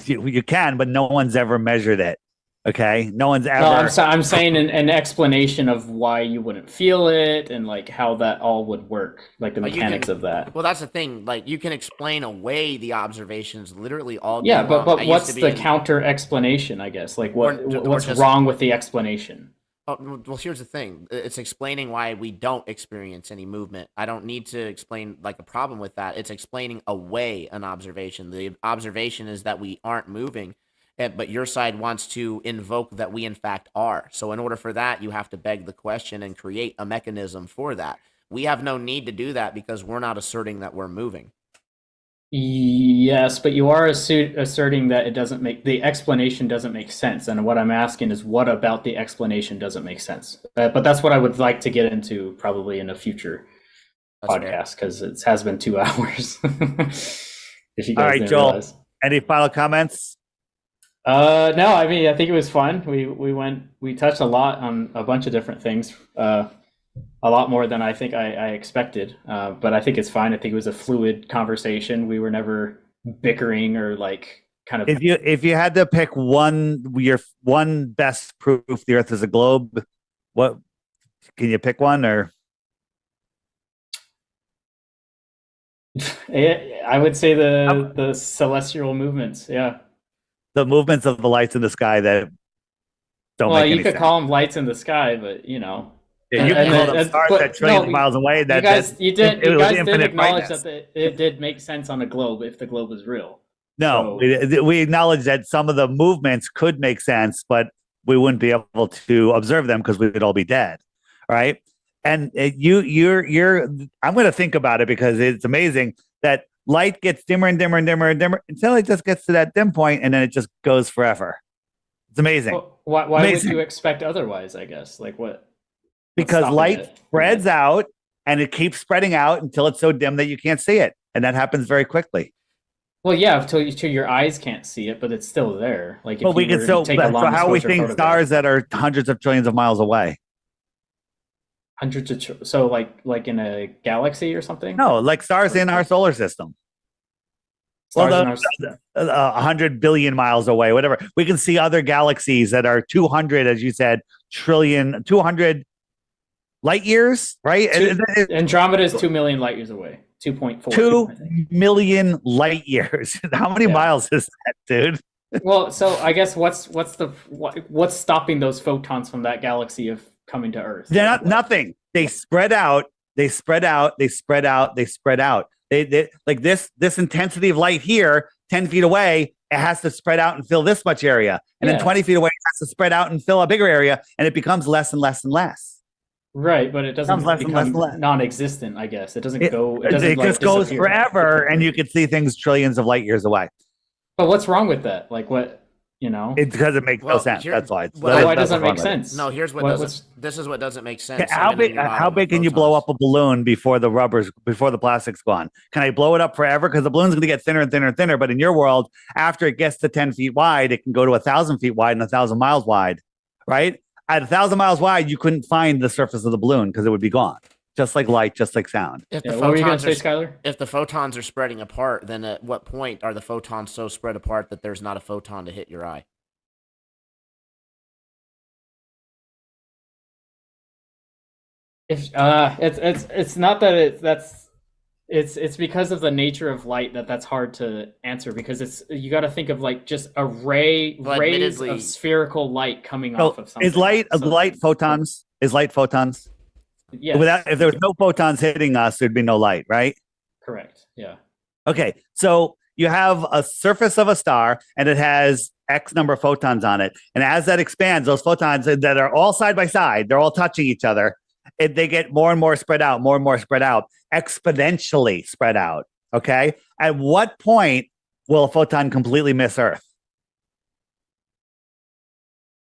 you can, but no one's ever measured it. Okay, no one's ever. No, I'm saying an explanation of why you wouldn't feel it and like how that all would work, like the mechanics of that. Well, that's the thing. Like, you can explain away the observations literally all day Yeah, long. but what's the counter explanation? I guess like what's wrong with the explanation? Oh, well, here's the thing. It's explaining why we don't experience any movement. I don't need to explain like a problem with that. It's explaining away an observation. The observation is that we aren't moving, but your side wants to invoke that we in fact are. So in order for that, you have to beg the question and create a mechanism for that. We have no need to do that because we're not asserting that we're moving. Yes, but you are asserting that the explanation doesn't make sense. And what I'm asking is, what about the explanation doesn't make sense? But that's what I would like to get into probably in a future podcast, because it has been 2 hours. If you guys All right, didn't Joel, realize. any final comments? No, I mean, I think it was fun. We touched a lot on a bunch of different things. A lot more than I think I expected, but I think it's fine. I think it was a fluid conversation. We were never bickering or like kind of. If you had to pick your one best proof the Earth is a globe, what can you pick one? Or I would say the celestial movements. Yeah, the movements of the lights in the sky that don't make any sense. You could call them lights in the sky, but you know. Yeah, you can call them stars that trillions of miles away. You guys did acknowledge that it did make sense on a globe if the globe is real. No, we acknowledge that some of the movements could make sense, but we wouldn't be able to observe them because we would all be dead, right? And you're. I'm going to think about it because it's amazing that light gets dimmer and dimmer and dimmer and dimmer until it just gets to that dim point, and then it just goes forever. It's amazing. Well, why would you expect otherwise? I guess like what. Because light spreads out and it keeps spreading out until it's so dim that you can't see it. And that happens very quickly. Well, yeah, until your eyes can't see it, but it's still there. Like, well, we can so how we think stars that are hundreds of trillions of miles away. So like in a galaxy or something? No, like stars in our solar system. Well, 100 billion miles away, whatever. We can see other galaxies that are 200, as you said, 200 light years, right? Andromeda is 2 million light years away. 2.4. 2 million light years. How many miles is that, dude? Well, so I guess what's stopping those photons from that galaxy of coming to Earth? They're not nothing. They spread out. They spread out. They spread out. They spread out. They like this intensity of light here, 10 feet away, it has to spread out and fill this much area, and then 20 feet away, it has to spread out and fill a bigger area, and it becomes less and less and less. Right, but it doesn't become non-existent. I guess it doesn't go. It just goes forever, and you can see things trillions of light years away. But what's wrong with that? Like what? You know, it's because it makes no sense. That's why. Why doesn't it make sense? No, here's this is what doesn't make sense. How big can you blow up a balloon before the plastic's gone? Can I blow it up forever? Because the balloon's going to get thinner and thinner and thinner. But in your world, after it gets to 10 feet wide, it can go to 1,000 feet wide and 1,000 miles wide, right? At 1,000 miles wide, you couldn't find the surface of the balloon because it would be gone. Just like light, just like sound. What were you going to say, Skylar? If the photons are spreading apart, then at what point are the photons so spread apart that there's not a photon to hit your eye? If it's not that it's because of the nature of light that's hard to answer, because you got to think of like just rays of spherical light coming off of something. Is light photons? Is light photons? Yes. If there was no photons hitting us, thered be no light, right? Correct. Yeah. Okay, so you have a surface of a star, and it has X number of photons on it, and as that expands, those photons that are all side by side, they're all touching each other. They get more and more spread out, exponentially spread out. Okay. At what point will a photon completely miss Earth?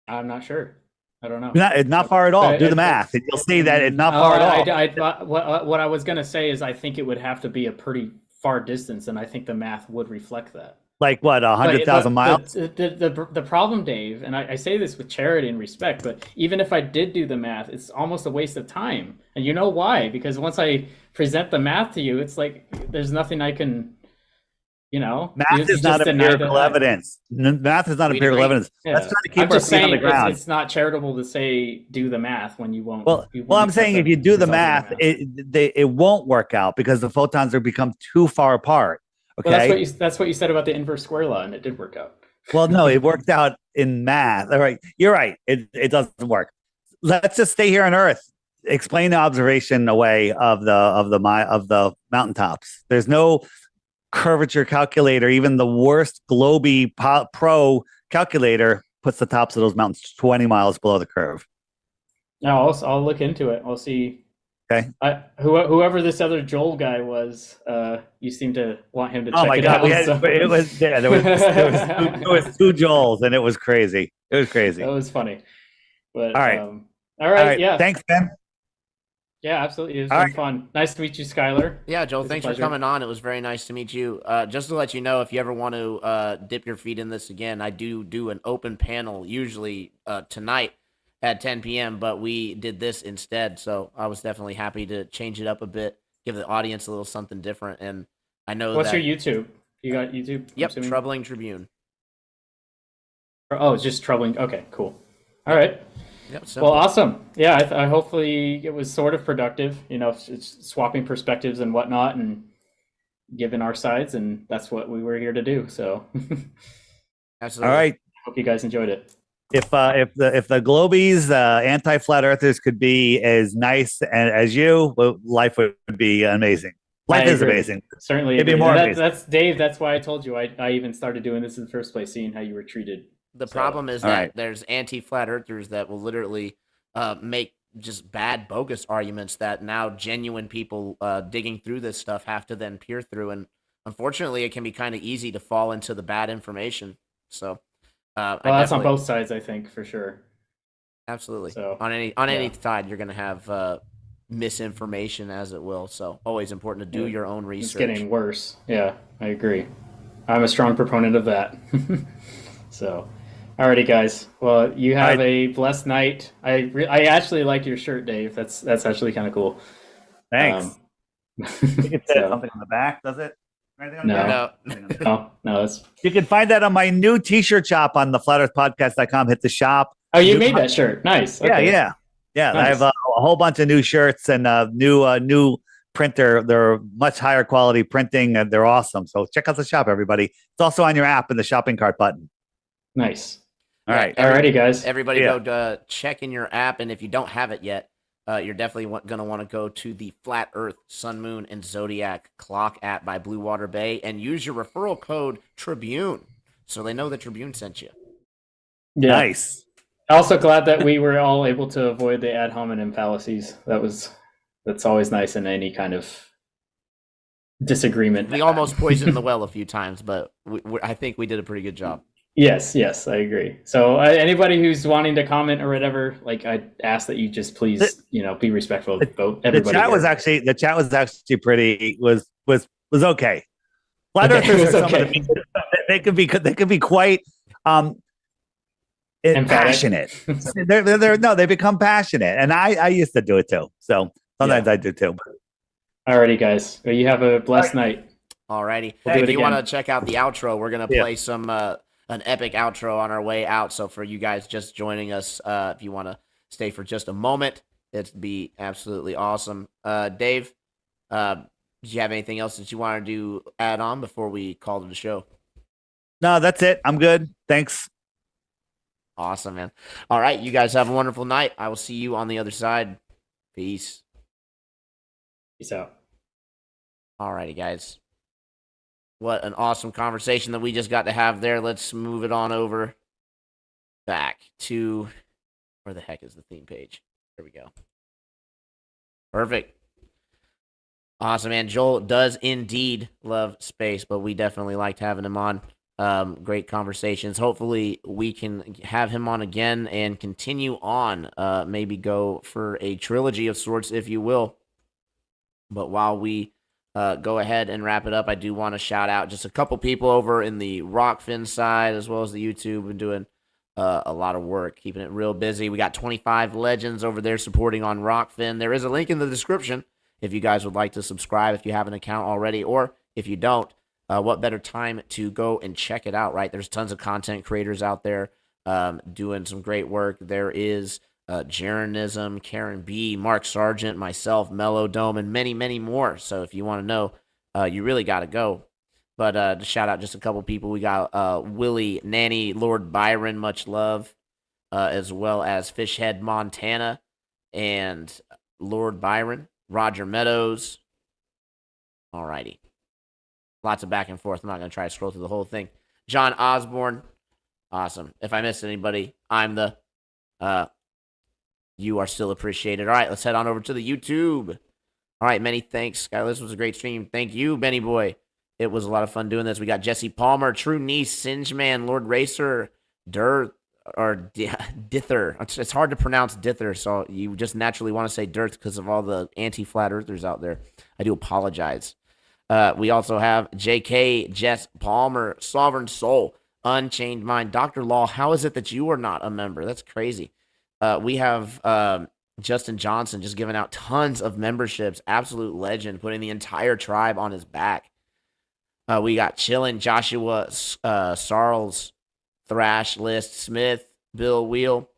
I'm not sure. I don't know. It's not far at all. Do the math, and you'll see that it's not far at all. What I was going to say is I think it would have to be a pretty far distance, and I think the math would reflect that. Like what, 100,000 miles? The problem, Dave, and I say this with charity and respect, but even if I did do the math, it's almost a waste of time. And you know why? Because once I present the math to you, it's like there's nothing I can Math is not empirical evidence. Math is not empirical evidence. Let's try to keep our feet on the ground. It's not charitable to say do the math when you won't. Well, I'm saying if you do the math, it won't work out because the photons are become too far apart. Okay, well, that's what you said about the inverse square law, and it did work out. Well, no, it worked out in math. All right, you're right. It doesn't work. Let's just stay here on Earth. Explain the observation away of the mountaintops. There's no curvature calculator. Even the worst Globy Pro calculator puts the tops of those mountains 20 miles below the curve. No, I'll look into it. I'll see. Okay. Whoever this other Joel guy was, you seem to want him to check it out. There was two Joels, and it was crazy. It was crazy. That was funny. But all right. All right. Yeah. Thanks, Ben. Yeah, absolutely. It was been fun. Nice to meet you, Skylar. Yeah, Joel, thanks for coming on. It was very nice to meet you. Just to let you know, if you ever want to dip your feet in this again, I do an open panel usually tonight at 10 p.m., but we did this instead. So I was definitely happy to change it up a bit, give the audience a little something different. And I know What's your YouTube? You got YouTube? Yep, Troubling Tribune. Oh, it's just Troubling. Okay, cool. All right. Yep, well, awesome. Yeah, I hopefully it was sort of productive, it's swapping perspectives and whatnot and giving our sides, and that's what we were here to do. So absolutely. All right. Hope you guys enjoyed it. If the Globies, anti-flat earthers could be as nice as you, well, life would be amazing. Life is amazing. Certainly. It'd be more amazing. That's Dave. That's why I told you I even started doing this in the first place, seeing how you were treated. The problem is that there's anti-flat earthers that will literally make just bad, bogus arguments that now genuine people digging through this stuff have to then peer through. And unfortunately, it can be kind of easy to fall into the bad information. So, that's on both sides, I think, for sure. Absolutely. So, on any side, you're going to have misinformation, as it will. So, always important to do your own research. It's getting worse. Yeah, I agree. I'm a strong proponent of that. So. Alrighty, guys. Well, you have a blessed night. I actually like your shirt, Dave. That's actually kind of cool. Thanks. It says something on the back, does it? No. You can find that on my new T-shirt shop on the flatearthpodcast.com. Hit the shop. Oh, you made that shirt. Nice. Okay. Yeah. Nice. I have a whole bunch of new shirts and new printer. They're much higher quality printing, and they're awesome. So check out the shop, everybody. It's also on your app in the shopping cart button. Nice. All right. Alrighty, guys. Everybody go check in your app, and if you don't have it yet, you're definitely going to want to go to the Flat Earth, Sun, Moon, and Zodiac Clock app by Blue Water Bay and use your referral code Tribune so they know the Tribune sent you. Yeah. Nice. Also glad that we were all able to avoid the ad hominem fallacies. That's always nice in any kind of disagreement. We almost poisoned the well a few times, but I think we did a pretty good job. Yes, I agree. So anybody who's wanting to comment or whatever, I ask that you just please, be respectful of everybody. The chat was actually pretty was okay. Flat earthers are okay. They could be quite passionate. They become passionate, and I used to do it too. So sometimes I do too. Alrighty, guys. Well, you have a blessed night. Alrighty. If you want to check out the outro, we're gonna play some an epic outro on our way out. So for you guys just joining us, if you want to stay for just a moment, it'd be absolutely awesome. Dave, do you have anything else that you want to add on before we call it the show? No, that's it. I'm good. Thanks. Awesome, man. All right, you guys have a wonderful night. I will see you on the other side. Peace. Peace out. All righty, guys. What an awesome conversation that we just got to have there. Let's move it on over back to where the heck is the theme page? There we go. Perfect. Awesome, man. Joel does indeed love space, but we definitely liked having him on. Great conversations. Hopefully we can have him on again and continue on. Maybe go for a trilogy of sorts, if you will. But while we go ahead and wrap it up, I do want to shout out just a couple people over in the Rockfin side as well as the YouTube and doing a lot of work, keeping it real busy. We got 25 legends over there supporting on Rockfin. There is a link in the description if you guys would like to subscribe if you have an account already, or if you don't, what better time to go and check it out, right? There's tons of content creators out there doing some great work. There is Jaronism, Karen B, Mark Sargent, myself, Mellow Dome, and many, many more. So if you want to know, you really got to go. But to shout out just a couple people, we got Willie, Nanny, Lord Byron, much love, as well as Fishhead Montana and Lord Byron, Roger Meadows. Alrighty. Lots of back and forth. I'm not going to try to scroll through the whole thing. John Osborne. Awesome. If I missed anybody, I'm the... you are still appreciated. All right, let's head on over to the YouTube. All right, many thanks, Skylar. This was a great stream. Thank you, Benny Boy. It was a lot of fun doing this. We got Jesse Palmer, True Niece, Singeman, Lord Racer, Dither. It's hard to pronounce Dither, so you just naturally want to say Dirt because of all the anti-flat earthers out there. I do apologize. We also have JK, Jess Palmer, Sovereign Soul, Unchained Mind, Dr. Law. How is it that you are not a member? That's crazy. We have Justin Johnson just giving out tons of memberships. Absolute legend, putting the entire tribe on his back. We got Chillin', Joshua, Sarles, Thrash, List, Smith, Bill Wheel.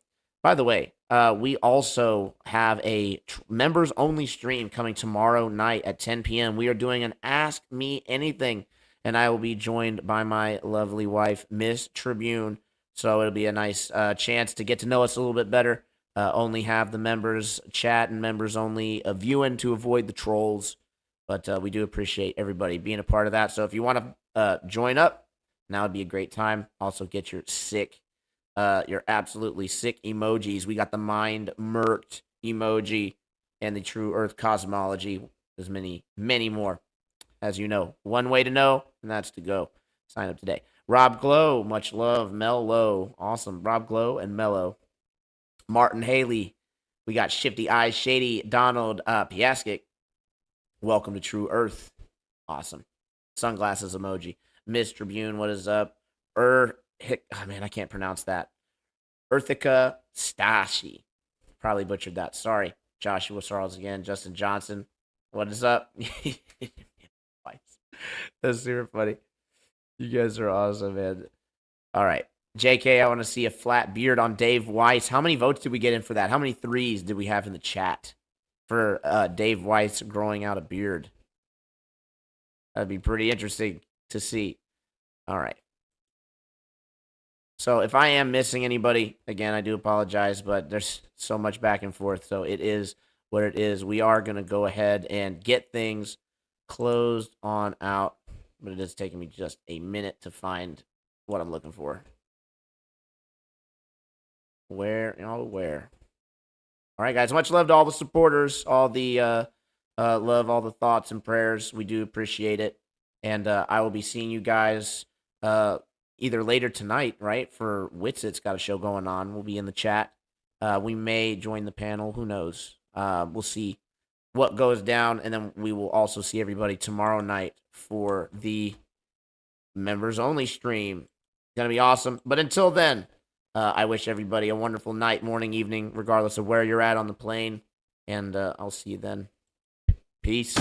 By the way, we also have a members-only stream coming tomorrow night at 10 p.m. We are doing an Ask Me Anything, and I will be joined by my lovely wife, Miss Tribune. So it'll be a nice chance to get to know us a little bit better. Only have the members chat and members only viewing to avoid the trolls. But we do appreciate everybody being a part of that. So if you want to join up, now would be a great time. Also get your absolutely sick emojis. We got the mind murked emoji and the True Earth Cosmology. There's many, many more. As you know, one way to know, and that's to go sign up today. Rob Glow, much love. Mel Low, awesome. Rob Glow and Mellow. Martin Haley. We got Shifty Eyes, Shady, Donald Piaskic. Welcome to True Earth. Awesome. Sunglasses emoji. Miss Tribune, what is up? Oh man, I can't pronounce that. Earthica Stashi. Probably butchered that. Sorry. Joshua Sarles again. Justin Johnson. What is up? That's super funny. You guys are awesome, man. All right. JK, I want to see a flat beard on Dave Weiss. How many votes did we get in for that? How many threes did we have in the chat for Dave Weiss growing out a beard? That'd be pretty interesting to see. All right. So if I am missing anybody, again, I do apologize, but there's so much back and forth. So it is what it is. We are going to go ahead and get things closed on out, but it is taking me just a minute to find what I'm looking for. Where? All right, guys. Much love to all the supporters, all the love, all the thoughts and prayers. We do appreciate it. And I will be seeing you guys either later tonight, right? For Witsit's got a show going on. We'll be in the chat. We may join the panel. Who knows? We'll see what goes down. And then we will also see everybody tomorrow night for the members only stream. It's going to be awesome. But until then, I wish everybody a wonderful night, morning, evening, regardless of where you're at on the plane. And I'll see you then. Peace.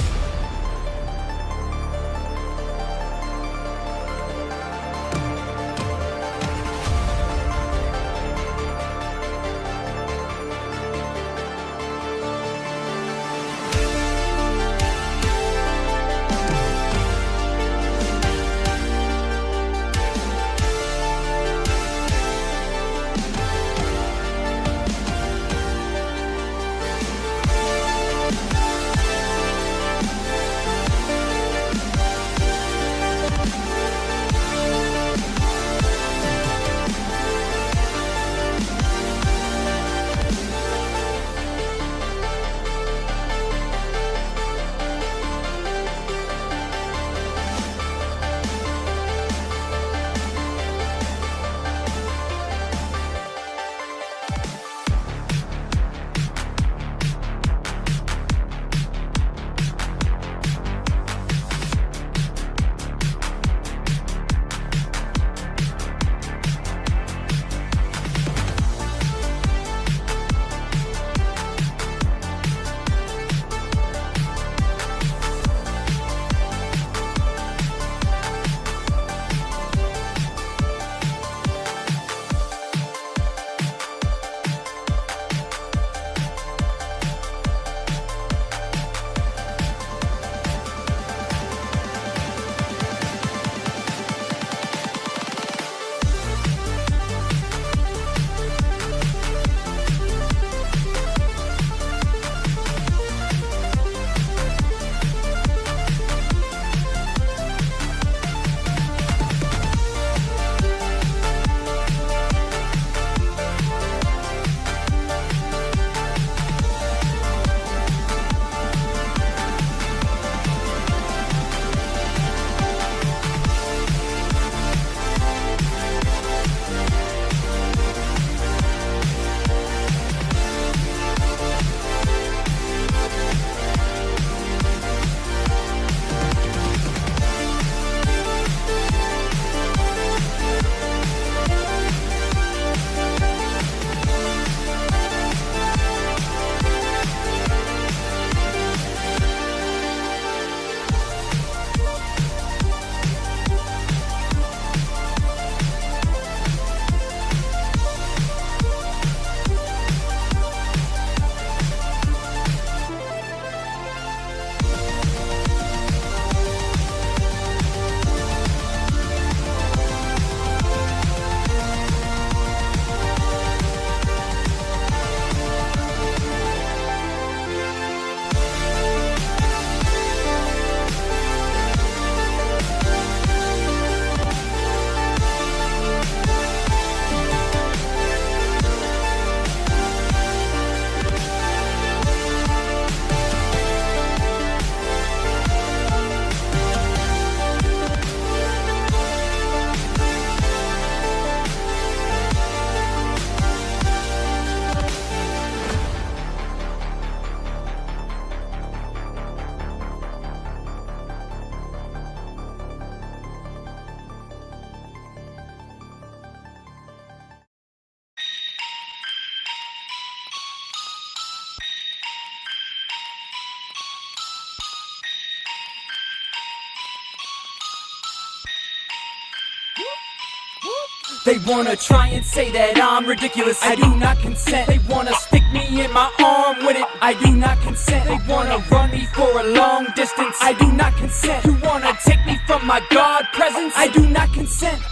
They wanna try and say that I'm ridiculous. I do not consent. They wanna stick me in my arm with it. I do not consent. They wanna run me for a long distance. I do not consent. You wanna take me from my God presence. I do not consent.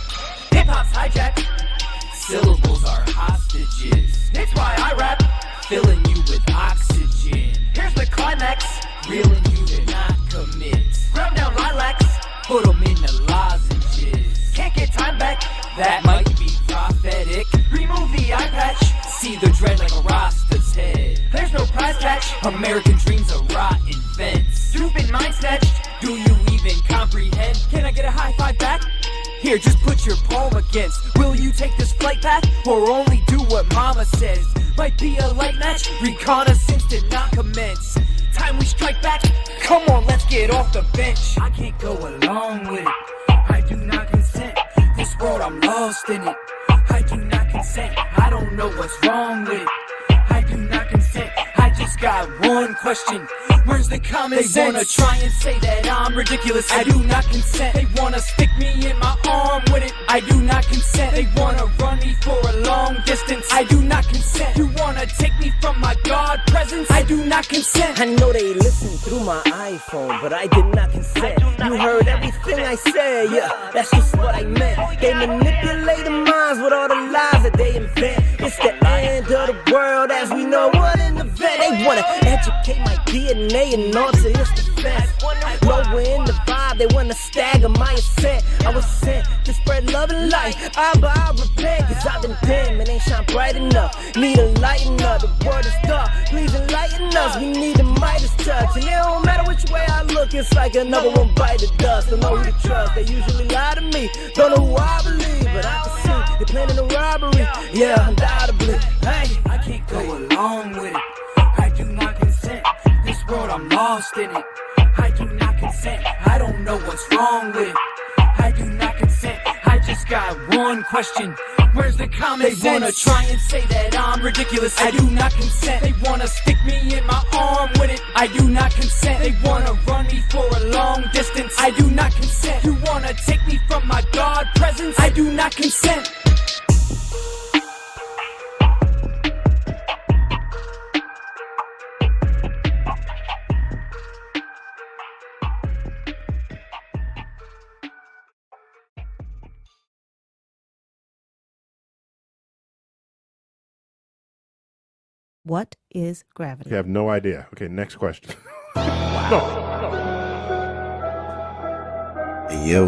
Hip hop's hijacked. Syllables are hostages. That's why I rap, filling you with oxygen. Here's the climax, reeling you to not commit. Grab down lilacs, put them in the lozenges. Can't get time back, that might be prophetic. Remove the eye patch, see the dread like a Rasta's head. There's no prize catch, American dreams are rotten fence. You've been mind snatched, do you even comprehend? Can I get a high five back? Here, just put your palm against. Will you take this flight path, or only do what mama says? Might be a light match, reconnaissance did not commence. Time we strike back, come on, let's get off the bench. I can't go along with it, I do not consent. This world, I'm lost in it, I do not consent. I don't know what's wrong with it, I do not consent. I just got one question, where's the common sense? They wanna try and say that I'm ridiculous. I do not consent. They wanna stick me in my arm with it. I do not consent. They wanna run me for a long distance. I do not consent. You wanna take me from my God presence. I do not consent. I know they listen through my iPhone, but I did not consent. You heard everything I said, yeah, that's just what I meant. They manipulate the minds with all the lies that they invent. It's the end of the world as we know what in the vet. They wanna educate my DNA and alter its defense. Lower in the vibe, they wanna stagger my ascent. I was sent to spread love and light. But I repent, cause I've been dim and ain't shine bright enough. Need to lighten up, the word is dark. Please enlighten us, we need the Midas touch. And it don't matter which way I look, it's like another one bite the dust. Don't know who to trust, they usually lie to me. Don't know who I believe, but I can see they're planning a robbery. Yeah, undoubtedly. Hey, I can't go along with it, I do not consent. This world, I'm lost in it, I do not consent. I don't know what's wrong with it, I do not consent. I just got one question, where's the common sense? They wanna try and say that I'm ridiculous. I do not consent. They wanna stick me in my arm with it. I do not consent. They wanna run me for a long distance. I do not consent. You wanna take me from my God presence. I do not consent. What is gravity? I have no idea. Okay, next question. Wow. Hey, yo.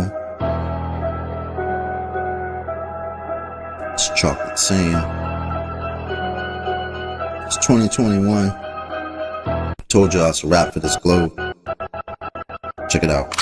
It's Chocolate Sam. It's 2021. Told y'all it's a wrap for this globe. Check it out.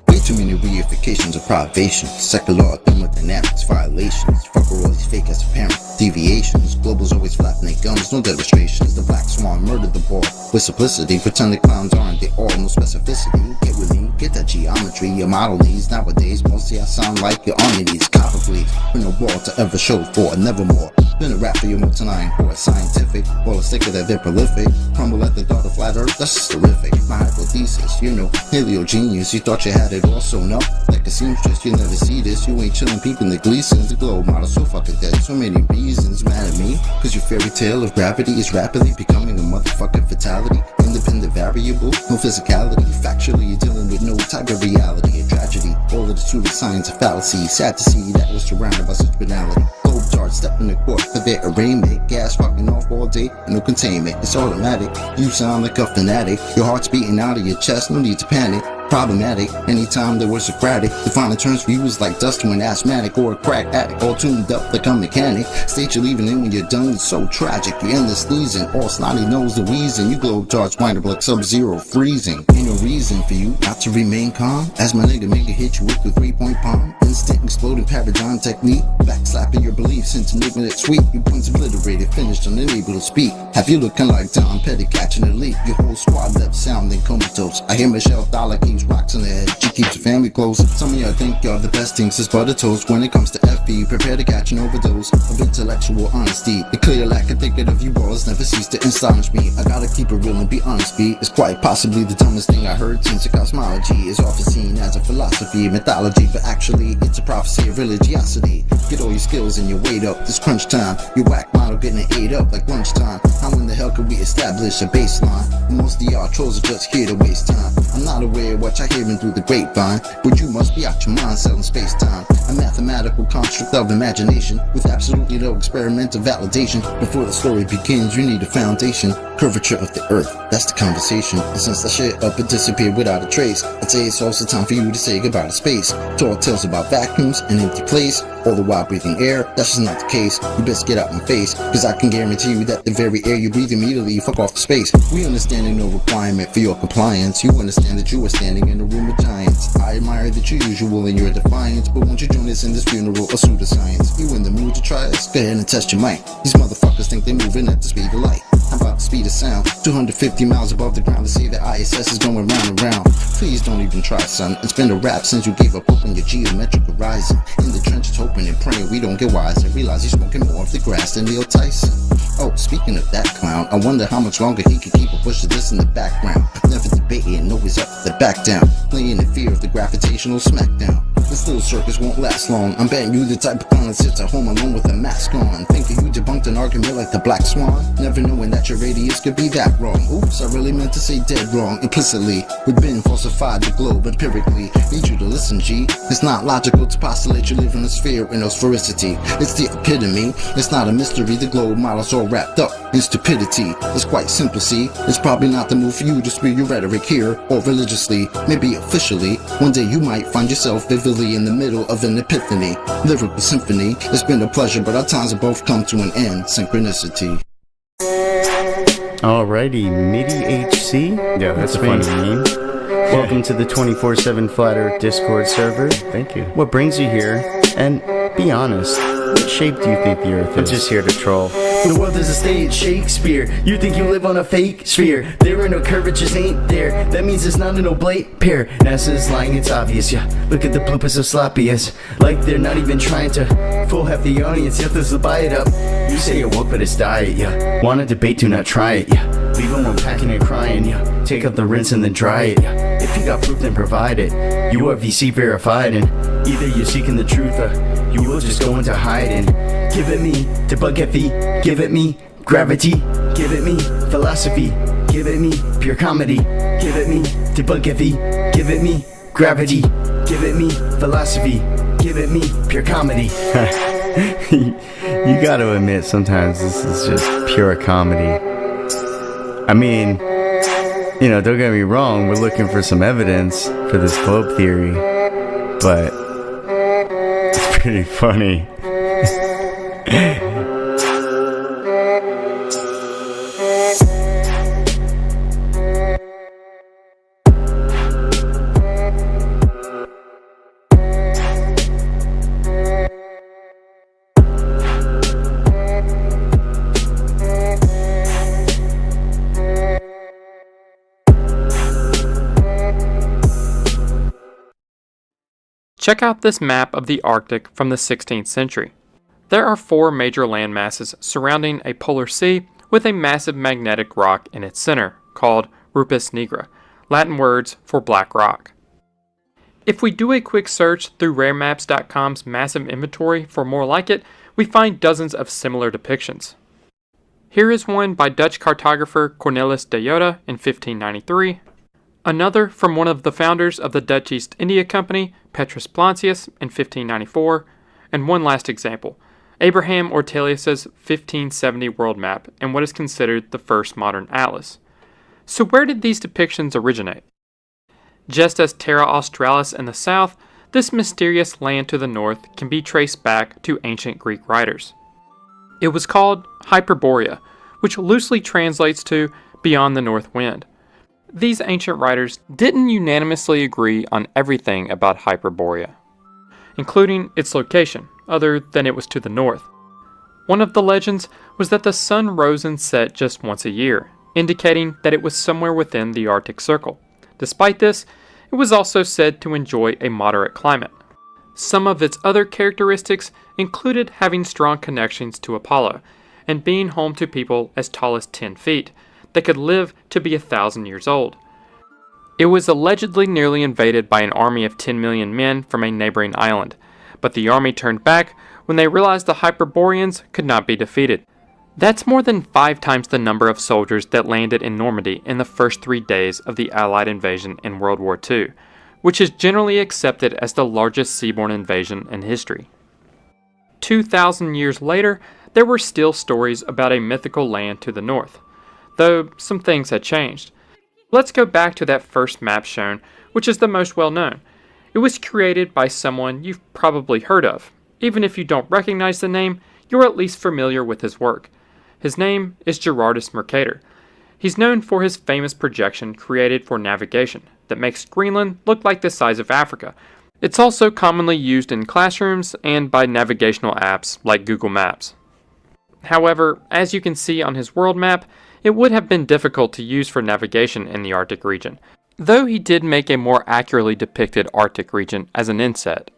Way too many reifications of privation. Secular thermodynamics violations. Fuck with all these fake as apparent deviations. Globals always flapping their gums, no demonstrations. The black swan murdered the ball with simplicity. Pretend the clowns aren't they all, no specificity. Get with me, get that geometry. Your model needs nowadays. Mostly I sound like your army needs copper bleeds. With no ball to ever show for, nevermore. Been a rap for your multi-nine or scientific. All the sicker that they're prolific. Crumble at the thought of flat earth, that's just terrific. My hypothesis, you know, paleo genius. You thought you had it all sewn up like a seamstress. You never see this, you ain't chillin' peeping the Gleasons. The globe model so fucking dead, so many reasons. Mad at me, cause your fairy tale of gravity is rapidly becoming a motherfucking fatality. Independent variable, no physicality. Factually, you're dealing with no type of reality. A tragedy, all of the pseudoscience of fallacy. Sad to see that was surrounded by such banality. Globe darts step in the court for their arraignment. Gas fucking off all day, no containment. It's automatic, you sound like a fanatic. Your heart's beating out of your chest, no need to panic. Problematic, anytime there was Socratic. Defining terms for you is like dust to an asthmatic or a crack addict. All tuned up like a mechanic. State you're leaving in when you're done, it's so tragic. You end the sneezing, all snotty nose the wheezing. You globe darts wind up like Sub-Zero freezing. Ain't no reason for you not to remain calm. As my nigga make a hit you with the 3-point palm. Instant exploding paradigm technique. Backslapping your beliefs into making it sweet. Your points obliterated, finished, unable to speak. Have you looking like Tom Petty catching a leak? Your whole squad left sounding comatose. I hear Michelle Dollar keeps puts rocks on the head. She keeps her family close. Some of y'all think y'all the best things is butter toast. When it comes to FB, prepare to catch an overdose of intellectual honesty. The clear lack of thinking of you all has never ceased to astonish me. I gotta keep it real and be honest, B. It's quite possibly the dumbest thing I heard since the cosmology is often seen as a philosophy, mythology, but actually it's a prophecy of religiosity. Get all your skills and your weight up. This crunch time, your whack model getting ate up like lunchtime. How in the hell could we establish a baseline? Most of y'all trolls are just here to waste time. I'm not aware of what y'all hearing through the grapevine, but you must be out your mind selling space-time. A mathematical construct of imagination with absolutely no experimental validation. Before the story begins, you need a foundation. Curvature of the earth, that's the conversation. And since I shit up and disappeared without a trace, I'd say it's also time for you to say goodbye to space. Tall tales about vacuums and empty place, all the while breathing air. That's just not the case. You best get out my face, cause I can guarantee you that the very air you breathe immediately fuck off the space. We understand no requirement for your compliance. You understand that you are standing in a room with giants. I admire that you're usual in your defiance, but won't you join us in this funeral of pseudoscience? You in the mood to try us? Go ahead and test your mic. These motherfuckers think they're moving at the speed of light. How about the speed of sound? 250 miles above the ground to say that ISS is going round and round. Please don't even try, son. It's been a rap since you gave up open your geometric horizon. In the trenches hoping and praying we don't get wise and realize he's smoking more of the grass than Neil Tyson. Oh, speaking of that clown, I wonder how much longer he can keep a push of this in the background. Never debating, always up for the back down. Playing in fear of the gravitational smackdown. This little circus won't last long. I'm betting you the type of clown that sits at home alone with a mask on, thinking you debunked an argument like the Black Swan, never knowing that your radius could be that wrong. Oops, I really meant to say dead wrong. Implicitly, we've been falsified the globe empirically. Need you to listen, G. It's not logical to postulate you live in a sphere in sphericity. It's the epitome. It's not a mystery. The globe model's all wrapped up in stupidity. It's quite simple, see. It's probably not the move for you to spew your rhetoric here or religiously, maybe officially. One day you might find yourself vividly in the middle of an epiphany, lyrical symphony. It's been a pleasure, but our times have both come to an end. Synchronicity. Alrighty, MIDI HC. Yeah, that's a funny name. Welcome to the 24/7 Flat Earth Discord server. Thank you. What brings you here? And be honest, what shape do you think the Earth is? I'm just here to troll. The world is a stage, Shakespeare. You think you live on a fake sphere. There are no curvatures, ain't there? That means it's not an oblate pair. NASA's lying, it's obvious, yeah. Look at the bloopers of sloppiness. Like they're not even trying to fool half the audience, yet there's to buy it up. You say you're woke, but it's diet, yeah. Want a debate, do not try it, yeah. Leave them unpacking and crying, yeah. Take out the rinse and then dry it, yeah. If you got proof, then provide it. You are VC verified, and either you're seeking the truth or you will just go into hiding. Give it me, debug FE, give it me, gravity, give it me, philosophy, give it me, pure comedy, give it me, debug FE, give it me, gravity, give it me, philosophy, give it me, pure comedy. You gotta admit, sometimes this is just pure comedy. I mean, you know, don't get me wrong, we're looking for some evidence for this globe theory, but it's pretty funny. Check out this map of the Arctic from the 16th century. There are 4 major land masses surrounding a polar sea with a massive magnetic rock in its center, called Rupus nigra, Latin words for black rock. If we do a quick search through raremaps.com's massive inventory for more like it, we find dozens of similar depictions. Here is one by Dutch cartographer Cornelis de Jode in 1593, another from one of the founders of the Dutch East India Company, Petrus Plancius, in 1594, and one last example, Abraham Ortelius's 1570 world map and what is considered the first modern atlas. So where did these depictions originate? Just as Terra Australis in the south, this mysterious land to the north can be traced back to ancient Greek writers. It was called Hyperborea, which loosely translates to beyond the north wind. These ancient writers didn't unanimously agree on everything about Hyperborea, including its location, other than it was to the north. One of the legends was that the sun rose and set just once a year, indicating that it was somewhere within the Arctic Circle. Despite this, It was also said to enjoy a moderate climate. Some of its other characteristics included having strong connections to Apollo, and being home to people as tall as 10 feet, that could live to be 1,000 years old. It was allegedly nearly invaded by an army of 10 million men from a neighboring island, but the army turned back when they realized the Hyperboreans could not be defeated. That's more than 5 times the number of soldiers that landed in Normandy in the first 3 days of the Allied invasion in World War II, which is generally accepted as the largest seaborne invasion in history. 2,000 years later, there were still stories about a mythical land to the north, though some things had changed. Let's go back to that first map shown, which is the most well known. It was created by someone you've probably heard of. Even if you don't recognize the name, you're at least familiar with his work. His name is Gerardus Mercator. He's known for his famous projection created for navigation that makes Greenland look like the size of Africa. It's also commonly used in classrooms and by navigational apps like Google Maps. However, as you can see on his world map, it would have been difficult to use for navigation in the Arctic region, though he did make a more accurately depicted Arctic region as an inset.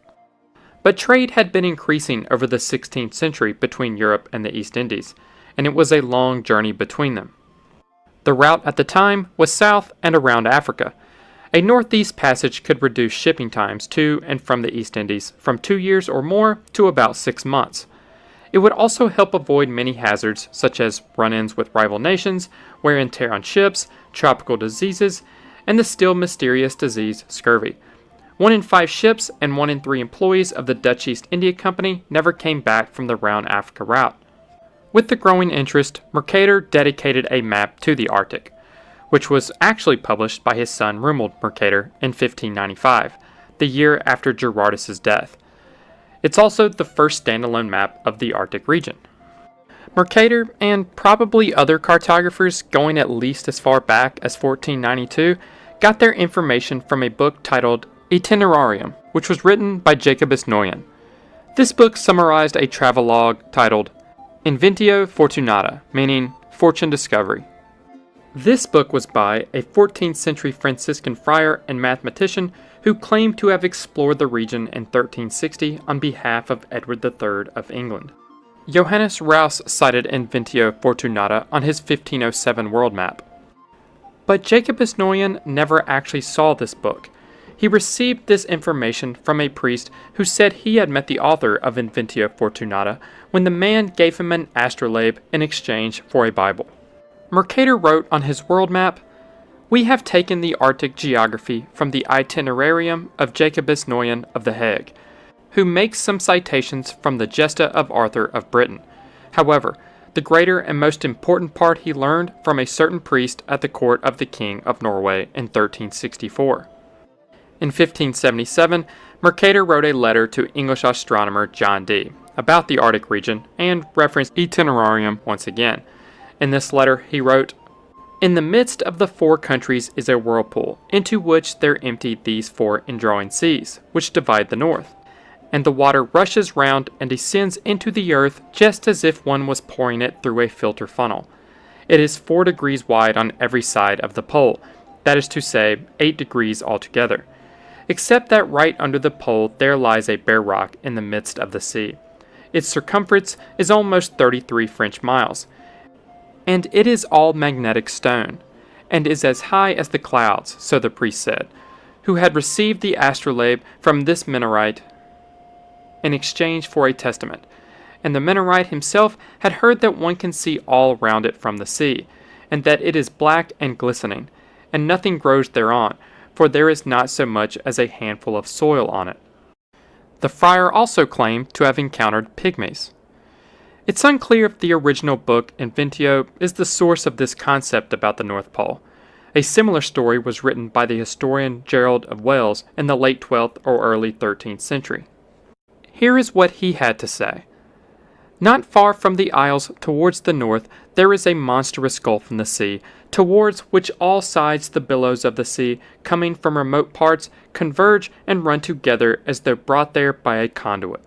But trade had been increasing over the 16th century between Europe and the East Indies, and it was a long journey between them. The route at the time was south and around Africa. A northeast passage could reduce shipping times to and from the East Indies from 2 years or more to about 6 months. It would also help avoid many hazards such as run-ins with rival nations, wear and tear on ships, tropical diseases, and the still mysterious disease scurvy. 1 in 5 ships and 1 in 3 employees of the Dutch East India Company never came back from the round Africa route. With the growing interest, Mercator dedicated a map to the Arctic, which was actually published by his son Romuald Mercator in 1595, the year after Gerardus' death. It's also the first standalone map of the Arctic region. Mercator, and probably other cartographers going at least as far back as 1492, got their information from a book titled Itinerarium, which was written by Jacobus Noyen. This book summarized a travelogue titled Inventio Fortunata, meaning fortune discovery. This book was by a 14th century Franciscan friar and mathematician who claimed to have explored the region in 1360 on behalf of Edward III of England. Johannes Rouse cited Inventio Fortunata on his 1507 world map. But Jacobus Noyen never actually saw this book. He received this information from a priest who said he had met the author of Inventio Fortunata when the man gave him an astrolabe in exchange for a Bible. Mercator wrote on his world map, "We have taken the Arctic geography from the Itinerarium of Jacobus Noyen of the Hague, who makes some citations from the Gesta of Arthur of Britain. However, the greater and most important part he learned from a certain priest at the court of the King of Norway in 1364. In 1577, Mercator wrote a letter to English astronomer John Dee about the Arctic region and referenced Itinerarium once again. In this letter, he wrote, "In the midst of the 4 countries is a whirlpool, into which there empty these 4 indrawing seas, which divide the north. And the water rushes round and descends into the earth just as if one was pouring it through a filter funnel. It is 4 degrees wide on every side of the pole, that is to say, 8 degrees altogether. Except that right under the pole there lies a bare rock in the midst of the sea. Its circumference is almost 33 French miles, and it is all magnetic stone, and is as high as the clouds, so the priest said, who had received the astrolabe from this Minorite in exchange for a testament, and the Minorite himself had heard that one can see all round it from the sea, and that it is black and glistening, and nothing grows thereon, for there is not so much as a handful of soil on it." The friar also claimed to have encountered pygmies. It's unclear if the original book, Inventio, is the source of this concept about the North Pole. A similar story was written by the historian Gerald of Wales in the late 12th or early 13th century. Here is what he had to say. "Not far from the isles towards the north there is a monstrous gulf in the sea, towards which all sides the billows of the sea, coming from remote parts, converge and run together as though brought there by a conduit.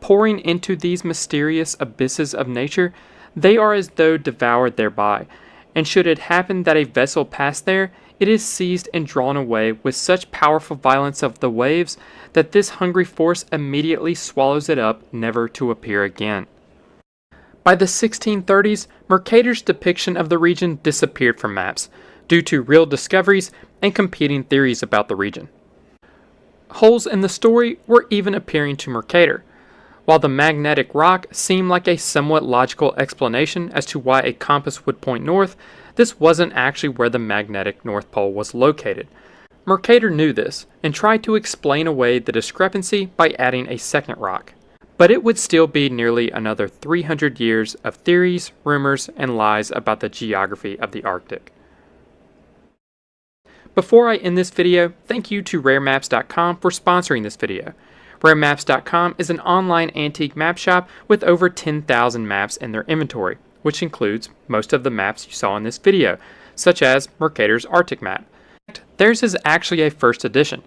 Pouring into these mysterious abysses of nature, they are as though devoured thereby, and should it happen that a vessel pass there, it is seized and drawn away with such powerful violence of the waves that this hungry force immediately swallows it up, never to appear again. By the 1630s, Mercator's depiction of the region disappeared from maps, due to real discoveries and competing theories about the region. Holes in the story were even appearing to Mercator. While the magnetic rock seemed like a somewhat logical explanation as to why a compass would point north, this wasn't actually where the magnetic North Pole was located. Mercator knew this, and tried to explain away the discrepancy by adding a second rock. But it would still be nearly another 300 years of theories, rumors, and lies about the geography of the Arctic. Before I end this video, thank you to raremaps.com for sponsoring this video. Raremaps.com is an online antique map shop with over 10,000 maps in their inventory, which includes most of the maps you saw in this video, such as Mercator's Arctic map. Theirs is actually a first edition.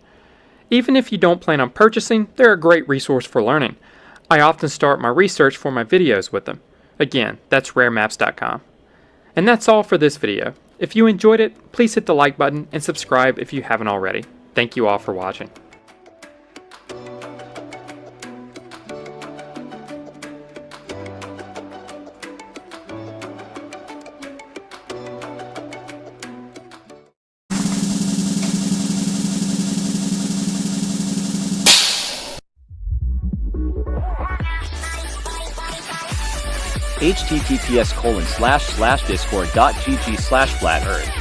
Even if you don't plan on purchasing, they're a great resource for learning. I often start my research for my videos with them. Again, that's raremaps.com. And that's all for this video. If you enjoyed it, please hit the like button and subscribe if you haven't already. Thank you all for watching. https://discord.gg/flat-earth.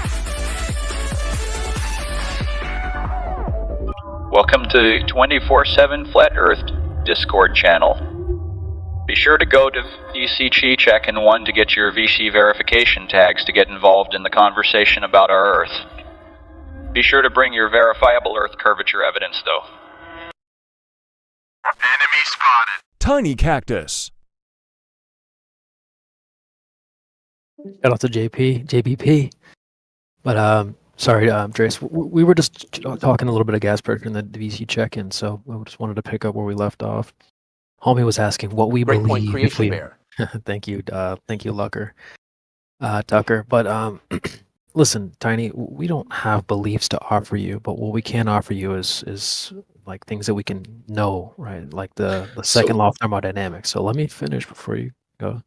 Welcome to 24/7 Flat Earth Discord channel. Be sure to go to VC Check and 1 to get your VC verification tags to get involved in the conversation about our Earth. Be sure to bring your verifiable Earth curvature evidence, though. Enemy spotted. Tiny cactus. Shout out to JBP. But sorry, Trace. We were just talking a little bit of gas pressure in the VC check-in, so we just wanted to pick up where we left off. Homie was asking what we Great believe. point, Creation Bear. Thank you, Tucker. But listen, Tiny, we don't have beliefs to offer you, but what we can offer you is like things that we can know, right? Like the second law of thermodynamics. So let me finish before you go.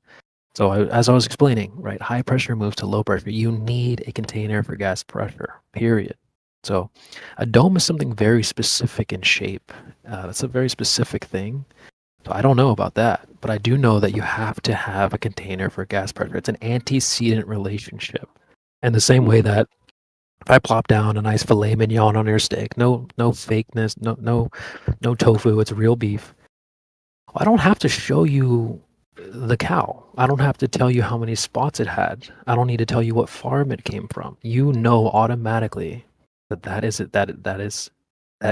So as I was explaining, right, high pressure moves to low pressure. You need a container for gas pressure, period. So a dome is something very specific in shape. That's a very specific thing. So I don't know about that, but I do know that you have to have a container for gas pressure. It's an antecedent relationship. And the same way that if I plop down a nice filet mignon on your steak, no fakeness, no tofu, it's real beef. I don't have to show you the cow. I don't have to tell you how many spots it had. I don't need to tell you what farm it came from. You know automatically that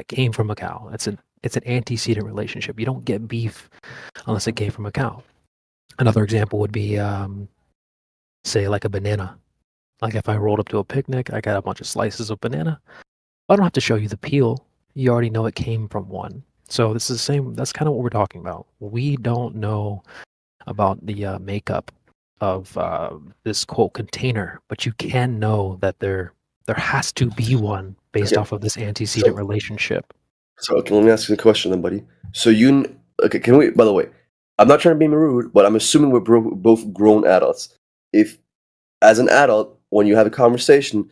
came from a cow. It's an antecedent relationship. You don't get beef unless it came from a cow. Another example would be say like a banana. Like if I rolled up to a picnic, I got a bunch of slices of banana. I don't have to show you the peel. You already know it came from one. So this is the same. That's kind of what we're talking about. We don't know about the makeup of this quote container, but you can know that there has to be one based off of this antecedent relationship. So okay, let me ask you a question then, buddy. So okay, can we? By the way, I'm not trying to be rude, but I'm assuming we're both grown adults. If, as an adult, when you have a conversation,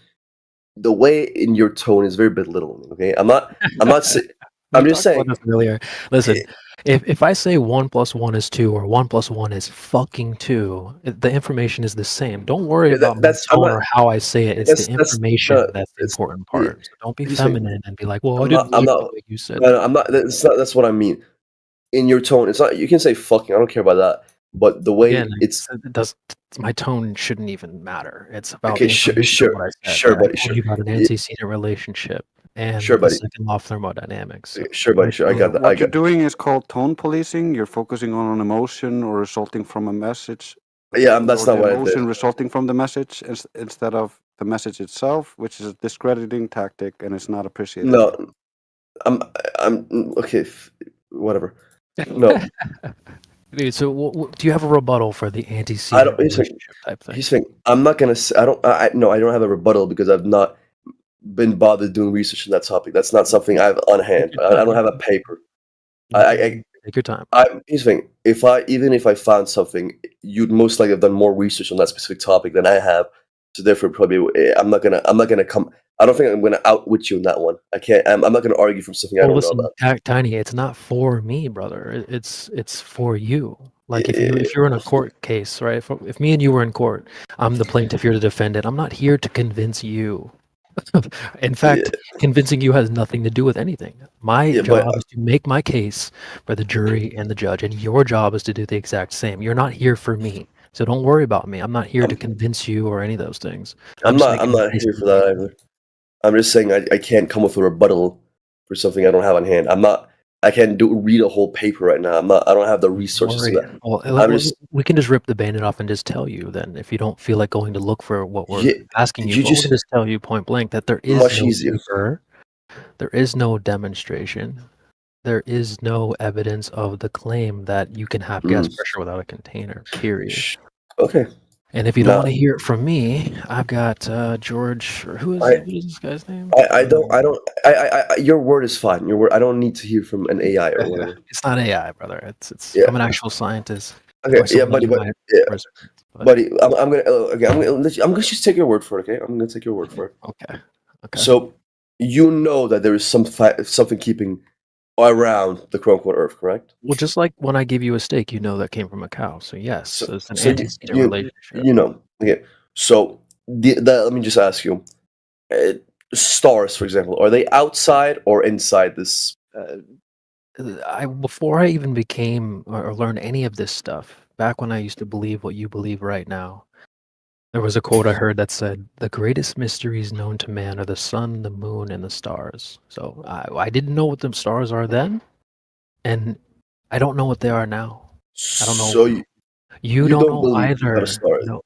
the way in your tone is very belittling. Okay, I'm not saying. I'm just saying. Earlier. Listen, if I say 1 + 1 is 2 or 1 + 1 is fucking 2, the information is the same. Don't worry about my tone or how I say it. It's the information that's the important part. So don't be feminine and be like, "Well, I didn't like the way you said." No, I'm not. That's what I mean. In your tone, it's not. You can say "fucking." I don't care about that. But the way my tone shouldn't even matter. It's about okay, sure, buddy. Sure. About an antecedent relationship and sure, the buddy. second law of thermodynamics. Sure, buddy. Sure, I got that. What you're doing is called tone policing. You're focusing on an emotion or resulting from a message. Yeah, that's not what I did. Emotion resulting from the message instead of the message itself, which is a discrediting tactic and it's not appreciated. No, I'm okay. Whatever. No. Dude, so do you have a rebuttal for the antecedent relationship type thing? He's saying I'm not gonna. I don't have a rebuttal because I've not. been bothered doing research on that topic. That's not something I have on hand. I don't have a paper. Take your time. Here's the thing: even if I found something, you'd most likely have done more research on that specific topic than I have. So therefore, probably I'm not gonna come. I don't think I'm gonna outwit you on that one. I can't. I'm not gonna argue from something I Well, don't know listen, about. Tiny, it's not for me, brother. It's for you. Like if you're in a court case, right? If me and you were in court, I'm the plaintiff, you're the defendant. I'm not here to convince you. In fact, convincing you has nothing to do with anything. My job is to make my case for the jury and the judge, and your job is to do the exact same. You're not here for me, so don't worry about me. I'm not here to convince you or any of those things. I'm just not. making I'm the not case here for for me. that either. I'm just saying I can't come with a rebuttal for something I don't have on hand. I'm not. I can't read a whole paper right now. I'm not. I don't have the resources to Worry. that. Well, we can just rip the bandit off and just tell you then. If you don't feel like going to look for what we're asking you you for, we just can just tell you point blank that there is much no easier. paper, there is no demonstration, there is no evidence of the claim that you can have gas pressure without a container, period. Okay. And if you don't want to hear it from me, I've got George, or what is this guy's name? I don't. Your word is fine. Your word. I don't need to hear from an AI or whatever. It's not AI, brother. It's Yeah. I'm an actual scientist. Okay. Or Yeah, someone buddy. you But might yeah, respect, but- buddy. I'm gonna. Okay. I'm gonna just take your word for it. Okay. I'm gonna take your word for it. Okay. So you know that there is something keeping around the quote unquote Earth, correct? Well, just like when I give you a steak, you know that came from a cow. So yes, it's an So antecedent relationship. you know. Okay. So let me just ask you. Stars, for example, are they outside or inside this? Before I even became or learned any of this stuff, back when I used to believe what you believe right now, there was a quote I heard that said, "The greatest mysteries known to man are the sun, the moon, and the stars." So I didn't know what the stars are then, and I don't know what they are now. I don't know. So you don't don't know believe either. that a star is. No.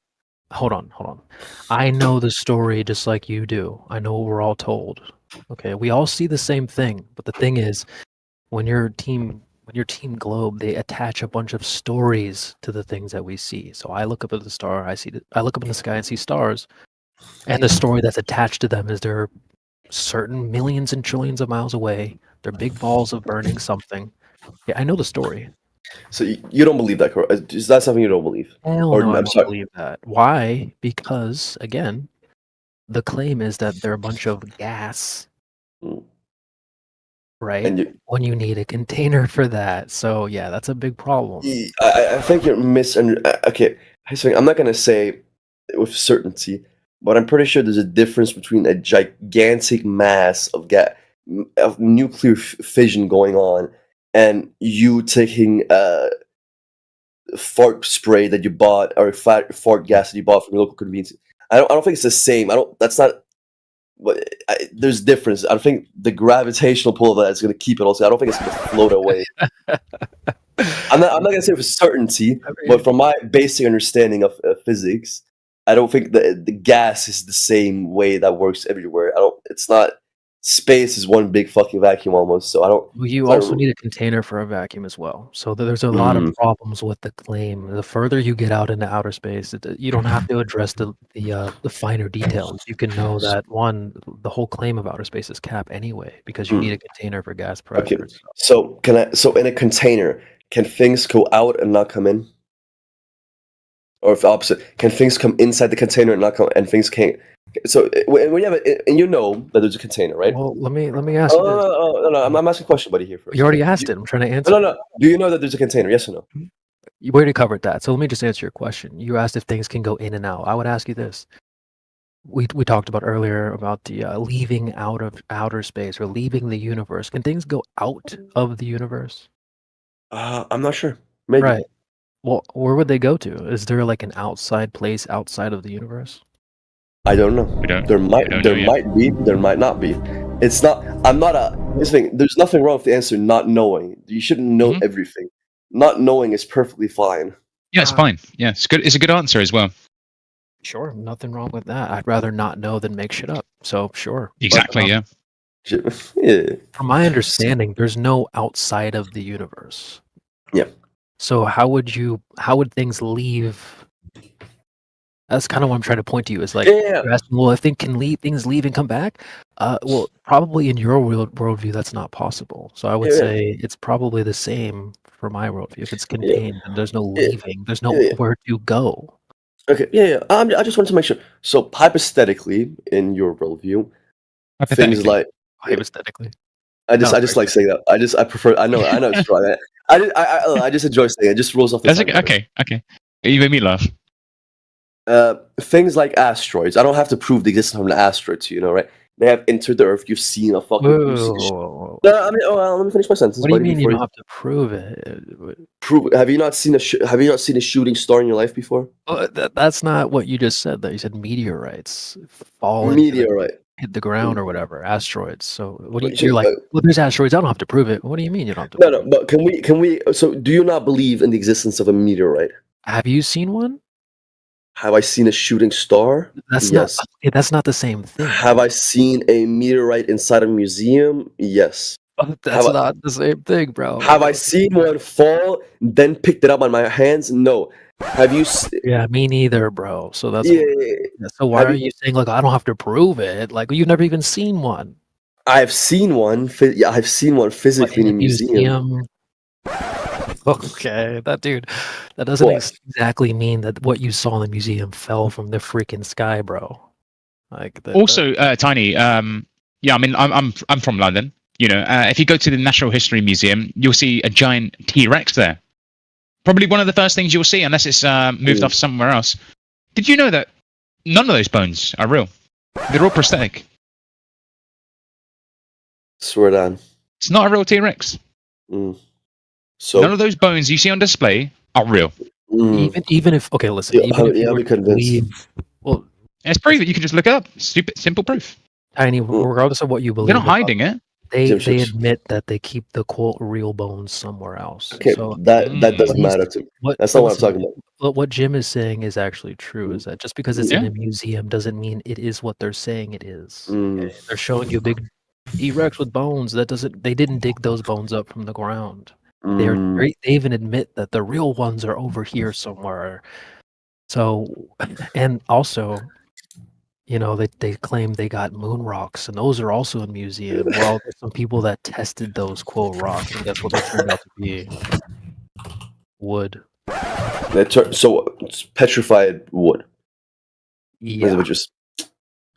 Hold on. I know the story just like you do. I know what we're all told. Okay, we all see the same thing, but the thing is, when your team globe, they attach a bunch of stories to the things that we see. So I look up at the star, I look up in the sky and see stars, and the story that's attached to them is they're certain millions and trillions of miles away. They're big balls of burning something. Yeah, I know the story. So you don't believe that, correct? Is that something you don't believe? Hell Or no, I I'm don't sorry. believe that. Why? Because again, the claim is that they're a bunch of gas, right? And when you need a container for that. So yeah, that's a big problem. I think you're okay. Here's the thing, I'm not gonna say with certainty, but I'm pretty sure there's a difference between a gigantic mass of nuclear fission going on and you taking fart spray that you bought or fart gas that you bought from your local convenience. I don't think it's the same. That's not. But there's difference. I think the gravitational pull of that is going to keep it also. I don't think it's going to float away. I'm not going to say with certainty, but from my basic understanding of physics, I don't think the gas is the same way that works everywhere. It's not. Space is one big fucking vacuum almost. So I don't. Well, you also need a container for a vacuum as well. So there's a lot of problems with the claim. The further you get out into outer space, you don't have to address the finer details. You can know that the whole claim of outer space is cap anyway, because you need a container for gas pressure. Okay. So so in a container, can things go out and not come in? Or if the opposite, can things come inside the container and not come, and things can't? So when you have and you know that there's a container, right? Well, let me ask you this. No, I'm asking a question, buddy. Here first. You already asked it. I'm trying to answer. No. Do you know that there's a container? Yes or no? You already covered that. So let me just answer your question. You asked if things can go in and out. I would ask you this. We talked about earlier about the leaving out of outer space or leaving the universe. Can things go out of the universe? I'm not sure. Maybe. Right. Well, where would they go to? Is there like an outside place outside of the universe? I don't know. There might be. There might not be. It's not. I'm not a. This thing. There's nothing wrong with the answer. Not knowing. You shouldn't know everything. Not knowing is perfectly fine. Yeah, it's fine. Yeah, it's good. It's a good answer as well. Sure, nothing wrong with that. I'd rather not know than make shit up. So sure. Exactly. Yeah. Yeah. From my understanding, there's no outside of the universe. Yeah. So how would things leave That's kind of what I'm trying to point to you. Is like Yeah. you're asking, well, if things leave and come back, well, probably in your worldview that's not possible. So I would Yeah. say it's probably the same for my worldview. If it's contained and there's no Yeah. leaving, there's Yeah. nowhere to go. Okay, yeah. I just wanted to make sure. So hypothetically, in your worldview, things Hypothetically. like Hypothetically. I just No, like saying that. I prefer. I know it's right. I just enjoy saying it. It just rolls off the That's tongue. okay. Okay. You made me laugh. Things like asteroids. I don't have to prove the existence of an asteroid to you, know, right? They have entered the Earth. You've seen a fucking. Whoa, you've seen whoa, sh- whoa, whoa. No, I mean, let me finish my sentence. What do you buddy, mean you before don't have to prove it? prove? Have you not seen Have you not seen a shooting star in your life before? That's not what you just said. Though you said meteorites fall Meteorite. hit the ground or whatever, asteroids. So what do But you're like? Well, there's asteroids. I don't have to prove it. What do you mean you don't have to? No, no. But can we? So, do you not believe in the existence of a meteorite? Have you seen one? Have I seen a shooting star? That's Yes. not. That's not the same thing. Have I seen a meteorite inside a museum? Yes. That's not the same thing, bro. Have I seen one fall, then picked it up on my hands? No. Have you? Yeah, me neither, bro. So that's Yeah. so why are you saying like I don't have to prove it? Like you've never even seen one. I've seen one. Yeah, I've seen one physically in a museum. Okay, that doesn't exactly mean that what you saw in the museum fell from the freaking sky, bro. Like Also, Tiny. Yeah, I mean, I'm from London. You know, if you go to the Natural History Museum, you'll see a giant T-Rex there. Probably one of the first things you'll see, unless it's moved off somewhere else. Did you know that none of those bones are real? They're all prosthetic. Swear down. It's not a real T-Rex. So none of those bones you see on display are real. Even if listen, even if you were to believe, well, it's proven. You can just look it up. Simple proof. Tiny, regardless of what you believe, they're not hiding it. They admit that they keep the quote real bones somewhere else. Okay, so that doesn't matter to me. That's not what I'm talking about. What Jim is saying is actually true. Is that just because it's in a museum doesn't mean it is what they're saying it is. Okay? They're showing you a big T-Rex with bones. That doesn't. They didn't dig those bones up from the ground. They even admit that the real ones are over here somewhere. So, and also, you know, they claim they got moon rocks, and those are also in museum. Well, there's some people that tested those quote rocks, and guess what they turned out to be? Wood. So it's petrified wood. Yeah.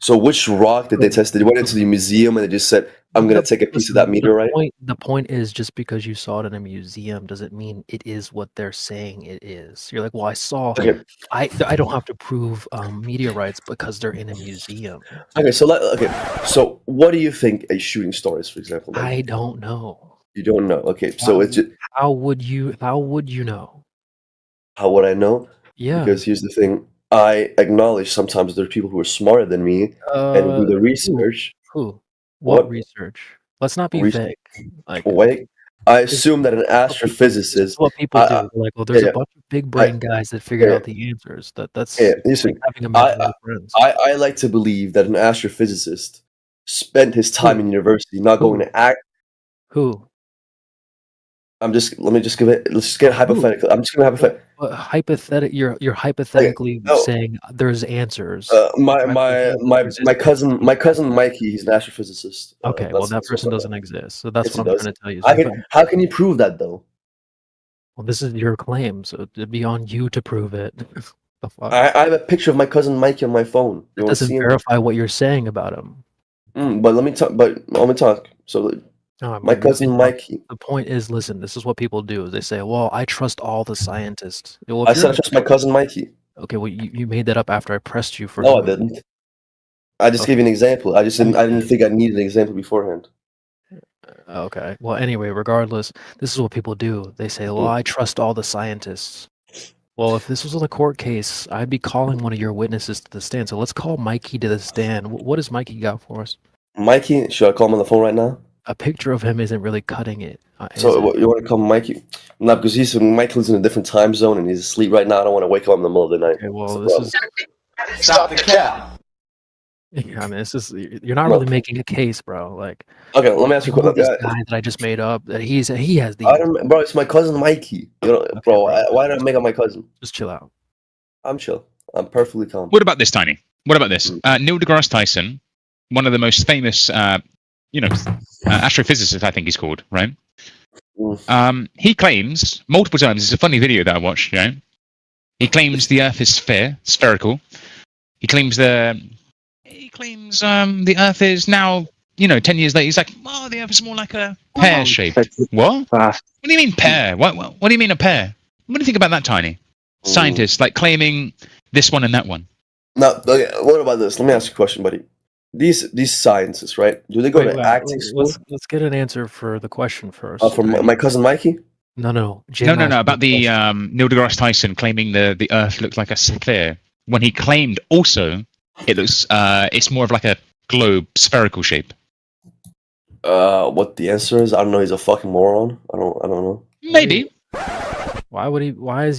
So which rock did they test? They went into the museum and they just said, "I'm gonna take a piece of that meteorite." The point is, just because you saw it in a museum doesn't mean it is what they're saying it is. You're like, well, I saw. Okay. I don't have to prove meteorites because they're in a museum. Okay, so what do you think a shooting star is, for example? Then? I don't know. You don't know. Okay, so it's just how would you know? How would I know? Yeah. Because here's the thing. I acknowledge sometimes there are people who are smarter than me and do the research. Who? What research? Let's not be vague. Like, wait. I assume that an astrophysicist. This is what people do. Like, well, there's a bunch of big brain guys that figured out the answers. That's listen, like having imaginary friends. I like to believe that an astrophysicist spent his time in university not going to act. Who? Let's just get hypothetical. I'm just gonna hypothetical. You're hypothetically saying there's answers. My cousin Mikey, he's an astrophysicist. Okay, well that person doesn't exist. So that's Yes, what he I'm does. trying to tell you. How can you prove that though? Well, this is your claim, so it'd be on you to prove it. The fuck? I have a picture of my cousin Mikey on my phone. It doesn't verify what you're saying about him. But let me talk. So my cousin Mikey. The point is, listen, this is what people do. They say, well, I trust all the scientists. Well, I said I trust my cousin Mikey. Okay, well, you made that up after I pressed you for. No, I didn't. I just gave you an example. I didn't think I needed an example beforehand. Okay. Well, anyway, regardless, this is what people do. They say, well, I trust all the scientists. Well, if this was a court case, I'd be calling one of your witnesses to the stand. So let's call Mikey to the stand. What does Mikey got for us? Mikey, should I call him on the phone right now? A picture of him isn't really cutting it. So you want to call Mikey? No, because Mike lives in a different time zone and he's asleep right now. I don't want to wake him up in the middle of the night. Okay, well, this is... Stop the cap. I mean, you're not really making a case, bro. Like, okay, let me ask you a question. This guy that I just made up, that he has the. Bro, it's my cousin Mikey. Bro, why did I make up my cousin? Just chill out. I'm chill. I'm perfectly calm. What about this, Tiny? What about this? Neil deGrasse Tyson, one of the most famous, astrophysicists, I think he's called, right? He claims multiple times. It's a funny video that I watched. He claims the Earth is spherical. He claims the Earth is now, 10 years later. He's like, oh, the Earth is more like a pear shaped. What? What do you mean pear? What do you mean a pear? What do you think about that, Tiny? Scientists like claiming this one and that one. Now, okay, what about this? Let me ask you a question, buddy. These sciences, right? Do they go to acting school? Let's get an answer for the question first. For my cousin Mikey? No. No. About the Neil deGrasse Tyson claiming the Earth looks like a sphere, when he claimed also it looks it's more of like a globe, spherical shape. What the answer is? I don't know. He's a fucking moron. I don't know. Maybe. Why would he? Why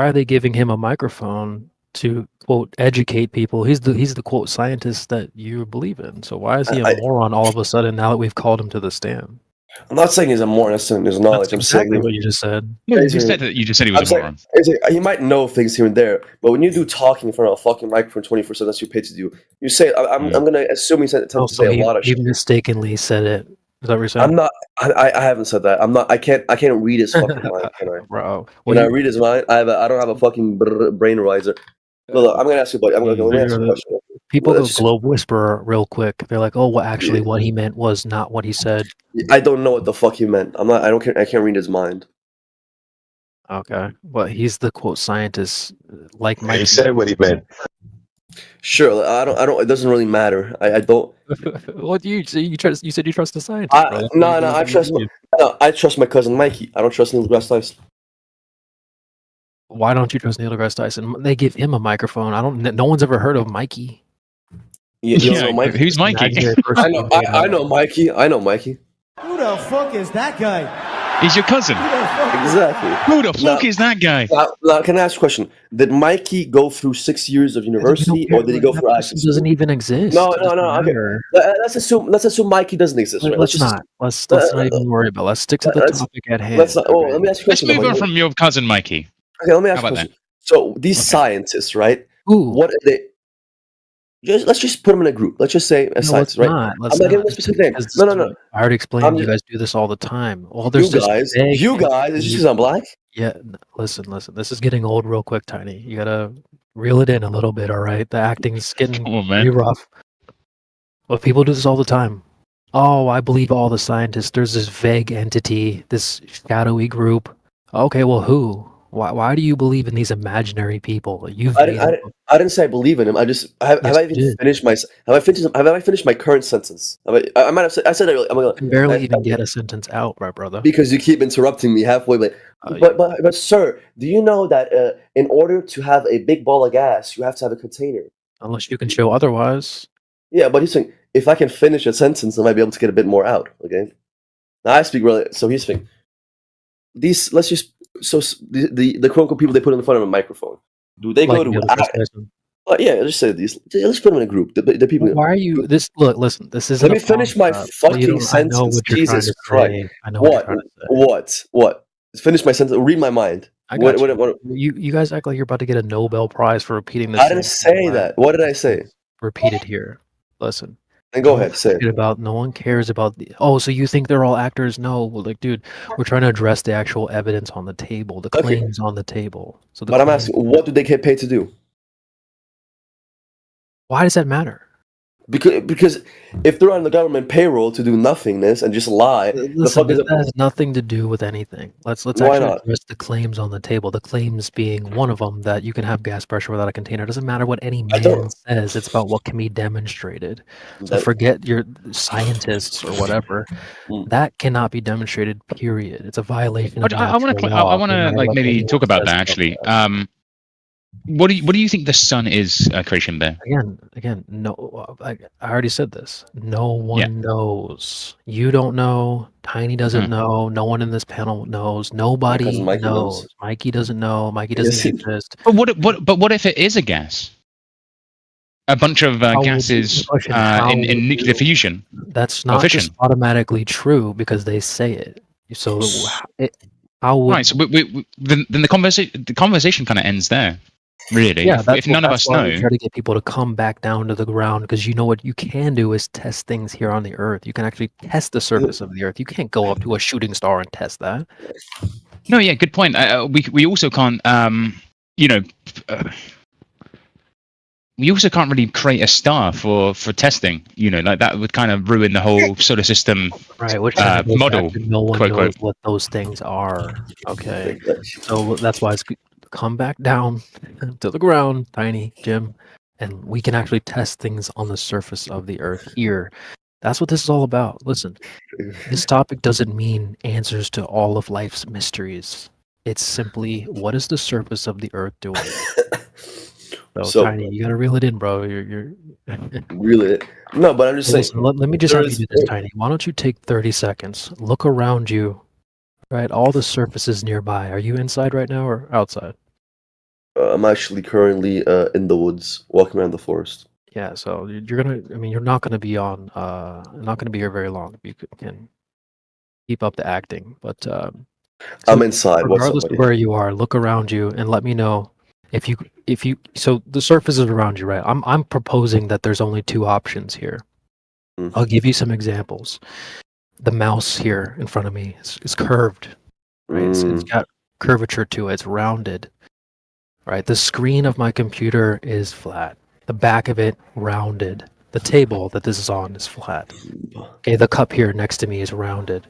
are they giving him a microphone to quote educate people? He's the quote scientist that you believe in. So why is he a moron all of a sudden now that we've called him to the stand? I'm not saying he's a moron. I'm saying his knowledge. That's exactly what you just said. Yeah, you said that. You just said he was a moron. He might know things here and there, but when you do talking in front of a fucking microphone 24/7, that's you paid to do. You say, I'm gonna assume he said to say a lot of shit. He mistakenly said it. Is that what you're saying? I'm not. I haven't said that. I'm not. I can't read his fucking mind. Can I? Bro, when I read his mind, I don't have a fucking brain riser. Look, I'm gonna ask you, buddy. Let me ask you a question. People go globe whisperer real quick. They're like, "Oh, well, actually, what he meant was not what he said." I don't know what the fuck he meant. I'm not. I don't care. I can't read his mind. Okay, but he's the quote scientist, like Mike. He said what he meant. Sure, I don't. It doesn't really matter. I don't. What do you trust? You said you trust the scientist. No. I trust my cousin Mikey. I don't trust Neil deGrasse Tyson. Why don't you trust Neil deGrasse Tyson? They give him a microphone. No one's ever heard of Mikey. You know Mikey? Who's Mikey? I know Mikey. I know Mikey. Who the fuck is that guy? He's your cousin. Exactly. Who the fuck is that guy? Now, can I ask a question? Did Mikey go through 6 years of university, or did he go through acting school? Doesn't even exist. No. Okay. Let's assume Mikey doesn't exist. Right? Let's not even worry about it. Let's stick to the topic at hand. Let me ask you a question. Let's move on from your cousin Mikey. Okay, let me ask you a question. So these scientists, right? Ooh. What are they? Let's just put them in a group. Let's just say science, right? I'm not giving a specific name. No. I already explained. You guys do this all the time. Well, there's you guys. Is just I'm black. Yeah. Listen. This is getting old real quick, Tiny. You gotta reel it in a little bit. All right. The acting's getting pretty rough. But people do this all the time. Oh, I believe all the scientists. There's this vague entity, this shadowy group. Okay, well, who? Why do you believe in these imaginary people? I didn't say I believe in them. I just have I finished my current sentence? I might have said. I said earlier. I can barely even get a sentence out, my brother. Because you keep interrupting me halfway. But sir, do you know that in order to have a big ball of gas, you have to have a container? Unless you can show otherwise. Yeah, but he's saying if I can finish a sentence, I might be able to get a bit more out. Okay. Now I speak really. So he's saying these. Let's just. So the quote unquote people they put in front of a microphone, do they go to? Yeah, just say these. Let's put them in a group. The people. Why are you this? Look, listen. This is. Let me finish my fucking sentence. Jesus Christ! I know what you're trying to say. What? Finish my sentence. Read my mind. What, you guys act like you're about to get a Nobel Prize for repeating this. I didn't say that. What did I say? Repeat it here. Listen. And go ahead, say it. No one cares about so you think they're all actors? No, well, like, dude, we're trying to address the actual evidence on the table, the claims on the table. But I'm asking, what do they get paid to do? Why does that matter? Because if they're on the government payroll to do nothingness and just lie, that has nothing to do with anything. Let's actually address the claims on the table. The claims being one of them that you can have gas pressure without a container. It doesn't matter what any man says. It's about what can be demonstrated. So forget your scientists or whatever. That cannot be demonstrated. Period. It's a violation. I want to like maybe talk about that actually. What do you think the sun is, Creation Bear? Again, no. I already said this. No one knows. You don't know. Tiny doesn't know. No one in this panel knows. Nobody knows. Mikey doesn't know. Mikey doesn't exist. But what if it is a gas? A bunch of gases in nuclear fusion. That's not just automatically true because they say it. So how would... Right. So then the conversation kind of ends there. Really, Yeah, if none of us why we know. try to get people to come back down to the ground, because you know what you can do is test things here on the Earth. You can actually test the surface of the Earth. You can't go up to a shooting star and test that. No, yeah, good point. We also can't, you know, we also can't really create a star for testing. You know, like that would kind of ruin the whole solar system Right, which kind of goes model. back to no one Quote knows quote. what those things are. Okay, so that's why it's come back down to the ground, Tiny Jim, and we can actually test things on the surface of the Earth here. That's what this is all about. Listen, this topic doesn't mean answers to all of life's mysteries. It's simply what is the surface of the Earth doing? So Tiny, you gotta reel it in, bro. You're really no, but I'm just saying. Listen, let me just have you do this, Tiny. Why don't you take 30 seconds, look around you, right? All the surfaces nearby. Are you inside right now or outside? I'm actually currently in the woods, walking around the forest. Yeah, so you're gonna. I mean, you're not gonna be on. Not gonna be here very long. If you can keep up the acting, but I'm inside. What's up, regardless of buddy? where you are, look around you and let me know if you. So the surface is around you, right? I'm proposing that there's only two options here. I'll give you some examples. The mouse here in front of me is curved, right? It's got curvature to it. It's rounded, right? The screen of my computer is flat. The back of it rounded. The table that this is on is flat. Okay, the cup here next to me is rounded.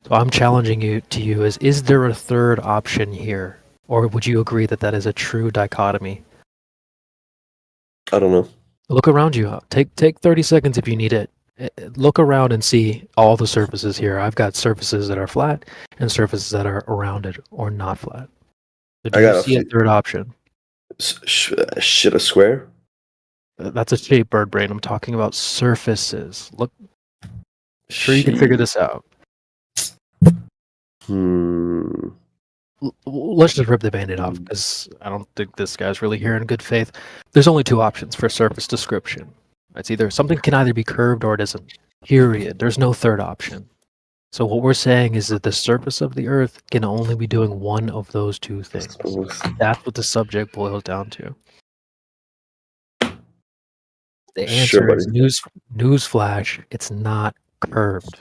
So I'm challenging you is there a third option here, or would you agree that that is a true dichotomy? I don't know. Look around you. Take 30 seconds if you need it. Look around and see all the surfaces here. I've got surfaces that are flat and surfaces that are rounded or not flat. So do you see a third option? Shit, a square? That's a shape, bird brain. I'm talking about surfaces. Look, sure you can figure this out. Let's just rip the band-aid off because I don't think this guy's really here in good faith. There's only two options for surface description. It's either something can either be curved or it isn't. Period. There's no third option. So what we're saying is that the surface of the Earth can only be doing one of those two things. That's what the subject boils down to. The answer is newsflash. It's not curved.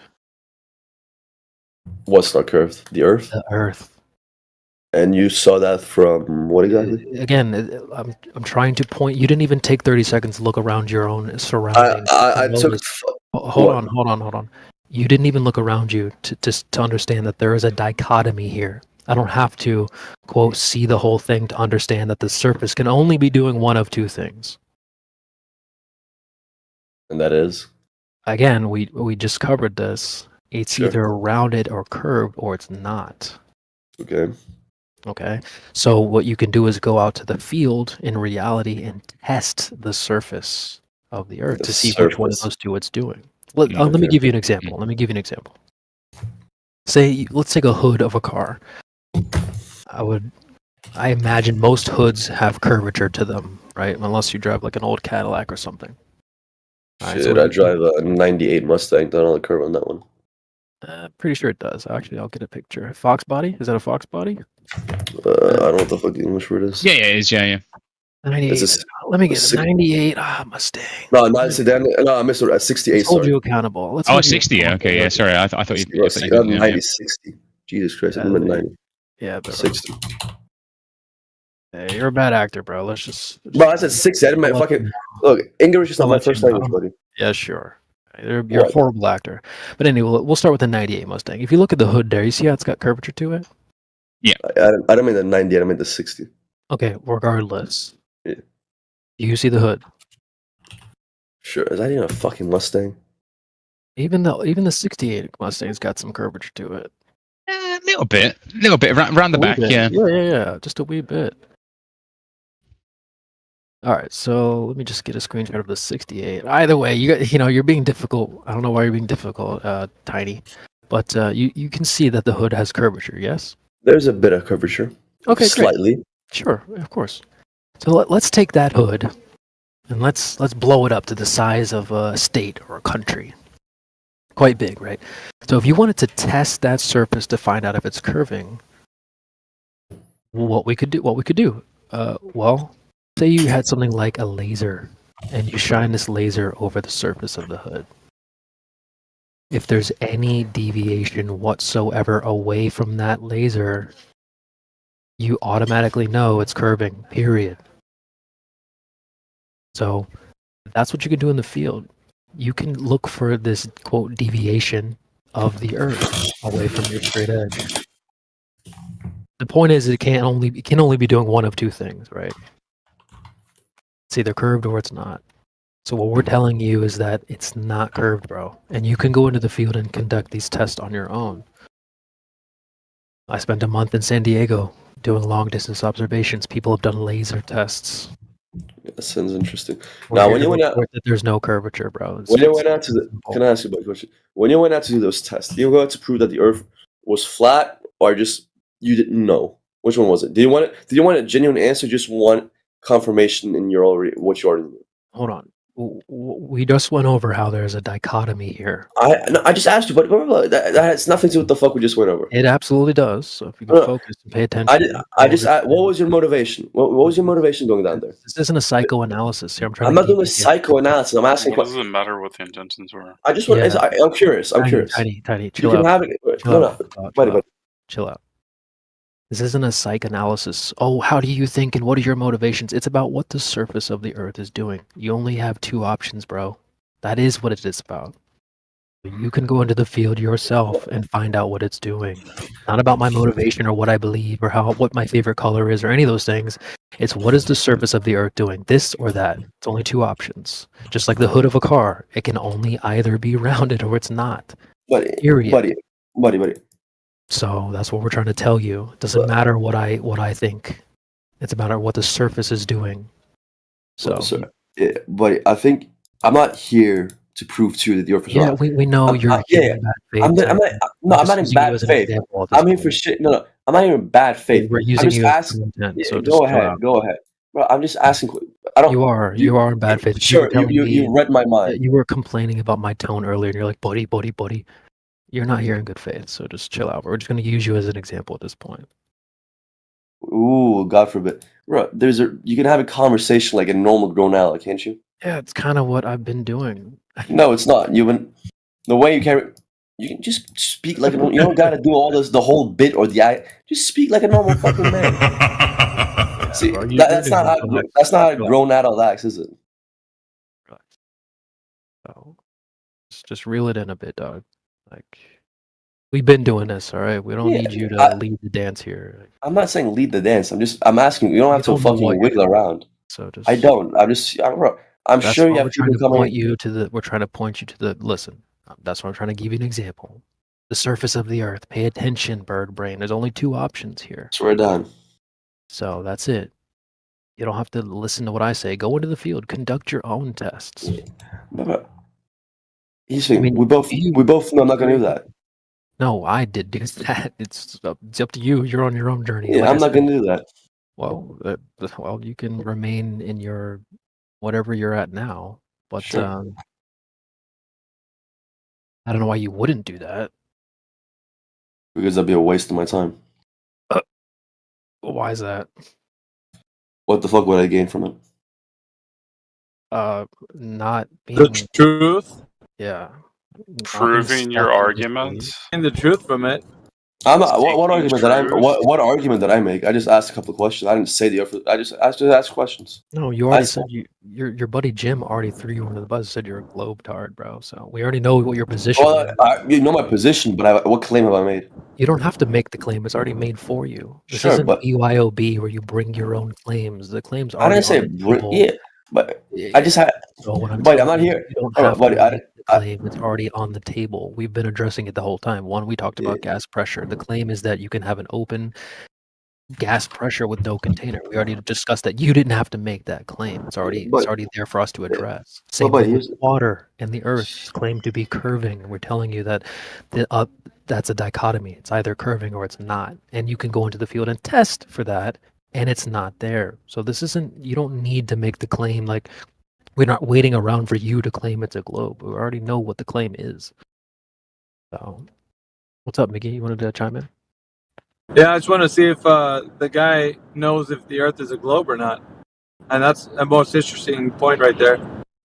What's not curved? The Earth? The Earth. And you saw that from what exactly? Again, I'm trying to point. You didn't even take 30 seconds to look around your own surroundings. I took. Hold on. You didn't even look around you to understand that there is a dichotomy here. I don't have to, quote, see the whole thing to understand that the surface can only be doing one of two things. And that is? Again, we just covered this. It's either rounded or curved, or it's not. Okay. So what you can do is go out to the field in reality and test the surface of the Earth to see which one of those two it's doing. Let me give you an example. Say, let's take a hood of a car. I imagine most hoods have curvature to them, right? Unless you drive like an old Cadillac or something. Shit, so I drive a 98 Mustang. Don't know the curve on that one. Pretty sure it does. Actually, I'll get a picture. Fox body? Is that a Fox body? I don't know what the fuck the English word is. Yeah, it is. Yeah. 98. Let me get a 98 Mustang. No, not sedan. No, I missed it. At 68. Hold you accountable. Let's 60. Okay, yeah. Sorry, I thought you. 90, 60. Jesus Christ, I'm at 90. Yeah, 60. Hey, you're a bad actor, bro. Let's just. Bro, I said 60. I didn't mean fucking. Look, English is not my first language, buddy. Yeah, sure. You're a horrible actor. But anyway, we'll start with the 98 Mustang. If you look at the hood there, you see how it's got curvature to it? Yeah. I don't mean the 90, I mean the 60. Okay, regardless. Yeah. Do you see the hood? Sure. Is that even a fucking Mustang? Even the 68 Mustang's got some curvature to it. A little bit around the back, yeah. Yeah, just a wee bit. All right, so let me just get a screenshot of the 68. Either way, you're being difficult. I don't know why you're being difficult, Tiny, but you can see that the hood has curvature. Yes. There's a bit of curvature. Okay, slightly. Great. Sure, of course. So let's take that hood, and let's blow it up to the size of a state or a country. Quite big, right? So if you wanted to test that surface to find out if it's curving, what we could do, Well, say you had something like a laser, and you shine this laser over the surface of the hood. If there's any deviation whatsoever away from that laser, you automatically know it's curving, period. So that's what you can do in the field. You can look for this, quote, deviation of the Earth away from your straight edge. The point is, it can only be doing one of two things, right? It's either curved or it's not. So what we're telling you is that it's not curved, bro. And you can go into the field and conduct these tests on your own. I spent a month in San Diego doing long distance observations. People have done laser tests. That sounds interesting. We're Now, here when to you went out, report that there's no curvature, bro. when you went out to the, can I ask you about a question? When you went out to do those tests, did you go out to prove that the Earth was flat, or just you didn't know? Which one was it? Did you want it? Did you want a genuine answer? Just want confirmation in your already what you already knew? Hold on. We just went over how there's a dichotomy here. I just asked you, but that has nothing to do with the fuck we just went over. It absolutely does. So if you can focus and pay attention. What was your motivation? What was your motivation going down there? This isn't a psychoanalysis here. I'm not doing a psychoanalysis. I'm asking. What does it matter what the intentions were? I just want. Yeah. I'm curious. I'm curious. Tiny. You Chill can out. have it. Chill No, out. buddy. Chill out. This isn't a psychoanalysis. Oh, how do you think and what are your motivations? It's about what the surface of the Earth is doing. You only have two options, bro. That is what it is about. You can go into the field yourself and find out what it's doing. Not about my motivation or what I believe or what my favorite color is or any of those things. It's what is the surface of the Earth doing, this or that. It's only two options. Just like the hood of a car, it can only either be rounded or it's not. Buddy. So that's what we're trying to tell you. It doesn't matter what I think. It's about what the surface is doing. So, yeah, buddy, I think I'm not here to prove to you that the Earth is wrong. we know you're in bad faith. I'm not in bad faith. I'm here for shit. No, I'm not even in bad faith. We're using you as content. So go ahead. Bro, I'm just asking. You are in bad faith. Sure, you read my mind. You were complaining about my tone earlier, and you're like, buddy. You're not here in good faith, so just chill out. We're just going to use you as an example at this point. Ooh, God forbid. Bro, you can have a conversation like a normal grown adult, can't you? Yeah, it's kind of what I've been doing. No, it's not. The way you can just speak like you don't got to do all this, the whole bit or just speak like a normal fucking man. See, that's not how a grown adult acts, is it? So, just reel it in a bit, dog. Like, we've been doing this, all right? We don't need you to lead the dance here. I'm not saying lead the dance. I'm asking. You don't have to fucking wiggle around. So I don't. I'm sure you have people coming. We're trying to point you to the. Listen, that's why I'm trying to give you an example. The surface of the Earth. Pay attention, bird brain. There's only two options here. Swear down. So that's it. You don't have to listen to what I say. Go into the field. Conduct your own tests. We both know I'm not going to do that. No, I did do that. It's up to you. You're on your own journey. Yeah, I'm not going to do that. Well, you can remain in your whatever you're at now, but sure. I don't know why you wouldn't do that. Because that'd be a waste of my time. Why is that? What the fuck would I gain from it? Not being the truth. Yeah. Proving your arguments and the truth from it. What argument did I make? I just asked a couple of questions. I didn't say I just asked questions. No, you already said your buddy Jim already threw you under the bus. Said you're a globetard, bro. So we already know what your position is. You know my position, but what claim have I made? You don't have to make the claim. It's already made for you. This isn't BYOB where you bring your own claims. The claims are. I didn't say but I just had. So what I'm not here. You don't have to make the claim. It's already on the table. We've been addressing it the whole time. One, we talked about gas pressure. The claim is that you can have an open gas pressure with no container. We already discussed that. You didn't have to make that claim. It's already there for us to address. Same thing with water and the Earth. It's claimed to be curving. We're telling you that that's a dichotomy. It's either curving or it's not. And you can go into the field and test for that, and it's not there. So this isn't. You don't need to make the claim like. We're not waiting around for you to claim it's a globe. We already know what the claim is. So, what's up, Mickey? You wanted to chime in? Yeah, I just want to see if the guy knows if the Earth is a globe or not, and that's the most interesting point right there.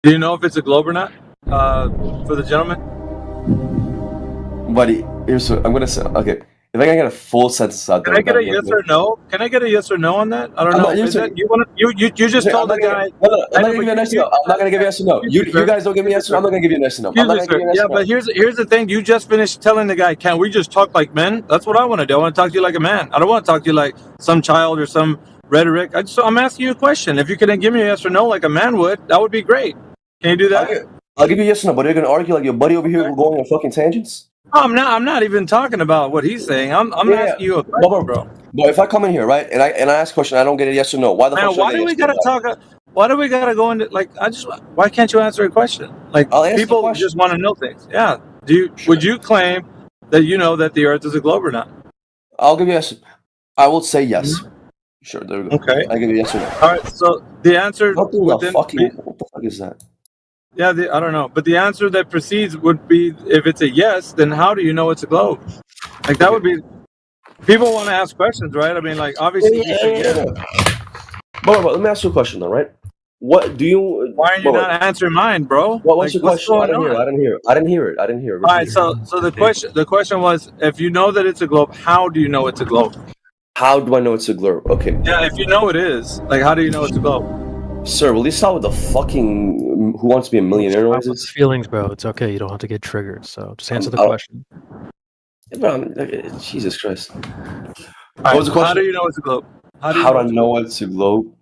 Do you know if it's a globe or not, for the gentleman? Buddy, here's what I'm gonna say. Okay, if I can get a full sentence out there. Can I get a yes or no? Can I get a yes or no on that? I don't know. Is that you want to? You just told the guy. I'm not gonna give you a yes or no. I'm not gonna give you a yes or no. You guys don't give me a yes or no. I'm not gonna give you a yes or no. I'm not gonna give you a yes Yeah, or no. but here's the thing. You just finished telling the guy, "Can we just talk like men?" That's what I want to do. I want to talk to you like a man. I don't want to talk to you like some child or some rhetoric. I'm asking you a question. If you can give me a yes or no like a man would, that would be great. Can you do that? I'll give you a yes or no. But you're gonna argue like your buddy over here going on fucking tangents. I'm not even talking about what he's saying. I'm asking you a question, bro. But if I come in here, right, and I ask a question, I don't get a yes or no. Why the fuck Man, should I why get do a we yes or gotta no? talk? Why do we gotta go into like? Why can't you answer a question? Like I'll answer the people question. just want to know things. Yeah. Would you claim that you know that the Earth is a globe or not? I'll give you a yes. I will say yes. Sure, there we go. Okay. I give you a yes or no. All right. So the answer. What the fuck is that? Yeah, I don't know, but the answer that precedes would be if it's a yes, then how do you know it's a globe? Like that would be. People want to ask questions, right? I mean, like obviously. But let me ask you a question though, right? What do you? Why are you not answering mine, bro? What's Like, your question? I going didn't hear. on? I didn't hear it. All right, so the question was, if you know that it's a globe, how do you know it's a globe? How do I know it's a globe? Okay. Yeah, if you know it is, like, how do you know it's a globe? Sir, will you start with the fucking Who Wants to Be a Millionaire Stop with noises? feelings, bro. It's okay. You don't have to get triggered. So just answer the I'll- question. Yeah, but Jesus Christ. All What right, was the question? how do you know it's a globe? How do I know it's a globe?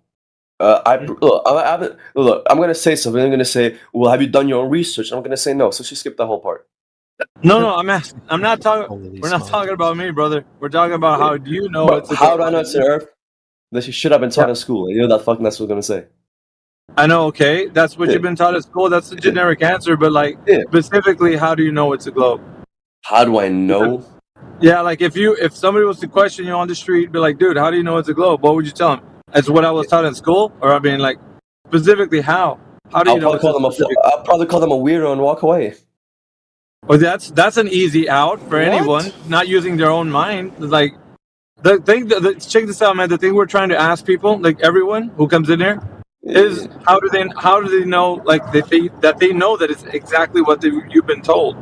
Look, I'm gonna say something. I'm gonna say, well, have you done your own research? I'm gonna say no. So she skipped that whole part. No, I'm asking. I'm not talking. We're not talking about me, brother. We're talking about how do you know it's a How globe? do I know it's an Earth? That you should have been taught in school. You know that fucking that's what I'm gonna say. I know, okay, that's what you've been taught at school. That's the generic answer, but like specifically, how do you know it's a globe? How do I know? Yeah, like if somebody was to question you on the street, be like, dude, how do you know it's a globe? What would you tell them? That's what I was taught in school, or I mean, like specifically, how? How do you know? I'll probably call them a weirdo and walk away. Well, that's an easy out for anyone not using their own mind. Like the thing, check this out, man. The thing we're trying to ask people, like everyone who comes in here, is how do they know, like that they know that it's exactly what you've been told.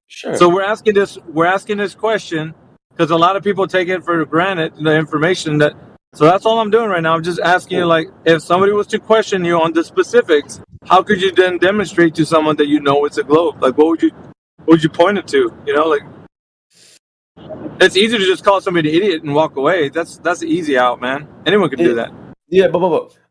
Sure. So we're asking this question because a lot of people take it for granted, the information that. So that's all I'm doing right now. I'm just asking you, like, if somebody was to question you on the specifics, how could you then demonstrate to someone that you know it's a globe? Like, what would you point it to? You know, like, it's easy to just call somebody an idiot and walk away. That's the easy out, man. Anyone can do that. Yeah, but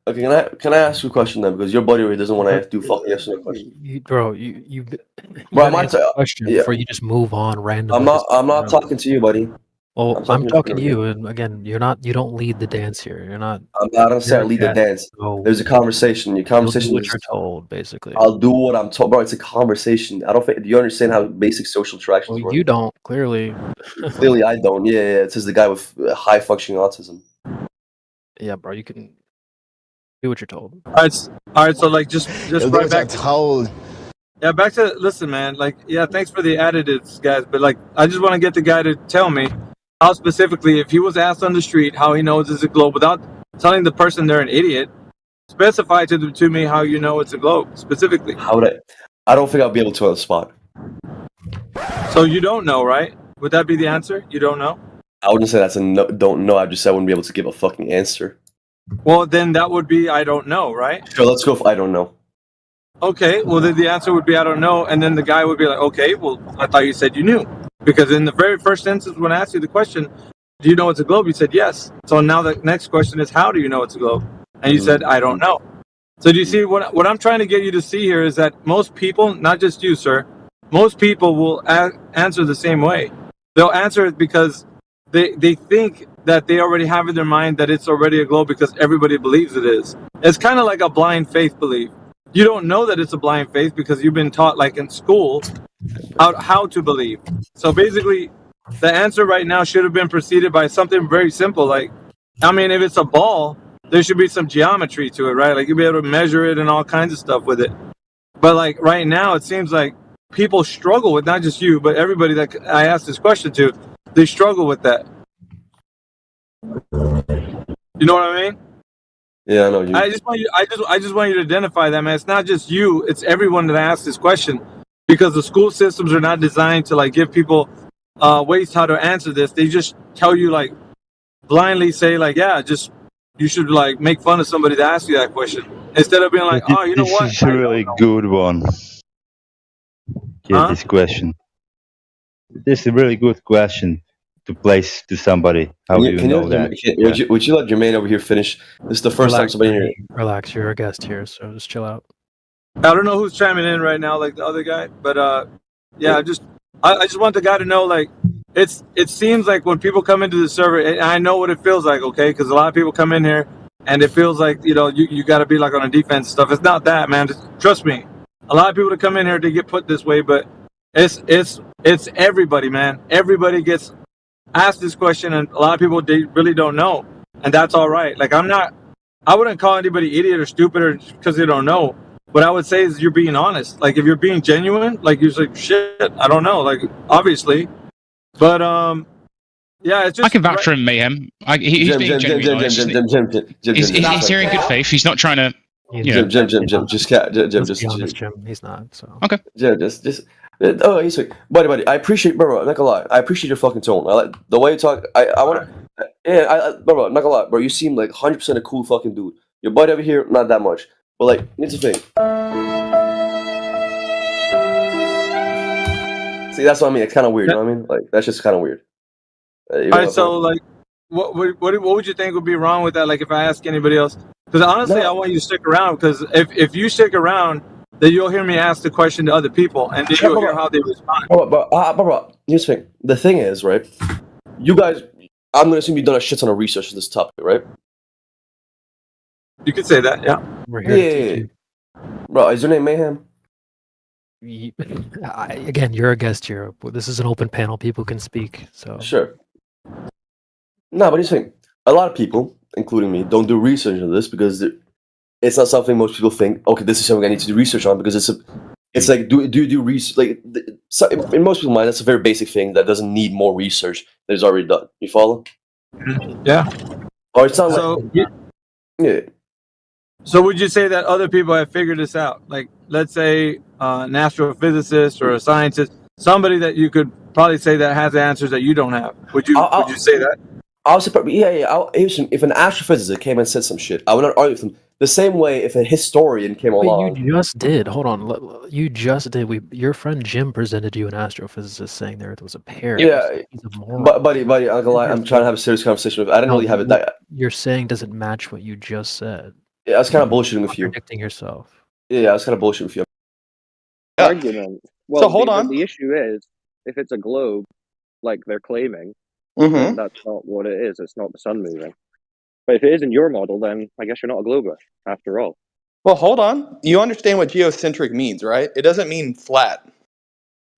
okay, can I ask you a question then? Because your buddy really doesn't want to do fucking yes or no question. You Bro, gotta answer the question before you just move on randomly. I'm not talking to you, buddy. Well, I'm talking to you, and again, you don't lead the dance here. You're not. I'm not gonna say I lead the dance. So There's a conversation. Your conversation. do what you're told, basically. I'll do what I'm told, bro. It's a conversation. I don't think. Do you understand how basic social interactions work? You don't clearly. Clearly, I don't. Yeah. It says the guy with high functioning autism. Yeah, bro. You can do what you're told. All right. So like, just right back to Yeah, back to listen, man. Like, yeah, thanks for the additives, guys. But like, I just want to get the guy to tell me how specifically, if he was asked on the street how he knows it's a globe, without telling the person they're an idiot, specify to me how you know it's a globe specifically. How would I? I don't think I'll be able to on the spot. So you don't know, right? Would that be the answer? You don't know? I wouldn't say that's a no, don't know. I just said I wouldn't be able to give a fucking answer. Well, then that would be I don't know, right? Sure, let's go for I don't know. Okay, well then the answer would be I don't know, and then the guy would be like, okay, well I thought you said you knew, because in the very first instance when I asked you the question, do you know it's a globe? You said yes. So now the next question is how do you know it's a globe? And you said I don't know. So do you see what I'm trying to get you to see here is that most people, not just you, sir, most people will answer the same way. They'll answer it because they think that they already have in their mind that it's already a globe because everybody believes it is. It's kind of like a blind faith belief. You don't know that it's a blind faith because you've been taught, like in school, how to believe. So basically, the answer right now should have been preceded by something very simple. Like, I mean, if it's a ball, there should be some geometry to it, right? Like, you'll be able to measure it and all kinds of stuff with it. But like right now, it seems like people struggle with, not just you, but everybody that I asked this question to, they struggle with that. You know what I mean? Yeah, I know you. I just want you to identify that, man. It's not just you; it's everyone that asks this question, because the school systems are not designed to like give people ways how to answer this. They just tell you like blindly say like, yeah, just you should like make fun of somebody that asks you that question instead of being like, oh, you know This what? is a really good one. Yeah, this question. This is a really good question to place to somebody. How do you know that? Would you let Jermaine over here finish? This is the first time somebody here. Relax, you're a guest here, so just chill out. I don't know who's chiming in right now, like the other guy, but yeah, I just want the guy to know, like, it seems like when people come into the server, and I know what it feels like, okay, because a lot of people come in here and it feels like you got to be like on a defense stuff. It's not that, man. Just trust me. A lot of people that come in here they get put this way, but it's everybody, man. Everybody gets asked this question, and a lot of people they really don't know, and that's all right. Like I wouldn't call anybody idiot or stupid or because they don't know. What I would say is you're being honest. Like if you're being genuine, like you're like shit, I don't know, like obviously, but yeah, it's just. I can vouch for him, Mayhem. He's being genuine. He's here in good faith. He's not trying to. Jim, just Jim, he's not. So okay. Jim, just. Oh, he's like, buddy. I appreciate, bro. I'm not gonna lie. I appreciate your fucking tone. I like the way you talk. I want to. Yeah, bro. I'm not gonna lie, bro. You seem like 100% a cool fucking dude. Your buddy over here, not that much. But like, here's the thing. See, that's what I mean. It's kind of weird. You know what I mean? Like, that's just kind of weird. All right, so like, what would you think would be wrong with that? Like, if I ask anybody else, because honestly, I want you to stick around. Because if you stick around, then you'll hear me ask the question to other people, and then you'll hear how they respond. Bro, here's the thing. The thing is, right? You guys, I'm gonna assume you've done a shit ton of research on this topic, right? You could say that, yeah. We're here. Yeah. Bro, is your name Mayhem? Again, you're a guest here. This is an open panel. People can speak. So sure. No, but here's the thing. A lot of people, including me, don't do research on this because it's not something most people think. Okay, this is something I need to do research on because it's like do you do research? Like in most people's mind, that's a very basic thing that doesn't need more research that is already done. You follow? Yeah. Or it's not like yeah. So would you say that other people have figured this out? Like, let's say an astrophysicist or a scientist, somebody that you could probably say that has answers that you don't have. Would you say that? I'll say probably, yeah. If an astrophysicist came and said some shit, I would not argue with him. The same way, if a historian came along, you just did. Hold on, you just did. Your friend Jim presented you an astrophysicist saying the Earth was a pear. Yeah, he's a moron. buddy, I'm gonna lie. I'm trying to have a serious conversation with. I didn't really have it. That you're saying doesn't match what you just said. Yeah, I was kind of bullshitting with you. Contradicting yourself. Yeah, I was kind of bullshitting with you. Argument. Well, so hold on. The issue is, if it's a globe, like they're claiming, then that's not what it is. It's not the sun moving. But if it is in your model, then I guess you're not a glober, after all. Well, hold on. You understand what geocentric means, right? It doesn't mean flat.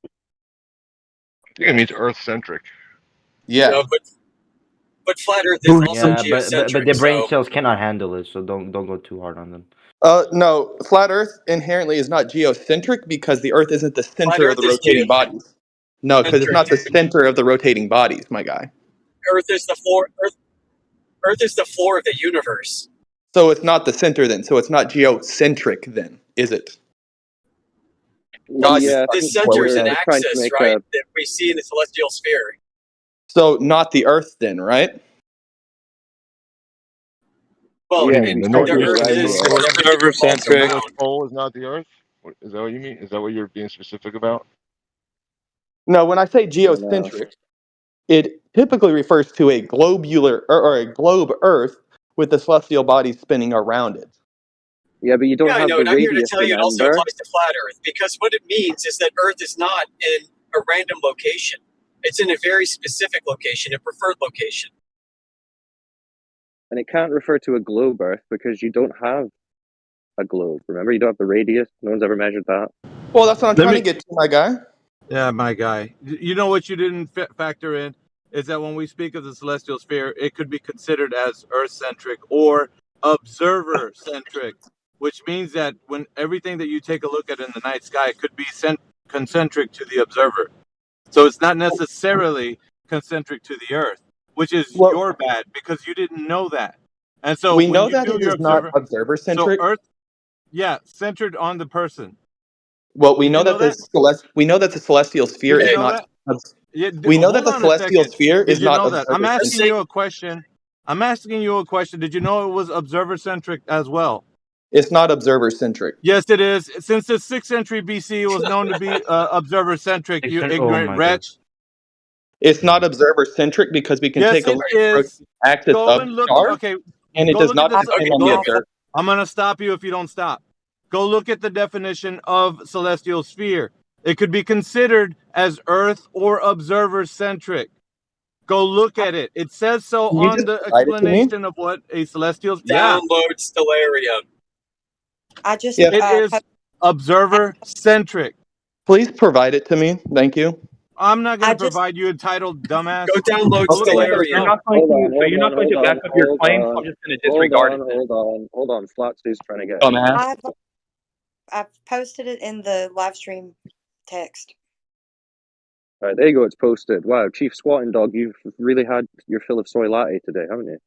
I think it means Earth-centric. Yeah. No, but flat Earth is also geocentric. But the brain cells cannot handle it, so don't go too hard on them. No, flat Earth inherently is not geocentric because the Earth isn't the center of the rotating bodies. No, because it's not the center of the rotating bodies, my guy. Earth is the floor. Earth is the floor of the universe. So it's not the center then. So it's not geocentric then, is it? The center is an axis, right? That we see in the celestial sphere. So not the Earth then, right? Well, the North centric. Pole is not the Earth. Is that what you mean? Is that what you're being specific about? No, when I say geocentric, it typically refers to a globular or a globe Earth with the celestial bodies spinning around it. Yeah, but you don't have the and I'm here to radius tell you it also remember? applies to flat Earth, because what it means is that Earth is not in a random location. It's in a very specific location, a preferred location. And it can't refer to a globe Earth because you don't have a globe. Remember, you don't have the radius. No one's ever measured that. Well, that's what I'm trying to get to, my guy. Yeah, my guy. You know what you didn't factor in is that when we speak of the celestial sphere, it could be considered as Earth-centric or observer-centric, which means that when everything that you take a look at in the night sky could be concentric to the observer. So it's not necessarily concentric to the Earth, which is your bad because you didn't know that. And so we when know you that do it your is not observer, observer so centric. Earth, yeah, centered on the person. Well, we Did know you know that we know that the celestial sphere Did you is know not. that? Yeah, We know that hold the on a celestial second. sphere Did is you not know that? I'm observer asking centric. you a question. I'm asking you a question. Did you know it was observer centric as well? It's not observer centric. Yes, it is. Since the 6th century BC, it was known to be observer centric. You ignorant wretch. It's not observer centric because we can Yes, take a it look at is. the axis Go of and the look. star, Okay, and it go does look at not this. depend on the observer. I'm going to stop you if you don't stop. Go look at the definition of celestial sphere. It could be considered as Earth or observer centric. Go look at it. It says so Can you on just the provide it to me? explanation of what a celestial. Yeah, Download Stellarium. I just Yeah. it is observer centric. Please provide it to me. Thank you. I'm not going to provide you entitled dumbass. Go download Okay, so Stellarium. you're not going to. So you're not going to back up your claim. So I'm just going to disregard it. Hold on. Flatsy's trying to get. Dumbass. I've posted it in the live stream text. All right, there you go. It's posted. Wow, Chief Squatting Dog, you've really had your fill of soy latte today, haven't you?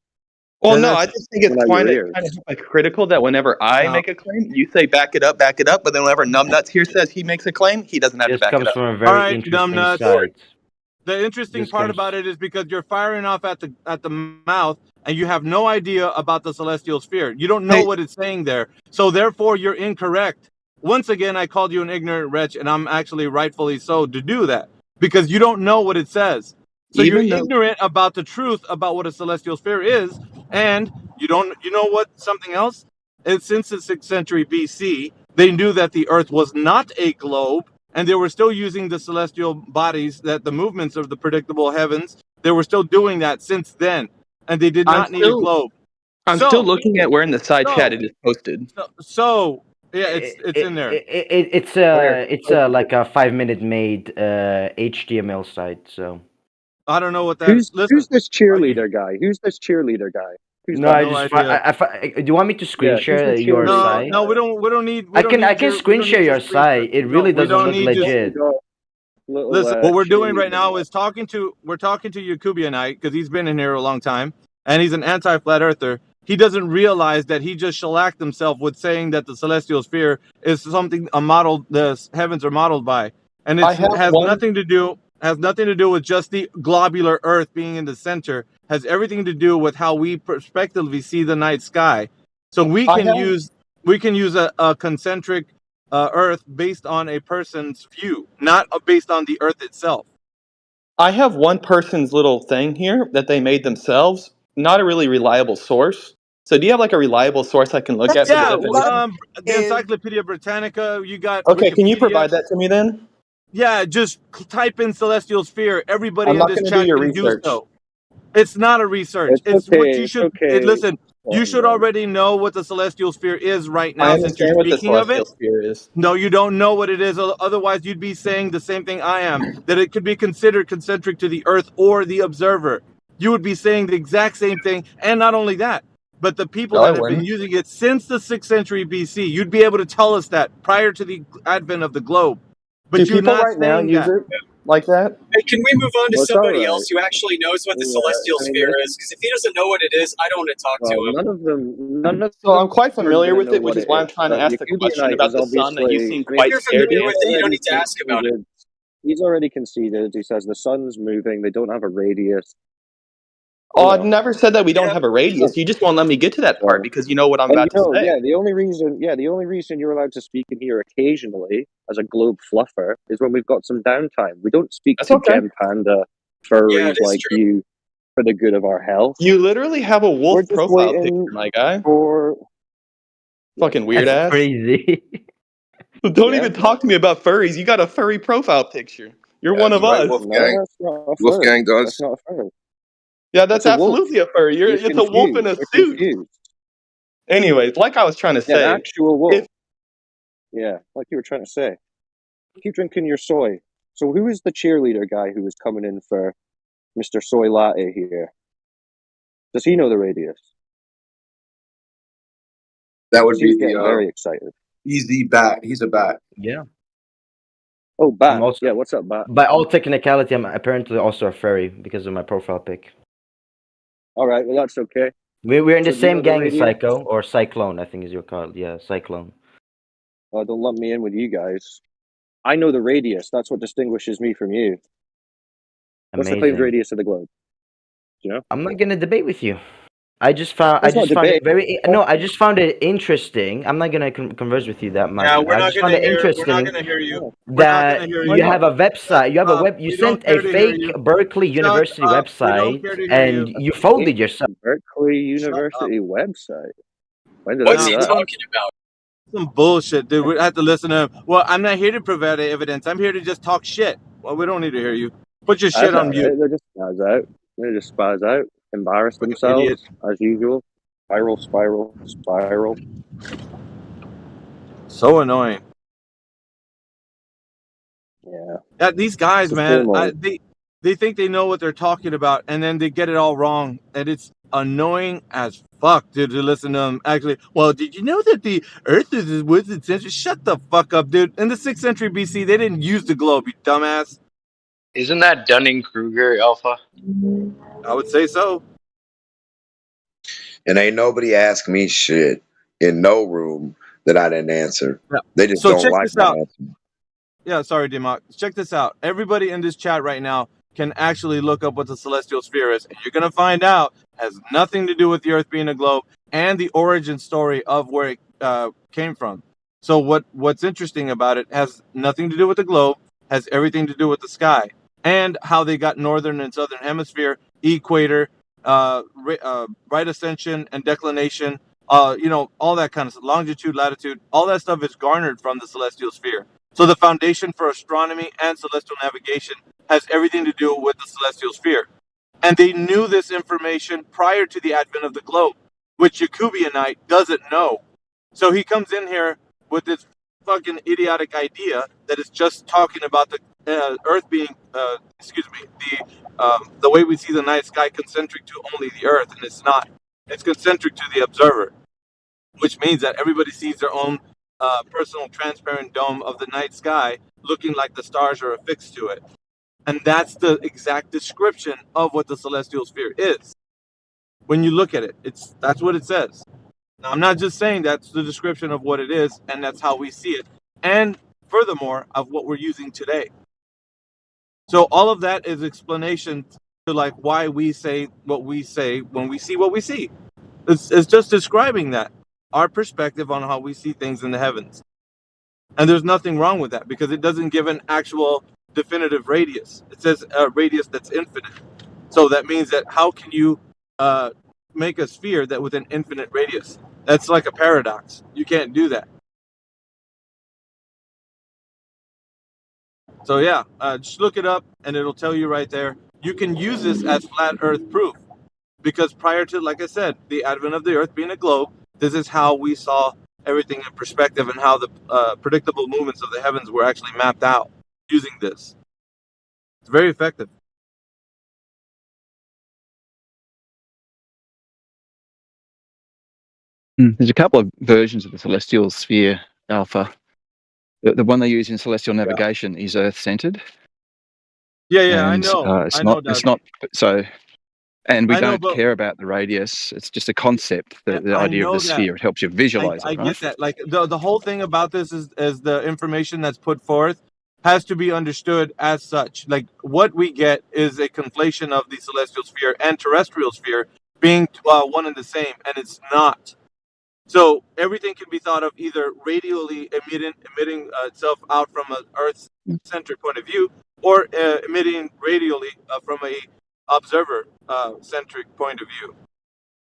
Well, no, I just think it's Coming out your kind ears. of critical that whenever I make a claim, you say back it up, but then whenever Numbnuts here says he makes a claim, he doesn't have to back it up. from a All very right, interesting numbnuts. side. The interesting This part comes- about it is because you're firing off at the mouth and you have no idea about the celestial sphere. You don't know what it's saying there. So therefore you're incorrect. Once again, I called you an ignorant wretch, and I'm actually rightfully so to do that because you don't know what it says. So you're ignorant about the truth about what a celestial sphere is, and you know what, something else? And since the 6th century BC, they knew that the Earth was not a globe, and they were still using the celestial bodies, that the movements of the predictable heavens, they were still doing that since then, and they did not need a globe. I'm still looking at where in the side chat it is posted. Yeah, it's in there. It's like a 5-minute made HTML site. So I don't know what that. Who's this cheerleader guy? Who's this cheerleader guy? no, I just do you want me to screen share your site? No, we don't need. I can screen share your site. It really doesn't look legit. Listen, what we're doing right now is we're talking to Yakubianite because he's been in here a long time and he's an anti-flat earther. He doesn't realize that he just shellacked himself with saying that the celestial sphere is something the heavens are modeled by, and it has nothing to do with just the globular Earth being in the center. Has everything to do with how we prospectively see the night sky. So we can use a concentric Earth based on a person's view, not based on the Earth itself. I have one person's little thing here that they made themselves, not a really reliable source. So do you have like a reliable source I can look at? Yeah, the Encyclopedia Britannica. You got. Okay, can you Wikipedia. provide that to me then? Yeah, just type in celestial sphere. Everybody I'm in not this gonna chat do your can research. do so. It's not a research. It's what you should listen. You should already know what the celestial sphere is right now. I Since you're understand what the speaking of celestial it. sphere is. No, you don't know what it is. Otherwise, you'd be saying the same thing I am, that it could be considered concentric to the Earth or the observer. You would be saying the exact same thing. And not only that, but the people that have been using it since the 6th century BC, you'd be able to tell us that prior to the advent of the globe. But Do you're people not right now saying use that. it like that? Hey, can we move on to Well, somebody alright. else who actually knows what the celestial sphere is? Because if he doesn't know what it is, I don't want to talk to him. None of So I'm quite them familiar are with gonna it, know which what is why I'm trying to ask the question Yakubianite about is the sun that you obviously- seem If quite you're scared familiar of. with it, you don't need to ask about it. He's already conceded. He says the sun's moving. They don't have a radius. Oh, I've never said that we don't have a radius. You just won't let me get to that part because you know what I'm about to say. Yeah, the only reason you're allowed to speak in here occasionally as a globe fluffer is when we've got some downtime. We don't speak to Gem Panda furries like you for the good of our health. You literally have a wolf We're just profile waiting picture, my guy. For fucking weird That's ass. crazy. Don't even talk to me about furries. You got a furry profile picture. You're one of us. No, that's not a furry. Wolfgang does. That's not a furry. Yeah, that's absolutely a furry. You're It's a wolf in a confused. suit. You're confused. Anyways, like I was trying to say, an actual wolf. Yeah, like you were trying to say. Keep drinking your soy. So who is the cheerleader guy who was coming in for Mr. Soy Latte here? Does he know the radius? That would He's be getting very excited. He's the bat. He's a bat. Yeah. Oh, bat. Also, yeah, what's up, bat? By all technicality, I'm apparently also a furry because of my profile pic. All right, well that's okay. We're in the So do you same know the gang, radius? Psycho, or Cyclone, I think is your called. Yeah, Cyclone. Don't lump me in with you guys. I know the radius. That's what distinguishes me from you. What's the claimed Amazing. radius of the globe? Do you know? I'm not gonna debate with you. I just found That's not it debate. very no. I just found it interesting. I'm not gonna converse with you that much. Yeah, we're I not just found gonna it hear. We're not interesting gonna hear you. We're not that gonna hear you you. have a website. You have a web. You We don't sent care a to hear fake you. Berkeley Shut University up. We don't website, care to hear and you. you folded yourself. Berkeley Shut up. University website. When did What's I he do that? talking about? Some bullshit, dude. We have to listen to him. Well, I'm not here to provide evidence. I'm here to just talk shit. Well, we don't need to hear you. Put your shit That's on all mute. right. They just spaz out. They just spaz out, embarrass themselves idiot. as usual. Spiral. So annoying. Yeah. These guys, It's man, full mode. they think they know what they're talking about, and then they get it all wrong, and it's annoying as fuck, dude, to listen to them. Actually, well, did you know that the Earth is within century? Shut the fuck up, dude. In the 6th century BC, they didn't use the globe, you dumbass. Isn't that Dunning-Kruger, Alpha? I would say so. And ain't nobody asked me shit in no room that I didn't answer. Yeah. They just So don't check like this my out. answer. Yeah, sorry, Dimok. Check this out. Everybody in this chat right now can actually look up what the celestial sphere is, and you're gonna find out it has nothing to do with the Earth being a globe and the origin story of where it came from. So what's interesting about it has nothing to do with the globe, has everything to do with the sky and how they got northern and southern hemisphere, equator, right ascension and declination. All that kind of stuff, longitude, latitude, all that stuff is garnered from the celestial sphere. So the foundation for astronomy and celestial navigation has everything to do with the celestial sphere. And they knew this information prior to the advent of the globe, which Jacobianite doesn't know. So he comes in here with this fucking idiotic idea that is just talking about the Earth being, the way we see the night sky concentric to only the Earth, and it's not. It's concentric to the observer, which means that everybody sees their own personal transparent dome of the night sky looking like the stars are affixed to it. And that's the exact description of what the celestial sphere is. When you look at it, that's what it says. Now, I'm not just saying that's the description of what it is, and that's how we see it. And furthermore, of what we're using today. So all of that is explanation to like why we say what we say when we see what we see. It's just describing that, our perspective on how we see things in the heavens. And there's nothing wrong with that because it doesn't give an actual definitive radius. It says a radius that's infinite. So that means that how can you make a sphere that with an infinite radius? That's like a paradox. You can't do that. So yeah, just look it up and it'll tell you right there. You can use this as flat Earth proof because prior to, like I said, the advent of the Earth being a globe, this is how we saw everything in perspective and how the predictable movements of the heavens were actually mapped out using this. It's very effective. There's a couple of versions of the celestial sphere, Alpha. The one they use in celestial navigation is Earth-centered. Yeah, and, I know. It's I not. know It's that. not. So, and we I know, don't but care about the radius. It's just a concept. The I idea of know the that. sphere. It helps you visualize I it, right? get that. Like the whole thing about this is the information that's put forth has to be understood as such. Like what we get is a conflation of the celestial sphere and terrestrial sphere being one and the same, and it's not. So everything can be thought of either radially emitting itself out from an Earth-centric point of view, or emitting radially from a observer-centric point of view.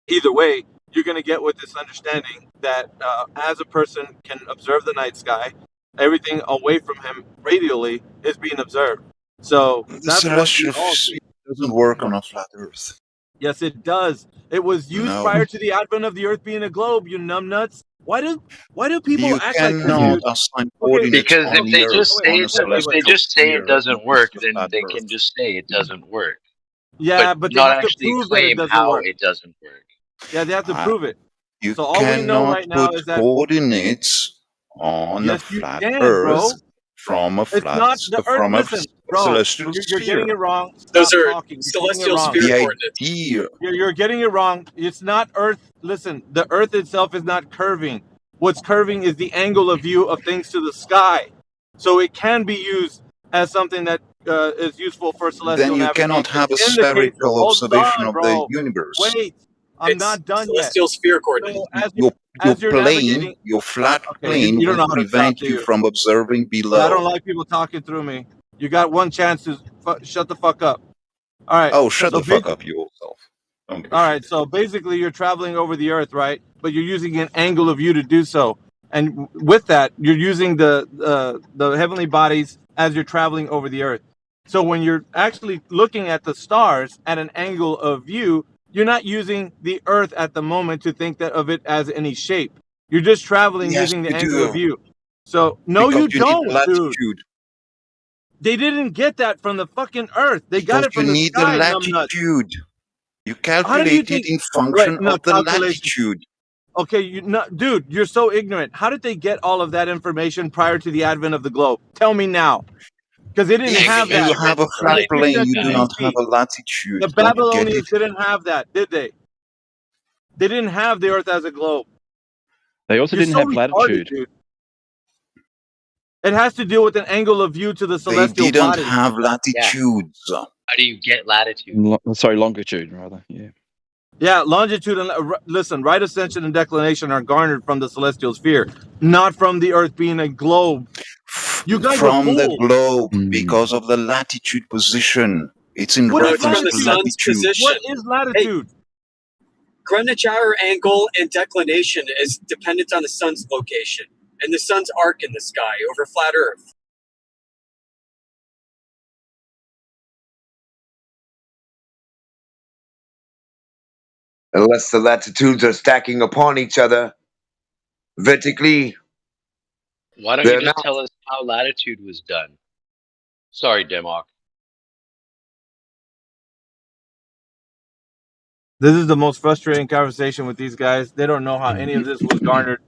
Either way, you're going to get with this understanding that as a person can observe the night sky, everything away from him radially is being observed. So The that's what we celestial all sphere see. doesn't work on a flat Earth. Yes, it does. It was used No. prior to the advent of the Earth being a globe. You numbnuts! Why do people You act like this? cannot Dude? assign Okay, coordinates Because on if the they Earth just say on a it, if they celestial just say it sphere doesn't work, against a then flat they Earth. can just say it doesn't work, Yeah, but but they not have to actually prove that it claim doesn't how work. it doesn't work. Yeah, they have to prove it. You So all we know cannot right now put is that coordinates on a yes, you flat can, Earth bro. from a It's flat not the Earth. from a Listen, Bro, celestial you're getting sphere. it wrong. Stop Those are talking. You're getting it celestial wrong. sphere The coordinates. idea. You're getting it wrong. It's not Earth. Listen, the Earth itself is not curving. What's curving is the angle of view of things to the sky. So it can be used as something that is useful for Then celestial you cannot navigation. have a In the case, spherical hold observation on, of the bro. universe. Wait, I'm It's not done yet. celestial sphere coordinates. So Your as you're navigating, your flat okay, you plane don't will know how to stop, prevent do you you? from observing Yeah, I below. don't like people talking through me. You got one chance to shut the fuck up. All right. Oh, shut So the fuck up, you old self. Don't give a all shit. right. So basically, you're traveling over the Earth, right? But you're using an angle of view to do so, and with that, you're using the heavenly bodies as you're traveling over the Earth. So when you're actually looking at the stars at an angle of view, you're not using the Earth at the moment to think that of it as any shape. You're just traveling Yes, using the you angle of do. view. So no, Because you you need don't, dude. latitude. They didn't get that from the fucking Earth. They got Because it you from the need the sky, numbnuts. latitude. You How do you calculate it think? in Wait, function no of the calculation. latitude. Okay, dude, you're so ignorant. How did they get all of that information prior to the advent of the globe? Tell me now, because they didn't If have you that. have a In flat the 6th plane, you century do not have BC, a latitude. the Don't you get Babylonians it? didn't have that, did they? They didn't have the Earth as a globe. They also You're didn't so have retarded, latitude. dude. It has to do with an angle of view to the They celestial didn't body. have latitudes. How do you get latitude? Sorry, longitude rather. Yeah. Yeah, longitude and listen, right ascension and declination are garnered from the celestial sphere, not from the Earth being a globe. You guys are From the fools. globe, because of the latitude position. It's in What No, is it's from reference the to latitude? sun's latitude. position. What is latitude? Hey, Greenwich hour angle and declination is dependent on the sun's location and the sun's arc in the sky over flat Earth. Unless the latitudes are stacking upon each other vertically, Why don't you they're just not. tell us how latitude was done? Sorry, Demok. This is the most frustrating conversation with these guys. They don't know how any of this was garnered,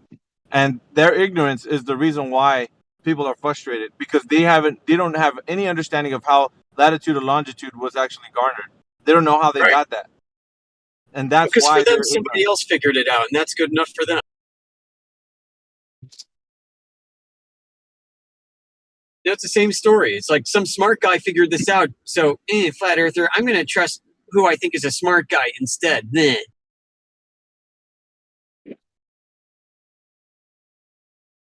and their ignorance is the reason why people are frustrated because they don't have any understanding of how latitude or longitude was actually garnered. They don't know how they got that, and that's Because for why them, they're somebody ignorant. else figured it out, and that's good enough for them. It's the same story. It's like some smart guy figured this out. So, flat earther, I'm going to trust who I think is a smart guy instead.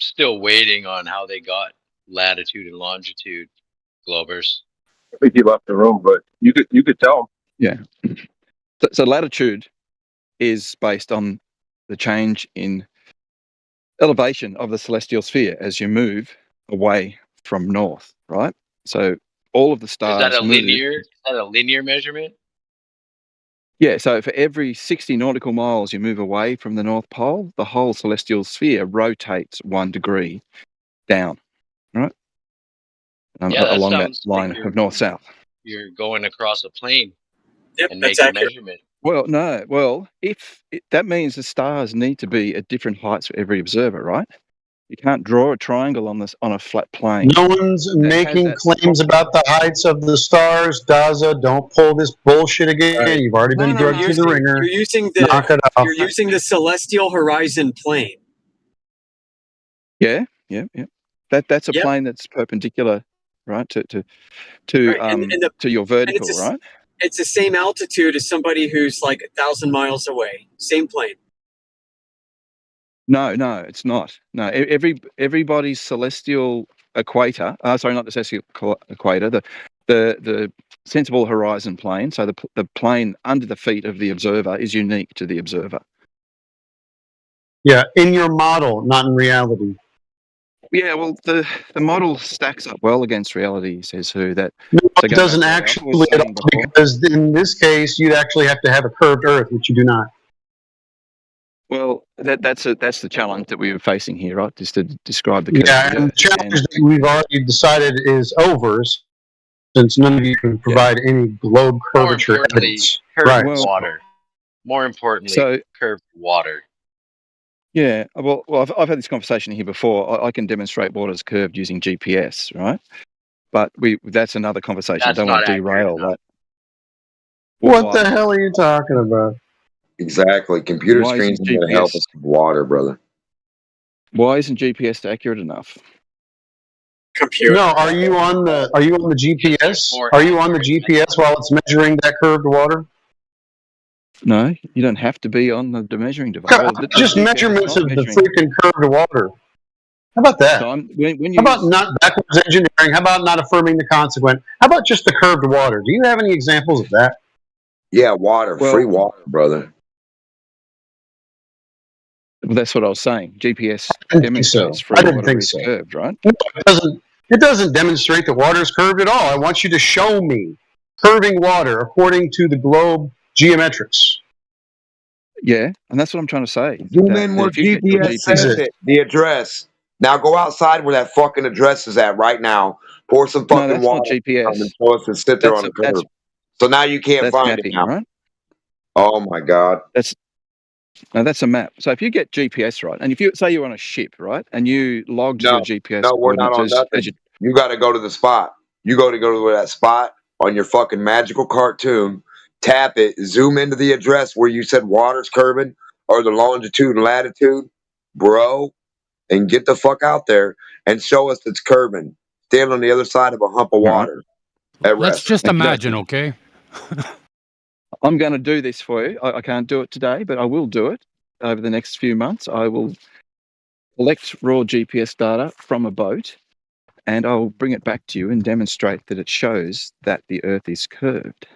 Still waiting on how they got latitude and longitude, Globers. I think he left the room, but you could tell him. Yeah. So latitude is based on the change in elevation of the celestial sphere as you move away from north, right? So all of the stars Is that a move. linear measurement? Yeah, so for every 60 nautical miles you move away from the North Pole, the whole celestial sphere rotates 1 degree down, right? Yeah, that along that sounds line like of north-south. you're going across a plane and that's making a accurate. measurement. Well, no. Well, that means the stars need to be at different heights for every observer, right? You can't draw a triangle on a flat plane. No one's making claims about the heights of the stars. Daza, don't pull this bullshit again. You've already been drugged through the ringer. You're using Knock it off. you're using the celestial horizon plane. Yeah. That's a plane that's perpendicular, right, to your vertical, right? It's the same altitude as somebody who's like 1,000 miles away. Same plane. No, it's not. No, everybody's celestial equator. Sorry, not the celestial equator. The sensible horizon plane. So the plane under the feet of the observer is unique to the observer. Yeah, in your model, not in reality. Yeah, well, the model stacks up well against reality, says who. That No, it doesn't actually at all, because in this case, you'd actually have to have a curved Earth, which you do not. Well, that's the challenge that we were facing here, right? Just to describe the Yeah, and the challenge that we've already decided is over, since none of you can provide any globe curvature evidence. Curved water. More importantly, curved water. Yeah, well, I've had this conversation here before. I can demonstrate water's curved using GPS, right? but that's another conversation. That's Don't want not to accurate derail enough. that. What Why? the hell are you talking about? Exactly. Computer Why screens isn't are going to help us GPS? with water, brother. Why isn't GPS accurate enough? Computer. No, are you on the GPS? more Are you on the accurate. GPS while it's measuring that curved water? No, you don't have to be on the measuring device. Well, the Just GPS is measurements not of the measuring. freaking curved water. How about that? So when How you about not backwards engineering? How about not affirming the consequent? How about just the curved water? Do you have any examples of that? Yeah, water. Free well, water, brother. that's what I was saying. GPS I didn't think so. demonstrates free I didn't water think is so. curved, right? No, it doesn't. It doesn't demonstrate that water is curved at all. I want you to show me curving water according to the globe geometrics. Yeah, and that's what I'm trying to say. Zoom in where If you get your GPS says GPS, it, the address. Now go outside where that fucking address is at right now. Pour some no, fucking that's not water and GPS. show us to sit there on the That's curb. So now you can't that's find it mapping, now. right? Oh my God. That's a map. So if you get GPS right, and if you say you're on a ship, right, and you logged your GPS No, we're not coordinates on as nothing. You got to go to the spot. You go to that spot on your fucking magical cartoon, tap it, zoom into the address where you said water's curving or the longitude and latitude, bro, and get the fuck out there and show us it's curving. Stand on the other side of a hump of water. At Let's rest. just imagine, okay? I'm going to do this for you. I can't do it today, but I will do it over the next few months. I will collect raw GPS data from a boat, and I'll bring it back to you and demonstrate that it shows that the Earth is curved.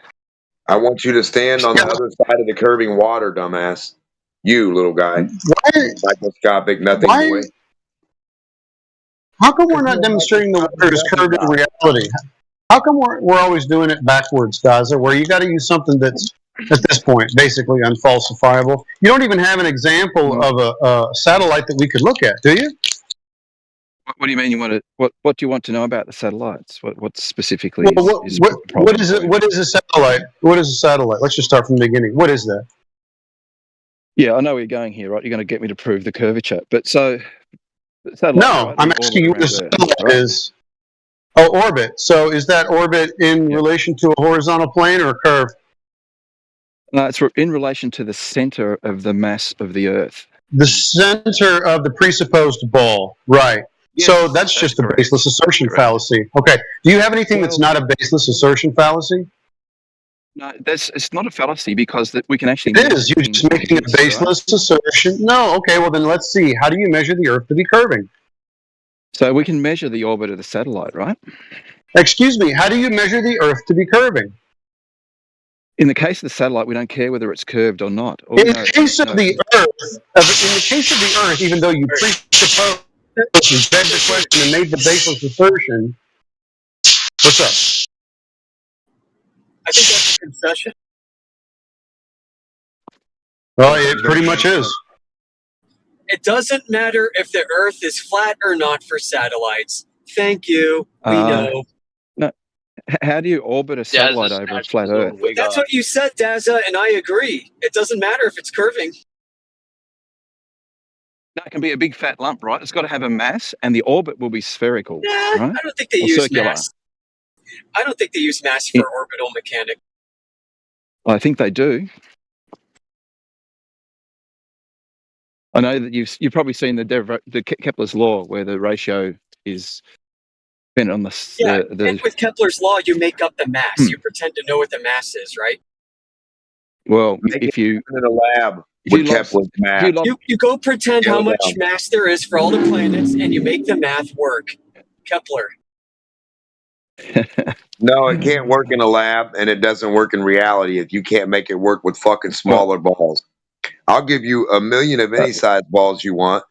I want you to stand on the other side of the curving water, dumbass. You little guy. Microscopic nothing boy. How come we're not demonstrating the water is curved in reality? How come we're always doing it backwards, Daza, where you got to use something that's, at this point, basically unfalsifiable? You don't even have an example of a satellite that we could look at, do you? What do you mean you want to? What do you want to know about the satellites? What specifically is What the problem? is it? What is a satellite? What is a satellite? Let's just start from the beginning. What is that? Yeah, I know where you're going here, right? You're going to get me to prove the curvature, but so satellites, No, right, I'm in asking you orbit what a around Earth, satellite right? is. Oh, orbit. So is that orbit in relation to a horizontal plane or a curve? No, it's in relation to the center of the mass of the Earth. The center of the presupposed ball, right? So that's just a baseless assertion fallacy. Okay. Do you have anything that's not a baseless assertion fallacy? No, it's not a fallacy because we can actually. It is. You're just making a baseless assertion. No. Okay. Well, then let's see. How do you measure the Earth to be curving? So we can measure the orbit of the satellite, right? Excuse me. How do you measure the Earth to be curving? In the case of the satellite, we don't care whether it's curved or not. In the case of the Earth, even though you presupposed and begged the question and made the baseless assertion, what's up? I think that's a concession. Well, it pretty much is. It doesn't matter if the Earth is flat or not for satellites. Thank you. We know. No. How do you orbit a satellite over a flat Earth? That's what you said, Daza, and I agree. It doesn't matter if it's curving. That can be a big fat lump, right? It's got to have a mass, and the orbit will be spherical, Nah, right? I don't think they Or use circular. mass. I don't think they use mass for orbital mechanics. I think they do. I know that you've probably seen the Kepler's law, where the ratio is dependent on And with Kepler's law, you make up the mass. You pretend to know what the mass is, right? Well, if you in a lab with Kepler's math, you go pretend how much mass there is for all the planets, and you make the math work. Kepler. No, it can't work in a lab, and it doesn't work in reality if you can't make it work with fucking smaller balls. I'll give you 1 million of any size balls you want.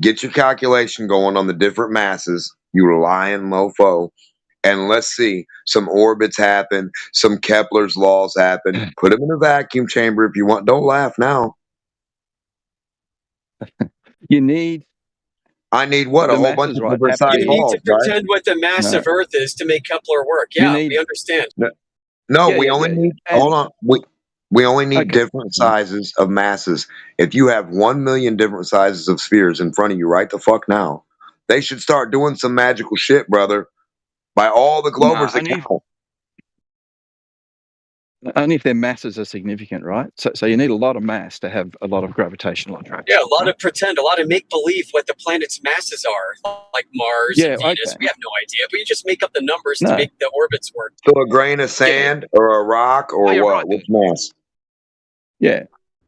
Get your calculation going on the different masses, you lying mofo, and let's see some orbits happen, some Kepler's laws happen. Put them in a vacuum chamber if you want. Don't laugh now. You need. I need what? A whole bunch of different size You need balls, to pretend what the mass of Earth is to make Kepler work. Yeah, we understand. No, we only need. Hold on. We only need different sizes of masses. If you have 1 million different sizes of spheres in front of you right the fuck now, they should start doing some magical shit, brother. by all the Nah, Glovers account. only if their masses are significant, right? So you need a lot of mass to have a lot of gravitational attraction. Yeah, a lot of pretend, a lot of make believe what the planet's masses are, like Mars Yeah, and Venus. okay. We have no idea, but you just make up the numbers to No. make the orbits work. So a grain of sand or a rock or you're what? right Which mass? Yeah.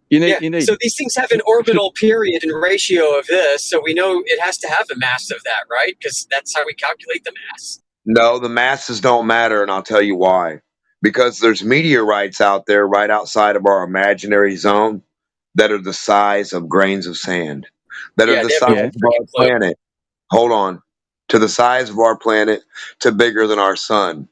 You need So these things have an orbital period and ratio of this, so we know it has to have a mass of that, right? Because that's how we calculate the mass. No, the masses don't matter, and I'll tell you why. Because there's meteorites out there right outside of our imaginary zone that are the size of grains of sand, that are the They have size no of freaking our clue. planet. Hold on. To the size of our planet to bigger than our sun.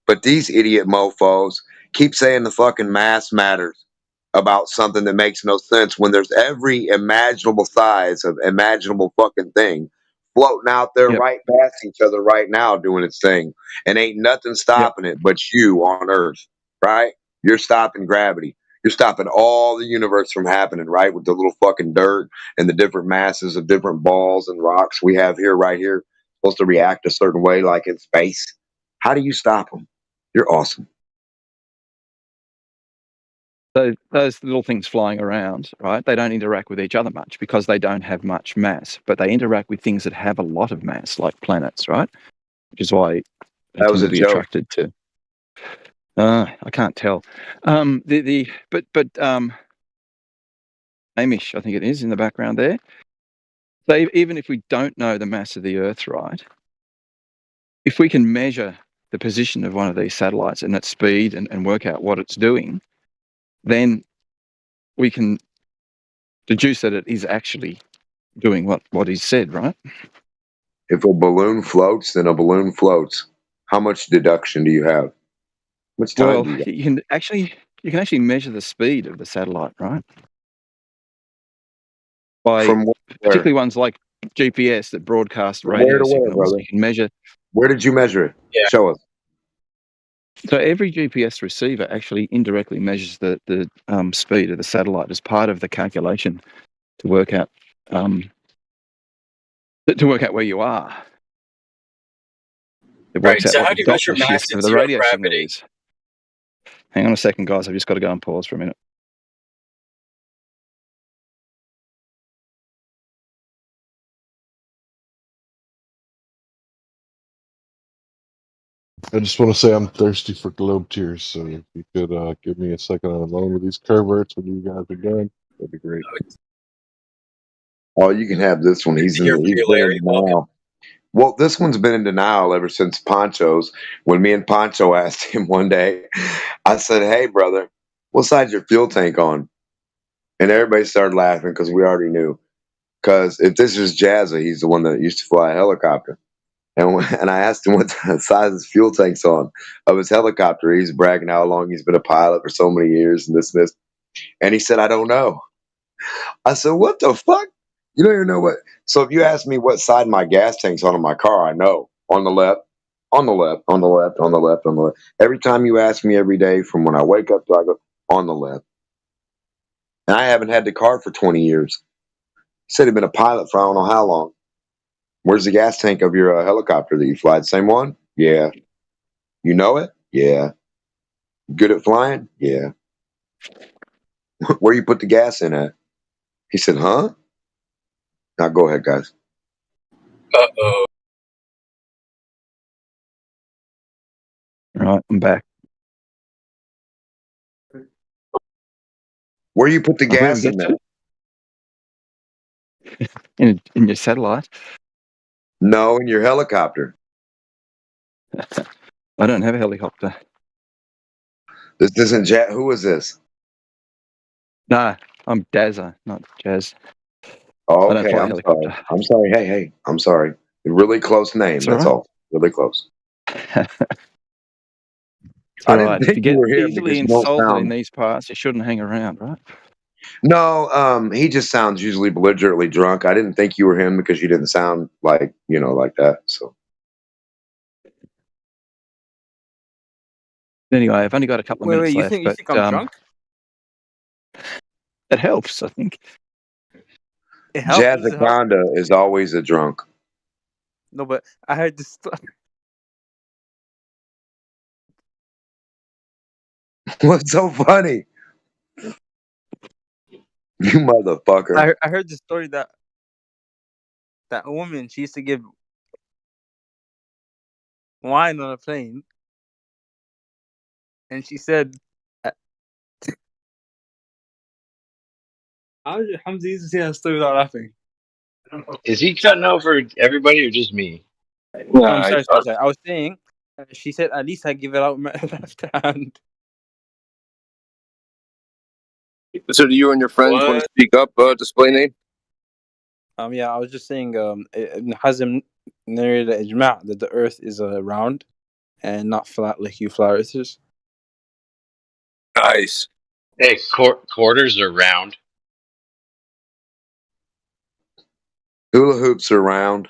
But these idiot mofos keep saying the fucking mass matters about something that makes no sense when there's every imaginable size of imaginable fucking thing floating out there right past each other right now doing its thing. And ain't nothing stopping it but you on Earth, right? You're stopping gravity. You're stopping all the universe from happening, right? With the little fucking dirt and the different masses of different balls and rocks we have here, right here, supposed to react a certain way like in space. How do you stop them? You're awesome. So those little things flying around, right? They don't interact with each other much because they don't have much mass, but they interact with things that have a lot of mass, like planets, right? Which is why they That tend was to a be joke. attracted to. I can't tell. Amish, I think it is in the background there. So even if we don't know the mass of the Earth, right? If we can measure the position of one of these satellites and its speed and work out what it's doing, then we can deduce that it is actually doing what is said, right? If a balloon floats, then a balloon floats. How much deduction do you have? How much time Well, do you got? you can actually measure the speed of the satellite, right? By From where? particularly ones like GPS that broadcast From where radio to where, signals. brother? You can measure. Where did you measure it? Yeah. Show us. So every GPS receiver actually indirectly measures the speed of the satellite as part of the calculation to work out where you are. It Right. works out So what how the do you measure Doppler mass shift in of the zero radio signal gravity? is. Hang on a second, guys. I've just got to go and pause for a minute. I just want to say I'm thirsty for globe tears, so if you could give me a second on alone with these curverts when you guys are done, that'd be great. Oh, you can have this one. He's Here for been you, in Larry. Welcome. denial. Well, this one's been in denial ever since Poncho's. When me and Poncho asked him one day, I said, "Hey, brother, what side's your fuel tank on?" And everybody started laughing because we already knew. Because if this is Jazza, he's the one that used to fly a helicopter. And I asked him what size his fuel tank's on of his helicopter. He's bragging how long he's been a pilot for so many years and this and this. And he said, "I don't know." I said, "What the fuck? You don't even know what?" So if you ask me what side my gas tank's on in my car, I know. On the left, on the left, on the left, on the left, on the left. Every time you ask me every day from when I wake up till I go, on the left. And I haven't had the car for 20 years. He said he'd been a pilot for I don't know how long. Where's the gas tank of your helicopter that you fly? The same one? Yeah. You know it? Yeah. Good at flying? Yeah. Where you put the gas in at? He said, huh? Now go ahead, guys. Uh-oh. Right, I'm back. Where you put the Where gas we in get at? to? In your satellite? No, in your helicopter. I don't have a helicopter. This isn't Jazz. Who is this? No, I'm Dazza, not Jazz. Oh, I don't okay, fly a I'm sorry. helicopter. I'm sorry. Hey, I'm sorry. A really close name. It's all That's right. all. Really close. It's I all didn't right. If think you you get were here easily because you don't insulted in sound. these parts, you shouldn't hang around, right? No, he just sounds usually belligerently drunk. I didn't think you were him because you didn't sound like like that. So Anyway, I've only got a couple of Wait, minutes you left, think but I'm drunk? it helps, I think. It helps. Does it help? Jazzaconda is always a drunk. No, but I heard this. What's so funny? You motherfucker. I heard the story that a woman, she used to give wine on a plane, and she said, "How did Hamza used to say that story without laughing?" Is he cutting out for everybody or just me? I'm sorry. I was saying, she said, "At least I give it out with my left hand." So, do you and your friends want to speak up, display name? Yeah, I was just saying, Ibn Hazm narrated ijma' that the Earth is round and not flat like you flat earthers. Nice. Hey, quarters are round. Hula hoops are round.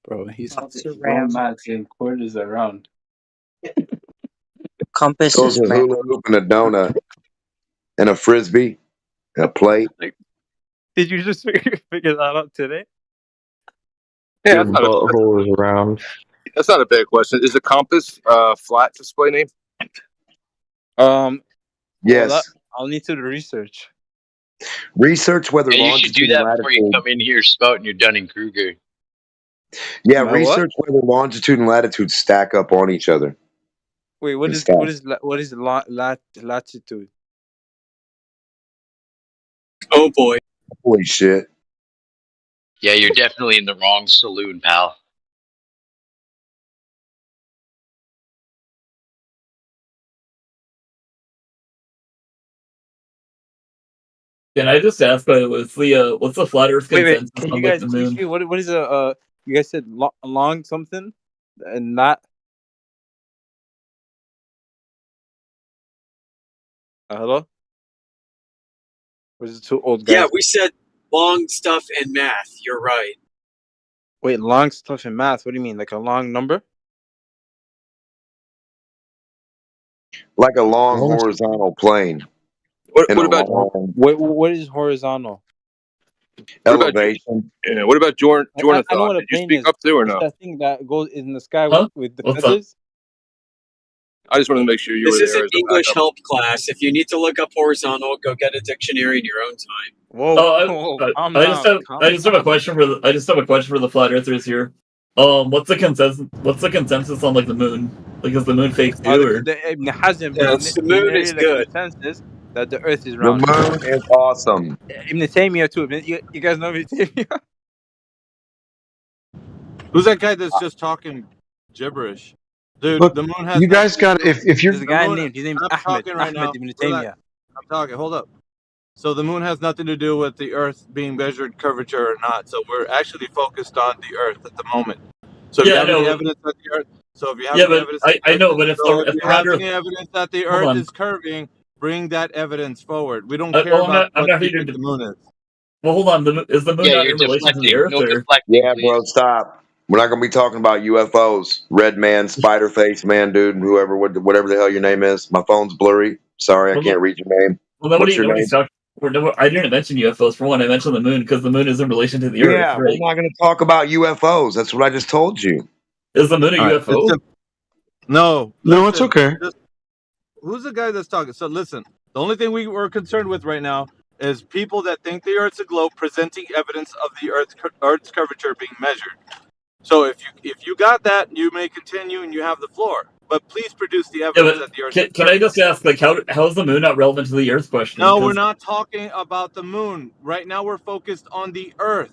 Bro, he's round. mad saying quarters are round. Compass So is is a round. hula hoop and a donut and a frisbee and a plate. Did you just figure that out today? Yeah, Your butthole is round. that's not a bad question. Is the compass flat display name? Yes. I'll need to research. Research whether Yeah, you should do longitude and that before you latitude. come in here spouting your Dunning-Kruger. Yeah, My what? research whether longitude and latitude stack up on each other. Wait, what And is stuff. latitude? Oh boy. Holy shit. Yeah, you're definitely in the wrong saloon, pal. Can I just ask, what's the flat Earth consensus Can on you guys the teach moon? me what is you guys said long something and that hello? Or is it two old guys? Yeah, we said long stuff and math. You're right. Wait, long stuff in math. What do you mean? Like a long number? Like a long horizontal plane. What and a about long What is horizontal? elevation. What about Jordan? I know what a Did you plane speak is. up to or It's no? that thing that goes in the sky Huh? with the What's feathers. I just wanted to make sure you This were is there an as a English backup. help class. If you need to look up horizontal, go get a dictionary in your own time. Whoa, calm I just down. have a question for the flat earthers here. What's the consensus on like the moon? Like, is the moon fake too? Or Ibn Hazm, The he moon is narrated a good. consensus that the Earth is The round. moon is awesome. Ibn Taymiyyah too. You guys know Ibn Taymiyyah? Who's that guy that's just talking gibberish? Dude, Look, the moon has you guys nothing to got do. if you're There's a guy moon, named, his name's I'm Ahmed. talking right now. Ahmed Ibn Relax. Taymiyyah. I'm talking. Hold up. So the moon has nothing to do with the Earth being measured curvature or not. So we're actually focused on the Earth at the moment. So if you yeah, I have any know. evidence that the Earth, Yeah, but I know. But if if the you flat have Earth, any evidence that the hold Earth on. is curving, bring that evidence forward. We don't care Well, about I'm what not you here think the moon is. Well, hold on. Is the moon Yeah, not you're in relation to the deflecting. Earth, No or? deflecting, Yeah, bro, please. stop. We're not gonna be talking about UFOs. Red man, spider face man, dude, whoever, whatever the hell your name is. My phone's blurry. Sorry, I Well, can't read your name. Well, What's your nobody's name? talking. I didn't mention UFOs. For one, I mentioned the moon because the moon is in relation to the Earth, Yeah, right? we're not gonna talk about UFOs. That's what I just told you. Is the moon a All right. UFO? No. No, it's okay. Who's the guy that's talking? So listen, the only thing we were concerned with right now is people that think the Earth's a globe presenting evidence of the Earth's curvature being measured. So if you got that, you may continue and you have the floor. But please produce the Yeah, evidence but that the Earth is can I just ask, like, how is the moon not relevant to the Earth question? No, we're 'Cause- not talking about the moon. Right now we're focused on the Earth.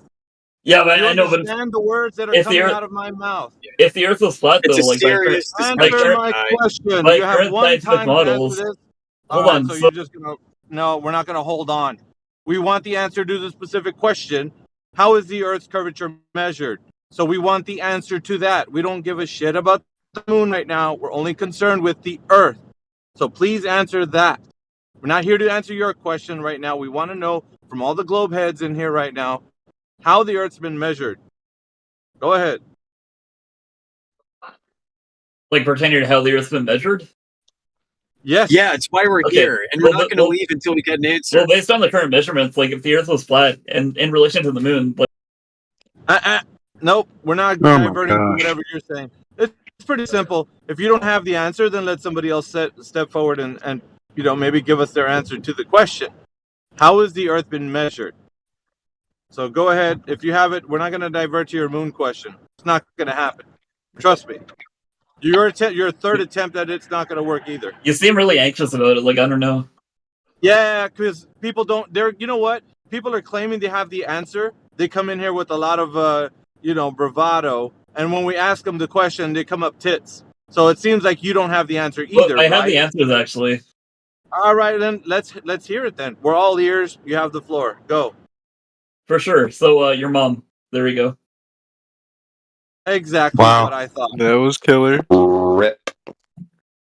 Yeah, but Do you I know, but understand the words that are if the coming Earth, out of my mouth? if the Earth was flat, It's though, a like serious Answer discussion, my guys. question. by You have current one scientific time to answer models, this. hold All right, on. so So you're just gonna no, we're not gonna hold on. We want the answer to the specific question. How is the Earth's curvature measured? So we want the answer to that. We don't give a shit about the moon right now. We're only concerned with the Earth. So please answer that. We're not here to answer your question right now. We want to know from all the globe heads in here right now how the Earth's been measured. Go ahead. like pertaining to how the Earth's been measured. Yes. Yeah, it's why we're Okay. here, and we're not going to leave until we get an answer. Well, based on the current measurements, like if the Earth was flat and in relation to the moon, like Nope, we're not Oh my diverting to gosh. whatever you're saying. It's It's pretty simple. If you don't have the answer, then let somebody else step forward and maybe give us their answer to the question. How has the Earth been measured? So go ahead. If you have it, we're not going to divert to your moon question. It's not going to happen. Trust me. Your third attempt at it's not going to work either. You seem really anxious about it. Like, I don't know. Yeah, because people don't. You know what? People are claiming they have the answer. They come in here with a lot of bravado, and when we ask them the question, they come up tits. So it seems like you don't have the answer either. I have the answers actually. All right, then let's hear it. Then we're all ears. You have the floor. Go. For sure. So your mom. There we go. Exactly what I thought. That was killer. Rip.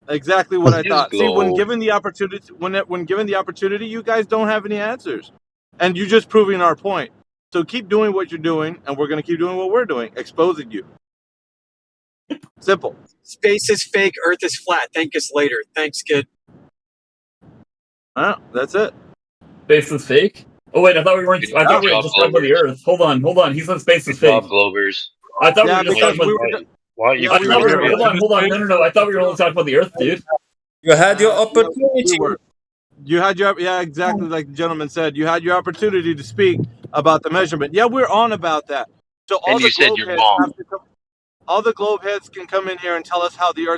Exactly what I His thought. See, when goal. given the opportunity, when given the opportunity, you guys don't have any answers, and you're just proving our point. So keep doing what you're doing, and we're gonna keep doing what we're doing, exposing you. Simple. Space is fake. Earth is flat. Thank us later. Thanks, kid. That's it. Space is fake? Oh wait, I thought we weren't. I thought we were just talking about the Earth. Hold on. He said space is fake. Glovers. I thought we were just talking about. Why you Hold on. No. I thought we were only talking about the Earth, dude. You had your opportunity. You had your exactly like the gentleman said. You had your opportunity to speak about the measurement. Yeah, we're on about that. So all And the you said globe you're heads wrong. have to come. All the globe heads can come in here and tell us how the Earth